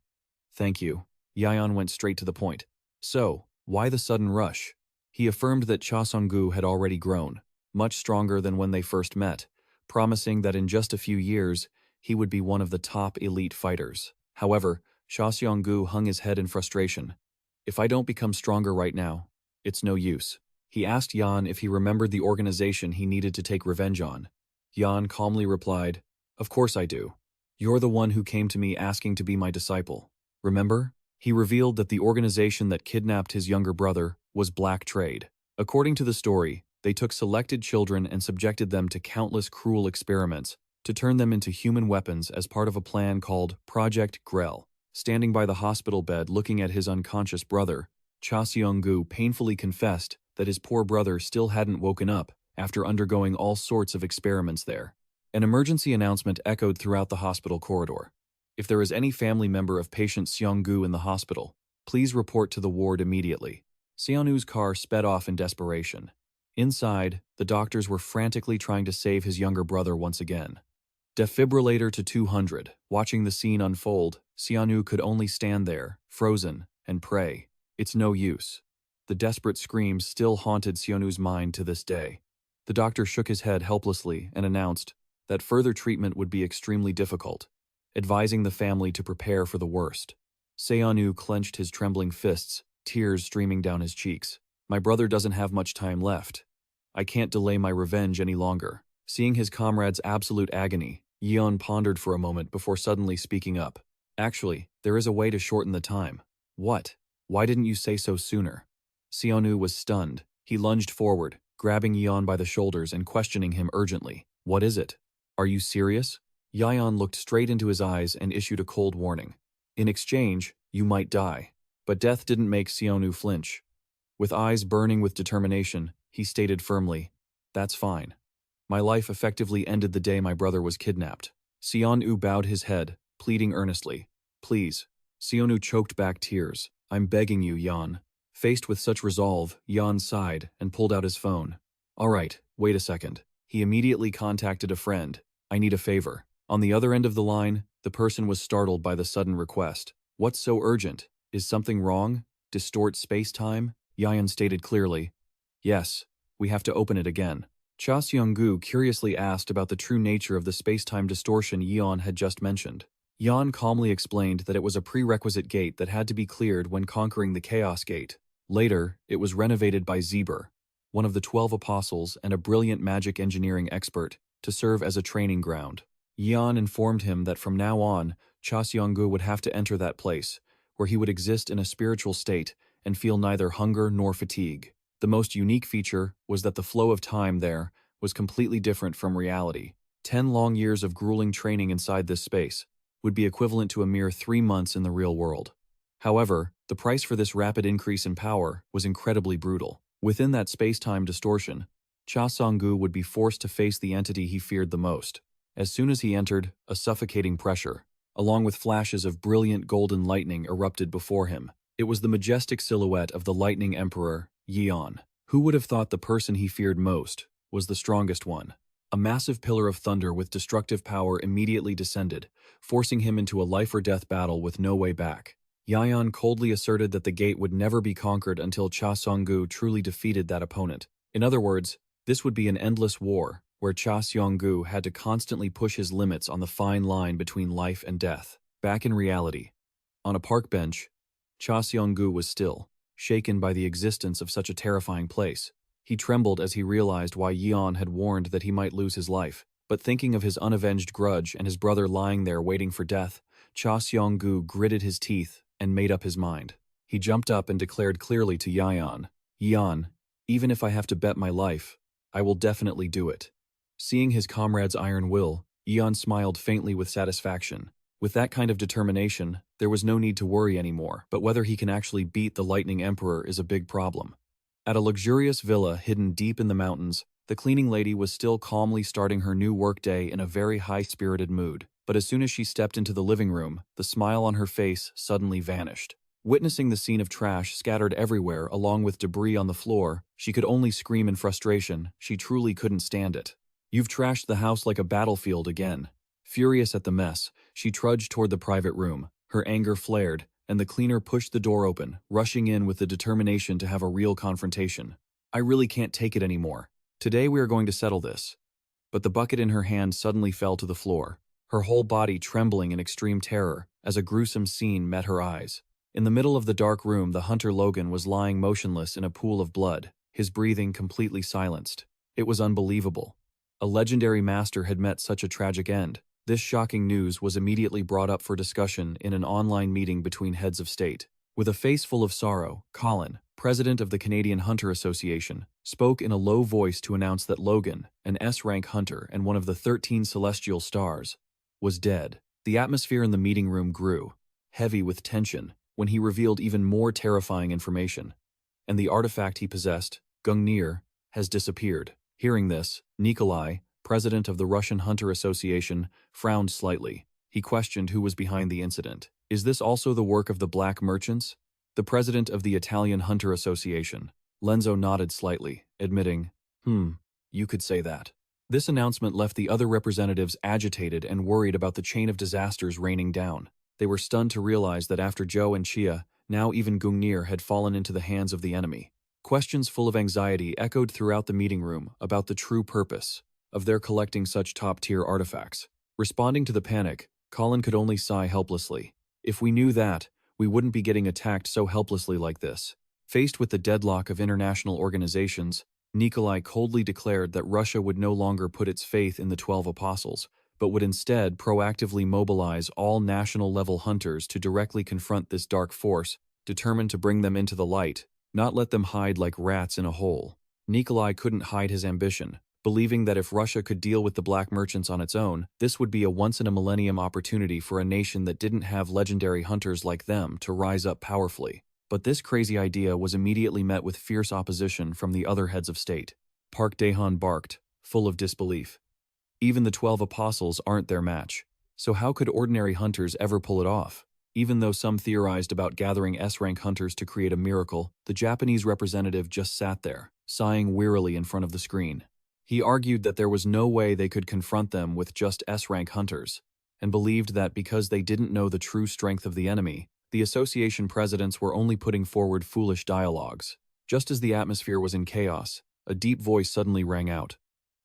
Thank you. Yion went straight to the point. So, why the sudden rush? He affirmed that Cha Seonggu had already grown, much stronger than when they first met, promising that in just a few years, he would be one of the top elite fighters. However, Cha Seonggu hung his head in frustration. If I don't become stronger right now, it's no use. He asked Yion if he remembered the organization he needed to take revenge on. Yion calmly replied, Of course I do. You're the one who came to me asking to be my disciple. Remember? He revealed that the organization that kidnapped his younger brother was Black Trade. According to the story, they took selected children and subjected them to countless cruel experiments to turn them into human weapons as part of a plan called Project Grell. Standing by the hospital bed looking at his unconscious brother, Cha Seonggu painfully confessed that his poor brother still hadn't woken up after undergoing all sorts of experiments there. An emergency announcement echoed throughout the hospital corridor. If there is any family member of patient Seonggu in the hospital, please report to the ward immediately. Seonu's car sped off in desperation. Inside, the doctors were frantically trying to save his younger brother once again. Defibrillator to 200. Watching the scene unfold, Seonu could only stand there, frozen, and pray. It's no use. The desperate screams still haunted Seonu's mind to this day. The doctor shook his head helplessly and announced that further treatment would be extremely difficult, advising the family to prepare for the worst. Seonu clenched his trembling fists, tears streaming down his cheeks. My brother doesn't have much time left. I can't delay my revenge any longer. Seeing his comrade's absolute agony, Yion pondered for a moment before suddenly speaking up. Actually, there is a way to shorten the time. What? Why didn't you say so sooner? Seonu was stunned. He lunged forward, grabbing Yion by the shoulders and questioning him urgently. What is it? Are you serious? Yion looked straight into his eyes and issued a cold warning. In exchange, you might die. But death didn't make Seonu flinch. With eyes burning with determination, he stated firmly, "That's fine. My life effectively ended the day my brother was kidnapped." Seon-woo bowed his head, pleading earnestly. "Please." Seon-woo choked back tears. "I'm begging you, Yeon." Faced with such resolve, Yeon sighed and pulled out his phone. "All right, wait a second." He immediately contacted a friend. "I need a favor." On the other end of the line, the person was startled by the sudden request. "What's so urgent? Is something wrong? Distort space-time?" Yeon stated clearly. "Yes, we have to open it again." Cha Seong-gu curiously asked about the true nature of the space-time distortion Yeon had just mentioned. Yeon calmly explained that it was a prerequisite gate that had to be cleared when conquering the Chaos Gate. Later, it was renovated by Zeber, one of the 12 apostles and a brilliant magic engineering expert, to serve as a training ground. Yeon informed him that from now on, Cha Seong-gu would have to enter that place, where he would exist in a spiritual state and feel neither hunger nor fatigue. The most unique feature was that the flow of time there was completely different from reality. 10 long years of grueling training inside this space would be equivalent to a mere 3 months in the real world. However, the price for this rapid increase in power was incredibly brutal. Within that space-time distortion, Cha Seong-gu would be forced to face the entity he feared the most. As soon as he entered, a suffocating pressure, along with flashes of brilliant golden lightning, erupted before him. It was the majestic silhouette of the Lightning Emperor, Yion. Who would have thought the person he feared most was the strongest one? A massive pillar of thunder with destructive power immediately descended, forcing him into a life-or-death battle with no way back. Yion coldly asserted that the gate would never be conquered until Cha Seong-gu truly defeated that opponent. In other words, this would be an endless war, where Cha Seong-gu had to constantly push his limits on the fine line between life and death. Back in reality, on a park bench, Cha Seong-gu was still, shaken by the existence of such a terrifying place. He trembled as he realized why Yeon had warned that he might lose his life. But thinking of his unavenged grudge and his brother lying there waiting for death, Cha Seong-gu gritted his teeth and made up his mind. He jumped up and declared clearly to Yeon, "Yeon, even if I have to bet my life, I will definitely do it." Seeing his comrade's iron will, Yeon smiled faintly with satisfaction. With that kind of determination, there was no need to worry anymore, but whether he can actually beat the Lightning Emperor is a big problem. At a luxurious villa hidden deep in the mountains, the cleaning lady was still calmly starting her new workday in a very high-spirited mood. But as soon as she stepped into the living room, the smile on her face suddenly vanished. Witnessing the scene of trash scattered everywhere along with debris on the floor, she could only scream in frustration. She truly couldn't stand it. "You've trashed the house like a battlefield again." Furious at the mess, she trudged toward the private room. Her anger flared, and the cleaner pushed the door open, rushing in with the determination to have a real confrontation. "I really can't take it anymore. Today we are going to settle this." But the bucket in her hand suddenly fell to the floor, her whole body trembling in extreme terror as a gruesome scene met her eyes. In the middle of the dark room, the hunter Logan was lying motionless in a pool of blood, his breathing completely silenced. It was unbelievable. A legendary master had met such a tragic end. This shocking news was immediately brought up for discussion in an online meeting between heads of state. With a face full of sorrow, Colin, president of the Canadian Hunter Association, spoke in a low voice to announce that Logan, an S-rank hunter and one of the 13 celestial stars, was dead. The atmosphere in the meeting room grew, heavy with tension, when he revealed even more terrifying information. And the artifact he possessed, Gungnir, has disappeared. Hearing this, Nikolai, president of the Russian Hunter Association, frowned slightly. He questioned who was behind the incident. "Is this also the work of the black merchants?" The president of the Italian Hunter Association, Lenzo, nodded slightly, admitting, You could say that." This announcement left the other representatives agitated and worried about the chain of disasters raining down. They were stunned to realize that after Zhou and Chia, now even Gungnir had fallen into the hands of the enemy. Questions full of anxiety echoed throughout the meeting room about the true purpose of their collecting such top-tier artifacts. Responding to the panic, Colin could only sigh helplessly. "If we knew that, we wouldn't be getting attacked so helplessly like this." Faced with the deadlock of international organizations, Nikolai coldly declared that Russia would no longer put its faith in the 12 apostles, but would instead proactively mobilize all national-level hunters to directly confront this dark force, determined to bring them into the light, not let them hide like rats in a hole. Nikolai couldn't hide his ambition, believing that if Russia could deal with the black merchants on its own, this would be a once-in-a-millennium opportunity for a nation that didn't have legendary hunters like them to rise up powerfully. But this crazy idea was immediately met with fierce opposition from the other heads of state. Park Daehan barked, full of disbelief. Even the 12 apostles aren't their match. So how could ordinary hunters ever pull it off? Even though some theorized about gathering S-rank hunters to create a miracle, the Japanese representative just sat there, sighing wearily in front of the screen. He argued that there was no way they could confront them with just S-rank hunters, and believed that because they didn't know the true strength of the enemy, the association presidents were only putting forward foolish dialogues. Just as the atmosphere was in chaos, a deep voice suddenly rang out.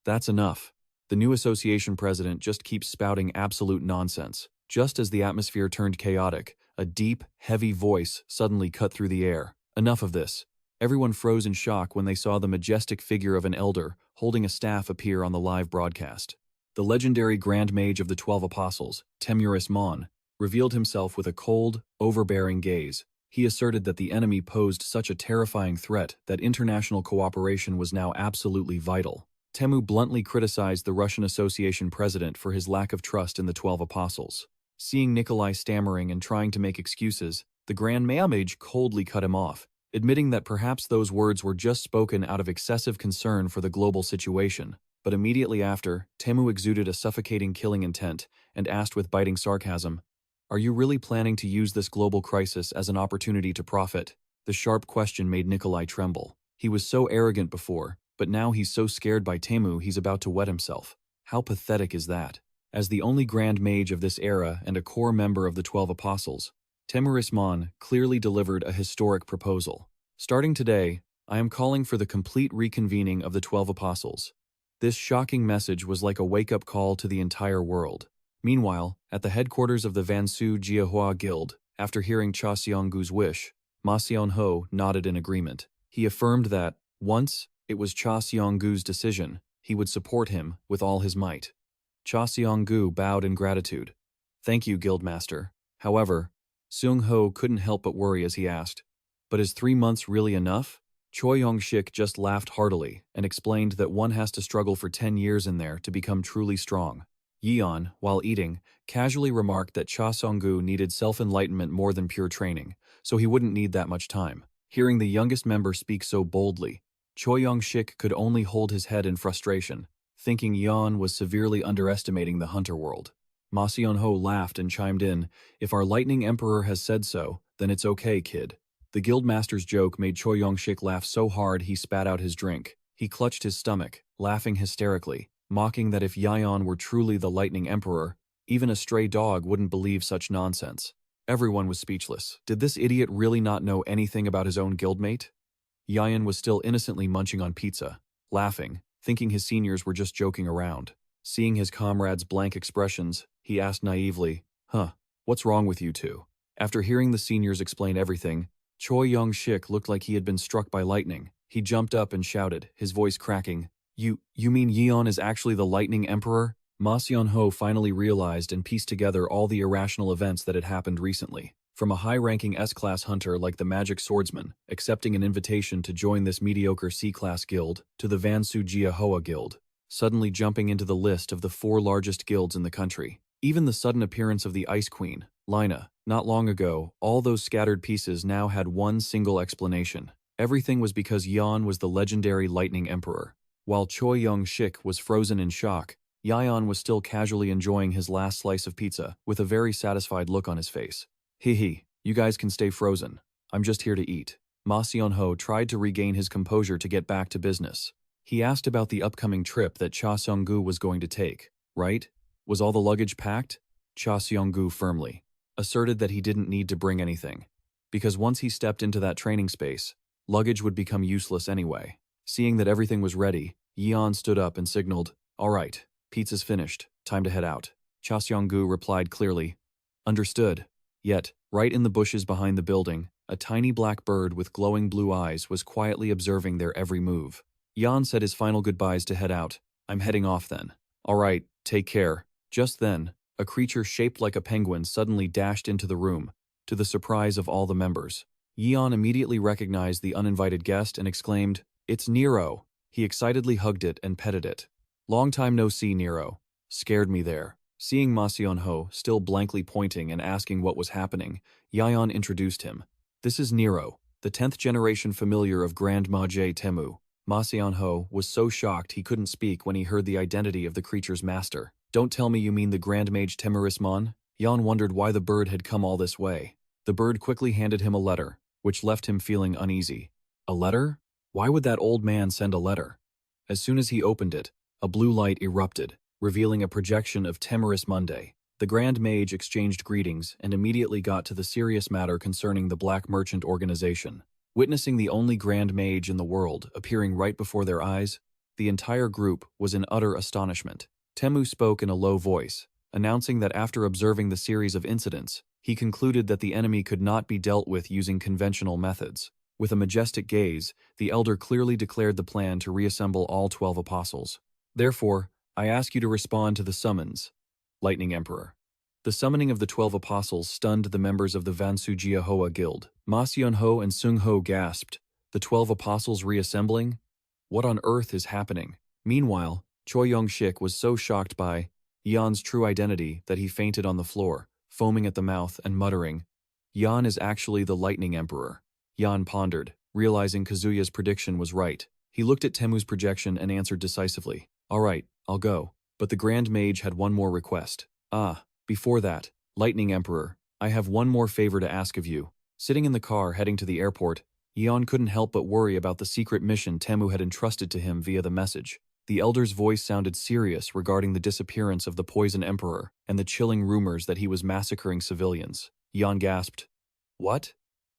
That's enough. The new association president just keeps spouting absolute nonsense. Just as the atmosphere turned chaotic, a deep, heavy voice suddenly cut through the air. Enough of this. Everyone froze in shock when they saw the majestic figure of an elder holding a staff appear on the live broadcast. The legendary Grand Mage of the 12 Apostles, Temuris Mon, revealed himself with a cold, overbearing gaze. He asserted that the enemy posed such a terrifying threat that international cooperation was now absolutely vital. Temu bluntly criticized the Russian Association president for his lack of trust in the 12 Apostles. Seeing Nikolai stammering and trying to make excuses, the Grand Mage coldly cut him off, admitting that perhaps those words were just spoken out of excessive concern for the global situation. But immediately after, Temu exuded a suffocating killing intent and asked with biting sarcasm, "Are you really planning to use this global crisis as an opportunity to profit?" The sharp question made Nikolai tremble. He was so arrogant before, but now he's so scared by Temu he's about to wet himself. How pathetic is that? As the only Grand Mage of this era and a core member of the 12 Apostles, Temuris Mon clearly delivered a historic proposal. Starting today, I am calling for the complete reconvening of the 12 Apostles. This shocking message was like a wake-up call to the entire world. Meanwhile, at the headquarters of the Vansu Jiahua Guild, after hearing Cha Seong-gu's wish, Ma Seon-ho nodded in agreement. He affirmed that, once it was Cha Seong-gu's decision, he would support him with all his might. Cha Seong-gu bowed in gratitude. "Thank you, Guildmaster." However, Seung-ho couldn't help but worry as he asked, "But is 3 months really enough?" Choi Yong-shik just laughed heartily and explained that one has to struggle for 10 years in there to become truly strong. Yion, while eating, casually remarked that Cha Seong-gu needed self-enlightenment more than pure training, so he wouldn't need that much time. Hearing the youngest member speak so boldly, Choi Yong-shik could only hold his head in frustration, thinking Yion was severely underestimating the hunter world. Ma Seon-ho laughed and chimed in, "If our Lightning Emperor has said so, then it's okay, kid." The Guildmaster's joke made Choi Yong-shik laugh so hard he spat out his drink. He clutched his stomach, laughing hysterically, mocking that if Yion were truly the Lightning Emperor, even a stray dog wouldn't believe such nonsense. Everyone was speechless. Did this idiot really not know anything about his own guildmate? Yion was still innocently munching on pizza, laughing, thinking his seniors were just joking around. Seeing his comrades' blank expressions, he asked naively, "What's wrong with you two?" After hearing the seniors explain everything, Choi Yong-shik looked like he had been struck by lightning. He jumped up and shouted, his voice cracking, You mean Yion is actually the Lightning Emperor?" Ma Seon-ho finally realized and pieced together all the irrational events that had happened recently. From a high-ranking S-class hunter like the Magic Swordsman, accepting an invitation to join this mediocre C-class guild, to the Vansu Jiahoa Guild, suddenly jumping into the list of the 4 largest guilds in the country. Even the sudden appearance of the Ice Queen, Lina, not long ago, all those scattered pieces now had one single explanation. Everything was because Yion was the legendary Lightning Emperor. While Choi Yong-shik was frozen in shock, Yion was still casually enjoying his last slice of pizza, with a very satisfied look on his face. "Hee, you guys can stay frozen. I'm just here to eat." Ma Seon-ho tried to regain his composure to get back to business. He asked about the upcoming trip that Cha Seong-gu was going to take, right? Was all the luggage packed? Cha Seong-gu firmly asserted that he didn't need to bring anything, because once he stepped into that training space, luggage would become useless anyway. Seeing that everything was ready, Yion stood up and signaled, "All right, pizza's finished, time to head out." Cha Seong-gu replied clearly, "Understood." Yet, right in the bushes behind the building, a tiny black bird with glowing blue eyes was quietly observing their every move. Yion said his final goodbyes to head out. "I'm heading off then." "All right, take care." Just then, a creature shaped like a penguin suddenly dashed into the room, to the surprise of all the members. Yion immediately recognized the uninvited guest and exclaimed, "It's Nero." He excitedly hugged it and petted it. "Long time no see, Nero. Scared me there." Seeing Ma Seon-ho still blankly pointing and asking what was happening, Yion introduced him. This is Nero, the 10th generation familiar of Grand Mage Temu. Ma Xianho was so shocked he couldn't speak when he heard the identity of the creature's master. Don't tell me you mean the Grand Mage Temurismon? Yion wondered why the bird had come all this way. The bird quickly handed him a letter, which left him feeling uneasy. A letter? Why would that old man send a letter? As soon as he opened it, a blue light erupted, revealing a projection of Temuris Monday. The Grand Mage exchanged greetings and immediately got to the serious matter concerning the Black Merchant Organization. Witnessing the only Grand Mage in the world appearing right before their eyes, the entire group was in utter astonishment. Temu spoke in a low voice, announcing that after observing the series of incidents, he concluded that the enemy could not be dealt with using conventional methods. With a majestic gaze, the elder clearly declared the plan to reassemble all 12 apostles. Therefore, I ask you to respond to the summons. Lightning Emperor. The summoning of the 12 apostles stunned the members of the Vansujia Hoa Guild. Ma Xianho and Sung Ho gasped. The 12 apostles reassembling? What on earth is happening? Meanwhile, Choi Yong-shik was so shocked by Yon's true identity that he fainted on the floor, foaming at the mouth and muttering, Yion is actually the Lightning Emperor. Yion pondered, realizing Kazuya's prediction was right. He looked at Temu's projection and answered decisively, All right, I'll go. But the Grand Mage had one more request. Before that, Lightning Emperor, I have one more favor to ask of you. Sitting in the car heading to the airport, Yion couldn't help but worry about the secret mission Temu had entrusted to him via the message. The elder's voice sounded serious regarding the disappearance of the Poison Emperor and the chilling rumors that he was massacring civilians. Yion gasped, What?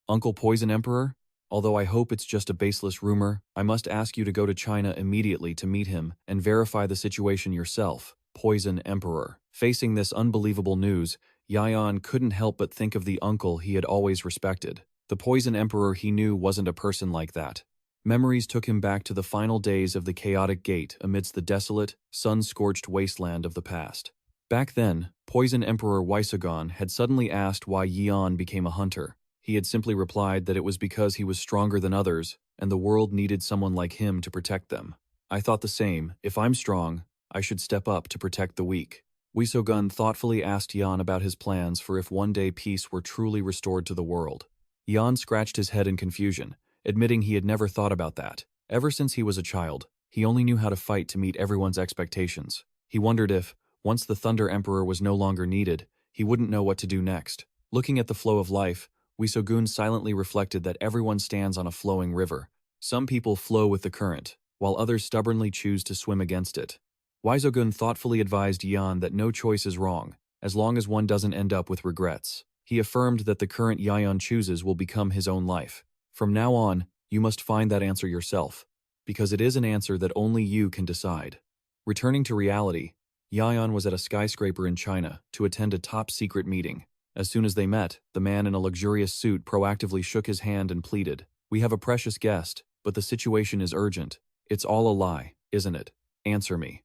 Uncle Poison Emperor? Although I hope it's just a baseless rumor, I must ask you to go to China immediately to meet him and verify the situation yourself. Poison Emperor. Facing this unbelievable news, Yion couldn't help but think of the uncle he had always respected. The Poison Emperor he knew wasn't a person like that. Memories took him back to the final days of the chaotic gate amidst the desolate, sun-scorched wasteland of the past. Back then, Poison Emperor Waisogon had suddenly asked why Yion became a hunter. He had simply replied that it was because he was stronger than others, and the world needed someone like him to protect them. I thought the same. If I'm strong, I should step up to protect the weak. Waisogon thoughtfully asked Yion about his plans for if one day peace were truly restored to the world. Yion scratched his head in confusion, admitting he had never thought about that. Ever since he was a child, he only knew how to fight to meet everyone's expectations. He wondered if, once the Thunder Emperor was no longer needed, he wouldn't know what to do next. Looking at the flow of life, Waisogun silently reflected that everyone stands on a flowing river. Some people flow with the current, while others stubbornly choose to swim against it. Waisogun thoughtfully advised Yion that no choice is wrong, as long as one doesn't end up with regrets. He affirmed that the current Yion chooses will become his own life. From now on, you must find that answer yourself, because it is an answer that only you can decide. Returning to reality, Yion was at a skyscraper in China to attend a top-secret meeting. As soon as they met, the man in a luxurious suit proactively shook his hand and pleaded, We have a precious guest, but the situation is urgent. It's all a lie, isn't it? Answer me.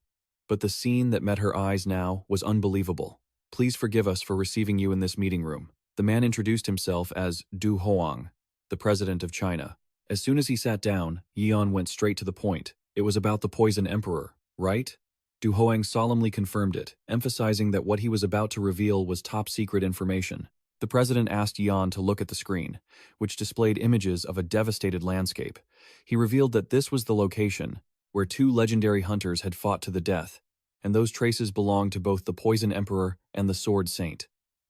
But the scene that met her eyes now was unbelievable. Please forgive us for receiving you in this meeting room. The man introduced himself as Du Hoang, the president of China. As soon as he sat down, Yion went straight to the point. It was about the Poison Emperor, right? Du Hoang solemnly confirmed it, emphasizing that what he was about to reveal was top-secret information. The president asked Yion to look at the screen, which displayed images of a devastated landscape. He revealed that this was the location where two legendary hunters had fought to the death, and those traces belonged to both the Poison Emperor and the Sword Saint.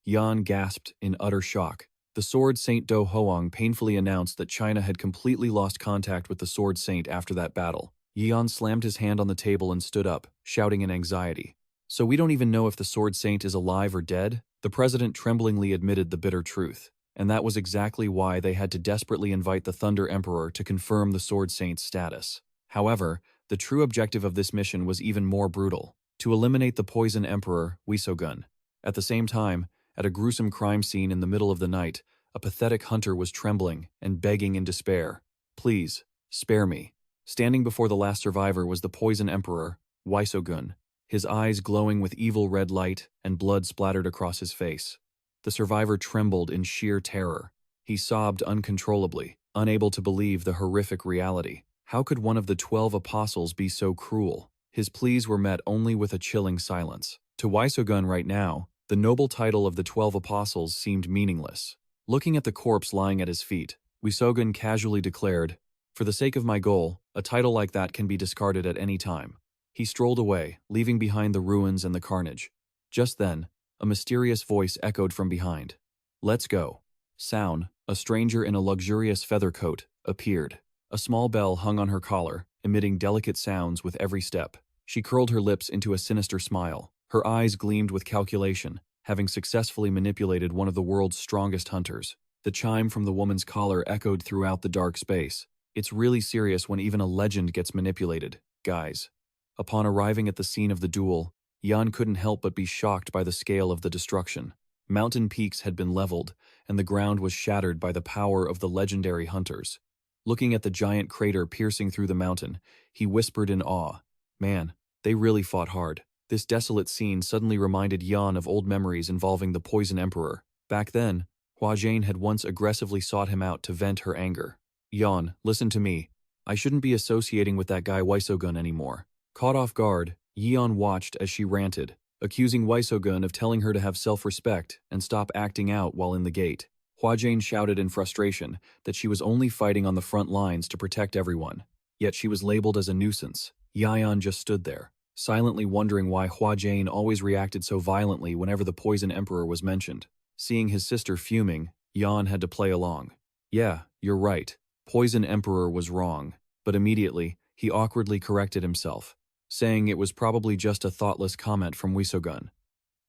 Yion gasped in utter shock. The Sword Saint Du Hoang painfully announced that China had completely lost contact with the Sword Saint after that battle. Yion slammed his hand on the table and stood up, shouting in anxiety. So we don't even know if the Sword Saint is alive or dead? The president tremblingly admitted the bitter truth, and that was exactly why they had to desperately invite the Thunder Emperor to confirm the Sword Saint's status. However, the true objective of this mission was even more brutal: to eliminate the Poison Emperor, Waisogun. At the same time, at a gruesome crime scene in the middle of the night, a pathetic hunter was trembling and begging in despair, Please, spare me. Standing before the last survivor was the Poison Emperor, Waisogun, his eyes glowing with evil red light and blood splattered across his face. The survivor trembled in sheer terror. He sobbed uncontrollably, unable to believe the horrific reality. How could one of the 12 apostles be so cruel? His pleas were met only with a chilling silence. To Waisogun right now, the noble title of the 12 apostles seemed meaningless. Looking at the corpse lying at his feet, Wisogun casually declared, "For the sake of my goal, a title like that can be discarded at any time." He strolled away, leaving behind the ruins and the carnage. Just then, a mysterious voice echoed from behind. "Let's go." Soun, a stranger in a luxurious feather coat, appeared. A small bell hung on her collar, emitting delicate sounds with every step. She curled her lips into a sinister smile. Her eyes gleamed with calculation, having successfully manipulated one of the world's strongest hunters. The chime from the woman's collar echoed throughout the dark space. It's really serious when even a legend gets manipulated, guys. Upon arriving at the scene of the duel, Yion couldn't help but be shocked by the scale of the destruction. Mountain peaks had been leveled, and the ground was shattered by the power of the legendary hunters. Looking at the giant crater piercing through the mountain, he whispered in awe, "Man, they really fought hard." This desolate scene suddenly reminded Yion of old memories involving the Poison Emperor. Back then, Hua Jane had once aggressively sought him out to vent her anger. "Yion, listen to me. I shouldn't be associating with that guy Wisogun anymore." Caught off guard, Yion watched as she ranted, accusing Wisogun of telling her to have self-respect and stop acting out while in the gate. Hua Jane shouted in frustration that she was only fighting on the front lines to protect everyone, yet she was labeled as a nuisance. Yion just stood there, silently wondering why Hua Jane always reacted so violently whenever the Poison Emperor was mentioned. Seeing his sister fuming, Yion had to play along. "Yeah, you're right. Poison Emperor was wrong." But immediately, he awkwardly corrected himself, saying it was probably just a thoughtless comment from Wisogun.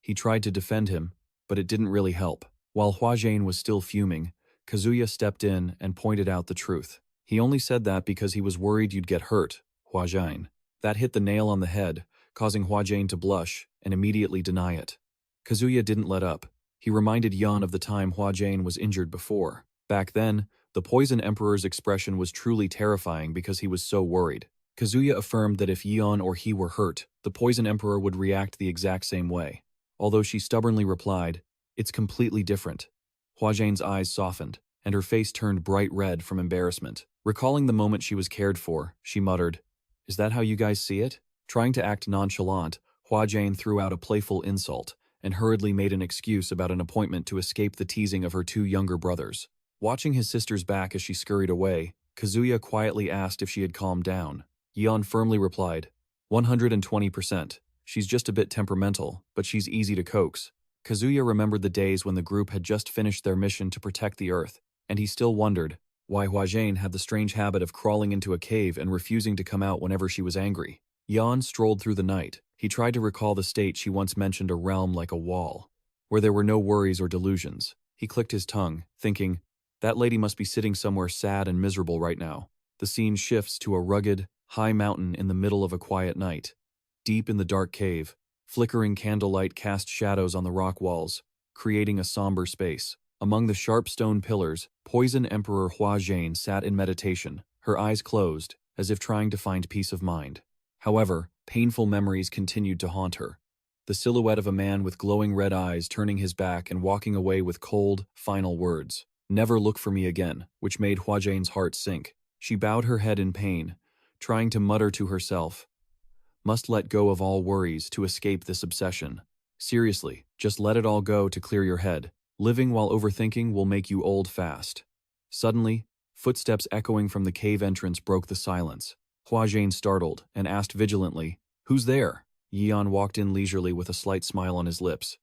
He tried to defend him, but it didn't really help. While Hua Jane was still fuming, Kazuya stepped in and pointed out the truth. "He only said that because he was worried you'd get hurt, Hua Jane." That hit the nail on the head, causing Hua Jane to blush and immediately deny it. Kazuya didn't let up. He reminded Yion of the time Hua Jane was injured before. Back then, the Poison Emperor's expression was truly terrifying because he was so worried. Kazuya affirmed that if Yion or he were hurt, the Poison Emperor would react the exact same way. Although she stubbornly replied, "It's completely different." Hua Jane's eyes softened, and her face turned bright red from embarrassment. Recalling the moment she was cared for, she muttered, "Is that how you guys see it?" Trying to act nonchalant, Hua Jane threw out a playful insult and hurriedly made an excuse about an appointment to escape the teasing of her two younger brothers. Watching his sister's back as she scurried away, Kazuya quietly asked if she had calmed down. Yion firmly replied, 120%. She's just a bit temperamental, but she's easy to coax. Kazuya remembered the days when the group had just finished their mission to protect the Earth, and he still wondered why Hua Jane had the strange habit of crawling into a cave and refusing to come out whenever she was angry. Yion strolled through the night. He tried to recall the state she once mentioned, a realm like a wall, where there were no worries or delusions. He clicked his tongue, thinking, that lady must be sitting somewhere sad and miserable right now. The scene shifts to a rugged, high mountain in the middle of a quiet night. Deep in the dark cave, flickering candlelight cast shadows on the rock walls, creating a somber space. Among the sharp stone pillars, Poison Emperor Hua Jane sat in meditation, her eyes closed, as if trying to find peace of mind. However, painful memories continued to haunt her. The silhouette of a man with glowing red eyes turning his back and walking away with cold, final words, "Never look for me again," which made Hua Jane's heart sink. She bowed her head in pain, trying to mutter to herself, "Must let go of all worries to escape this obsession. Seriously, just let it all go to clear your head. Living while overthinking will make you old fast." Suddenly, footsteps echoing from the cave entrance broke the silence. Hua Jane startled and asked vigilantly, "Who's there?" Yion walked in leisurely with a slight smile on his lips.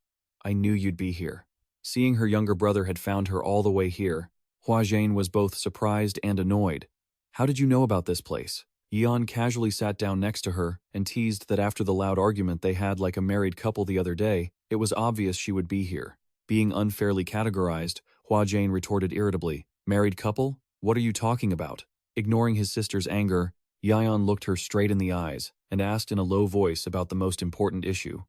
"I knew you'd be here." Seeing her younger brother had found her all the way here, Hua Jane was both surprised and annoyed. "How did you know about this place?" Yion casually sat down next to her and teased that after the loud argument they had like a married couple the other day, it was obvious she would be here. Being unfairly categorized, Hua Jane retorted irritably, "Married couple? What are you talking about?" Ignoring his sister's anger, Yion looked her straight in the eyes and asked in a low voice about the most important issue.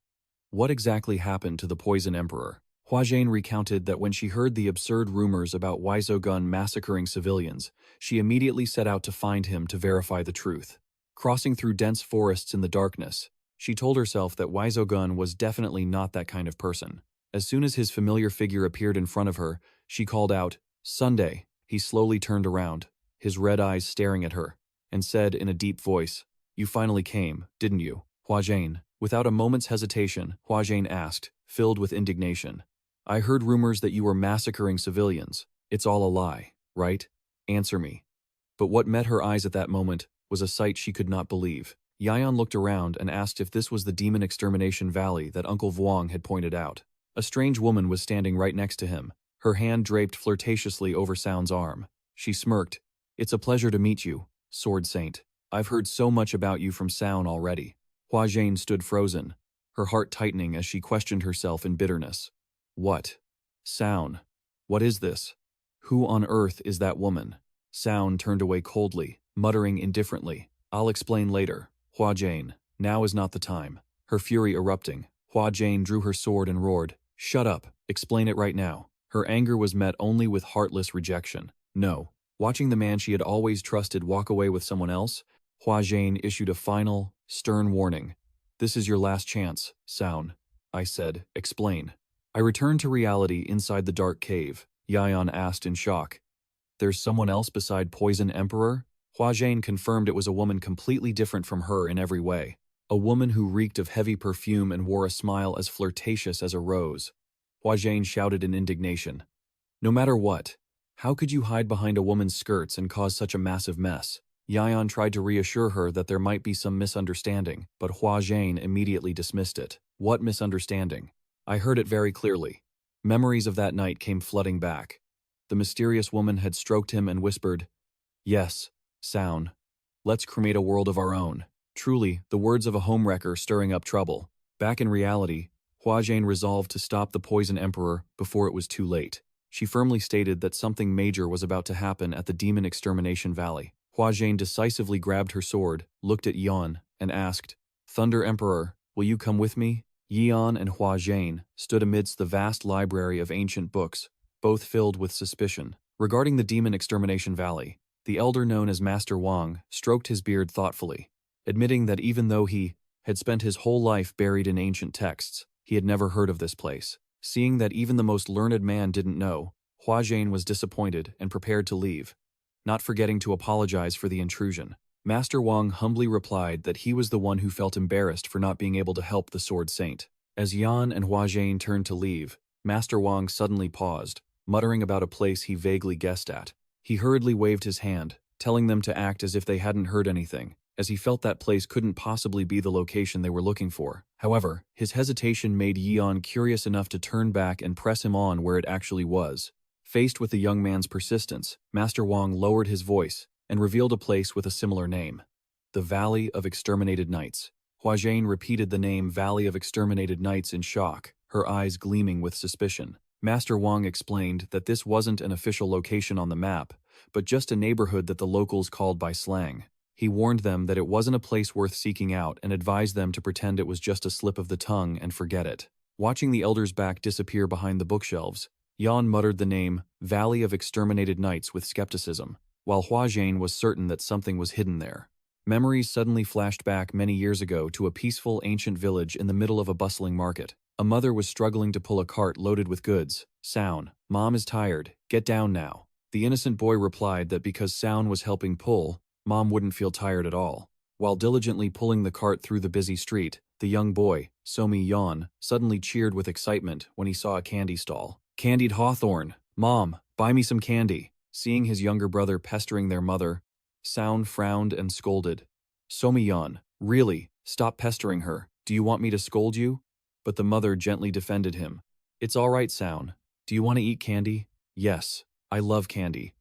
"What exactly happened to the Poison Emperor?" Hua Jane recounted that when she heard the absurd rumors about Wisogun massacring civilians, she immediately set out to find him to verify the truth. Crossing through dense forests in the darkness, she told herself that Wisogun was definitely not that kind of person. As soon as his familiar figure appeared in front of her, she called out, "Sunday." He slowly turned around, his red eyes staring at her, and said in a deep voice, "You finally came, didn't you, Hua Jane?" Without a moment's hesitation, Hua Jane asked, filled with indignation, I heard rumors that you were massacring civilians. It's all a lie, right? Answer me. But what met her eyes at that moment was a sight she could not believe. Yion looked around and asked if this was the demon extermination valley that Uncle Vuong had pointed out. A strange woman was standing right next to him, her hand draped flirtatiously over Sound's arm. She smirked. It's a pleasure to meet you, Sword Saint. I've heard so much about you from Sound already. Hua Jane stood frozen, her heart tightening as she questioned herself in bitterness. What? Sound. What is this? Who on earth is that woman? Sound turned away coldly, muttering indifferently. I'll explain later. Hua Jane, now is not the time. Her fury erupting, Hua Jane drew her sword and roared, Shut up, explain it right now. Her anger was met only with heartless rejection. No. Watching the man she had always trusted walk away with someone else, Hua Jane issued a final, stern warning. This is your last chance, Sound. I said, explain. I returned to reality inside the dark cave, Yion asked in shock. There's someone else beside Poison Emperor? Hua Jane confirmed it was a woman completely different from her in every way. A woman who reeked of heavy perfume and wore a smile as flirtatious as a rose. Hua Jane shouted in indignation. No matter what, how could you hide behind a woman's skirts and cause such a massive mess? Yion tried to reassure her that there might be some misunderstanding, but Hua Jane immediately dismissed it. What misunderstanding? I heard it very clearly. Memories of that night came flooding back. The mysterious woman had stroked him and whispered, Yes, Sound. Let's cremate a world of our own. Truly, the words of a homewrecker stirring up trouble. Back in reality, Hua Jane resolved to stop the Poison Emperor before it was too late. She firmly stated that something major was about to happen at the Demon Extermination Valley. Hua Jane decisively grabbed her sword, looked at Yion, and asked, Thunder Emperor, will you come with me? Yion and Hua Jane stood amidst the vast library of ancient books, both filled with suspicion. Regarding the Demon Extermination Valley, the elder known as Master Wang stroked his beard thoughtfully, admitting that even though he had spent his whole life buried in ancient texts, he had never heard of this place. Seeing that even the most learned man didn't know, Hua Jane was disappointed and prepared to leave, not forgetting to apologize for the intrusion. Master Wang humbly replied that he was the one who felt embarrassed for not being able to help the Sword Saint. As Yan and Hua Jane turned to leave, Master Wang suddenly paused, muttering about a place he vaguely guessed at. He hurriedly waved his hand, telling them to act as if they hadn't heard anything, as he felt that place couldn't possibly be the location they were looking for. However, his hesitation made Yion curious enough to turn back and press him on where it actually was. Faced with the young man's persistence, Master Wang lowered his voice and revealed a place with a similar name. The Valley of Exterminated Knights. Hua Jane repeated the name Valley of Exterminated Knights in shock, her eyes gleaming with suspicion. Master Wang explained that this wasn't an official location on the map, but just a neighborhood that the locals called by slang. He warned them that it wasn't a place worth seeking out and advised them to pretend it was just a slip of the tongue and forget it. Watching the elder's back disappear behind the bookshelves, Yan muttered the name Valley of Exterminated Knights with skepticism, while Hua Jane was certain that something was hidden there. Memories suddenly flashed back many years ago to a peaceful ancient village in the middle of a bustling market. A mother was struggling to pull a cart loaded with goods. Sound, Mom is tired, get down now. The innocent boy replied that because Sound was helping pull, Mom wouldn't feel tired at all. While diligently pulling the cart through the busy street, the young boy, Somi Yan, suddenly cheered with excitement when he saw a candy stall. Candied hawthorn. Mom, buy me some candy. Seeing his younger brother pestering their mother, Sound frowned and scolded. Somi Yan, really, stop pestering her. Do you want me to scold you? But the mother gently defended him. It's all right, Sound. Do you want to eat candy? Yes, I love candy.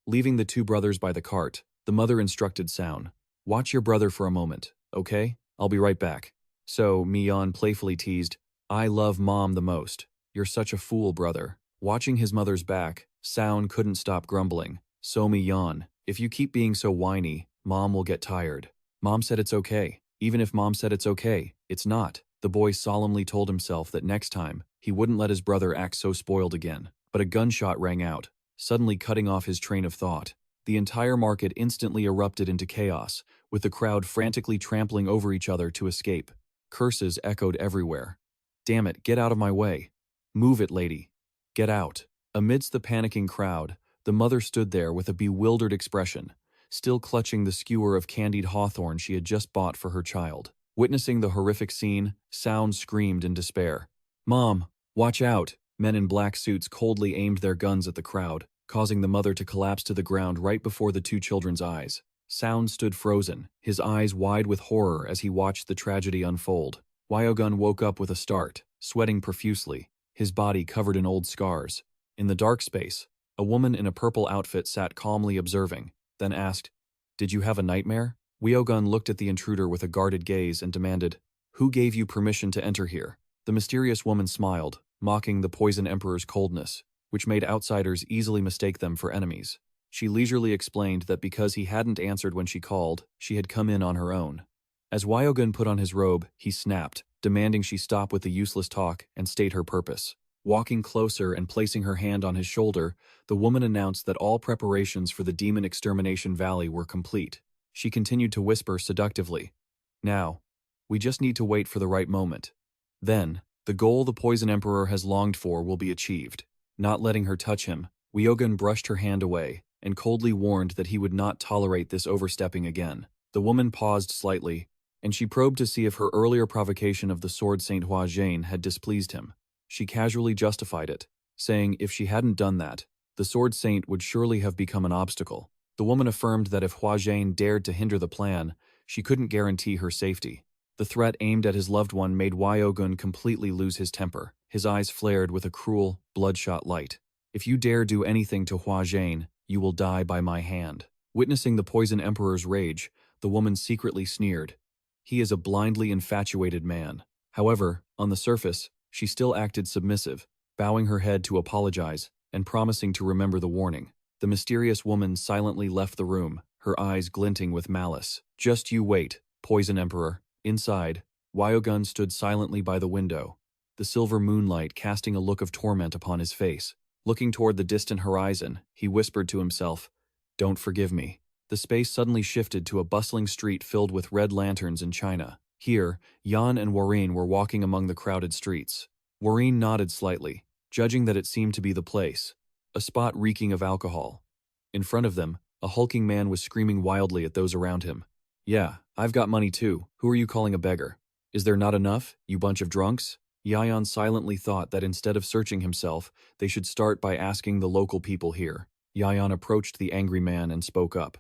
Leaving the two brothers by the cart, the mother instructed Sound. Watch your brother for a moment, okay? I'll be right back. So, Mian playfully teased, I love Mom the most. You're such a fool, brother. Watching his mother's back, Sound couldn't stop grumbling. So Mian, if you keep being so whiny, Mom will get tired. Mom said it's okay. Even if Mom said it's okay, it's not. The boy solemnly told himself that next time, he wouldn't let his brother act so spoiled again. But a gunshot rang out, suddenly cutting off his train of thought. The entire market instantly erupted into chaos, with the crowd frantically trampling over each other to escape. Curses echoed everywhere. Damn it, get out of my way. Move it, lady. Get out. Amidst the panicking crowd, the mother stood there with a bewildered expression, still clutching the skewer of candied hawthorn she had just bought for her child. Witnessing the horrific scene, Sound screamed in despair. Mom, watch out. Men in black suits coldly aimed their guns at the crowd, causing the mother to collapse to the ground right before the two children's eyes. Sound stood frozen, his eyes wide with horror as he watched the tragedy unfold. Wyogun woke up with a start, sweating profusely, his body covered in old scars. In the dark space, a woman in a purple outfit sat calmly observing, then asked, "Did you have a nightmare?" Wyogun looked at the intruder with a guarded gaze and demanded, "Who gave you permission to enter here?" The mysterious woman smiled, mocking the Poison Emperor's coldness, which made outsiders easily mistake them for enemies. She leisurely explained that because he hadn't answered when she called, she had come in on her own. As Wyogun put on his robe, he snapped, demanding she stop with the useless talk and state her purpose. Walking closer and placing her hand on his shoulder, the woman announced that all preparations for the Demon Extermination Valley were complete. She continued to whisper seductively, "Now, we just need to wait for the right moment. Then, the goal the Poison Emperor has longed for will be achieved." Not letting her touch him, Wyogun brushed her hand away and coldly warned that he would not tolerate this overstepping again. The woman paused slightly, and she probed to see if her earlier provocation of the Sword Saint Hua Zhane had displeased him. She casually justified it, saying if she hadn't done that, the Sword Saint would surely have become an obstacle. The woman affirmed that if Hua Zhane dared to hinder the plan, she couldn't guarantee her safety. The threat aimed at his loved one made Wyogun completely lose his temper. His eyes flared with a cruel, bloodshot light. "If you dare do anything to Hua Zhane, you will die by my hand." Witnessing the Poison Emperor's rage, the woman secretly sneered. He is a blindly infatuated man. However, on the surface, she still acted submissive, bowing her head to apologize and promising to remember the warning. The mysterious woman silently left the room, her eyes glinting with malice. "Just you wait, Poison Emperor." Inside, Wyogun stood silently by the window, the silver moonlight casting a look of torment upon his face. Looking toward the distant horizon, he whispered to himself, "Don't forgive me." The space suddenly shifted to a bustling street filled with red lanterns and china. Here, Yion and Warren were walking among the crowded streets. Warren nodded slightly, judging that it seemed to be the place, a spot reeking of alcohol. In front of them, a hulking man was screaming wildly at those around him. "Yeah, I've got money too. Who are you calling a beggar? Is there not enough, you bunch of drunks?" Yion silently thought that instead of searching himself, they should start by asking the local people here. Yion approached the angry man and spoke up.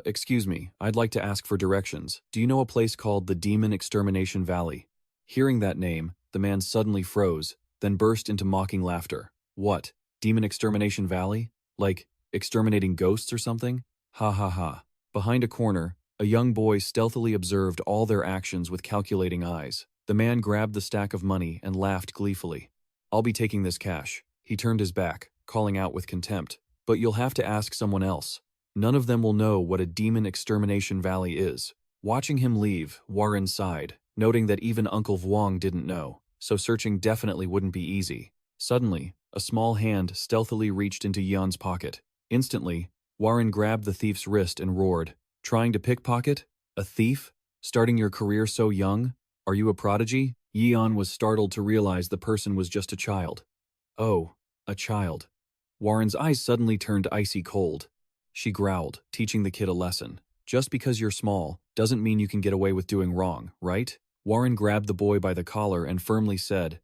Excuse me, I'd like to ask for directions. Do you know a place called the Demon Extermination Valley?" Hearing that name, the man suddenly froze, then burst into mocking laughter. "What? Demon Extermination Valley? Like, exterminating ghosts or something? Ha ha ha." Behind a corner, a young boy stealthily observed all their actions with calculating eyes. The man grabbed the stack of money and laughed gleefully. "I'll be taking this cash." He turned his back, calling out with contempt, "But you'll have to ask someone else. None of them will know what a Demon Extermination Valley is." Watching him leave, Warren sighed, noting that even Uncle Vuong didn't know, so searching definitely wouldn't be easy. Suddenly, a small hand stealthily reached into Yeon's pocket. Instantly, Warren grabbed the thief's wrist and roared, "Trying to pickpocket? A thief? Starting your career so young? Are you a prodigy?" Yeon was startled to realize the person was just a child. Oh, a child. Warren's eyes suddenly turned icy cold. She growled, teaching the kid a lesson. "Just because you're small doesn't mean you can get away with doing wrong, right?" Warren grabbed the boy by the collar and firmly said,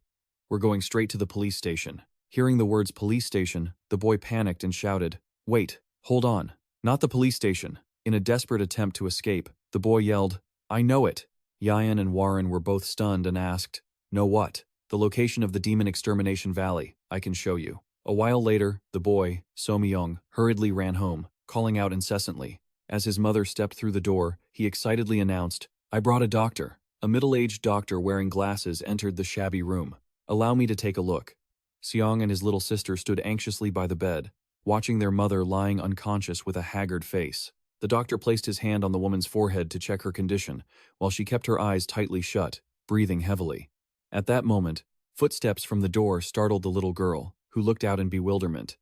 "We're going straight to the police station." Hearing the words police station, the boy panicked and shouted, "Wait, hold on, not the police station." In a desperate attempt to escape, the boy yelled, "I know it." Yion and Warren were both stunned and asked, "Know what?" "The location of the Demon Extermination Valley. I can show you." A while later, the boy, So-myung, hurriedly ran home, calling out incessantly. As his mother stepped through the door, he excitedly announced, "I brought a doctor." A middle-aged doctor wearing glasses entered the shabby room. "Allow me to take a look." Seong and his little sister stood anxiously by the bed, watching their mother lying unconscious with a haggard face. The doctor placed his hand on the woman's forehead to check her condition, while she kept her eyes tightly shut, breathing heavily. At that moment, footsteps from the door startled the little girl, who looked out in bewilderment.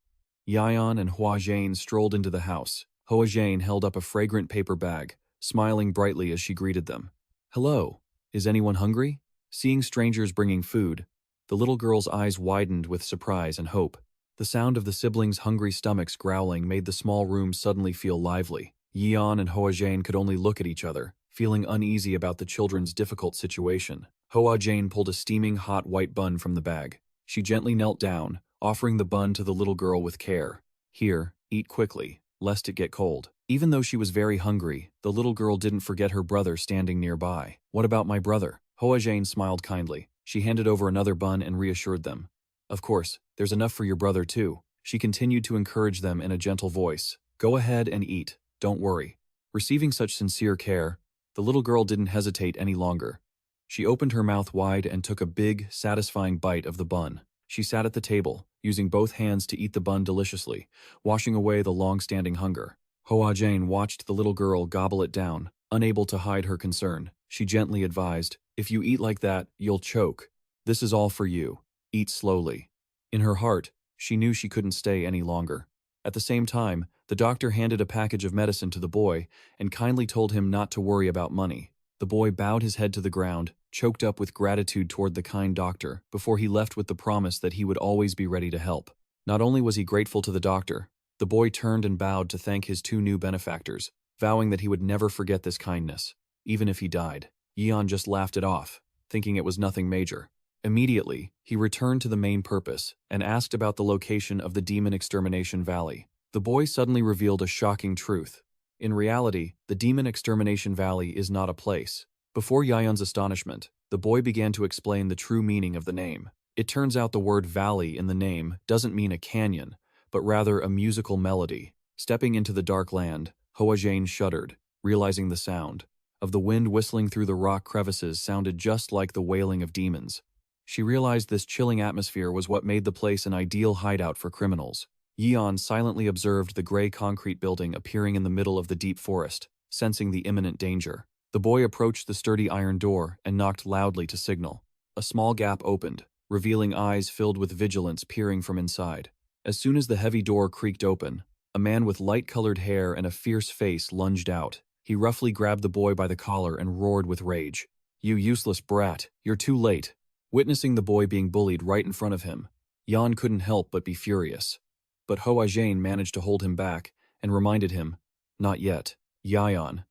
Yion and Hua Zhane strolled into the house. Hua Zhane held up a fragrant paper bag, smiling brightly as she greeted them. "Hello, is anyone hungry?" Seeing strangers bringing food, the little girl's eyes widened with surprise and hope. The sound of the siblings' hungry stomachs growling made the small room suddenly feel lively. Yeon and Hua Zhane could only look at each other, feeling uneasy about the children's difficult situation. Hua Zhane pulled a steaming hot white bun from the bag. She gently knelt down, offering the bun to the little girl with care. Here, eat quickly, lest it get cold. Even though she was very hungry, the little girl didn't forget her brother standing nearby. What about my brother? Hoa Jane smiled kindly. She handed over another bun and reassured them. Of course, there's enough for your brother too. She continued to encourage them in a gentle voice. Go ahead and eat, don't worry. Receiving such sincere care, the little girl didn't hesitate any longer. She opened her mouth wide and took a big, satisfying bite of the bun. She sat at the table, using both hands to eat the bun deliciously, washing away the long-standing hunger. Hoa Jane watched the little girl gobble it down, unable to hide her concern. She gently advised, if you eat like that, you'll choke. This is all for you. Eat slowly. In her heart, she knew she couldn't stay any longer. At the same time, the doctor handed a package of medicine to the boy and kindly told him not to worry about money. The boy bowed his head to the ground, choked up with gratitude toward the kind doctor, before he left with the promise that he would always be ready to help. Not only was he grateful to the doctor, the boy turned and bowed to thank his two new benefactors, vowing that he would never forget this kindness, even if he died. Yion just laughed it off, thinking it was nothing major. Immediately, he returned to the main purpose and asked about the location of the Demon Extermination Valley. The boy suddenly revealed a shocking truth. In reality, the Demon Extermination Valley is not a place. Before Yion's astonishment, the boy began to explain the true meaning of the name. It turns out the word valley in the name doesn't mean a canyon, but rather a musical melody. Stepping into the dark land, Hoa Jane shuddered, realizing the sound of the wind whistling through the rock crevices sounded just like the wailing of demons. She realized this chilling atmosphere was what made the place an ideal hideout for criminals. Yion silently observed the gray concrete building appearing in the middle of the deep forest, sensing the imminent danger. The boy approached the sturdy iron door and knocked loudly to signal. A small gap opened, revealing eyes filled with vigilance peering from inside. As soon as the heavy door creaked open, a man with light-colored hair and a fierce face lunged out. He roughly grabbed the boy by the collar and roared with rage. You useless brat, you're too late. Witnessing the boy being bullied right in front of him, Yion couldn't help but be furious. But Hoa Jane managed to hold him back and reminded him, not yet, Yion.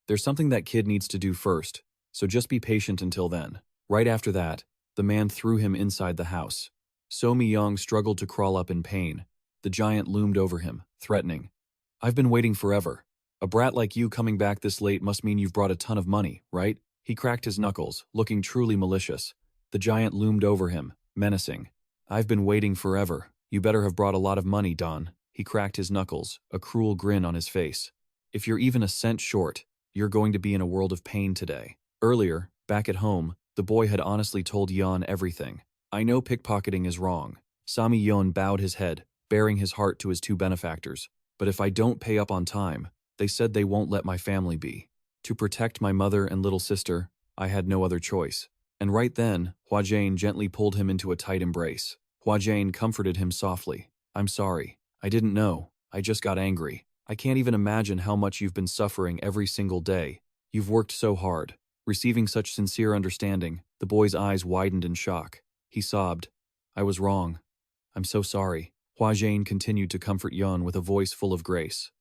There's something that kid needs to do first, so just be patient until then. Right after that, the man threw him inside the house. So Mi-young struggled to crawl up in pain. The giant loomed over him, threatening. I've been waiting forever. A brat like you coming back this late must mean you've brought a ton of money, right? He cracked his knuckles, looking truly malicious. The giant loomed over him, menacing. I've been waiting forever. You better have brought a lot of money, Don. He cracked his knuckles, a cruel grin on his face. If you're even a cent short, you're going to be in a world of pain today. Earlier, back at home, the boy had honestly told Yion everything. I know pickpocketing is wrong. Sami Yion bowed his head, baring his heart to his two benefactors. But if I don't pay up on time, they said they won't let my family be. To protect my mother and little sister, I had no other choice. And right then, Hoa Jane gently pulled him into a tight embrace. Hoa Jane comforted him softly. I'm sorry. I didn't know. I just got angry. I can't even imagine how much you've been suffering every single day. You've worked so hard. Receiving such sincere understanding, the boy's eyes widened in shock. He sobbed. I was wrong. I'm so sorry. Hoa Jane continued to comfort Yion with a voice full of grace.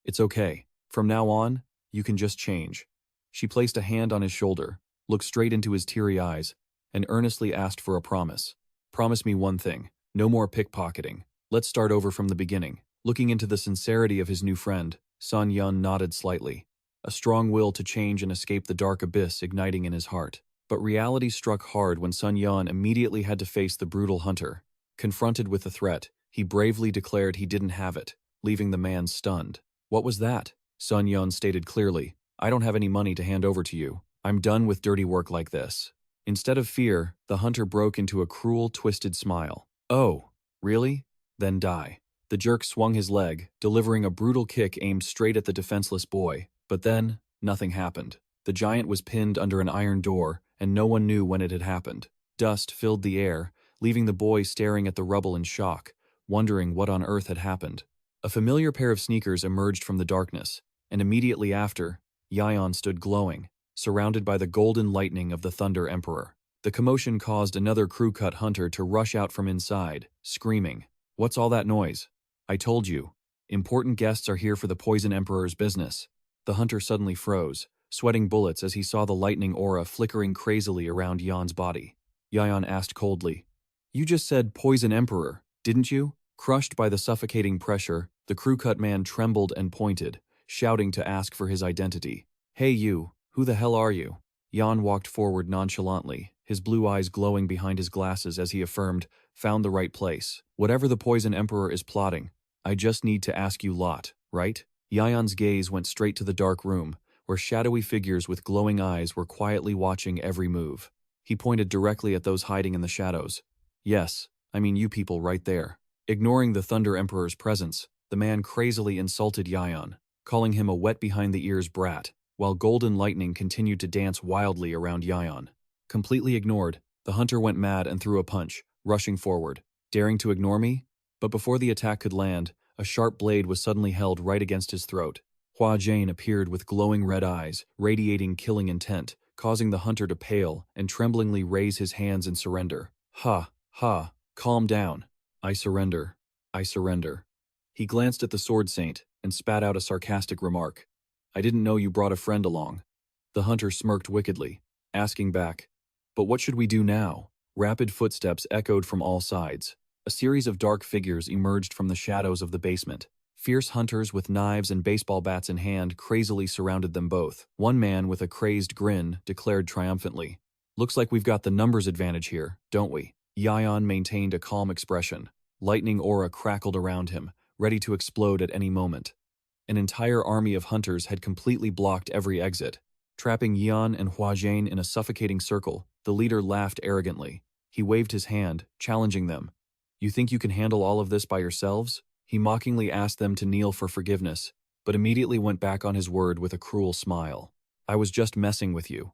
It's okay. From now on, you can just change. She placed a hand on his shoulder, looked straight into his teary eyes, and earnestly asked for a promise. Promise me one thing. No more pickpocketing. Let's start over from the beginning. Looking into the sincerity of his new friend, Sun Yun nodded slightly, a strong will to change and escape the dark abyss igniting in his heart. But reality struck hard when Sun Yun immediately had to face the brutal hunter. Confronted with the threat, he bravely declared he didn't have it, leaving the man stunned. What was that? Sun Yun stated clearly, I don't have any money to hand over to you. I'm done with dirty work like this. Instead of fear, the hunter broke into a cruel, twisted smile. Oh, really? Then die. The jerk swung his leg, delivering a brutal kick aimed straight at the defenseless boy. But then, nothing happened. The giant was pinned under an iron door, and no one knew when it had happened. Dust filled the air, leaving the boy staring at the rubble in shock, wondering what on earth had happened. A familiar pair of sneakers emerged from the darkness, and immediately after, Yion stood glowing, surrounded by the golden lightning of the Thunder Emperor. The commotion caused another crew-cut hunter to rush out from inside, screaming, What's all that noise? I told you. Important guests are here for the Poison Emperor's business. The hunter suddenly froze, sweating bullets as he saw the lightning aura flickering crazily around Yion's body. Yion asked coldly, You just said Poison Emperor, didn't you? Crushed by the suffocating pressure, the crew-cut man trembled and pointed, shouting to ask for his identity. Hey you, who the hell are you? Yion walked forward nonchalantly, his blue eyes glowing behind his glasses as he affirmed, found the right place. Whatever the Poison Emperor is plotting, I just need to ask you lot, right? Yion's gaze went straight to the dark room, where shadowy figures with glowing eyes were quietly watching every move. He pointed directly at those hiding in the shadows. Yes, I mean you people right there. Ignoring the Thunder Emperor's presence, the man crazily insulted Yion, calling him a wet-behind-the-ears brat, while golden lightning continued to dance wildly around Yion. Completely ignored, the hunter went mad and threw a punch, rushing forward. Daring to ignore me? But before the attack could land, a sharp blade was suddenly held right against his throat. Hua Jane appeared with glowing red eyes, radiating killing intent, causing the hunter to pale and tremblingly raise his hands in surrender. Ha, calm down. I surrender. I surrender. He glanced at the Sword Saint and spat out a sarcastic remark. I didn't know you brought a friend along. The hunter smirked wickedly, asking back, but what should we do now? Rapid footsteps echoed from all sides. A series of dark figures emerged from the shadows of the basement. Fierce hunters with knives and baseball bats in hand crazily surrounded them both. One man with a crazed grin declared triumphantly, looks like we've got the numbers advantage here, don't we? Yion maintained a calm expression. Lightning aura crackled around him, ready to explode at any moment. An entire army of hunters had completely blocked every exit. Trapping Yion and Hua Jane in a suffocating circle, the leader laughed arrogantly. He waved his hand, challenging them. You think you can handle all of this by yourselves? He mockingly asked them to kneel for forgiveness, but immediately went back on his word with a cruel smile. I was just messing with you.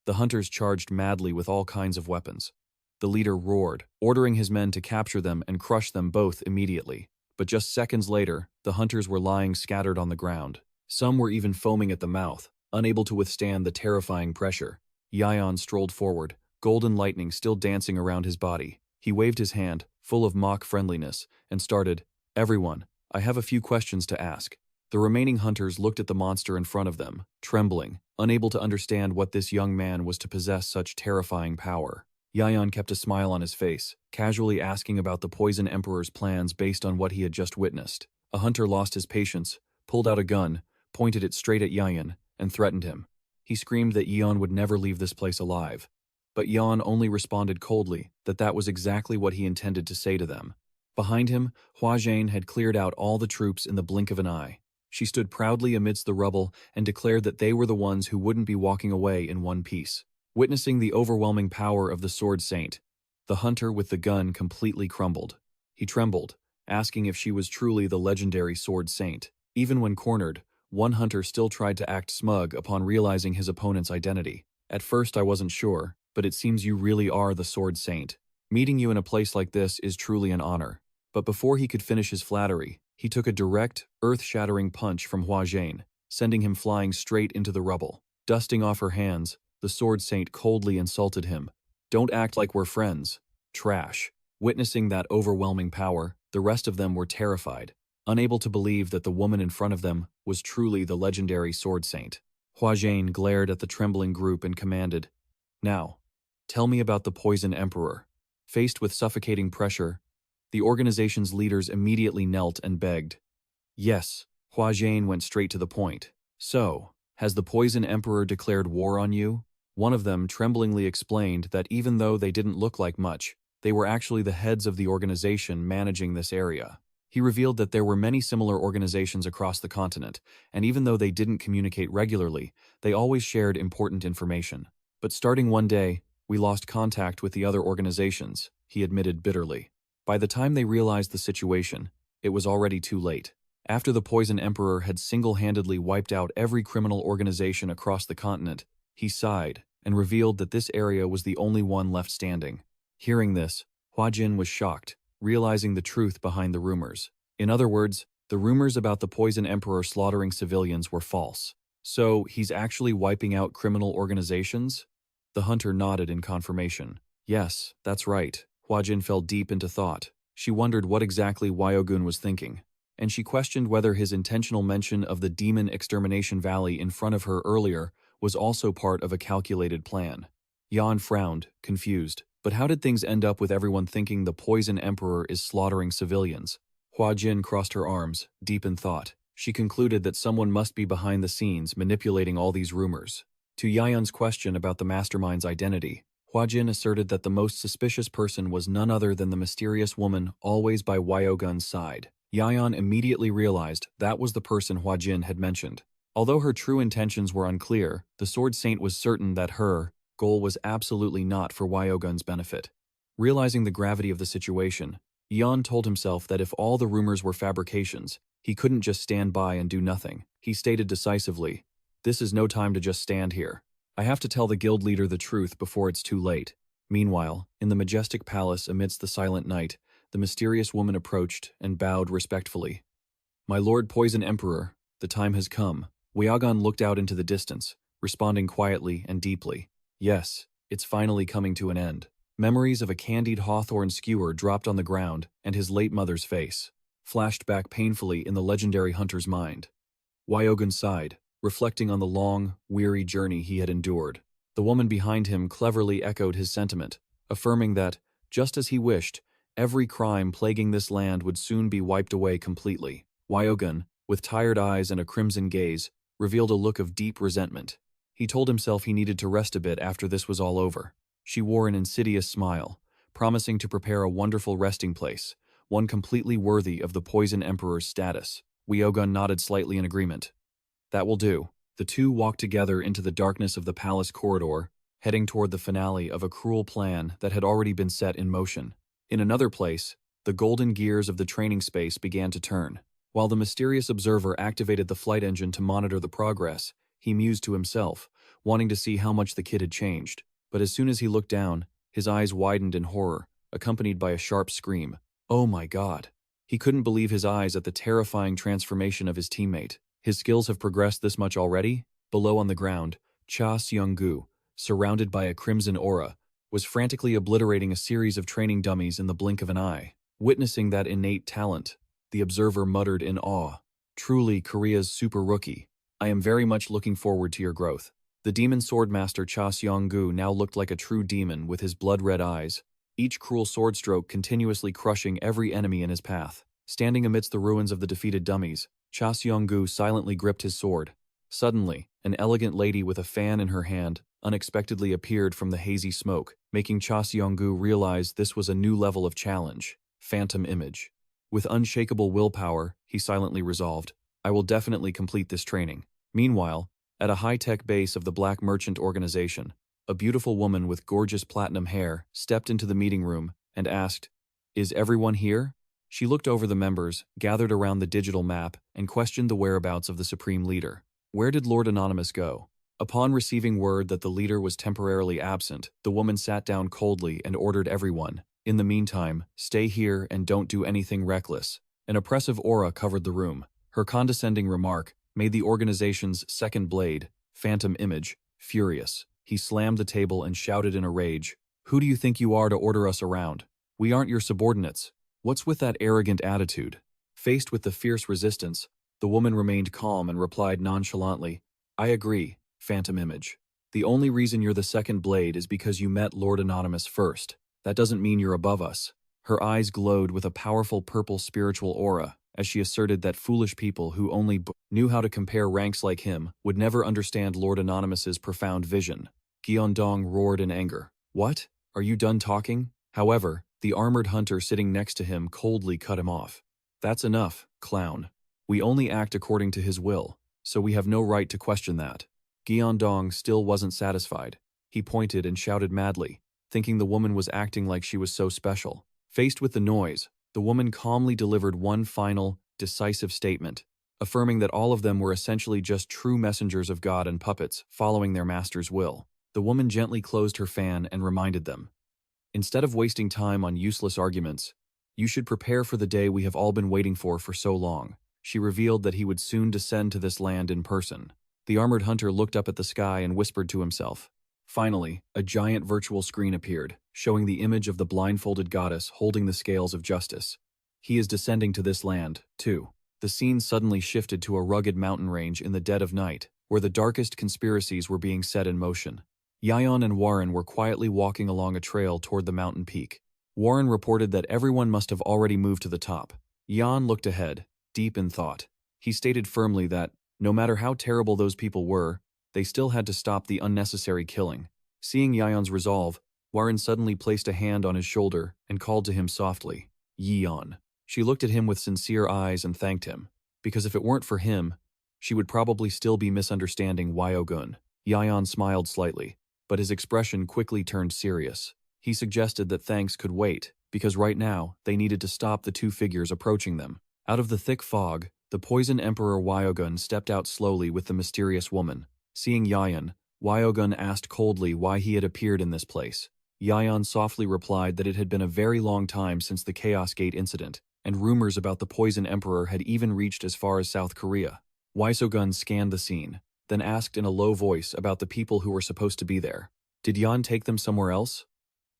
The hunters charged madly with all kinds of weapons. The leader roared, ordering his men to capture them and crush them both immediately. But just seconds later, the hunters were lying scattered on the ground. Some were even foaming at the mouth, unable to withstand the terrifying pressure. Yion strolled forward, golden lightning still dancing around his body. He waved his hand, full of mock friendliness, and started, Everyone, I have a few questions to ask. The remaining hunters looked at the monster in front of them, trembling, unable to understand what this young man was to possess such terrifying power. Yion kept a smile on his face, casually asking about the Poison Emperor's plans based on what he had just witnessed. A hunter lost his patience, pulled out a gun, pointed it straight at Yion, and threatened him. He screamed that Yion would never leave this place alive. But Yion only responded coldly that that was exactly what he intended to say to them. Behind him, Hua Jane had cleared out all the troops in the blink of an eye. She stood proudly amidst the rubble and declared that they were the ones who wouldn't be walking away in one piece. Witnessing the overwhelming power of the Sword Saint, the hunter with the gun completely crumbled. He trembled, asking if she was truly the legendary Sword Saint. Even when cornered, one hunter still tried to act smug upon realizing his opponent's identity. At first I wasn't sure, but it seems you really are the Sword Saint. Meeting you in a place like this is truly an honor. But before he could finish his flattery, he took a direct, earth-shattering punch from Hua Jane, sending him flying straight into the rubble. Dusting off her hands, the Sword Saint coldly insulted him. Don't act like we're friends. Trash. Witnessing that overwhelming power, the rest of them were terrified, unable to believe that the woman in front of them was truly the legendary Sword Saint. Hua Jane glared at the trembling group and commanded, Now, tell me about the Poison Emperor. Faced with suffocating pressure, the organization's leaders immediately knelt and begged. Yes, Hua Jane went straight to the point. So, has the Poison Emperor declared war on you? One of them tremblingly explained that even though they didn't look like much, they were actually the heads of the organization managing this area. He revealed that there were many similar organizations across the continent, and even though they didn't communicate regularly, they always shared important information. But starting one day, we lost contact with the other organizations, he admitted bitterly. By the time they realized the situation, it was already too late. After the Poison Emperor had single-handedly wiped out every criminal organization across the continent, he sighed and revealed that this area was the only one left standing. Hearing this, Hua Jin was shocked, realizing the truth behind the rumors. In other words, the rumors about the Poison Emperor slaughtering civilians were false. So, he's actually wiping out criminal organizations? The hunter nodded in confirmation. Yes, that's right. Hua Jin fell deep into thought. She wondered what exactly Wyogun was thinking, and she questioned whether his intentional mention of the Demon Extermination Valley in front of her earlier was also part of a calculated plan. Yan frowned, confused. But how did things end up with everyone thinking the Poison Emperor is slaughtering civilians? Hua Jin crossed her arms, deep in thought. She concluded that someone must be behind the scenes manipulating all these rumors. To Yion's question about the mastermind's identity, Hua Jin asserted that the most suspicious person was none other than the mysterious woman always by Wyogun's side. Yion immediately realized that was the person Hua Jin had mentioned. Although her true intentions were unclear, the Sword Saint was certain that her goal was absolutely not for Wyogun's benefit. Realizing the gravity of the situation, Yion told himself that if all the rumors were fabrications, he couldn't just stand by and do nothing. He stated decisively, "This is no time to just stand here. I have to tell the guild leader the truth before it's too late." Meanwhile, in the majestic palace amidst the silent night, the mysterious woman approached and bowed respectfully. "My Lord Poison Emperor, the time has come." Wyogun looked out into the distance, responding quietly and deeply. "Yes, it's finally coming to an end." Memories of a candied hawthorn skewer dropped on the ground, and his late mother's face flashed back painfully in the legendary hunter's mind. Wyogun sighed, reflecting on the long, weary journey he had endured. The woman behind him cleverly echoed his sentiment, affirming that, just as he wished, every crime plaguing this land would soon be wiped away completely. Wyogun, with tired eyes and a crimson gaze, revealed a look of deep resentment. He told himself he needed to rest a bit after this was all over. She wore an insidious smile, promising to prepare a wonderful resting place, one completely worthy of the Poison Emperor's status. Wyogun nodded slightly in agreement. "That will do." The two walked together into the darkness of the palace corridor, heading toward the finale of a cruel plan that had already been set in motion. In another place, the golden gears of the training space began to turn. While the mysterious observer activated the flight engine to monitor the progress, he mused to himself, wanting to see how much the kid had changed. But as soon as he looked down, his eyes widened in horror, accompanied by a sharp scream. Oh my God! He couldn't believe his eyes at the terrifying transformation of his teammate. His skills have progressed this much already? Below on the ground, Cha Seung-gu, surrounded by a crimson aura, was frantically obliterating a series of training dummies in the blink of an eye. Witnessing that innate talent, the observer muttered in awe, "Truly Korea's super rookie. I am very much looking forward to your growth." The demon swordmaster Cha Seung-gu now looked like a true demon with his blood-red eyes, each cruel sword stroke continuously crushing every enemy in his path. Standing amidst the ruins of the defeated dummies, Cha Seung-gu silently gripped his sword. Suddenly, an elegant lady with a fan in her hand unexpectedly appeared from the hazy smoke, making Cha Seung-gu realize this was a new level of challenge. Phantom image. With unshakable willpower, he silently resolved, "I will definitely complete this training." Meanwhile, at a high-tech base of the Black Merchant Organization, a beautiful woman with gorgeous platinum hair stepped into the meeting room and asked, "Is everyone here?" She looked over the members, gathered around the digital map, and questioned the whereabouts of the Supreme Leader. Where did Lord Anonymous go? Upon receiving word that the leader was temporarily absent, the woman sat down coldly and ordered everyone, "In the meantime, stay here and don't do anything reckless." An oppressive aura covered the room. Her condescending remark made the organization's second blade, Phantom Image, furious. He slammed the table and shouted in a rage, "Who do you think you are to order us around? We aren't your subordinates. What's with that arrogant attitude?" Faced with the fierce resistance, the woman remained calm and replied nonchalantly, "I agree, Phantom Image. The only reason you're the second blade is because you met Lord Anonymous first. That doesn't mean you're above us." Her eyes glowed with a powerful purple spiritual aura, as she asserted that foolish people who only knew how to compare ranks like him would never understand Lord Anonymous's profound vision. Gyeondong roared in anger. "What? Are you done talking?" However, the armored hunter sitting next to him coldly cut him off. "That's enough, clown. We only act according to his will, so we have no right to question that." Gyeondong still wasn't satisfied. He pointed and shouted madly, thinking the woman was acting like she was so special. Faced with the noise, the woman calmly delivered one final, decisive statement, affirming that all of them were essentially just true messengers of God and puppets following their master's will. The woman gently closed her fan and reminded them, "Instead of wasting time on useless arguments, you should prepare for the day we have all been waiting for so long." She revealed that he would soon descend to this land in person. The armored hunter looked up at the sky and whispered to himself. Finally, a giant virtual screen appeared, showing the image of the blindfolded goddess holding the scales of justice. "He is descending to this land, too." The scene suddenly shifted to a rugged mountain range in the dead of night, where the darkest conspiracies were being set in motion. Yion and Warren were quietly walking along a trail toward the mountain peak. Warren reported that everyone must have already moved to the top. Yion looked ahead, deep in thought. He stated firmly that, no matter how terrible those people were, they still had to stop the unnecessary killing. Seeing Yion's resolve, Warren suddenly placed a hand on his shoulder and called to him softly, "Yion." She looked at him with sincere eyes and thanked him, because if it weren't for him, she would probably still be misunderstanding Wyogun. Yion smiled slightly, but his expression quickly turned serious. He suggested that thanks could wait, because right now they needed to stop the two figures approaching them. Out of the thick fog, the Poison Emperor Wyogun stepped out slowly with the mysterious woman. Seeing Yion, Wyogun asked coldly why he had appeared in this place. Yion softly replied that it had been a very long time since the Chaos Gate incident, and rumors about the Poison Emperor had even reached as far as South Korea. Wyogun scanned the scene, then asked in a low voice about the people who were supposed to be there. Did Yion take them somewhere else?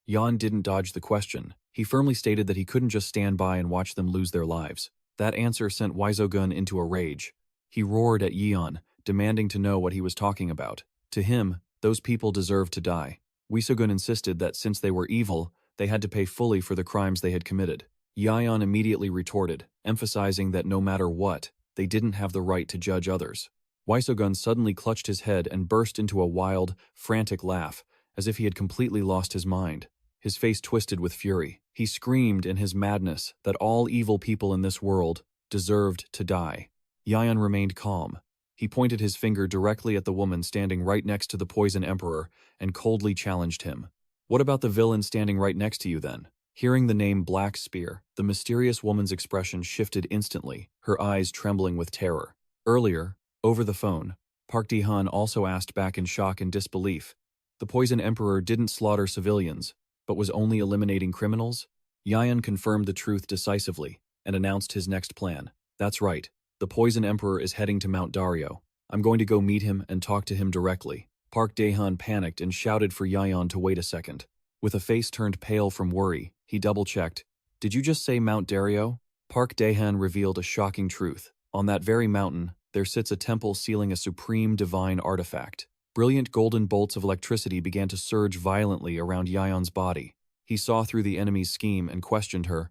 Yion didn't dodge the question. He firmly stated that he couldn't just stand by and watch them lose their lives. That answer sent Wyogun into a rage. He roared at Yion, demanding to know what he was talking about. To him, those people deserved to die. Wyogun insisted that since they were evil, they had to pay fully for the crimes they had committed. Yion immediately retorted, emphasizing that no matter what, they didn't have the right to judge others. Wyogun suddenly clutched his head and burst into a wild, frantic laugh, as if he had completely lost his mind. His face twisted with fury. He screamed in his madness that all evil people in this world deserved to die. Yion remained calm. He pointed his finger directly at the woman standing right next to the Poison Emperor and coldly challenged him. "What about the villain standing right next to you then?" Hearing the name Black Spear, the mysterious woman's expression shifted instantly, her eyes trembling with terror. Earlier, over the phone, Park Dae-han also asked back in shock and disbelief. The Poison Emperor didn't slaughter civilians, but was only eliminating criminals? Yion confirmed the truth decisively and announced his next plan. "That's right. The Poison Emperor is heading to Mount Dario. I'm going to go meet him and talk to him directly." Park Dae-han panicked and shouted for Yion to wait a second. With a face turned pale from worry, he double-checked. "Did you just say Mount Dario?" Park Dae-han revealed a shocking truth. On that very mountain, there sits a temple sealing a supreme divine artifact. Brilliant golden bolts of electricity began to surge violently around Yion's body. He saw through the enemy's scheme and questioned her.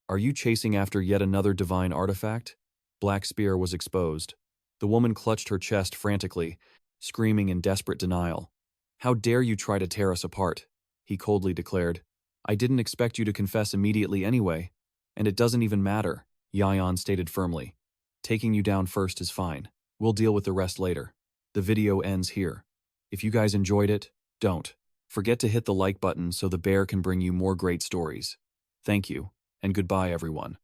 "Are you chasing after yet another divine artifact?" Black Spear was exposed. The woman clutched her chest frantically, screaming in desperate denial. "How dare you try to tear us apart?" he coldly declared. "I didn't expect you to confess immediately anyway, and it doesn't even matter," Yion stated firmly. "Taking you down first is fine. We'll deal with the rest later." The video ends here. If you guys enjoyed it, don't forget to hit the like button so the bear can bring you more great stories. Thank you, and goodbye everyone.